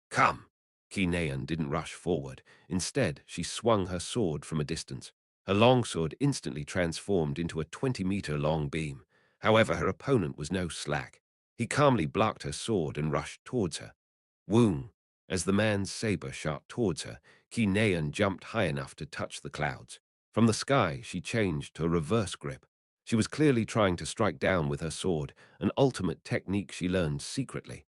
Come! Ki Naeun didn't rush forward. Instead, she swung her sword from a distance. Her longsword instantly transformed into a 20-meter-long beam. However, her opponent was no slack. He calmly blocked her sword and rushed towards her. Woong! As the man's saber shot towards her, Ki Neon jumped high enough to touch the clouds. From the sky, she changed to a reverse grip. She was clearly trying to strike down with her sword, an ultimate technique she learned secretly.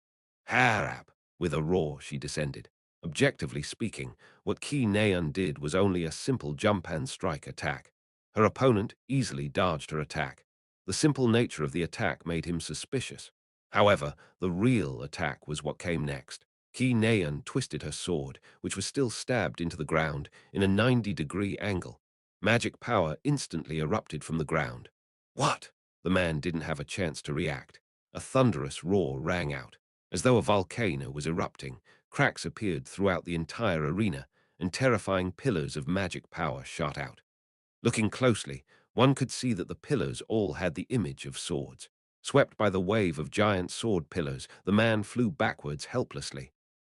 Harap! With a roar, she descended. Objectively speaking, what Ki Neon did was only a simple jump and strike attack. Her opponent easily dodged her attack. The simple nature of the attack made him suspicious. However, the real attack was what came next. Ki Neon twisted her sword, which was still stabbed into the ground, in a 90-degree angle. Magic power instantly erupted from the ground. What? The man didn't have a chance to react. A thunderous roar rang out. As though a volcano was erupting, cracks appeared throughout the entire arena, and terrifying pillars of magic power shot out. Looking closely, one could see that the pillars all had the image of swords. Swept by the wave of giant sword pillars, the man flew backwards helplessly.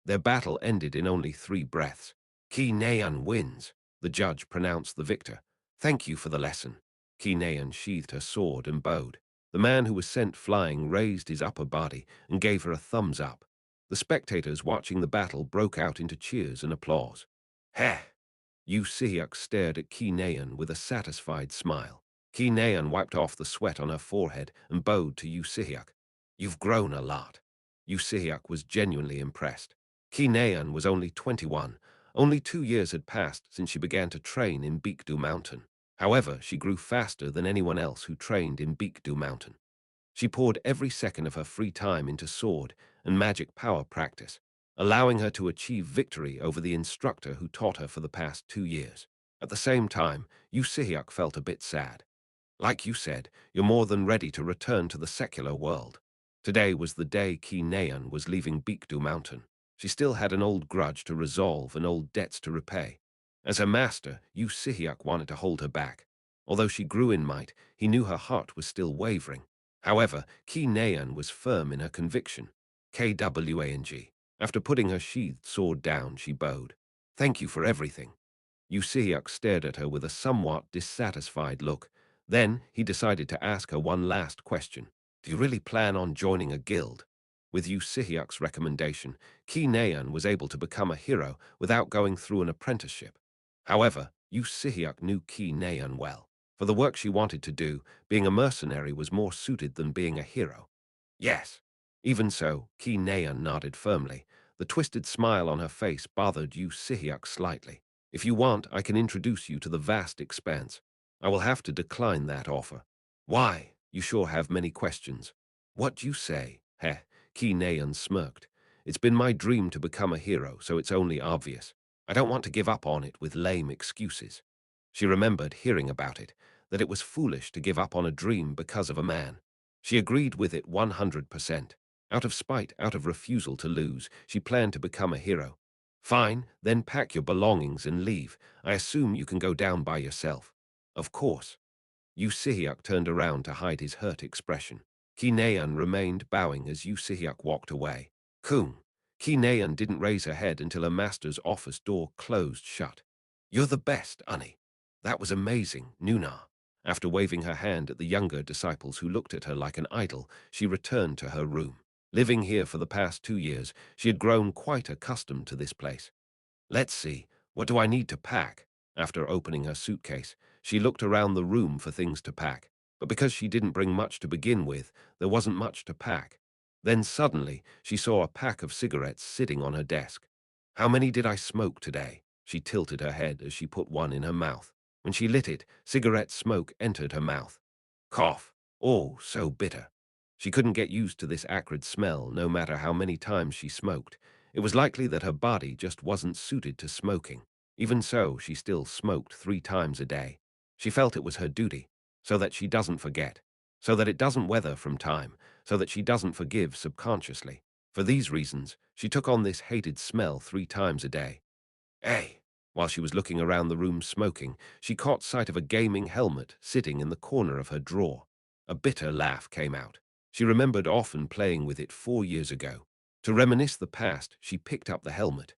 Their battle ended in only 3 breaths. Ki Neon wins, the judge pronounced the victor. Thank you for the lesson. Ki Neon sheathed her sword and bowed. The man who was sent flying raised his upper body and gave her a thumbs up. The spectators watching the battle broke out into cheers and applause. Heh! Yu-sehyuk stared at Ki Neon with a satisfied smile. Ki Neon wiped off the sweat on her forehead and bowed to Yu-sehyuk. You've grown a lot. Yu-sehyuk was genuinely impressed. Ki Neon was only 21. Only 2 years had passed since she began to train in Baekdu Mountain. However, she grew faster than anyone else who trained in Baekdu Mountain. She poured every second of her free time into sword and magic power practice, allowing her to achieve victory over the instructor who taught her for the past 2 years. At the same time, Yu-sehyuk felt a bit sad. Like you said, you're more than ready to return to the secular world. Today was the day Ki Neon was leaving Baekdu Mountain. She still had an old grudge to resolve and old debts to repay. As her master, Yu-sehyuk wanted to hold her back. Although she grew in might, he knew her heart was still wavering. However, Ki Neon was firm in her conviction. Kwang. After putting her sheathed sword down, she bowed. Thank you for everything. Yu-sehyuk stared at her with a somewhat dissatisfied look. Then he decided to ask her one last question. Do you really plan on joining a guild? With Yu-sehyuk's recommendation, Ki Neon was able to become a hero without going through an apprenticeship. However, Yu-sehyuk knew Ki Neon well. For the work she wanted to do, being a mercenary was more suited than being a hero. Yes. Even so, Ki Neon nodded firmly. The twisted smile on her face bothered Yu-sehyuk slightly. If you want, I can introduce you to the vast expanse. I will have to decline that offer. Why? You sure have many questions. What do you say? Heh, Ki Neon smirked. It's been my dream to become a hero, so it's only obvious. I don't want to give up on it with lame excuses. She remembered hearing about it, that it was foolish to give up on a dream because of a man. She agreed with it 100%. Out of spite, out of refusal to lose, she planned to become a hero. Fine, then pack your belongings and leave. I assume you can go down by yourself. Of course. Yu-sehyuk turned around to hide his hurt expression. Ki Neon remained bowing as Yu-sehyuk walked away. Coon. Ki Neon didn't raise her head until her master's office door closed shut. You're the best, Annie. That was amazing, Nuna. After waving her hand at the younger disciples who looked at her like an idol, she returned to her room. Living here for the past 2 years, she had grown quite accustomed to this place. Let's see, what do I need to pack? After opening her suitcase, she looked around the room for things to pack. But because she didn't bring much to begin with, there wasn't much to pack. Then suddenly, she saw a pack of cigarettes sitting on her desk. How many did I smoke today? She tilted her head as she put one in her mouth. When she lit it, cigarette smoke entered her mouth. Cough. Oh, so bitter. She couldn't get used to this acrid smell no matter how many times she smoked. It was likely that her body just wasn't suited to smoking. Even so, she still smoked 3 times a day. She felt it was her duty, so that she doesn't forget, so that it doesn't weather from time, so that she doesn't forgive subconsciously. For these reasons, she took on this hated smell 3 times a day. Hey! While she was looking around the room smoking, she caught sight of a gaming helmet sitting in the corner of her drawer. A bitter laugh came out. She remembered often playing with it 4 years ago. To reminisce the past, she picked up the helmet.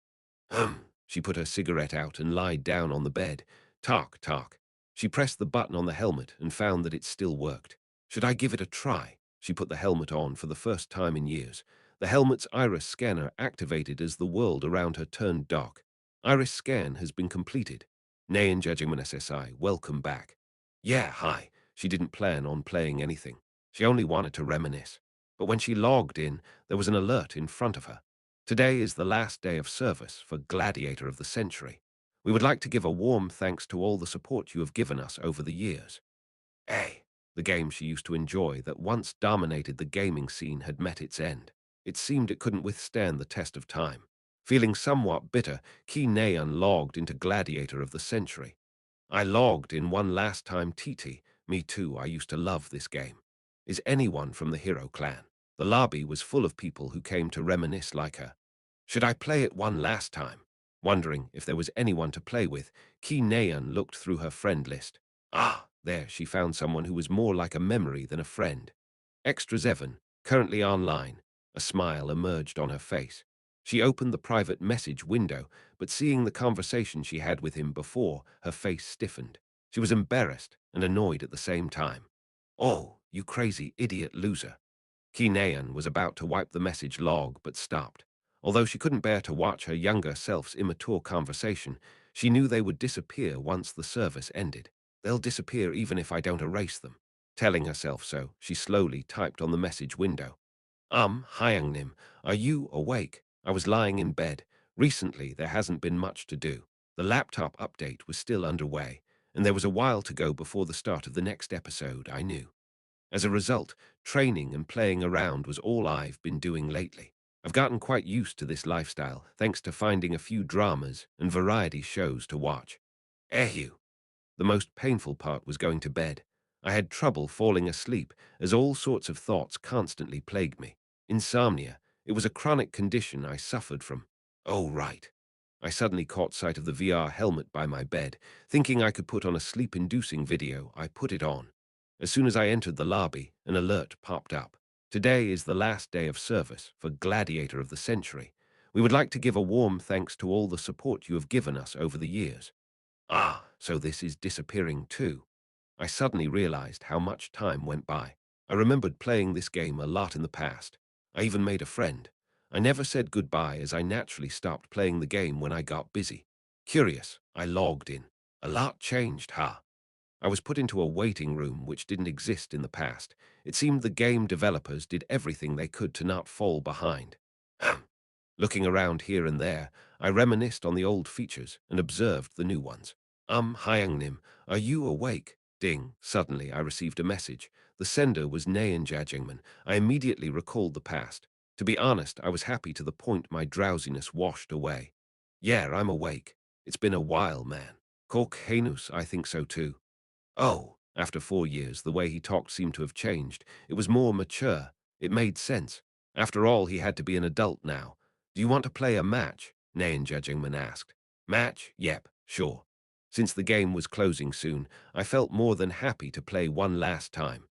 She put her cigarette out and lied down on the bed. Talk, talk. She pressed the button on the helmet and found that it still worked. Should I give it a try? She put the helmet on for the first time in years. The helmet's iris scanner activated as the world around her turned dark. Iris scan has been completed. Nayan Judgment SSI, welcome back. Yeah, hi. She didn't plan on playing anything. She only wanted to reminisce. But when she logged in, there was an alert in front of her. Today is the last day of service for Gladiator of the Century. We would like to give a warm thanks to all the support you have given us over the years. A. The game she used to enjoy that once dominated the gaming scene had met its end. It seemed it couldn't withstand the test of time. Feeling somewhat bitter, Ki Naeun logged into Gladiator of the Century. I logged in one last time TT. Me too, I used to love this game. Is anyone from the hero clan? The lobby was full of people who came to reminisce like her. Should I play it one last time? Wondering if there was anyone to play with, Ki Naeun looked through her friend list. Ah, there she found someone who was more like a memory than a friend. Extra Zevon, currently online. A smile emerged on her face. She opened the private message window, but seeing the conversation she had with him before, her face stiffened. She was embarrassed and annoyed at the same time. Oh, you crazy idiot loser. Ki Naeun was about to wipe the message log, but stopped. Although she couldn't bear to watch her younger self's immature conversation, she knew they would disappear once the service ended. They'll disappear even if I don't erase them. Telling herself so, she slowly typed on the message window. Hyungnim, are you awake? I was lying in bed. Recently, there hasn't been much to do. The laptop update was still underway, and there was a while to go before the start of the next episode, I knew. As a result, training and playing around was all I've been doing lately. I've gotten quite used to this lifestyle, thanks to finding a few dramas and variety shows to watch. Ehu. The most painful part was going to bed. I had trouble falling asleep, as all sorts of thoughts constantly plagued me. Insomnia. It was a chronic condition I suffered from. Oh, right. I suddenly caught sight of the VR helmet by my bed. Thinking I could put on a sleep-inducing video, I put it on. As soon as I entered the lobby, an alert popped up. Today is the last day of service for Gladiator of the Century. We would like to give a warm thanks to all the support you have given us over the years. Ah, so this is disappearing too. I suddenly realized how much time went by. I remembered playing this game a lot in the past. I even made a friend. I never said goodbye as I naturally stopped playing the game when I got busy. Curious, I logged in. A lot changed, huh? I was put into a waiting room which didn't exist in the past. It seemed the game developers did everything they could to not fall behind. Looking around here and there, I reminisced on the old features and observed the new ones. Hyungnim, are you awake? Ding. Suddenly, I received a message. The sender was Nayan Jajingman. I immediately recalled the past. To be honest, I was happy to the point my drowsiness washed away. Yeah, I'm awake. It's been a while, man. Kork Hanus, I think so too. Oh, after 4 years, the way he talked seemed to have changed. It was more mature. It made sense. After all, he had to be an adult now. Do you want to play a match? Nayan Judgingman asked. Match? Yep, sure. Since the game was closing soon, I felt more than happy to play one last time.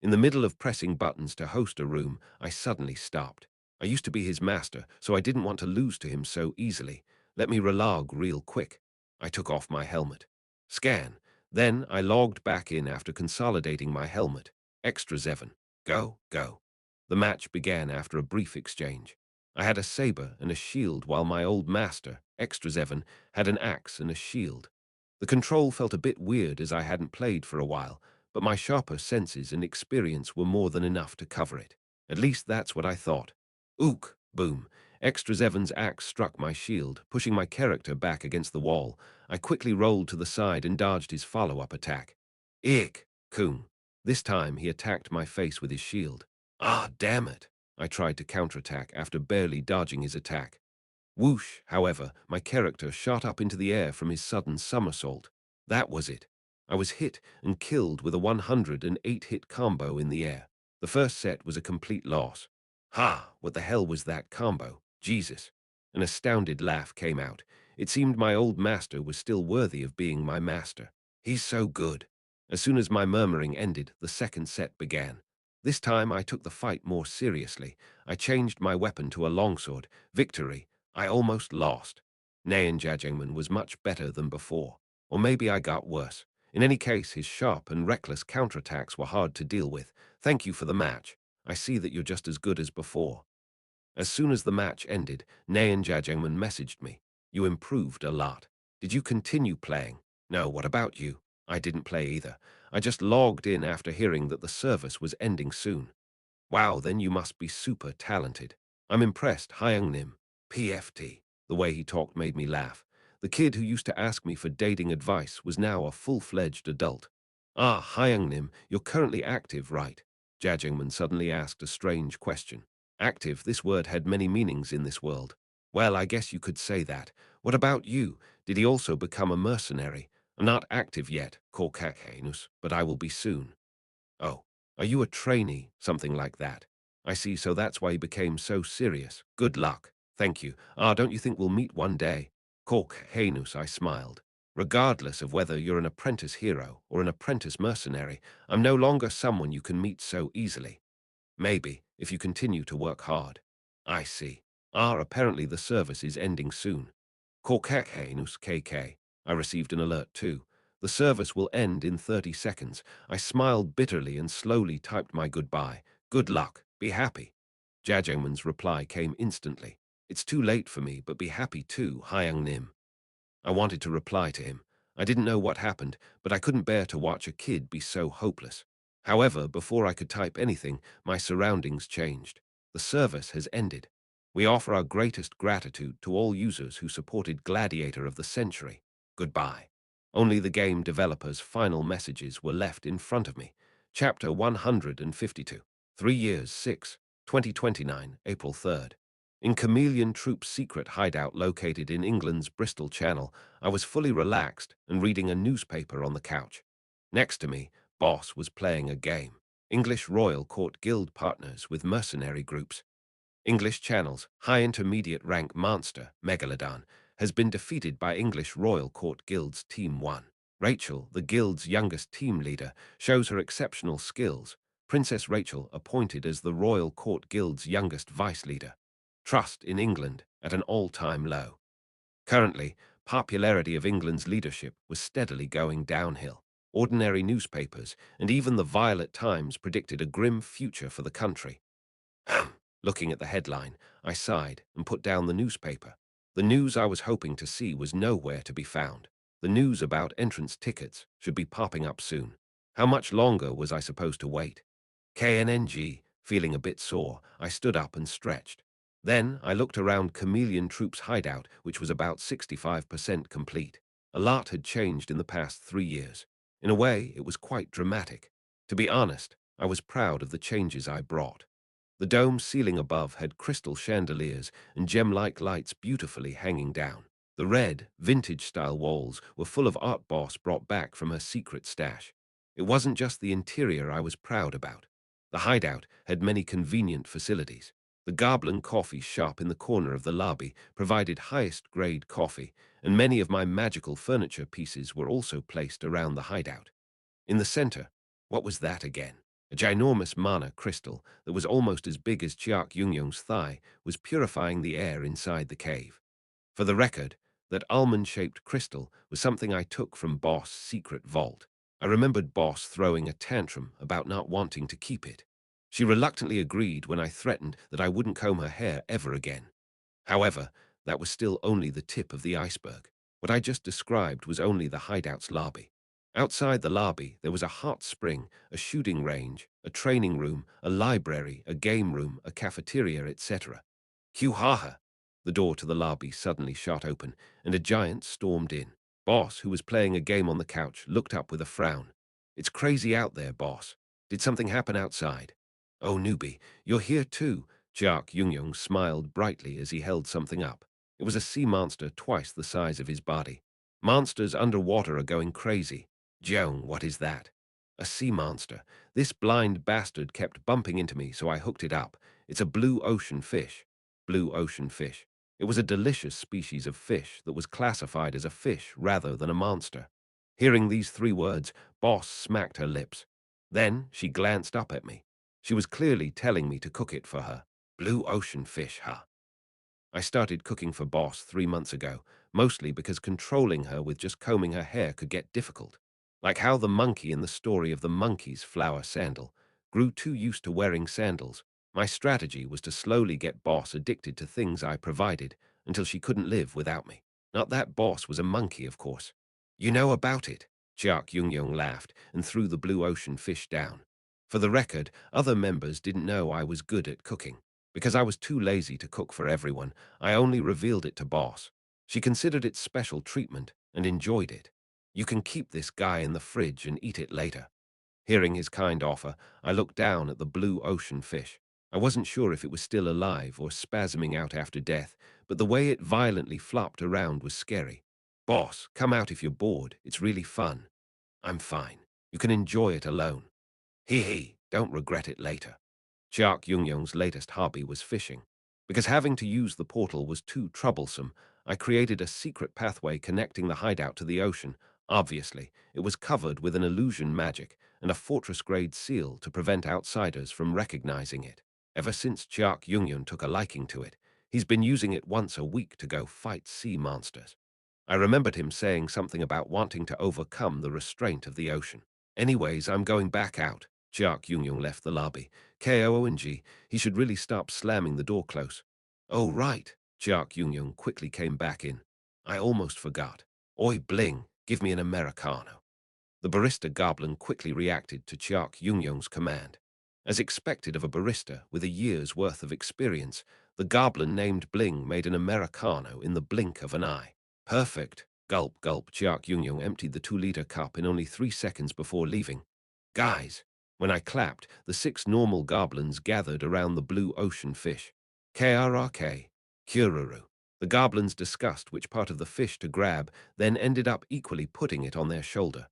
In the middle of pressing buttons to host a room, I suddenly stopped. I used to be his master, so I didn't want to lose to him so easily. Let me relog real quick. I took off my helmet. Scan. Then I logged back in after consolidating my helmet. Extra Zevon. Go, go. The match began after a brief exchange. I had a saber and a shield while my old master, Extra Zevon, had an axe and a shield. The control felt a bit weird as I hadn't played for a while, but my sharper senses and experience were more than enough to cover it. At least that's what I thought. Ook, boom. Extra Zevon's axe struck my shield, pushing my character back against the wall. I quickly rolled to the side and dodged his follow-up attack. Ick, Kung. This time he attacked my face with his shield. Ah, damn it. I tried to counterattack after barely dodging his attack. Whoosh, however, my character shot up into the air from his sudden somersault. That was it. I was hit and killed with a 108-hit combo in the air. The first set was a complete loss. Ha, what the hell was that combo? Jesus. An astounded laugh came out. It seemed my old master was still worthy of being my master. He's so good. As soon as my murmuring ended, the second set began. This time I took the fight more seriously. I changed my weapon to a longsword. Victory. I almost lost. Nayan Jajangman was much better than before. Or maybe I got worse. In any case, his sharp and reckless counterattacks were hard to deal with. Thank you for the match. I see that you're just as good as before. As soon as the match ended, Nayan Jajangman messaged me. You improved a lot. Did you continue playing? No, what about you? I didn't play either. I just logged in after hearing that the service was ending soon. Wow, then you must be super talented. I'm impressed, Hyung Nim. PFT. The way he talked made me laugh. The kid who used to ask me for dating advice was now a full-fledged adult. Ah, Hyung Nim, you're currently active, right? Jajangman suddenly asked a strange question. Active, this word had many meanings in this world. Well, I guess you could say that. What about you? Did he also become a mercenary? I'm not active yet, Korkakhenus, but I will be soon. Oh, are you a trainee? Something like that. I see, so that's why you became so serious. Good luck. Thank you. Ah, don't you think we'll meet one day? Cork Hanus, I smiled. Regardless of whether you're an apprentice hero or an apprentice mercenary, I'm no longer someone you can meet so easily. Maybe, if you continue to work hard. I see. Ah, apparently the service is ending soon. Korkakhenus KK. I received an alert too. The service will end in 30 seconds. I smiled bitterly and slowly typed my goodbye. Good luck. Be happy. Jajangman's reply came instantly. It's too late for me, but be happy too, Hyung Nim. I wanted to reply to him. I didn't know what happened, but I couldn't bear to watch a kid be so hopeless. However, before I could type anything, my surroundings changed. The service has ended. We offer our greatest gratitude to all users who supported Gladiator of the Century. Goodbye. Only the game developer's final messages were left in front of me. Chapter 152. 3 years, 6, 2029, April 3rd. In Chameleon Troop's secret hideout located in England's Bristol Channel, I was fully relaxed and reading a newspaper on the couch. Next to me, Boss was playing a game. English Royal Court Guild partners with mercenary groups. English Channel's high intermediate rank monster, Megalodon, has been defeated by English Royal Court Guild's Team 1. Rachel, the guild's youngest team leader, shows her exceptional skills. Princess Rachel appointed as the Royal Court Guild's youngest vice leader. Trust in England at an all-time low. Currently, popularity of England's leadership was steadily going downhill. Ordinary newspapers and even the Violet Times predicted a grim future for the country. Looking at the headline, I sighed and put down the newspaper. The news I was hoping to see was nowhere to be found. The news about entrance tickets should be popping up soon. How much longer was I supposed to wait? KNNG, feeling a bit sore, I stood up and stretched. Then I looked around Chameleon Troop's hideout, which was about 65% complete. A lot had changed in the past 3 years. In a way, it was quite dramatic. To be honest, I was proud of the changes I brought. The dome ceiling above had crystal chandeliers and gem-like lights beautifully hanging down. The red, vintage-style walls were full of art Boss brought back from her secret stash. It wasn't just the interior I was proud about. The hideout had many convenient facilities. The Goblin coffee shop in the corner of the lobby provided highest-grade coffee, and many of my magical furniture pieces were also placed around the hideout. In the center, what was that again? A ginormous mana crystal that was almost as big as Chiak Yungyong's thigh was purifying the air inside the cave. For the record, that almond-shaped crystal was something I took from Boss' secret vault. I remembered Boss throwing a tantrum about not wanting to keep it. She reluctantly agreed when I threatened that I wouldn't comb her hair ever again. However, that was still only the tip of the iceberg. What I just described was only the hideout's lobby. Outside the lobby, there was a hot spring, a shooting range, a training room, a library, a game room, a cafeteria, etc. Hoo-ha-ha! The door to the lobby suddenly shot open, and a giant stormed in. Boss, who was playing a game on the couch, looked up with a frown. It's crazy out there, boss. Did something happen outside? Oh, newbie, you're here too. Jack Yungyong smiled brightly as he held something up. It was a sea monster twice the size of his body. Monsters underwater are going crazy. Jeong, what is that? A sea monster. This blind bastard kept bumping into me, so I hooked it up. It's a blue ocean fish. Blue ocean fish. It was a delicious species of fish that was classified as a fish rather than a monster. Hearing these 3 words, Boss smacked her lips. Then she glanced up at me. She was clearly telling me to cook it for her. Blue ocean fish, huh? I started cooking for Boss 3 months ago, mostly because controlling her with just combing her hair could get difficult. Like how the monkey in the story of the monkey's flower sandal grew too used to wearing sandals. My strategy was to slowly get Boss addicted to things I provided until she couldn't live without me. Not that Boss was a monkey, of course. You know about it? Chiak Yung laughed and threw the blue ocean fish down. For the record, other members didn't know I was good at cooking. Because I was too lazy to cook for everyone, I only revealed it to Boss. She considered it special treatment and enjoyed it. You can keep this guy in the fridge and eat it later. Hearing his kind offer, I looked down at the blue ocean fish. I wasn't sure if it was still alive or spasming out after death, but the way it violently flopped around was scary. Boss, come out if you're bored. It's really fun. I'm fine. You can enjoy it alone. Hee hee, don't regret it later. Jiak Yungyong's latest hobby was fishing. Because having to use the portal was too troublesome, I created a secret pathway connecting the hideout to the ocean. Obviously, it was covered with an illusion magic and a fortress-grade seal to prevent outsiders from recognizing it. Ever since Jiak Yungyong took a liking to it, he's been using it once a week to go fight sea monsters. I remembered him saying something about wanting to overcome the restraint of the ocean. Anyways, I'm going back out. Jiak Yungyong left the lobby. KOONG, he should really stop slamming the door close. Oh, right. Jiak Yungyong quickly came back in. I almost forgot. Oi, Bling, give me an Americano. The barista goblin quickly reacted to Jiak Yungyong's command. As expected of a barista with a year's worth of experience, the goblin named Bling made an Americano in the blink of an eye. Perfect. Gulp, gulp. Jiak Yungyong emptied the 2-liter cup in only 3 seconds before leaving. Guys, when I clapped, the 6 normal goblins gathered around the blue ocean fish. KRRK, Kururu. The goblins discussed which part of the fish to grab, then ended up equally putting it on their shoulder.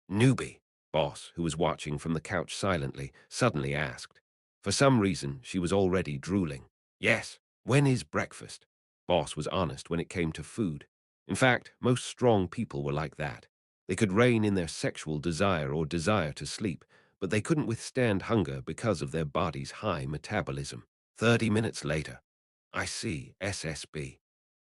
Newbie, Boss, who was watching from the couch silently, suddenly asked. For some reason, she was already drooling. Yes, when is breakfast? Boss was honest when it came to food. In fact, most strong people were like that. They could rein in their sexual desire or desire to sleep, but they couldn't withstand hunger because of their body's high metabolism. 30 minutes later. I see, SSB.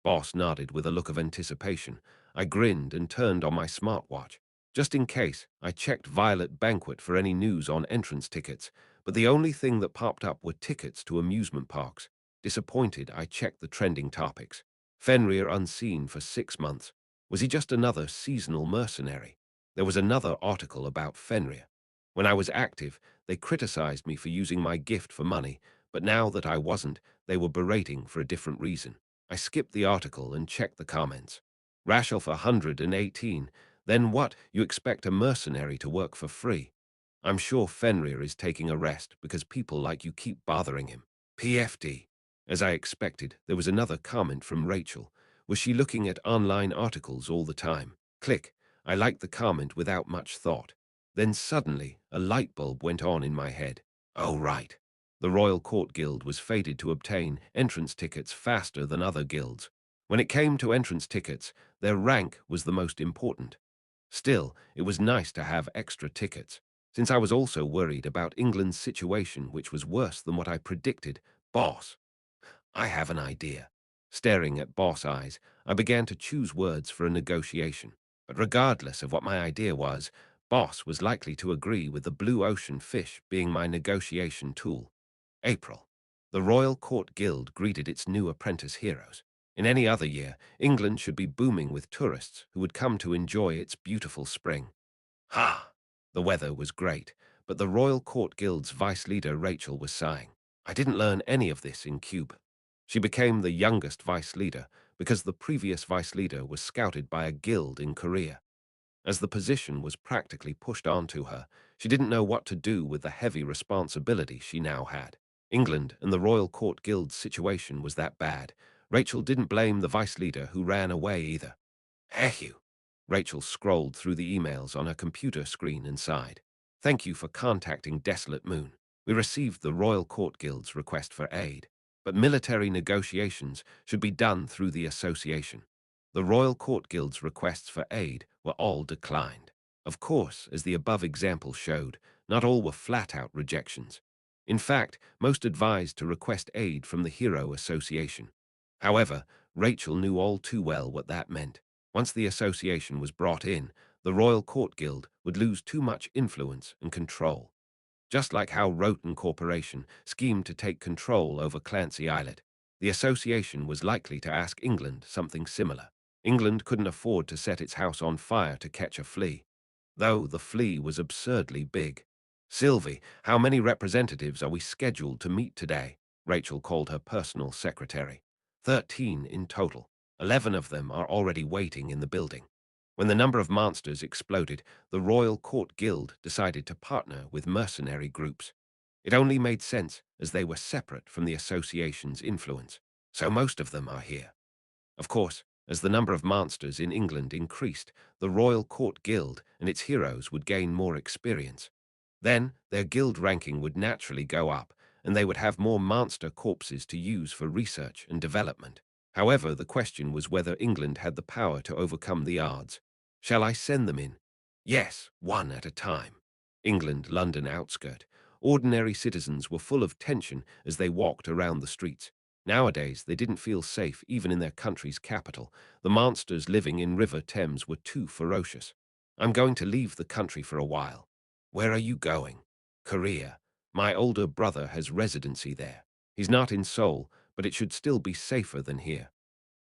Boss nodded with a look of anticipation. I grinned and turned on my smartwatch. Just in case, I checked Violet Banquet for any news on entrance tickets, but the only thing that popped up were tickets to amusement parks. Disappointed, I checked the trending topics. Fenrir unseen for 6 months. Was he just another seasonal mercenary? There was another article about Fenrir. When I was active, they criticized me for using my gift for money, but now that I wasn't, they were berating for a different reason. I skipped the article and checked the comments. Rashel for 118. Then what? You expect a mercenary to work for free? I'm sure Fenrir is taking a rest because people like you keep bothering him. PFD. As I expected, there was another comment from Rachel. Was she looking at online articles all the time? Click. I liked the comment without much thought. Then suddenly, a light bulb went on in my head. Oh, right. The Royal Court Guild was fated to obtain entrance tickets faster than other guilds. When it came to entrance tickets, their rank was the most important. Still, it was nice to have extra tickets, since I was also worried about England's situation, which was worse than what I predicted. Boss, I have an idea. Staring at Boss eyes, I began to choose words for a negotiation. But regardless of what my idea was, Boss was likely to agree with the blue ocean fish being my negotiation tool. April. The Royal Court Guild greeted its new apprentice heroes. In any other year, England should be booming with tourists who would come to enjoy its beautiful spring. Ha! The weather was great, but the Royal Court Guild's vice leader Rachel was sighing. I didn't learn any of this in Cube. She became the youngest vice leader because the previous vice leader was scouted by a guild in Korea. As the position was practically pushed onto her, she didn't know what to do with the heavy responsibility she now had. England and the Royal Court Guild's situation was that bad. Rachel didn't blame the vice leader who ran away either. Heck. Rachel scrolled through the emails on her computer screen and sighed. Thank you for contacting Desolate Moon. We received the Royal Court Guild's request for aid, but military negotiations should be done through the association. The Royal Court Guild's requests for aid were all declined. Of course, as the above example showed, not all were flat-out rejections. In fact, most advised to request aid from the Hero Association. However, Rachel knew all too well what that meant. Once the association was brought in, the Royal Court Guild would lose too much influence and control. just like how Roten Corporation schemed to take control over Clancy Islet. The association was likely to ask England something similar. England couldn't afford to set its house on fire to catch a flea, though the flea was absurdly big. Sylvie, how many representatives are we scheduled to meet today? Rachel called her personal secretary. 13 in total. 11 of them are already waiting in the building. When the number of monsters exploded, the Royal Court Guild decided to partner with mercenary groups. It only made sense as they were separate from the association's influence, so most of them are here. Of course, as the number of monsters in England increased, the Royal Court Guild and its heroes would gain more experience. Then, their guild ranking would naturally go up, and they would have more monster corpses to use for research and development. However, the question was whether England had the power to overcome the odds. Shall I send them in? Yes, one at a time. England, London outskirt. Ordinary citizens were full of tension as they walked around the streets. Nowadays, they didn't feel safe even in their country's capital. The monsters living in River Thames were too ferocious. I'm going to leave the country for a while. Where are you going? Korea. My older brother has residency there. He's not in Seoul, but it should still be safer than here.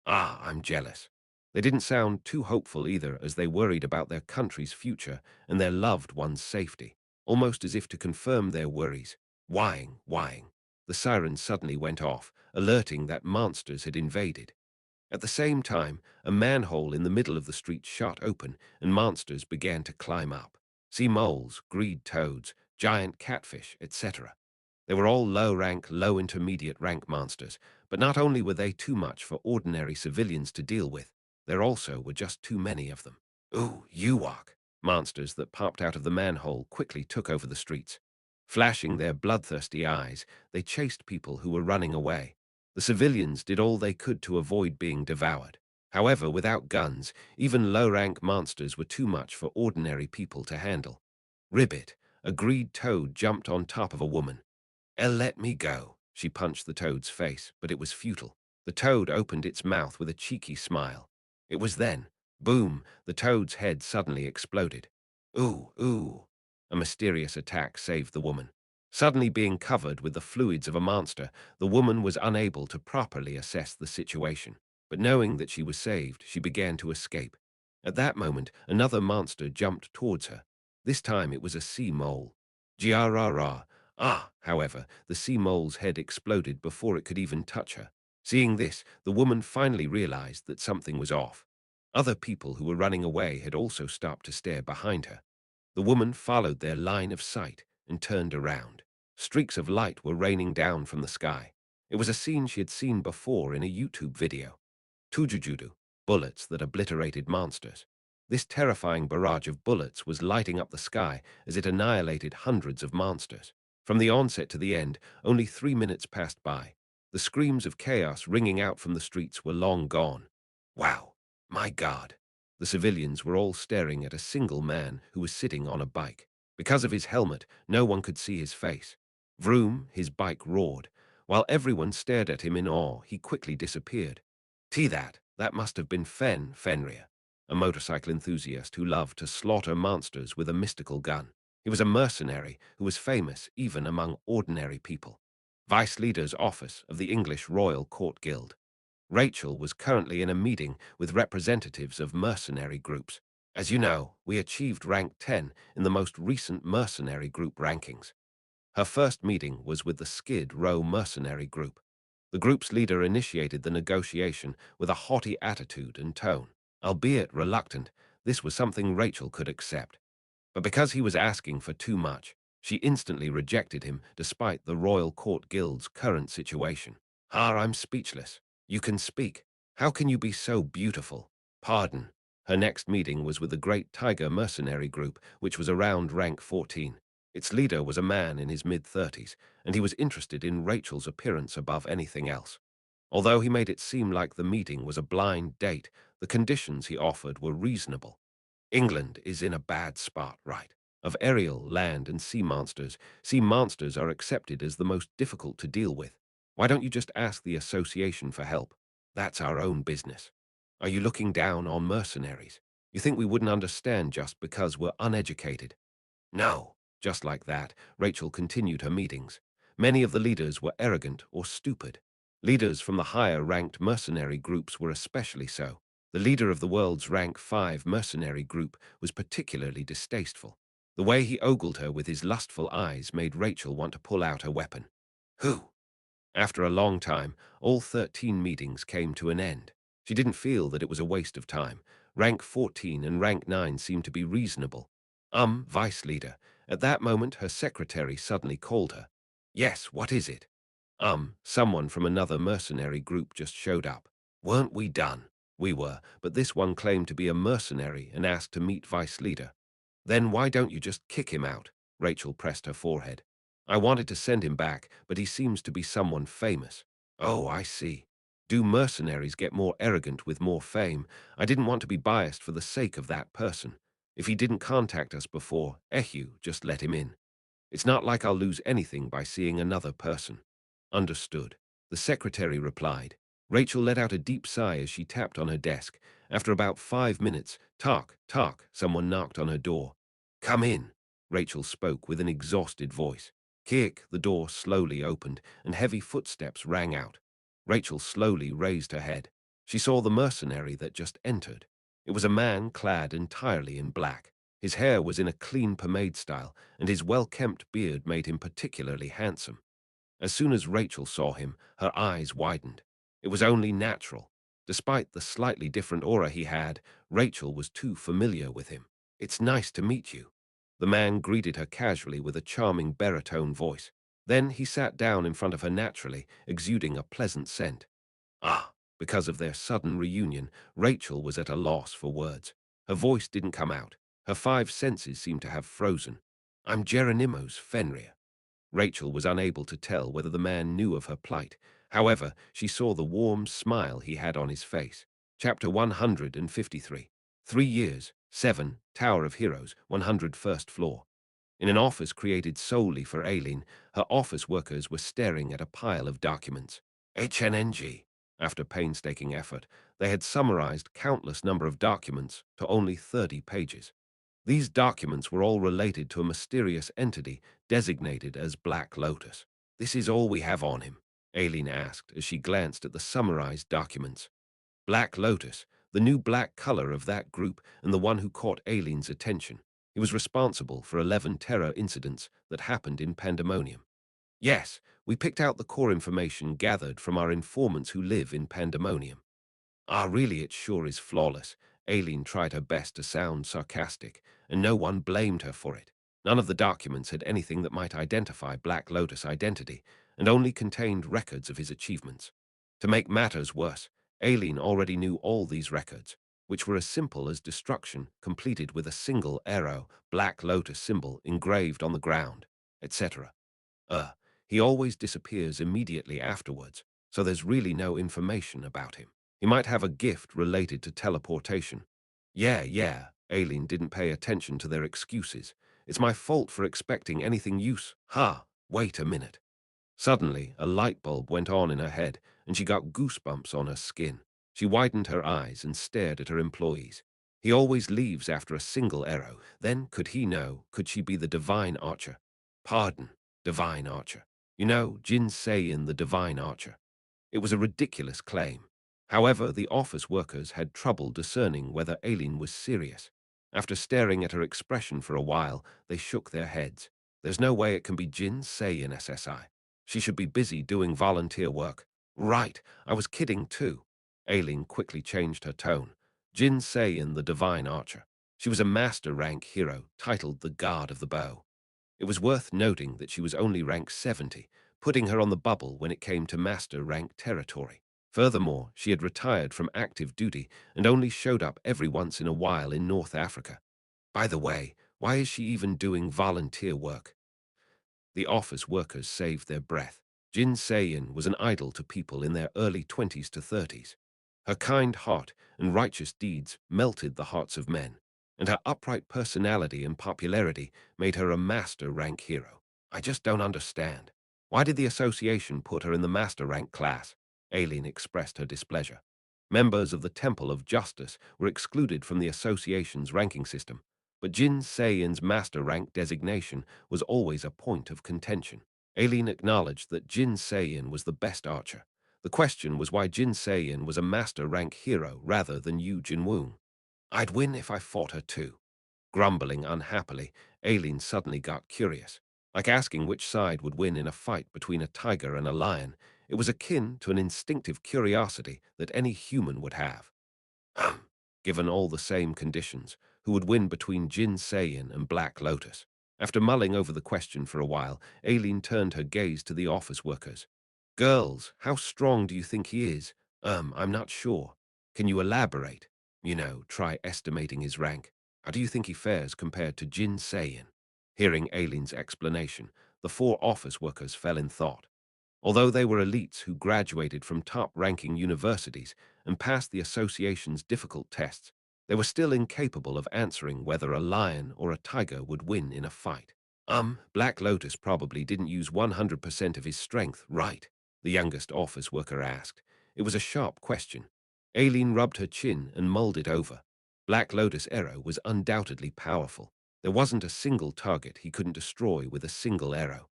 Ah, I'm jealous. They didn't sound too hopeful either, as they worried about their country's future and their loved one's safety, almost as if to confirm their worries. Whining, whining. The siren suddenly went off, alerting that monsters had invaded. At the same time, a manhole in the middle of the street shot open, and monsters began to climb up. Sea moles, greed toads, giant catfish, etc. They were all low-rank, low-intermediate rank monsters, but not only were they too much for ordinary civilians to deal with, there also were just too many of them. Ooh, Ewok! Monsters that popped out of the manhole quickly took over the streets. Flashing their bloodthirsty eyes, they chased people who were running away. The civilians did all they could to avoid being devoured. However, without guns, even low-rank monsters were too much for ordinary people to handle. Ribbit, a greed toad, jumped on top of a woman. Let me go. She punched the toad's face, but it was futile. The toad opened its mouth with a cheeky smile. It was then, boom, the toad's head suddenly exploded. Ooh, ooh. A mysterious attack saved the woman. Suddenly being covered with the fluids of a monster, the woman was unable to properly assess the situation. But knowing that she was saved, she began to escape. At that moment, another monster jumped towards her. This time it was a sea mole. Giarara. Ah, however, the sea mole's head exploded before it could even touch her. Seeing this, the woman finally realized that something was off. Other people who were running away had also stopped to stare behind her. The woman followed their line of sight and turned around. Streaks of light were raining down from the sky. It was a scene she had seen before in a YouTube video. Tujujudu, bullets that obliterated monsters. This terrifying barrage of bullets was lighting up the sky as it annihilated hundreds of monsters. From the onset to the end, only 3 minutes passed by. The screams of chaos ringing out from the streets were long gone. Wow, my God. The civilians were all staring at a single man who was sitting on a bike. Because of his helmet, no one could see his face. Vroom, his bike roared. While everyone stared at him in awe, he quickly disappeared. That must have been Fenrir, a motorcycle enthusiast who loved to slaughter monsters with a mystical gun. He was a mercenary who was famous even among ordinary people. Vice Leader's office of the English Royal Court Guild. Rachel was currently in a meeting with representatives of mercenary groups. As you know, we achieved rank 10 in the most recent mercenary group rankings. Her first meeting was with the Skid Row mercenary group. The group's leader initiated the negotiation with a haughty attitude and tone. Albeit reluctant, this was something Rachel could accept. But because he was asking for too much, she instantly rejected him despite the Royal Court Guild's current situation. Ah, I'm speechless. You can speak. How can you be so beautiful? Pardon. Her next meeting was with the Great Tiger Mercenary Group, which was around rank 14. Its leader was a man in his mid-30s, and he was interested in Rachel's appearance above anything else. Although he made it seem like the meeting was a blind date, the conditions he offered were reasonable. England is in a bad spot, right? Of aerial, land, and sea monsters are accepted as the most difficult to deal with. Why don't you just ask the association for help? That's our own business. Are you looking down on mercenaries? You think we wouldn't understand just because we're uneducated? No. Just like that, Rachel continued her meetings. Many of the leaders were arrogant or stupid. Leaders from the higher-ranked mercenary groups were especially so. The leader of the world's rank 5 mercenary group was particularly distasteful. The way he ogled her with his lustful eyes made Rachel want to pull out her weapon. Who? After a long time, all 13 meetings came to an end. She didn't feel that it was a waste of time. Rank 14 and rank 9 seemed to be reasonable. Vice leader. At that moment, her secretary suddenly called her. Yes, what is it? Someone from another mercenary group just showed up. Weren't we done? We were, but this one claimed to be a mercenary and asked to meet vice leader. Then why don't you just kick him out? Rachel pressed her forehead. I wanted to send him back, but he seems to be someone famous. Oh, I see. Do mercenaries get more arrogant with more fame? I didn't want to be biased for the sake of that person. If he didn't contact us before, just let him in. It's not like I'll lose anything by seeing another person. Understood. The secretary replied. Rachel let out a deep sigh as she tapped on her desk. After about 5 minutes, talk, someone knocked on her door. Come in, Rachel spoke with an exhausted voice. Kick, the door slowly opened, and heavy footsteps rang out. Rachel slowly raised her head. She saw the mercenary that just entered. It was a man clad entirely in black. His hair was in a clean pomade style, and his well-kempt beard made him particularly handsome. As soon as Rachel saw him, her eyes widened. It was only natural. Despite the slightly different aura he had, Rachel was too familiar with him. It's nice to meet you. The man greeted her casually with a charming baritone voice. Then he sat down in front of her naturally, exuding a pleasant scent. Because of their sudden reunion, Rachel was at a loss for words. Her voice didn't come out. Her 5 senses seemed to have frozen. I'm Geronimo's Fenrir. Rachel was unable to tell whether the man knew of her plight. However, she saw the warm smile he had on his face. Chapter 153. 3 years, 7, Tower of Heroes, 101st floor. In an office created solely for Aileen, her office workers were staring at a pile of documents. HNNG. After painstaking effort, they had summarized countless number of documents to only 30 pages. These documents were all related to a mysterious entity designated as Black Lotus. This is all we have on him, Aileen asked as she glanced at the summarized documents. Black Lotus, the new black color of that group and the one who caught Aileen's attention. He was responsible for 11 terror incidents that happened in Pandemonium. Yes, we picked out the core information gathered from our informants who live in Pandemonium. Really, it sure is flawless. Aileen tried her best to sound sarcastic, and no one blamed her for it. None of the documents had anything that might identify Black Lotus' identity, and only contained records of his achievements. To make matters worse, Aileen already knew all these records, which were as simple as destruction completed with a single arrow, Black Lotus symbol engraved on the ground, etc. He always disappears immediately afterwards, so there's really no information about him. He might have a gift related to teleportation. Yeah, Aileen didn't pay attention to their excuses. It's my fault for expecting anything wait a minute. Suddenly, a light bulb went on in her head, and she got goosebumps on her skin. She widened her eyes and stared at her employees. He always leaves after a single arrow. Then, could she be the divine archer? Pardon, divine archer. YunSeo-jin the divine archer. It was a ridiculous claim. However, the office workers had trouble discerning whether Aileen was serious. After staring at her expression for a while, they shook their heads. There's no way it can be YunSeo-jin SSI. She should be busy doing volunteer work. Right, I was kidding too. Aileen quickly changed her tone. YunSeo-jin the divine archer. She was a master rank hero, titled the Guard of the Bow. It was worth noting that she was only rank 70, putting her on the bubble when it came to master rank territory. Furthermore, she had retired from active duty and only showed up every once in a while in North Africa. By the way, why is she even doing volunteer work? The office workers saved their breath. YunSeo-jin was an idol to people in their early 20s to 30s. Her kind heart and righteous deeds melted the hearts of men, and her upright personality and popularity made her a master rank hero. I just don't understand. Why did the association put her in the master rank class? Aileen expressed her displeasure. Members of the Temple of Justice were excluded from the association's ranking system. but Jin Se-in's master rank designation was always a point of contention. Aileen acknowledged that Jin Se-in was the best archer. The question was why Jin Se-in was a master rank hero rather than Yu Jinwoong. I'd win if I fought her too. Grumbling unhappily, Aileen suddenly got curious. Like asking which side would win in a fight between a tiger and a lion, it was akin to an instinctive curiosity that any human would have. Given all the same conditions, who would win between Jin Se-in and Black Lotus? After mulling over the question for a while, Aileen turned her gaze to the office workers. Girls, how strong do you think he is? I'm not sure. Can you elaborate? Try estimating his rank. How do you think he fares compared to Jin Se-in? Hearing Aileen's explanation, the four office workers fell in thought. Although they were elites who graduated from top-ranking universities and passed the association's difficult tests, they were still incapable of answering whether a lion or a tiger would win in a fight. Black Lotus probably didn't use 100% of his strength, right? The youngest office worker asked. It was a sharp question. Aileen rubbed her chin and mulled it over. Black Lotus' arrow was undoubtedly powerful. There wasn't a single target he couldn't destroy with a single arrow.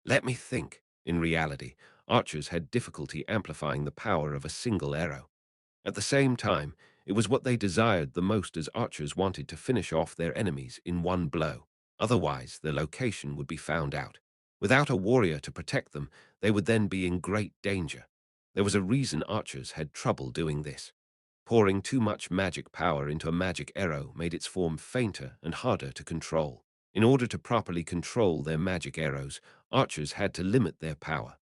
Let me think. In reality, archers had difficulty amplifying the power of a single arrow. At the same time, it was what they desired the most, as archers wanted to finish off their enemies in one blow. Otherwise, their location would be found out. Without a warrior to protect them, they would then be in great danger. There was a reason archers had trouble doing this. Pouring too much magic power into a magic arrow made its form fainter and harder to control. In order to properly control their magic arrows, archers had to limit their power.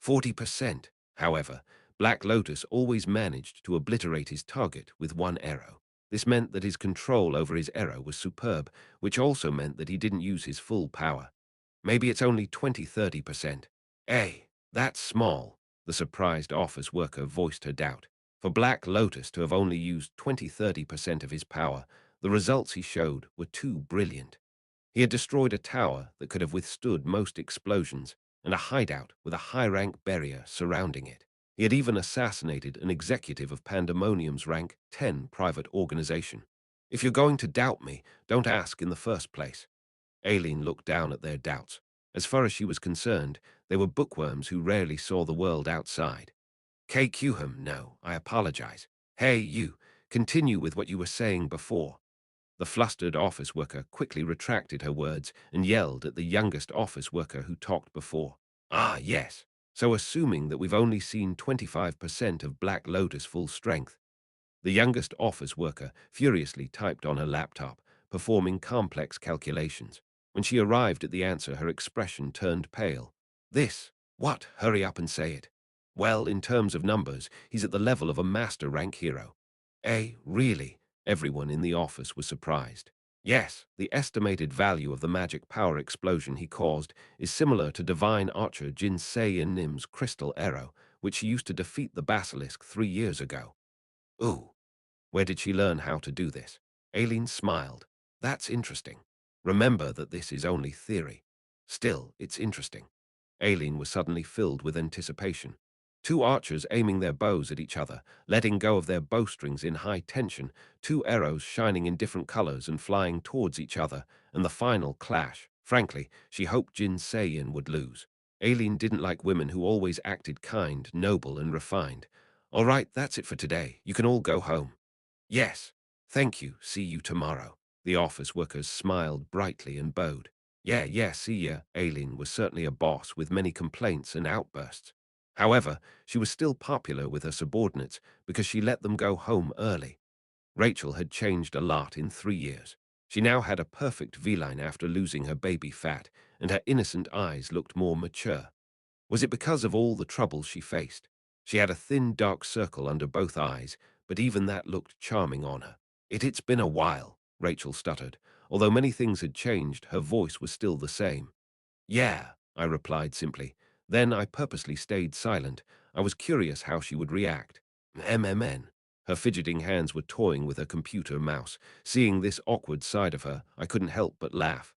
40%. However, Black Lotus always managed to obliterate his target with one arrow. This meant that his control over his arrow was superb, which also meant that he didn't use his full power. Maybe it's only 20–30%. Hey, that's small, the surprised office worker voiced her doubt. For Black Lotus to have only used 20–30% of his power, the results he showed were too brilliant. He had destroyed a tower that could have withstood most explosions, and a hideout with a high-rank barrier surrounding it. He had even assassinated an executive of Pandemonium's rank 10 private organization. If you're going to doubt me, don't ask in the first place. Aileen looked down at their doubts. As far as she was concerned, they were bookworms who rarely saw the world outside. KQ no, I apologize. Hey, you, continue with what you were saying before. The flustered office worker quickly retracted her words and yelled at the youngest office worker who talked before. Ah, yes. So assuming that we've only seen 25% of Black Lotus' full strength, the youngest office worker furiously typed on her laptop, performing complex calculations. When she arrived at the answer, her expression turned pale. This? What? Hurry up and say it. Well, in terms of numbers, he's at the level of a master rank hero. Really? Everyone in the office was surprised. Yes, the estimated value of the magic power explosion he caused is similar to divine archer Jin Se-in-nim's crystal arrow, which she used to defeat the basilisk 3 years ago. Ooh. Where did she learn how to do this? Aileen smiled. That's interesting. Remember that this is only theory. Still, it's interesting. Aileen was suddenly filled with anticipation. Two archers aiming their bows at each other, letting go of their bowstrings in high tension, two arrows shining in different colors and flying towards each other, and the final clash. Frankly, she hoped Jin Se-in would lose. Aileen didn't like women who always acted kind, noble, and refined. All right, that's it for today. You can all go home. Yes, thank you. See you tomorrow. The office workers smiled brightly and bowed. Yeah, see ya. Aileen was certainly a boss with many complaints and outbursts. However, she was still popular with her subordinates because she let them go home early. Rachel had changed a lot in 3 years. She now had a perfect V-line after losing her baby fat, and her innocent eyes looked more mature. Was it because of all the trouble she faced? She had a thin, dark circle under both eyes, but even that looked charming on her. It's been a while, Rachel stuttered. Although many things had changed, her voice was still the same. Yeah, I replied simply. Then I purposely stayed silent. I was curious how she would react. MMN. Her fidgeting hands were toying with her computer mouse. Seeing this awkward side of her, I couldn't help but laugh.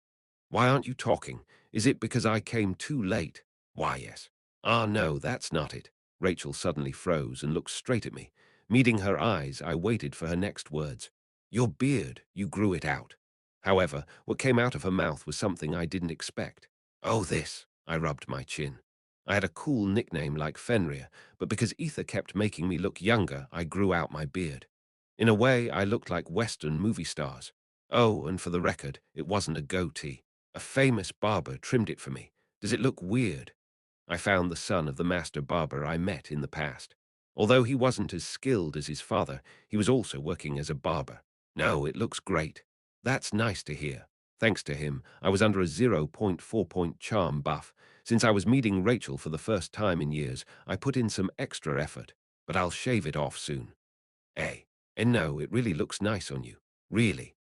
Why aren't you talking? Is it because I came too late? Why, yes. Ah, no, that's not it. Rachel suddenly froze and looked straight at me. Meeting her eyes, I waited for her next words. Your beard, you grew it out. However, what came out of her mouth was something I didn't expect. "Oh, this." I rubbed my chin. I had a cool nickname like Fenrir, but because Ether kept making me look younger, I grew out my beard. In a way, I looked like Western movie stars. Oh, and for the record, it wasn't a goatee. A famous barber trimmed it for me. Does it look weird? I found the son of the master barber I met in the past. Although he wasn't as skilled as his father, he was also working as a barber. No, it looks great. That's nice to hear. Thanks to him, I was under a zero point 0.4 point charm buff. Since I was meeting Rachel for the first time in years, I put in some extra effort, but I'll shave it off soon. Eh? And no, it really looks nice on you. Really.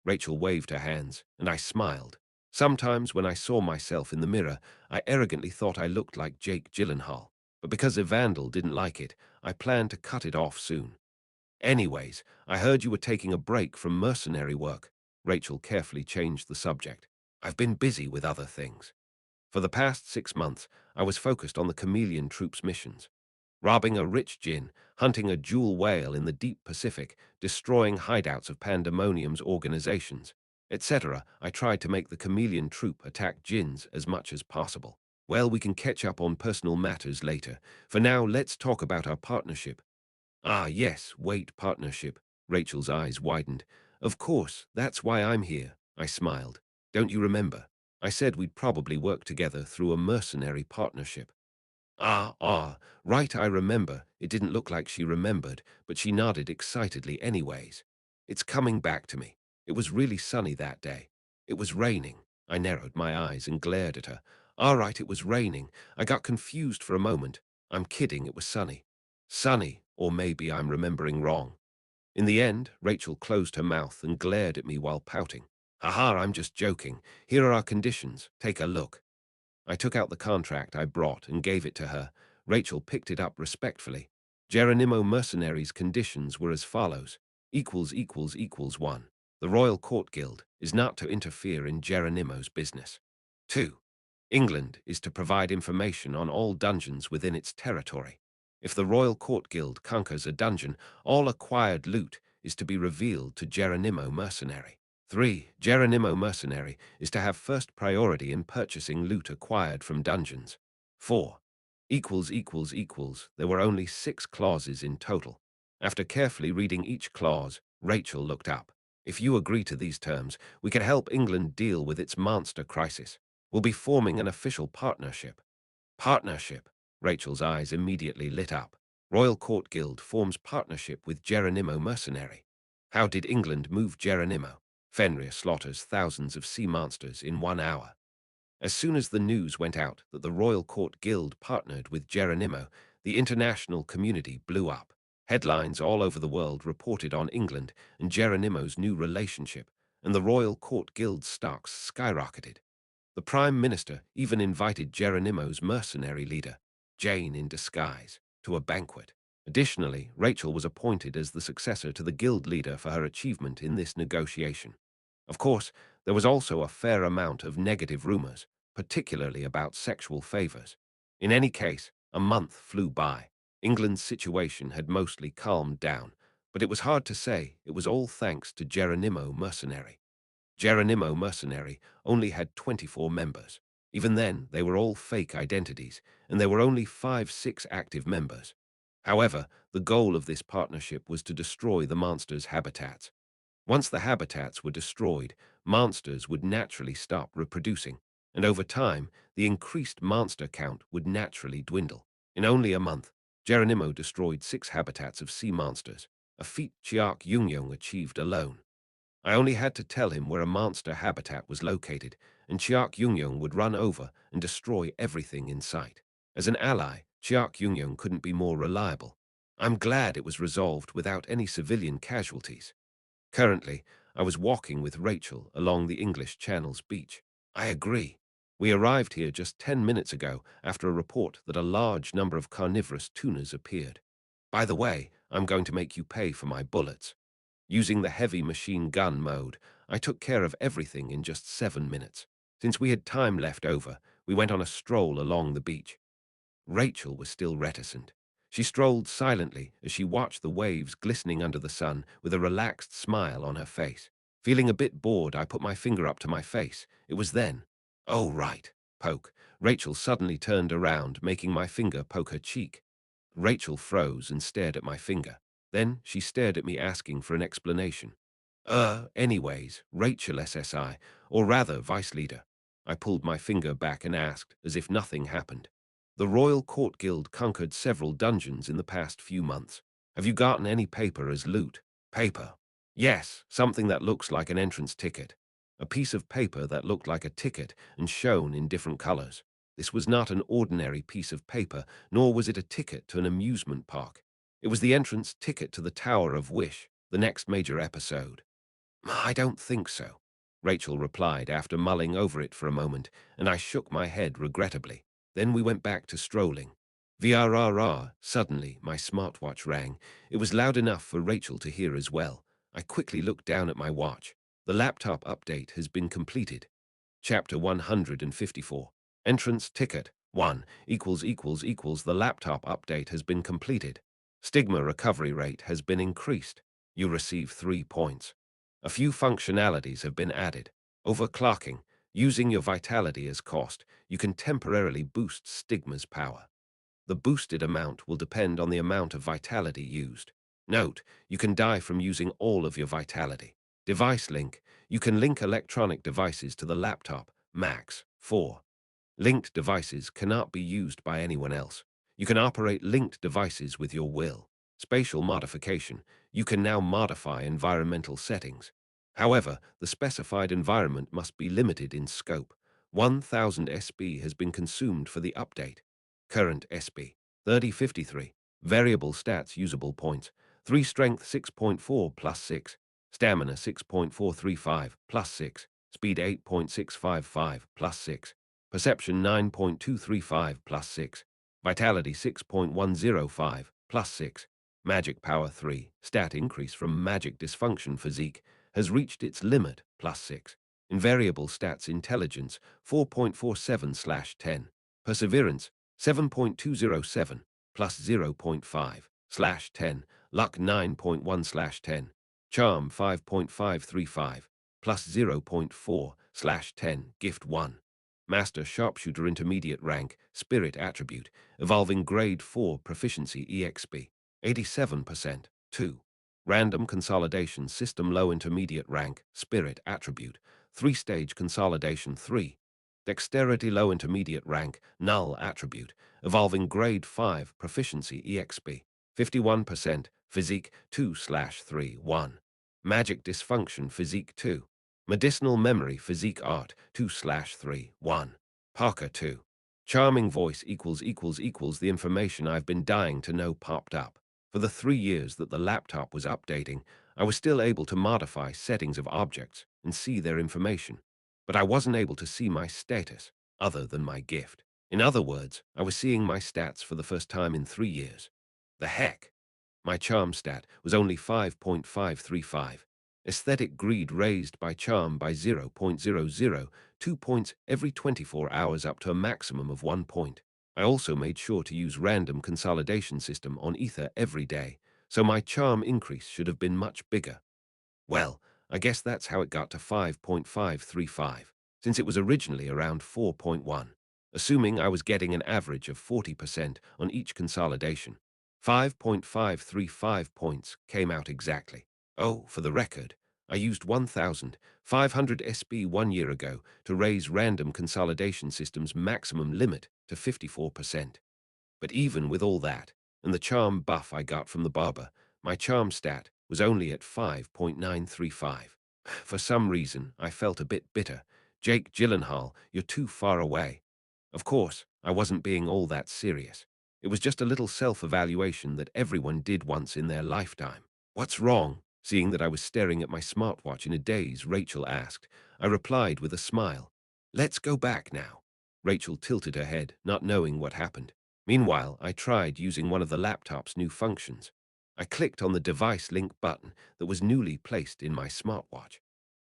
Rachel waved her hands, and I smiled. Sometimes when I saw myself in the mirror, I arrogantly thought I looked like Jake Gyllenhaal. But because Evandel didn't like it, I planned to cut it off soon. Anyways, I heard you were taking a break from mercenary work. Rachel carefully changed the subject. I've been busy with other things. For the past 6 months, I was focused on the Chameleon Troops missions. Robbing a rich djinn, hunting a jewel whale in the deep Pacific, destroying hideouts of Pandemonium's organizations, etc. I tried to make the chameleon troop attack djinns as much as possible. Well, we can catch up on personal matters later. For now, let's talk about our partnership. Ah, yes, wait, partnership. Rachel's eyes widened. Of course, that's why I'm here. I smiled. Don't you remember? I said we'd probably work together through a mercenary partnership. Right, I remember. It didn't look like she remembered, but she nodded excitedly anyways. It's coming back to me. It was really sunny that day. It was raining. I narrowed my eyes and glared at her. All right, it was raining. I got confused for a moment. I'm kidding, it was sunny. Sunny, or maybe I'm remembering wrong. In the end, Rachel closed her mouth and glared at me while pouting. Haha, I'm just joking. Here are our conditions. Take a look. I took out the contract I brought and gave it to her. Rachel picked it up respectfully. Geronimo Mercenaries' conditions were as follows. Equals 1. The Royal Court Guild is not to interfere in Geronimo's business. 2. England is to provide information on all dungeons within its territory. If the Royal Court Guild conquers a dungeon, all acquired loot is to be revealed to Geronimo Mercenary. 3. Geronimo Mercenary is to have first priority in purchasing loot acquired from dungeons. 4. There were only 6 clauses in total. After carefully reading each clause, Rachel looked up. If you agree to these terms, we can help England deal with its monster crisis. We'll be forming an official partnership. Partnership. Rachel's eyes immediately lit up. Royal Court Guild forms partnership with Geronimo Mercenary. How did England move Geronimo? Fenrir slaughters thousands of sea monsters in 1 hour. As soon as the news went out that the Royal Court Guild partnered with Geronimo, the international community blew up. Headlines all over the world reported on England and Geronimo's new relationship, and the Royal Court Guild's stocks skyrocketed. The Prime Minister even invited Geronimo's mercenary leader, Jane in disguise, to a banquet. Additionally, Rachel was appointed as the successor to the guild leader for her achievement in this negotiation. Of course, there was also a fair amount of negative rumors, particularly about sexual favors. In any case, a month flew by. England's situation had mostly calmed down, but it was hard to say it was all thanks to Geronimo Mercenary. Geronimo Mercenary only had 24 members. Even then, they were all fake identities, and there were only 5-6 active members. However, the goal of this partnership was to destroy the monsters' habitats. Once the habitats were destroyed, monsters would naturally stop reproducing, and over time, the increased monster count would naturally dwindle. In only a month, Geronimo destroyed 6 habitats of sea monsters, a feat Chiak Yungyong achieved alone. I only had to tell him where a monster habitat was located, and Chiak Yungyong would run over and destroy everything in sight. As an ally, Chiak Yungyong couldn't be more reliable. I'm glad it was resolved without any civilian casualties. Currently, I was walking with Rachel along the English Channel's beach. I agree. We arrived here just 10 minutes ago after a report that a large number of carnivorous tunas appeared. By the way, I'm going to make you pay for my bullets. Using the heavy machine gun mode, I took care of everything in just 7 minutes. Since we had time left over, we went on a stroll along the beach. Rachel was still reticent. She strolled silently as she watched the waves glistening under the sun with a relaxed smile on her face. Feeling a bit bored, I put my finger up to my face. It was then. Oh, right. Poke. Rachel suddenly turned around, making my finger poke her cheek. Rachel froze and stared at my finger. Then she stared at me asking for an explanation. Anyways, Rachel SSI, or rather vice leader. I pulled my finger back and asked, as if nothing happened. The Royal Court Guild conquered several dungeons in the past few months. Have you gotten any paper as loot? Paper. Yes, something that looks like an entrance ticket. A piece of paper that looked like a ticket and shown in different colors. This was not an ordinary piece of paper, nor was it a ticket to an amusement park. It was the entrance ticket to the Tower of Wish, the next major episode. I don't think so, Rachel replied after mulling over it for a moment, and I shook my head regrettably. Then we went back to strolling. VRRR, suddenly my smartwatch rang. It was loud enough for Rachel to hear as well. I quickly looked down at my watch. The laptop update has been completed. Chapter 154. Entrance ticket 1 == the laptop update has been completed. Stigma recovery rate has been increased. You receive 3 points. A few functionalities have been added. Overclocking. Using your vitality as cost, you can temporarily boost Stigma's power. The boosted amount will depend on the amount of vitality used. Note, you can die from using all of your vitality. Device link. You can link electronic devices to the laptop, max 4. Linked devices cannot be used by anyone else. You can operate linked devices with your will. Spatial modification. You can now modify environmental settings. However, the specified environment must be limited in scope. 1000 SB has been consumed for the update. Current SB 3053. Variable stats usable points. 3 strength 6.4 plus 6. Stamina 6.435 plus 6. Speed 8.655 plus 6. Perception 9.235 plus 6. Vitality 6.105 plus 6. Magic power 3. Stat increase from magic dysfunction physique has reached its limit plus 6. Invariable stats intelligence 4.47/10. Perseverance 7.207 plus 0.5/10. Luck 9.1/10. Charm 5.535 plus 0.4/10. Gift 1. Master Sharpshooter Intermediate Rank, Spirit Attribute, Evolving Grade 4 Proficiency EXP, 87%. 2. Random Consolidation System Low Intermediate Rank, Spirit Attribute, 3-Stage Consolidation 3. Dexterity Low Intermediate Rank, Null Attribute, Evolving Grade 5 Proficiency EXP, 51%. Physique 2/3 1. Magic Dysfunction Physique 2. Medicinal Memory Physique Art 2/3 1. Parker 2. Charming Voice == the information I've been dying to know popped up. For the 3 years that the laptop was updating, I was still able to modify settings of objects and see their information. But I wasn't able to see my status, other than my gift. In other words, I was seeing my stats for the first time in 3 years. The heck? My charm stat was only 5.535. Aesthetic greed raised by charm by 0.002 points every 24 hours up to a maximum of 1 point. I also made sure to use random consolidation system on ether every day, so my charm increase should have been much bigger. Well, I guess that's how it got to 5.535, since it was originally around 4.1, assuming I was getting an average of 40% on each consolidation. 5.535 points came out exactly. Oh, for the record, I used 1,500 SB 1 year ago to raise random consolidation system's maximum limit to 54%. But even with all that, and the charm buff I got from the barber, my charm stat was only at 5.935. For some reason, I felt a bit bitter. Jake Gyllenhaal, you're too far away. Of course, I wasn't being all that serious. It was just a little self-evaluation that everyone did once in their lifetime. What's wrong? Seeing that I was staring at my smartwatch in a daze, Rachel asked. I replied with a smile. Let's go back now. Rachel tilted her head, not knowing what happened. Meanwhile, I tried using one of the laptop's new functions. I clicked on the device link button that was newly placed in my smartwatch.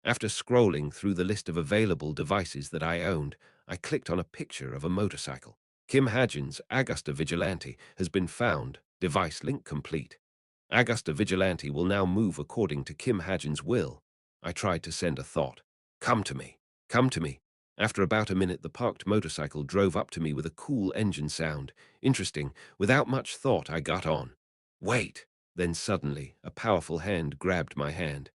After scrolling through the list of available devices that I owned, I clicked on a picture of a motorcycle. Kim Hajin's Augusta Vigilante has been found, device link complete. Augusta Vigilante will now move according to Kim Hajin's will. I tried to send a thought. Come to me. Come to me. After about a minute, the parked motorcycle drove up to me with a cool engine sound. Interesting. Without much thought, I got on. Wait. Then suddenly, a powerful hand grabbed my hand.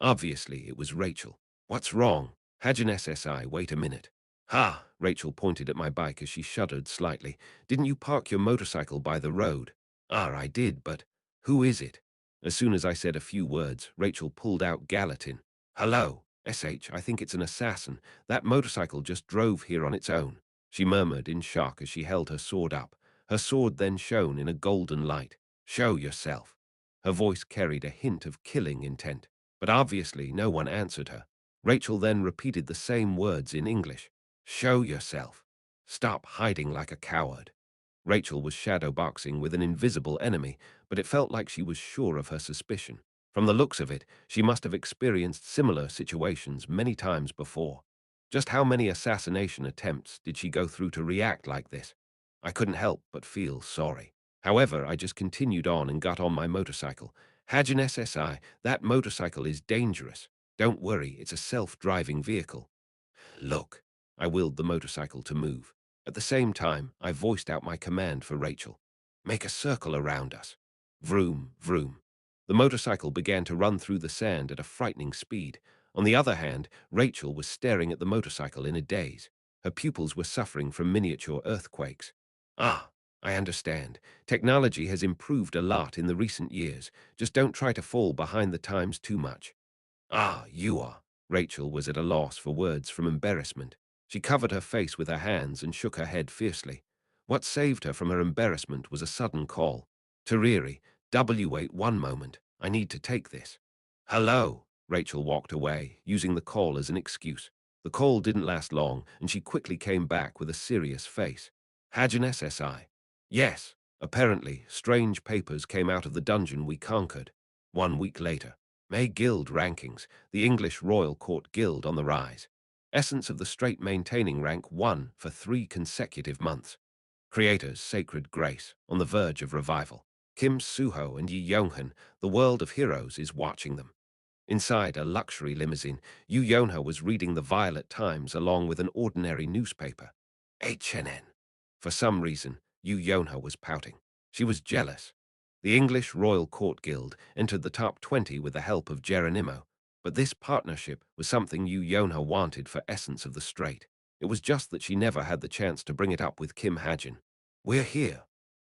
Obviously, it was Rachel. What's wrong? Hajin SSI, wait a minute. Ha! Rachel pointed at my bike as she shuddered slightly. Didn't you park your motorcycle by the road? Ah, I did, but who is it? As soon as I said a few words, Rachel pulled out Gallatin. Hello, I think it's an assassin. That motorcycle just drove here on its own. She murmured in shock as she held her sword up. Her sword then shone in a golden light. Show yourself. Her voice carried a hint of killing intent, but obviously no one answered her. Rachel then repeated the same words in English. Show yourself. Stop hiding like a coward. Rachel was shadowboxing with an invisible enemy, but it felt like she was sure of her suspicion. From the looks of it, she must have experienced similar situations many times before. Just how many assassination attempts did she go through to react like this? I couldn't help but feel sorry. However, I just continued on and got on my motorcycle. Hajin SSI, that motorcycle is dangerous. Don't worry, it's a self-driving vehicle. Look, I willed the motorcycle to move. At the same time, I voiced out my command for Rachel. Make a circle around us. Vroom, vroom. The motorcycle began to run through the sand at a frightening speed. On the other hand, Rachel was staring at the motorcycle in a daze. Her pupils were suffering from miniature earthquakes. Ah, I understand. Technology has improved a lot in the recent years. Just don't try to fall behind the times too much. Ah, you are. Rachel was at a loss for words from embarrassment. She covered her face with her hands and shook her head fiercely. What saved her from her embarrassment was a sudden call. Tariri, wait one moment. I need to take this. Hello. Rachel walked away, using the call as an excuse. The call didn't last long, and she quickly came back with a serious face. Hajin SSI. Yes. Apparently, strange papers came out of the dungeon we conquered. 1 week later. May Guild rankings, the English Royal Court Guild on the rise. Essence of the Strait maintaining rank 1 for 3 consecutive months. Creators Sacred Grace, on the verge of revival. Kim Suho and Yi Yonhan, the world of heroes is watching them. Inside a luxury limousine, Yu Yonha was reading the Violet Times along with an ordinary newspaper. HNN. For some reason, Yu Yonha was pouting. She was jealous. The English Royal Court Guild entered the top 20 with the help of Geronimo, but this partnership was something Yu Yonha wanted for Essence of the Strait. It was just that she never had the chance to bring it up with Kim Hajin. We're here.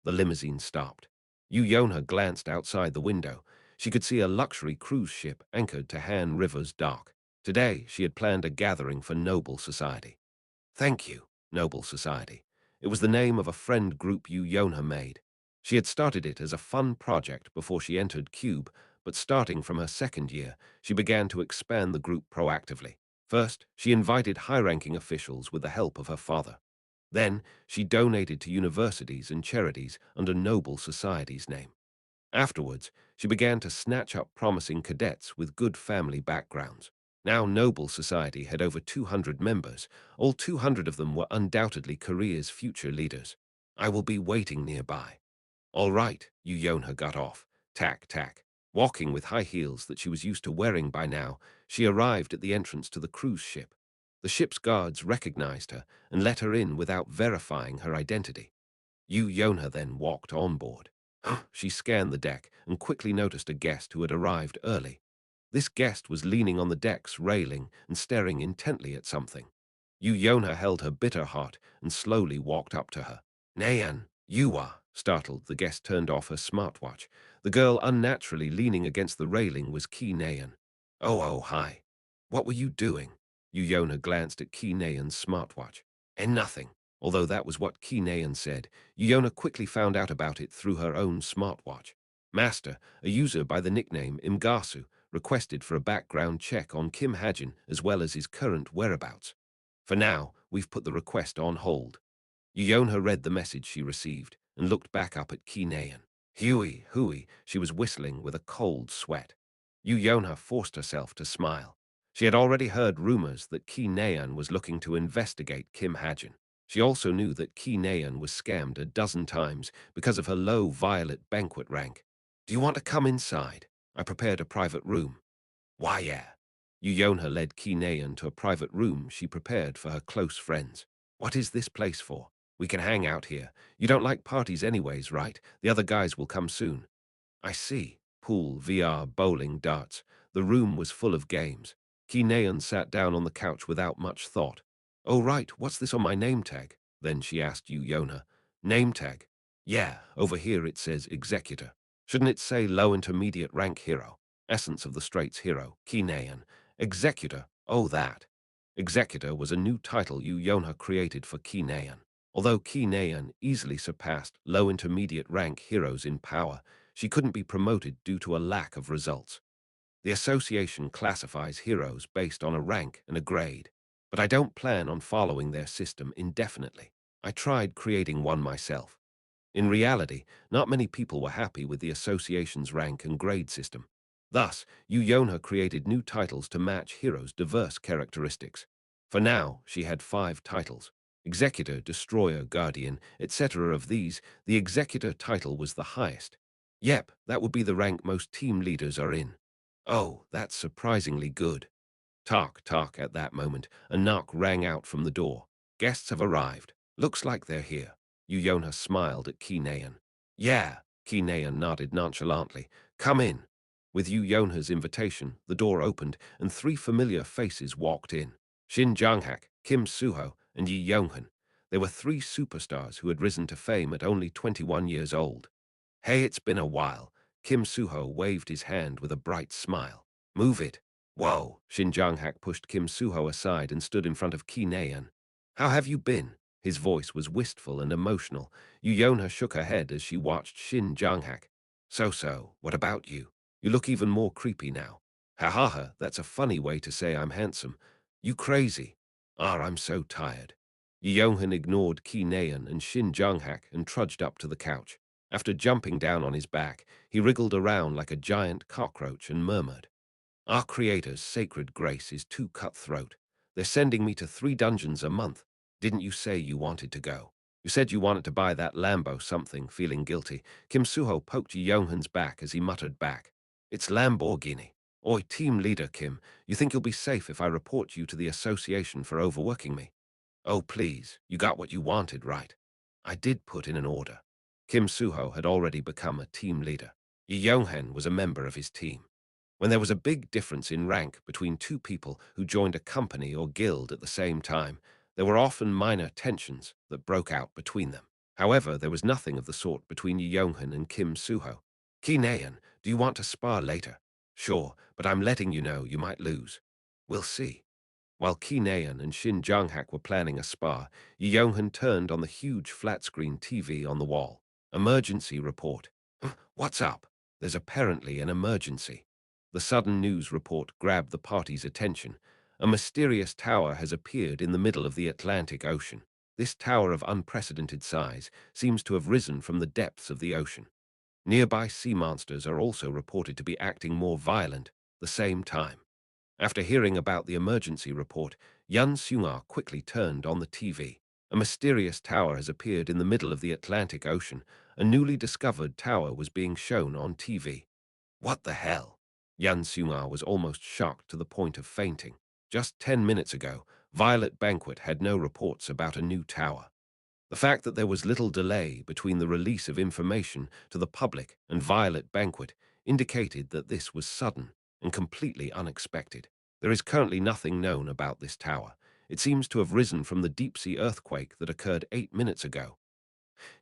The limousine stopped. Yu Yonha glanced outside the window. She could see a luxury cruise ship anchored to Han River's dock. Today, she had planned a gathering for Noble Society. Thank you, Noble Society. It was the name of a friend group Yu Yonha made. She had started it as a fun project before she entered Cube, but starting from her second year, she began to expand the group proactively. First, she invited high-ranking officials with the help of her father. Then, she donated to universities and charities under Noble Society's name. Afterwards, she began to snatch up promising cadets with good family backgrounds. Now Noble Society had over 200 members. All 200 of them were undoubtedly Korea's future leaders. I will be waiting nearby. All right, Yu Yonha got off. Tack, tack. Walking with high heels that she was used to wearing by now, she arrived at the entrance to the cruise ship. The ship's guards recognized her and let her in without verifying her identity. Yu Yonha then walked on board. She scanned the deck and quickly noticed a guest who had arrived early. This guest was leaning on the deck's railing and staring intently at something. Yu Yonha held her bitter heart and slowly walked up to her. Nayan, you are. Startled, the guest turned off her smartwatch. The girl unnaturally leaning against the railing was Ki Nayan. Oh, hi. What were you doing? Yu Yonha glanced at Ki Nayan's smartwatch. And nothing. Although that was what Ki Nayan said, Yu Yonha quickly found out about it through her own smartwatch. Master, a user by the nickname Imgasu, requested for a background check on Kim Hajin as well as his current whereabouts. For now, we've put the request on hold. Yonha read the message she received and looked back up at Ki Nayan. Hooey, she was whistling with a cold sweat. Yonha forced herself to smile. She had already heard rumors that Ki Nayan was looking to investigate Kim Hajin. She also knew that Ki Nayan was scammed a dozen times because of her low violet banquet rank. Do you want to come inside? I prepared a private room. Why, yeah. Yonha led Kinean to a private room she prepared for her close friends. What is this place for? We can hang out here. You don't like parties anyways, right? The other guys will come soon. I see. Pool, VR, bowling, darts. The room was full of games. Kinean sat down on the couch without much thought. Oh, right, what's this on my name tag? Then she asked Yonha. Name tag? Yeah, over here it says executor. Shouldn't it say low intermediate rank hero? Essence of the Straits hero, Kinean. Executor, oh that. Executor was a new title Yonha created for Kinean. Although Kinean easily surpassed low intermediate rank heroes in power, she couldn't be promoted due to a lack of results. The association classifies heroes based on a rank and a grade, but I don't plan on following their system indefinitely. I tried creating one myself. In reality, not many people were happy with the association's rank and grade system. Thus, Yonha created new titles to match heroes' diverse characteristics. For now, she had 5 titles: Executor, Destroyer, Guardian, etc. Of these, the Executor title was the highest. Yep, that would be the rank most team leaders are in. Oh, that's surprisingly good. Talk, talk at that moment, a knock rang out from the door. Guests have arrived. Looks like they're here. Yonha smiled at Kinean. Yeah, Kinean nodded nonchalantly. Come in. With Yonha's invitation, the door opened and 3 familiar faces walked in. Shin Janghak, Kim Suho, and Yi Yonghan. They were 3 superstars who had risen to fame at only 21 years old. Hey, it's been a while. Kim Suho waved his hand with a bright smile. Move it. Whoa. Shin Janghak pushed Kim Suho aside and stood in front of Kinean. How have you been? His voice was wistful and emotional. Yonha shook her head as she watched Shin Janghak. So, what about you? You look even more creepy now. Ha ha ha, that's a funny way to say I'm handsome. You crazy? Ah, I'm so tired. Yonhan ignored Kinean and Shin Janghak and trudged up to the couch. After jumping down on his back, he wriggled around like a giant cockroach and murmured, Our Creator's sacred grace is too cutthroat. They're sending me to 3 dungeons a month. Didn't you say you wanted to go? You said you wanted to buy that Lambo something, feeling guilty. Kim Suho poked Yonghan's back as he muttered back, It's Lamborghini. Oi, team leader Kim, you think you'll be safe if I report you to the association for overworking me? Oh, please, you got what you wanted, right? I did put in an order. Kim Suho had already become a team leader. Yi Yonghan was a member of his team. When there was a big difference in rank between 2 people who joined a company or guild at the same time, there were often minor tensions that broke out between them. However, there was nothing of the sort between Yi Yonghan and Kim Suho. Kinean, do you want to spar later? Sure, but I'm letting you know you might lose. We'll see. While Kinean and Shin Janghak were planning a spar, Yi Yonghan turned on the huge flat-screen TV on the wall. Emergency report. What's up? There's apparently an emergency. The sudden news report grabbed the party's attention. A mysterious tower has appeared in the middle of the Atlantic Ocean. This tower of unprecedented size seems to have risen from the depths of the ocean. Nearby sea monsters are also reported to be acting more violent the same time. After hearing about the emergency report, YunSeo-jin quickly turned on the TV. A mysterious tower has appeared in the middle of the Atlantic Ocean. A newly discovered tower was being shown on TV. What the hell? YunSeo-jin was almost shocked to the point of fainting. Just 10 minutes ago, Violet Banquet had no reports about a new tower. The fact that there was little delay between the release of information to the public and Violet Banquet indicated that this was sudden and completely unexpected. There is currently nothing known about this tower. It seems to have risen from the deep-sea earthquake that occurred 8 minutes ago.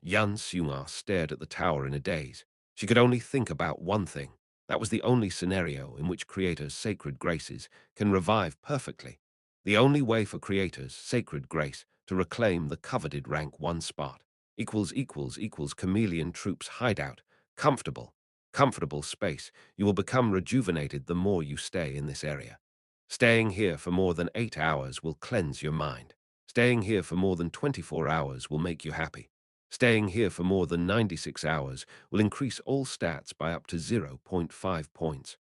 YunSeo-jin stared at the tower in a daze. She could only think about one thing. That was the only scenario in which Creator's sacred graces can revive perfectly. The only way for Creator's sacred grace to reclaim the coveted rank 1 spot equals Chameleon Troop's hideout. Comfortable space. You will become rejuvenated the more you stay in this area. Staying here for more than 8 hours will cleanse your mind. Staying here for more than 24 hours will make you happy. Staying here for more than 96 hours will increase all stats by up to 0.5 points.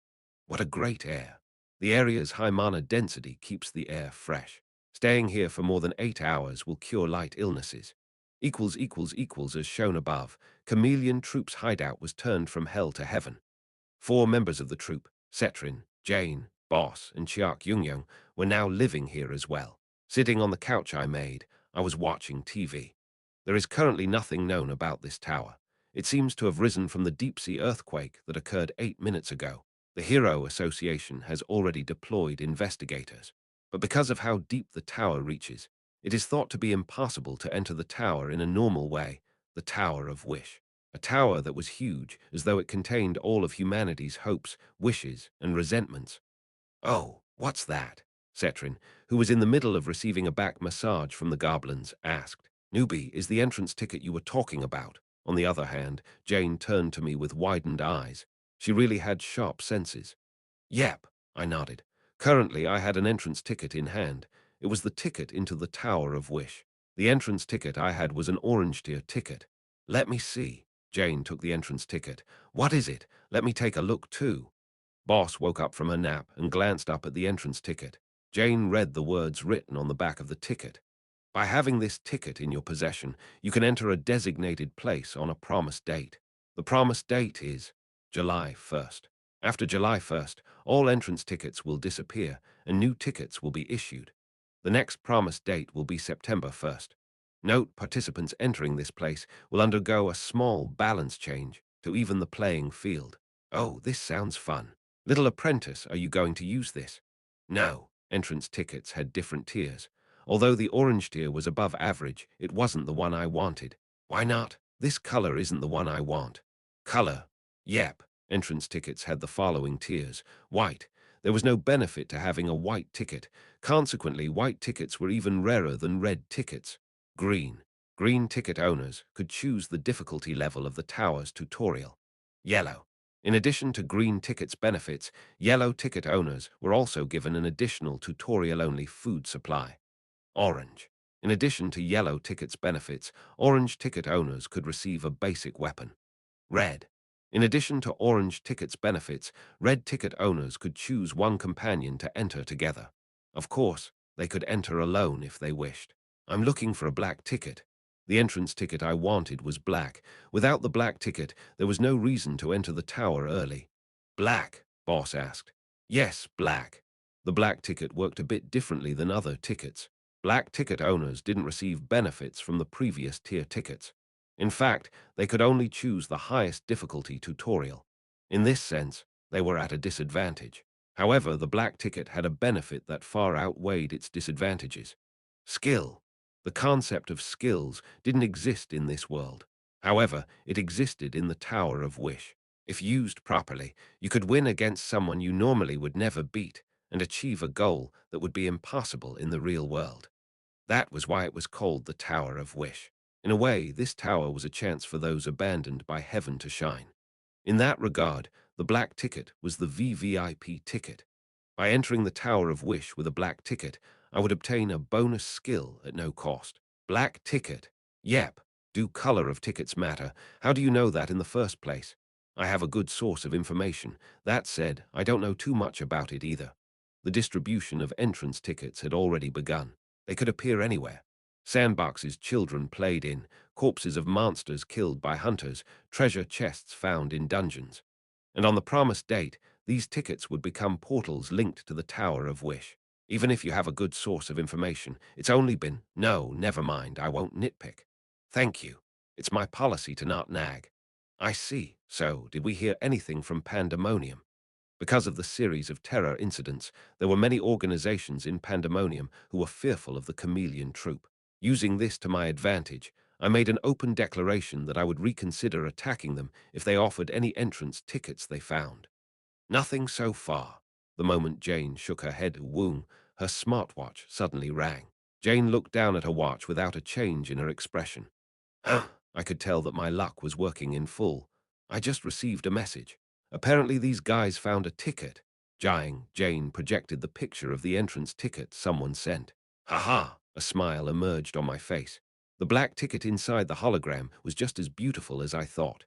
What a great air. The area's high mana density keeps the air fresh. Staying here for more than 8 hours will cure light illnesses. As shown above, Chameleon Troop's hideout was turned from hell to heaven. 4 members of the troop, Setrin, Jane, Boss, and Chiak Young were now living here as well. Sitting on the couch I made, I was watching TV. There is currently nothing known about this tower. It seems to have risen from the deep-sea earthquake that occurred 8 minutes ago. The Hero Association has already deployed investigators. But because of how deep the tower reaches, it is thought to be impossible to enter the tower in a normal way, the Tower of Wish. A tower that was huge, as though it contained all of humanity's hopes, wishes, and resentments. "Oh, what's that?" Cetrin, who was in the middle of receiving a back massage from the goblins, asked. "Newbie, is the entrance ticket you were talking about?" On the other hand, Jane turned to me with widened eyes. She really had sharp senses. "Yep," I nodded. Currently, I had an entrance ticket in hand. It was the ticket into the Tower of Wish. The entrance ticket I had was an orange tier ticket. "Let me see." Jane took the entrance ticket. "What is it? Let me take a look too." Boss woke up from her nap and glanced up at the entrance ticket. Jane read the words written on the back of the ticket. "By having this ticket in your possession, you can enter a designated place on a promised date. The promised date is July 1st. After July 1st, all entrance tickets will disappear and new tickets will be issued. The next promised date will be September 1st. Note, participants entering this place will undergo a small balance change to even the playing field." "Oh, this sounds fun. Little apprentice, are you going to use this?" "No." Entrance tickets had different tiers. Although the orange tier was above average, it wasn't the one I wanted. "Why not?" "This color isn't the one I want." "Color?" "Yep." Entrance tickets had the following tiers. White. There was no benefit to having a white ticket. Consequently, white tickets were even rarer than red tickets. Green. Green ticket owners could choose the difficulty level of the tower's tutorial. Yellow. In addition to green tickets benefits, yellow ticket owners were also given an additional tutorial-only food supply. Orange. In addition to yellow tickets benefits, orange ticket owners could receive a basic weapon. Red. In addition to orange tickets benefits, red ticket owners could choose one companion to enter together. Of course, they could enter alone if they wished. "I'm looking for a black ticket." The entrance ticket I wanted was black. Without the black ticket, there was no reason to enter the tower early. "Black?" Boss asked. "Yes, black." The black ticket worked a bit differently than other tickets. Black ticket owners didn't receive benefits from the previous tier tickets. In fact, they could only choose the highest difficulty tutorial. In this sense, they were at a disadvantage. However, the black ticket had a benefit that far outweighed its disadvantages. Skill. The concept of skills didn't exist in this world. However, it existed in the Tower of Wish. If used properly, you could win against someone you normally would never beat and achieve a goal that would be impossible in the real world. That was why it was called the Tower of Wish. In a way, this tower was a chance for those abandoned by heaven to shine. In that regard, the black ticket was the VVIP ticket. By entering the Tower of Wish with a black ticket, I would obtain a bonus skill at no cost. Black ticket. Yep. Do color of tickets matter? How do you know that in the first place? I have a good source of information. That said, I don't know too much about it either. The distribution of entrance tickets had already begun. They could appear anywhere. Sandboxes children played in, corpses of monsters killed by hunters, treasure chests found in dungeons. And on the promised date, these tickets would become portals linked to the Tower of Wish. Even if you have a good source of information, it's only been, no, never mind, I won't nitpick. Thank you. It's my policy to not nag. I see. So, did we hear anything from Pandemonium? Because of the series of terror incidents, there were many organizations in Pandemonium who were fearful of the chameleon troop. Using this to my advantage, I made an open declaration that I would reconsider attacking them if they offered any entrance tickets they found. Nothing so far. The moment Jane shook her head, Woong, her smartwatch suddenly rang. Jane looked down at her watch without a change in her expression. Huh, I could tell that my luck was working in full. I just received a message. Apparently these guys found a ticket. Jane projected the picture of the entrance ticket someone sent. Ha! A smile emerged on my face. The black ticket inside the hologram was just as beautiful as I thought.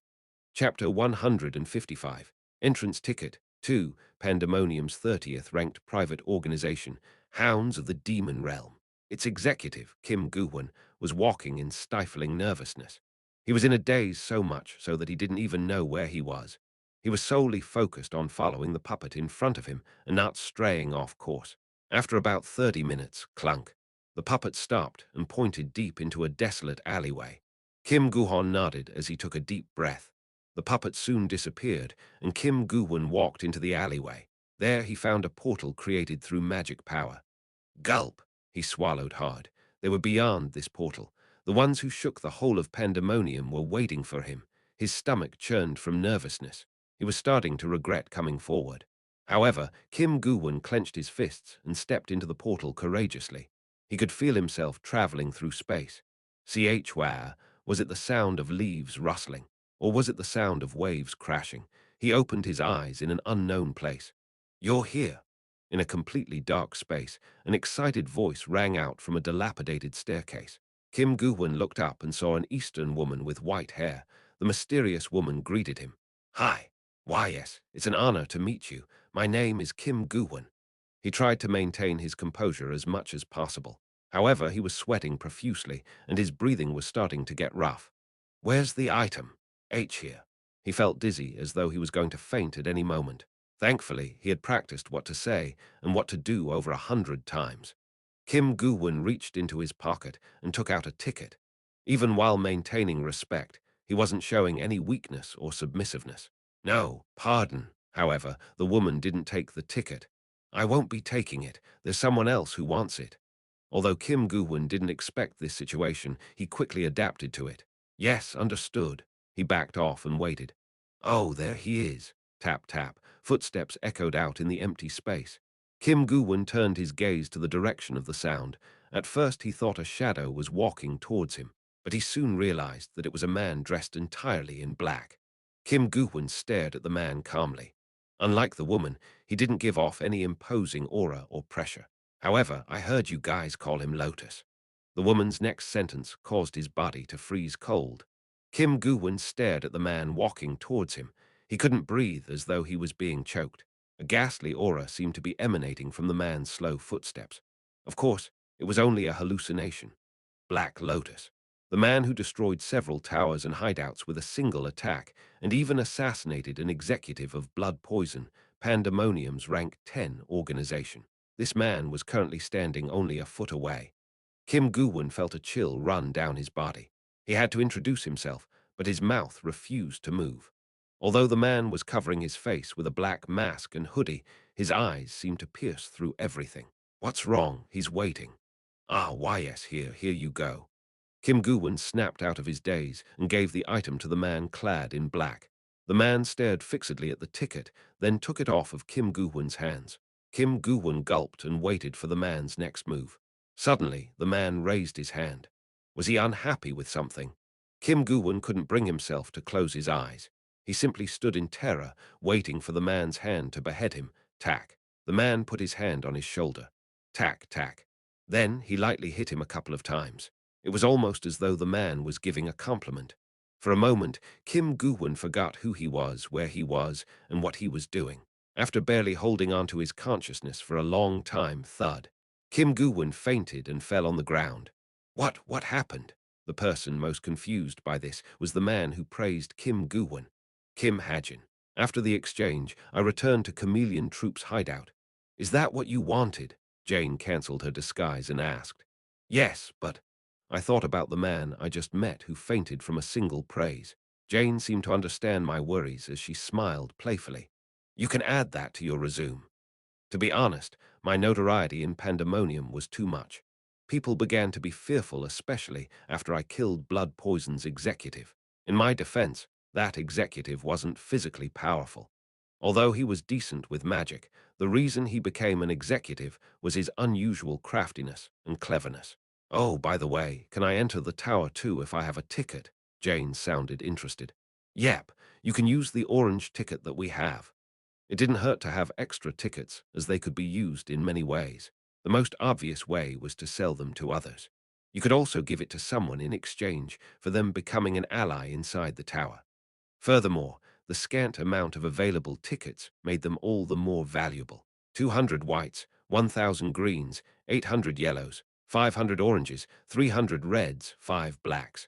Chapter 155. Entrance Ticket 2. Pandemonium's 30th ranked private organization, Hounds of the Demon Realm. Its executive, Kim Gu-won, was walking in stifling nervousness. He was in a daze so much so that he didn't even know where he was. He was solely focused on following the puppet in front of him and not straying off course. After about 30 minutes, clunk, the puppet stopped and pointed deep into a desolate alleyway. Kim Gu-hon nodded as he took a deep breath. The puppet soon disappeared, and Kim Gu-won walked into the alleyway. There he found a portal created through magic power. Gulp! He swallowed hard. They were beyond this portal. The ones who shook the whole of Pandemonium were waiting for him. His stomach churned from nervousness. He was starting to regret coming forward. However, Kim Gu-won clenched his fists and stepped into the portal courageously. He could feel himself traveling through space. Where was it the sound of leaves rustling, or was it the sound of waves crashing? He opened his eyes in an unknown place. You're here. In a completely dark space, an excited voice rang out from a dilapidated staircase. Kim Gu-won looked up and saw an Eastern woman with white hair. The mysterious woman greeted him. Hi. Why, yes, it's an honor to meet you. My name is Kim Gu-won. He tried to maintain his composure as much as possible. However, he was sweating profusely, and his breathing was starting to get rough. Where's the item? Here. He felt dizzy, as though he was going to faint at any moment. Thankfully, he had practiced what to say and what to do over 100 times. Kim Gu-won reached into his pocket and took out a ticket. Even while maintaining respect, he wasn't showing any weakness or submissiveness. No, pardon. However, the woman didn't take the ticket. I won't be taking it. There's someone else who wants it. Although Kim Gu-won didn't expect this situation, he quickly adapted to it. Yes, understood. He backed off and waited. Oh, there he is. Tap, tap. Footsteps echoed out in the empty space. Kim Gu-won turned his gaze to the direction of the sound. At first he thought a shadow was walking towards him, but he soon realized that it was a man dressed entirely in black. Kim Gu-won stared at the man calmly. Unlike the woman, he didn't give off any imposing aura or pressure. However, I heard you guys call him Lotus. The woman's next sentence caused his body to freeze cold. Kim Gu-won stared at the man walking towards him. He couldn't breathe, as though he was being choked. A ghastly aura seemed to be emanating from the man's slow footsteps. Of course, it was only a hallucination. Black Lotus, the man who destroyed several towers and hideouts with a single attack, and even assassinated an executive of Blood Poison, Pandemonium's rank 10 organization. This man was currently standing only a foot away. Kim Gu-won felt a chill run down his body. He had to introduce himself, but his mouth refused to move. Although the man was covering his face with a black mask and hoodie, his eyes seemed to pierce through everything. What's wrong? He's waiting. Ah, why yes, here you go. Kim Gu-won snapped out of his daze and gave the item to the man clad in black. The man stared fixedly at the ticket, then took it off of Kim Gu-won's hands. Kim Gu-won gulped and waited for the man's next move. Suddenly, the man raised his hand. Was he unhappy with something? Kim Gu-won couldn't bring himself to close his eyes. He simply stood in terror, waiting for the man's hand to behead him. Tack. The man put his hand on his shoulder. Tack, tack. Then he lightly hit him a couple of times. It was almost as though the man was giving a compliment. For a moment, Kim Gu-won forgot who he was, where he was, and what he was doing. After barely holding on to his consciousness for a long time, thud. Kim Gu-won fainted and fell on the ground. What happened? The person most confused by this was the man who praised Kim Gu-won. Kim Hajin. After the exchange, I returned to Chameleon Troop's hideout. Is that what you wanted? Jane cancelled her disguise and asked. Yes, but I thought about the man I just met who fainted from a single praise. Jane seemed to understand my worries as she smiled playfully. You can add that to your resume. To be honest, my notoriety in Pandemonium was too much. People began to be fearful, especially after I killed Blood Poison's executive. In my defense, that executive wasn't physically powerful. Although he was decent with magic, the reason he became an executive was his unusual craftiness and cleverness. Oh, by the way, can I enter the tower too if I have a ticket? Jane sounded interested. Yep, you can use the orange ticket that we have. It didn't hurt to have extra tickets, as they could be used in many ways. The most obvious way was to sell them to others. You could also give it to someone in exchange for them becoming an ally inside the tower. Furthermore, the scant amount of available tickets made them all the more valuable. 200 whites, 1,000 greens, 800 yellows, 500 oranges, 300 reds, 5 blacks.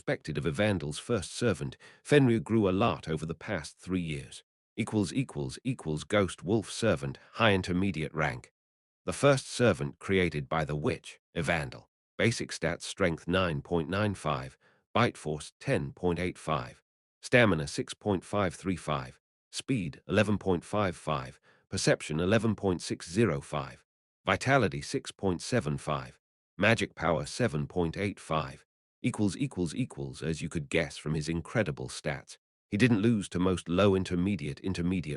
expected of Evandal's first servant, Fenrir grew a lot over the past 3 years. Equals Ghost Wolf Servant, High Intermediate Rank. The first servant created by the witch, Evandel. Basic stats: Strength 9.95, Bite Force 10.85, Stamina 6.535, Speed 11.55, Perception 11.605, Vitality 6.75, Magic Power 7.85. As you could guess from his incredible stats. He didn't lose to most low intermediate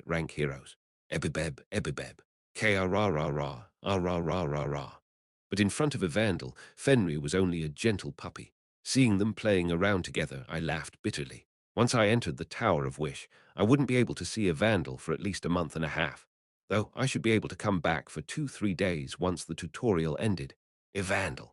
rank heroes. Ebibeb. K-a-ra-ra-ra, ah-ra-ra-ra-ra. But in front of Evandel, Fenrir was only a gentle puppy. Seeing them playing around together, I laughed bitterly. Once I entered the Tower of Wish, I wouldn't be able to see Evandel for at least a month and a half, though I should be able to come back for 2-3 days once the tutorial ended. Evandel.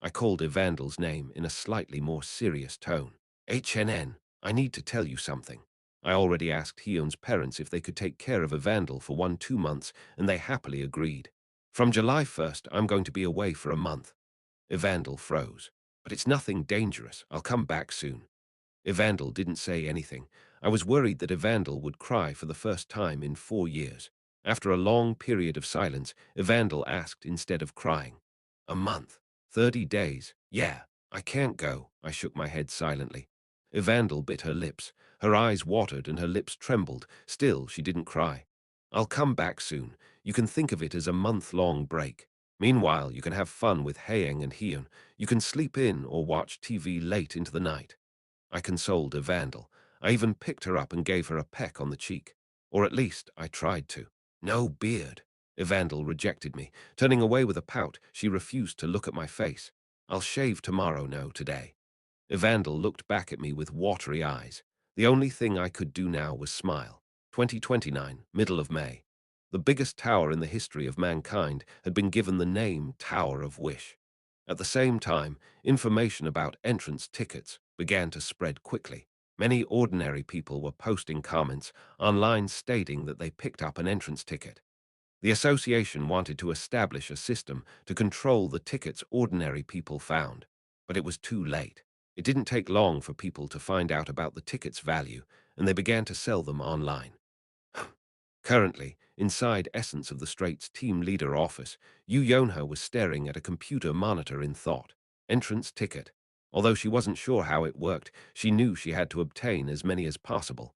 I called Evandel's name in a slightly more serious tone. HNN, I need to tell you something. I already asked Hyun's parents if they could take care of Evandel for 1-2 months, and they happily agreed. From July 1st, I'm going to be away for a month. Evandel froze. But it's nothing dangerous. I'll come back soon. Evandel didn't say anything. I was worried that Evandel would cry for the first time in 4 years. After a long period of silence, Evandel asked instead of crying. A month? 30 days? Yeah, I can't go. I shook my head silently. Evandel bit her lips. Her eyes watered and her lips trembled. Still, she didn't cry. I'll come back soon. You can think of it as a month-long break. Meanwhile, you can have fun with Haeng and Hyun. You can sleep in or watch TV late into the night. I consoled Evandel. I even picked her up and gave her a peck on the cheek. Or at least, I tried to. No beard. Evandel rejected me. Turning away with a pout, she refused to look at my face. I'll shave tomorrow, no, today. Evandel looked back at me with watery eyes. The only thing I could do now was smile. 2029, middle of May. The biggest tower in the history of mankind had been given the name Tower of Wish. At the same time, information about entrance tickets began to spread quickly. Many ordinary people were posting comments online stating that they picked up an entrance ticket. The association wanted to establish a system to control the tickets ordinary people found, but it was too late. It didn't take long for people to find out about the tickets' value, and they began to sell them online. Currently, inside Essence of the Straits team leader office, Yu Yonha was staring at a computer monitor in thought. Entrance ticket. Although she wasn't sure how it worked, she knew she had to obtain as many as possible.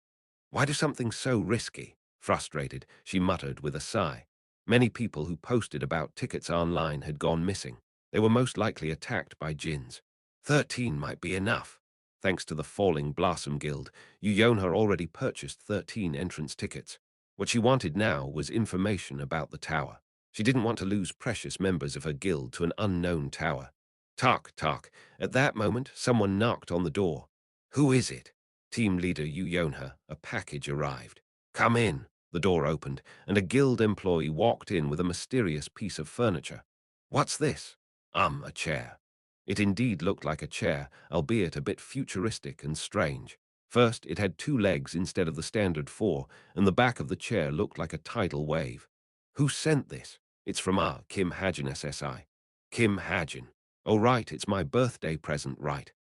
Why do something so risky? Frustrated, she muttered with a sigh. Many people who posted about tickets online had gone missing. They were most likely attacked by jinns. 13 might be enough. Thanks to the falling Blossom Guild, Yuyonha already purchased 13 entrance tickets. What she wanted now was information about the tower. She didn't want to lose precious members of her guild to an unknown tower. Talk, talk. At that moment, someone knocked on the door. Who is it? Team leader Yuyonha, a package arrived. Come in. The door opened, and a guild employee walked in with a mysterious piece of furniture. What's this? A chair. It indeed looked like a chair, albeit a bit futuristic and strange. First, it had 2 legs instead of the standard 4, and the back of the chair looked like a tidal wave. Who sent this? It's from Kim Hajin SSI. Kim Hajin. Oh, right, it's my birthday present, right?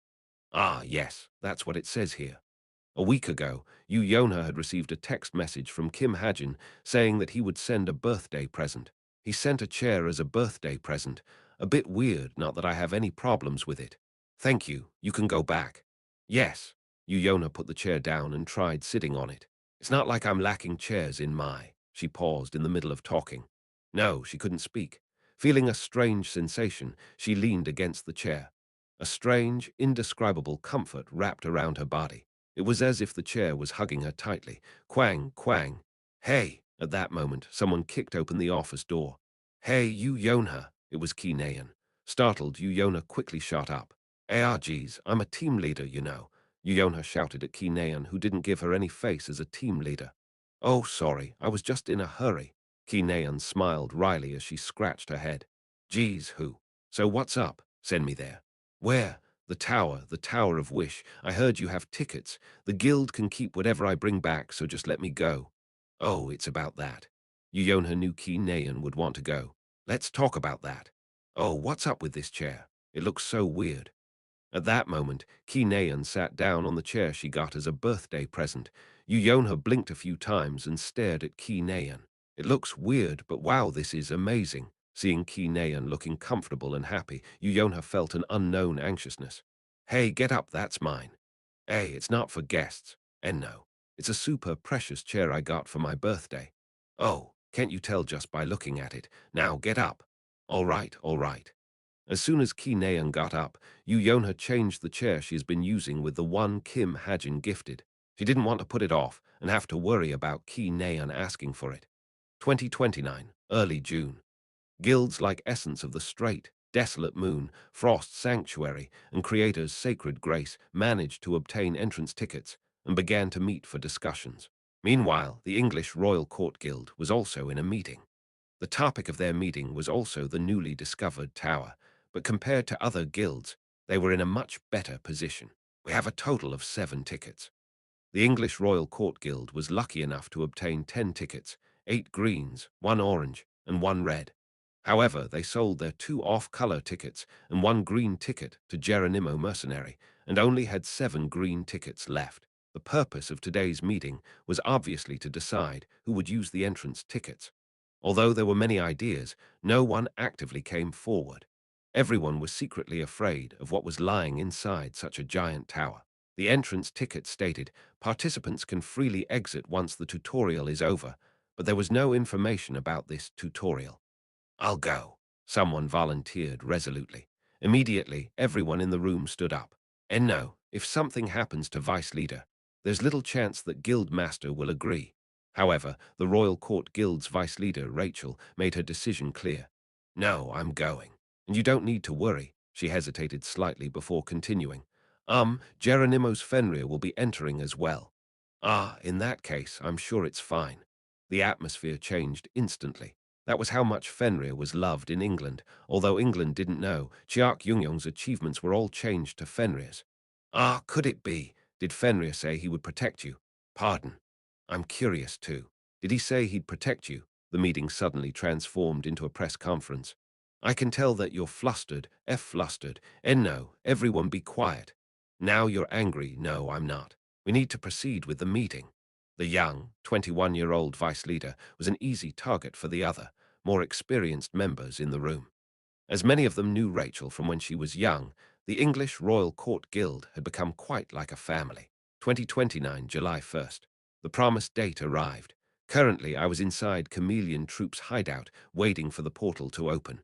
Ah, yes, that's what it says here. A week ago, Yu Yonha had received a text message from Kim Hajin saying that he would send a birthday present. He sent a chair as a birthday present. A bit weird, not that I have any problems with it. Thank you, you can go back. Yes. Yu Yonha put the chair down and tried sitting on it. It's not like I'm lacking chairs in my... She paused in the middle of talking. No, she couldn't speak. Feeling a strange sensation, she leaned against the chair. A strange, indescribable comfort wrapped around her body. It was as if the chair was hugging her tightly. Quang, quang. Hey! At that moment, someone kicked open the office door. Hey, you Yonha! It was Ki Nayan. Startled, Yonha quickly shot up. Geez, I'm a team leader, you know. Yonha shouted at Ki Nayan, who didn't give her any face as a team leader. Oh, sorry, I was just in a hurry. Ki Nayan smiled wryly as she scratched her head. Geez, who? So what's up? Send me there. Where? The Tower of Wish. I heard you have tickets. The guild can keep whatever I bring back, so just let me go. Oh, it's about that. Yuyonha knew Ki Nayan would want to go. Let's talk about that. Oh, what's up with this chair? It looks so weird. At that moment, Ki Nayan sat down on the chair she got as a birthday present. Yuyonha blinked a few times and stared at Ki Nayan. It looks weird, but wow, this is amazing. Seeing Ki Nayan looking comfortable and happy, Yuyonha felt an unknown anxiousness. Hey, get up, that's mine. Hey, it's not for guests. And no, it's a super precious chair I got for my birthday. Oh, can't you tell just by looking at it? Now get up. All right, all right. As soon as Ki Nayan got up, Yuyonha changed the chair she has been using with the one Kim Hajin gifted. She didn't want to put it off and have to worry about Ki Nayan asking for it. 2029, early June. Guilds like Essence of the Strait, Desolate Moon, Frost Sanctuary, and Creator's Sacred Grace managed to obtain entrance tickets and began to meet for discussions. Meanwhile, the English Royal Court Guild was also in a meeting. The topic of their meeting was also the newly discovered tower, but compared to other guilds, they were in a much better position. We have a total of 7 tickets. The English Royal Court Guild was lucky enough to obtain 10 tickets, 8 greens, 1 orange, and 1 red. However, they sold their 2 off-color tickets and 1 green ticket to Geronimo Mercenary and only had 7 green tickets left. The purpose of today's meeting was obviously to decide who would use the entrance tickets. Although there were many ideas, no one actively came forward. Everyone was secretly afraid of what was lying inside such a giant tower. The entrance ticket stated, participants can freely exit once the tutorial is over, but there was no information about this tutorial. I'll go. Someone volunteered resolutely. Immediately, everyone in the room stood up. And no, if something happens to Vice Leader, there's little chance that Guild Master will agree. However, the Royal Court Guild's Vice Leader, Rachel, made her decision clear. No, I'm going. And you don't need to worry. She hesitated slightly before continuing. Geronimo's Fenrir will be entering as well. Ah, in that case, I'm sure it's fine. The atmosphere changed instantly. That was how much Fenrir was loved in England. Although England didn't know, Chiak Yungyong's achievements were all changed to Fenrir's. Ah, could it be? Did Fenrir say he would protect you? Pardon. I'm curious too. Did he say he'd protect you? The meeting suddenly transformed into a press conference. I can tell that you're flustered, flustered. And no, everyone be quiet. Now you're angry. No, I'm not. We need to proceed with the meeting. The young, 21-year-old vice leader was an easy target for the other, more experienced members in the room. As many of them knew Rachel from when she was young, the English Royal Court Guild had become quite like a family. 2029, July 1st. The promised date arrived. Currently, I was inside Chameleon Troop's hideout, waiting for the portal to open.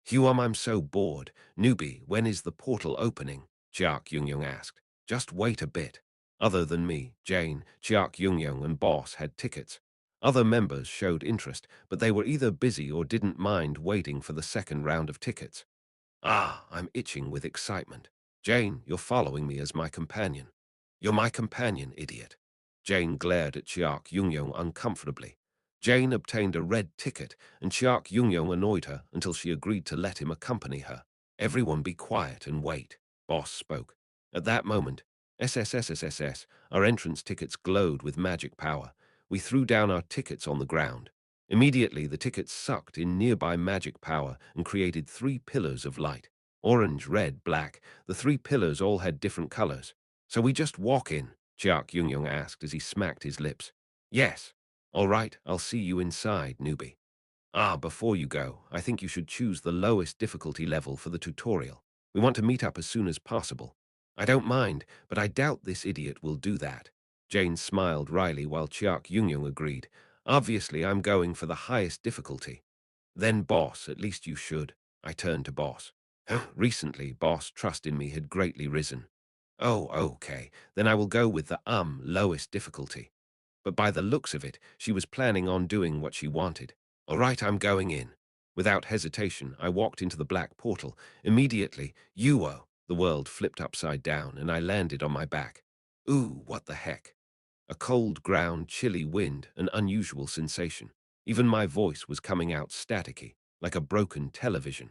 Huam, I'm so bored. Newbie, when is the portal opening? Chiak Yung asked. Just wait a bit. Other than me, Jane, Chiak Yung and Boss had tickets. Other members showed interest, but they were either busy or didn't mind waiting for the second round of tickets. Ah, I'm itching with excitement. Jane, you're following me as my companion. You're my companion, idiot. Jane glared at Chiak Yung uncomfortably. Jane obtained a red ticket, and Chiak Yung annoyed her until she agreed to let him accompany her. Everyone be quiet and wait, Boss spoke. At that moment, SSSSSS, our entrance tickets glowed with magic power. We threw down our tickets on the ground. Immediately, the tickets sucked in nearby magic power and created three pillars of light. Orange, red, black. The three pillars all had different colors. So we just walk in? Chiak Yung asked as he smacked his lips. Yes. All right, I'll see you inside, newbie. Ah, before you go, I think you should choose the lowest difficulty level for the tutorial. We want to meet up as soon as possible. I don't mind, but I doubt this idiot will do that. Jane smiled wryly while Chiak Yung agreed. Obviously, I'm going for the highest difficulty. Then, boss, at least you should. I turned to boss. Recently, boss' trust in me had greatly risen. Oh, okay, then I will go with the lowest difficulty. But by the looks of it, she was planning on doing what she wanted. All right, I'm going in. Without hesitation, I walked into the black portal. Immediately, the world flipped upside down, and I landed on my back. Ooh, what the heck? A cold ground, chilly wind, an unusual sensation. Even my voice was coming out staticky, like a broken television.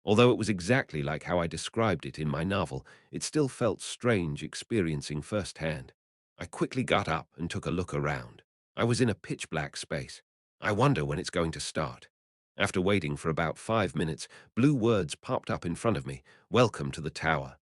Although it was exactly like how I described it in my novel, it still felt strange experiencing firsthand. I quickly got up and took a look around. I was in a pitch-black space. I wonder when it's going to start. After waiting for about 5 minutes, blue words popped up in front of me. Welcome to the tower.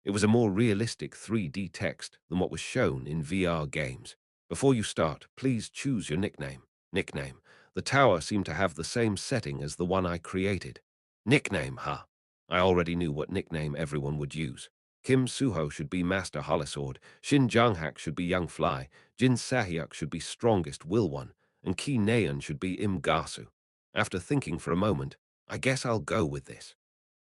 It was a more realistic 3D text than what was shown in VR games. Before you start, please choose your nickname. Nickname. The tower seemed to have the same setting as the one I created. Nickname, huh? I already knew what nickname everyone would use. Kim Suho should be Master Hollisword, Shin Jonghak should be Young Fly, Jin Sahyuk should be Strongest Will One, and Ki Naeun should be Im Gasu. After thinking for a moment, I guess I'll go with this.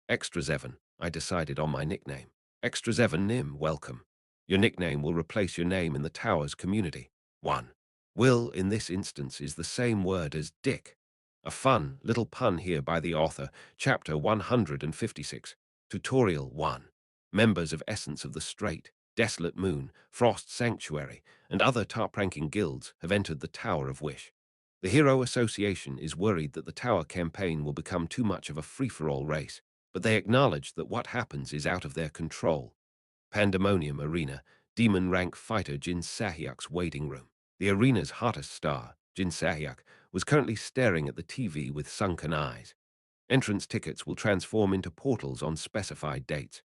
Extra Zevon, I decided on my nickname. Extra Zevon Nim, welcome. Your nickname will replace your name in the tower's community. 1. Will, in this instance, is the same word as Dick. A fun little pun here by the author, Chapter 156, Tutorial 1. Members of Essence of the Strait, Desolate Moon, Frost Sanctuary, and other top-ranking guilds have entered the Tower of Wish. The Hero Association is worried that the Tower campaign will become too much of a free-for-all race, but they acknowledge that what happens is out of their control. Pandemonium Arena, Demon Rank Fighter Jin Sahyuk's waiting room. The arena's hottest star, Jin Sahyuk, was currently staring at the TV with sunken eyes. Entrance tickets will transform into portals on specified dates.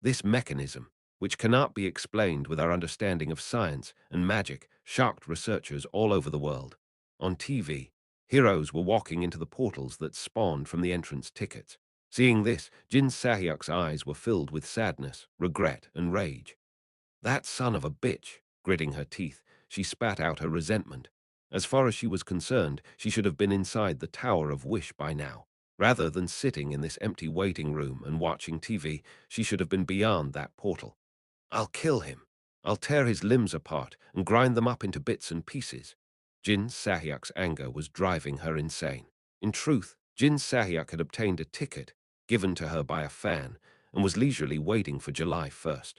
This mechanism, which cannot be explained with our understanding of science and magic, shocked researchers all over the world. On TV, heroes were walking into the portals that spawned from the entrance tickets. Seeing this, Jin Sahyuk's eyes were filled with sadness, regret, and rage. That son of a bitch, gritting her teeth, she spat out her resentment. As far as she was concerned, she should have been inside the Tower of Wish by now. Rather than sitting in this empty waiting room and watching TV, she should have been beyond that portal. I'll kill him. I'll tear his limbs apart and grind them up into bits and pieces. Jin Sahyuk's anger was driving her insane. In truth, Jin Sahyuk had obtained a ticket, given to her by a fan, and was leisurely waiting for July 1st.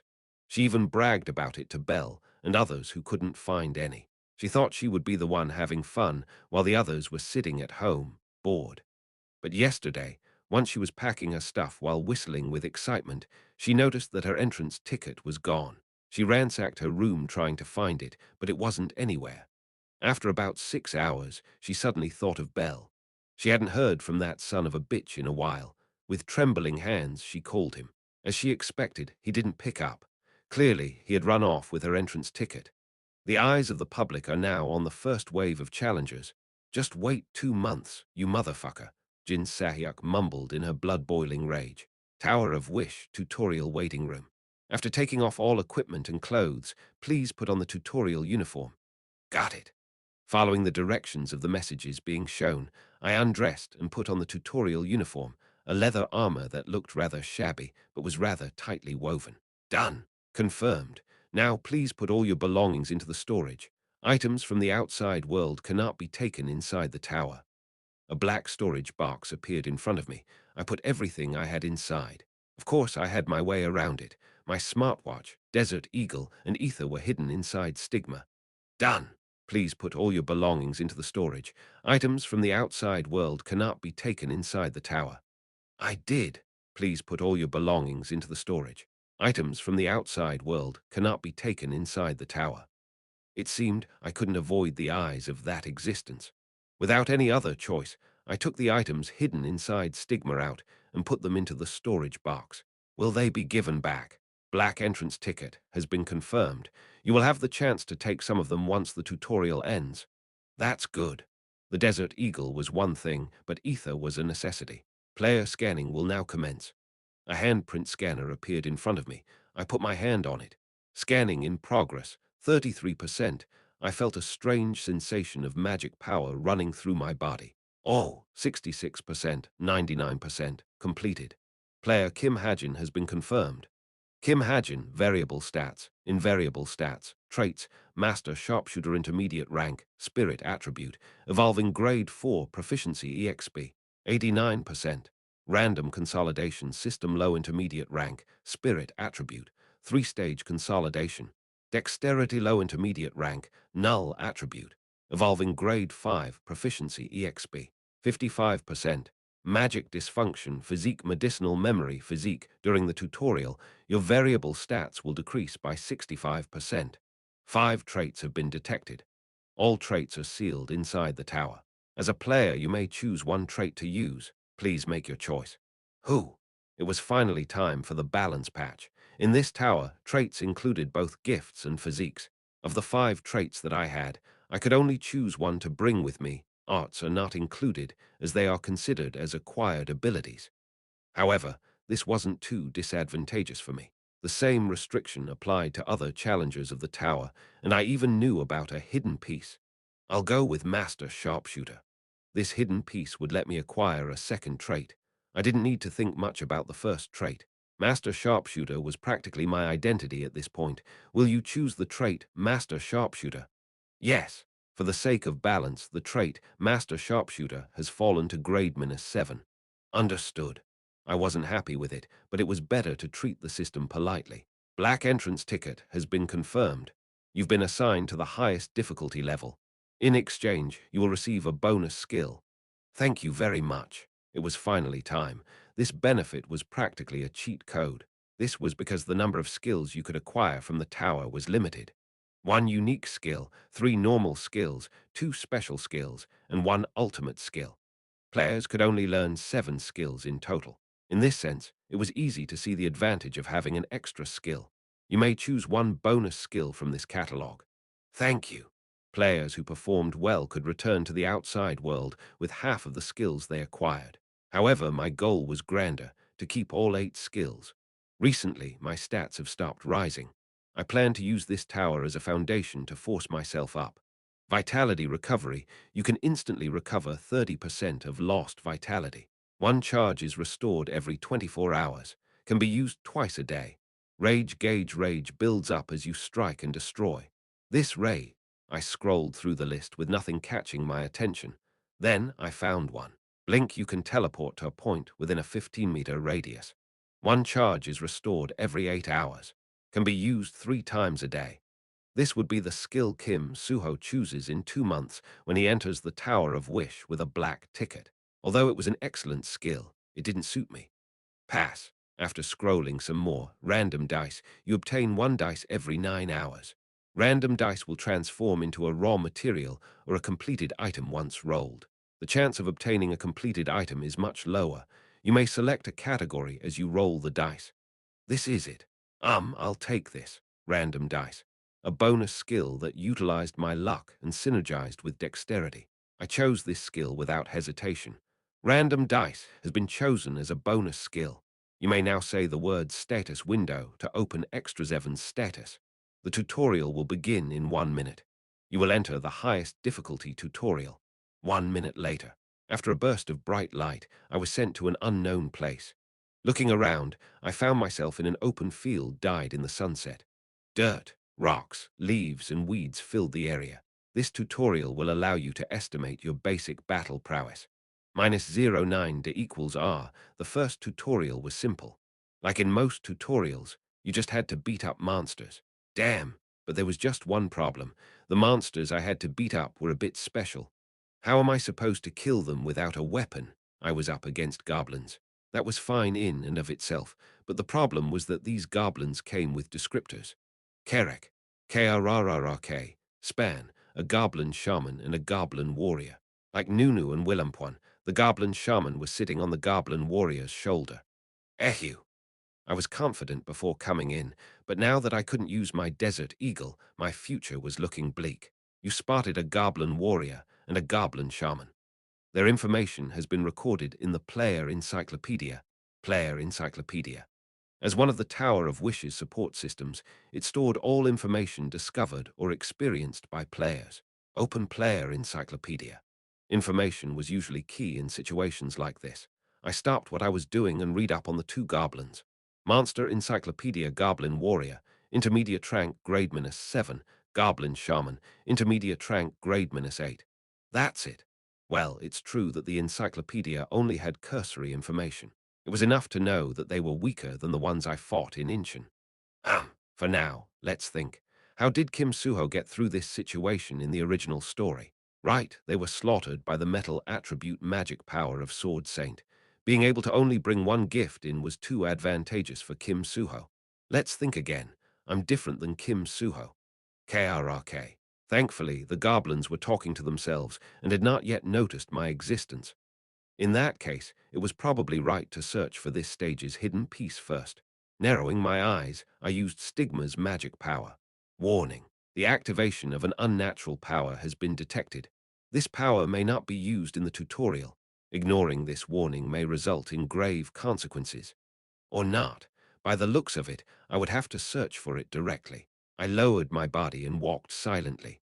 She even bragged about it to Belle and others who couldn't find any. She thought she would be the one having fun, while the others were sitting at home, bored. But yesterday, once she was packing her stuff while whistling with excitement, she noticed that her entrance ticket was gone. She ransacked her room trying to find it, but it wasn't anywhere. After about 6 hours, she suddenly thought of Belle. She hadn't heard from that son of a bitch in a while. With trembling hands, she called him. As she expected, he didn't pick up. Clearly, he had run off with her entrance ticket. The eyes of the public are now on the first wave of challengers. Just wait 2 months, you motherfucker. Jin Sahyuk mumbled in her blood-boiling rage. Tower of Wish tutorial waiting room. After taking off all equipment and clothes, please put on the tutorial uniform. Got it. Following the directions of the messages being shown, I undressed and put on the tutorial uniform, a leather armor that looked rather shabby but was rather tightly woven. Done. Confirmed. Now please put all your belongings into the storage. Items from the outside world cannot be taken inside the tower. A black storage box appeared in front of me. I put everything I had inside. Of course, I had my way around it. My smartwatch, Desert Eagle, and Ether were hidden inside Stigma. Done. Please put all your belongings into the storage. Items from the outside world cannot be taken inside the tower. I did. Please put all your belongings into the storage. Items from the outside world cannot be taken inside the tower. It seemed I couldn't avoid the eyes of that existence. Without any other choice, I took the items hidden inside Stigma out and put them into the storage box. Will they be given back? Black entrance ticket has been confirmed. You will have the chance to take some of them once the tutorial ends. That's good. The Desert Eagle was one thing, but Ether was a necessity. Player scanning will now commence. A handprint scanner appeared in front of me. I put my hand on it. Scanning in progress, 33%. I felt a strange sensation of magic power running through my body. Oh, 66%, 99%, completed. Player Kim Hajin has been confirmed. Kim Hajin, variable stats, invariable stats, traits, master sharpshooter intermediate rank, spirit attribute, evolving grade 4 proficiency EXP, 89%, random consolidation system low intermediate rank, spirit attribute, 3-stage consolidation, dexterity low intermediate rank, null attribute, evolving grade 5 proficiency EXP, 55%, magic dysfunction, physique medicinal memory, physique. During the tutorial, your variable stats will decrease by 65%. 5 traits have been detected. All traits are sealed inside the tower. As a player, you may choose one trait to use. Please make your choice. Who? It was finally time for the balance patch. In this tower, traits included both gifts and physiques. Of the 5 traits that I had, I could only choose one to bring with me. Arts are not included, as they are considered as acquired abilities. However, this wasn't too disadvantageous for me. The same restriction applied to other challengers of the tower, and I even knew about a hidden piece. I'll go with Master Sharpshooter. This hidden piece would let me acquire a second trait. I didn't need to think much about the first trait. Master Sharpshooter was practically my identity at this point. Will you choose the trait Master Sharpshooter? Yes. For the sake of balance, the trait Master Sharpshooter has fallen to grade -7. Understood. I wasn't happy with it, but it was better to treat the system politely. Black entrance ticket has been confirmed. You've been assigned to the highest difficulty level. In exchange, you will receive a bonus skill. Thank you very much. It was finally time. This benefit was practically a cheat code. This was because the number of skills you could acquire from the tower was limited. 1 unique skill, 3 normal skills, 2 special skills, and 1 ultimate skill. Players could only learn 7 skills in total. In this sense, it was easy to see the advantage of having an extra skill. You may choose 1 bonus skill from this catalog. Thank you. Players who performed well could return to the outside world with half of the skills they acquired. However, my goal was grander, to keep all 8 skills. Recently, my stats have stopped rising. I plan to use this tower as a foundation to force myself up. Vitality recovery. You can instantly recover 30% of lost vitality. 1 charge is restored every 24 hours. Can be used twice a day. Rage gauge. Rage builds up as you strike and destroy. This ray. I scrolled through the list with nothing catching my attention. Then I found one. Blink. You can teleport to a point within a 15-meter radius. 1 charge is restored every 8 hours. Can be used 3 times a day. This would be the skill Kim Suho chooses in 2 months when he enters the Tower of Wish with a black ticket. Although it was an excellent skill, it didn't suit me. Pass. After scrolling some more, random dice. You obtain 1 dice every 9 hours. Random dice will transform into a raw material or a completed item once rolled. The chance of obtaining a completed item is much lower. You may select a category as you roll the dice. This is it. I'll take this. Random dice. A bonus skill that utilized my luck and synergized with dexterity. I chose this skill without hesitation. Random dice has been chosen as a bonus skill. You may now say the word status window to open Extra 7's status. The tutorial will begin in 1 minute. You will enter the highest difficulty tutorial. 1 minute later, after a burst of bright light, I was sent to an unknown place. Looking around, I found myself in an open field dyed in the sunset. Dirt, rocks, leaves, and weeds filled the area. This tutorial will allow you to estimate your basic battle prowess. -09 to equals R, the first tutorial was simple. Like in most tutorials, you just had to beat up monsters. Damn, but there was just one problem. The monsters I had to beat up were a bit special. How am I supposed to kill them without a weapon? I was up against goblins. That was fine in and of itself, but the problem was that these goblins came with descriptors. Kerek, Krrrk, Span, a goblin shaman and a goblin warrior. Like Nunu and Willampuan, the goblin shaman was sitting on the goblin warrior's shoulder. Ehu! I was confident before coming in, but now that I couldn't use my desert eagle, my future was looking bleak. You spotted a goblin warrior and a goblin shaman. Their information has been recorded in the Player Encyclopedia. Player Encyclopedia. As one of the Tower of Wishes support systems, it stored all information discovered or experienced by players. Open Player Encyclopedia. Information was usually key in situations like this. I stopped what I was doing and read up on the two goblins. Monster Encyclopedia Goblin Warrior, Intermediate Rank Grade -7, Goblin Shaman, Intermediate Rank Grade -8. That's it. Well, it's true that the encyclopedia only had cursory information. It was enough to know that they were weaker than the ones I fought in Incheon. For now, let's think. How did Kim Suho get through this situation in the original story? Right, they were slaughtered by the metal attribute magic power of Sword Saint. Being able to only bring one gift in was too advantageous for Kim Suho. Let's think again. I'm different than Kim Suho. KRRK. Thankfully, the goblins were talking to themselves and had not yet noticed my existence. In that case, it was probably right to search for this stage's hidden piece first. Narrowing my eyes, I used Stigma's magic power. Warning: the activation of an unnatural power has been detected. This power may not be used in the tutorial. Ignoring this warning may result in grave consequences. Or not. By the looks of it, I would have to search for it directly. I lowered my body and walked silently.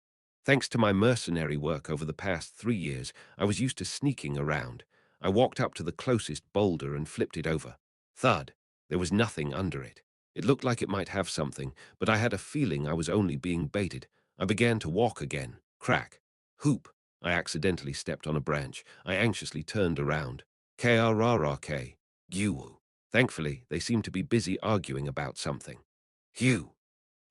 Thanks to my mercenary work over the past 3 years, I was used to sneaking around. I walked up to the closest boulder and flipped it over. Thud. There was nothing under it. It looked like it might have something, but I had a feeling I was only being baited. I began to walk again. Crack. Hoop. I accidentally stepped on a branch. I anxiously turned around. Krrrk. Gyu. Thankfully, they seemed to be busy arguing about something. Hugh.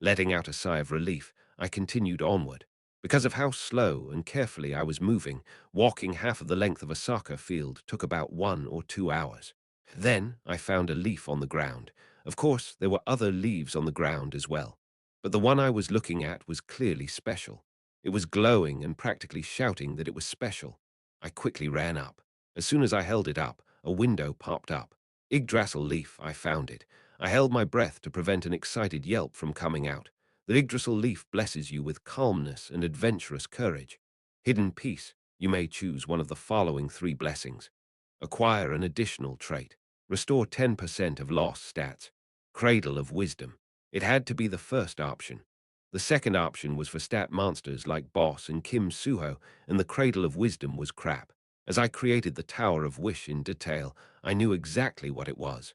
Letting out a sigh of relief, I continued onward. Because of how slow and carefully I was moving, walking half of the length of a soccer field took about 1 or 2 hours. Then I found a leaf on the ground. Of course, there were other leaves on the ground as well. But the one I was looking at was clearly special. It was glowing and practically shouting that it was special. I quickly ran up. As soon as I held it up, a window popped up. Yggdrasil leaf, I found it. I held my breath to prevent an excited yelp from coming out. The Yggdrasil leaf blesses you with calmness and adventurous courage. Hidden peace, you may choose one of the following 3 blessings. Acquire an additional trait. Restore 10% of lost stats. Cradle of Wisdom. It had to be the first option. The second option was for stat monsters like Boss and Kim Suho, and the Cradle of Wisdom was crap. As I created the Tower of Wish in detail, I knew exactly what it was.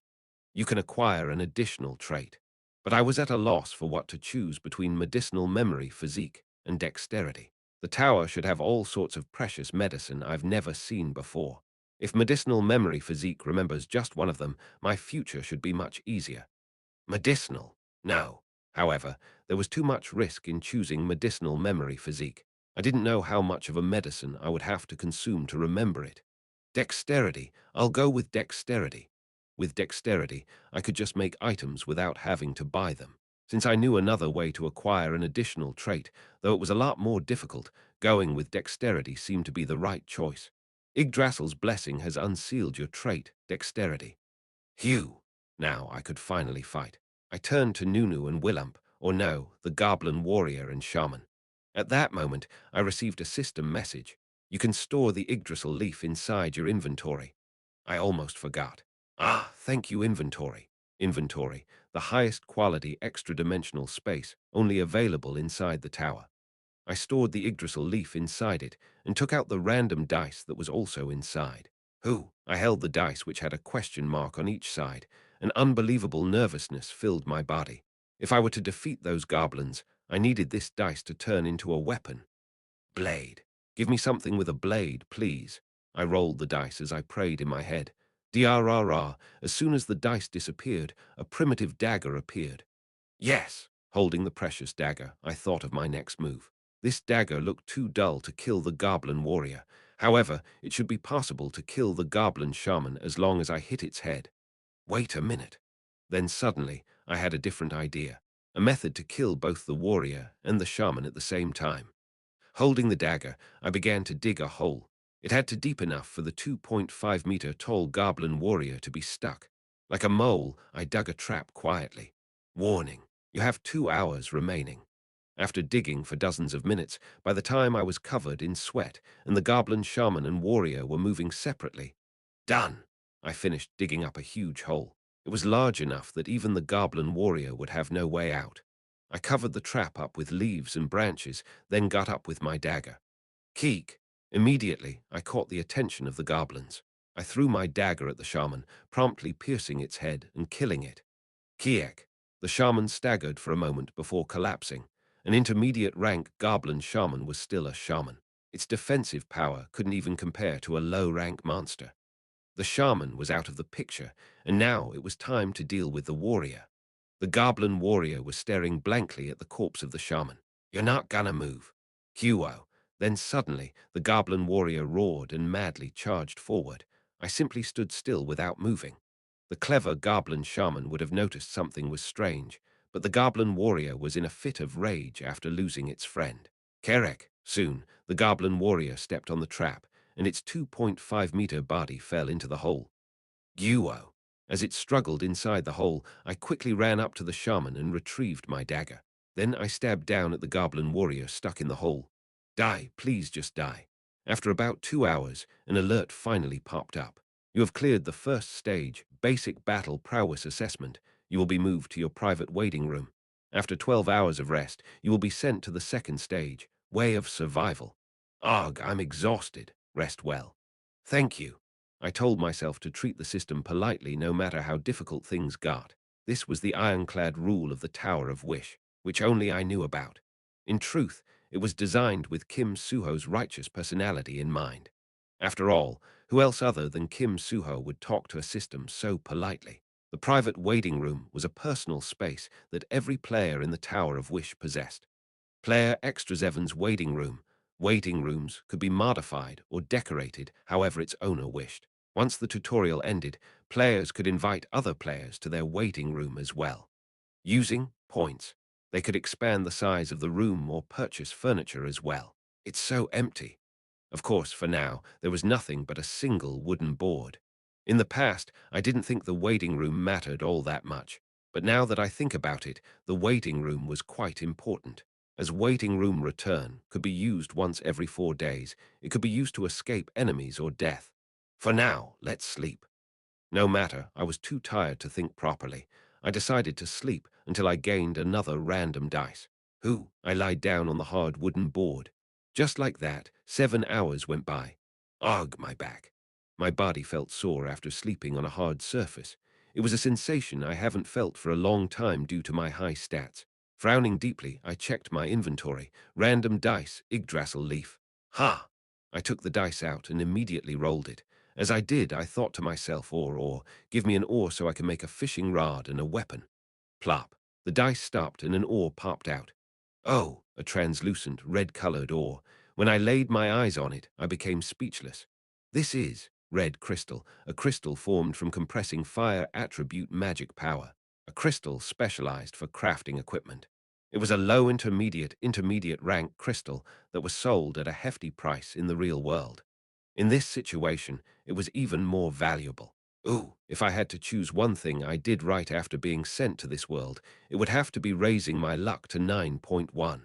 You can acquire an additional trait. But I was at a loss for what to choose between medicinal memory, physique, and dexterity. The tower should have all sorts of precious medicine I've never seen before. If medicinal memory physique remembers just one of them, my future should be much easier. Medicinal? No. However, there was too much risk in choosing medicinal memory physique. I didn't know how much of a medicine I would have to consume to remember it. Dexterity. I'll go with dexterity. With dexterity, I could just make items without having to buy them. Since I knew another way to acquire an additional trait, though it was a lot more difficult, going with dexterity seemed to be the right choice. Yggdrasil's blessing has unsealed your trait, dexterity. Phew! Now I could finally fight. I turned to Nunu and Willamp, or no, the goblin warrior and shaman. At that moment, I received a system message. You can store the Yggdrasil leaf inside your inventory. I almost forgot. Ah, thank you, inventory. Inventory, the highest quality extra-dimensional space, only available inside the tower. I stored the Yggdrasil leaf inside it and took out the random dice that was also inside. I held the dice which had a question mark on each side. An unbelievable nervousness filled my body. If I were to defeat those goblins, I needed this dice to turn into a weapon. Blade. Give me something with a blade, please. I rolled the dice as I prayed in my head. DRRR. As soon as the dice disappeared, a primitive dagger appeared. Yes! Holding the precious dagger, I thought of my next move. This dagger looked too dull to kill the goblin warrior. However, it should be possible to kill the goblin shaman as long as I hit its head. Wait a minute. Then suddenly, I had a different idea. A method to kill both the warrior and the shaman at the same time. Holding the dagger, I began to dig a hole. It had to deep enough for the 2.5-meter tall goblin warrior to be stuck. Like a mole, I dug a trap quietly. Warning, you have 2 hours remaining. After digging for dozens of minutes, by the time I was covered in sweat and the goblin shaman and warrior were moving separately. Done! I finished digging up a huge hole. It was large enough that even the goblin warrior would have no way out. I covered the trap up with leaves and branches, then got up with my dagger. Keek! Immediately, I caught the attention of the goblins. I threw my dagger at the shaman, promptly piercing its head and killing it. Kiek! The shaman staggered for a moment before collapsing. An intermediate rank goblin shaman was still a shaman. Its defensive power couldn't even compare to a low-rank monster. The shaman was out of the picture, and now it was time to deal with the warrior. The goblin warrior was staring blankly at the corpse of the shaman. You're not gonna move. Huo. Then suddenly, the goblin warrior roared and madly charged forward. I simply stood still without moving. The clever goblin shaman would have noticed something was strange, but the goblin warrior was in a fit of rage after losing its friend. Kerek. Soon, the goblin warrior stepped on the trap, and its 2.5-meter body fell into the hole. Guo. As it struggled inside the hole, I quickly ran up to the shaman and retrieved my dagger. Then I stabbed down at the goblin warrior stuck in the hole. Die, please just die. After about 2 hours, an alert finally popped up. You have cleared the first stage, basic battle prowess assessment. You will be moved to your private waiting room. After 12 hours of rest, you will be sent to the second stage, way of survival. Ugh, I'm exhausted. Rest well. Thank you. I told myself to treat the system politely no matter how difficult things got. This was the ironclad rule of the Tower of Wish, which only I knew about. In truth, it was designed with Kim Suho's righteous personality in mind. After all, who else other than Kim Suho would talk to a system so politely? The private waiting room was a personal space that every player in the Tower of Wish possessed. Player Extra Zeven's waiting room. Waiting rooms could be modified or decorated however its owner wished. Once the tutorial ended, players could invite other players to their waiting room as well. Using points, they could expand the size of the room or purchase furniture as well. It's so empty. Of course, for now, there was nothing but a single wooden board. In the past, I didn't think the waiting room mattered all that much, but now that I think about it, the waiting room was quite important. As waiting room return could be used once every 4 days, it could be used to escape enemies or death. For now, let's sleep. No matter, I was too tired to think properly. I decided to sleep until I gained another random dice. I lied down on the hard wooden board. Just like that, 7 hours went by. Ugh, my back. My body felt sore after sleeping on a hard surface. It was a sensation I haven't felt for a long time due to my high stats. Frowning deeply, I checked my inventory. Random dice, Yggdrasil leaf. Ha! I took the dice out and immediately rolled it. As I did, I thought to myself, ore, give me an ore so I can make a fishing rod and a weapon. Plop. The dice stopped and an ore popped out. Oh, a translucent, red-colored ore. When I laid my eyes on it, I became speechless. This is red crystal, a crystal formed from compressing fire attribute magic power, a crystal specialized for crafting equipment. It was a low intermediate rank crystal that was sold at a hefty price in the real world. In this situation, it was even more valuable. If I had to choose one thing I did right after being sent to this world, it would have to be raising my luck to 9.1.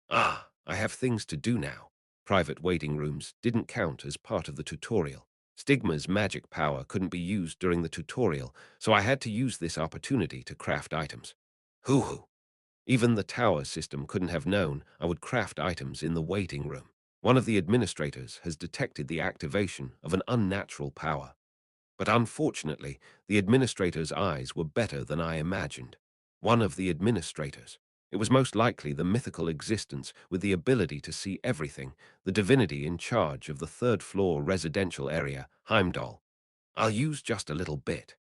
I have things to do now. Private waiting rooms didn't count as part of the tutorial. Stigma's magic power couldn't be used during the tutorial, so I had to use this opportunity to craft items. Hoo-hoo! Even the tower system couldn't have known I would craft items in the waiting room. One of the administrators has detected the activation of an unnatural power. But unfortunately, the administrator's eyes were better than I imagined. One of the administrators. It was most likely the mythical existence with the ability to see everything, the divinity in charge of the third-floor residential area, Heimdall. I'll use just a little bit.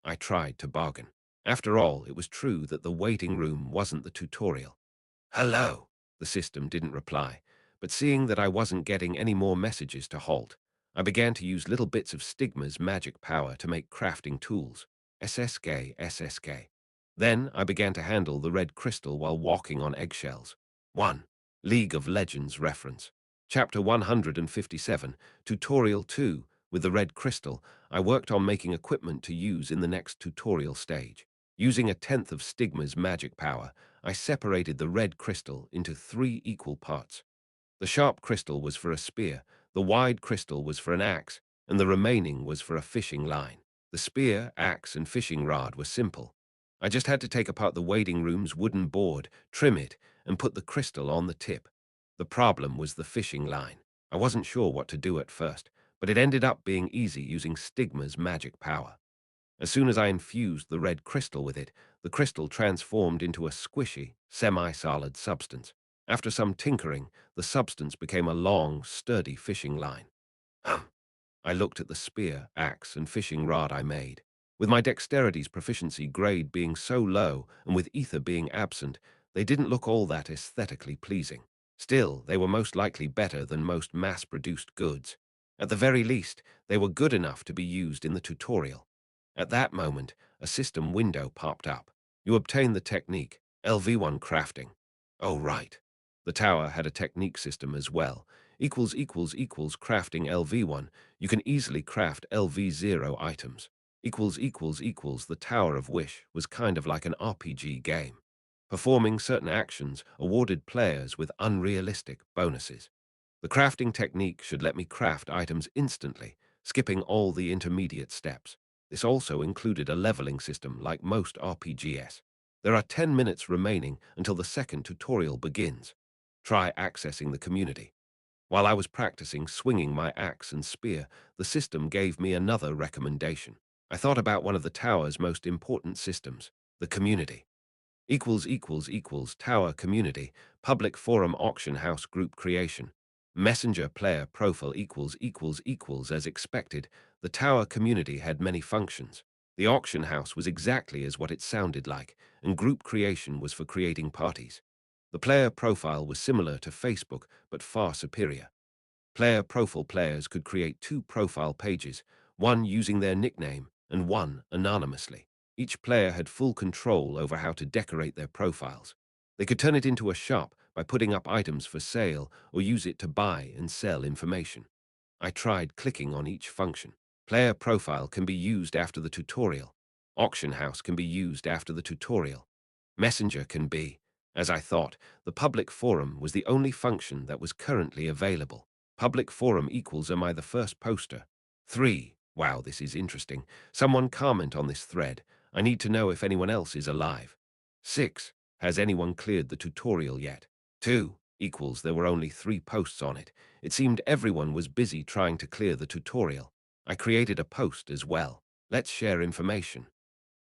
I tried to bargain. After all, it was true that the waiting room wasn't the tutorial. Hello. The system didn't reply, but seeing that I wasn't getting any more messages to halt, I began to use little bits of Stigma's magic power to make crafting tools. SSK, SSK. Then I began to handle the red crystal while walking on eggshells. 1. League of Legends reference. Chapter 157, Tutorial 2. With the red crystal, I worked on making equipment to use in the next tutorial stage. Using a tenth of Stigma's magic power, I separated the red crystal into 3 equal parts. The sharp crystal was for a spear, the wide crystal was for an axe, and the remaining was for a fishing line. The spear, axe, and fishing rod were simple. I just had to take apart the waiting room's wooden board, trim it, and put the crystal on the tip. The problem was the fishing line. I wasn't sure what to do at first, but it ended up being easy using Stigma's magic power. As soon as I infused the red crystal with it, the crystal transformed into a squishy, semi-solid substance. After some tinkering, the substance became a long, sturdy fishing line. I looked at the spear, axe, and fishing rod I made. With my dexterity's proficiency grade being so low and with ether being absent, they didn't look all that aesthetically pleasing. Still, they were most likely better than most mass-produced goods. At the very least, they were good enough to be used in the tutorial. At that moment, a system window popped up. You obtain the technique, LV1 crafting. Oh, right. The tower had a technique system as well. Crafting LV1. You can easily craft LV0 items. The Tower of Wish was kind of like an RPG game. Performing certain actions awarded players with unrealistic bonuses. The crafting technique should let me craft items instantly, skipping all the intermediate steps. This also included a leveling system like most RPGs. There are 10 minutes remaining until the second tutorial begins. Try accessing the community. While I was practicing swinging my axe and spear, the system gave me another recommendation. I thought about one of the tower's most important systems, the community. Tower community, public forum auction house group creation. Messenger player profile as expected. The tower community had many functions. The auction house was exactly as what it sounded like, and group creation was for creating parties. The player profile was similar to Facebook, but far superior. Player profile players could create 2 profile pages, one using their nickname and one anonymously. Each player had full control over how to decorate their profiles. They could turn it into a shop by putting up items for sale or use it to buy and sell information. I tried clicking on each function. Player profile can be used after the tutorial. Auction house can be used after the tutorial. Messenger can be. As I thought, the public forum was the only function that was currently available. Public forum am I the first poster? 3. Wow, this is interesting. Someone comment on this thread. I need to know if anyone else is alive. 6. Has anyone cleared the tutorial yet? 2. There were only 3 posts on it. It seemed everyone was busy trying to clear the tutorial. I created a post as well. Let's share information.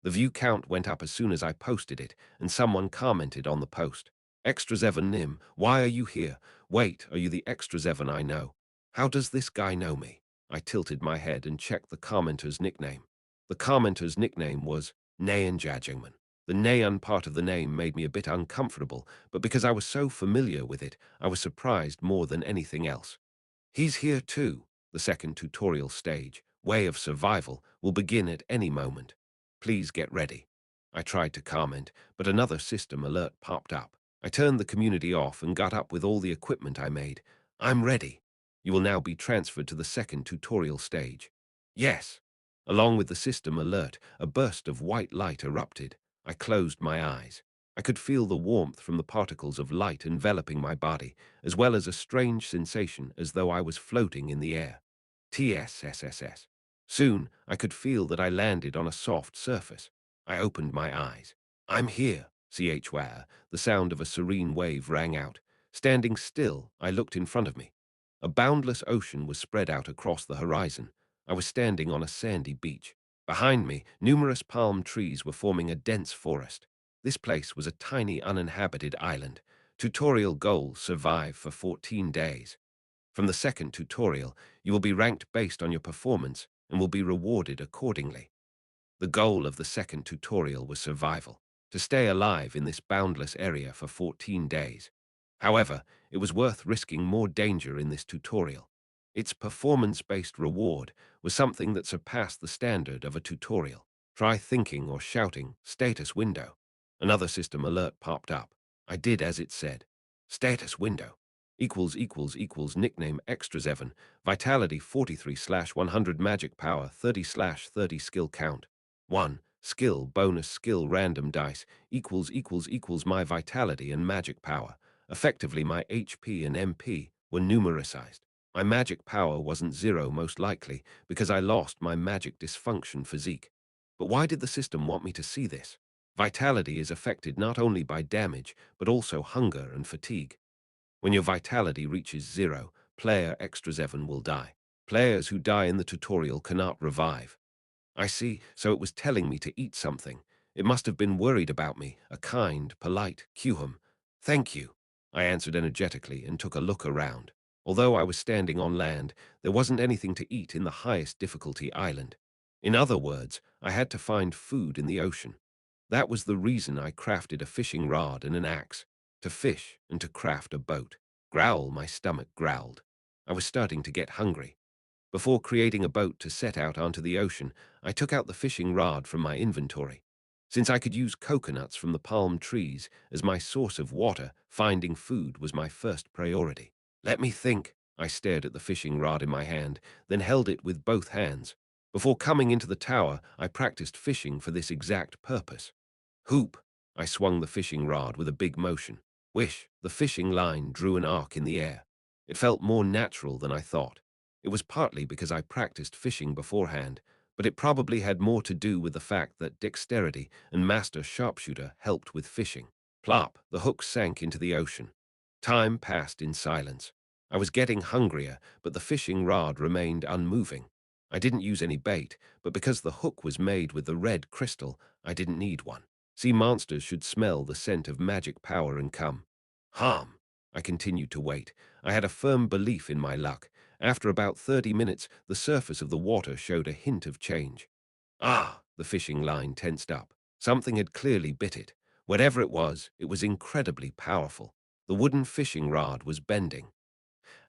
The view count went up as soon as I posted it, and someone commented on the post. Extra Zevan Nim, why are you here? Wait, are you the Extra Zevan I know? How does this guy know me? I tilted my head and checked the commenter's nickname. The commenter's nickname was Nayan Jajingman. The Nayan part of the name made me a bit uncomfortable, but because I was so familiar with it, I was surprised more than anything else. He's here too. The second tutorial stage, Way of Survival, will begin at any moment. Please get ready. I tried to comment, but another system alert popped up. I turned the community off and got up with all the equipment I made. I'm ready. You will now be transferred to the second tutorial stage. Yes. Along with the system alert, a burst of white light erupted. I closed my eyes. I could feel the warmth from the particles of light enveloping my body, as well as a strange sensation as though I was floating in the air. TSSSS. Soon, I could feel that I landed on a soft surface. I opened my eyes. I'm here, CHWA. The sound of a serene wave rang out. Standing still, I looked in front of me. A boundless ocean was spread out across the horizon. I was standing on a sandy beach. Behind me, numerous palm trees were forming a dense forest. This place was a tiny uninhabited island. Tutorial goal: survive for 14 days. From the second tutorial, you will be ranked based on your performance and will be rewarded accordingly. The goal of the second tutorial was survival, to stay alive in this boundless area for 14 days. However, it was worth risking more danger in this tutorial. Its performance-based reward was something that surpassed the standard of a tutorial. Try thinking or shouting, status window. Another system alert popped up. I did as it said. Status window. Equals nickname extra 7, vitality 43/100, magic power 30/30, skill count 1, skill bonus skill random dice equals my vitality and magic power. Effectively, my HP and MP were numericized. My magic power wasn't 0 most likely because I lost my magic dysfunction physique. But why did the system want me to see this? Vitality is affected not only by damage, but also hunger and fatigue. When your vitality reaches 0, player extra 7 will die. Players who die in the tutorial cannot revive. I see, so it was telling me to eat something. It must have been worried about me, a kind, polite Kuhum. Thank you, I answered energetically and took a look around. Although I was standing on land, there wasn't anything to eat in the highest difficulty island. In other words, I had to find food in the ocean. That was the reason I crafted a fishing rod and an axe, to fish and to craft a boat. Growl, my stomach growled. I was starting to get hungry. Before creating a boat to set out onto the ocean, I took out the fishing rod from my inventory. Since I could use coconuts from the palm trees as my source of water, finding food was my first priority. Let me think. I stared at the fishing rod in my hand, then held it with both hands. Before coming into the tower, I practiced fishing for this exact purpose. Hoop. I swung the fishing rod with a big motion. Wish. The fishing line drew an arc in the air. It felt more natural than I thought. It was partly because I practiced fishing beforehand, but it probably had more to do with the fact that dexterity and master sharpshooter helped with fishing. Plop, the hook sank into the ocean. Time passed in silence. I was getting hungrier, but the fishing rod remained unmoving. I didn't use any bait, but because the hook was made with the red crystal, I didn't need one. Sea monsters should smell the scent of magic power and come. Harm. I continued to wait. I had a firm belief in my luck. After about 30 minutes, the surface of the water showed a hint of change. Ah, the fishing line tensed up. Something had clearly bit it. Whatever it was incredibly powerful. The wooden fishing rod was bending.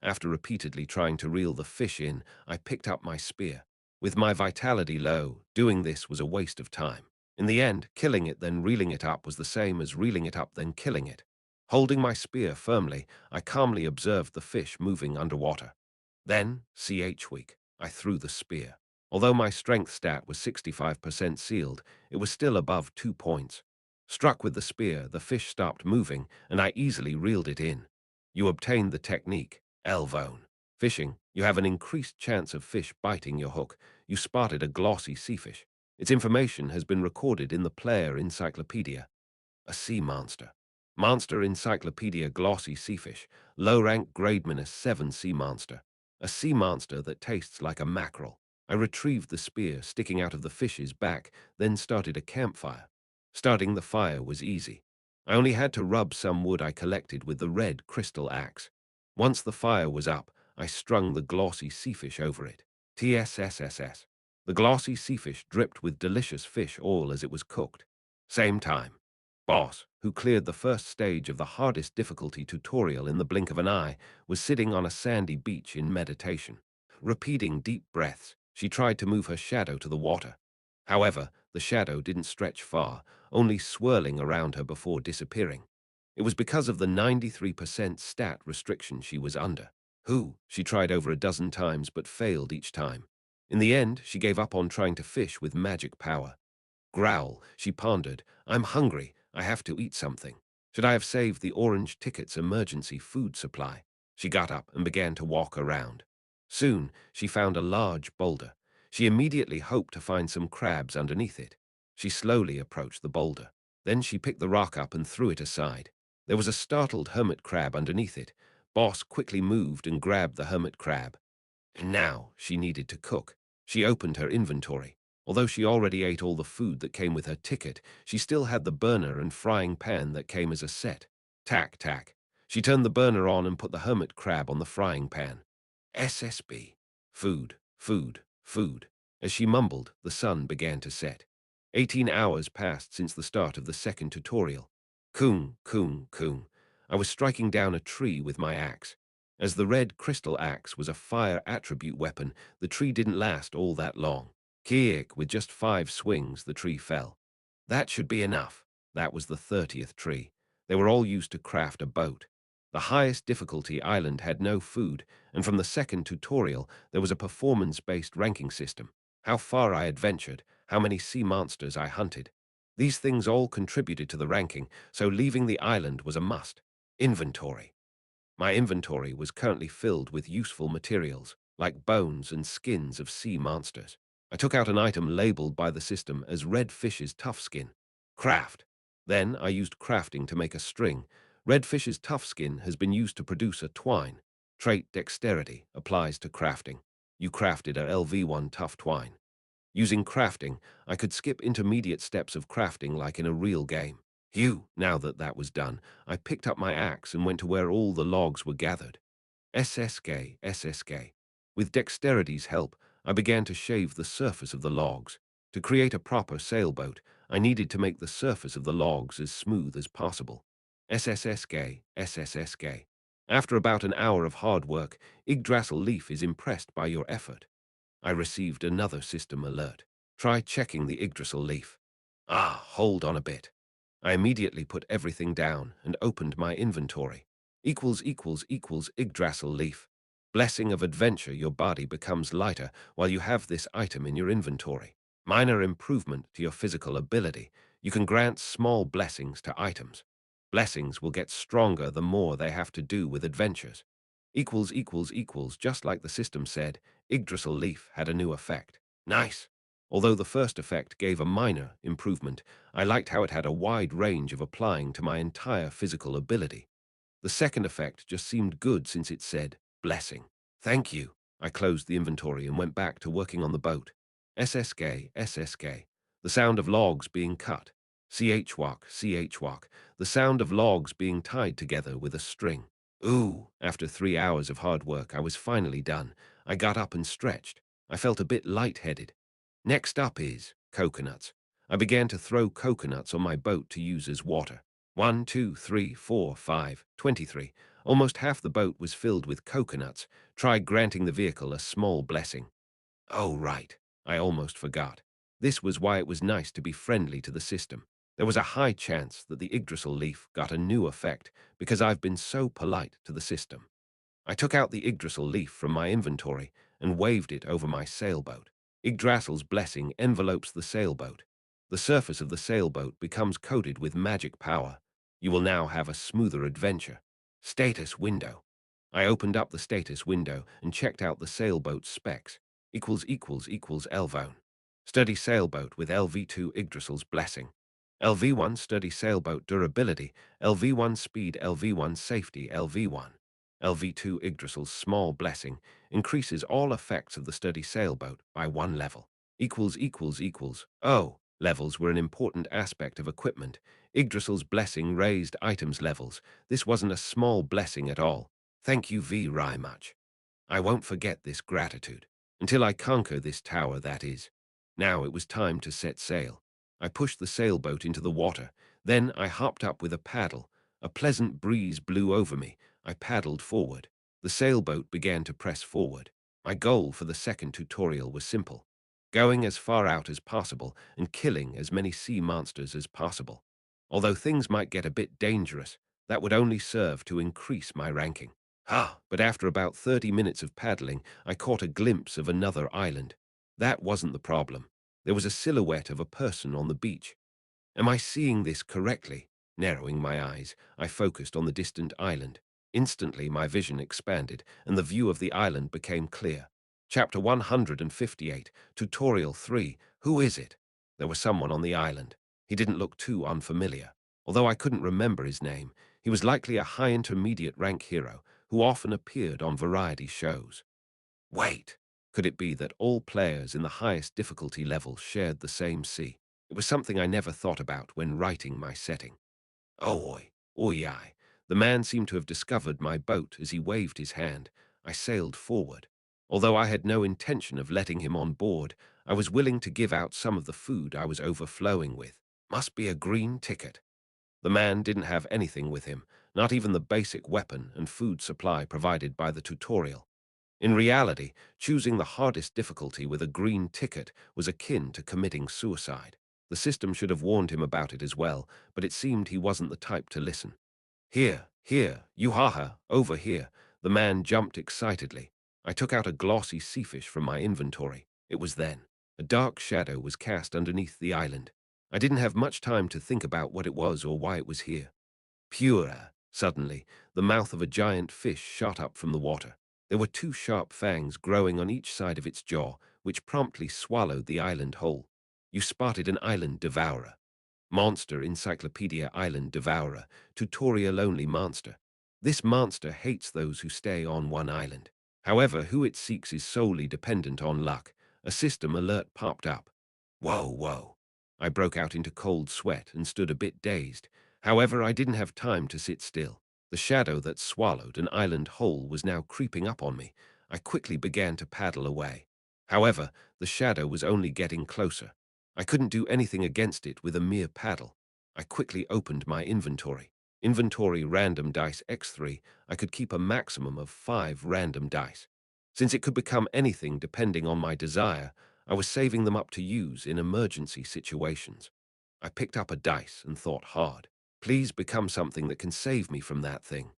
After repeatedly trying to reel the fish in, I picked up my spear. With my vitality low, doing this was a waste of time. In the end, killing it then reeling it up was the same as reeling it up then killing it. Holding my spear firmly, I calmly observed the fish moving underwater. Then, weak, I threw the spear. Although my strength stat was 65% sealed, it was still above 2 points. Struck with the spear, the fish stopped moving, and I easily reeled it in. You obtained the technique, Elvone. Fishing, you have an increased chance of fish biting your hook. You spotted a glossy seafish. Its information has been recorded in the player encyclopedia. A sea monster. Monster encyclopedia glossy seafish. Low rank grade -7 sea monster. A sea monster that tastes like a mackerel. I retrieved the spear sticking out of the fish's back, then started a campfire. Starting the fire was easy. I only had to rub some wood I collected with the red crystal axe. Once the fire was up, I strung the glossy seafish over it. TSSSS. The glossy seafish dripped with delicious fish oil as it was cooked. Same time. Boss, who cleared the first stage of the hardest difficulty tutorial in the blink of an eye, was sitting on a sandy beach in meditation. Repeating deep breaths, she tried to move her shadow to the water. However, the shadow didn't stretch far, only swirling around her before disappearing. It was because of the 93% stat restriction she was under. She tried over a dozen times but failed each time. In the end, she gave up on trying to fish with magic power. Growl, she pondered. I'm hungry. I have to eat something. Should I have saved the orange ticket's emergency food supply? She got up and began to walk around. Soon, she found a large boulder. She immediately hoped to find some crabs underneath it. She slowly approached the boulder. Then she picked the rock up and threw it aside. There was a startled hermit crab underneath it. Boss quickly moved and grabbed the hermit crab. And now she needed to cook. She opened her inventory. Although she already ate all the food that came with her ticket, she still had the burner and frying pan that came as a set. Tack, tack. She turned the burner on and put the hermit crab on the frying pan. SSB. Food, food, food. As she mumbled, the sun began to set. 18 hours passed since the start of the second tutorial. Coon, coon, coon. I was striking down a tree with my axe. As the red crystal axe was a fire attribute weapon, the tree didn't last all that long. Kiek, with just 5 swings, the tree fell. That should be enough. That was the 30th tree. They were all used to craft a boat. The highest difficulty island had no food, and from the second tutorial, there was a performance-based ranking system. How far I adventured, how many sea monsters I hunted. These things all contributed to the ranking, so leaving the island was a must. Inventory. My inventory was currently filled with useful materials, like bones and skins of sea monsters. I took out an item labeled by the system as red fish's tough skin. Craft. Then I used crafting to make a string. Red fish's tough skin has been used to produce a twine. Trait dexterity applies to crafting. You crafted a LV1 tough twine. Using crafting, I could skip intermediate steps of crafting like in a real game. Now that that was done, I picked up my axe and went to where all the logs were gathered. SSK, SSK. With dexterity's help, I began to shave the surface of the logs. To create a proper sailboat, I needed to make the surface of the logs as smooth as possible. SSSK, SSSK. After about an hour of hard work, Yggdrasil Leaf is impressed by your effort. I received another system alert. Try checking the Yggdrasil Leaf. Hold on a bit. I immediately put everything down and opened my inventory. Yggdrasil Leaf. Blessing of adventure, your body becomes lighter while you have this item in your inventory. Minor improvement to your physical ability. You can grant small blessings to items. Blessings will get stronger the more they have to do with adventures. Just like the system said, Yggdrasil Leaf had a new effect. Nice. Although the first effect gave a minor improvement, I liked how it had a wide range of applying to my entire physical ability. The second effect just seemed good since it said, blessing. Thank you. I closed the inventory and went back to working on the boat. SSK, SSK. The sound of logs being cut. CHWOK, CHWOK. The sound of logs being tied together with a string. After 3 hours of hard work, I was finally done. I got up and stretched. I felt a bit lightheaded. Next up is coconuts. I began to throw coconuts on my boat to use as water. 1, 2, 3, 4, 5, 23. Almost half the boat was filled with coconuts. Try granting the vehicle a small blessing. Oh, right. I almost forgot. This was why it was nice to be friendly to the system. There was a high chance that the Yggdrasil leaf got a new effect because I've been so polite to the system. I took out the Yggdrasil leaf from my inventory and waved it over my sailboat. Yggdrasil's blessing envelopes the sailboat. The surface of the sailboat becomes coated with magic power. You will now have a smoother adventure. Status window. I opened up the status window and checked out the sailboat's specs. Elvone. Sturdy sailboat with LV2 Yggdrasil's blessing. LV1 sturdy sailboat durability, LV1 speed, LV1 safety, LV1. LV2 Yggdrasil's small blessing increases all effects of the sturdy sailboat by 1 level. Levels were an important aspect of equipment. Yggdrasil's blessing raised items levels. This wasn't a small blessing at all. Thank you very much. I won't forget this gratitude. Until I conquer this tower, that is. Now it was time to set sail. I pushed the sailboat into the water. Then I hopped up with a paddle. A pleasant breeze blew over me. I paddled forward. The sailboat began to press forward. My goal for the second tutorial was simple. Going as far out as possible and killing as many sea monsters as possible. Although things might get a bit dangerous, that would only serve to increase my ranking. But after about 30 minutes of paddling, I caught a glimpse of another island. That wasn't the problem. There was a silhouette of a person on the beach. Am I seeing this correctly? Narrowing my eyes, I focused on the distant island. Instantly, my vision expanded, and the view of the island became clear. Chapter 158, Tutorial 3, Who is it? There was someone on the island. He didn't look too unfamiliar. Although I couldn't remember his name, he was likely a high intermediate rank hero who often appeared on variety shows. Wait, could it be that all players in the highest difficulty level shared the same sea? It was something I never thought about when writing my setting. Oi, oi, I. The man seemed to have discovered my boat as he waved his hand. I sailed forward. Although I had no intention of letting him on board, I was willing to give out some of the food I was overflowing with. Must be a green ticket. The man didn't have anything with him, not even the basic weapon and food supply provided by the tutorial. In reality, choosing the hardest difficulty with a green ticket was akin to committing suicide. The system should have warned him about it as well, but it seemed he wasn't the type to listen. Here, here, you haha, over here. The man jumped excitedly. I took out a glossy seafish from my inventory. It was then. A dark shadow was cast underneath the island. I didn't have much time to think about what it was or why it was here. Pura. Suddenly, the mouth of a giant fish shot up from the water. There were two sharp fangs growing on each side of its jaw, which promptly swallowed the island whole. You spotted an island devourer. Monster Encyclopedia Island Devourer, tutorial-only monster. This monster hates those who stay on one island. However, who it seeks is solely dependent on luck. A system alert popped up. Whoa, whoa. I broke out into cold sweat and stood a bit dazed. However, I didn't have time to sit still. The shadow that swallowed an island whole was now creeping up on me. I quickly began to paddle away. However, the shadow was only getting closer. I couldn't do anything against it with a mere paddle. I quickly opened my inventory. Inventory random dice X3. I could keep a maximum of 5 random dice. Since it could become anything depending on my desire, I was saving them up to use in emergency situations. I picked up a dice and thought hard. Please become something that can save me from that thing.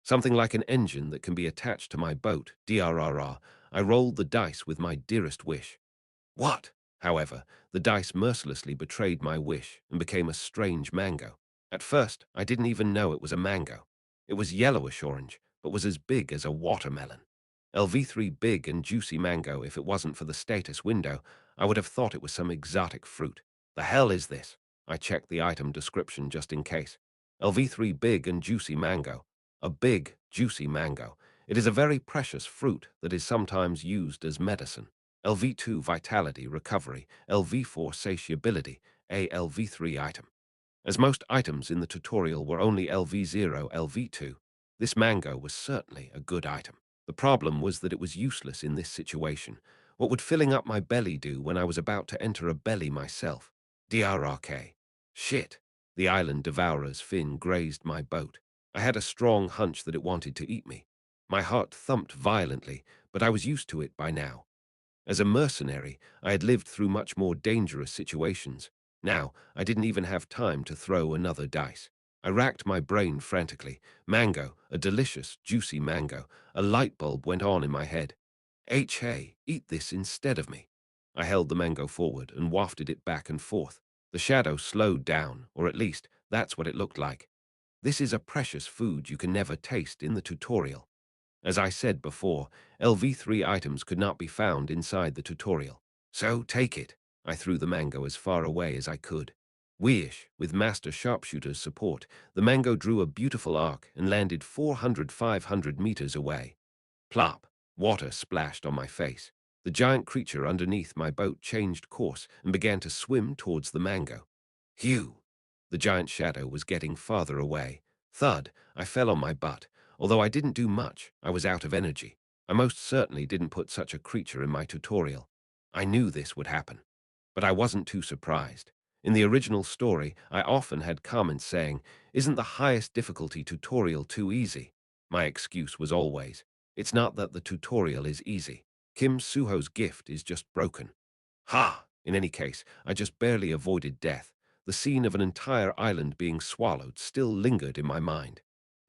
Something like an engine that can be attached to my boat, DRRR. I rolled the dice with my dearest wish. What? However, the dice mercilessly betrayed my wish and became a strange mango. At first, I didn't even know it was a mango. It was yellowish orange, but was as big as a watermelon. LV3 big and juicy mango. If it wasn't for the status window, I would have thought it was some exotic fruit. The hell is this? I checked the item description just in case. LV3 big and juicy mango. A big, juicy mango. It is a very precious fruit that is sometimes used as medicine. LV2 Vitality Recovery, LV4 Satiability, a LV3 item. As most items in the tutorial were only LV0, LV2, this mango was certainly a good item. The problem was that it was useless in this situation. What would filling up my belly do when I was about to enter a belly myself? DRRK. Shit. The island devourer's fin grazed my boat. I had a strong hunch that it wanted to eat me. My heart thumped violently, but I was used to it by now. As a mercenary, I had lived through much more dangerous situations. Now, I didn't even have time to throw another dice. I racked my brain frantically. Mango, a delicious, juicy mango. A light bulb went on in my head. Hey, eat this instead of me. I held the mango forward and wafted it back and forth. The shadow slowed down, or at least, that's what it looked like. This is a precious food you can never taste in the tutorial. As I said before, LV3 items could not be found inside the tutorial. So take it. I threw the mango as far away as I could. Whoosh, with Master Sharpshooter's support, the mango drew a beautiful arc and landed 500 meters away. Plop! Water splashed on my face. The giant creature underneath my boat changed course and began to swim towards the mango. Phew! The giant shadow was getting farther away. Thud! I fell on my butt. Although I didn't do much, I was out of energy. I most certainly didn't put such a creature in my tutorial. I knew this would happen. But I wasn't too surprised. In the original story, I often had comments saying, "Isn't the highest difficulty tutorial too easy?" My excuse was always, "It's not that the tutorial is easy. Kim Suho's gift is just broken." Ha! In any case, I just barely avoided death. The scene of an entire island being swallowed still lingered in my mind.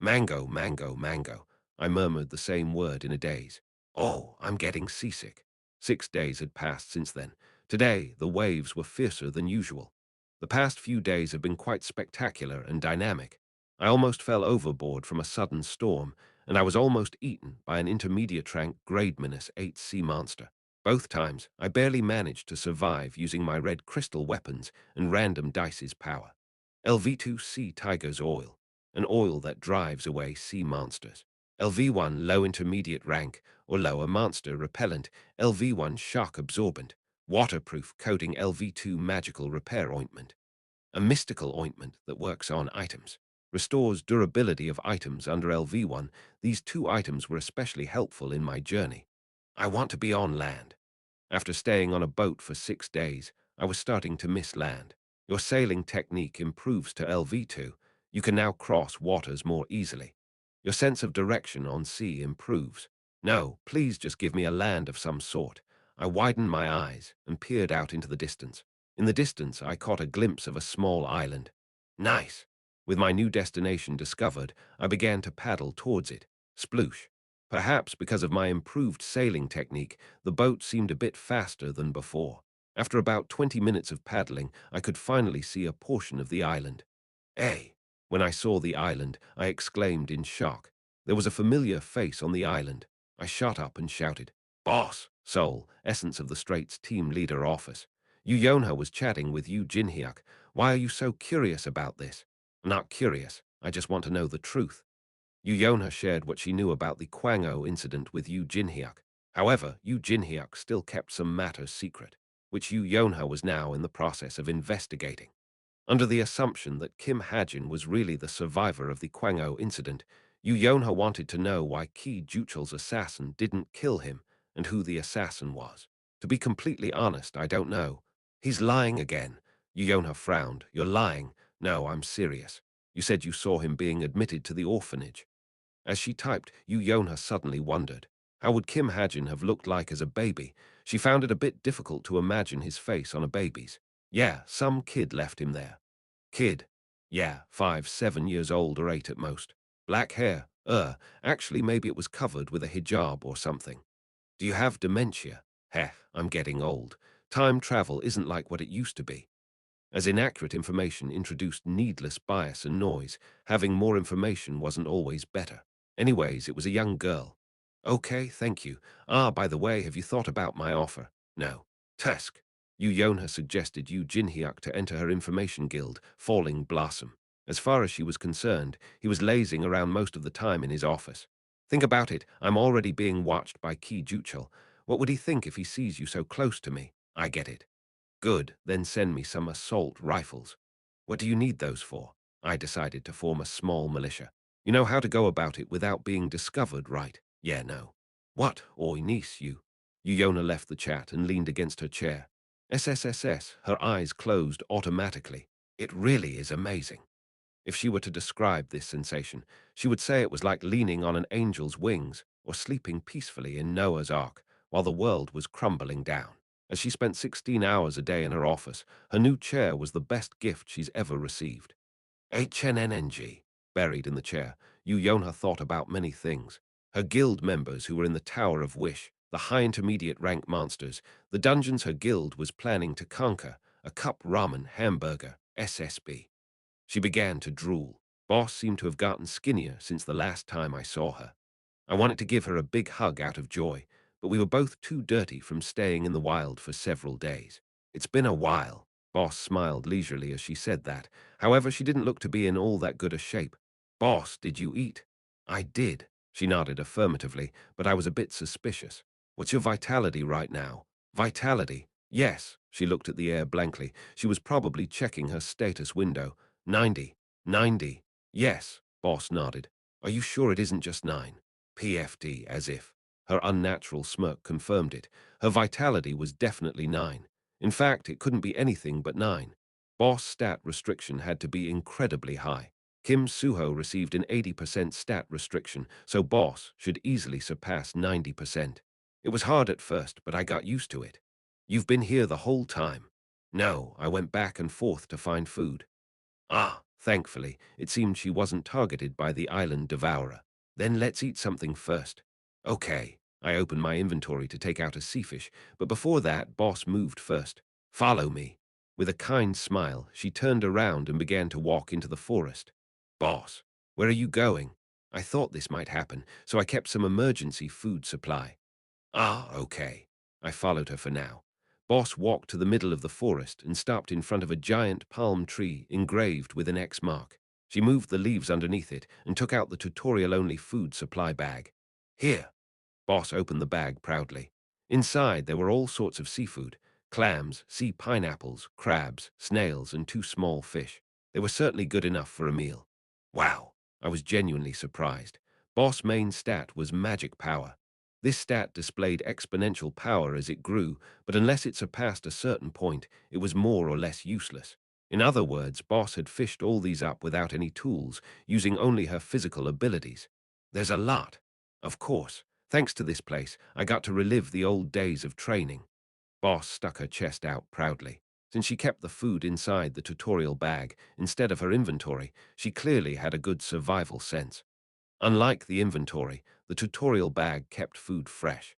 Mango, mango, mango. I murmured the same word in a daze. Oh, I'm getting seasick. 6 days had passed since then. Today, the waves were fiercer than usual. The past few days have been quite spectacular and dynamic. I almost fell overboard from a sudden storm, and I was almost eaten by an intermediate rank grade -8 sea monster. Both times, I barely managed to survive using my red crystal weapons and random dice's power. LV2 Sea Tiger's Oil, an oil that drives away sea monsters. LV1 Low Intermediate Rank or Lower Monster Repellent, LV1 Shock Absorbent, Waterproof Coating LV2 Magical Repair Ointment. A mystical ointment that works on items. Restores durability of items under LV1. These two items were especially helpful in my journey. I want to be on land. After staying on a boat for 6 days, I was starting to miss land. Your sailing technique improves to LV2. You can now cross waters more easily. Your sense of direction on sea improves. No, please just give me a land of some sort. I widened my eyes and peered out into the distance. In the distance, I caught a glimpse of a small island. Nice. With my new destination discovered, I began to paddle towards it. Sploosh. Perhaps because of my improved sailing technique, the boat seemed a bit faster than before. After about 20 minutes of paddling, I could finally see a portion of the island. Hey! When I saw the island, I exclaimed in shock. There was a familiar face on the island. I shot up and shouted, "Boss!" Seoul, Essence of the Straits team leader office. Yu Yonha was chatting with Yu Jinhyuk. Why are you so curious about this? Not curious. I just want to know the truth. Yu Yonha shared what she knew about the Kwango incident with Yu Jinhyuk. However, Yu Jinhyuk still kept some matters secret, which Yu Yonha was now in the process of investigating. Under the assumption that Kim Hajin was really the survivor of the Kwango incident, Yu Yonha wanted to know why Ki Juchel's assassin didn't kill him and who the assassin was. To be completely honest, I don't know. He's lying again. Yu Yonha frowned. You're lying. No, I'm serious. You said you saw him being admitted to the orphanage. As she typed, Yu Yonha suddenly wondered. How would Kim Hajin have looked like as a baby? She found it a bit difficult to imagine his face on a baby's. Yeah, some kid left him there. Kid. Yeah, 5, 7 years old or 8 at most. Black hair. Actually maybe it was covered with a hijab or something. Do you have dementia? Heh, I'm getting old. Time travel isn't like what it used to be. As inaccurate information introduced needless bias and noise, having more information wasn't always better. Anyways, it was a young girl. Okay, thank you. By the way, have you thought about my offer? No. Tusk. Yu Yonha suggested Yu Jinhyuk to enter her information guild, Falling Blossom. As far as she was concerned, he was lazing around most of the time in his office. Think about it, I'm already being watched by Ki Juchel. What would he think if he sees you so close to me? I get it. Good, then send me some assault rifles. What do you need those for? I decided to form a small militia. You know how to go about it without being discovered, right? Yeah, no. What? Oi, niece, you. Yuyona left the chat and leaned against her chair. SSSS, her eyes closed automatically. It really is amazing. If she were to describe this sensation, she would say it was like leaning on an angel's wings or sleeping peacefully in Noah's Ark while the world was crumbling down. As she spent 16 hours a day in her office, her new chair was the best gift she's ever received. HNNNG. Buried in the chair, Yu Yonha thought about many things. Her guild members who were in the Tower of Wish, the high intermediate rank monsters, the dungeons her guild was planning to conquer, a cup ramen hamburger, SSB. She began to drool. Boss seemed to have gotten skinnier since the last time I saw her. I wanted to give her a big hug out of joy, but we were both too dirty from staying in the wild for several days. It's been a while. Boss smiled leisurely as she said that. However, she didn't look to be in all that good a shape. Boss, did you eat? I did. She nodded affirmatively, but I was a bit suspicious. What's your vitality right now? Vitality? Yes. She looked at the air blankly. She was probably checking her status window. 90. 90. Yes. Boss nodded. Are you sure it isn't just 9? PFD, as if. Her unnatural smirk confirmed it. Her vitality was definitely 9. In fact, it couldn't be anything but 9. Boss stat restriction had to be incredibly high. Kim Suho received an 80% stat restriction, so Boss should easily surpass 90%. It was hard at first, but I got used to it. You've been here the whole time. No, I went back and forth to find food. Thankfully, it seemed she wasn't targeted by the island devourer. Then let's eat something first. Okay. I opened my inventory to take out a sea fish, but before that, Boss moved first. Follow me. With a kind smile, she turned around and began to walk into the forest. Boss, where are you going? I thought this might happen, so I kept some emergency food supply. Ah, okay. I followed her for now. Boss walked to the middle of the forest and stopped in front of a giant palm tree engraved with an X mark. She moved the leaves underneath it and took out the tutorial-only food supply bag. Here. Boss opened the bag proudly. Inside, there were all sorts of seafood: clams, sea pineapples, crabs, snails, and two small fish. They were certainly good enough for a meal. Wow, I was genuinely surprised. Boss' main stat was magic power. This stat displayed exponential power as it grew, but unless it surpassed a certain point, it was more or less useless. In other words, Boss had fished all these up without any tools, using only her physical abilities. There's a lot. Of course, thanks to this place, I got to relive the old days of training. Boss stuck her chest out proudly. Since she kept the food inside the tutorial bag instead of her inventory, she clearly had a good survival sense. Unlike the inventory, the tutorial bag kept food fresh.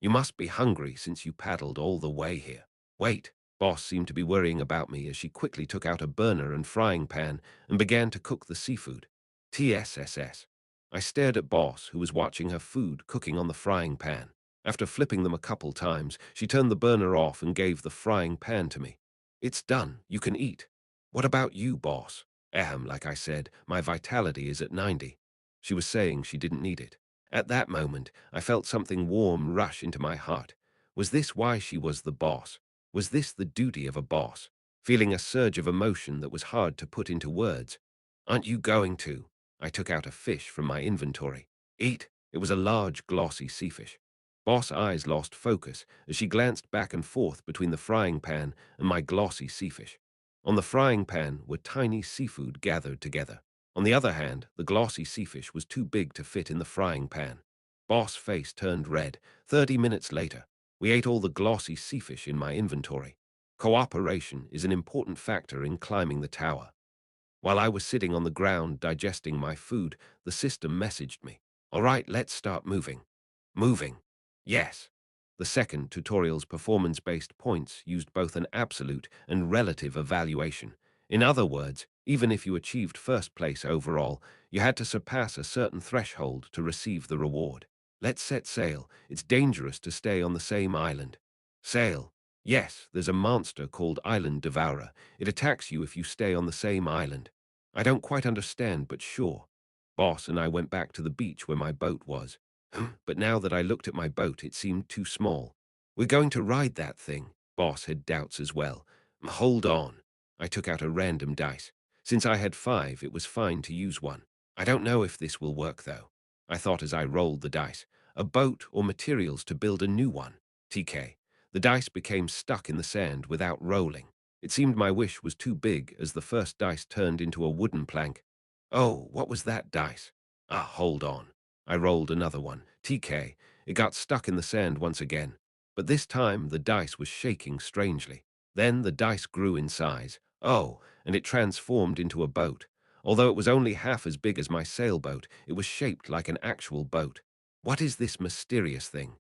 You must be hungry since you paddled all the way here. Wait, Boss seemed to be worrying about me as she quickly took out a burner and frying pan and began to cook the seafood. TSSS. I stared at Boss, who was watching her food cooking on the frying pan. After flipping them a couple times, she turned the burner off and gave the frying pan to me. It's done. You can eat. What about you, Boss? Like I said, my vitality is at 90. She was saying she didn't need it. At that moment, I felt something warm rush into my heart. Was this why she was the boss? Was this the duty of a boss? Feeling a surge of emotion that was hard to put into words. Aren't you going to? I took out a fish from my inventory. Eat. It was a large, glossy sea fish. Boss' eyes lost focus as she glanced back and forth between the frying pan and my glossy sea fish. On the frying pan were tiny seafood gathered together. On the other hand, the glossy sea fish was too big to fit in the frying pan. Boss' face turned red. 30 minutes later, we ate all the glossy sea fish in my inventory. Cooperation is an important factor in climbing the tower. While I was sitting on the ground digesting my food, the system messaged me. All right, let's start moving. Moving. Yes. The second tutorial's performance-based points used both an absolute and relative evaluation. In other words, even if you achieved first place overall, you had to surpass a certain threshold to receive the reward. Let's set sail. It's dangerous to stay on the same island. Sail. Yes, there's a monster called Island Devourer. It attacks you if you stay on the same island. I don't quite understand, but sure. Boss and I went back to the beach where my boat was. But now that I looked at my boat, it seemed too small. We're going to ride that thing. Boss had doubts as well. Hold on. I took out a random dice. Since I had 5, it was fine to use one. I don't know if this will work, though. I thought as I rolled the dice. A boat or materials to build a new one. TK. The dice became stuck in the sand without rolling. It seemed my wish was too big as the first dice turned into a wooden plank. Oh, what was that dice? Hold on. I rolled another one. TK. It got stuck in the sand once again. But this time the dice was shaking strangely. Then the dice grew in size. Oh, and it transformed into a boat. Although it was only half as big as my sailboat, it was shaped like an actual boat. What is this mysterious thing?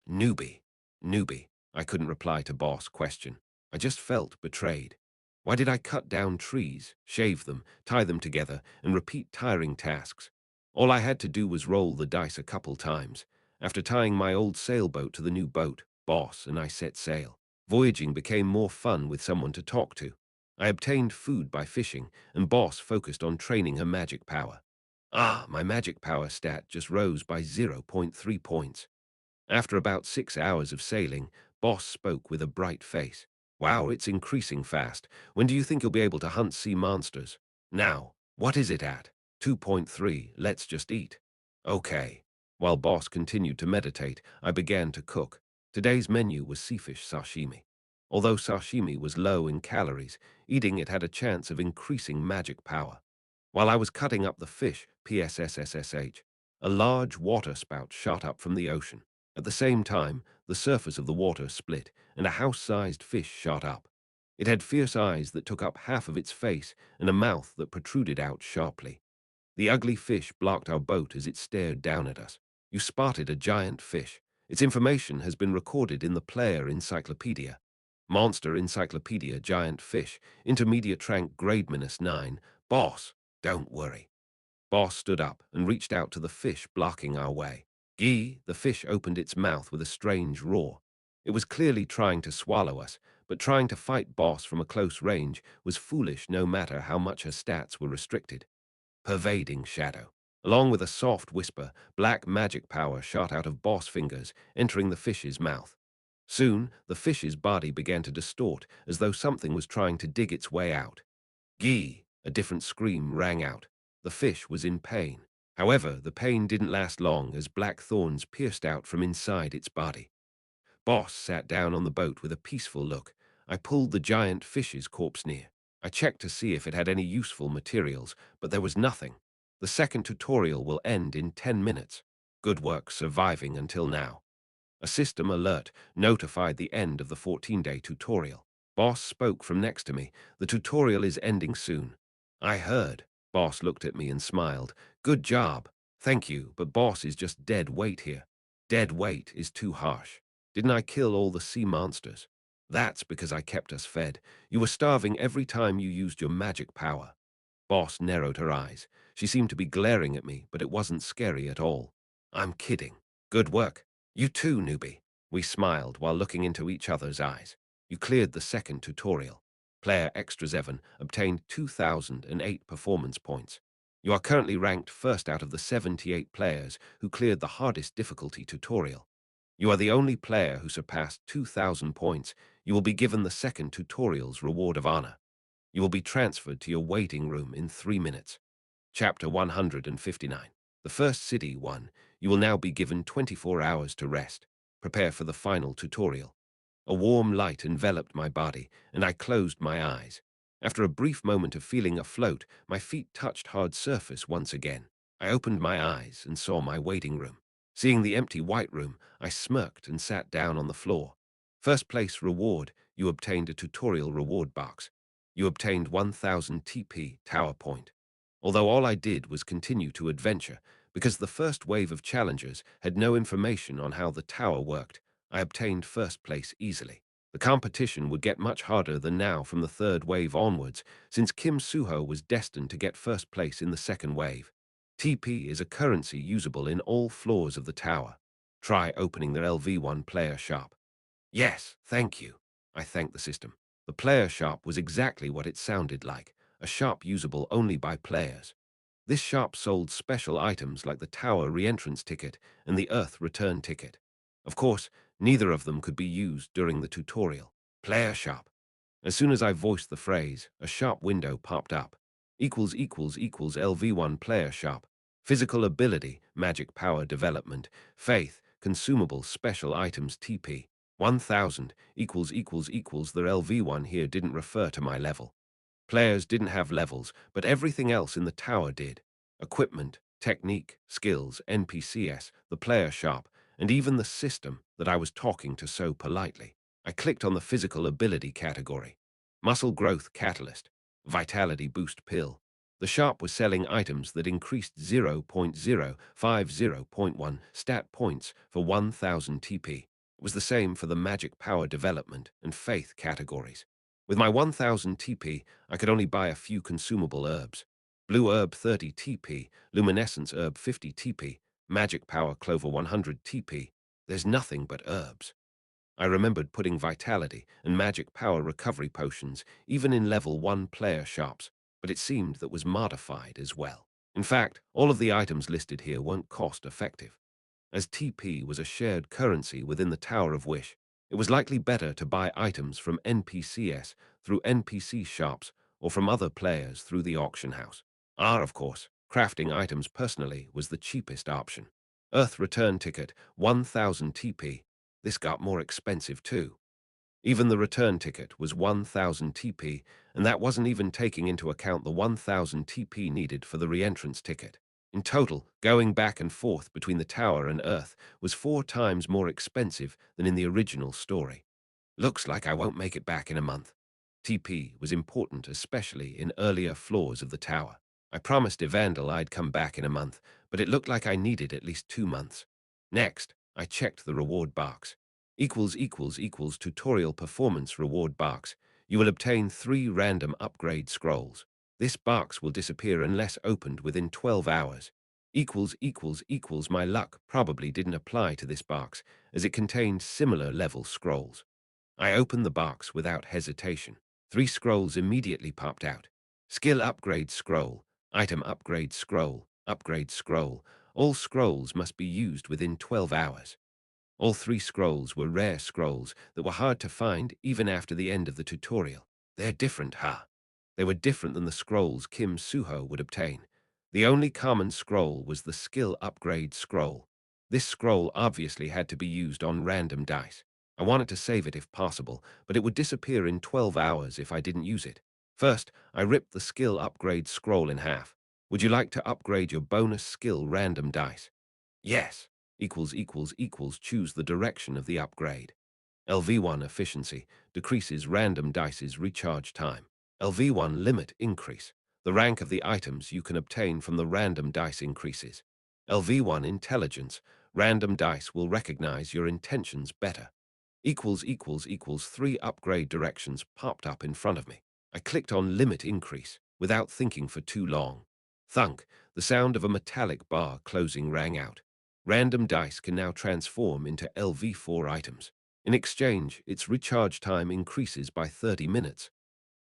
Newbie. Newbie. I couldn't reply to Boss' question. I just felt betrayed. Why did I cut down trees, shave them, tie them together, and repeat tiring tasks? All I had to do was roll the dice a couple times. After tying my old sailboat to the new boat, Boss and I set sail. Voyaging became more fun with someone to talk to. I obtained food by fishing, and Boss focused on training her magic power. My magic power stat just rose by 0.3 points. After about 6 hours of sailing, Boss spoke with a bright face. Wow, it's increasing fast. When do you think you'll be able to hunt sea monsters? Now, what is it at? 2.3, let's just eat. Okay. While Boss continued to meditate, I began to cook. Today's menu was seafish sashimi. Although sashimi was low in calories, eating it had a chance of increasing magic power. While I was cutting up the fish, PSSSSH, a large water spout shot up from the ocean. At the same time, the surface of the water split, and a house-sized fish shot up. It had fierce eyes that took up half of its face and a mouth that protruded out sharply. The ugly fish blocked our boat as it stared down at us. You spotted a giant fish. Its information has been recorded in the player encyclopedia. Monster Encyclopedia Giant Fish, Intermediate Rank Grade -9. Boss, don't worry. Boss stood up and reached out to the fish blocking our way. Gee, the fish opened its mouth with a strange roar. It was clearly trying to swallow us, but trying to fight Boss from a close range was foolish no matter how much her stats were restricted. Pervading shadow. Along with a soft whisper, black magic power shot out of Boss' fingers, entering the fish's mouth. Soon, the fish's body began to distort as though something was trying to dig its way out. Gee! A different scream rang out. The fish was in pain. However, the pain didn't last long as black thorns pierced out from inside its body. Boss sat down on the boat with a peaceful look. I pulled the giant fish's corpse near. I checked to see if it had any useful materials, but there was nothing. The second tutorial will end in 10 minutes. Good work surviving until now. A system alert notified the end of the 14-day tutorial. Boss spoke from next to me. The tutorial is ending soon. I heard. Boss looked at me and smiled. Good job. Thank you, but Boss is just dead weight here. Dead weight is too harsh. Didn't I kill all the sea monsters? That's because I kept us fed. You were starving every time you used your magic power. Boss narrowed her eyes. She seemed to be glaring at me, but it wasn't scary at all. I'm kidding. Good work. You too, newbie. We smiled while looking into each other's eyes. You cleared the second tutorial. Player Extra 7 obtained 2,008 performance points. You are currently ranked first out of the 78 players who cleared the hardest difficulty tutorial. You are the only player who surpassed 2,000 points. You will be given the second tutorial's reward of honor. You will be transferred to your waiting room in 3 minutes. Chapter 159. The first city 1. You will now be given 24 hours to rest. Prepare for the final tutorial. A warm light enveloped my body, and I closed my eyes. After a brief moment of feeling afloat, my feet touched hard surface once again. I opened my eyes and saw my waiting room. Seeing the empty white room, I smirked and sat down on the floor. First place reward, you obtained a tutorial reward box. You obtained 1,000 TP tower point. Although all I did was continue to adventure, because the first wave of challengers had no information on how the tower worked, I obtained first place easily. The competition would get much harder than now from the third wave onwards, since Kim Suho was destined to get first place in the second wave. TP is a currency usable in all floors of the tower. Try opening the LV1 player shop. Yes, thank you. I thanked the system. The player shop was exactly what it sounded like, a shop usable only by players. This shop sold special items like the tower re-entrance ticket and the Earth return ticket. Of course, neither of them could be used during the tutorial. Player shop. As soon as I voiced the phrase, a shop window popped up. LV1 player shop. Physical ability, magic power development, faith, consumable special items TP. 1,000 The LV1 here didn't refer to my level. Players didn't have levels, but everything else in the tower did. Equipment, technique, skills, NPCs, the player shop, and even the system that I was talking to so politely. I clicked on the physical ability category. Muscle growth catalyst, vitality boost pill. The shop was selling items that increased 0.050.1 stat points for 1,000 TP. It was the same for the magic power development and faith categories. With my 1,000 TP, I could only buy a few consumable herbs. Blue herb 30 TP, luminescence herb 50 TP, magic power clover 100 TP. There's nothing but herbs. I remembered putting vitality and magic power recovery potions even in level 1 player shops, but it seemed that was modified as well. In fact, all of the items listed here weren't cost effective. As TP was a shared currency within the Tower of Wish, it was likely better to buy items from NPCs through NPC shops or from other players through the auction house. Of course, crafting items personally was the cheapest option. Earth return ticket, 1,000 TP. This got more expensive too. Even the return ticket was 1,000 TP, and that wasn't even taking into account the 1,000 TP needed for the re-entrance ticket. In total, going back and forth between the tower and Earth was 4 times more expensive than in the original story. Looks like I won't make it back in a month. TP was important, especially in earlier floors of the tower. I promised Evandel I'd come back in a month, but it looked like I needed at least 2 months. Next, I checked the reward box. equals tutorial performance reward box. You will obtain 3 random upgrade scrolls. This box will disappear unless opened within 12 hours. My luck probably didn't apply to this box, as it contained similar level scrolls. I opened the box without hesitation. 3 scrolls immediately popped out. Skill upgrade scroll, item upgrade scroll, upgrade scroll. All scrolls must be used within 12 hours. All 3 scrolls were rare scrolls that were hard to find even after the end of the tutorial. They're different, huh? They were different than the scrolls Kim Suho would obtain. The only common scroll was the skill upgrade scroll. This scroll obviously had to be used on random dice. I wanted to save it if possible, but it would disappear in 12 hours if I didn't use it. First, I ripped the skill upgrade scroll in half. Would you like to upgrade your bonus skill random dice? Yes. Choose the direction of the upgrade. LV1 efficiency decreases random dice's recharge time. LV1 limit increase. The rank of the items you can obtain from the random dice increases. LV1 intelligence. Random dice will recognize your intentions better. 3 upgrade directions popped up in front of me. I clicked on limit increase without thinking for too long. Thunk, the sound of a metallic bar closing rang out. Random dice can now transform into LV4 items. In exchange, its recharge time increases by 30 minutes.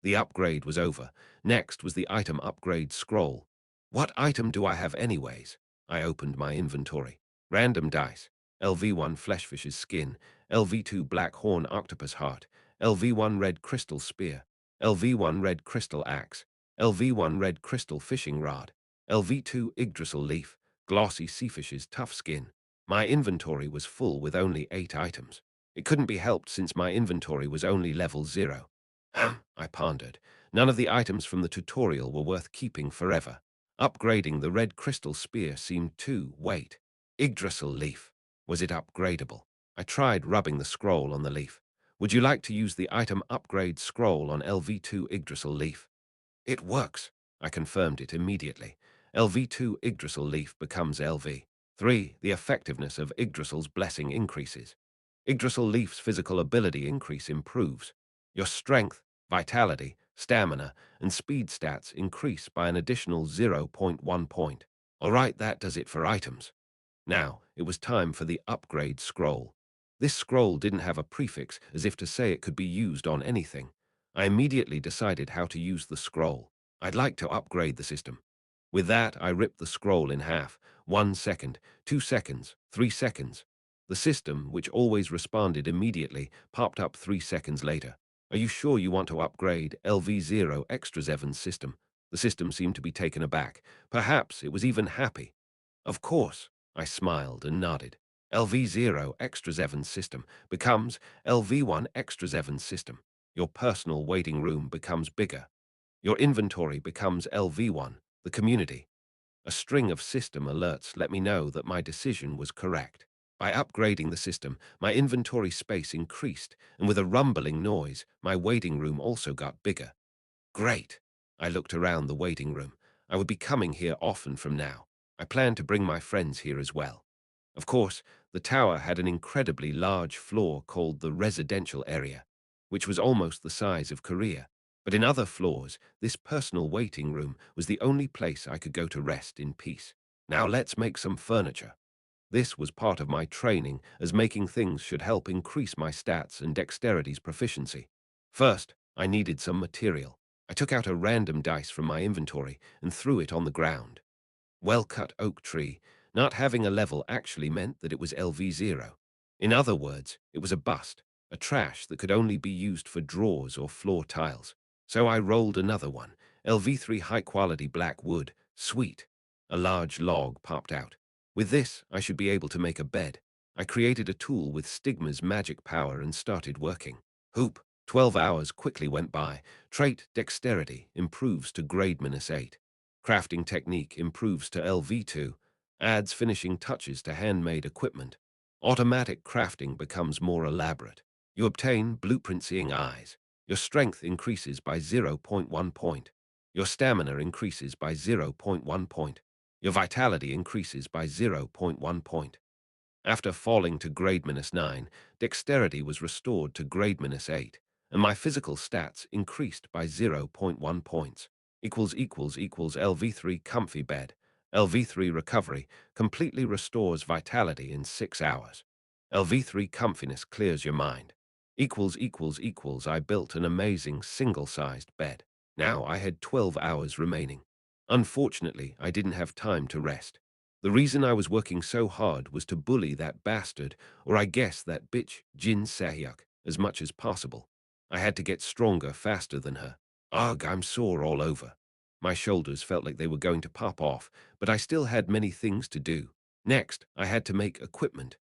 The upgrade was over. Next was the item upgrade scroll. What item do I have anyways? I opened my inventory. Random dice. LV1 fleshfish's skin. LV2 black horn octopus heart. LV1 red crystal spear. LV1 red crystal axe. LV1 red crystal fishing rod. LV2 Yggdrasil leaf. Glossy seafish's tough skin. My inventory was full with only 8 items. It couldn't be helped since my inventory was only level 0. I pondered. None of the items from the tutorial were worth keeping forever. Upgrading the red crystal spear seemed too. Wait. Yggdrasil leaf. Was it upgradable? I tried rubbing the scroll on the leaf. Would you like to use the item upgrade scroll on LV2 Yggdrasil leaf? It works. I confirmed it immediately. LV2 Yggdrasil leaf becomes LV. 3. The effectiveness of Yggdrasil's blessing increases. Yggdrasil leaf's physical ability increase improves. Your strength, vitality, stamina, and speed stats increase by an additional zero point 0.1 point. Alright, that does it for items. Now, it was time for the upgrade scroll. This scroll didn't have a prefix, as if to say it could be used on anything. I immediately decided how to use the scroll. I'd like to upgrade the system. With that, I ripped the scroll in half. 1 second, 2 seconds, 3 seconds. The system, which always responded immediately, popped up 3 seconds later. Are you sure you want to upgrade LV0 Extra 7's system? The system seemed to be taken aback. Perhaps it was even happy. Of course, I smiled and nodded. LV0 Extra 7 system becomes LV1 Extra 7 system. Your personal waiting room becomes bigger. Your inventory becomes LV1, the community. A string of system alerts let me know that my decision was correct. By upgrading the system, my inventory space increased, and with a rumbling noise, my waiting room also got bigger. Great! I looked around the waiting room. I would be coming here often from now. I planned to bring my friends here as well. Of course, the tower had an incredibly large floor called the residential area, which was almost the size of Korea. But in other floors, this personal waiting room was the only place I could go to rest in peace. Now let's make some furniture. This was part of my training, as making things should help increase my stats and dexterity's proficiency. First, I needed some material. I took out a random dice from my inventory and threw it on the ground. Well-cut oak tree. Not having a level actually meant that it was LV0. In other words, it was a bust, a trash that could only be used for drawers or floor tiles. So I rolled another one, LV3 high-quality black wood, sweet. A large log popped out. With this, I should be able to make a bed. I created a tool with Stigma's magic power and started working. Hoop. 12 hours quickly went by. Trait dexterity improves to grade -8. Crafting technique improves to LV2. Adds finishing touches to handmade equipment. Automatic crafting becomes more elaborate. You obtain blueprint seeing eyes. Your strength increases by 0.1 point. Your stamina increases by 0.1 point. Your vitality increases by 0.1 point. After falling to grade -9, dexterity was restored to grade -8, and my physical stats increased by 0.1 points. Equals LV3 comfy bed. LV3 recovery completely restores vitality in 6 hours. LV3 comfiness clears your mind. I built an amazing single-sized bed. Now I had 12 hours remaining. Unfortunately, I didn't have time to rest. The reason I was working so hard was to bully that bastard, or I guess that bitch Jin Se-hyuk, as much as possible. I had to get stronger faster than her. Ugh, I'm sore all over. My shoulders felt like they were going to pop off, but I still had many things to do. Next, I had to make equipment.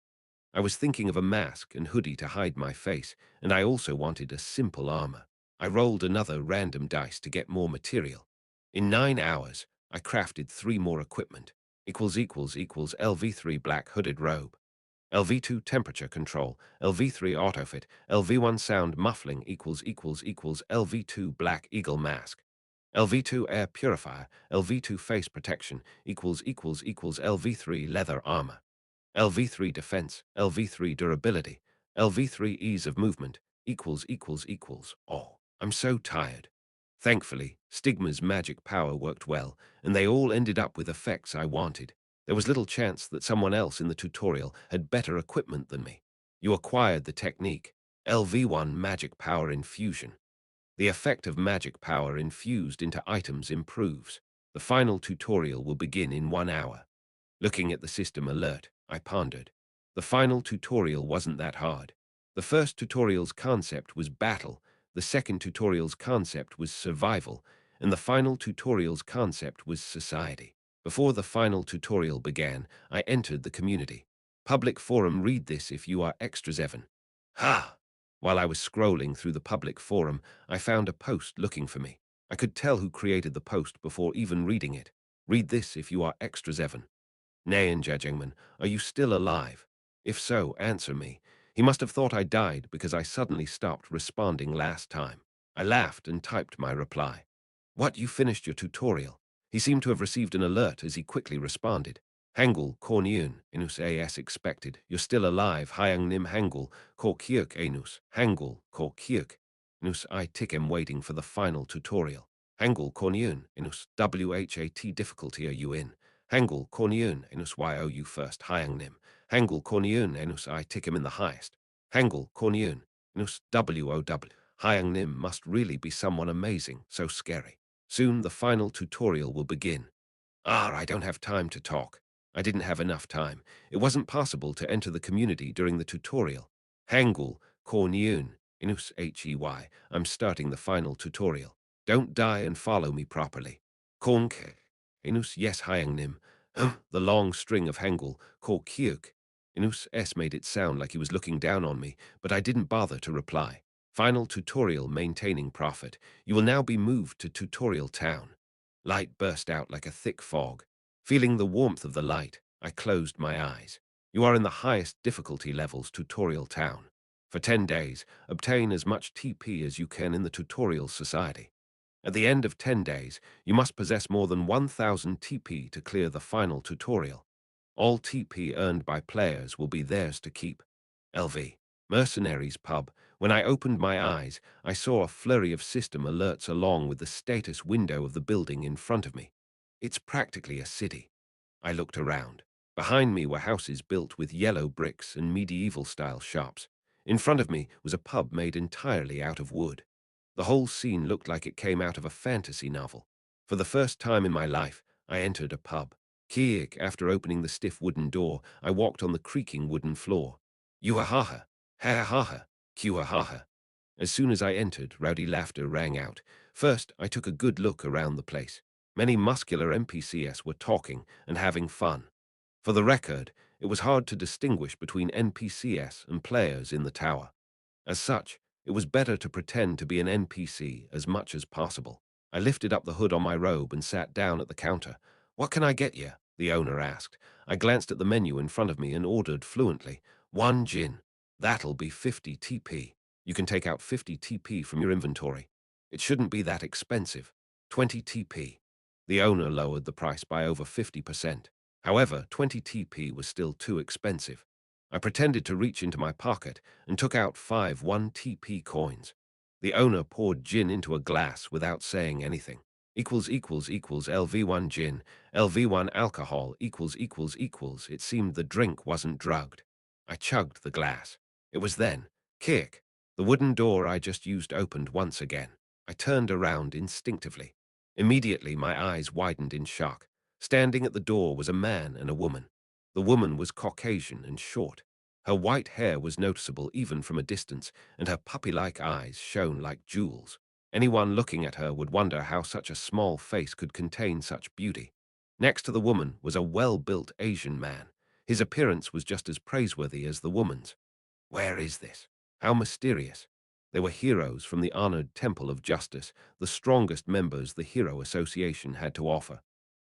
I was thinking of a mask and hoodie to hide my face, and I also wanted a simple armor. I rolled another random dice to get more material. In 9 hours, I crafted 3 more equipment. LV3 black hooded robe. LV2 temperature control, LV3 autofit, LV1 sound muffling LV2 black eagle mask. LV2 air purifier, LV2 face protection LV3 leather armor. LV3 defense, LV3 durability, LV3 ease of movement Oh, I'm so tired. Thankfully, Stigma's magic power worked well, and they all ended up with effects I wanted. There was little chance that someone else in the tutorial had better equipment than me. You acquired the technique, LV1 magic power infusion. The effect of magic power infused into items improves. The final tutorial will begin in 1 hour. Looking at the system alert, I pondered. The final tutorial wasn't that hard. The first tutorial's concept was battle, the second tutorial's concept was survival, and the final tutorial's concept was society. Before the final tutorial began, I entered the community. Public forum, read this if you are extra 7. Ha! While I was scrolling through the public forum, I found a post looking for me. I could tell who created the post before even reading it. Read this if you are extra 7. Nayan Jajangman, are you still alive? If so, answer me. He must have thought I died because I suddenly stopped responding last time. I laughed and typed my reply. What, you finished your tutorial? He seemed to have received an alert as he quickly responded. Hangul, Kornyun, Enus as expected. You're still alive, Hyang Nim Hangul, Kor Kyuk Enus, Hangul, Kor Kyuk. Enus I Tikem waiting for the final tutorial. Hangul Kornyun, Enus WHAT difficulty are you in? Hangul Kornyun Enus You first Hyangnim. Hangul Kornyun Enus I Tikem in the highest. Hangul Kornyun Enus WOW. Hyangnim must really be someone amazing, so scary. Soon the final tutorial will begin. I don't have time to talk. I didn't have enough time. It wasn't possible to enter the community during the tutorial. Hangul Kornyun Enus HEY. I'm starting the final tutorial. Don't die and follow me properly. Kornke. Inus yes Hyangnim. The long string of Hangul, Kor Kyuk. Inus S made it sound like he was looking down on me, but I didn't bother to reply. Final tutorial maintaining profit. You will now be moved to tutorial town. Light burst out like a thick fog. Feeling the warmth of the light, I closed my eyes. You are in the highest difficulty levels tutorial town. For 10 days, obtain as much TP as you can in the tutorial society. At the end of 10 days, you must possess more than 1,000 TP to clear the final tutorial. All TP earned by players will be theirs to keep. LV. Mercenaries Pub. When I opened my eyes, I saw a flurry of system alerts along with the status window of the building in front of me. It's practically a city. I looked around. Behind me were houses built with yellow bricks and medieval-style shops. In front of me was a pub made entirely out of wood. The whole scene looked like it came out of a fantasy novel. For the first time in my life, I entered a pub. Kiik, after opening the stiff wooden door, I walked on the creaking wooden floor. Yuahaha, ha-ha-ha, Q-ha-ha. As soon as I entered, rowdy laughter rang out. First, I took a good look around the place. Many muscular NPCs were talking and having fun. For the record, it was hard to distinguish between NPCs and players in the tower. As such, it was better to pretend to be an NPC as much as possible. I lifted up the hood on my robe and sat down at the counter. What can I get you? The owner asked. I glanced at the menu in front of me and ordered fluently. 1 gin. That'll be 50 TP. You can take out 50 TP from your inventory. It shouldn't be that expensive. 20 TP. The owner lowered the price by over 50%. However, 20 TP was still too expensive. I pretended to reach into my pocket and took out 5 1 TP coins. The owner poured gin into a glass without saying anything. Equals LV1 gin, LV1 alcohol equals. It seemed the drink wasn't drugged. I chugged the glass. It was then. Kick. The wooden door I just used opened once again. I turned around instinctively. Immediately my eyes widened in shock. Standing at the door was a man and a woman. The woman was Caucasian and short. Her white hair was noticeable even from a distance, and her puppy-like eyes shone like jewels. Anyone looking at her would wonder how such a small face could contain such beauty. Next to the woman was a well-built Asian man. His appearance was just as praiseworthy as the woman's. Where is this? How mysterious. They were heroes from the honored Temple of Justice, the strongest members the Hero Association had to offer.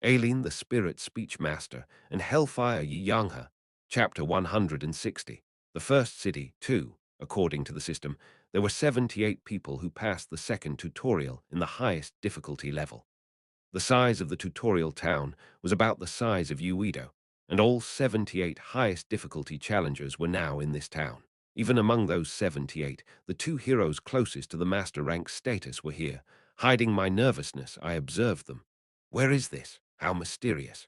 Aileen, the Spirit Speech Master, and Hellfire Yangha, Chapter 160. The first city, too, according to the system, there were 78 people who passed the second tutorial in the highest difficulty level. The size of the tutorial town was about the size of Uedo, and all 78 highest difficulty challengers were now in this town. Even among those 78, the two heroes closest to the master rank status were here. Hiding my nervousness, I observed them. Where is this? How mysterious.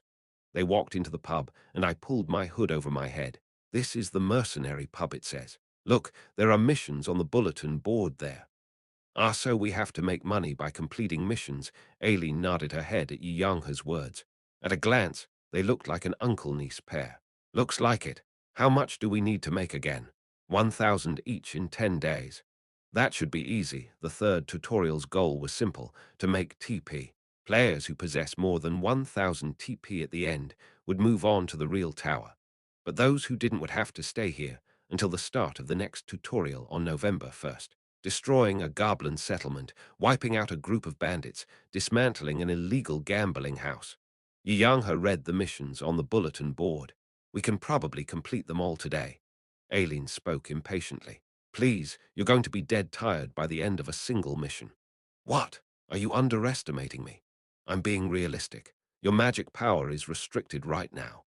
They walked into the pub, and I pulled my hood over my head. This is the mercenary pub, it says. Look, there are missions on the bulletin board there. Ah, so we have to make money by completing missions. Aileen nodded her head at Yangha's words. At a glance, they looked like an uncle-niece pair. Looks like it. How much do we need to make again? 1,000 each in 10 days. That should be easy. The third tutorial's goal was simple, to make TP. Players who possess more than 1,000 TP at the end would move on to the real tower. But those who didn't would have to stay here until the start of the next tutorial on November 1st. Destroying a goblin settlement, wiping out a group of bandits, dismantling an illegal gambling house. Yangha read the missions on the bulletin board. We can probably complete them all today. Aileen spoke impatiently. Please, you're going to be dead tired by the end of a single mission. What? Are you underestimating me? I'm being realistic. Your magic power is restricted right now.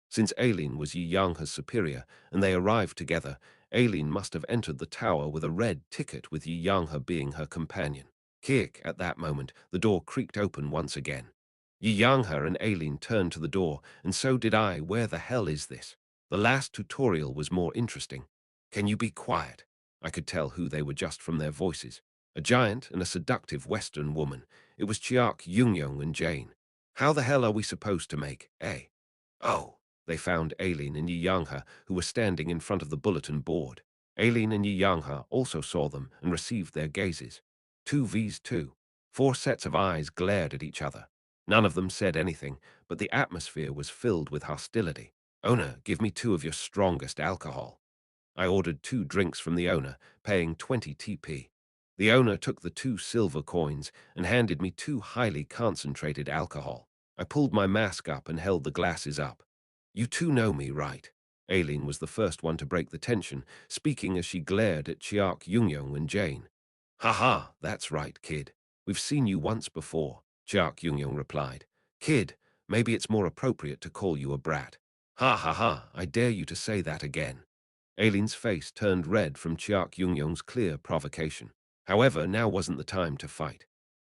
Since Aileen was Yangha's superior and they arrived together, Aileen must have entered the tower with a red ticket with Yangha being her companion. Kick, at that moment, the door creaked open once again. Yangha and Aileen turned to the door, and so did I. Where the hell is this? The last tutorial was more interesting. Can you be quiet? I could tell who they were just from their voices. A giant and a seductive Western woman. It was Chiak, Yungyong, and Jane. How the hell are we supposed to make, eh? Oh. They found Aileen and Yangha, who were standing in front of the bulletin board. Aileen and Yangha also saw them and received their gazes. 2 vs 2. 4 sets of eyes glared at each other. None of them said anything, but the atmosphere was filled with hostility. Owner, give me 2 of your strongest alcohol. I ordered 2 drinks from the owner, paying 20 TP. The owner took the 2 silver coins and handed me 2 highly concentrated alcohol. I pulled my mask up and held the glasses up. You two know me, right? Aileen was the first one to break the tension, speaking as she glared at Chiak, Yungyong, and Jane. Ha, that's right, kid. We've seen you once before, Chiak Yungyong replied. Kid, maybe it's more appropriate to call you a brat. Ha, I dare you to say that again. Aileen's face turned red from Chiak Yungyong's clear provocation. However, now wasn't the time to fight.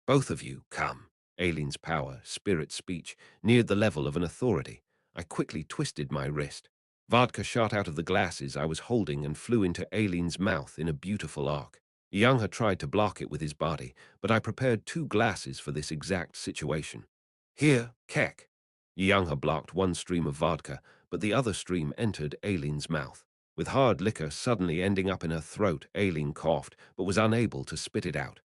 Both of you, come. Aileen's power, spirit speech, neared the level of an authority. I quickly twisted my wrist. Vodka shot out of the glasses I was holding and flew into Aileen's mouth in a beautiful arc. Youngha tried to block it with his body, but I prepared 2 glasses for this exact situation. Here, Keck. Youngha blocked one stream of vodka, but the other stream entered Aileen's mouth. With hard liquor suddenly ending up in her throat, Aileen coughed, but was unable to spit it out.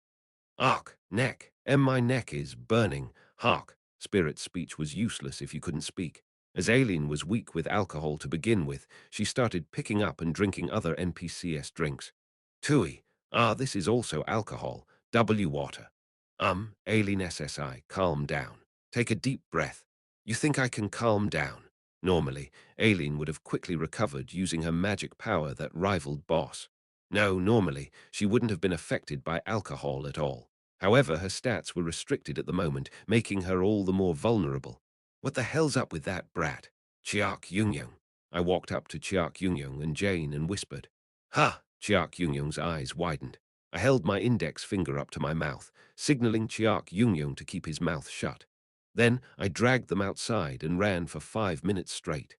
Ark, neck, my neck is burning. Hark. Spirit speech was useless if you couldn't speak. As Aileen was weak with alcohol to begin with, she started picking up and drinking other NPCS drinks. Tui, this is also alcohol. Water. Aileen SSI, calm down. Take a deep breath. You think I can calm down? Normally, Aileen would have quickly recovered using her magic power that rivaled Boss. No, normally, she wouldn't have been affected by alcohol at all. However, her stats were restricted at the moment, making her all the more vulnerable. What the hell's up with that brat? Chiak Yungyong. I walked up to Chiak Yungyong and Jane and whispered, "Ha!" Chiak Yungyong's eyes widened. I held my index finger up to my mouth, signaling Chiak Yungyong to keep his mouth shut. Then I dragged them outside and ran for 5 minutes straight.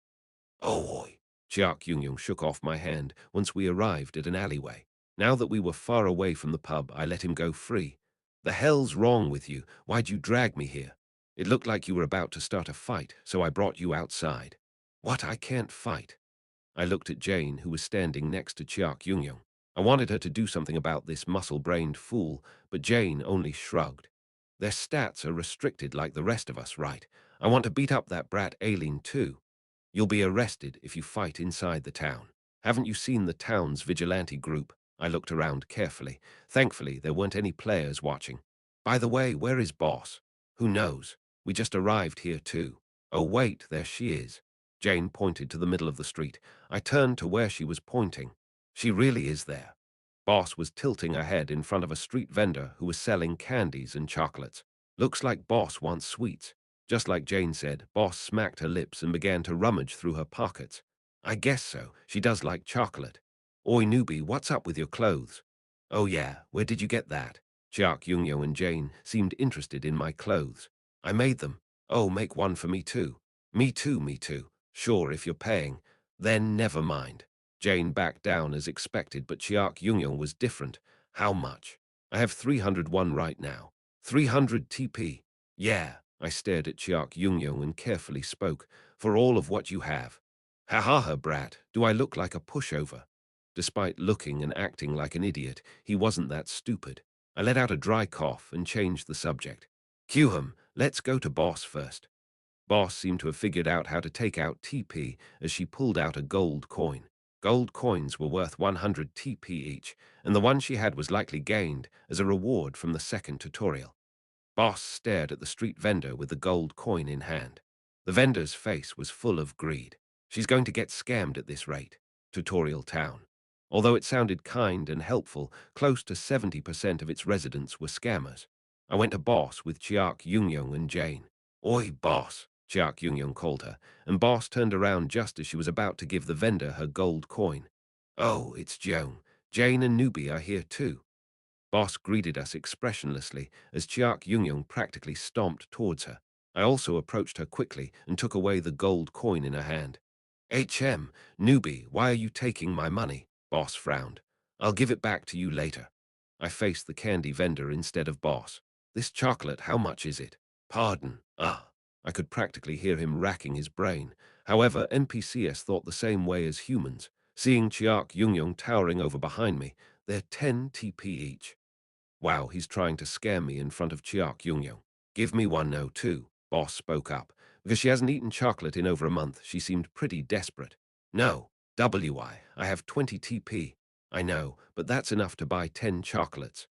Oh, oi! Chiak Yungyong shook off my hand once we arrived at an alleyway. Now that we were far away from the pub, I let him go free. "The hell's wrong with you? Why'd you drag me here? It looked like you were about to start a fight, so I brought you outside." "What? I can't fight." I looked at Jane, who was standing next to Chiak Yungyong. I wanted her to do something about this muscle-brained fool, but Jane only shrugged. "Their stats are restricted like the rest of us, right? I want to beat up that brat Aileen too. You'll be arrested if you fight inside the town. Haven't you seen the town's vigilante group?" I looked around carefully. Thankfully, there weren't any players watching. "By the way, where is Boss?" "Who knows? We just arrived here too." "Oh wait, there she is." Jane pointed to the middle of the street. I turned to where she was pointing. "She really is there." Boss was tilting her head in front of a street vendor who was selling candies and chocolates. "Looks like Boss wants sweets." Just like Jane said, Boss smacked her lips and began to rummage through her pockets. "I guess so. She does like chocolate." "Oi, newbie, what's up with your clothes?" "Oh yeah, where did you get that?" Chiak Yungyong and Jane seemed interested in my clothes. "I made them." "Oh, make one for me too." Me too, me too." "Sure, if you're paying." "Then never mind." Jane backed down as expected, but Chiak Yungyong was different. "How much?" "I have 301 right now." 300 TP. "Yeah." I stared at Chiak Yungyong and carefully spoke. "For all of what you have." "Ha ha ha, brat. Do I look like a pushover?" Despite looking and acting like an idiot, he wasn't that stupid. I let out a dry cough and changed the subject. "Him, let's go to Boss first." Boss seemed to have figured out how to take out TP as she pulled out a gold coin. Gold coins were worth 100 TP each, and the one she had was likely gained as a reward from the second tutorial. Boss stared at the street vendor with the gold coin in hand. The vendor's face was full of greed. "She's going to get scammed at this rate." Tutorial town. Although it sounded kind and helpful, close to 70% of its residents were scammers. I went to Boss with Chiak Yungyong and Jane. "Oi, Boss," Chiak Yungyong called her, and Boss turned around just as she was about to give the vendor her gold coin. "Oh, it's Joan. Jane and Newbie are here too." Boss greeted us expressionlessly as Chiak Yungyong practically stomped towards her. I also approached her quickly and took away the gold coin in her hand. Newbie, why are you taking my money?" Boss frowned. "I'll give it back to you later." I faced the candy vendor instead of Boss. "This chocolate, how much is it?" "Pardon, ah." I could practically hear him racking his brain. However, NPCs thought the same way as humans. Seeing Chiak Yungyong towering over behind me, "They're 10 TP each." Wow, he's trying to scare me in front of Chiak Yungyong. "Give me one no too," Boss spoke up. Because she hasn't eaten chocolate in over a month, she seemed pretty desperate. "No, I have 20 TP. "I know, but that's enough to buy 10 chocolates."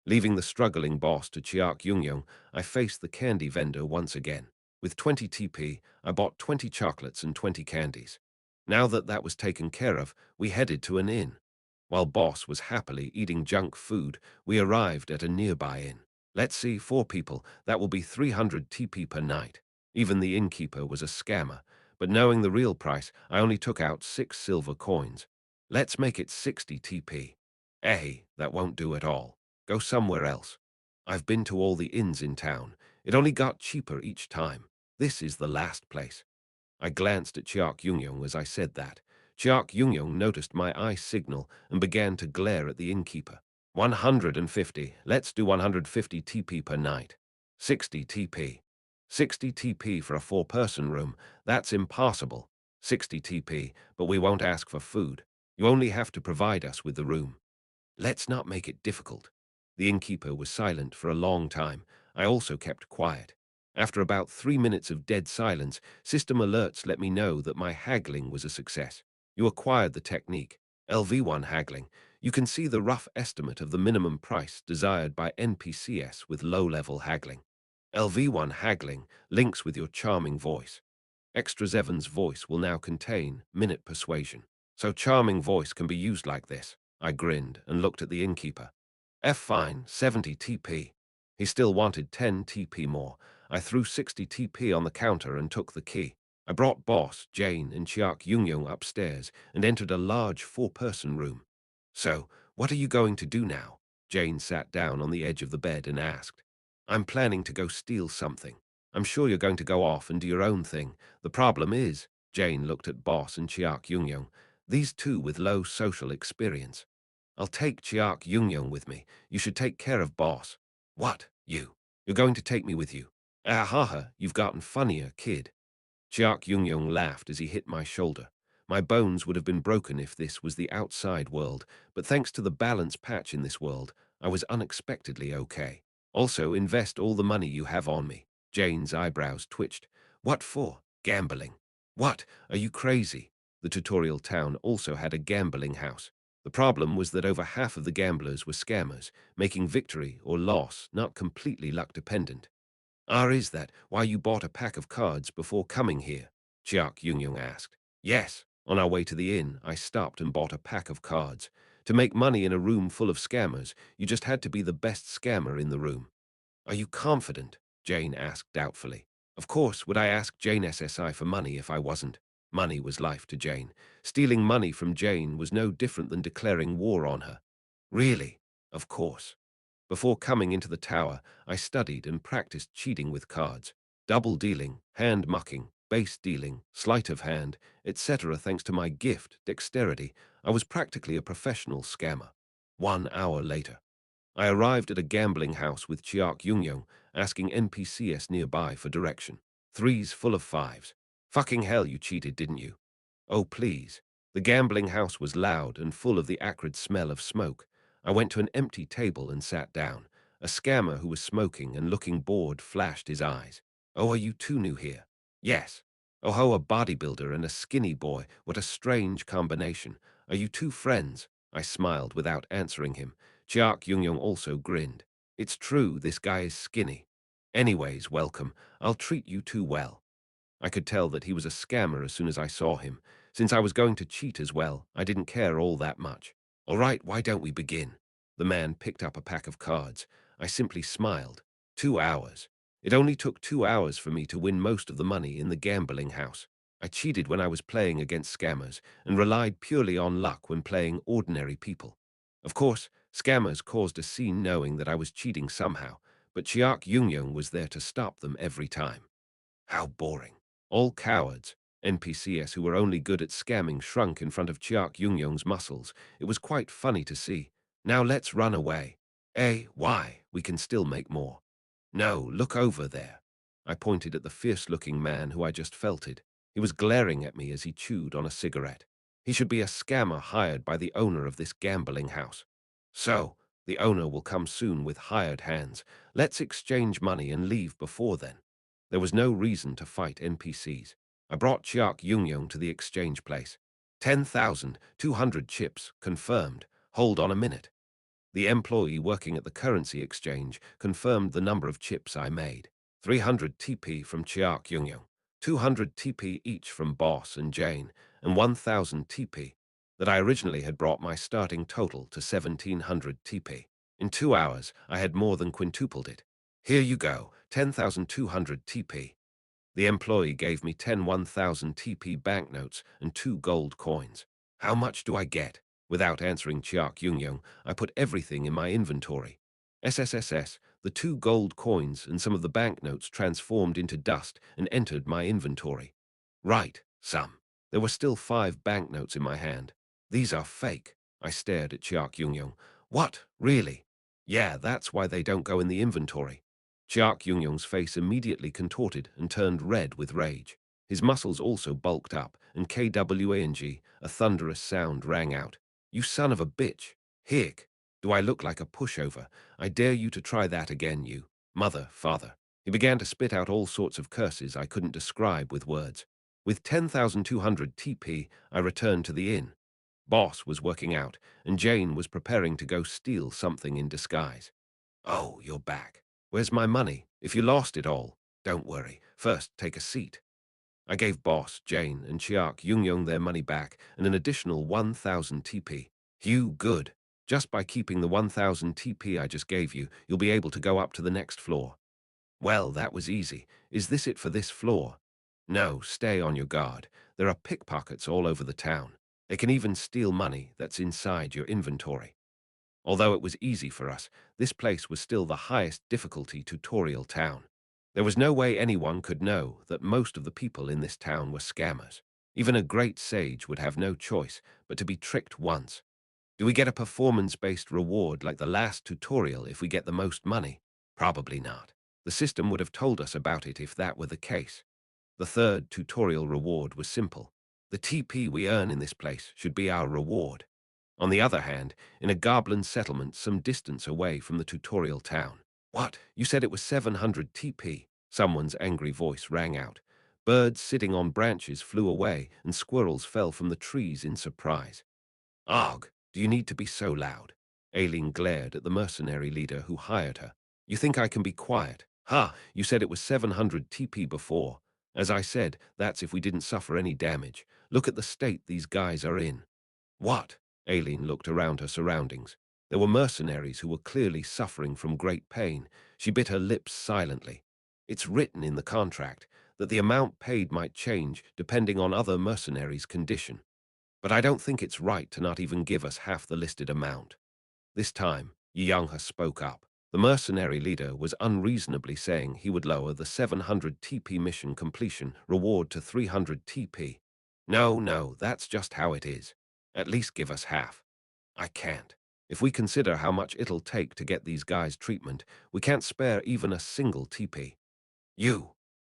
Leaving the struggling Boss to Chiak Yungyong, I faced the candy vendor once again. With 20 TP, I bought 20 chocolates and 20 candies. Now that that was taken care of, we headed to an inn. While Boss was happily eating junk food, we arrived at a nearby inn. "Let's see, 4 people, that will be 300 TP per night." Even the innkeeper was a scammer, but knowing the real price, I only took out 6 silver coins. "Let's make it 60 TP. That won't do at all. Go somewhere else." "I've been to all the inns in town. It only got cheaper each time. This is the last place." I glanced at Chiak Yungyong as I said that. Chiak Yungyong noticed my eye signal and began to glare at the innkeeper. 150. Let's do 150 TP per night. 60 TP. 60 TP for a 4-person room. That's impossible. 60 TP, but we won't ask for food. You only have to provide us with the room. Let's not make it difficult." The innkeeper was silent for a long time. I also kept quiet. After about 3 minutes of dead silence, system alerts let me know that my haggling was a success. "You acquired the technique. LV1 haggling. You can see the rough estimate of the minimum price desired by NPCs with low-level haggling. LV1 haggling links with your charming voice. Extra Zevon's voice will now contain minute persuasion. So charming voice can be used like this." I grinned and looked at the innkeeper. Fine, 70 TP. He still wanted 10 TP more. I threw 60 TP on the counter and took the key. I brought Boss, Jane, and Chiak Yung upstairs and entered a large four-person room. So, what are you going to do now? Jane sat down on the edge of the bed and asked. I'm planning to go steal something. I'm sure you're going to go off and do your own thing. The problem is, Jane looked at Boss and Chiak Yung, these two with low social experience. I'll take Chiak Yung with me. You should take care of Boss. What? You? You're going to take me with you? Ah ha ha, you've gotten funnier, kid. Chiak Yung laughed as he hit my shoulder. My bones would have been broken if this was the outside world, but thanks to the balance patch in this world, I was unexpectedly okay. Also, invest all the money you have on me. Jane's eyebrows twitched. What for? Gambling. What? Are you crazy? The tutorial town also had a gambling house. The problem was that over half of the gamblers were scammers, making victory or loss not completely luck dependent. Is that why you bought a pack of cards before coming here? Chiak Yung asked. Yes. On our way to the inn, I stopped and bought a pack of cards. To make money in a room full of scammers, you just had to be the best scammer in the room. Are you confident? Jane asked doubtfully. Of course, would I ask Jane SSI for money if I wasn't? Money was life to Jane. Stealing money from Jane was no different than declaring war on her. Really? Of course. Before coming into the tower, I studied and practiced cheating with cards, double dealing, hand mucking, base dealing, sleight of hand, etc. Thanks to my gift, dexterity, I was practically a professional scammer. 1 hour later, I arrived at a gambling house with Chiak Yung, asking NPCs nearby for direction. Threes full of fives. Fucking hell, you cheated, didn't you? Oh, please. The gambling house was loud and full of the acrid smell of smoke. I went to an empty table and sat down. A scammer who was smoking and looking bored flashed his eyes. Oh, are you two new here? Yes. Oh ho, a bodybuilder and a skinny boy. What a strange combination. Are you two friends? I smiled without answering him. Chiak Yung also grinned. It's true, this guy is skinny. Anyways, welcome. I'll treat you two well. I could tell that he was a scammer as soon as I saw him. Since I was going to cheat as well, I didn't care all that much. All right, why don't we begin? The man picked up a pack of cards. I simply smiled. 2 hours. It only took 2 hours for me to win most of the money in the gambling house. I cheated when I was playing against scammers and relied purely on luck when playing ordinary people. Of course, scammers caused a scene knowing that I was cheating somehow, but Chiak Yung was there to stop them every time. How boring. All cowards. NPCs who were only good at scamming shrunk in front of Chiak Yung muscles. It was quite funny to see. Now let's run away. Why? We can still make more. No, look over there. I pointed at the fierce-looking man who I just felted. He was glaring at me as he chewed on a cigarette. He should be a scammer hired by the owner of this gambling house. So, the owner will come soon with hired hands. Let's exchange money and leave before then. There was no reason to fight NPCs. I brought Chiak Yung to the exchange place. 10,200 chips, confirmed. Hold on a minute. The employee working at the currency exchange confirmed the number of chips I made. 300 TP from Chiak Yung, 200 TP each from Boss and Jane, and 1,000 TP. That I originally had brought my starting total to 1,700 TP. In 2 hours, I had more than quintupled it. Here you go, 10,200 TP. The employee gave me 10 1,000 TP banknotes and 2 gold coins. How much do I get? Without answering Chiak Yung, I put everything in my inventory. SSSS, the 2 gold coins and some of the banknotes transformed into dust and entered my inventory. Right, some. There were still 5 banknotes in my hand. These are fake. I stared at Chiak Yung. What? Really? Yeah, that's why they don't go in the inventory. Chiak Yung face immediately contorted and turned red with rage. His muscles also bulked up, and KWANG, a thunderous sound rang out. You son of a bitch! Hick! Do I look like a pushover? I dare you to try that again, you. Mother, father. He began to spit out all sorts of curses I couldn't describe with words. With 10,200 TP, I returned to the inn. Boss was working out, and Jane was preparing to go steal something in disguise. Oh, you're back. Where's my money? If you lost it all, don't worry. First, take a seat. I gave Boss, Jane, and Chiak Yung their money back and an additional 1,000 TP. Hugh, good. Just by keeping the 1,000 TP I just gave you, you'll be able to go up to the next floor. Well, that was easy. Is this it for this floor? No, stay on your guard. There are pickpockets all over the town. They can even steal money that's inside your inventory. Although it was easy for us, this place was still the highest difficulty tutorial town. There was no way anyone could know that most of the people in this town were scammers. Even a great sage would have no choice but to be tricked once. Do we get a performance-based reward like the last tutorial if we get the most money? Probably not. The system would have told us about it if that were the case. The third tutorial reward was simple. The TP we earn in this place should be our reward. On the other hand, in a goblin settlement some distance away from the tutorial town. What? You said it was 700 TP? Someone's angry voice rang out. Birds sitting on branches flew away, and squirrels fell from the trees in surprise. Og, do you need to be so loud? Aileen glared at the mercenary leader who hired her. You think I can be quiet? Ha, you said it was 700 TP before. As I said, that's if we didn't suffer any damage. Look at the state these guys are in. What? Aileen looked around her surroundings. There were mercenaries who were clearly suffering from great pain. She bit her lips silently. It's written in the contract that the amount paid might change depending on other mercenaries' condition. But I don't think it's right to not even give us half the listed amount. This time, Young spoke up. The mercenary leader was unreasonably saying he would lower the 700 TP mission completion reward to 300 TP. No, that's just how it is. At least give us half. I can't. If we consider how much it'll take to get these guys treatment, we can't spare even a single TP. You!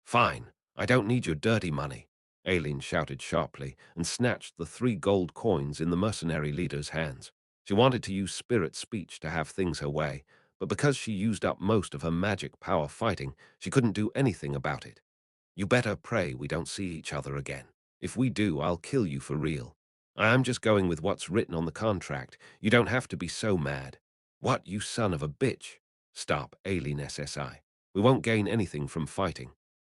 Fine. I don't need your dirty money. Aileen shouted sharply and snatched the 3 gold coins in the mercenary leader's hands. She wanted to use spirit speech to have things her way, but because she used up most of her magic power fighting, she couldn't do anything about it. You better pray we don't see each other again. If we do, I'll kill you for real. I am just going with what's written on the contract. You don't have to be so mad. What, you son of a bitch? Stop, Aileen SSI. We won't gain anything from fighting.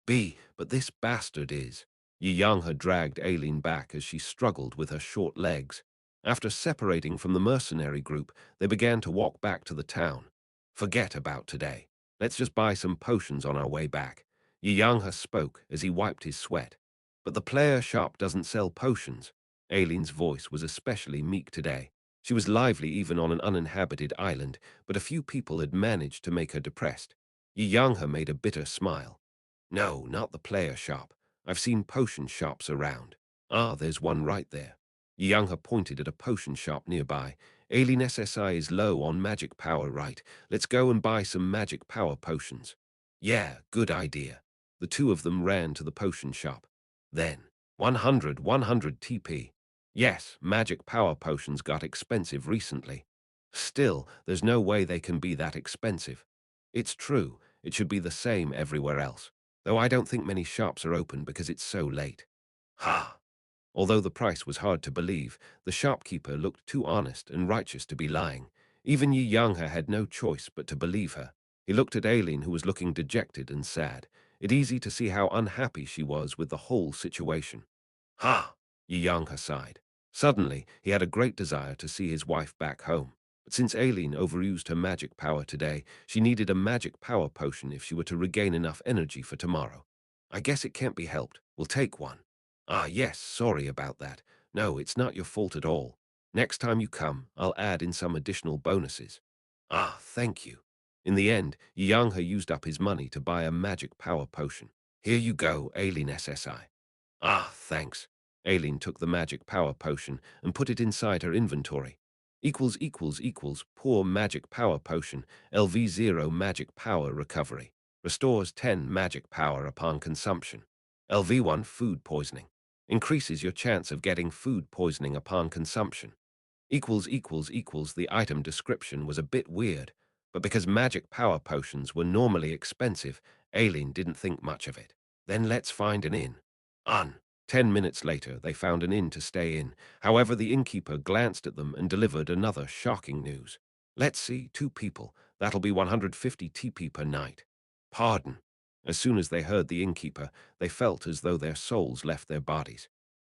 But this bastard is. Yi Yang had dragged Aileen back as she struggled with her short legs. After separating from the mercenary group, they began to walk back to the town. Forget about today. Let's just buy some potions on our way back. Yi Yang spoke as he wiped his sweat. But the player shop doesn't sell potions. Aileen's voice was especially meek today. She was lively even on an uninhabited island, but a few people had managed to make her depressed. Yi Yang made a bitter smile. No, not the player shop. I've seen potion shops around. Ah, there's one right there. Yi Yang pointed at a potion shop nearby. Aileen SSI is low on magic power, right? Let's go and buy some magic power potions. Yeah, good idea. The two of them ran to the potion shop. Then, 100 TP. Yes, magic power potions got expensive recently. Still, there's no way they can be that expensive. It's true, it should be the same everywhere else, though I don't think many shops are open because it's so late. Ha! Although the price was hard to believe, the shopkeeper looked too honest and righteous to be lying. Even Yi Yang had no choice but to believe her. He looked at Aileen, who was looking dejected and sad. It's easy to see how unhappy she was with the whole situation. Ha! Yi Yang sighed. Suddenly, he had a great desire to see his wife back home. But since Aileen overused her magic power today, she needed a magic power potion if she were to regain enough energy for tomorrow. I guess it can't be helped. We'll take one. Ah, yes, sorry about that. No, it's not your fault at all. Next time you come, I'll add in some additional bonuses. Ah, thank you. In the end, Yang used up his money to buy a magic power potion. Here you go, Aileen SSI. Ah, thanks. Aileen took the magic power potion and put it inside her inventory. Poor magic power potion, LV0 magic power recovery. Restores 10 magic power upon consumption. LV1 food poisoning. Increases your chance of getting food poisoning upon consumption. The item description was a bit weird, but because magic power potions were normally expensive, Aileen didn't think much of it. Then let's find an inn. 10 minutes later, they found an inn to stay in. However, the innkeeper glanced at them and delivered another shocking news. Let's see, 2 people. That'll be 150 TP per night. Pardon. As soon as they heard the innkeeper, they felt as though their souls left their bodies.